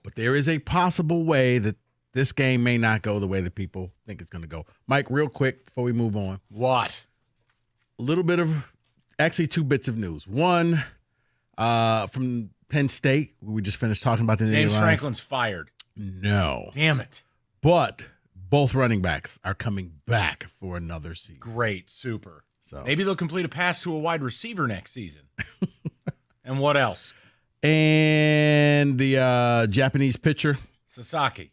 but there is a possible way that this game may not go the way that people think it's going to go. Mike, real quick before we move on. What? A little bit of, actually 2 bits of news. One, from Penn State, we just finished talking about the James Franklin's fired. No. Damn it. But both running backs are coming back for another season. Great. Super. So maybe they'll complete a pass to a wide receiver next season. And what else? And the Japanese pitcher, Sasaki.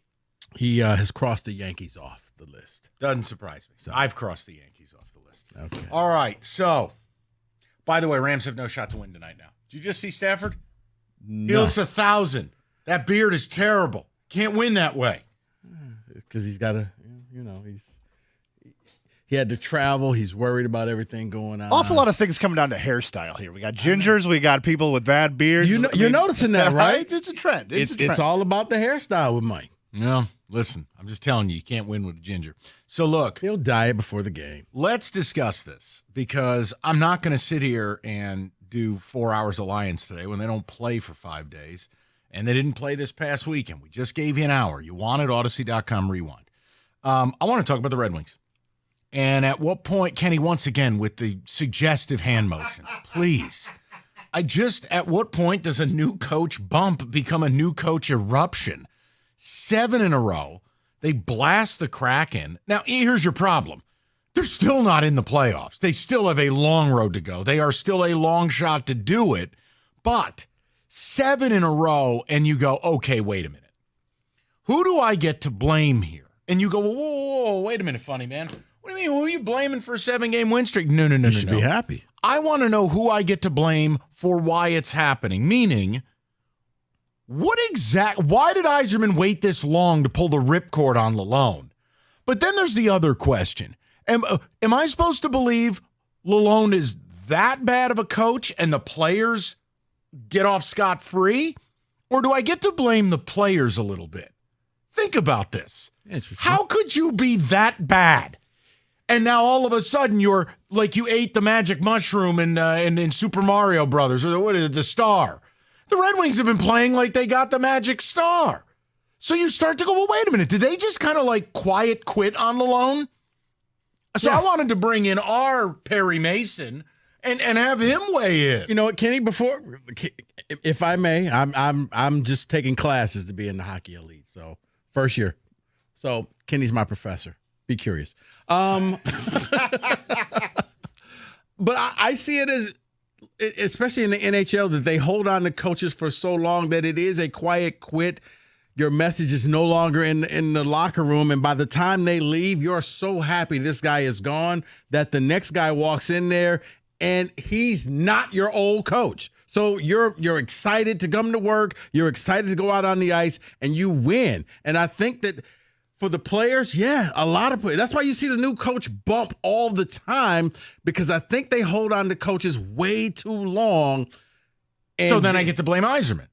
He has crossed the Yankees off the list. Doesn't surprise me. So. I've crossed the Yankees off the list. Okay. All right. So, by the way, Rams have no shot to win tonight now. Did you just see Stafford? No. He looks 1,000. That beard is terrible. Can't win that way. Because he's got to, he had to travel. He's worried about everything going on. Awful lot of things coming down to hairstyle here. We got gingers. We got people with bad beards. You're noticing that, right? It's a trend. It's all about the hairstyle with Mike. No, listen, I'm just telling you can't win with a ginger. So look. He'll dye before the game. Let's discuss this because I'm not going to sit here and do 4 hours of Lions today when they don't play for 5 days. And they didn't play this past weekend. We just gave you an hour. You wanted Odyssey.com rewind. I want to talk about the Red Wings. And at what point, Kenny, once again, with the suggestive hand motions, please. At what point does a new coach bump become a new coach eruption? 7 in a row. They blast the Kraken. Now, here's your problem. They're still not in the playoffs. They still have a long road to go. They are still a long shot to do it. But 7 in a row, and you go, okay, wait a minute. Who do I get to blame here? And you go, whoa, wait a minute, funny man. What do you mean? Who are you blaming for a 7-game win streak? No. You should be happy. I want to know who I get to blame for why it's happening. Meaning, why did Yzerman wait this long to pull the ripcord on Lalone? But then there's the other question. Am I supposed to believe Lalone is that bad of a coach and the players get off scot-free? Or do I get to blame the players a little bit? Think about this. How could you be that bad? And now all of a sudden you're like you ate the magic mushroom in Super Mario Brothers, or what is it, the star. The Red Wings have been playing like they got the magic star. So you start to go, well, wait a minute. Did they just kind of like quiet quit on Lalone? So yes. I wanted to bring in our Perry Mason and have him weigh in. You know what, Kenny, before, if I may, I'm just taking classes to be in the hockey elite. So first year. So Kenny's my professor. Be curious. But I see it as, especially in the NHL, that they hold on to coaches for so long that it is a quiet quit. Your message is no longer in the locker room, and by the time they leave, you're so happy this guy is gone that the next guy walks in there and he's not your old coach. So you're excited to come to work, you're excited to go out on the ice, and you win. And I think that for the players, a lot of players. That's why you see the new coach bump all the time, because I think they hold on to coaches way too long. So then I get to blame Yzerman.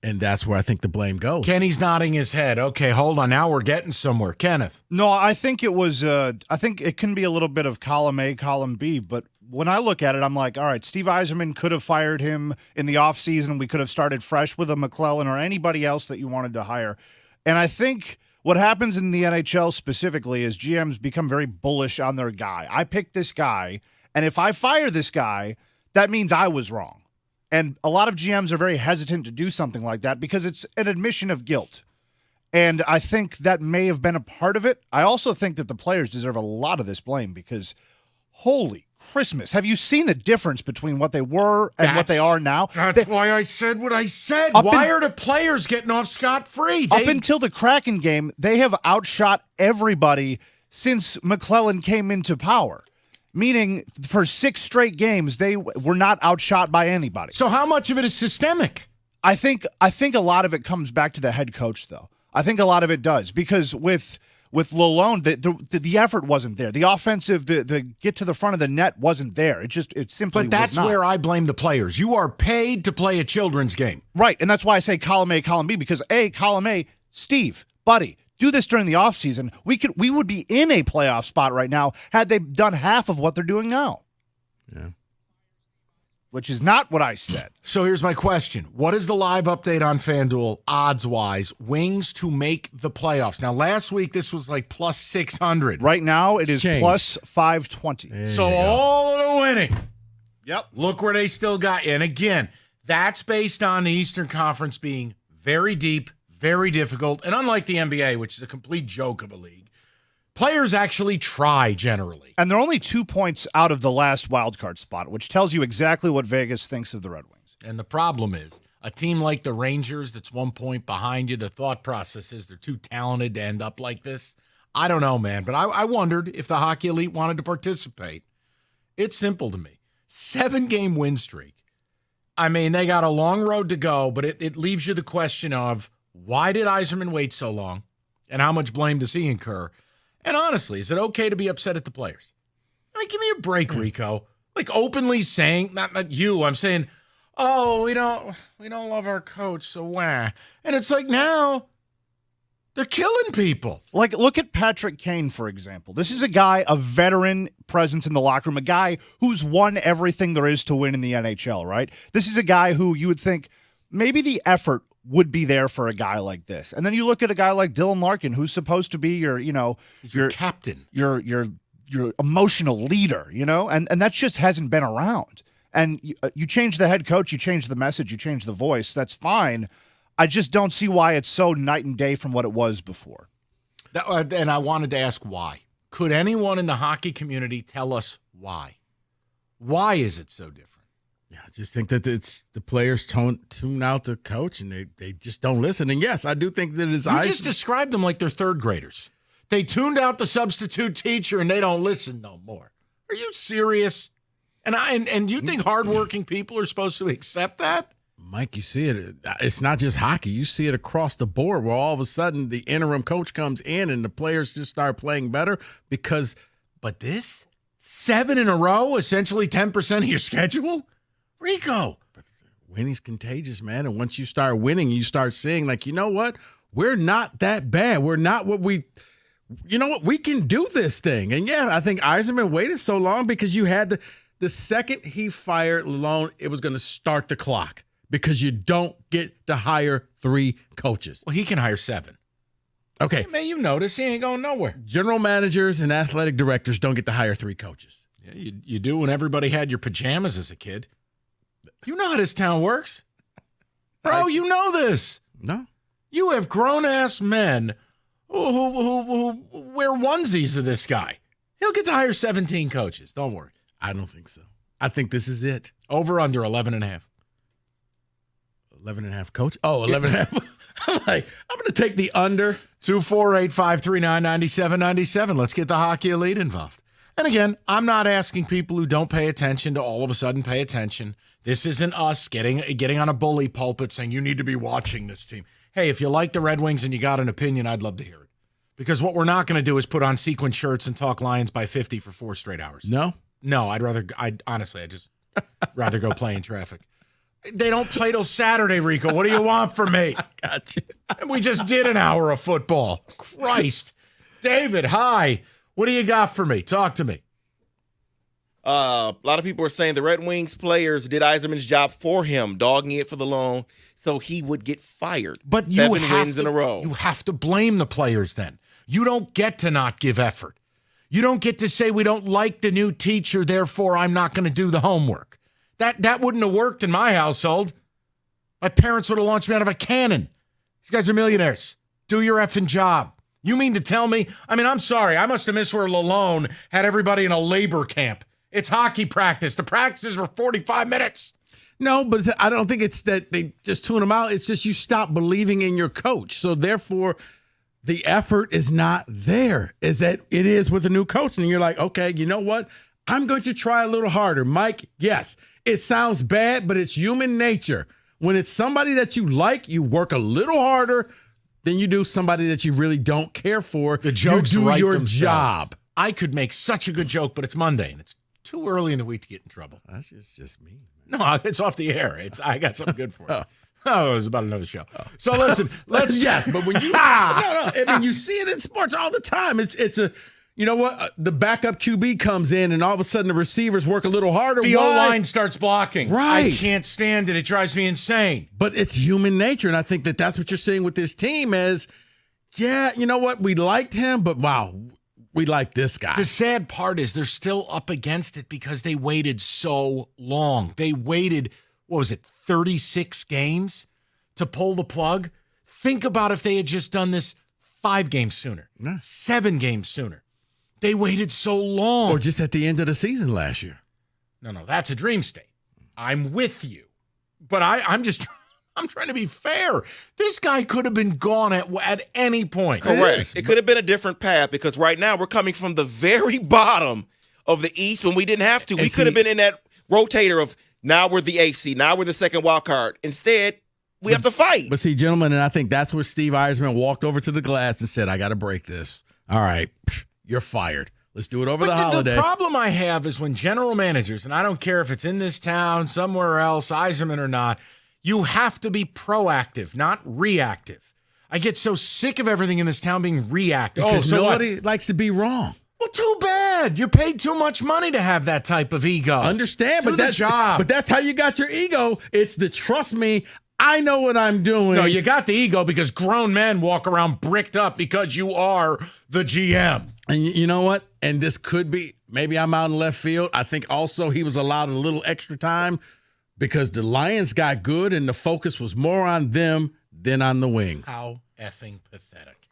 And that's where I think the blame goes. Kenny's nodding his head. Okay, hold on. Now we're getting somewhere. Kenneth. No, I think it was, I think it can be a little bit of column A, column B. But when I look at it, I'm like, all right, Steve Yzerman could have fired him in the offseason. We could have started fresh with a McClellan or anybody else that you wanted to hire. And I think what happens in the NHL specifically is GMs become very bullish on their guy. I picked this guy, and if I fire this guy, that means I was wrong. And a lot of GMs are very hesitant to do something like that because it's an admission of guilt. And I think that may have been a part of it. I also think that the players deserve a lot of this blame because, holy Christmas, have you seen the difference between what they were and what they are now? That's why I said what I said. Why are the players getting off scot-free? Up until the Kraken game, they have outshot everybody since McClellan came into power. Meaning, for 6 straight games, they were not outshot by anybody. So how much of it is systemic? I think a lot of it comes back to the head coach, though. I think a lot of it does, because with Lalone, the effort wasn't there. The offensive, the get to the front of the net wasn't there. It simply was not. But that's where I blame the players. You are paid to play a children's game. Right, and that's why I say column A, column B, because A, column A, Steve, buddy, do this during the offseason, we would be in a playoff spot right now had they done half of what they're doing now. Yeah. Which is not what I said. So here's my question. What is the live update on FanDuel, odds-wise, Wings to make the playoffs? Now, last week, this was like plus 600. Right now, it is Change. plus 520. So all of the winning. Yep. Look where they still got you. And again, that's based on the Eastern Conference being very deep, very difficult, and unlike the NBA, which is a complete joke of a league, players actually try generally. And they're only 2 points out of the last wild card spot, which tells you exactly what Vegas thinks of the Red Wings. And the problem is, a team like the Rangers that's 1 point behind you, the thought process is they're too talented to end up like this. I don't know, man, but I wondered if the Hockey Elite wanted to participate. It's simple to me. 7-game win streak. I mean, they got a long road to go, but it leaves you the question of, why did Yzerman wait so long? And how much blame does he incur? And honestly, is it okay to be upset at the players? I mean, give me a break, Rico. Like openly saying, not you, I'm saying, oh, we don't love our coach, so wah. And it's like now they're killing people. Like, look at Patrick Kane, for example. This is a guy, a veteran presence in the locker room, a guy who's won everything there is to win in the NHL, right? This is a guy who you would think maybe the effort would be there for a guy like this. And then you look at a guy like Dylan Larkin, who's supposed to be your captain, your emotional leader, and that just hasn't been around. And you change the head coach, you change the message, you change the voice. That's fine. I just don't see why it's so night and day from what it was before. And I wanted to ask why. Could anyone in the hockey community tell us why? Why is it so different? Yeah, I just think that it's the players tune out the coach and they just don't listen. And yes, I do think that it is. You just described them like they're third graders. They tuned out the substitute teacher and they don't listen no more. Are you serious? And you think hardworking people are supposed to accept that? Mike, you see it. It's not just hockey. You see it across the board where all of a sudden the interim coach comes in and the players just start playing better because. But this 7 in a row, essentially 10% of your schedule? Rico. Winning's contagious, man. And once you start winning, you start seeing, like, you know what? We're not that bad. We're not what we – you know what? We can do this thing. And, yeah, I think Yzerman waited so long because you had to – the second he fired Lalonde, it was going to start the clock because you don't get to hire 3 coaches. Well, he can hire 7. Okay. Man, you notice he ain't going nowhere. General managers and athletic directors don't get to hire 3 coaches. Yeah, you do when everybody had your pajamas as a kid. You know how this town works. Bro, you know this. No. You have grown-ass men who wear onesies of this guy. He'll get to hire 17 coaches. Don't worry. I don't think so. I think this is it. Over, under 11.5. 11.5 coach? Oh, 11.5. I'm going to take the under. 248-539-9797. Let's get the Hockey Elite involved. And again, I'm not asking people who don't pay attention to all of a sudden pay attention. This isn't us getting on a bully pulpit saying you need to be watching this team. Hey, if you like the Red Wings and you got an opinion, I'd love to hear it. Because what we're not going to do is put on sequin shirts and talk Lions by 50 for 4 straight hours. No? No, I'd just rather go play in traffic. They don't play till Saturday, Rico. What do you want from me? Got you. We just did an hour of football. Christ. David, hi. What do you got for me? Talk to me. A lot of people are saying the Red Wings players did Yzerman's job for him, dogging it for the loan, so he would get fired. But 7 wins in a row. You have to blame the players then. You don't get to not give effort. You don't get to say we don't like the new teacher, therefore I'm not going to do the homework. That wouldn't have worked in my household. My parents would have launched me out of a cannon. These guys are millionaires. Do your effing job. You mean to tell me? I mean, I'm sorry. I must have missed where Lalonde had everybody in a labor camp. It's hockey practice. The practices were 45 minutes. No, but I don't think it's that they just tune them out. It's just you stop believing in your coach. So therefore, the effort is not there. Is that it is with a new coach. And you're like, okay, you know what? I'm going to try a little harder. Mike, yes, it sounds bad, but it's human nature. When it's somebody that you like, you work a little harder than you do somebody that you really don't care for. The jokes you do write your themselves. job. I could make such a good joke, but it's Monday, and it's too early in the week to get in trouble. That's just me. No, it's off the air. I got something good for you. Oh, it was about another show. So listen, let's yes, but when you no, I mean you see it in sports all the time. It's a you know what? The backup QB comes in, and all of a sudden the receivers work a little harder. the Why? O-line starts blocking. Right. I can't stand it. It drives me insane. But it's human nature, and I think that's what you're seeing with this team is, yeah, you know what? We liked him, but wow, we like this guy. The sad part is they're still up against it because they waited so long. They waited, 36 games to pull the plug? Think about if they had just done this 5 games sooner, 7 games sooner. They waited so long. Or just at the end of the season last year. No, that's a dream state. I'm with you. But I'm trying to be fair. This guy could have been gone at any point. Correct. It could have been a different path because right now we're coming from the very bottom of the East when we didn't have to. We could have been in that rotator of now we're the AFC, now we're the second wild card. Instead, we have to fight. But see, gentlemen, and I think that's where Steve Eisman walked over to the glass and said, I got to break this. All right, you're fired. Let's do it over the holiday. The problem I have is when general managers, and I don't care if it's in this town, somewhere else, Eiserman or not, you have to be proactive, not reactive. I get so sick of everything in this town being reactive. Because nobody likes to be wrong. Well, too bad. You're paid too much money to have that type of ego. Understand, Do but the that's job. But that's how you got your ego. It's the trust me, I know what I'm doing. No, you got the ego because grown men walk around bricked up because you are the GM. And you know what? And this could be, maybe I'm out in left field. I think also he was allowed a little extra time because the Lions got good and the focus was more on them than on the wings. How effing pathetic.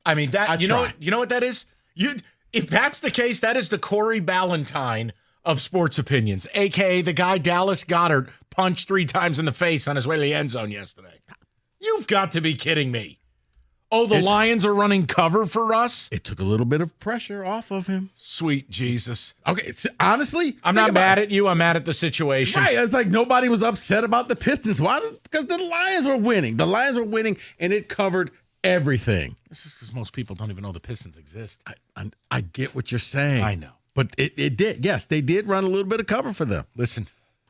I mean, that you know what that is? If that's the case, that is the Corey Ballantyne of sports opinions, a.k.a. the guy Dallas Goedert punched 3 times in the face on his way to the end zone yesterday. You've got to be kidding me. Oh, the Lions are running cover for us? It took a little bit of pressure off of him. Sweet Jesus. Okay, honestly, I'm not mad at you. I'm mad at the situation. Right. It's like nobody was upset about the Pistons. Why? Because the Lions were winning. The Lions were winning, and it covered everything. This is because most people don't even know the Pistons exist. I get what you're saying. I know. But it did. Yes, they did run a little bit of cover for them. Listen,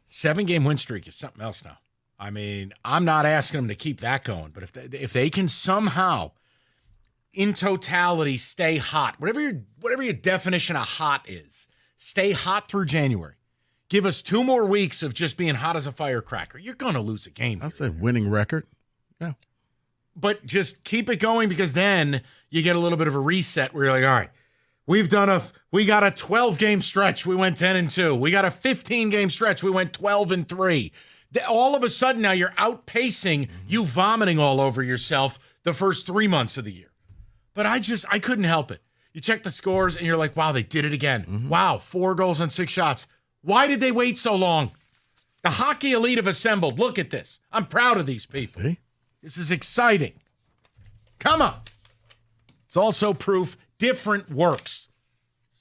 7-game win streak is something else now. I mean, I'm not asking them to keep that going, but if they can somehow, in totality, stay hot, whatever your definition of hot is, stay hot through January. Give us 2 more weeks of just being hot as a firecracker. You're going to lose a game. That's a winning record. Yeah. But just keep it going because then you get a little bit of a reset where you're like, all right, we got a 12-game stretch. We went 10-2. We got a 15-game stretch. We went 12-3. All of a sudden now you're outpacing you vomiting all over yourself the first 3 months of the year. But I couldn't help it. You check the scores and you're like, wow, they did it again. Wow, 4 goals on 6 shots. Why did they wait so long? The hockey elite have assembled. Look at this. I'm proud of these people. See? This is exciting. Come on. It's also proof different works.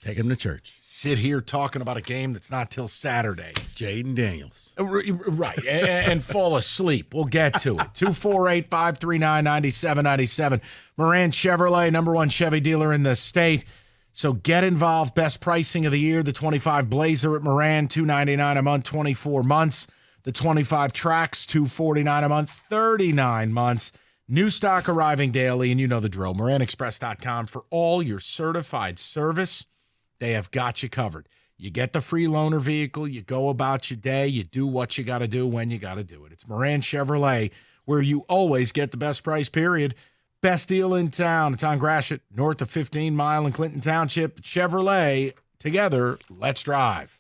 Take them to church. Sit here talking about a game that's not till Saturday. Jaden Daniels. Right, and fall asleep. We'll get to it. 248-539-9797. Moran Chevrolet, #1 Chevy dealer in the state. So get involved. Best pricing of the year. The 25 Blazer at Moran, $299 a month, 24 months. The 25 Trax, $249 a month, 39 months. New stock arriving daily, and you know the drill. MoranExpress.com for all your certified service. They have got you covered. You get the free loaner vehicle. You go about your day. You do what you got to do when you got to do it. It's Moran Chevrolet, where you always get the best price, period. Best deal in town. It's on Gratiot, north of 15 Mile in Clinton Township. Chevrolet, together, let's drive.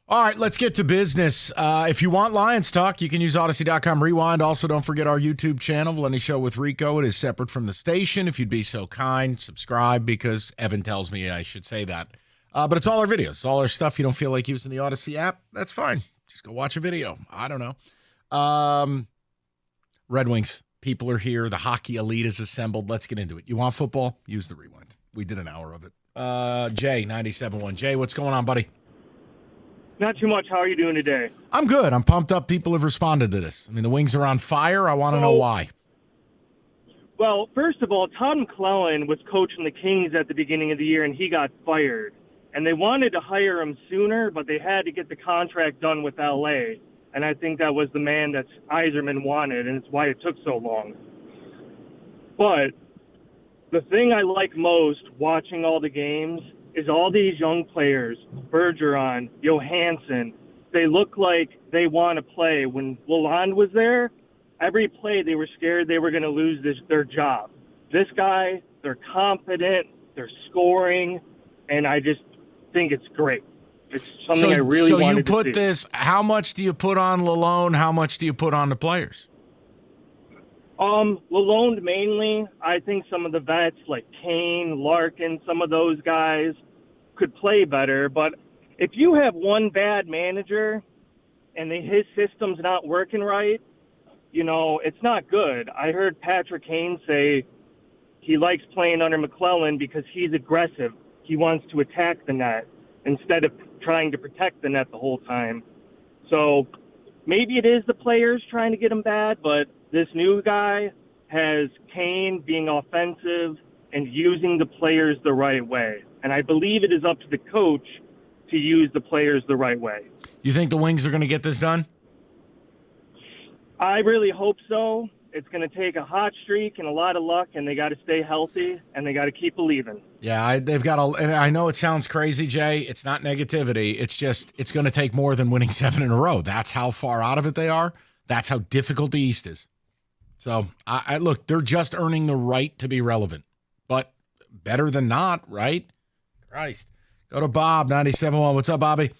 All right, let's get to business. If you want Lions talk, you can use Odyssey.com Rewind. Also, don't forget our YouTube channel, Lenny Show with Rico. It is separate from the station. If you'd be so kind, subscribe, because Evan tells me I should say that. But it's all our videos, all our stuff. You don't feel like using the Odyssey app? That's fine. Just go watch a video. I don't know. Red Wings, people are here. The hockey elite is assembled. Let's get into it. You want football? Use the Rewind. We did an hour of it. Jay, 97.1. Jay, what's going on, buddy? Not too much. How are you doing today? I'm good. I'm pumped up. People have responded to this. I mean, the Wings are on fire. I want to know why. Well, first of all, Todd McClellan was coaching the Kings at the beginning of the year, and he got fired. And they wanted to hire him sooner, but they had to get the contract done with L.A., and I think that was the man that Yzerman wanted, and it's why it took so long. But the thing I like most watching all the games is all these young players, Bergeron, Johansson, they look like they want to play. When Lalonde was there, every play they were scared they were going to lose their job. This guy, they're confident, they're scoring, and I just think it's great. It's something I really wanted to see. So you put this, how much do you put on Lalonde? How much do you put on the players? Lalonde mainly. I think some of the vets like Kane, Larkin, some of those guys could play better. But if you have one bad manager and his system's not working right, it's not good. I heard Patrick Kane say he likes playing under McClellan because he's aggressive. He wants to attack the net instead of trying to protect the net the whole time. So maybe it is the players trying to get him bad, but this new guy has Kane being offensive and using the players the right way. And I believe it is up to the coach to use the players the right way. You think the Wings are going to get this done? I really hope so. It's going to take a hot streak and a lot of luck, and they got to stay healthy, and they got to keep believing. Yeah, they've got and I know it sounds crazy, Jay. It's not negativity. It's just it's going to take more than winning 7 in a row. That's how far out of it they are. That's how difficult the East is. So, I look, they're just earning the right to be relevant. But better than not, right? Christ. Go to Bob, 97.1. What's up, Bobby?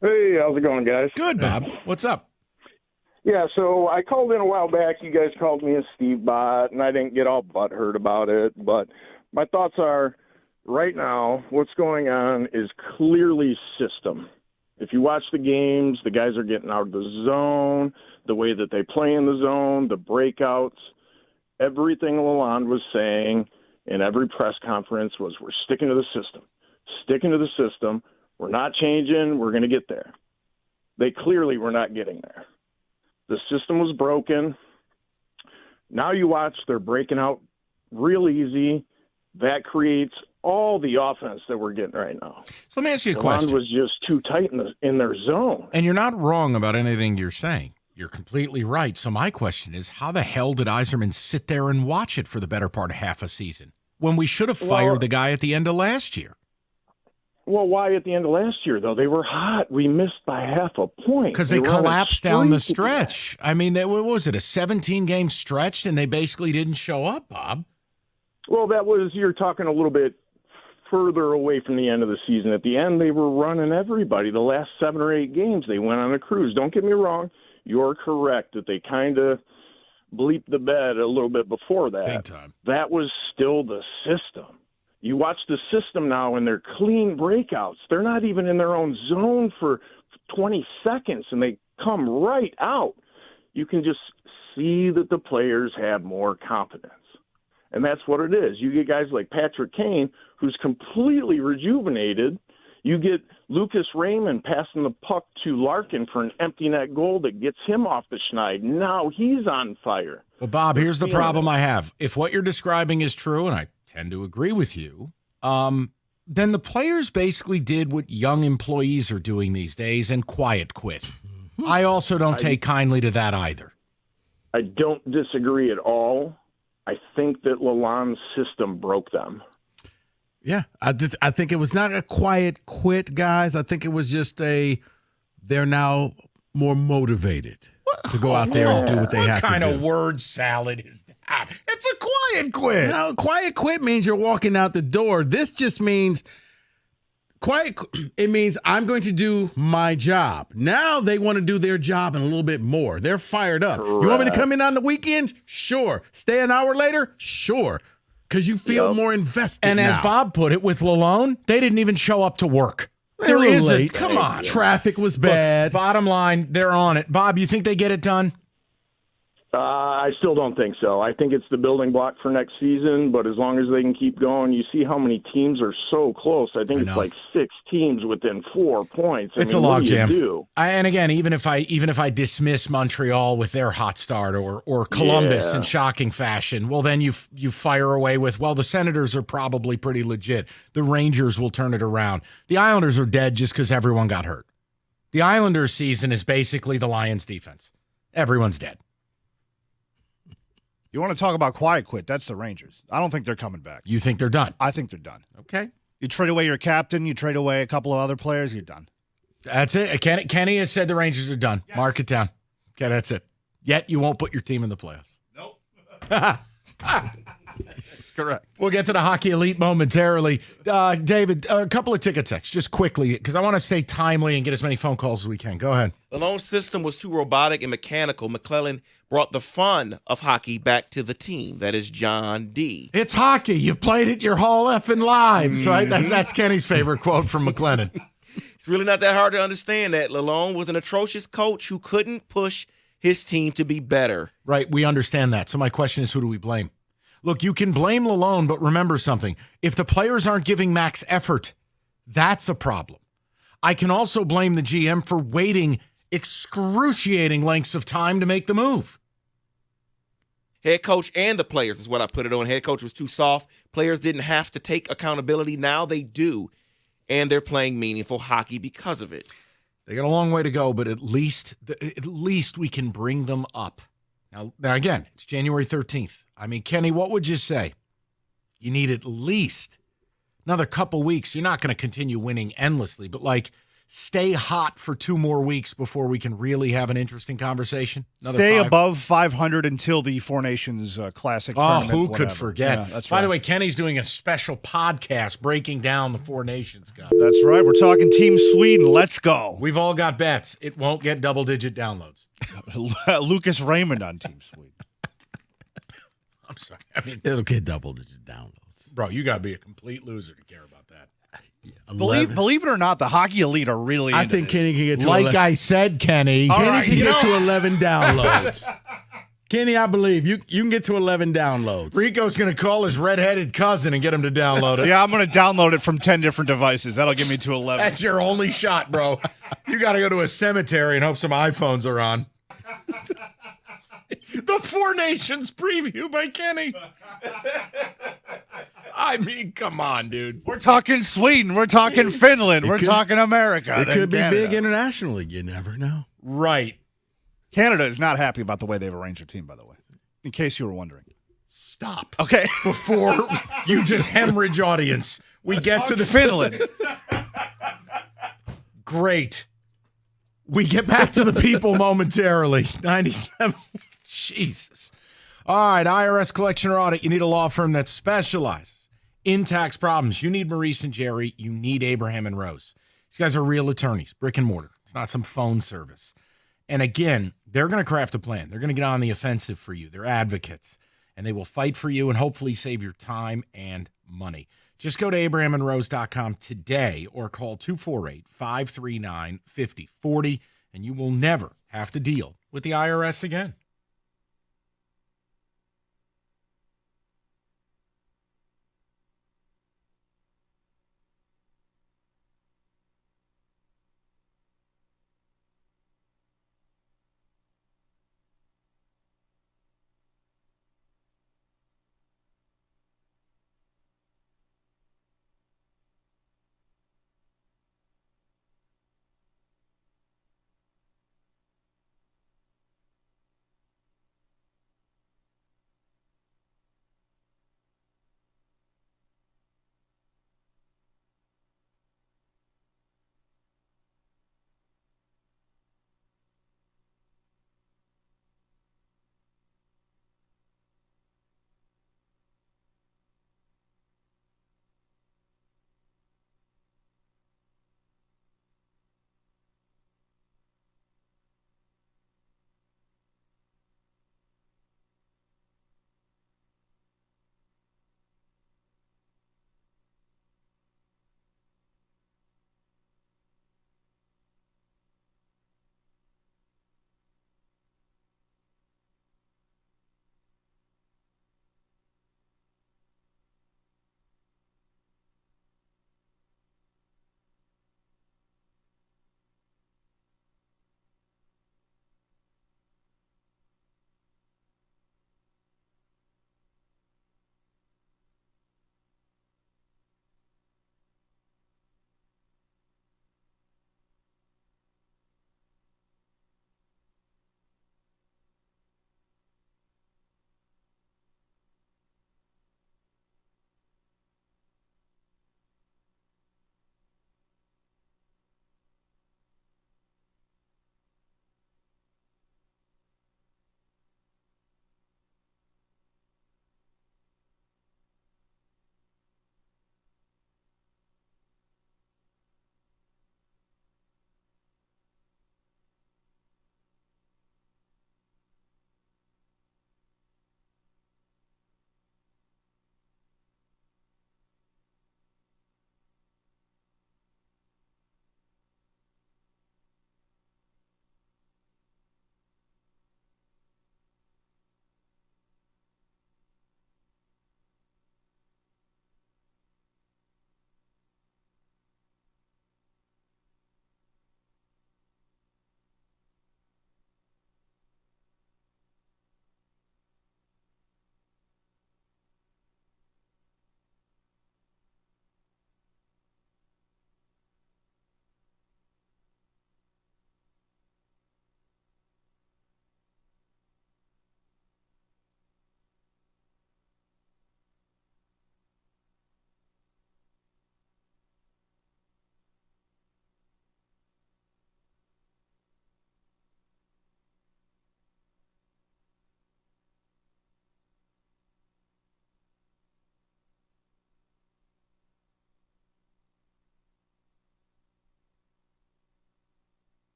Hey, how's it going, guys? Good, Bob. What's up? Yeah, so I called in a while back. You guys called me a Steve Bot, and I didn't get all butthurt about it. But my thoughts are, right now, what's going on is clearly system. If you watch the games, the guys are getting out of the zone, the way that they play in the zone, the breakouts. Everything Lalonde was saying in every press conference was, we're sticking to the system. Sticking to the system. We're not changing. We're going to get there. They clearly were not getting there. The system was broken. Now you watch, they're breaking out real easy. That creates all the offense that we're getting right now. So let me ask you a Lalonde question. was just too tight in their zone. And you're not wrong about anything you're saying. You're completely right. So my question is, how the hell did Yzerman sit there and watch it for the better part of half a season when we should have fired the guy at the end of last year? Well, why at the end of last year, though? They were hot. We missed by half a point. Because they collapsed down the stretch. I mean, what was it, a 17-game stretch, and they basically didn't show up, Bob? Well, you're talking a little bit further away from the end of the season. At the end, they were running everybody. The last 7 or 8 games, they went on a cruise. Don't get me wrong. You're correct that they kind of bleeped the bed a little bit before that. Big time. That was still the system. You watch the system now, and they're clean breakouts. They're not even in their own zone for 20 seconds, and they come right out. You can just see that the players have more confidence. And that's what it is. You get guys like Patrick Kane, who's completely rejuvenated. You get Lucas Raymond passing the puck to Larkin for an empty net goal that gets him off the schneid. Now he's on fire. Well, Bob, here's the problem I have. If what you're describing is true, and I tend to agree with you, then the players basically did what young employees are doing these days and quiet quit. I also don't take kindly to that either. I don't disagree at all. I think that Lalonde's system broke them. Yeah, I think it was not a quiet quit, guys. I think it was just they're now more motivated to go out there and do what they have to do. What kind of word salad is that? It's a quiet quit. No, quiet quit means you're walking out the door. This just means Quiet, it means I'm going to do my job. Now they want to do their job and a little bit more. They're fired up. You want me to come in on the weekend? Sure. Stay an hour later? Sure. Because you feel more invested And now. as Bob put it with Lalone, they didn't even show up to work. They were There is late. come on. Traffic was bad. Look, bottom line, they're on it. Bob, you think they get it done? I still don't think so. I think it's the building block for next season, but as long as they can keep going, you see how many teams are so close. I think it's like 6 teams within 4 points. It's a logjam. And again, even if I dismiss Montreal with their hot start or Columbus in shocking fashion, well, then you fire away with, well, the Senators are probably pretty legit. The Rangers will turn it around. The Islanders are dead just because everyone got hurt. The Islanders season is basically the Lions defense. Everyone's dead. You want to talk about quiet quit? That's the Rangers. I don't think they're coming back. You think they're done? I think they're done. Okay. You trade away your captain, you trade away a couple of other players, you're done. That's it. Kenny has said the Rangers are done. Yes. Mark it down. Okay, that's it. Yet you won't put your team in the playoffs. Nope. That's correct. We'll get to the Hockey Elite momentarily. David, a couple of ticket texts, just quickly, because I want to stay timely and get as many phone calls as we can. Go ahead. The loan system was too robotic and mechanical. McClellan brought the fun of hockey back to the team. That is John D. It's hockey. You've played it your whole effing lives, right? That's Kenny's favorite quote from McLennan. It's really not that hard to understand that Lalone was an atrocious coach who couldn't push his team to be better. Right, we understand that. So my question is, who do we blame? Look, you can blame Lalone, but remember something. If the players aren't giving max effort, that's a problem. I can also blame the GM for waiting excruciating lengths of time to make the move. Head coach and the players is what I put it on. Head coach was too soft. Players didn't have to take accountability. Now they do, and they're playing meaningful hockey because of it. They got a long way to go, but at least we can bring them up. Now again, it's January 13th. I mean, Kenny, what would you say? You need at least another couple weeks. You're not going to continue winning endlessly, but stay hot for 2 more weeks before we can really have an interesting conversation. Stay above 500 until the Four Nations Classic tournament. Who could forget? Yeah, that's By right. the way, Kenny's doing a special podcast breaking down the Four Nations Cup. That's right. We're talking Team Sweden. Let's go. We've all got bets. It won't get double-digit downloads. Lucas Raymond on Team Sweden. I'm sorry. I mean, it'll get double-digit downloads. Bro, you got to be a complete loser to care about that. Believe it or not, the Hockey Elite are really I into think this. Kenny can get to Like 11. I said, Kenny. Kenny can get to 11 downloads. Kenny, I believe you can get to 11 downloads. Rico's going to call his redheaded cousin and get him to download it. Yeah, I'm going to download it from 10 different devices. That'll get me to 11. That's your only shot, bro. You got to go to a cemetery and hope some iPhones are on. The Four Nations preview by Kenny. I mean, come on, dude. We're talking Sweden. We're talking Finland. We're talking America. It could be Canada. big internationally. You never know. Right. Canada is not happy about the way they've arranged their team, by the way, in case you were wondering. Stop. Okay. Before you just hemorrhage audience, we get to the Finland. Great. We get back to the people momentarily. 97. Jesus. All right, IRS collection or audit. You need a law firm that specializes in tax problems. You need Maurice and Jerry. You need Abraham and Rose. These guys are real attorneys, brick and mortar. It's not some phone service. And again, they're going to craft a plan. They're going to get on the offensive for you. They're advocates, and they will fight for you and hopefully save your time and money. Just go to abrahamandrose.com today or call 248-539-5040, and you will never have to deal with the IRS again.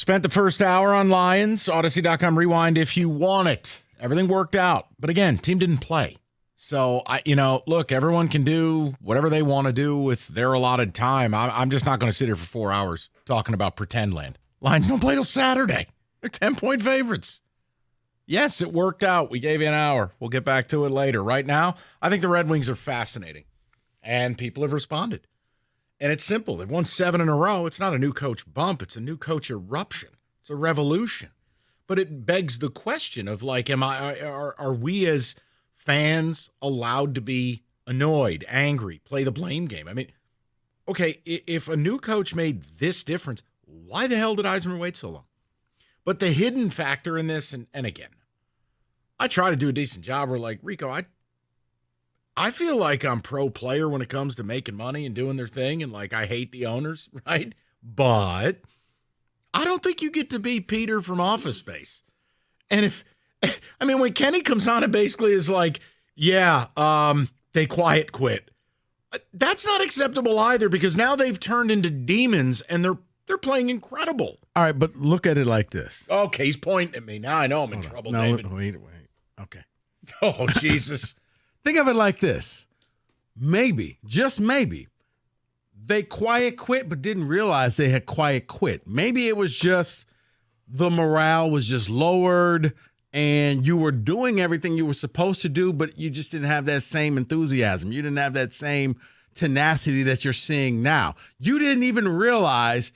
Spent the first hour on Lions. Odyssey.com rewind if you want it. Everything worked out. But again, team didn't play. So, look, everyone can do whatever they want to do with their allotted time. I'm just not going to sit here for 4 hours talking about pretend land. Lions don't play till Saturday. They're 10-point favorites. Yes, it worked out. We gave you an hour. We'll get back to it later. Right now, I think the Red Wings are fascinating, and people have responded. And it's simple. They've won 7 in a row. It's not a new coach bump. It's a new coach eruption. It's a revolution. But it begs the question of, like, are we as fans allowed to be annoyed, angry, play the blame game? I mean, okay, if a new coach made this difference, why the hell did Yzerman wait so long? But the hidden factor in this, and again, I try to do a decent job. We're like, Rico, I feel like I'm pro player when it comes to making money and doing their thing, and like I hate the owners, right? But I don't think you get to be Peter from Office Space. And when Kenny comes on and basically is like, they quiet quit. That's not acceptable either, because now they've turned into demons and they're playing incredible. All right, but look at it like this. Okay, he's pointing at me. Now I know I'm in trouble, David. Wait. Okay. Oh, Jesus. Think of it like this. Maybe, just maybe, they quiet quit but didn't realize they had quiet quit. Maybe it was just the morale was just lowered and you were doing everything you were supposed to do, but you just didn't have that same enthusiasm. You didn't have that same tenacity that you're seeing now. You didn't even realize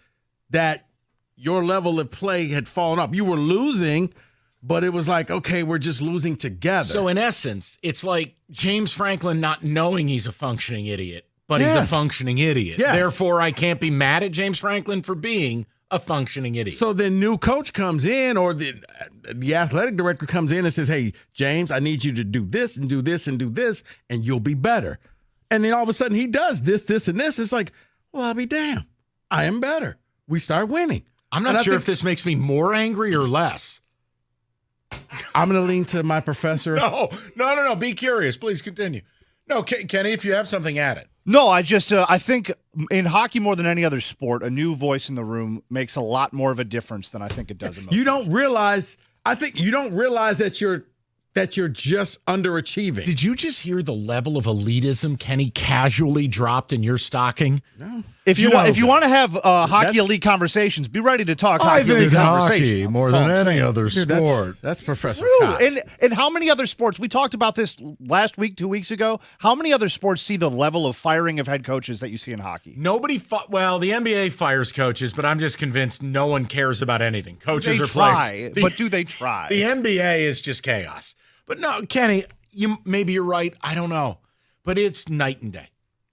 that your level of play had fallen off. You were losing, but it was like, okay, we're just losing together. So in essence, it's like James Franklin not knowing he's a functioning idiot, but he's a functioning idiot. Yes. Therefore, I can't be mad at James Franklin for being a functioning idiot. So then new coach comes in, or the athletic director comes in and says, hey, James, I need you to do this and do this and do this, and you'll be better. And then all of a sudden he does this, and this. It's like, well, I'll be damned. I am better. We start winning. I'm not sure if this makes me more angry or less. I'm going to lean to my professor. No. Be curious. Please continue. No, Kenny, if you have something, add it. No, I think in hockey more than any other sport, a new voice in the room makes a lot more of a difference than I think it does in most. You don't realize that you're just underachieving. Did you just hear the level of elitism Kenny casually dropped in your stocking? No. If you want to have hockey elite conversations, be ready to talk hockey elite conversations. More than any other sport. That's Professor True. Cox. And how many other sports, we talked about this last week, 2 weeks ago, how many other sports see the level of firing of head coaches that you see in hockey? Nobody, well, the NBA fires coaches, but I'm just convinced no one cares about anything. Coaches are try, players. But do they try? The NBA is just chaos. But no, Kenny, maybe you're right. I don't know. But it's night and day,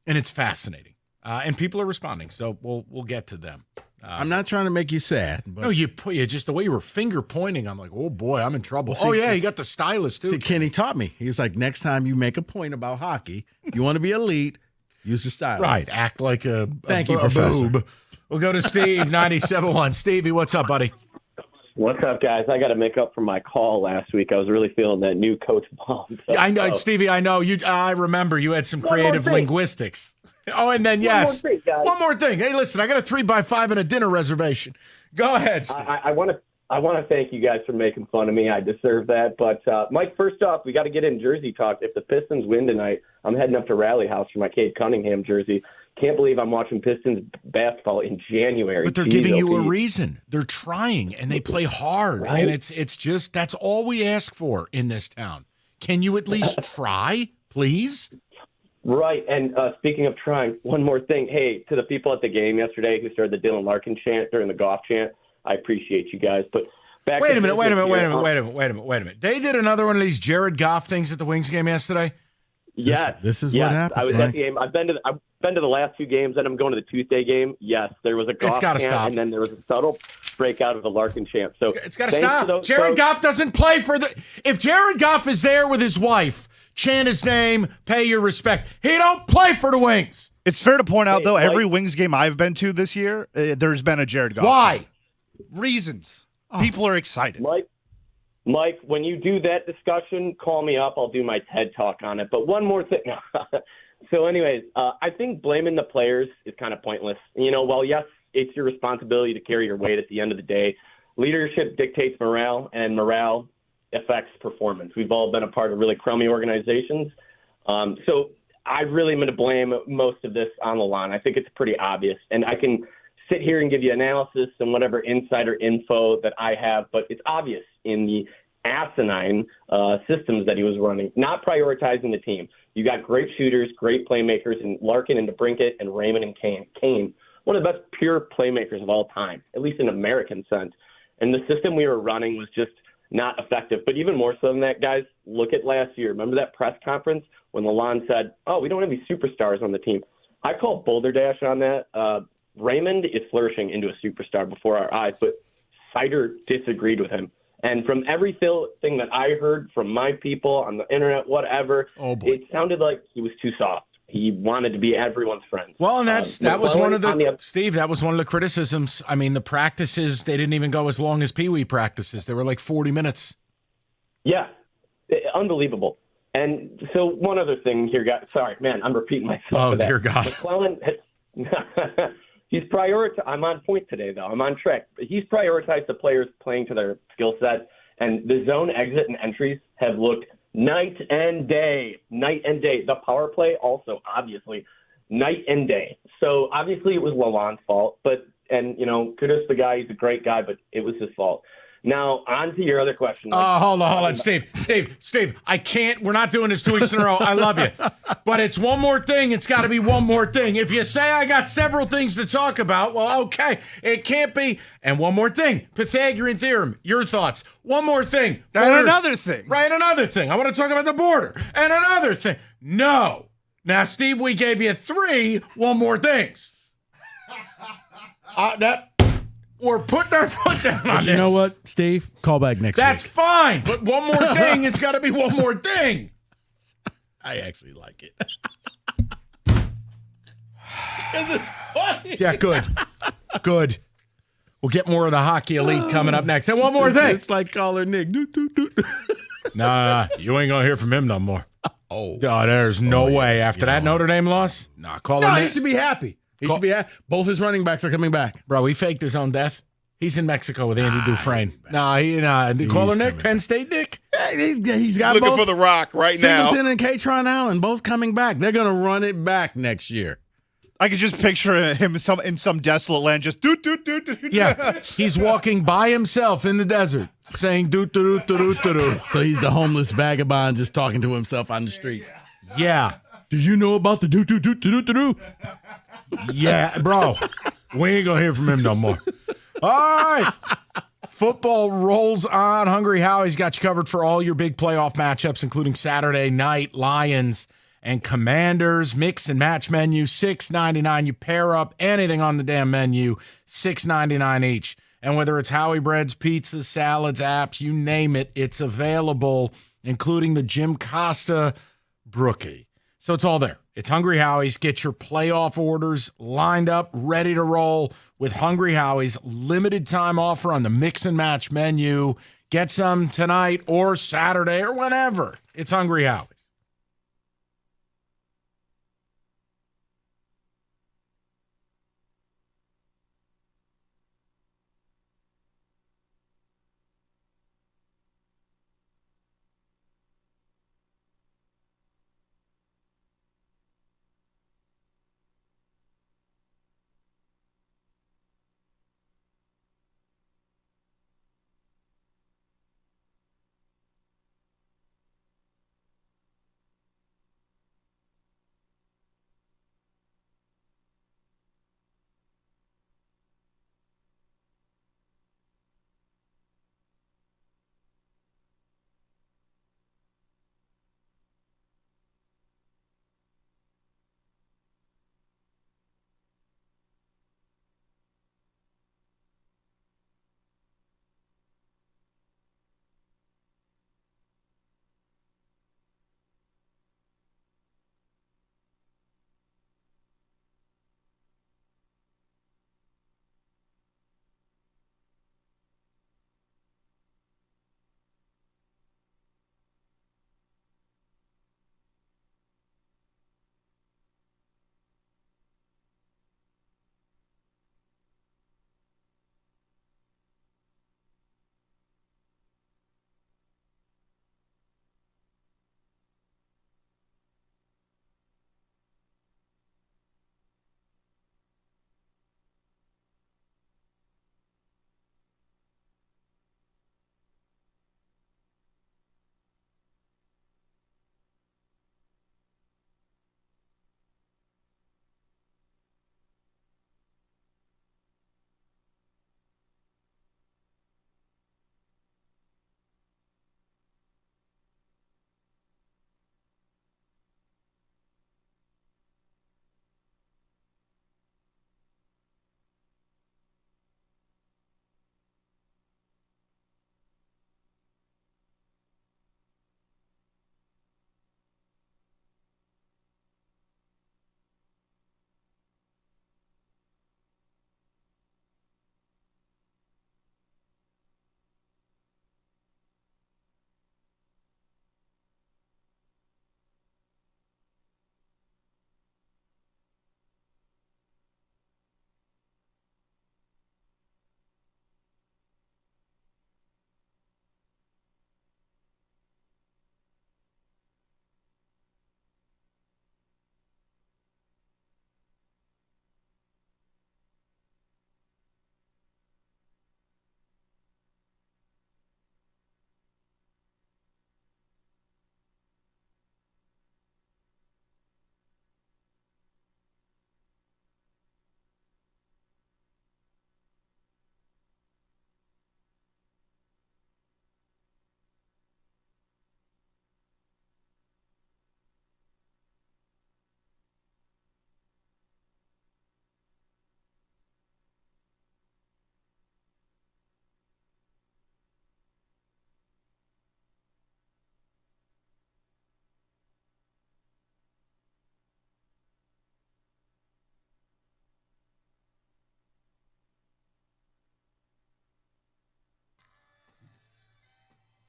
and it's fascinating. And people are responding, so we'll get to them. I'm not trying to make you sad. But no, you just the way you were finger pointing, I'm like, oh boy, I'm in trouble. You got the stylist too. See, Kenny taught me. He was like, next time you make a point about hockey, if you want to be elite, use the stylist. Right, act like a Professor. boob. We'll go to Steve, 97.1. Stevie, what's up, buddy? What's up, guys? I got to make up for my call last week. I was really feeling that new coach bump. I know, Stevie. I know you. I remember you had some creative linguistics. Oh, and then one more thing. Hey, listen, I got a 3x5 and a dinner reservation. Go ahead, Steve. I want to thank you guys for making fun of me. I deserve that. But Mike, first off, we got to get in Jersey talk. If the Pistons win tonight, I'm heading up to Rally House for my Cade Cunningham jersey. Can't believe I'm watching Pistons basketball in January. But they're giving you a reason. They're trying, and they play hard. Right? And it's just that's all we ask for in this town. Can you at least try, please? Right. And speaking of trying, one more thing. Hey, to the people at the game yesterday who started the Dylan Larkin chant during the Goff chant, I appreciate you guys. But wait a minute. They did another one of these Jared Goff things at the Wings game yesterday. Yes. This is what happens. I was at the game. I've been to the last 2 games, and I'm going to the Tuesday game. Yes, there was a Goff chant, and then there was a subtle breakout of the Larkin chant. So it's got to stop. Jared Goff doesn't play for the. If Jared Goff is there with his wife, chant his name, pay your respect. He don't play for the Wings. It's fair to point out, though, every Wings game I've been to this year, there's been a Jared Goff. Why? Reasons. People are excited. Mike, when you do that discussion, call me up. I'll do my TED Talk on it. But one more thing. So anyways, I think blaming the players is kind of pointless. Well, yes, it's your responsibility to carry your weight at the end of the day. Leadership dictates morale, and morale affects performance. We've all been a part of really crummy organizations. So I really am going to blame most of this on Lalonde. I think it's pretty obvious. And I can sit here and give you analysis and whatever insider info that I have, but it's obvious in the asinine systems that he was running, not prioritizing the team. You got great shooters, great playmakers, and Larkin and DeBrincat and Raymond and Kane, one of the best pure playmakers of all time, at least in American sense. And the system we were running was just not effective. But even more so than that, guys, look at last year. Remember that press conference when Lalonde said, oh, we don't have any superstars on the team? I call Boulder Dash on that. Raymond is flourishing into a superstar before our eyes, but Sider disagreed with him. And from everything that I heard from my people on the internet, whatever, it sounded like he was too soft. He wanted to be everyone's friend. Well, and that was one of the criticisms. I mean, the practices, they didn't even go as long as Pee Wee practices. They were like 40 minutes. Yeah, unbelievable. And so one other thing here, guys. Sorry, man, I'm repeating myself. Oh, dear God. McClellan he's prioritized. I'm on point today, though. I'm on track. He's prioritized the players playing to their skill set, and the zone exit and entries have looked night and day. The power play also, obviously, night and day. So obviously it was Lalonde's fault, and kudos to the guy. He's a great guy, but it was his fault. Now, on to your other question. Hold on. Steve, I can't. We're not doing this 2 weeks in a row. I love you. But it's one more thing. It's got to be one more thing. If you say I got several things to talk about, well, okay. It can't be. And one more thing. Pythagorean theorem. Your thoughts. One more thing. And another thing. Right, another thing. I want to talk about the border. And another thing. No. Now, Steve, we gave you 3 one more things. We're putting our foot down on this. You know what, Steve? Call back next week. That's fine, but one more thing. It's got to be one more thing. I actually like it. It's funny. Yeah, good. We'll get more of the Hockey Elite coming up next. And one more thing. It's like caller Nick. Nah, you ain't going to hear from him no more. Oh, there's no way. After that Notre Dame loss? Nah, caller Nick. He should be happy. Both his running backs are coming back. Bro, he faked his own death. He's in Mexico with Andy Dufresne. Caller Nick, Penn State Nick. He's got looking both for the rock right now. Singleton and Katron Allen both coming back. They're going to run it back next year. I could just picture him in some desolate land, just do. Yeah, he's walking by himself in the desert, saying do. So he's the homeless vagabond just talking to himself on the streets. Yeah. Do you know about the do? Yeah, bro. We ain't gonna hear from him no more. All right. Football rolls on. Hungry Howie's got you covered for all your big playoff matchups, including Saturday night Lions and Commanders. Mix and match menu, $6.99. You pair up anything on the damn menu, $6.99 each. And whether it's Howie breads, pizzas, salads, apps, you name it, it's available, including the Jim Costa Brookie. So it's all there. It's Hungry Howie's. Get your playoff orders lined up, ready to roll with Hungry Howie's limited time offer on the mix and match menu. Get some tonight or Saturday or whenever. It's Hungry Howie's.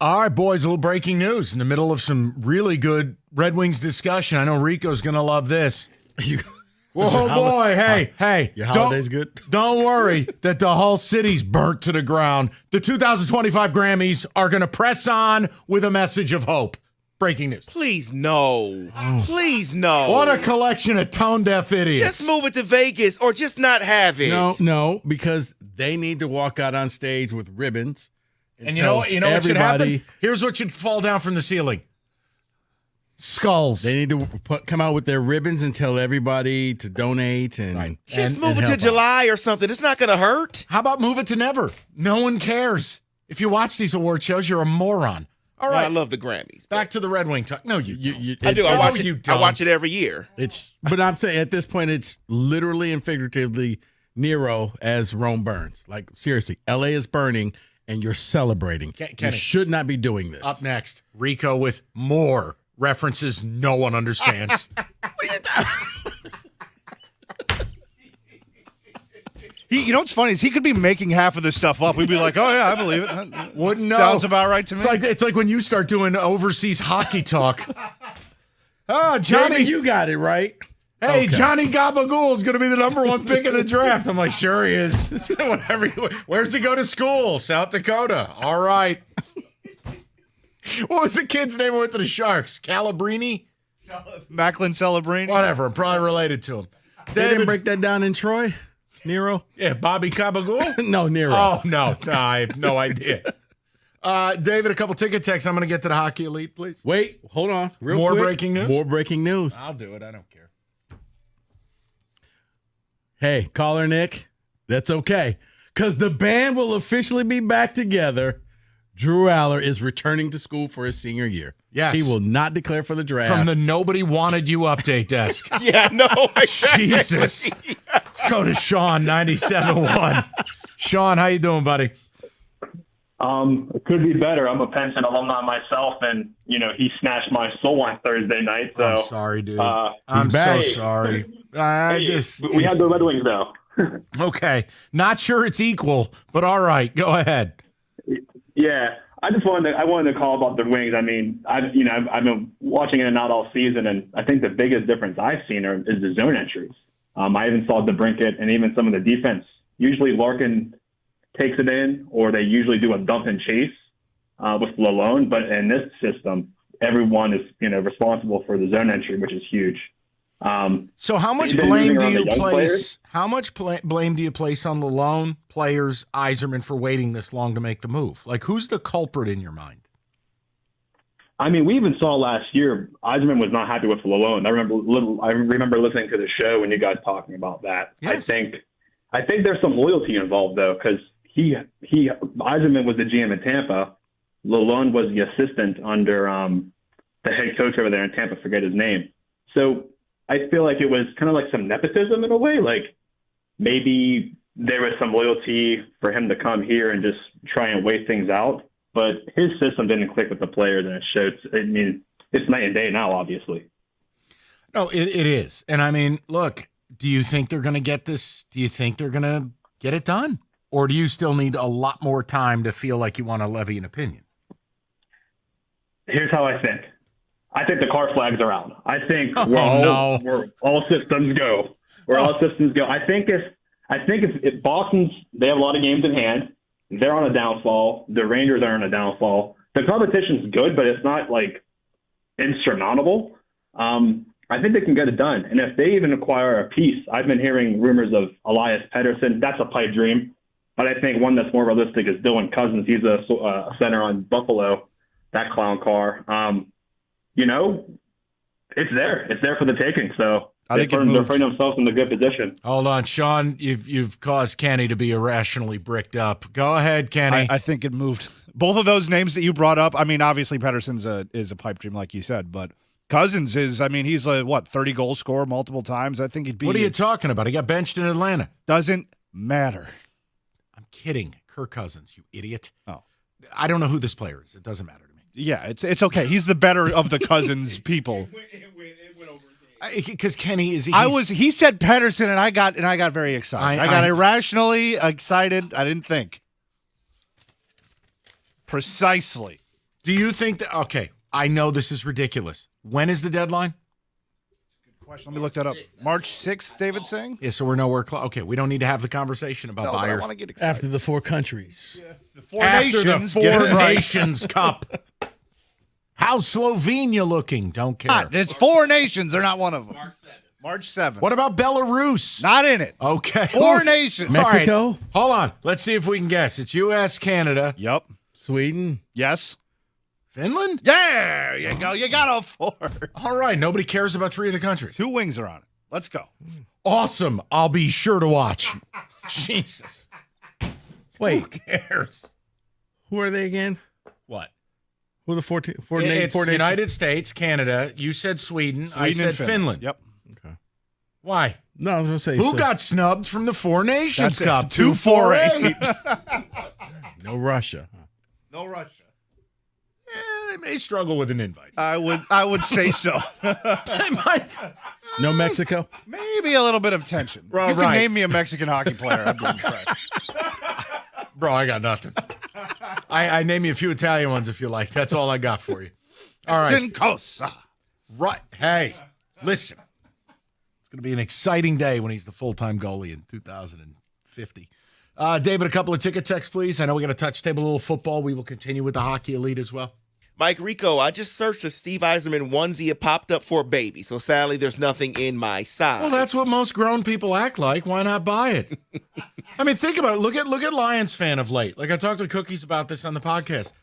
All right, boys, a little breaking news in the middle of some really good Red Wings discussion. I know Rico's going to love this. Oh, boy. Hey. Your holiday's good? Don't worry that the whole city's burnt to the ground. The 2025 Grammys are going to press on with a message of hope. Breaking news. Please, no. Please, no. What a collection of tone-deaf idiots. Just move it to Vegas or just not have it. No, because they need to walk out on stage with ribbons. And you know what should happen? Here's what should fall down from the ceiling. Skulls. They need to come out with their ribbons and tell everybody to donate and Just move it to July or something. It's not going to hurt. How about move it to never? No one cares. If you watch these award shows, you're a moron. All right. I love the Grammys. Back to the Red Wing talk. No, you I do. I watch it. You I watch it every year. But I'm saying at this point, it's literally and figuratively Nero as Rome burns. Like, seriously, LA is burning and you're celebrating. You should not be doing this. Up next, Rico with more references no one understands. You know what's funny is he could be making half of this stuff up. We'd be like, oh, yeah, I believe it. Wouldn't know. Sounds about right to me. It's like when you start doing overseas hockey talk. Oh, Johnny. Jamie, you got it, right? Hey, okay. Johnny Gabagool is going to be the #1 pick in the draft. I'm like, sure he is. Where's he go to school? South Dakota. All right. What was the kid's name who went to the Sharks? Calabrini? Macklin Celebrini? Whatever. I'm probably related to him. They didn't break that down in Troy? Nero? Yeah, Bobby Gabagool? No, Nero. Oh, no. I have no idea. David, a couple ticket texts. I'm going to get to the Hockey Elite, please. Wait, hold on. More quick. breaking news? More breaking news. I'll do it. I don't care. Hey, caller Nick, that's okay. Because the band will officially be back together. Drew Aller is returning to school for his senior year. Yes. He will not declare for the draft. From the Nobody Wanted You update desk. Yeah, no. Exactly. Jesus. Let's go to Sean, 97.1. Sean, how you doing, buddy? It could be better. I'm a Penson alumni myself, and, he snatched my soul on Thursday night. So I'm sorry, dude. I'm so sorry. We had the Red Wings, though. Okay. Not sure it's equal, but all right. Go ahead. Yeah. I wanted to call about the Wings. I mean, I've been watching in and out all season, and I think the biggest difference I've seen is the zone entries. I even saw DeBrincat and even some of the defense. Usually Larkin takes it in, or they usually do a dump and chase with Lalonde. But in this system, everyone is responsible for the zone entry, which is huge. So how much blame do you place? How much blame do you place on Lalonde, players, Yzerman for waiting this long to make the move? Like, who's the culprit in your mind? I mean, we even saw last year Yzerman was not happy with Lalonde. I remember listening to the show when you guys talking about that. Yes. I think there's some loyalty involved though, because Yzerman was the GM in Tampa. Lalonde was the assistant under the head coach over there in Tampa. Forget his name. So I feel like it was kind of like some nepotism in a way. Like maybe there was some loyalty for him to come here and just try and wait things out. But his system didn't click with the players, and it showed. I mean, it's night and day now, obviously. No, it is. And I mean, look, do you think they're going to get this? Do you think they're going to get it done? Or do you still need a lot more time to feel like you want to levy an opinion? Here's how I think. I think the car flags are out. I think we're all systems go. All systems go. I think if Boston's, they have a lot of games in hand. They're on a downfall. The Rangers are on a downfall. The competition's good, but it's not like insurmountable. I think they can get it done. And if they even acquire a piece, I've been hearing rumors of Elias Pettersson. That's a pipe dream. But I think one that's more realistic is Dylan Cousins. He's a center on Buffalo, that clown car. It's there. It's there for the taking. So they're putting themselves in a good position. Hold on, Sean. You've caused Kenny to be irrationally bricked up. Go ahead, Kenny. I think it moved. Both of those names that you brought up, I mean, obviously Pettersson's is a pipe dream, like you said, but Cousins is, I mean, he's a, 30 goal scorer multiple times. I think he'd be. What are you talking about? He got benched in Atlanta. Doesn't matter. I'm kidding. Kirk Cousins, you idiot. Oh. I don't know who this player is. It doesn't matter to me. Yeah, it's okay. He's the better of the Cousins people. Because Kenny is. He said Pettersson, and I got very excited. I got irrationally excited. I didn't think. Precisely. Do you think that? Okay, I know this is ridiculous. When is the deadline? Question. Let me look that up. March 6th, David's saying? Yeah, so we're nowhere close. Okay, we don't need to have the conversation about No, but I buyers. want to get excited. After the 4 countries. The Four After Nations. the get Four it right. Nations Cup. How's Slovenia looking? Don't care. God, it's 4 nations. They're not one of them. March 7th. What about Belarus? Not in it. Okay. 4 nations. Mexico? All right, hold on. Let's see if we can guess. It's U.S., Canada. Yep. Sweden? Yes. Finland? Yeah, there you go. You got all 4. All right. Nobody cares about 3 of the countries. 2 wings are on it. Let's go. Awesome. I'll be sure to watch. Jesus. Wait. Who cares? Who are they again? What? Who are the four It's nations? United States, Canada. You said Sweden. I Sweden and said Finland. Yep. Okay. Why? No, I was going to say. Who so- got snubbed from the Four Nations That's Cup? it. 248. No Russia. No Russia. They may struggle with an invite. I would say so. They might. No Mexico? Maybe a little bit of tension. Bro, You can right. name me a Mexican hockey player. I'd be impressed. Bro, I got nothing. I name you a few Italian ones if you like. That's all I got for you. All right. Cosa. Right. Hey, listen. It's going to be an exciting day when he's the full-time goalie in 2050. David, a couple of ticket texts, please. I know we got to touch table a little football. We will continue with the Hockey Elite as well. Mike Rico, I just searched a Steve Yzerman onesie. It popped up for a baby. So sadly, there's nothing in my size. Well, that's what most grown people act like. Why not buy it? I mean, think about it. Look at Lions fan of late. Like I talked to Cookies about this on the podcast.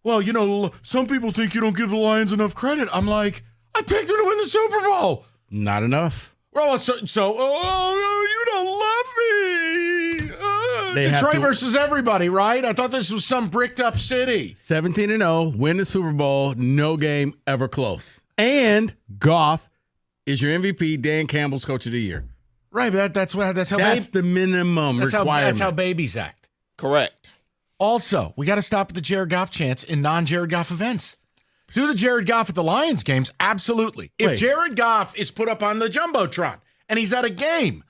Well, you know, some people think you don't give the Lions enough credit. I'm like, I picked them to win the Super Bowl. Not enough. Well, so you don't love me. They have Detroit to- versus everybody, right? I thought this was some bricked up city. 17-0, win the Super Bowl, no game ever close. And Goff is your MVP. Dan Campbell's Coach of the Year. Right, but that's how That's the minimum requirement. That's how babies act. Correct. Also, we got to stop at the Jared Goff chants in non-Jared Goff events. Do the Jared Goff at the Lions games? Absolutely. If Wait. Jared Goff is put up on the Jumbotron and he's at a game,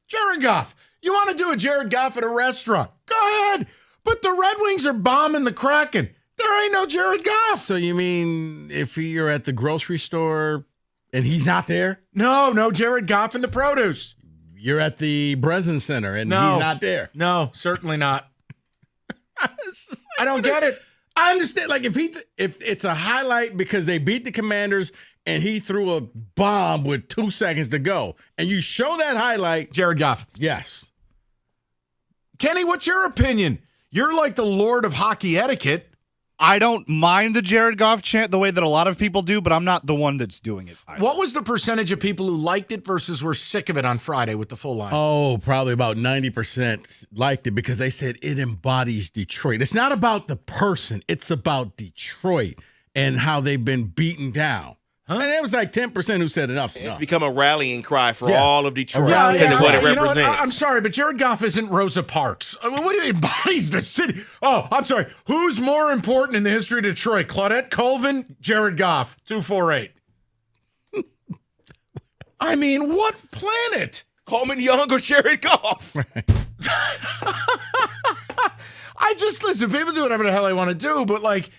Jared Goff, you want to do a Jared Goff at a restaurant? Go ahead. But the Red Wings are bombing the Kraken. There ain't no Jared Goff. So you mean if you're at the grocery store and he's not there? No Jared Goff in the produce. You're at the Breslin Center and No. he's not there. No, certainly not. I don't get it. I understand. Like if it's a highlight because they beat the Commanders and he threw a bomb with 2 seconds to go, and you show that highlight, Jared Goff. Yes. Kenny, what's your opinion? You're like the lord of hockey etiquette. I don't mind the Jared Goff chant the way that a lot of people do, but I'm not the one that's doing it. What was the percentage of people who liked it versus were sick of it on Friday with the full line? Oh, probably about 90% liked it because they said it embodies Detroit. It's not about the person. It's about Detroit and how they've been beaten down. And it was like 10% who said enough's enough. It's become a rallying cry for Yeah. all of Detroit Yeah, and what it You know what? represents. I'm sorry, but Jared Goff isn't Rosa Parks. I mean, what embodies the city? Oh, I'm sorry. Who's more important in the history of Detroit? Claudette Colvin, Jared Goff, 248. I mean, what planet? Coleman Young or Jared Goff? I just listen. People do whatever the hell they want to do, but like,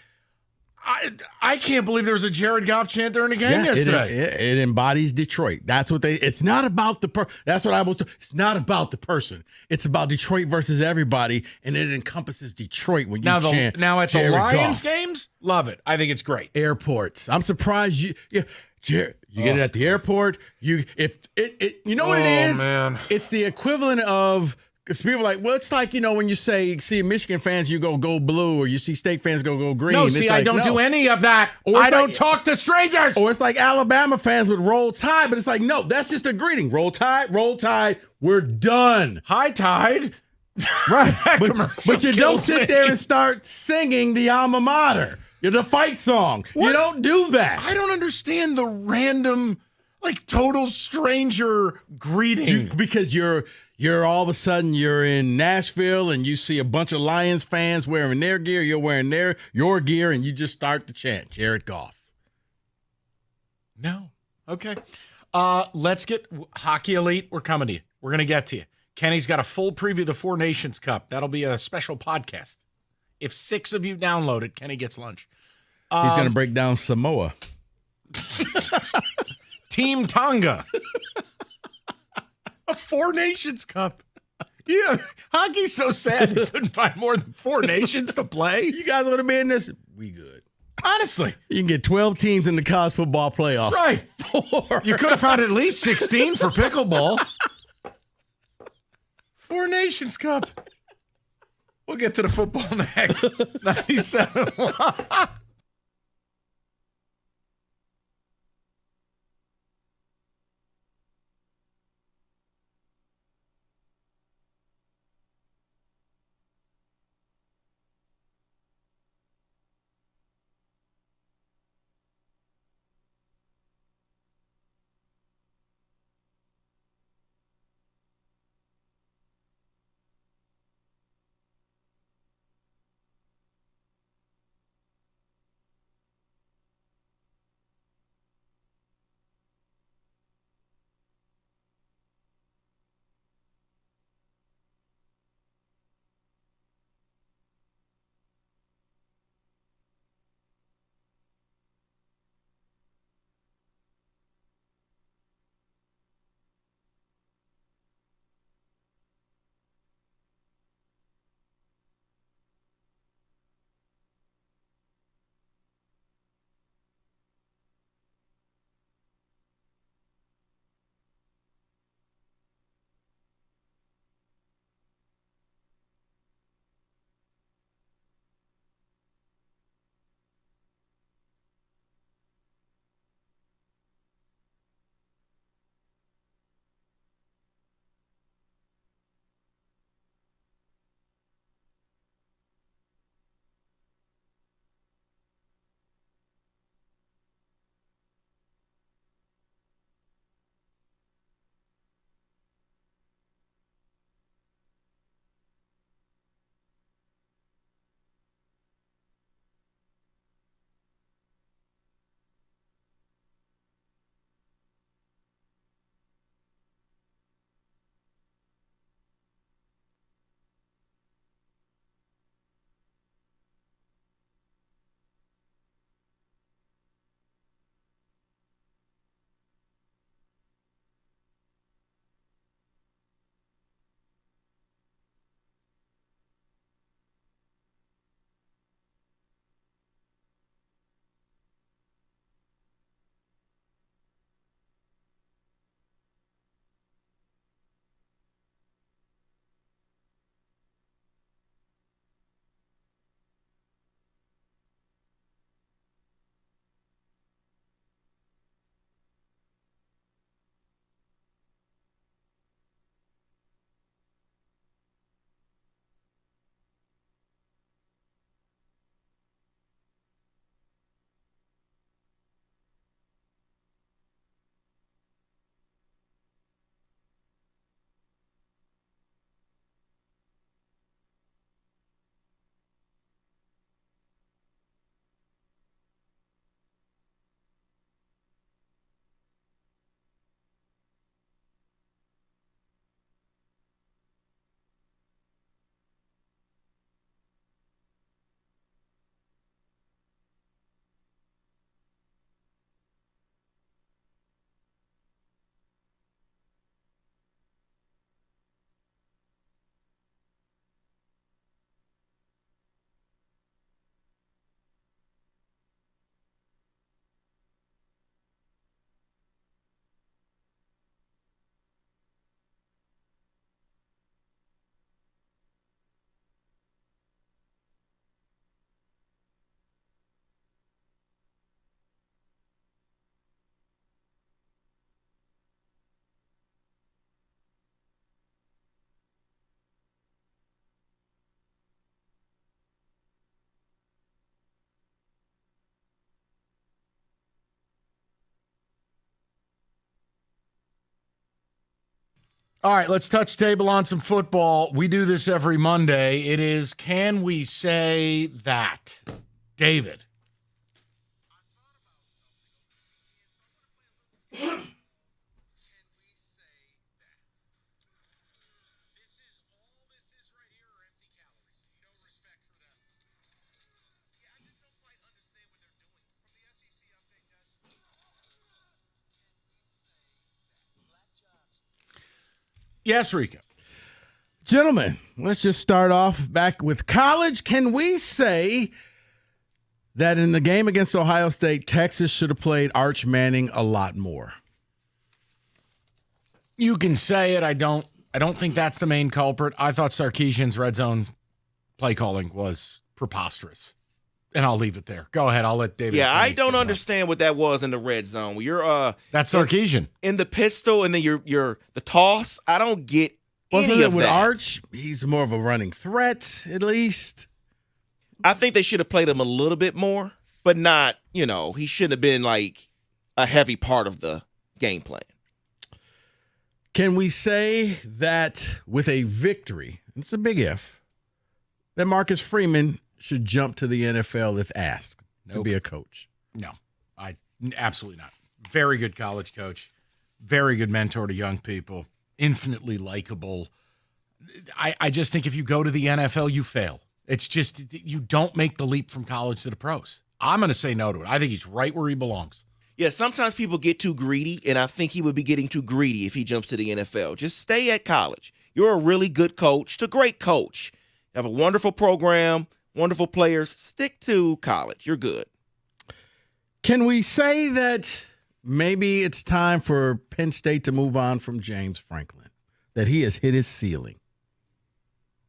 I can't believe there was a Jared Goff chant during the game yesterday. It embodies Detroit. That's what it's not about the that's what I was it's not about the person. It's about Detroit versus everybody, and it encompasses Detroit when you Now, chant. now at the Jared Lions Goff. games, love it. I think it's great. Airports. I'm surprised Jared, you get it at the airport. You know what it is? Man. It's the equivalent of because people are like, well, it's like, when you see Michigan fans, you go blue, or you see State fans go green. No, It's see, like, I don't no. do any of that. Or I it's don't like- talk to strangers. Or it's like Alabama fans would roll tide, but it's like, no, that's just a greeting. Roll tide, we're done. High tide. Right. Commercial but you don't kills sit me. there and start singing the alma mater. The fight song. What? You don't do that. I don't understand the random, like, total stranger greeting. Because you're all of a sudden you're in Nashville and you see a bunch of Lions fans wearing their gear, you're wearing your gear, and you just start to chant Jared Goff. No. Okay. Let's get Hockey Elite. We're coming to you. We're going to get to you. Kenny's got a full preview of the Four Nations Cup. That'll be a special podcast. If 6 of you download it, Kenny gets lunch. He's going to break down Samoa. Team Tonga. A Four Nations Cup. Yeah, hockey's so sad they couldn't find more than 4 nations to play. You guys want to be in this? We good. Honestly. You can get 12 teams in the college football playoffs. Right. 4. You could have found at least 16 for pickleball. 4 Nations Cup. We'll get to the football next. 97. All right, let's touch table on some football. We do this every Monday. It is Can We Say That? David. Yes, Rico. Gentlemen, let's just start off back with college. Can we say that in the game against Ohio State, Texas should have played Arch Manning a lot more? You can say it. I don't think that's the main culprit. I thought Sarkisian's red zone play calling was preposterous. And I'll leave it there. Go ahead. I'll let David. Yeah, I don't understand what that was in the red zone. You're that's Sarkisian. In the pistol and then you're the toss. I don't get Wasn't any it of with that. Arch? He's more of a running threat, at least. I think they should have played him a little bit more, but not, he shouldn't have been like a heavy part of the game plan. Can we say that with a victory, it's a big if, that Marcus Freeman should jump to the NFL if asked to be a coach? No, absolutely not. Very good college coach, very good mentor to young people, infinitely likable. I just think if you go to the NFL, you fail. It's just you don't make the leap from college to the pros. I'm going to say no to it. I think he's right where he belongs. Yeah, sometimes people get too greedy, and I think he would be getting too greedy if he jumps to the NFL. Just stay at college. You're a really good coach, a great coach. You have a wonderful program, wonderful players. Stick to college. You're good. Can we say that maybe it's time for Penn State to move on from James Franklin, that he has hit his ceiling?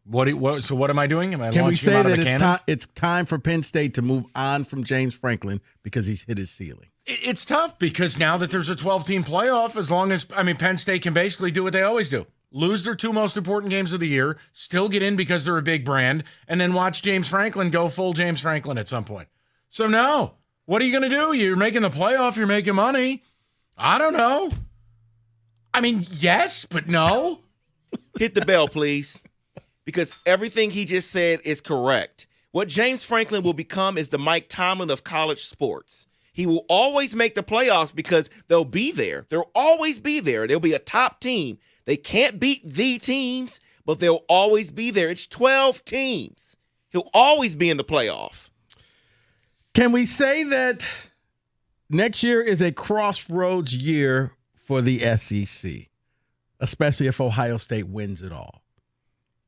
So what am I doing? Am I Can we launching him say out of that a cannon? it's time for Penn State to move on from James Franklin because he's hit his ceiling? It's tough because now that there's a 12-team playoff, Penn State can basically do what they always do. Lose their two most important games of the year, still get in because they're a big brand, and then watch James Franklin go full James Franklin at some point. So no, what are you going to do? You're making the playoff, you're making money. I don't know. I mean, yes, but no. Hit the bell, please. Because everything he just said is correct. What James Franklin will become is the Mike Tomlin of college sports. He will always make the playoffs because they'll be there. They'll always be there. They'll be a top team. They can't beat the teams, but they'll always be there. It's 12 teams. He'll always be in the playoff. Can we say that next year is a crossroads year for the SEC, especially if Ohio State wins it all?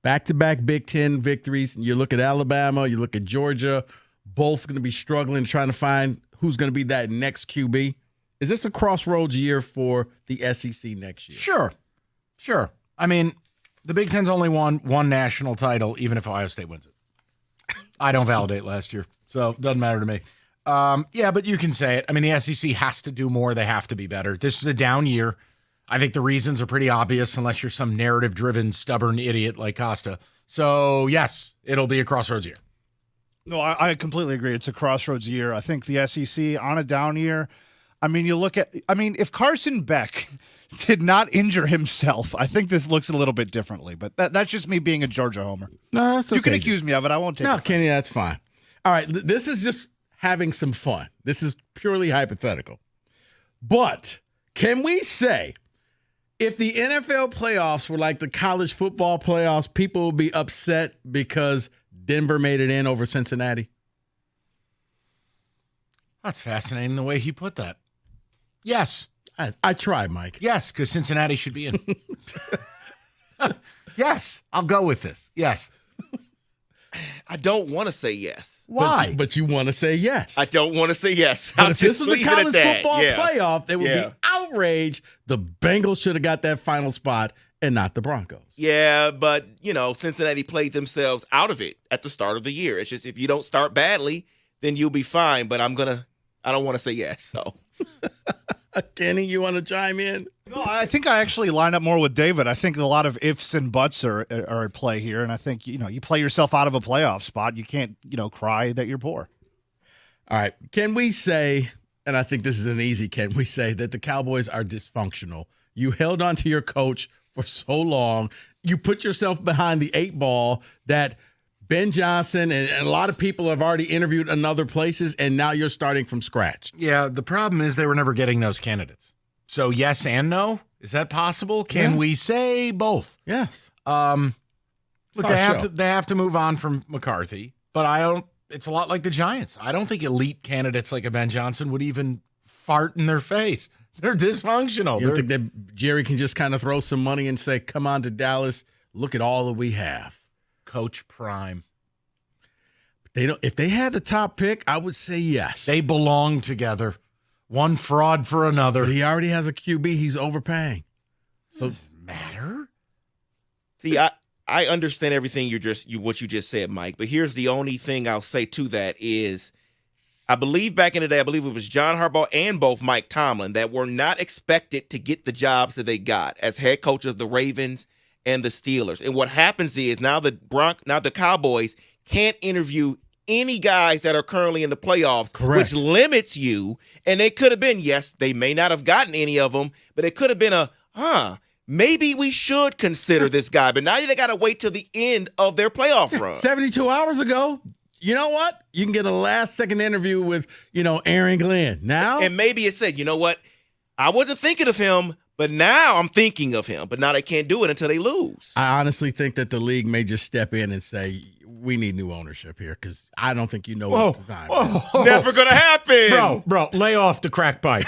Back-to-back Big Ten victories. You look at Alabama, you look at Georgia, both going to be struggling, trying to find who's going to be that next QB. Is this a crossroads year for the SEC next year? Sure. I mean, the Big Ten's only won one national title, even if Ohio State wins it. I don't validate last year, so it doesn't matter to me. Yeah, but you can say it. I mean, the SEC has to do more. They have to be better. This is a down year. I think the reasons are pretty obvious unless you're some narrative-driven, stubborn idiot like Costa. So, yes, it'll be a crossroads year. No, I completely agree. It's a crossroads year. I think the SEC on a down year. If Carson Beck did not injure himself, I think this looks a little bit differently. But that's just me being a Georgia homer. No, that's okay. You can accuse me of it. I won't take it. No, Kenny, that's fine. All right, this is just having some fun. This is purely hypothetical. But can we say, if the NFL playoffs were like the college football playoffs, people would be upset because Denver made it in over Cincinnati? That's fascinating the way he put that. Yes. I tried, Mike. Yes, because Cincinnati should be in. Yes, I'll go with this. Yes. I don't want to say yes. Why? But you want to say yes. I don't want to say yes. But if this was a college football playoff, there would Yeah. be outrage. The Bengals should have got that final spot and not the Broncos. Yeah, but, Cincinnati played themselves out of it at the start of the year. It's just if you don't start badly, then you'll be fine. But I don't want to say yes. So, Kenny, you want to chime in? No, I think I actually line up more with David. I think a lot of ifs and buts are at play here. And I think, you play yourself out of a playoff spot. You can't, cry that you're poor. All right. Can we say, and I think this is an easy can we say, that the Cowboys are dysfunctional? You held on to your coach for so long. You put yourself behind the 8 ball that Ben Johnson and a lot of people have already interviewed in other places, and now you're starting from scratch. Yeah, the problem is they were never getting those candidates. So yes and no. Is that possible? Can we say both? Yes. Look, they have to move on from McCarthy, but it's a lot like the Giants. I don't think elite candidates like a Ben Johnson would even fart in their face. They're dysfunctional. You don't think that Jerry can just kind of throw some money and say, come on to Dallas, look at all that we have? Coach Prime. They don't. If they had the top pick, I would say yes. They belong together. One fraud for another. But he already has a QB. He's overpaying. So doesn't matter. See, I understand everything what you just said, Mike. But here's the only thing I'll say to that is, I believe back in the day, I believe it was John Harbaugh and both Mike Tomlin that were not expected to get the jobs that they got as head coach of the Ravens and the Steelers. And what happens is now the Cowboys can't interview any guys that are currently in the playoffs, Correct. which limits you. And they could have been, yes, they may not have gotten any of them, but it could have been maybe we should consider this guy. But now they got to wait till the end of their playoff run. 72 hours ago, you know what? You can get a last-second interview with, Aaron Glenn. Now? And maybe it said, you know what? I wasn't thinking of him, but now I'm thinking of him. But now they can't do it until they lose. I honestly think that the league may just step in and say, we need new ownership here because I don't think you know what the time is. Never going to happen. Bro, lay off the crack pipe.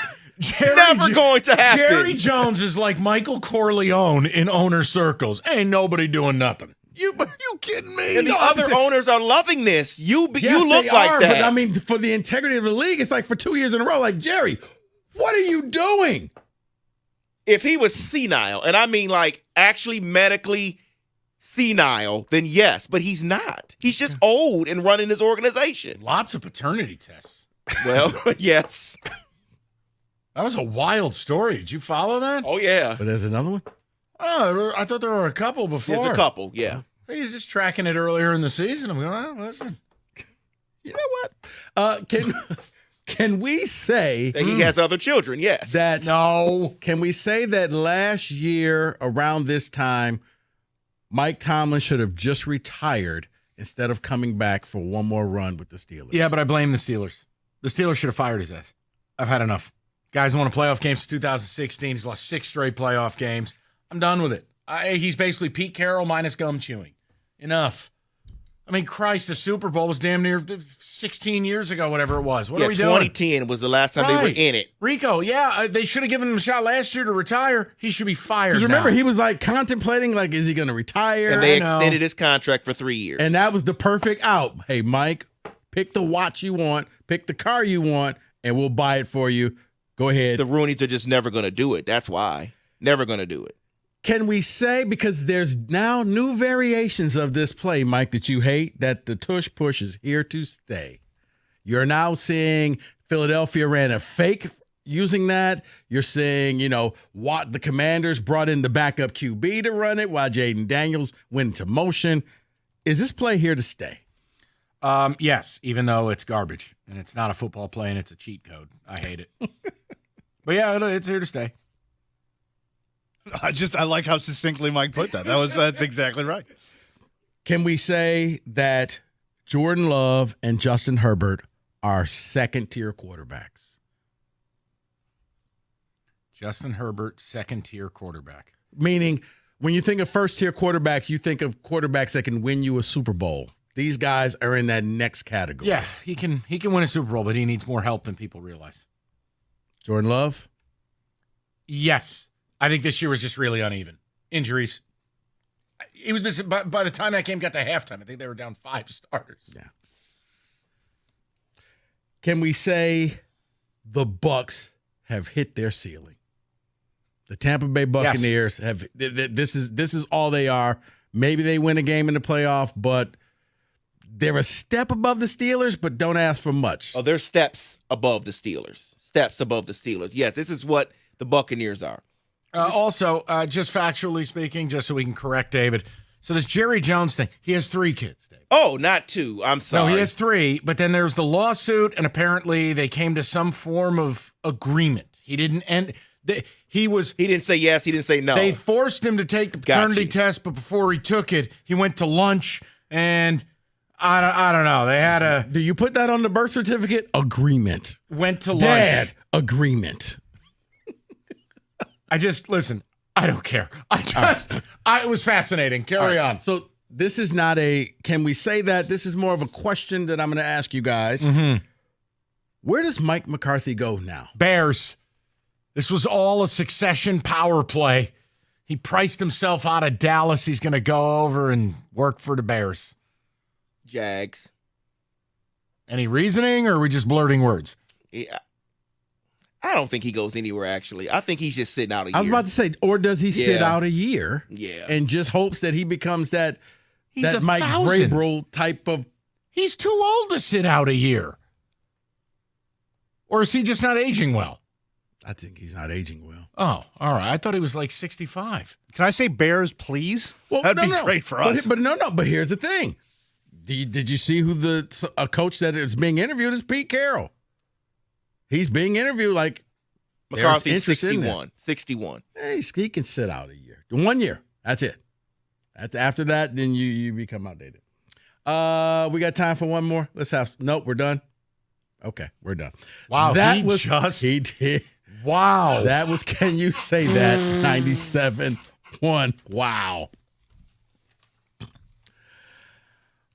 Never going to happen. Jerry Jones is like Michael Corleone in owner circles. Ain't nobody doing nothing. You kidding me? And the other owners are loving this. You look they like are, that. But I mean, for the integrity of the league, it's like for 2 years in a row, like, Jerry, what are you doing? If he was senile, and I mean like actually medically senile, then yes, but he's not. He's just old and running his organization. Lots of paternity tests. Well, yes. That was a wild story. Did you follow that? Oh, yeah. But there's another one? Oh, I thought there were a couple before. There's a couple, yeah. He's just tracking it earlier in the season. I'm going, well, listen. You know what? Can we say that he has other children? Yes. No. Can we say that last year around this time, Mike Tomlin should have just retired instead of coming back for one more run with the Steelers? Yeah, but I blame the Steelers. The Steelers should have fired his ass. I've had enough. Guys won a playoff game since 2016. He's lost 6 straight playoff games. I'm done with it. He's basically Pete Carroll minus gum chewing. Enough. I mean, Christ, the Super Bowl was damn near 16 years ago, whatever it was. What are we doing? 2010 was the last time they were in it. Rico, they should have given him a shot last year to retire. He should be fired. Because remember, now. he was like contemplating, like, is he going to retire? And they extended his contract for 3 years. And that was the perfect out. Hey, Mike, pick the watch you want, pick the car you want, and we'll buy it for you. Go ahead. The Rooneys are just never going to do it. That's why. Never going to do it. Can we say, because there's now new variations of this play, Mike, that you hate, that the tush push is here to stay? You're now seeing Philadelphia ran a fake using that. You're seeing, what the Commanders brought in the backup QB to run it while Jaden Daniels went into motion. Is this play here to stay? Yes, even though it's garbage and it's not a football play and it's a cheat code. I hate it. But yeah, it's here to stay. I like how succinctly Mike put that. That's exactly right. Can we say that Jordan Love and Justin Herbert are second-tier quarterbacks? Justin Herbert, second-tier quarterback. Meaning, when you think of first-tier quarterbacks, you think of quarterbacks that can win you a Super Bowl. These guys are in that next category. Yeah, he can win a Super Bowl, but he needs more help than people realize. Jordan Love? Yes. I think this year was just really uneven. Injuries. He was missing by the time that game got to halftime. I think they were down 5 starters. Yeah. Can we say the Bucs have hit their ceiling? The Tampa Bay Buccaneers have. This is all they are. Maybe they win a game in the playoff, but they're a step above the Steelers, but don't ask for much. Oh, they're steps above the Steelers. Steps above the Steelers. Yes, this is what the Buccaneers are. Also, just factually speaking, just so we can correct David. So this Jerry Jones thing, he has 3 kids, David. Oh, not 2. I'm sorry. No, he has 3, but then there's the lawsuit, and apparently they came to some form of agreement. He didn't end. He didn't say yes. He didn't say no. They forced him to take the paternity test, but before he took it, he went to lunch, and I don't know. They had a. Do you put that on the birth certificate? Agreement. Went to lunch. Dad, agreement. Listen, I don't care. It was fascinating. Carry on. So this is not can we say that? This is more of a question that I'm going to ask you guys. Mm-hmm. Where does Mike McCarthy go now? Bears. This was all a succession power play. He priced himself out of Dallas. He's going to go over and work for the Bears. Jags. Any reasoning, or are we just blurting words? Yeah. I don't think he goes anywhere, actually. I think he's just sitting out a year. I was about to say, or does he sit out a year and just hopes that he becomes that Mike Vrabel type of... He's too old to sit out a year. Or is he just not aging well? I think he's not aging well. Oh, all right. I thought he was like 65. Can I say Bears, please? Well, That'd be great for us. But here's the thing. Did you see who a coach that is being interviewed is? Pete Carroll. He's being interviewed like McCarthy's 61. 61. Hey, he can sit out a year. 1 year. That's it. After that, then you become outdated. We got time for one more. Nope, we're done. Okay, we're done. Wow, he did. Wow. That was, can you say that? 97-1. Wow.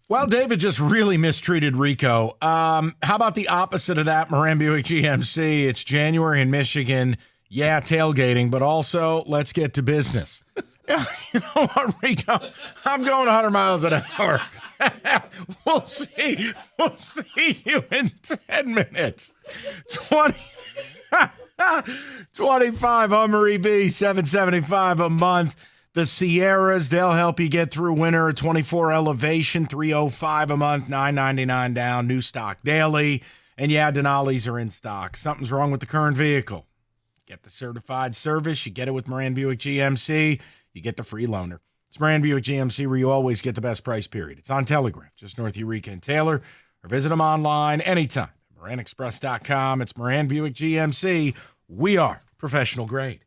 Well, David just really mistreated Rico. How about the opposite of that, Moran Buick GMC? It's January in Michigan. Yeah, tailgating, but also let's get to business. You know what, Rico? I'm going 100 miles an hour. We'll see. We'll see you in 10 minutes. 25 Hummer EV, $775 a month. The Sierras, they'll help you get through winter. 24 Elevation, $305 a month, $999 down. New stock daily. And yeah, Denali's are in stock. Something's wrong with the current vehicle. Get the certified service. You get it with Moran Buick GMC. You get the free loaner. It's Moran Buick GMC, where you always get the best price, period. It's on Telegraph, just north of Eureka and Taylor. Or visit them online anytime. MoranExpress.com. It's Moran Buick GMC. We are professional grade.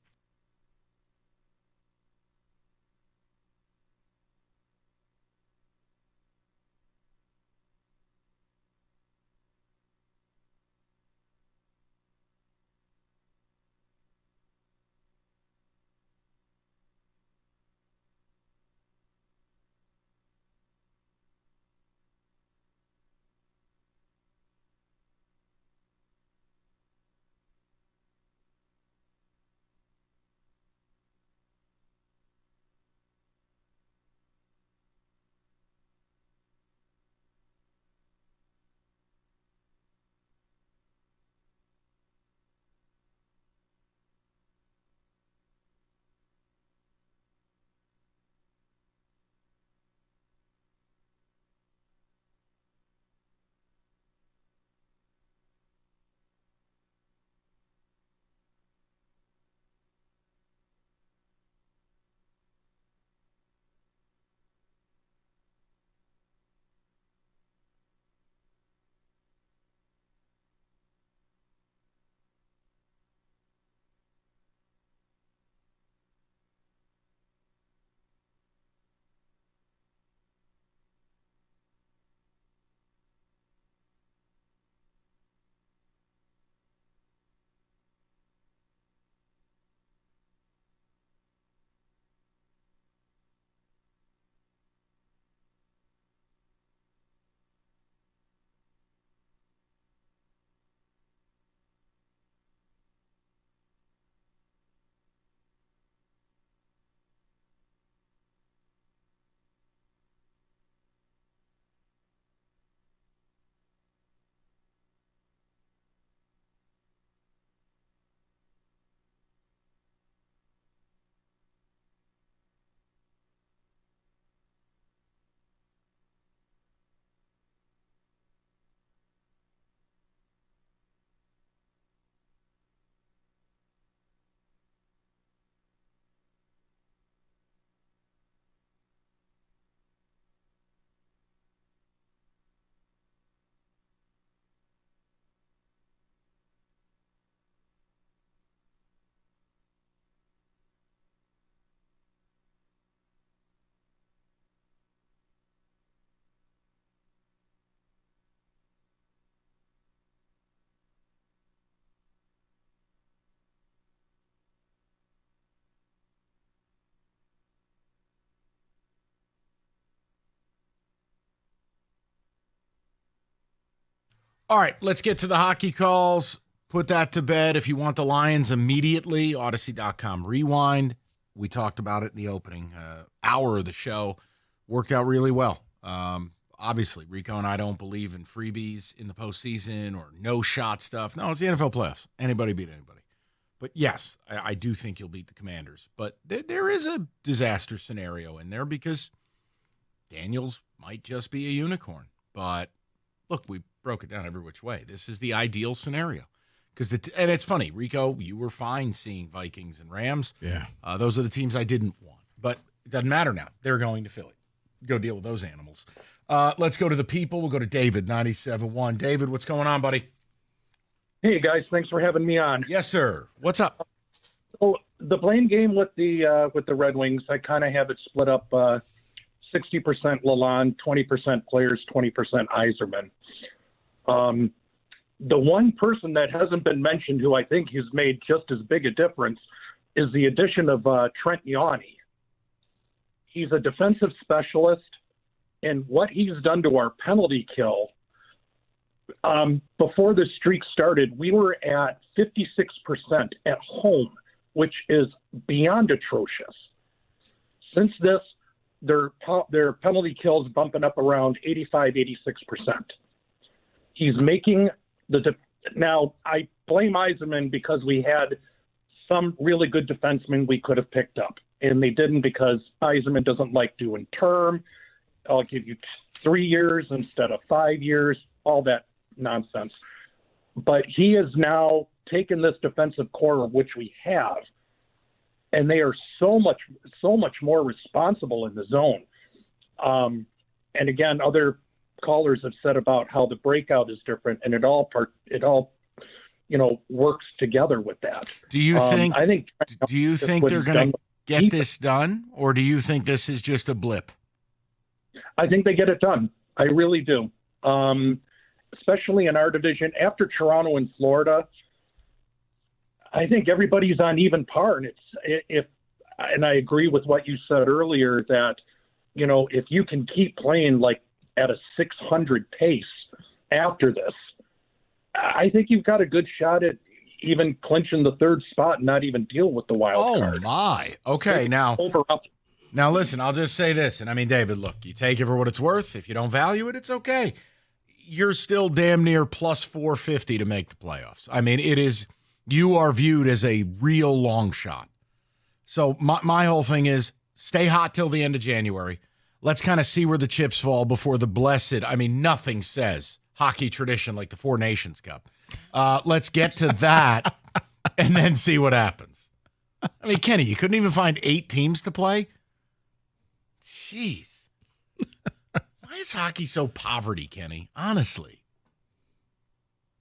All right, let's get to the hockey calls. put that to bed. If you want the Lions immediately, Odyssey.com rewind. We talked about it in the opening hour of the show. Worked out really well. Obviously, Rico and I don't believe in freebies in the postseason or no-shot stuff. No, it's the NFL playoffs. Anybody beat anybody. But yes, I do think you'll beat the Commanders. But there is a disaster scenario in there because Daniels might just be a unicorn. But look, we broke it down every which way. This is the ideal scenario. And it's funny, Rico, you were fine seeing Vikings and Rams. Yeah. Those are the teams I didn't want. But it doesn't matter now. They're going to Philly. Go deal with those animals. Let's go to the people. We'll go to David, 97.1. David, what's going on, buddy? Hey, guys. Thanks for having me on. Yes, sir. What's up? So the blame game with the Red Wings, I kind of have it split up 60% Lalonde, 20% players, 20% Yzerman. The one person that hasn't been mentioned who I think has made just as big a difference is the addition of Trent Yawney. He's a defensive specialist, and what he's done to our penalty kill, before the streak started, we were at 56% at home, which is beyond atrocious. Since this, their penalty kills bumping up around 85, 86%. He's making now, I blame Yzerman because we had some really good defensemen we could have picked up, and they didn't because Yzerman doesn't like doing term. I'll give you 3 years instead of 5 years, all that nonsense. But he has now taken this defensive core, which we have, and they are so much more responsible in the zone. And again, other callers have said about how the breakout is different, and it all works together with that. Do you think they're going to get this done, or do you think this is just a blip? I think they get it done. I really do. Especially in our division after Toronto and Florida, I think everybody's on even par, and and I agree with what you said earlier that if you can keep playing like at a 600 pace after this, I think you've got a good shot at even clinching the third spot and not even deal with the wild card. Oh, my. Okay, now listen, I'll just say this. And I mean, David, look, you take it for what it's worth. If you don't value it, it's okay. You're still damn near plus 450 to make the playoffs. I mean, you are viewed as a real long shot. So my whole thing is stay hot till the end of January. Let's kind of see where the chips fall before the blessed, nothing says hockey tradition like the Four Nations Cup. Let's get to that and then see what happens. I mean, Kenny, you couldn't even find 8 teams to play? Jeez. Why is hockey so poverty, Kenny? Honestly.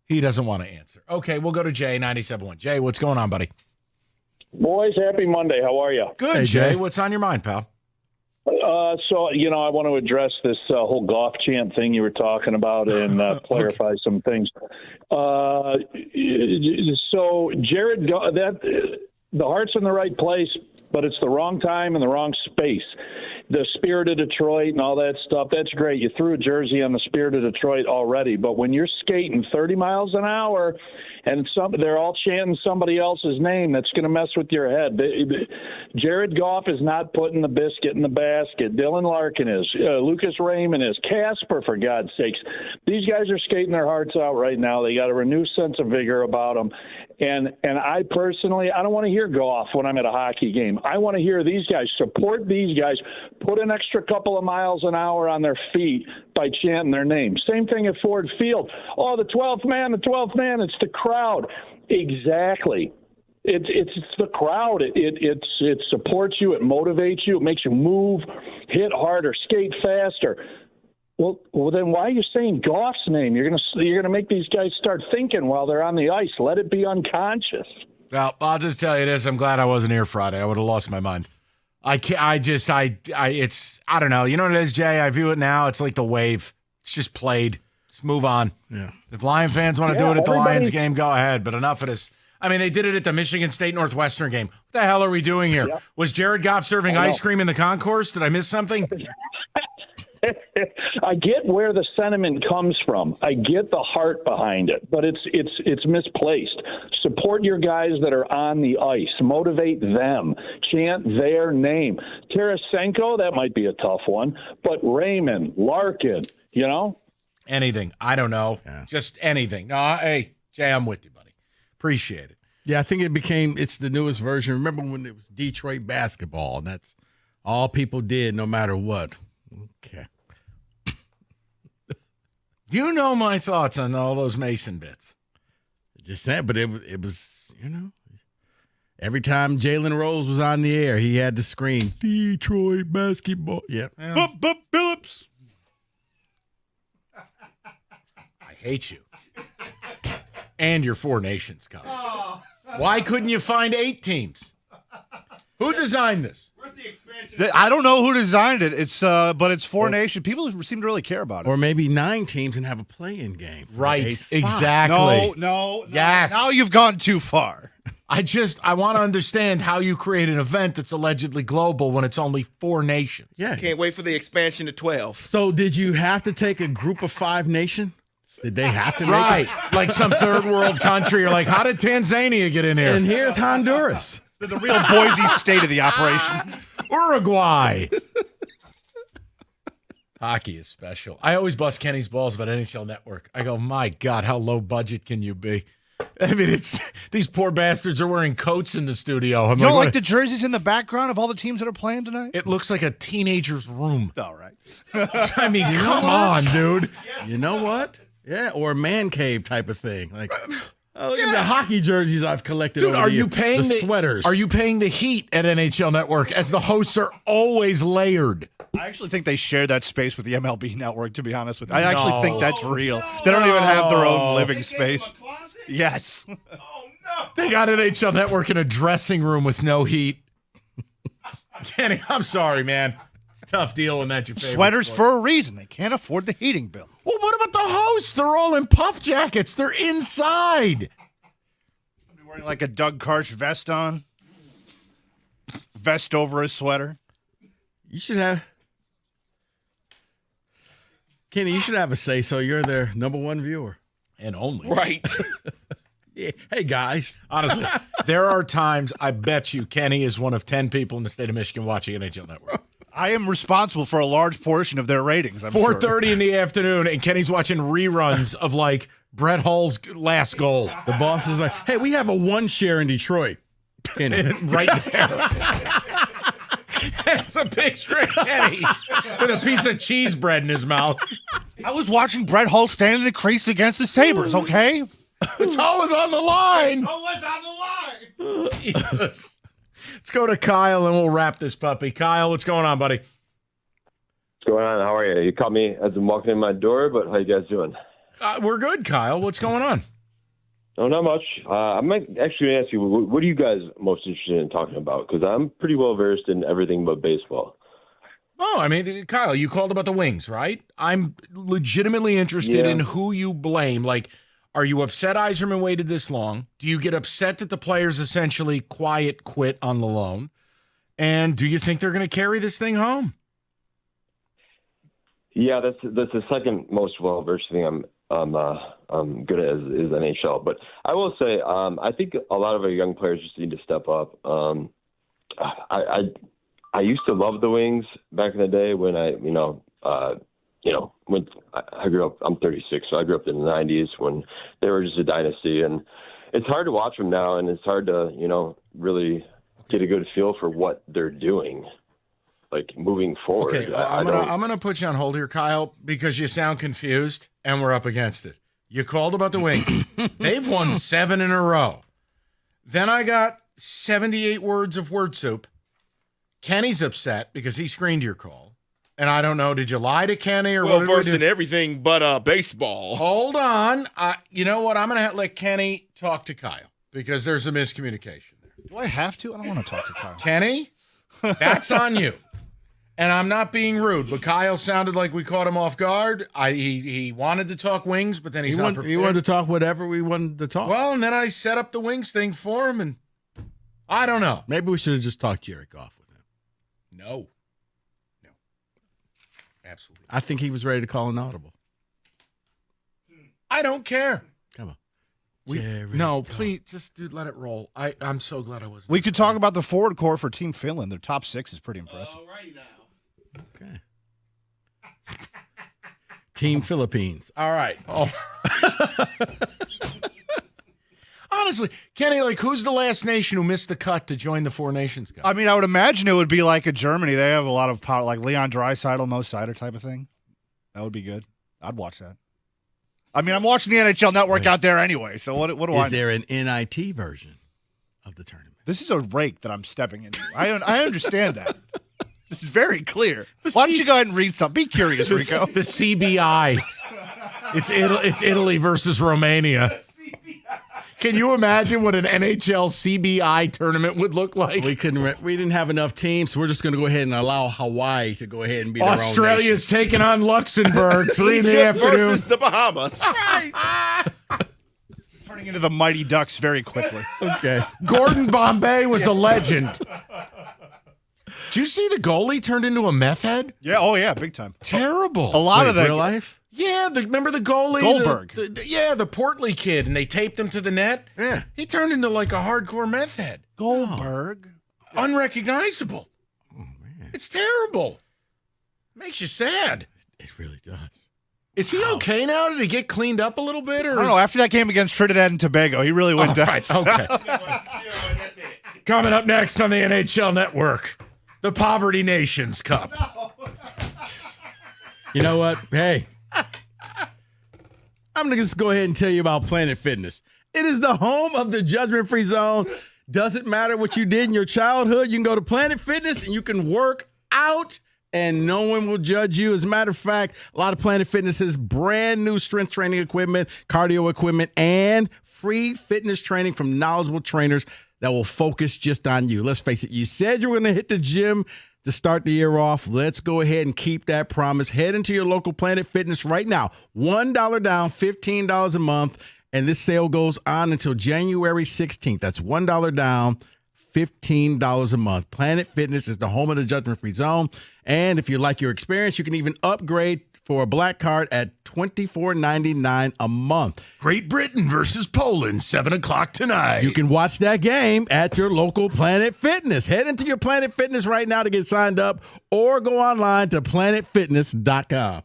He doesn't want to answer. Okay, we'll go to Jay, 97.1. Jay, what's going on, buddy? Boys, happy Monday. How are you? Good, hey, Jay. What's on your mind, pal? So, I want to address this whole golf chant thing you were talking about and clarify some things. So, Jared, the heart's in the right place, but it's the wrong time and the wrong space. The Spirit of Detroit and all that stuff, that's great. You threw a jersey on the Spirit of Detroit already, but when you're skating 30 miles an hour and they're all chanting somebody else's name, that's going to mess with your head. Jared Goff is not putting the biscuit in the basket. Dylan Larkin is. Lucas Raymond is. Casper, for God's sakes. These guys are skating their hearts out right now. They got a renewed sense of vigor about them. And I personally, I don't want to hear Goff when I'm at a hockey game. I want to hear these guys, support these guys, put an extra couple of miles an hour on their feet by chanting their name. Same thing at Ford Field. Oh, the 12th man, it's the crowd. Exactly. It's the crowd. It supports you. It motivates you. It makes you move, hit harder, skate faster. Well, then why are you saying Goff's name? You're gonna make these guys start thinking while they're on the ice. Let it be unconscious. Well, I'll just tell you this. I'm glad I wasn't here Friday. I would have lost my mind. I don't know. You know what it is, Jay? I view it now. It's like the wave. It's just played. Just move on. Yeah. If Lion fans want to do it at the Lions game, go ahead. But enough of this. I mean, they did it at the Michigan State Northwestern game. What the hell are we doing here? Yeah. Was Jared Goff serving ice cream in the concourse? Did I miss something? I get where the sentiment comes from. I get the heart behind it, but it's misplaced. Support your guys that are on the ice. Motivate them. Chant their name. Tarasenko, that might be a tough one, but Raymond, Larkin, Anything. I don't know. Yeah. Just anything. No, hey, Jay, I'm with you, buddy. Appreciate it. Yeah, I think it's the newest version. Remember when it was Detroit basketball, and that's all people did no matter what. Okay. You know my thoughts on all those Mason bits. Just saying, but it was, every time Jalen Rose was on the air, he had to scream, Detroit basketball. Yep. Yeah. Phillips. I hate you. And your Four Nations Cup. Oh. Why couldn't you find 8 teams? Who designed this? Where's the expansion? I don't know who designed it. It's but it's Four Nation. People seem to really care about it. Or maybe 9 teams and have a play-in game. Right. Exactly. No. Yes. Now you've gone too far. I want to understand how you create an event that's allegedly global when it's only 4 nations. Yeah. Can't wait for the expansion to 12. So did you have to take a group of 5 nation? Did they have to make it? Like some third world country. You're like, how did Tanzania get in here? And here's Honduras. They're the real Boise state of the operation. Uruguay. Hockey is special. I always bust Kenny's balls about NHL Network. I go, my God, how low budget can you be? I mean, it's these poor bastards are wearing coats in the studio. You don't like the jerseys in the background of all the teams that are playing tonight? It looks like a teenager's room. All right. I mean, come on, dude. You know what? Yeah, or a man cave type of thing. Like, look at the hockey jerseys I've collected. Dude, over are the you paying the sweaters? Are you paying the heat at NHL Network as the hosts are always layered? I actually think they share that space with the MLB Network, to be honest with you. I actually think that's real. They don't even have their own living space. Yes. They got NHL Network in a dressing room with no heat. Kenny, I'm sorry, man. It's a tough deal when that's your favorite Sweaters sport. for a reason. They can't afford the heating bill. Well, what about the hosts? They're all in puff jackets. They're inside. Somebody wearing like a Doug Karch vest on. Vest over his sweater. You should have. Kenny, you should have a say so. You're their number 1 viewer. And only. Right. Yeah. Hey, guys. Honestly, there are times I bet you Kenny is one of 10 people in the state of Michigan watching NHL Network. I am responsible for a large portion of their ratings. 4:30 in the afternoon, and Kenny's watching reruns of like Brett Hull's last goal. The boss is like, "Hey, we have a 1 share in Detroit." Kenny. Right there. It's a picture of Kenny with a piece of cheese bread in his mouth. I was watching Brett Hull stand in the crease against the Sabres, okay? It's always on the line. Always on the line. Jesus. Let's go to Kyle, and we'll wrap this puppy. Kyle, what's going on, buddy? What's going on? How are you? You caught me as I'm walking in my door, but how you guys doing? We're good, Kyle. What's going on? Oh, not much. I'm actually going to ask you, what are you guys most interested in talking about? Because I'm pretty well versed in everything but baseball. Oh, I mean, Kyle, you called about the Wings, right? I'm legitimately interested in who you blame. Like, are you upset Yzerman waited this long? Do you get upset that the players essentially quiet quit on the loan? And do you think they're going to carry this thing home? Yeah, that's the second most well-versed thing I'm good at is NHL. But I will say, I think a lot of our young players just need to step up. I used to love the Wings back in the day when when I grew up. I'm 36, so I grew up in the 90s when they were just a dynasty, and it's hard to watch them now, and it's hard to really get a good feel for what they're doing, like moving forward. Okay, I'm gonna put you on hold here, Kyle, because you sound confused, and we're up against it. You called about the Wings. They've won 7 in a row. Then I got 78 words of word soup. Kenny's upset because he screened your call. And I don't know, did you lie to Kenny or well, what? Versed in everything but baseball. Hold on. You know what? I'm going to let Kenny talk to Kyle because there's a miscommunication there. Do I have to? I don't want to talk to Kyle. Kenny, that's on you. And I'm not being rude, but Kyle sounded like we caught him off guard. He wanted to talk Wings, but then he's not prepared. He wanted to talk whatever we wanted to talk. Well, and then I set up the Wings thing for him, and I don't know. Maybe we should have just talked Jarek off with him. No. Absolutely. I think he was ready to call an audible. I don't care. Come on. No, please, just dude, let it roll. I'm so glad I wasn't. We could talk about the forward core for Team Finland. Their top 6 is pretty impressive. Okay. Team Philippines. All right. Oh. Honestly, Kenny, like, who's the last nation who missed the cut to join the Four Nations Cup? I mean, I would imagine it would be like a Germany. They have a lot of power, like Leon Draisaitl, Mo Seider type of thing. That would be good. I'd watch that. I mean, I'm watching the NHL Network out there anyway, so what do I Is there an NIT version of the tournament? This is a rake that I'm stepping into. I understand that. This is very clear. Why don't you go ahead and read something? Be curious, Rico. The CBI. It's Italy versus Romania. Can you imagine what an NHL CBI tournament would look like? We didn't have enough teams, so we're just going to go ahead and allow Hawaii to go ahead and be their own Australia's taking on Luxembourg 3 in the Egypt afternoon versus the Bahamas. Turning into the Mighty Ducks very quickly. Okay. Gordon Bombay was a legend. Did you see the goalie turned into a meth head? Yeah. Oh yeah, big time. Terrible. A lot of the real life. Yeah, remember the goalie? Goldberg. The portly kid, and they taped him to the net? Yeah. He turned into like a hardcore meth head. Goldberg. Unrecognizable. Oh, man. It's terrible. Makes you sad. It really does. Is he okay now? Did he get cleaned up a little bit? Or I don't know. After that game against Trinidad and Tobago, he really went down. Right, okay. Coming up next on the NHL Network, the Poverty Nations Cup. You know what? Hey, I'm going to just go ahead and tell you about Planet Fitness. It is the home of the judgment-free zone. Doesn't matter what you did in your childhood. You can go to Planet Fitness and you can work out and no one will judge you. As a matter of fact, a lot of Planet Fitness has brand new strength training equipment, cardio equipment, and free fitness training from knowledgeable trainers that will focus just on you. Let's face it, you said you were going to hit the gym to start the year off. Let's go ahead and keep that promise. Head into your local Planet Fitness right now. $1 down, $15 a month. And this sale goes on until January 16th. That's $1 down, $15 a month. Planet Fitness is the home of the judgment-free zone. And if you like your experience, you can even upgrade for a black card at $24.99 a month. Great Britain versus Poland, 7 o'clock tonight. You can watch that game at your local Planet Fitness. Head into your Planet Fitness right now to get signed up or go online to planetfitness.com.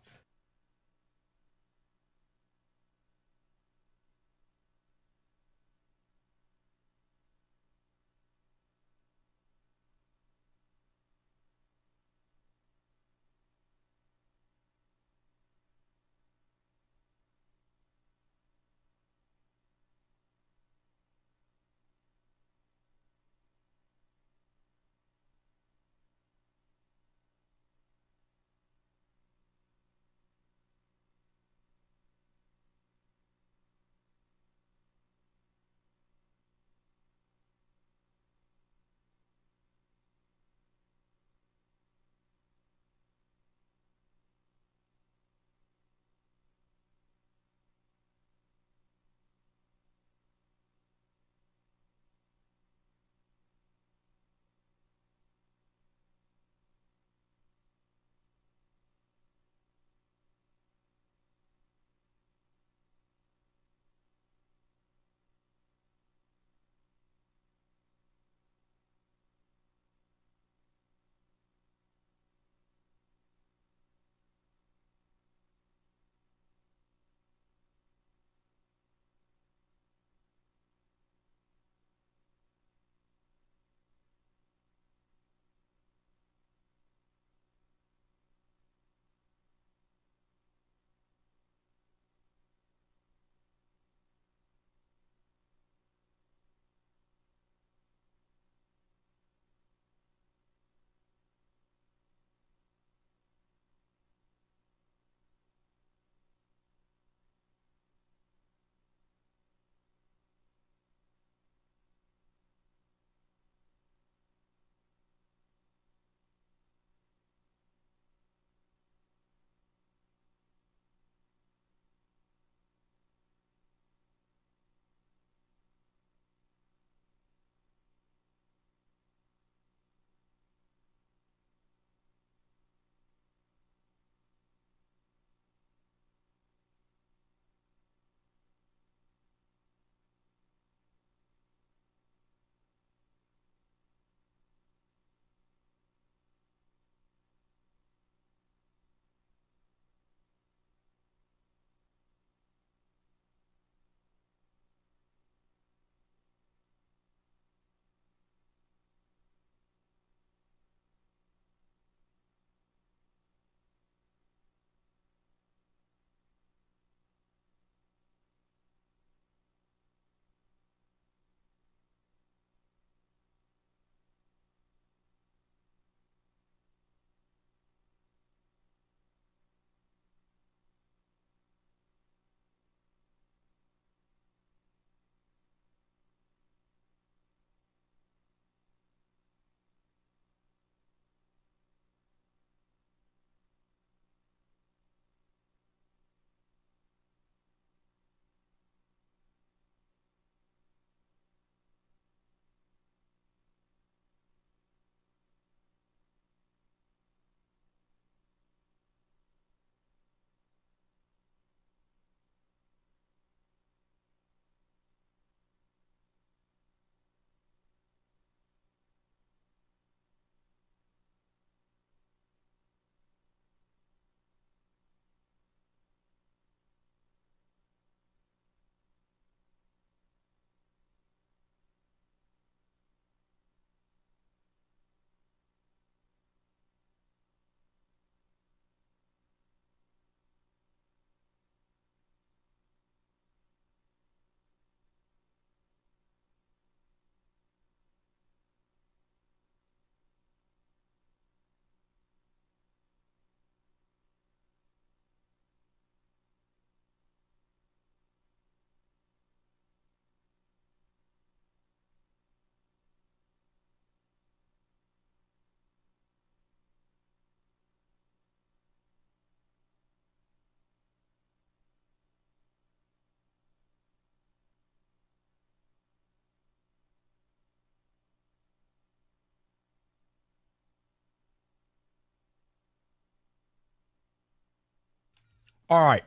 All right.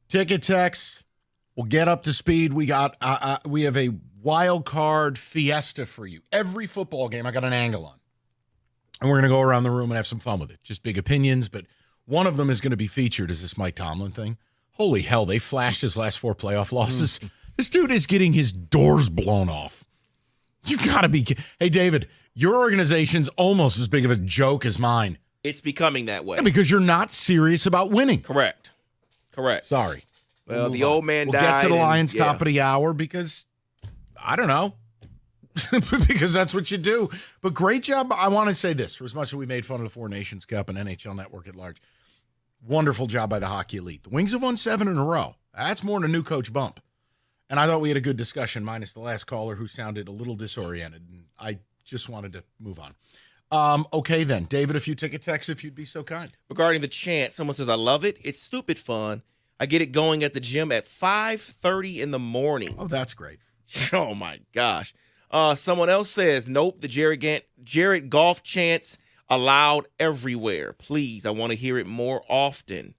Ticket text. We'll get up to speed. We got we have a wild card fiesta for you. Every football game I got an angle on. And we're going to go around the room and have some fun with it. Just big opinions, but one of them is going to be featured is this Mike Tomlin thing. Holy hell, they flashed his last 4 playoff losses. This dude is getting his doors blown off. You got to be Hey, David, your organization's almost as big of a joke as mine. It's becoming that way. Yeah, because you're not serious about winning. Correct. Sorry. Well, the old man died. We'll get to the Lions and, top of the hour because, I don't know, because that's what you do. But great job. I want to say this, for as much as we made fun of the Four Nations Cup and NHL Network at large, wonderful job by the Hockey Elite. The Wings have won 7 in a row. That's more than a new coach bump. And I thought we had a good discussion, minus the last caller who sounded a little disoriented. And I just wanted to move on. Okay, then. David, a few ticket texts, if you'd be so kind. Regarding the chant, someone says, I love it. It's stupid fun. I get it going at the gym at 5:30 in the morning. Oh, that's great. Oh, my gosh. Someone else says, nope, the Jared Goff chants allowed everywhere. Please, I want to hear it more often.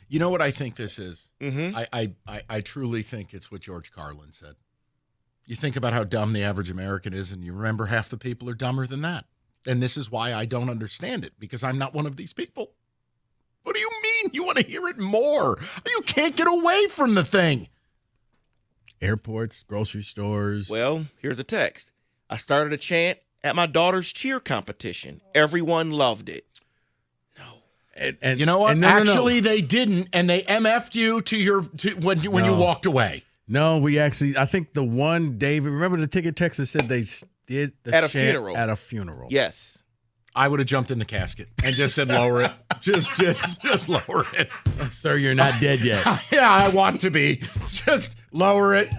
You know what I think this is? Mm-hmm. I truly think it's what George Carlin said. You think about how dumb the average American is, and you remember half the people are dumber than that. And this is why I don't understand it, because I'm not one of these people. What do you mean? You want to hear it more? You can't get away from the thing. Airports, grocery stores. Well, here's a text. I started a chant at my daughter's cheer competition. Everyone loved it. And you know what? Actually, they didn't, and they MF'd you when you walked away. No, I think the one, David, remember the ticket text that said they did the at a chant funeral. At a funeral. Yes. I would have jumped in the casket and just said, lower it. just lower it. Sir, you're not dead yet. Yeah, I want to be. Just lower it.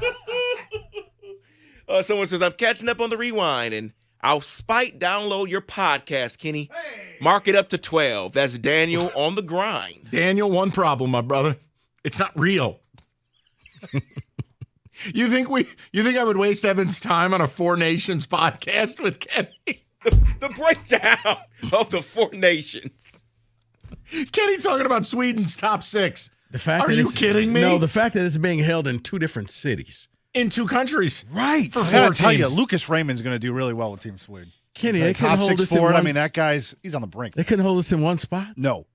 Someone says, I'm catching up on the rewind, and I'll spite download your podcast, Kenny. Hey. Mark it up to 12. That's Daniel on the grind. Daniel, one problem, my brother. It's not real. You think I would waste Evan's time on a Four Nations podcast with Kenny? The breakdown of the Four Nations. Kenny talking about Sweden's top 6. Are you kidding me? No, the fact that it's being held in 2 different cities. In 2 countries. Right. For I 4 gotta teams. tell you, Lucas Raymond's going to do really well with Team Sweden. Kenny, they couldn't top hold 6 us in forward. I one- mean, that he's on the brink. They couldn't hold us in one spot? No.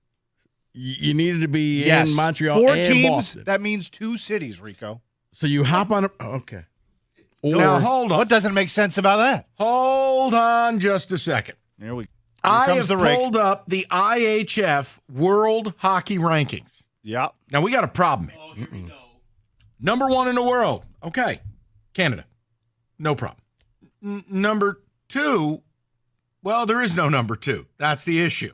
You needed to be Yes. in Montreal 4 and teams, Boston. that means 2 cities, Rico. So you hop on okay. Now, hold on. What doesn't make sense about that? Hold on just a second. Here I comes have the rake. pulled up the IHF World Hockey Rankings. Yeah. Now, we got a problem here. Number 1 in the world. Okay. Canada. No problem. Number 2, well, there is no number 2. That's the issue.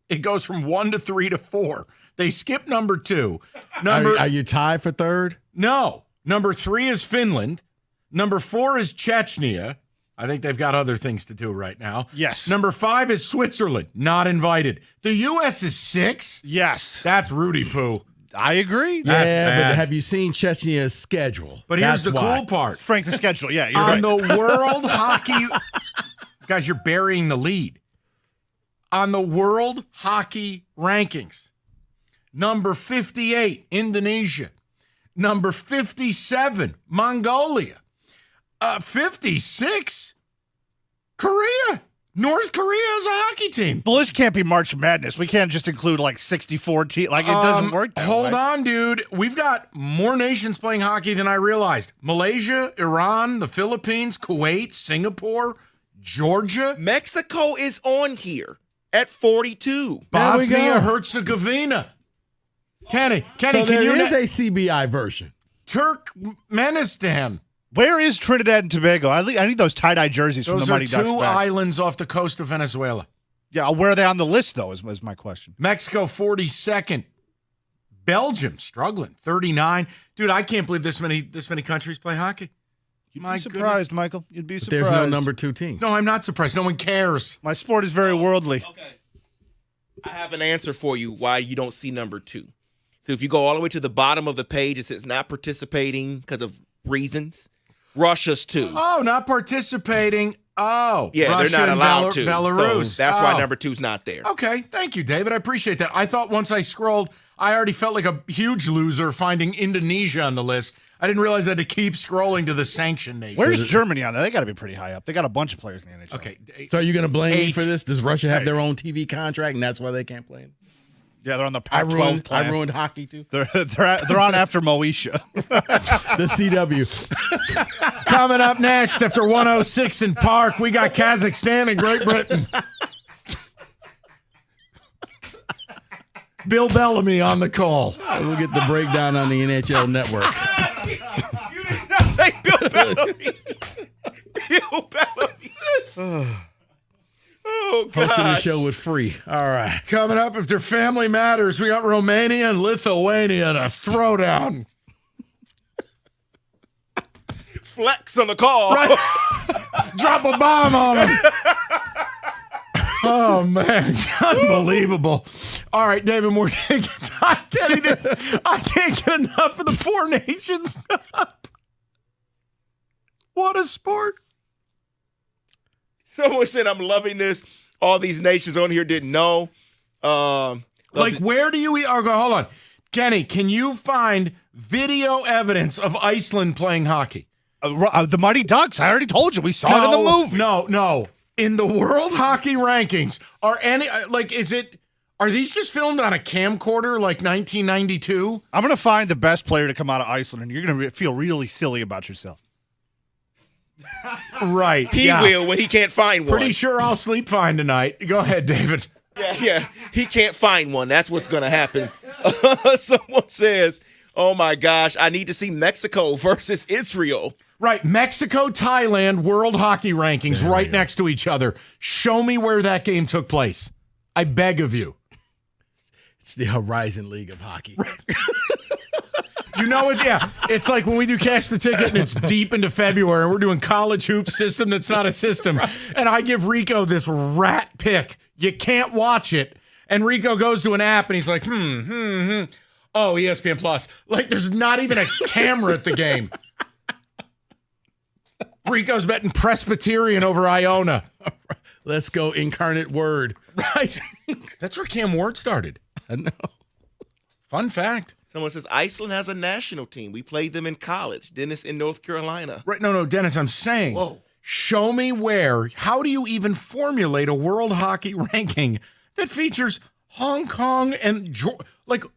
It goes from 1 to 3 to 4. They skip number 2. Are you tied for 3rd? No. Number 3 is Finland. Number 4 is Chechnya. I think they've got other things to do right now. Yes. Number 5 is Switzerland. Not invited. The U.S. is 6? Yes. That's Rudy Poo. I agree. That's bad. But have you seen Chechnya's schedule? But here's That's the why. cool part. Strength of schedule. Yeah, you're On right. the World Hockey... Guys, you're burying the lead. On the World Hockey Rankings, number 58, Indonesia. Number 57, Mongolia. 56, Korea. North Korea is a hockey team. Well, this can't be March Madness. We can't just include like 64 teams. Like, it doesn't work that Hold way. on, dude. We've got more nations playing hockey than I realized. Malaysia, Iran, the Philippines, Kuwait, Singapore, Georgia. Mexico is on here at 42. Bosnia, Herzegovina. Kenny, So can there you... is a CBI version. Turkmenistan. Where is Trinidad and Tobago? I need those tie-dye jerseys from Those the are Mighty Ducks 2 back. islands off the coast of Venezuela. Yeah, where are they on the list, though, is my question. Mexico, 42nd. Belgium, struggling, 39. Dude, I can't believe this many countries play hockey. You'd My be surprised, goodness. Michael. You'd be But surprised. there's no number 2 team. No, I'm not surprised. No one cares. My sport is very worldly. Okay. I have an answer for you why you don't see number 2. So if you go all the way to the bottom of the page, it says not participating because of reasons. Russia's 2. Oh, not participating. Oh, Yeah, Russia they're not and allowed to. Belarus. So that's why Oh. number 2's not there. Okay, thank you, David. I appreciate that. I thought once I scrolled, I already felt like a huge loser finding Indonesia on the list. I didn't realize I had to keep scrolling to the sanction nation. Where's Germany on that? They got to be pretty high up. They got a bunch of players in the NHL. Okay. So are you going to blame me 8. for this? Does Russia have their own TV contract, and that's why they can't play? Yeah, they're on the I Pac-12 plan. I ruined hockey too. They're on after Moesha. The CW. Coming up next after 106 in Park, we got Kazakhstan and Great Britain. Bill Bellamy on the call. We'll get the breakdown on the NHL Network. You did not say Bill Bellamy. Bill Bellamy. Oh, God. Hosting the show with free. All right. Coming up after Family Matters, we got Romania and Lithuania in a throwdown. Flex on the call. Right. Drop a bomb on them. Oh, man. Unbelievable. All right, David Moore. I can't get enough of the Four Nations Cup. What a sport. Someone said, I'm loving this. All these nations on here didn't know. Where do you... hold on. Kenny, can you find video evidence of Iceland playing hockey? The Mighty Ducks. I already told you. We saw it in the movie. No. In the World Hockey Rankings, are these just filmed on a camcorder like 1992? I'm going to find the best player to come out of Iceland, and you're going to feel really silly about yourself. Right. He will when he can't find one. Pretty sure I'll sleep fine tonight. Go ahead, David. Yeah. He can't find one. That's what's going to happen. Someone says, oh, my gosh, I need to see Mexico versus Israel. Right. Mexico, Thailand, World Hockey Rankings right next to each other. Show me where that game took place. I beg of you. It's the Horizon League of Hockey. You know it? Yeah. It's like when we do Cash the Ticket and it's deep into February and we're doing college hoops system that's not a system. And I give Rico this rat pick. You can't watch it. And Rico goes to an app and he's like, Oh, ESPN Plus. Like there's not even a camera at the game. Rico's betting Presbyterian over Iona. Let's go Incarnate Word. Right. That's where Cam Ward started. I know. Fun fact. Someone says Iceland has a national team. We played them in college. Dennis in North Carolina. Right. No, Dennis, I'm saying. Whoa. Show me where. How do you even formulate a world hockey ranking that features Hong Kong and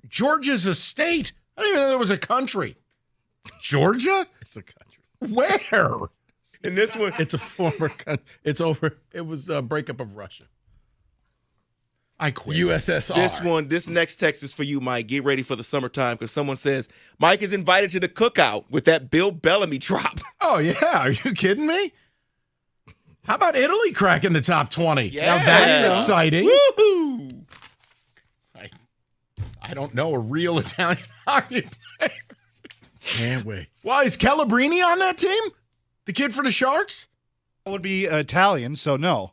Georgia's a state? I didn't even know there was a country. Georgia? It's a country. Where? And this one, it's a former country. It's over. It was a breakup of Russia. I quit. USSR. This next text is for you, Mike. Get ready for the summertime because someone says Mike is invited to the cookout with that Bill Bellamy drop. Oh, yeah. Are you kidding me? How about Italy cracking the top 20? Yeah. Now that's exciting. Woo-hoo. I don't know a real Italian hockey player. Can't wait. Why, is Calabrini on that team? The kid for the Sharks? That would be Italian, so no.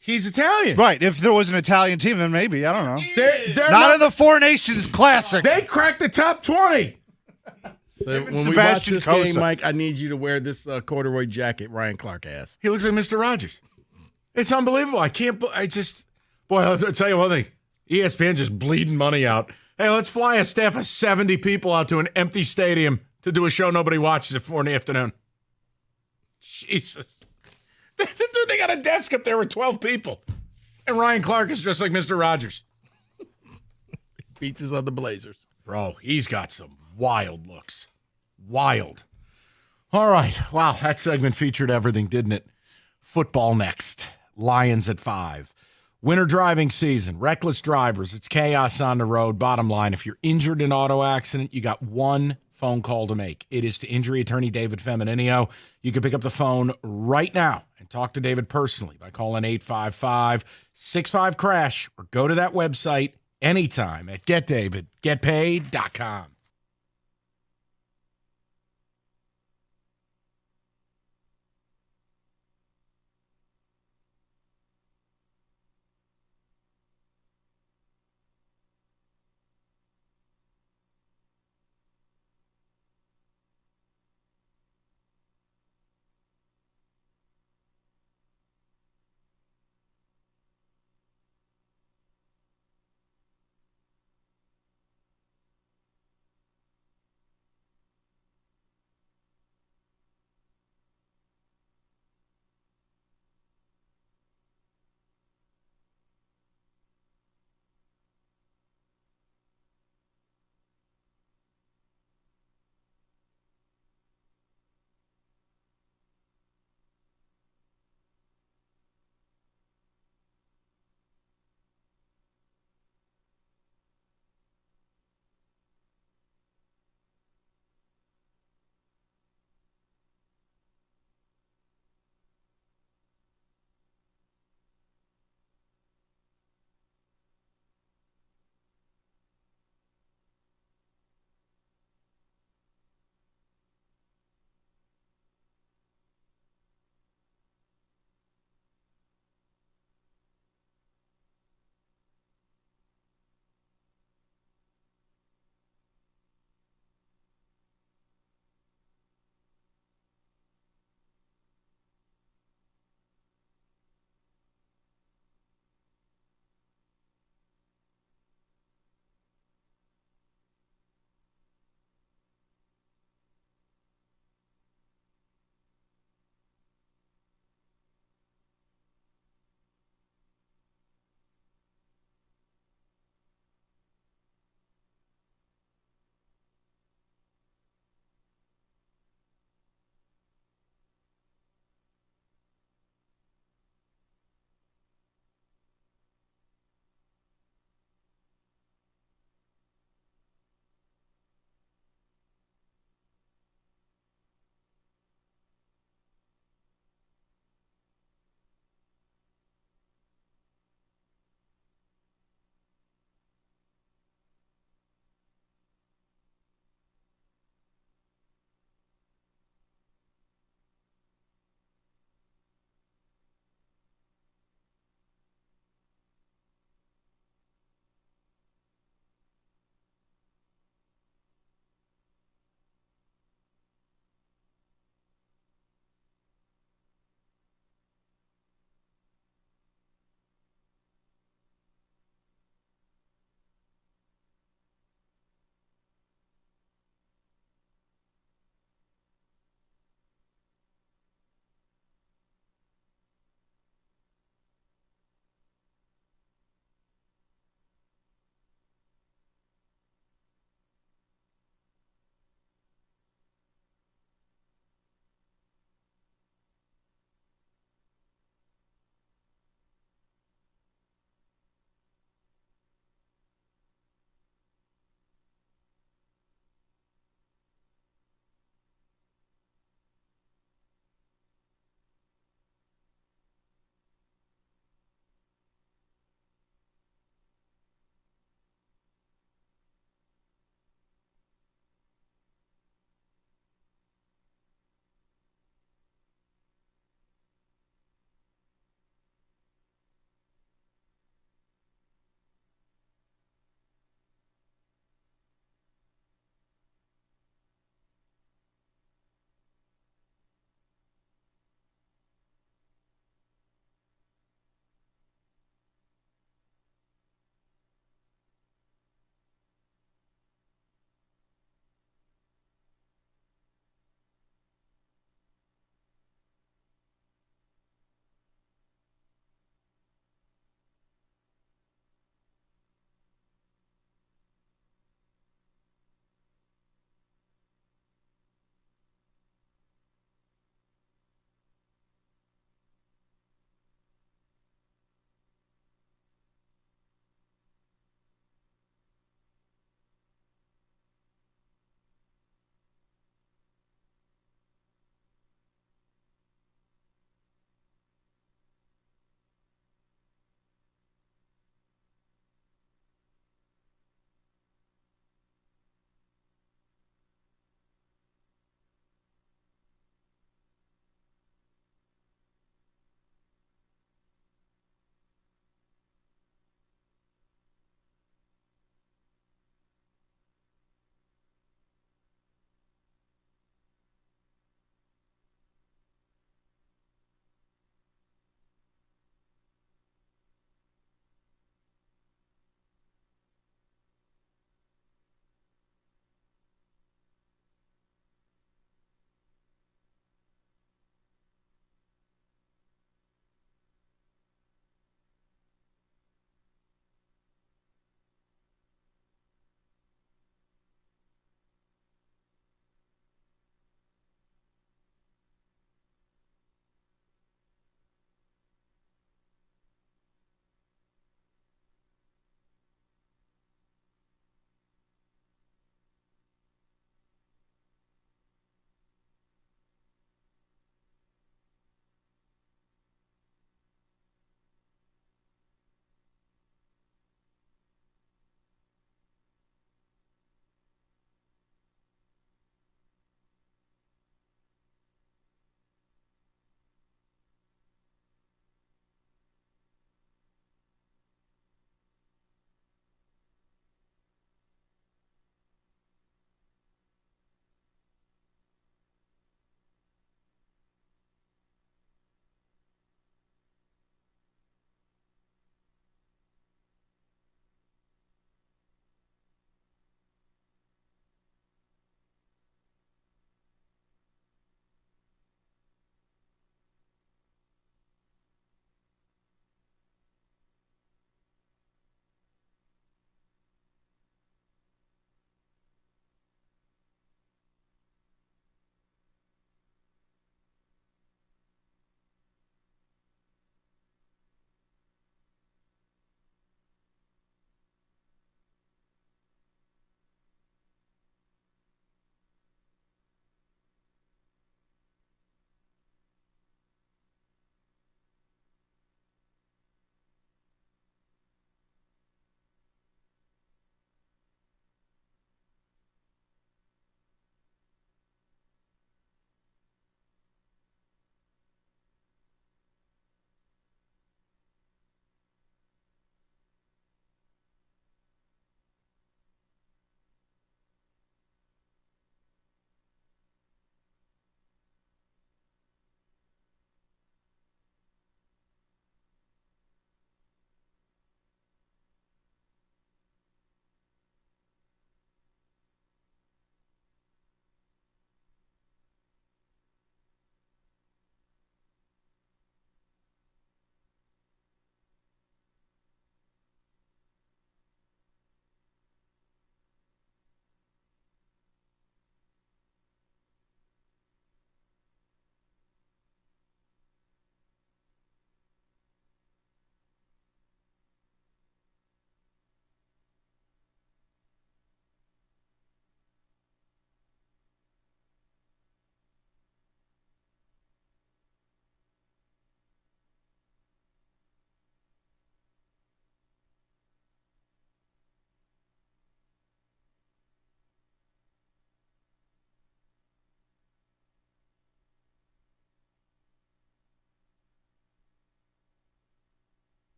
He's Italian. Right. If there was an Italian team, then maybe. I don't know. They're not in the Four Nations Classic. They cracked the top 20. So when we watch Sebastian this Cosa. game, Mike, I need you to wear this corduroy jacket Ryan Clark has. He looks like Mr. Rogers. It's unbelievable. Boy, I'll tell you one thing. ESPN just bleeding money out. Hey, let's fly a staff of 70 people out to an empty stadium to do a show nobody watches at 4 in the afternoon. Jesus. They got a desk up there with 12 people. And Ryan Clark is dressed like Mr. Rogers. Beats us on the Blazers. Bro, he's got some wild looks. Wild. All right. Wow, that segment featured everything, didn't it? Football next. Lions at 5. Winter driving season. Reckless drivers. It's chaos on the road. Bottom line, if you're injured in an auto accident, you got one phone call to make. It is to injury attorney David Femininio. You can pick up the phone right now and talk to David personally by calling 855-65-CRASH or go to that website anytime at getdavidgetpaid.com.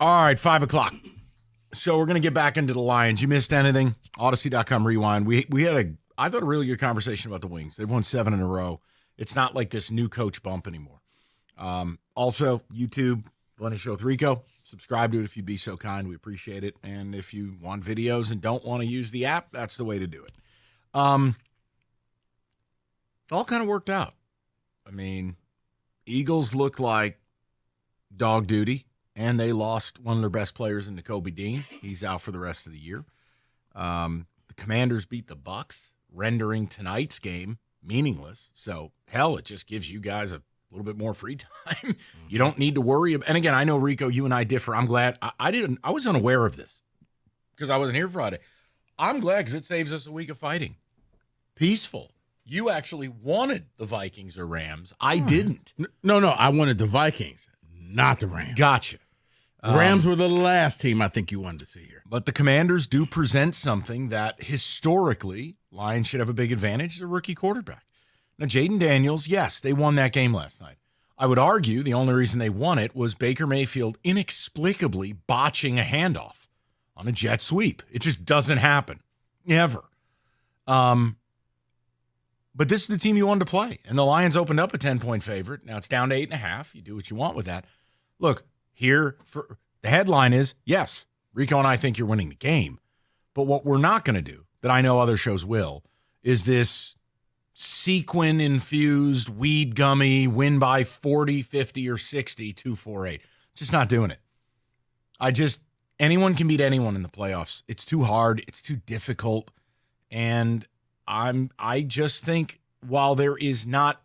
All right, 5 o'clock. So we're going to get back into the Lions. You missed anything? Odyssey.com rewind. We had I thought a really good conversation about the Wings. They've won 7 in a row. It's not like this new coach bump anymore. Also, YouTube, Lenny Show with Rico. Subscribe to it if you'd be so kind. We appreciate it. And if you want videos and don't want to use the app, that's the way to do it. It all kind of worked out. I mean, Eagles look like dog duty, and they lost one of their best players in Nakobe Dean. He's out for the rest of the year. The Commanders beat the Bucks, rendering tonight's game meaningless. So, hell, it just gives you guys a little bit more free time. You don't need to worry. And again, I know, Rico, you and I differ. I'm glad. I was unaware of this because I wasn't here Friday. I'm glad because it saves us a week of fighting. Peaceful. You actually wanted the Vikings or Rams. I didn't. No, I wanted the Vikings, not the Rams. Gotcha. The Rams were the last team I think you wanted to see here. But the Commanders do present something that historically Lions should have a big advantage, the rookie quarterback. Now, Jaden Daniels, yes, they won that game last night. I would argue the only reason they won it was Baker Mayfield inexplicably botching a handoff on a jet sweep. It just doesn't happen, ever. But this is the team you wanted to play, and the Lions opened up a 10-point favorite. Now it's down to 8.5. You do what you want with that. Look, here for the headline is, yes, Rico and I think you're winning the game. But what we're not going to do, that I know other shows will, is this sequin-infused, weed gummy, win by 40, 50, or 60, 2-4-8. Just not doing it. Anyone can beat anyone in the playoffs. It's too hard. It's too difficult. And I just think while there is not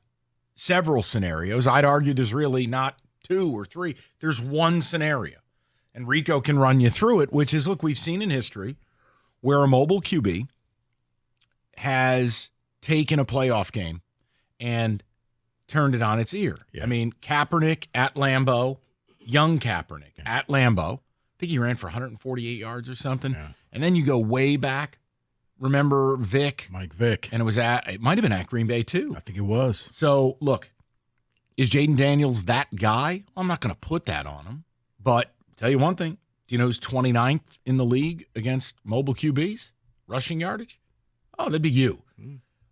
several scenarios, I'd argue there's really not 2 or 3. There's one scenario. And Rico can run you through it, which is, look, we've seen in history where a mobile QB has taken a playoff game and turned it on its ear. Yeah. I mean, Kaepernick at Lambeau, young Kaepernick at Lambeau. I think he ran for 148 yards or something. Yeah. And then you go way back. Remember Mike Vick. And it might have been at Green Bay too. I think it was. So, look, is Jaden Daniels that guy? I'm not going to put that on him. But tell you one thing. Do you know who's 29th in the league against mobile QBs? Rushing yardage? Oh, that'd be you.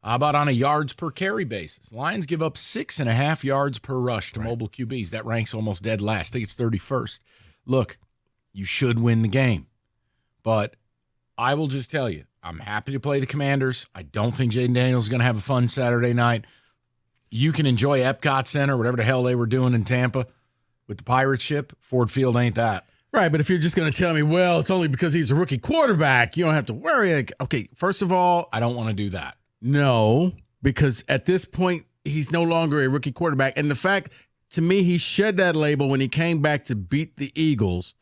How about on a yards per carry basis? Lions give up 6.5 yards per rush to mobile QBs. That ranks almost dead last. I think it's 31st. Look, you should win the game. But I will just tell you, I'm happy to play the Commanders. I don't think Jaden Daniels is going to have a fun Saturday night. You can enjoy Epcot Center, whatever the hell they were doing in Tampa with the pirate ship. Ford Field ain't that. Right, but if you're just going to tell me, well, it's only because he's a rookie quarterback, you don't have to worry. Like, okay, first of all, I don't want to do that. No, because at this point, he's no longer a rookie quarterback. And the fact, to me, he shed that label when he came back to beat the Eagles.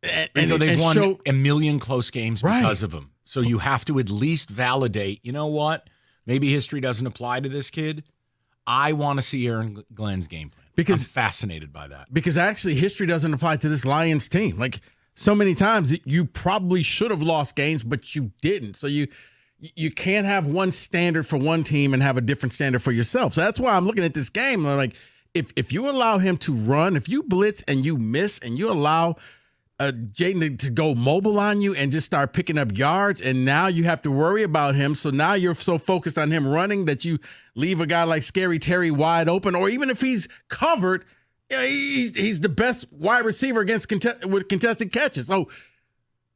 And they've won a million close games because of him. So you have to at least validate, you know what? Maybe history doesn't apply to this kid. I want to see Aaron Glenn's game plan. Because I'm fascinated by that. Because actually history doesn't apply to this Lions team. Like so many times you probably should have lost games, but you didn't. So you can't have one standard for one team and have a different standard for yourself. So that's why I'm looking at this game. I'm like, if you allow him to run, if you blitz and you miss and you allow Jaden to go mobile on you and just start picking up yards, and now you have to worry about him. So now you're so focused on him running that you leave a guy like Scary Terry wide open, or even if he's covered, he's the best wide receiver against with contested catches. So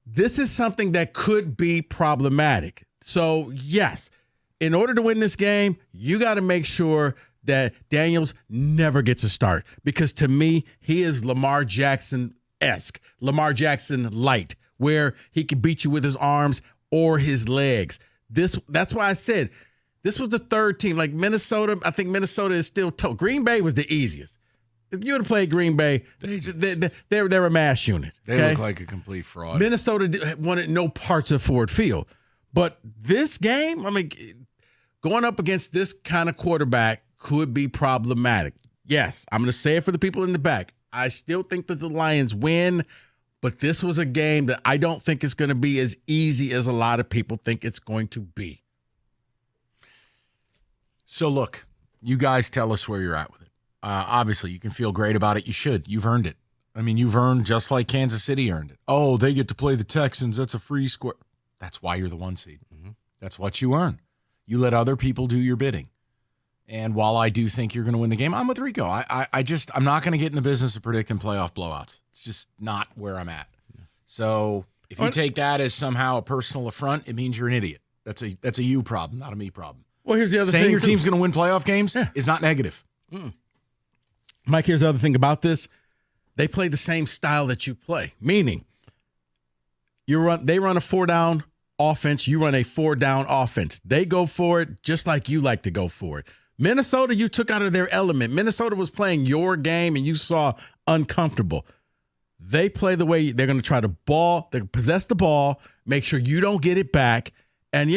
this is something that could be problematic. So yes, in order to win this game, you got to make sure that Daniels never gets a start, because to me, he is Lamar Jackson-esque, Lamar Jackson light, where he can beat you with his arms or his legs. That's why I said this was the third team. Like Minnesota, I think Minnesota is still tough. Green Bay was the easiest. If you would have played Green Bay, they're a mass unit. They look like a complete fraud. Minnesota wanted no parts of Ford Field. But this game, I mean, going up against this kind of quarterback could be problematic. Yes, I'm going to say it for the people in the back. I still think that the Lions win, but this was a game that I don't think is going to be as easy as a lot of people think it's going to be. So look, you guys tell us where you're at with it. Obviously, you can feel great about it. You should. You've earned it. I mean, you've earned just like Kansas City earned it. Oh, they get to play the Texans. That's a free square. That's why you're the 1 seed. That's what you earn. You let other people do your bidding. And while I do think you're going to win the game, I'm with Rico. I'm not going to get in the business of predicting playoff blowouts. It's just not where I'm at. So if you take that as somehow a personal affront, it means you're an idiot. That's a you problem, not a me problem. Well, here's the other thing. Saying your team's going to win playoff games is not negative. Mike, here's the other thing about this. They play the same style that you play, meaning they run a 4-down offense, you run a 4-down offense. They go for it just like you like to go for it. Minnesota, you took out of their element. Minnesota was playing your game, and you saw uncomfortable. They play the way they're going to try to possess the ball, make sure you don't get it back, and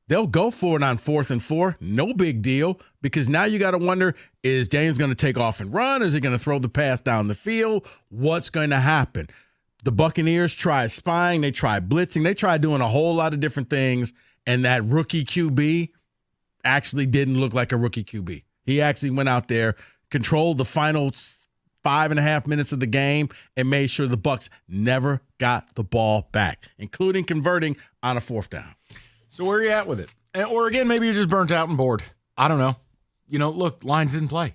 they'll go for it on 4th and 4. No big deal, because now you got to wonder, is Daniels going to take off and run? Is he going to throw the pass down the field? What's going to happen? The Buccaneers try spying. They try blitzing. They try doing a whole lot of different things, and that rookie QB actually didn't look like a rookie QB. He actually went out there, controlled the final 5.5 minutes of the game, and made sure the Bucs never got the ball back, including converting on a 4th down. So where are you at with it? Or again, maybe you're just burnt out and bored. I don't know. Look, Lions didn't play.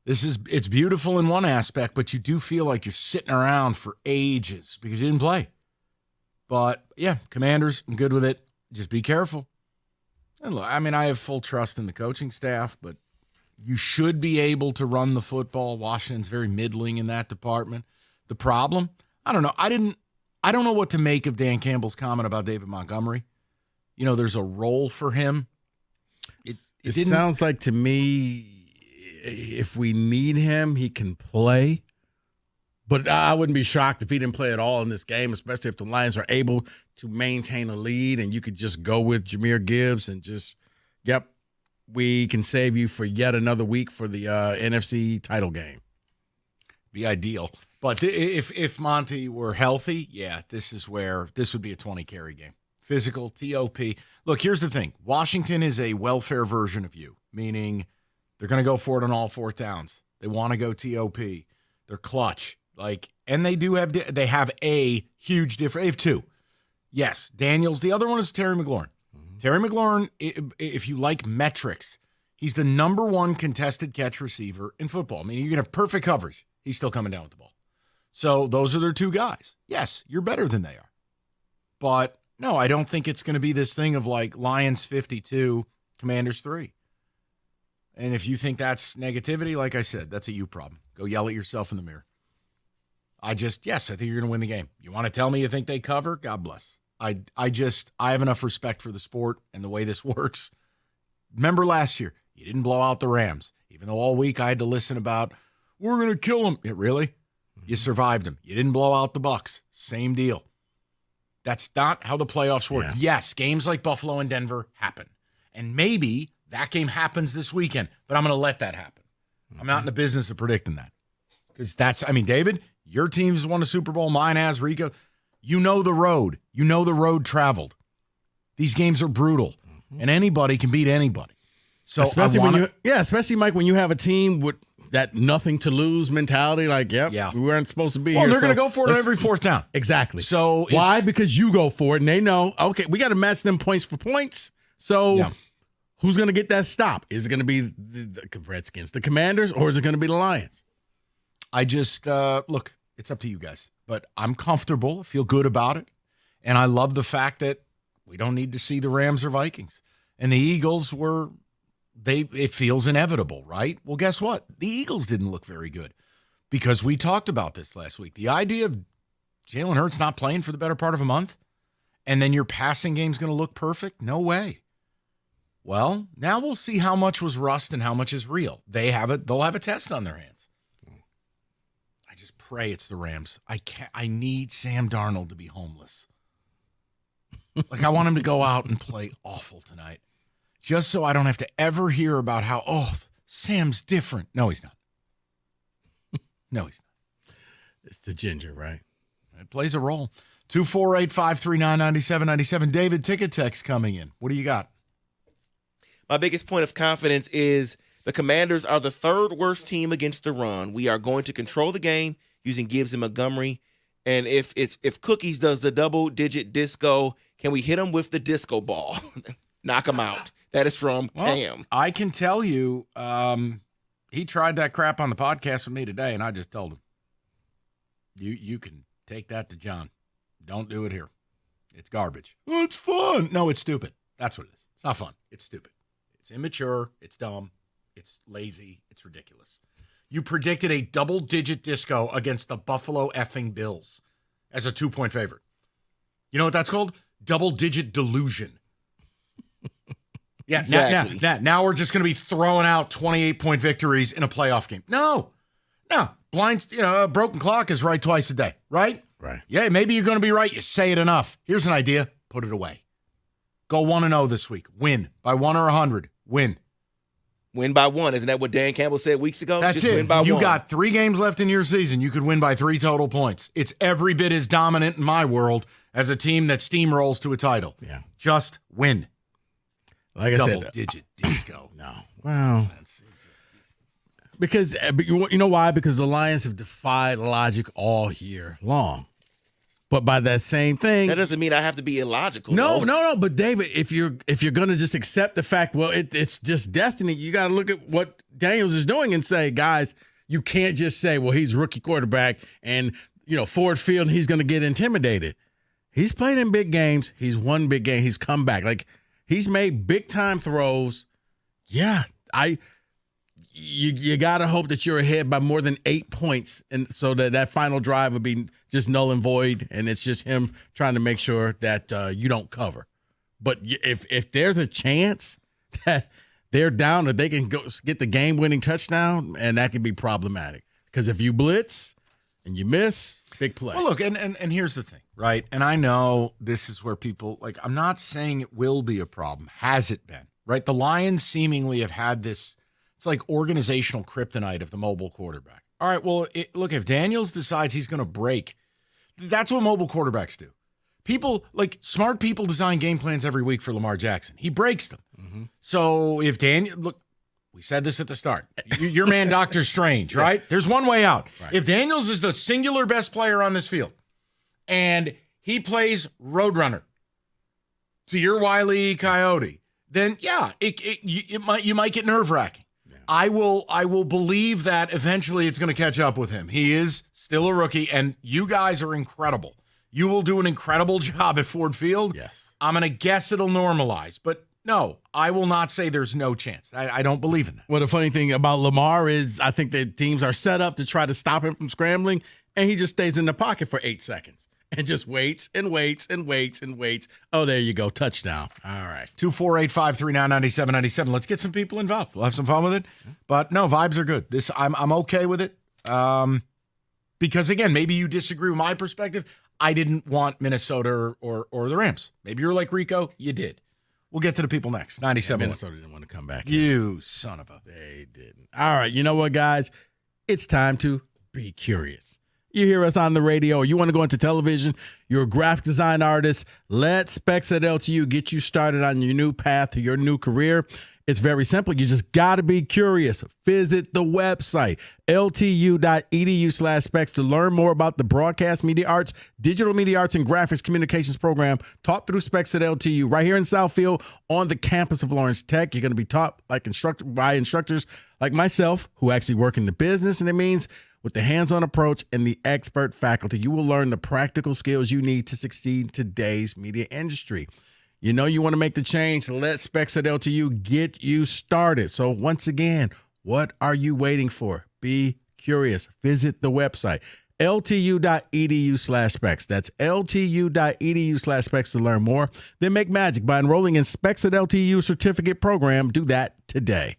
It's beautiful in one aspect, but you do feel like you're sitting around for ages because you didn't play. But yeah, Commanders, I'm good with it. Just be careful. And look, I mean, I have full trust in the coaching staff, but you should be able to run the football. Washington's very middling in that department. The problem, I don't know. I don't know what to make of Dan Campbell's comment about David Montgomery. There's a role for him. It sounds like to me, if we need him, he can play. But I wouldn't be shocked if he didn't play at all in this game, especially if the Lions are able to maintain a lead and you could just go with Jahmyr Gibbs and we can save you for yet another week for the NFC title game. Be ideal. But if Monty were healthy, this would be a 20-carry game. Physical, TOP. Look, here's the thing. Washington is a welfare version of you, meaning they're going to go for it on all 4th downs. They want to go TOP. They're clutch. And they have a huge difference. They have 2. Yes, Daniels. The other one is Terry McLaurin. Terry McLaurin, if you like metrics, he's the number 1 contested catch receiver in football. I mean, you can have perfect coverage. He's still coming down with the ball. So those are their 2 guys. Yes, you're better than they are. But no, I don't think it's going to be this thing of Lions 52, Commanders 3. And if you think that's negativity, like I said, that's a you problem. Go yell at yourself in the mirror. I think you're going to win the game. You want to tell me you think they cover? God bless. I have enough respect for the sport and the way this works. Remember last year, you didn't blow out the Rams, even though all week I had to listen about, we're going to kill them. Really? You survived them. You didn't blow out the Bucs. Same deal. That's not how the playoffs work. Yeah. Yes, games like Buffalo and Denver happen. And maybe that game happens this weekend, but I'm going to let that happen. I'm not in the business of predicting that. Because David, your team's won a Super Bowl. Mine has, Rico. You know the road. You know the road traveled. These games are brutal, and anybody can beat anybody. So especially Mike, when you have a team with that nothing to lose mentality, we weren't supposed to be here. Well, they're going to go for it on every 4th down. Exactly. So why? Because you go for it, and they know, okay, we got to match them points for points. So who's going to get that stop? Is it going to be the Redskins, the Commanders, or is it going to be the Lions? I just, look, it's up to you guys. But I'm comfortable. I feel good about it. And I love the fact that we don't need to see the Rams or Vikings. And the Eagles it feels inevitable, right? Well, guess what? The Eagles didn't look very good because we talked about this last week. The idea of Jalen Hurts not playing for the better part of a month and then your passing game's going to look perfect? No way. Well, now we'll see how much was rust and how much is real. They'll have a test on their hands. I just pray it's the Rams. I need Sam Darnold to be homeless. I want him to go out and play awful tonight. Just so I don't have to ever hear about how, Sam's different. No, he's not. No, he's not. It's the ginger, right? It plays a role. 248-539-9797. David, ticket text coming in. What do you got? My biggest point of confidence is the Commanders are the 3rd worst team against the run. We are going to control the game using Gibbs and Montgomery. And if Cookies does the double-digit disco, can we hit him with the disco ball? Knock him out. That is from Cam. I can tell you, he tried that crap on the podcast with me today, and I just told him, you can take that to John. Don't do it here. It's garbage. Oh, it's fun. No, it's stupid. That's what it is. It's not fun. It's stupid. It's immature. It's dumb. It's lazy. It's ridiculous. You predicted a double-digit disco against the Buffalo effing Bills as a 2-point favorite. You know what that's called? Double-digit delusion. Yeah, Exactly. now we're just going to be throwing out 28-point victories in a playoff game. No. Blind, a broken clock is right twice a day, right? Right. Yeah, maybe you're going to be right. You say it enough. Here's an idea. Put it away. Go 1-0 this week. Win by 1 or 100. Win. Win by 1. Isn't that what Dan Campbell said weeks ago? That's Just it. Win by You 1. got 3 games left in your season. You could win by 3 total points. It's every bit as dominant in my world as a team that steamrolls to a title. Yeah. Just win. Like I said, double-digit disco. No. Well, because you know why? Because the Lions have defied logic all year long. But by that same thing, That doesn't mean I have to be illogical. no. though. But David, if you're gonna just accept the fact, well, it's just destiny. You got to look at what Daniels is doing and say, guys, you can't just say, well, he's a rookie quarterback and Ford Field, and he's gonna get intimidated. He's played in big games. He's won big games. He's come back. Like he's made big time throws. Yeah, You got to hope that you're ahead by more than 8 points, and so that final drive would be just null and void, and it's just him trying to make sure that you don't cover. But if there's a chance that they're down, that they can go get the game-winning touchdown, and that could be problematic. Because if you blitz and you miss, big play. Well, look, and here's the thing, right? And I know this is where people, I'm not saying it will be a problem. Has it been, right? The Lions seemingly have had this. It's like organizational kryptonite of the mobile quarterback. All right, well, look, if Daniels decides he's going to break, that's what mobile quarterbacks do. Smart people design game plans every week for Lamar Jackson. He breaks them. Mm-hmm. So if look, we said this at the start. Your man, Dr. Strange, right? There's one way out. Right. If Daniels is the singular best player on this field and he plays Roadrunner to your Wile E. Coyote, then yeah, you might get nerve-wracking. I will believe that eventually it's going to catch up with him. He is still a rookie, and you guys are incredible. You will do an incredible job at Ford Field. Yes. I'm going to guess it'll normalize, but no, I will not say there's no chance. I don't believe in that. Well, the funny thing about Lamar is I think that teams are set up to try to stop him from scrambling, and he just stays in the pocket for 8 seconds and just waits and waits and waits and waits. Oh, there you go. Touchdown. All right. 248-539-9797. Let's get some people involved. We'll have some fun with it. But no, vibes are good. I'm okay with it. Because again, maybe you disagree with my perspective. I didn't want Minnesota or the Rams. Maybe you're like Rico. You did. We'll get to the people next. 97. Minnesota didn't want to come back. You son of a. They didn't. All right. You know what, guys? It's time to be curious. You hear us on the radio, or you want to go into television, you're a graphic design artist, let Specs at LTU get you started on your new path to your new career. It's very simple. You just got to be curious. Visit the website, ltu.edu/specs, to learn more about the broadcast media arts, digital media arts, and graphics communications program taught through Specs at LTU right here in Southfield on the campus of Lawrence Tech. You're going to be taught by instructors like myself who actually work in the business, and it means with the hands-on approach and the expert faculty, you will learn the practical skills you need to succeed in today's media industry. You know you want to make the change. Let Specs at LTU get you started. So once again, what are you waiting for? Be curious. Visit the website, ltu.edu/specs. That's ltu.edu/specs to learn more. Then make magic by enrolling in Specs at LTU certificate program. Do that today.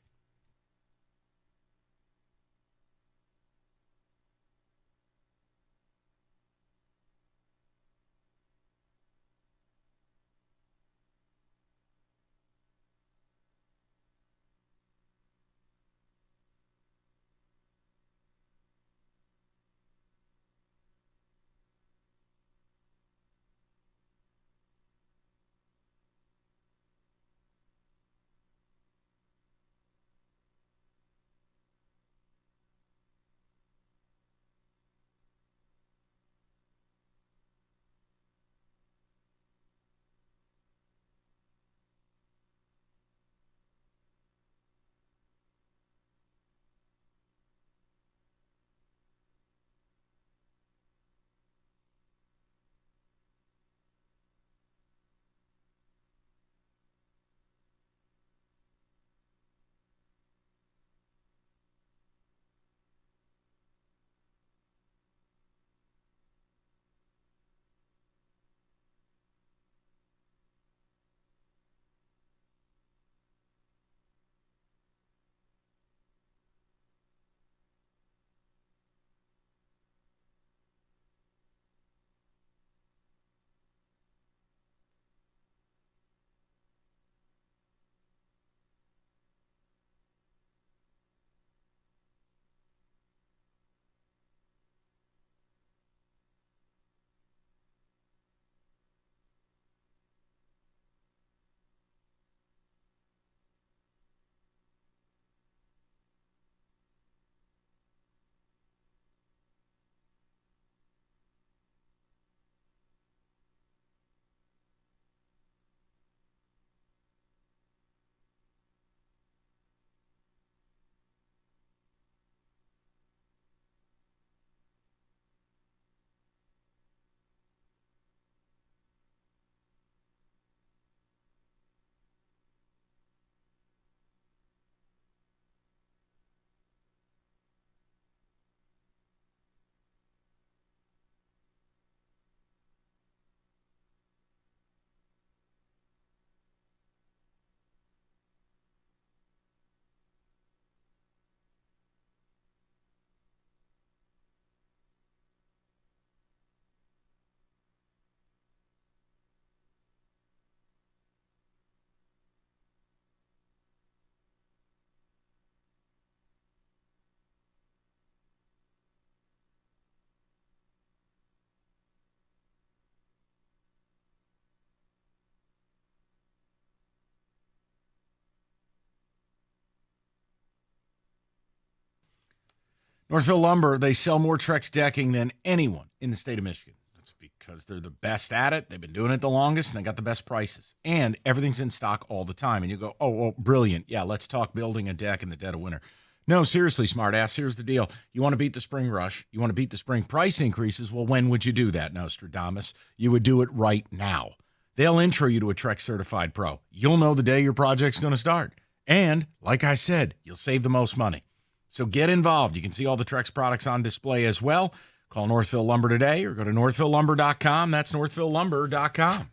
Northville Lumber, they sell more Trex decking than anyone in the state of Michigan. That's because they're the best at it. They've been doing it the longest, and they got the best prices. And everything's in stock all the time. And you go, oh, well, brilliant. Yeah, let's talk building a deck in the dead of winter. No, seriously, smartass, here's the deal. You want to beat the spring rush. You want to beat the spring price increases. Well, when would you do that, Nostradamus? You would do it right now. They'll intro you to a Trex Certified Pro. You'll know the day your project's going to start. And, like I said, you'll save the most money. So get involved. You can see all the Trex products on display as well. Call Northville Lumber today or go to northvillelumber.com. That's northvillelumber.com.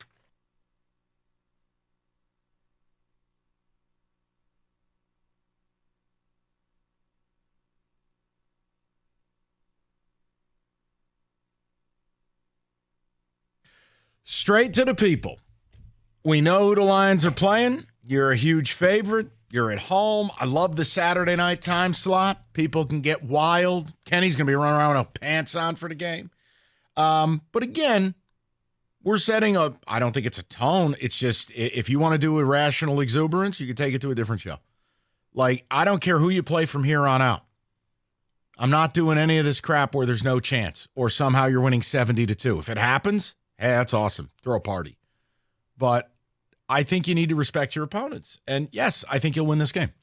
Straight to the people. We know who the Lions are playing. You're a huge favorite. You're at home. I love the Saturday night time slot. People can get wild. Kenny's going to be running around with pants on for the game. But again, we're setting up, I don't think it's a tone. It's just, if you want to do irrational exuberance, you can take it to a different show. Like, I don't care who you play from here on out. I'm not doing any of this crap where there's no chance or somehow you're winning 70-2. If it happens, hey, that's awesome. Throw a party. But I think you need to respect your opponents. And yes, I think you'll win this game.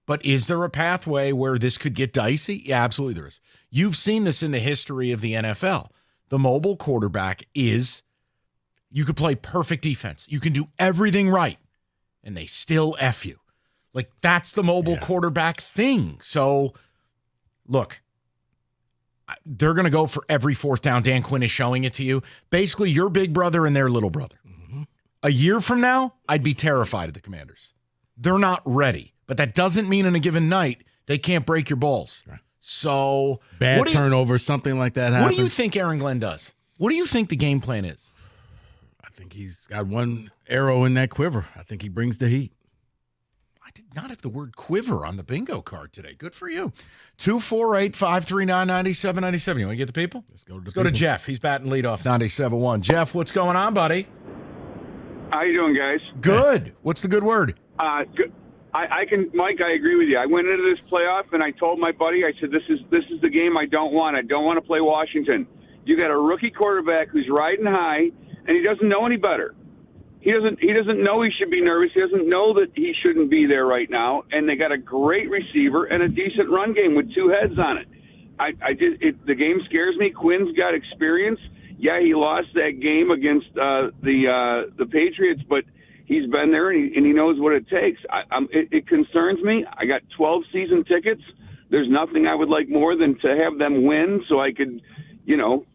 But is there a pathway where this could get dicey? Yeah, absolutely there is. You've seen this in the history of the NFL. The mobile quarterback is, you could play perfect defense. You can do everything right, and they still F you. Like, that's the mobile quarterback thing. So, look, they're going to go for every fourth down. Dan Quinn is showing it to you. Basically, your big brother and their little brother. A year from now, I'd be terrified of the Commanders. They're not ready. But that doesn't mean in a given night they can't break your balls. Right. So bad turnover, something like that happens. What do you think Aaron Glenn does? What do you think the game plan is? I think he's got one arrow in that quiver. I think he brings the heat. I did not have the word quiver on the bingo card today. Good for you. 248-539-9797. You want to get the people? Let's go to Jeff. He's batting leadoff, 97-1. Jeff, what's going on, buddy? How you doing, guys? Good. What's the good word? Good. Mike, I agree with you. I went into this playoff and I told my buddy, I said, this is the game I don't want. I don't want to play Washington. You got a rookie quarterback who's riding high, and he doesn't know any better. He doesn't know he should be nervous. He doesn't know that he shouldn't be there right now. And they got a great receiver and a decent run game with two heads on it. The game scares me. Quinn's got experience. Yeah, he lost that game against the Patriots, but he's been there and he knows what it takes. It concerns me. I got 12 season tickets. There's nothing I would like more than to have them win so I could,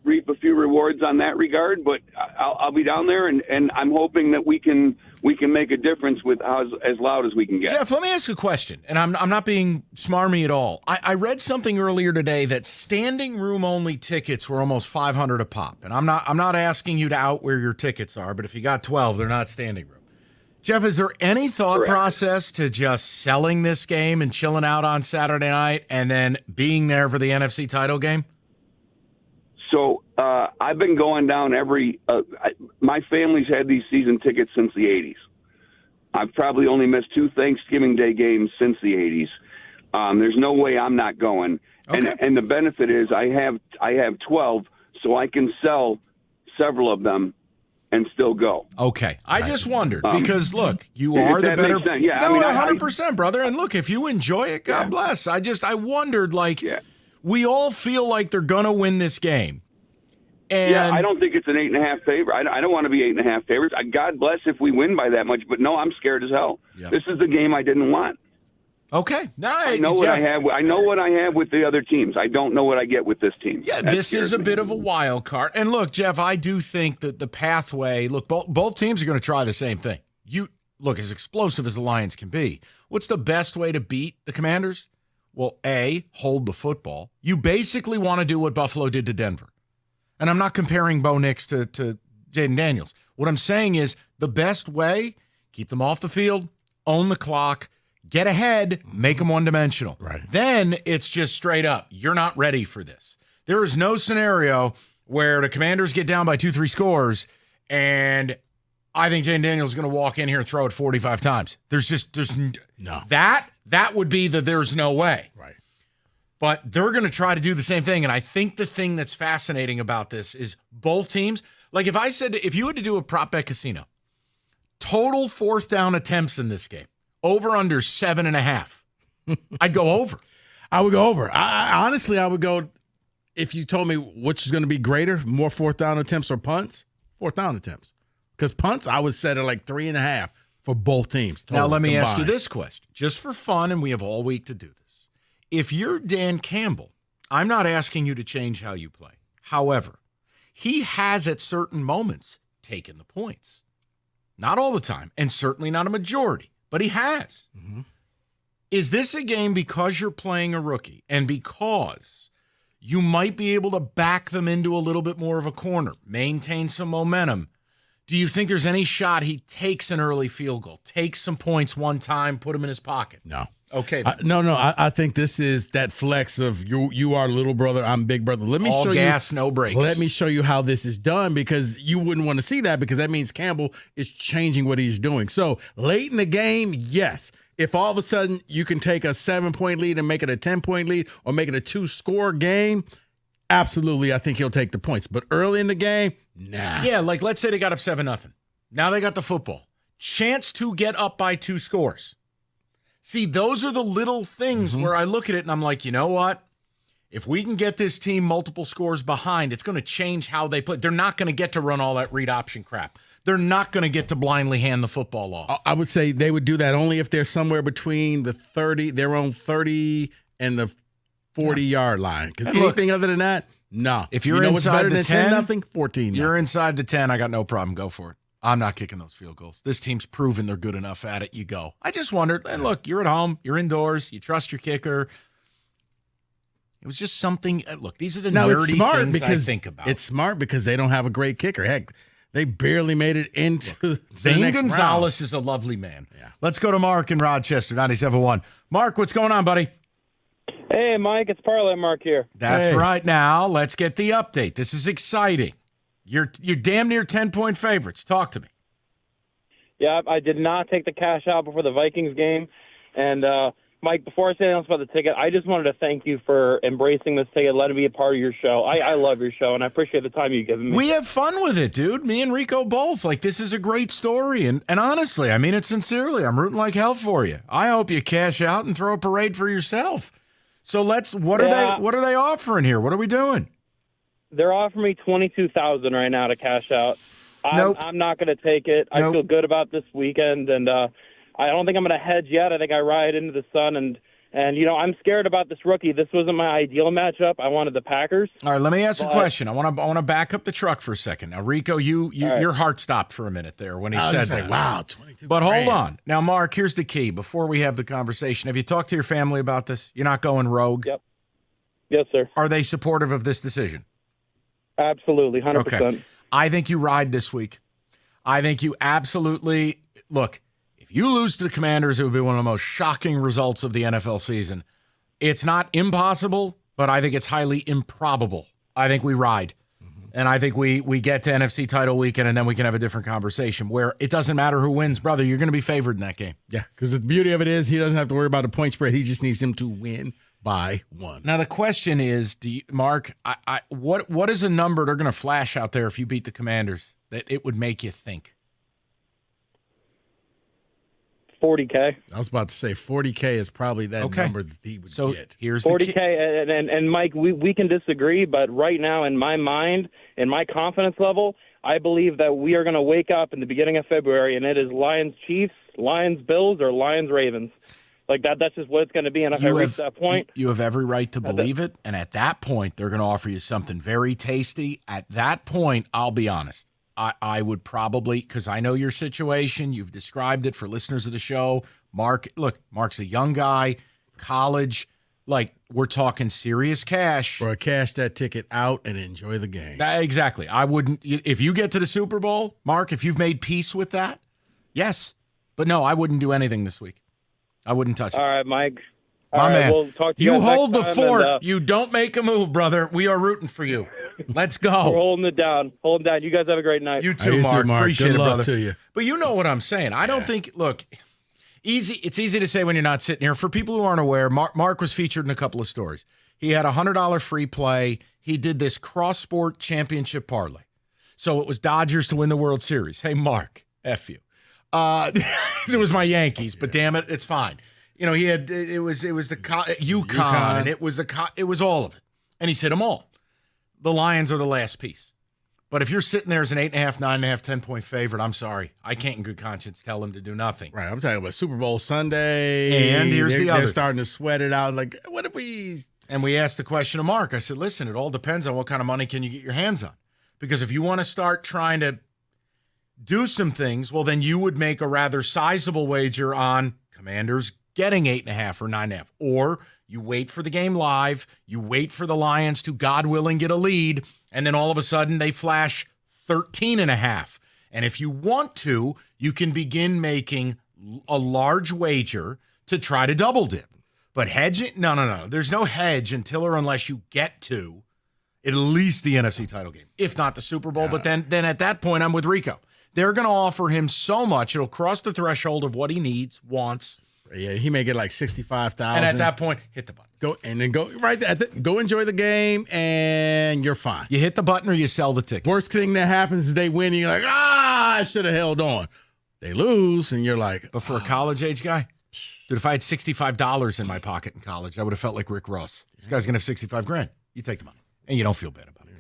reap a few rewards on that regard. But I'll be down there, and I'm hoping that we can make a difference with as loud as we can get. Jeff, let me ask you a question, and I'm not being smarmy at all. I read something earlier today that standing room only tickets were almost $500 a pop, and I'm not asking you to out where your tickets are, but if you got 12, they're not standing room. Jeff, is there any thought process to just selling this game and chilling out on Saturday night and then being there for the NFC title game? So I've been going down my family's had these season tickets since the 80s. I've probably only missed 2 Thanksgiving Day games since the 80s. There's no way I'm not going. Okay. And the benefit is I have 12, so I can sell several of them and still go. Okay. I just wondered because, look, you are the better. Yeah, no, 100%, brother. And look, if you enjoy it, God bless. I wondered, we all feel like they're going to win this game. And I don't think it's an 8.5 favorite. I don't want to be 8.5 favorites. God bless if we win by that much, but no, I'm scared as hell. Yep. This is the game I didn't want. Okay. I know what I have. I know what I have with the other teams. I don't know what I get with this team. Yeah, this is a bit of a wild card. And look, Jeff, I do think that the pathway. Look, both teams are going to try the same thing. You look as explosive as the Lions can be. What's the best way to beat the Commanders? Well, A, hold the football. You basically want to do what Buffalo did to Denver. And I'm not comparing Bo Nix to Jaden Daniels. What I'm saying is the best way, keep them off the field, own the clock, get ahead, make them one-dimensional. Right. Then it's just straight up. You're not ready for this. There is no scenario where the Commanders get down by 2-3 scores and I think Jaden Daniels is going to walk in here and throw it 45 times. There's no. That would be there's no way. Right. But they're going to try to do the same thing. And I think the thing that's fascinating about this is both teams. Like if you had to do a prop bet casino, total fourth down attempts in this game, over under 7.5. I'd go over. I would go over. Honestly, I would go, if you told me which is going to be greater, more fourth down attempts or punts, fourth down attempts. Because punts, I would set it like 3.5 for both teams. Now, let me ask you combined. this question, just for fun, and we have all week to do this. If you're Dan Campbell, I'm not asking you to change how you play. However, he has at certain moments taken the points. Not all the time, and certainly not a majority, but he has. Mm-hmm. Is this a game because you're playing a rookie and because you might be able to back them into a little bit more of a corner, maintain some momentum? Do you think there's any shot he takes an early field goal, takes some points one time, put them in his pocket? No. Okay. No. I think this is that flex of you are little brother, I'm big brother. Let me All show gas, you. no brakes. Let me show you how this is done, because you wouldn't want to see that, because that means Campbell is changing what he's doing. So late in the game, yes. If all of a sudden you can take a 7-point lead and make it a 10-point lead, or make it a 2-score game, absolutely, I think he'll take the points. But early in the game, nah. Yeah, like let's say they got up 7-0. Now they got the football. Chance to get up by 2 scores. See, those are the little things where I look at it and I'm like, you know what? If we can get this team multiple scores behind, it's going to change how they play. They're not going to get to run all that read option crap. They're not going to get to blindly hand the football off. I would say they would do that only if they're somewhere between their own 30 and the 40-yard line. Because anything other than that, no. If you're inside the 10, 10-0, 14. You're inside the 10, I got no problem. Go for it. I'm not kicking those field goals. This team's proven they're good enough at it. You go. I just wondered, and look, you're at home, you're indoors, you trust your kicker. It was just something. Look, these are the nerdy things I think about. It's smart because they don't have a great kicker. Heck, they barely made it into the Zane next Gonzalez round. is a lovely man. Yeah. Let's go to Mark in Rochester, 97.1. Mark, what's going on, buddy? Hey, Mike, it's Parlay Mark here. That's right. Now, let's get the update. This is exciting. You're damn near 10-point favorites. Talk to me. Yeah, I did not take the cash out before the Vikings game. And, Mike, before I say anything else about the ticket, I just wanted to thank you for embracing this ticket, letting me be a part of your show. I love your show, and I appreciate the time you've given me. We have fun with it, dude. Me and Rico both. Like, this is a great story. And honestly, I mean it sincerely. I'm rooting like hell for you. I hope you cash out and throw a parade for yourself. So what are they offering here? What are we doing? They're offering me $22,000 right now to cash out. Nope. I'm not going to take it. I feel good about this weekend, and I don't think I'm going to hedge yet. I think I ride into the sun, and I'm scared about this rookie. This wasn't my ideal matchup. I wanted the Packers. All right, let me ask a question. I want to back up the truck for a second. Now, Rico, your heart stopped for a minute there when he said that. Like, wow, 22. But hold on. Now, Mark, here's the key. Before we have the conversation, have you talked to your family about this? You're not going rogue? Yep. Yes, sir. Are they supportive of this decision? Absolutely, 100%. Okay. I think you ride this week. I think you absolutely – look, if you lose to the Commanders, it would be one of the most shocking results of the NFL season. It's not impossible, but I think it's highly improbable. I think we ride. And I think we get to NFC title weekend, and then we can have a different conversation where it doesn't matter who wins, brother. You're going to be favored in that game. Yeah, because the beauty of it is he doesn't have to worry about a point spread. He just needs him to win by 1. Now, the question is, Mark, what is a number they're going to flash out there if you beat the Commanders that it would make you think? $40K. I was about to say 40K is probably that number that he would get. Here's $40K, and Mike, we can disagree, but right now in my mind, in my confidence level, I believe that we are going to wake up in the beginning of February, and it is Lions-Chiefs, Lions-Bills, or Lions-Ravens. Like that's just what it's going to be. And if I reach that point, you have every right to believe it. And at that point, they're going to offer you something very tasty. At that point, I'll be honest. I would probably, because I know your situation. You've described it for listeners of the show. Mark's a young guy, college. Like, we're talking serious cash. Or cash that ticket out and enjoy the game. Exactly. I wouldn't. If you get to the Super Bowl, Mark, if you've made peace with that, yes. But no, I wouldn't do anything this week. I wouldn't touch it. All right, Mike. My man. We'll talk to you You hold the next time, fort. and, you don't make a move, brother. We are rooting for you. Let's go. We're holding it down. You guys have a great night. You too, Mark. Appreciate Good it, luck brother. to you. But you know what I'm saying. I don't think, look, it's easy to say when you're not sitting here. For people who aren't aware, Mark was featured in a couple of stories. He had a $100 free play. He did this cross-sport championship parlay. So it was Dodgers to win the World Series. Hey, Mark, F you. It was my Yankees, but damn it, it's fine. He had it was the UConn, and it was all of it. And he said them all. The Lions are the last piece. But if you're sitting there as an 8.5, 9.5, 10-point favorite, I'm sorry. I can't in good conscience tell him to do nothing. Right. I'm talking about Super Bowl Sunday. And here's the other. They're starting to sweat it out. Like, what if we... And we asked the question of Mark. I said, listen, it all depends on what kind of money can you get your hands on. Because if you want to start trying to do some things, well, then you would make a rather sizable wager on Commanders getting 8.5 or 9.5. Or you wait for the game live. You wait for the Lions to, God willing, get a lead. And then all of a sudden they flash 13.5. And if you want to, you can begin making a large wager to try to double dip. But hedging, no. There's no hedge until or unless you get to at least the NFC title game, if not the Super Bowl. But then at that point, I'm with Rico. They're going to offer him so much, it'll cross the threshold of what he needs, wants. Yeah, he may get like 65,000. And at that point, hit the button. Go right there. Go enjoy the game, and you're fine. You hit the button or you sell the ticket. Worst thing that happens is they win, and you're like, I should have held on. They lose, and you're like, but for a college-age guy, dude, if I had $65 in my pocket in college, I would have felt like Rick Ross. This guy's going to have $65,000. You take the money, and you don't feel bad about it.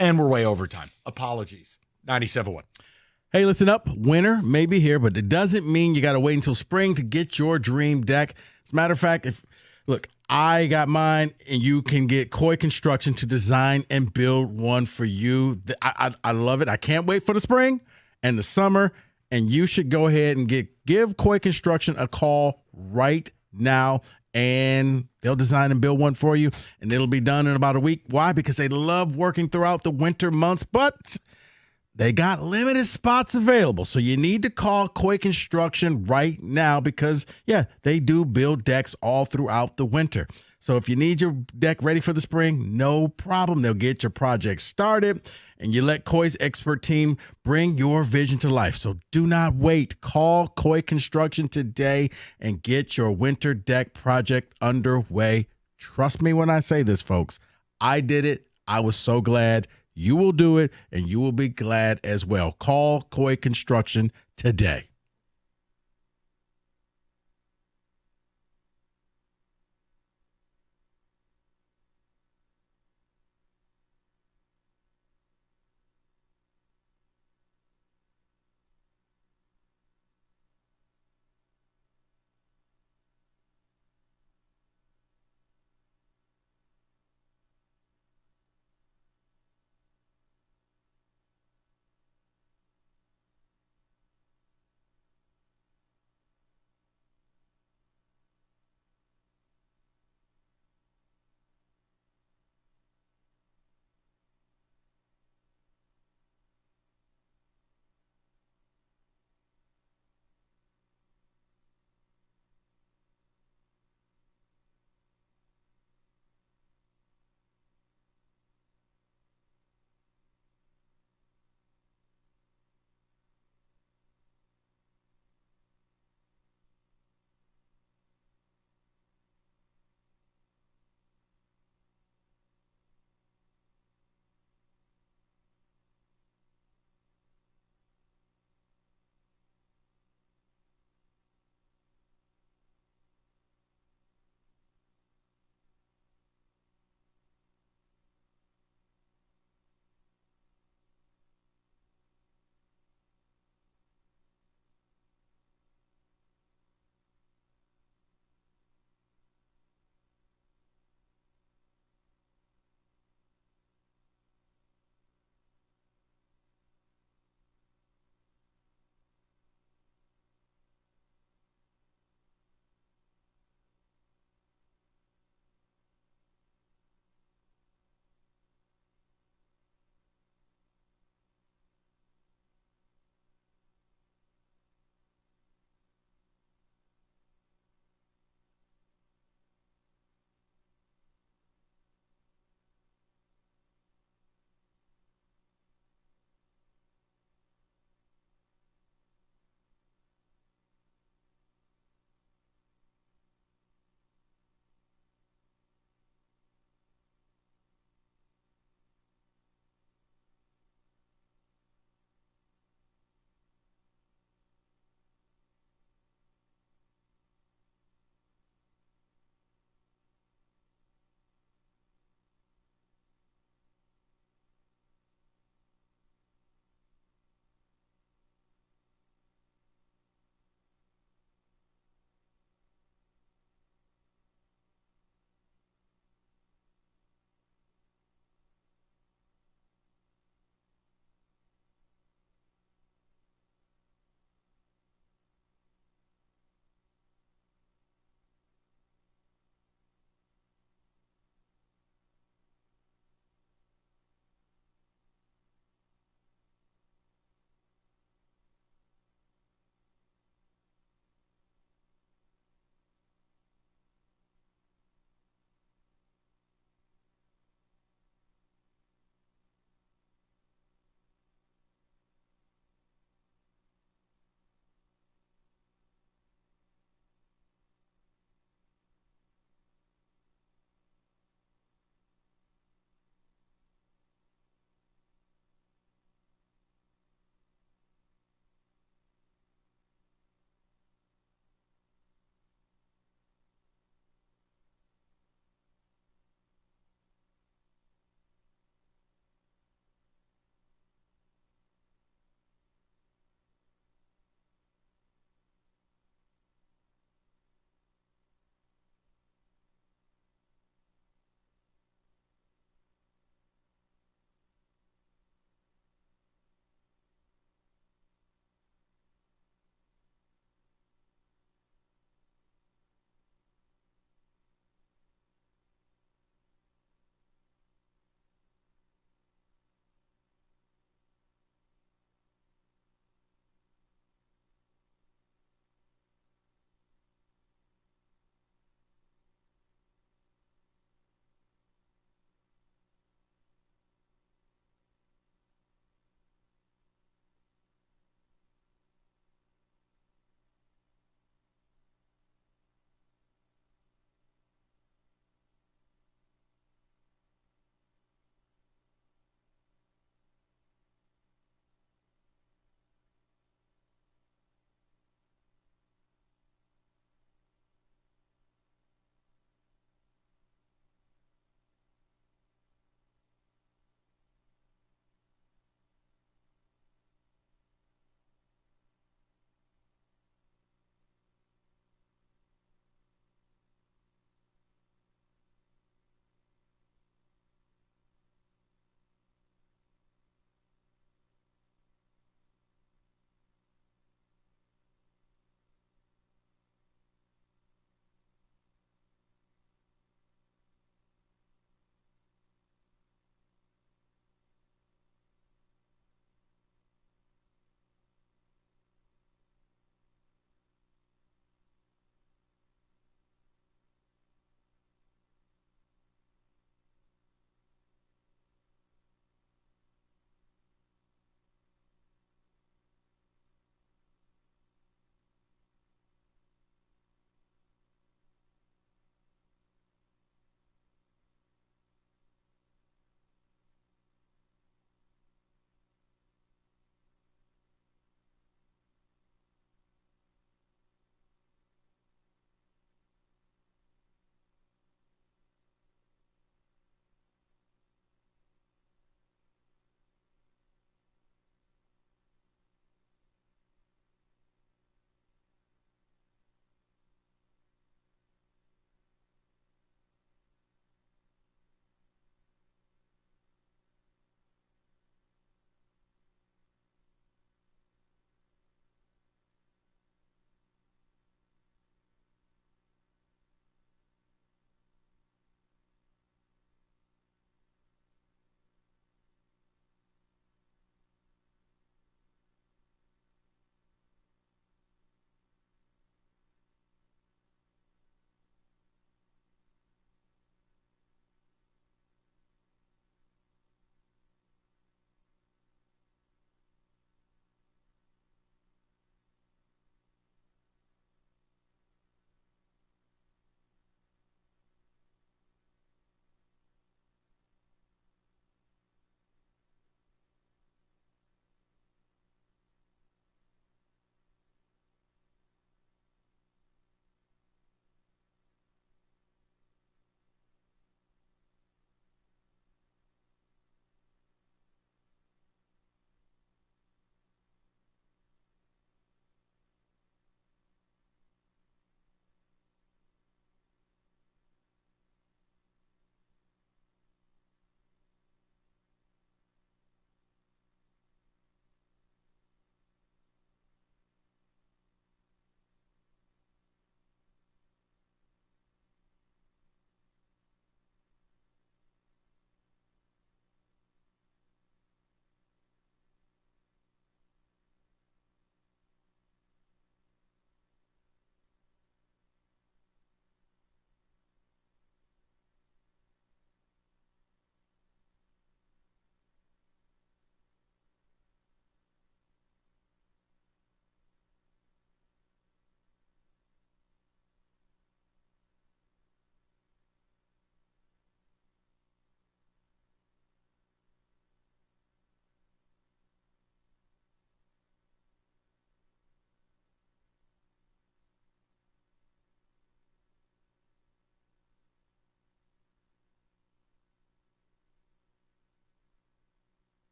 And we're way over time. Apologies. 97.1. Hey, listen up. Winter may be here, but it doesn't mean you got to wait until spring to get your dream deck. As a matter of fact, look, I got mine, and you can get Koi Construction to design and build one for you. I love it. I can't wait for the spring and the summer, and you should go ahead and give Koi Construction a call right now, and they'll design and build one for you, and it'll be done in about a week. Why? Because they love working throughout the winter months, but they got limited spots available. So you need to call Koi Construction right now because, they do build decks all throughout the winter. So if you need your deck ready for the spring, no problem. They'll get your project started, and you let Koi's expert team bring your vision to life. So do not wait. Call Koi Construction today and get your winter deck project underway. Trust me when I say this, folks. I did it. I was so glad. You will do it, and you will be glad as well. Call Koi Construction today.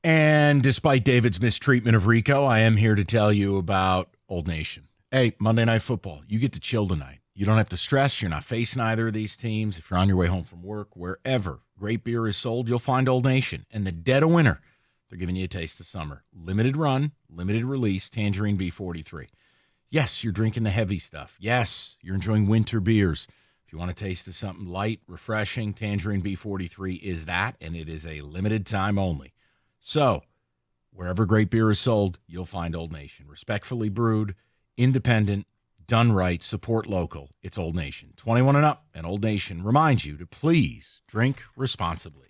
And despite David's mistreatment of Rico, I am here to tell you about Old Nation. Hey, Monday Night Football, you get to chill tonight. You don't have to stress. You're not facing either of these teams. If you're on your way home from work, wherever great beer is sold, you'll find Old Nation. And the dead of winter, they're giving you a taste of summer. Limited run, limited release, Tangerine B43. Yes, you're drinking the heavy stuff. Yes, you're enjoying winter beers. If you want a taste of something light, refreshing, Tangerine B43 is that, and it is a limited time only. So, wherever great beer is sold, you'll find Old Nation. Respectfully brewed, independent, done right, support local. It's Old Nation. 21 and up, and Old Nation reminds you to please drink responsibly.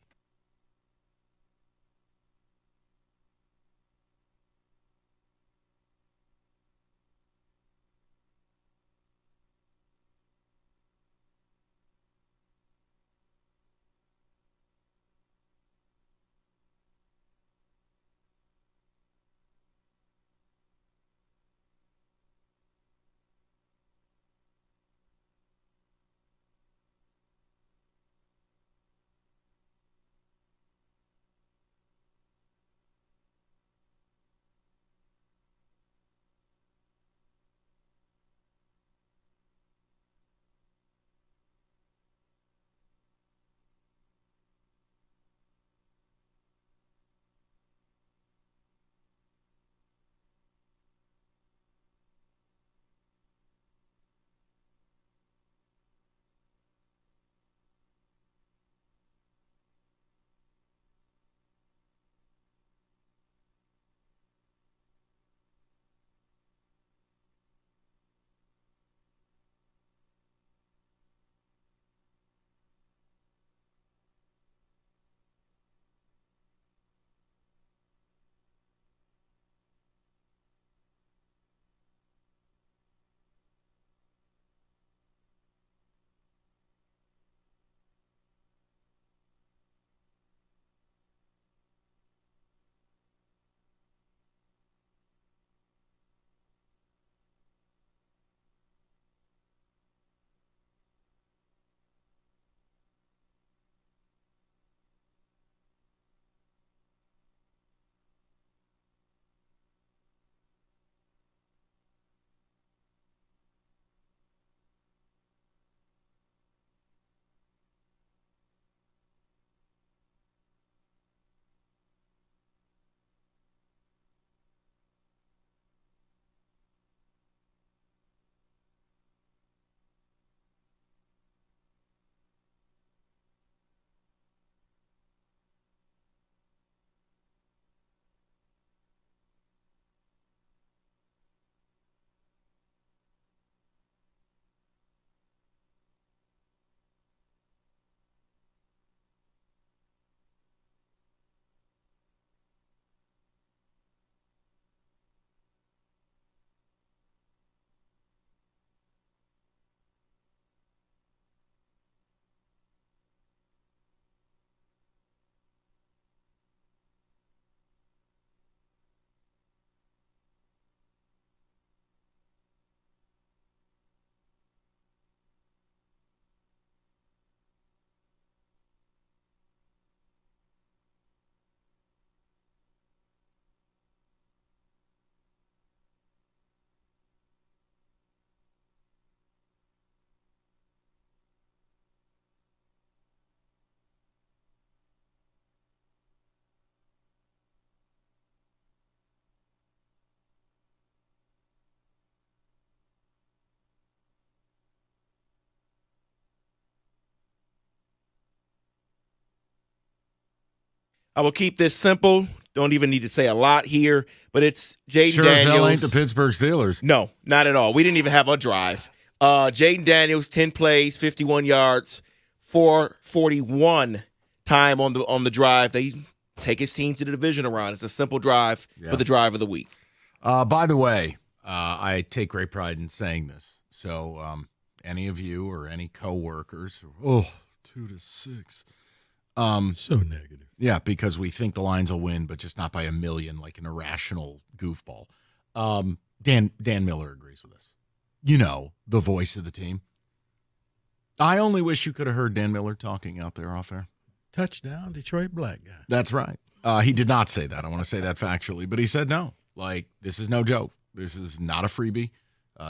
I will keep this simple. Don't even need to say a lot here, but it's Jayden Daniels. Sure as hell ain't the Pittsburgh Steelers. No, not at all. We didn't even have a drive. Jayden Daniels, 10 plays, 51 yards, 4:41 time on the drive. They take his team to the divisional round. It's a simple drive for the drive of the week. By the way, I take great pride in saying this. So any of you or any coworkers, 2-6. So negative. Yeah, because we think the Lions will win, but just not by a million, like an irrational goofball. Dan Miller agrees with us. You know, the voice of the team. I only wish you could have heard Dan Miller talking out there off air. Touchdown, Detroit black guy. That's right. He did not say that. I want to say that factually, but he said no. Like, this is no joke. This is not a freebie.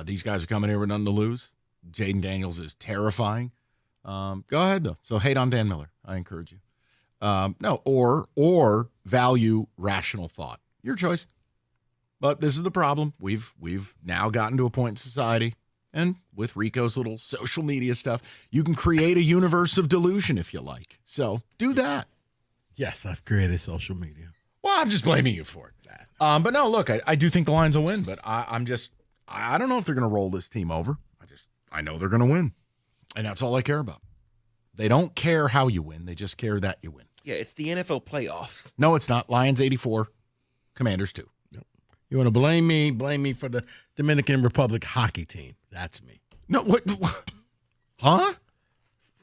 These guys are coming here with nothing to lose. Jaden Daniels is terrifying. Go ahead, though. So hate on Dan Miller. I encourage you. No, or value rational thought. Your choice. But this is the problem. We've now gotten to a point in society, and with Rico's little social media stuff, you can create a universe of delusion if you like. So do that. Yes, I've created social media. Well, I'm just blaming you for it. But no, look, I do think the Lions will win, but I don't know if they're going to roll this team over. I know they're going to win, and that's all I care about. They don't care how you win. They just care that you win. Yeah, it's the NFL playoffs. No, it's not. Lions 84, Commanders 2. You want to blame me? Blame me for the Dominican Republic hockey team. That's me. No, what? Huh?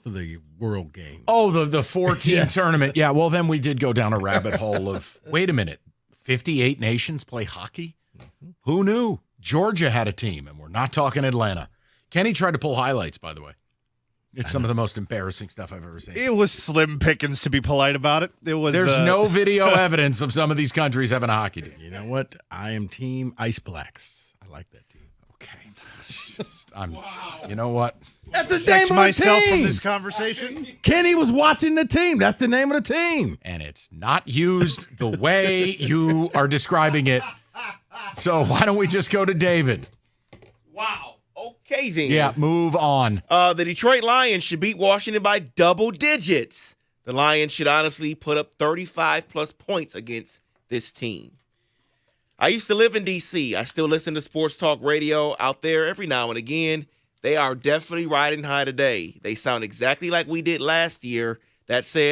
For the World Games. Oh, the 4-team tournament. Yeah, well, then we did go down a rabbit hole of, wait a minute, 58 nations play hockey? Mm-hmm. Who knew? Georgia had a team, and we're not talking Atlanta. Kenny tried to pull highlights, by the way. It's some of the most embarrassing stuff I've ever seen. It was slim pickings, to be polite about it. There's no video evidence of some of these countries having a hockey team. You know what? I am Team Ice Blacks. I like that team. Okay. You know what? That's the name of the myself team. from this conversation. Kenny was watching the team. That's the name of the team. And it's not used the way you are describing it. So why don't we just go to David? Wow. Okay, then. Yeah, move on. The Detroit Lions should beat Washington by double digits. The Lions should honestly put up 35-plus points against this team. I used to live in D.C. I still listen to sports talk radio out there every now and again. They are definitely riding high today. They sound exactly like we did last year. That said,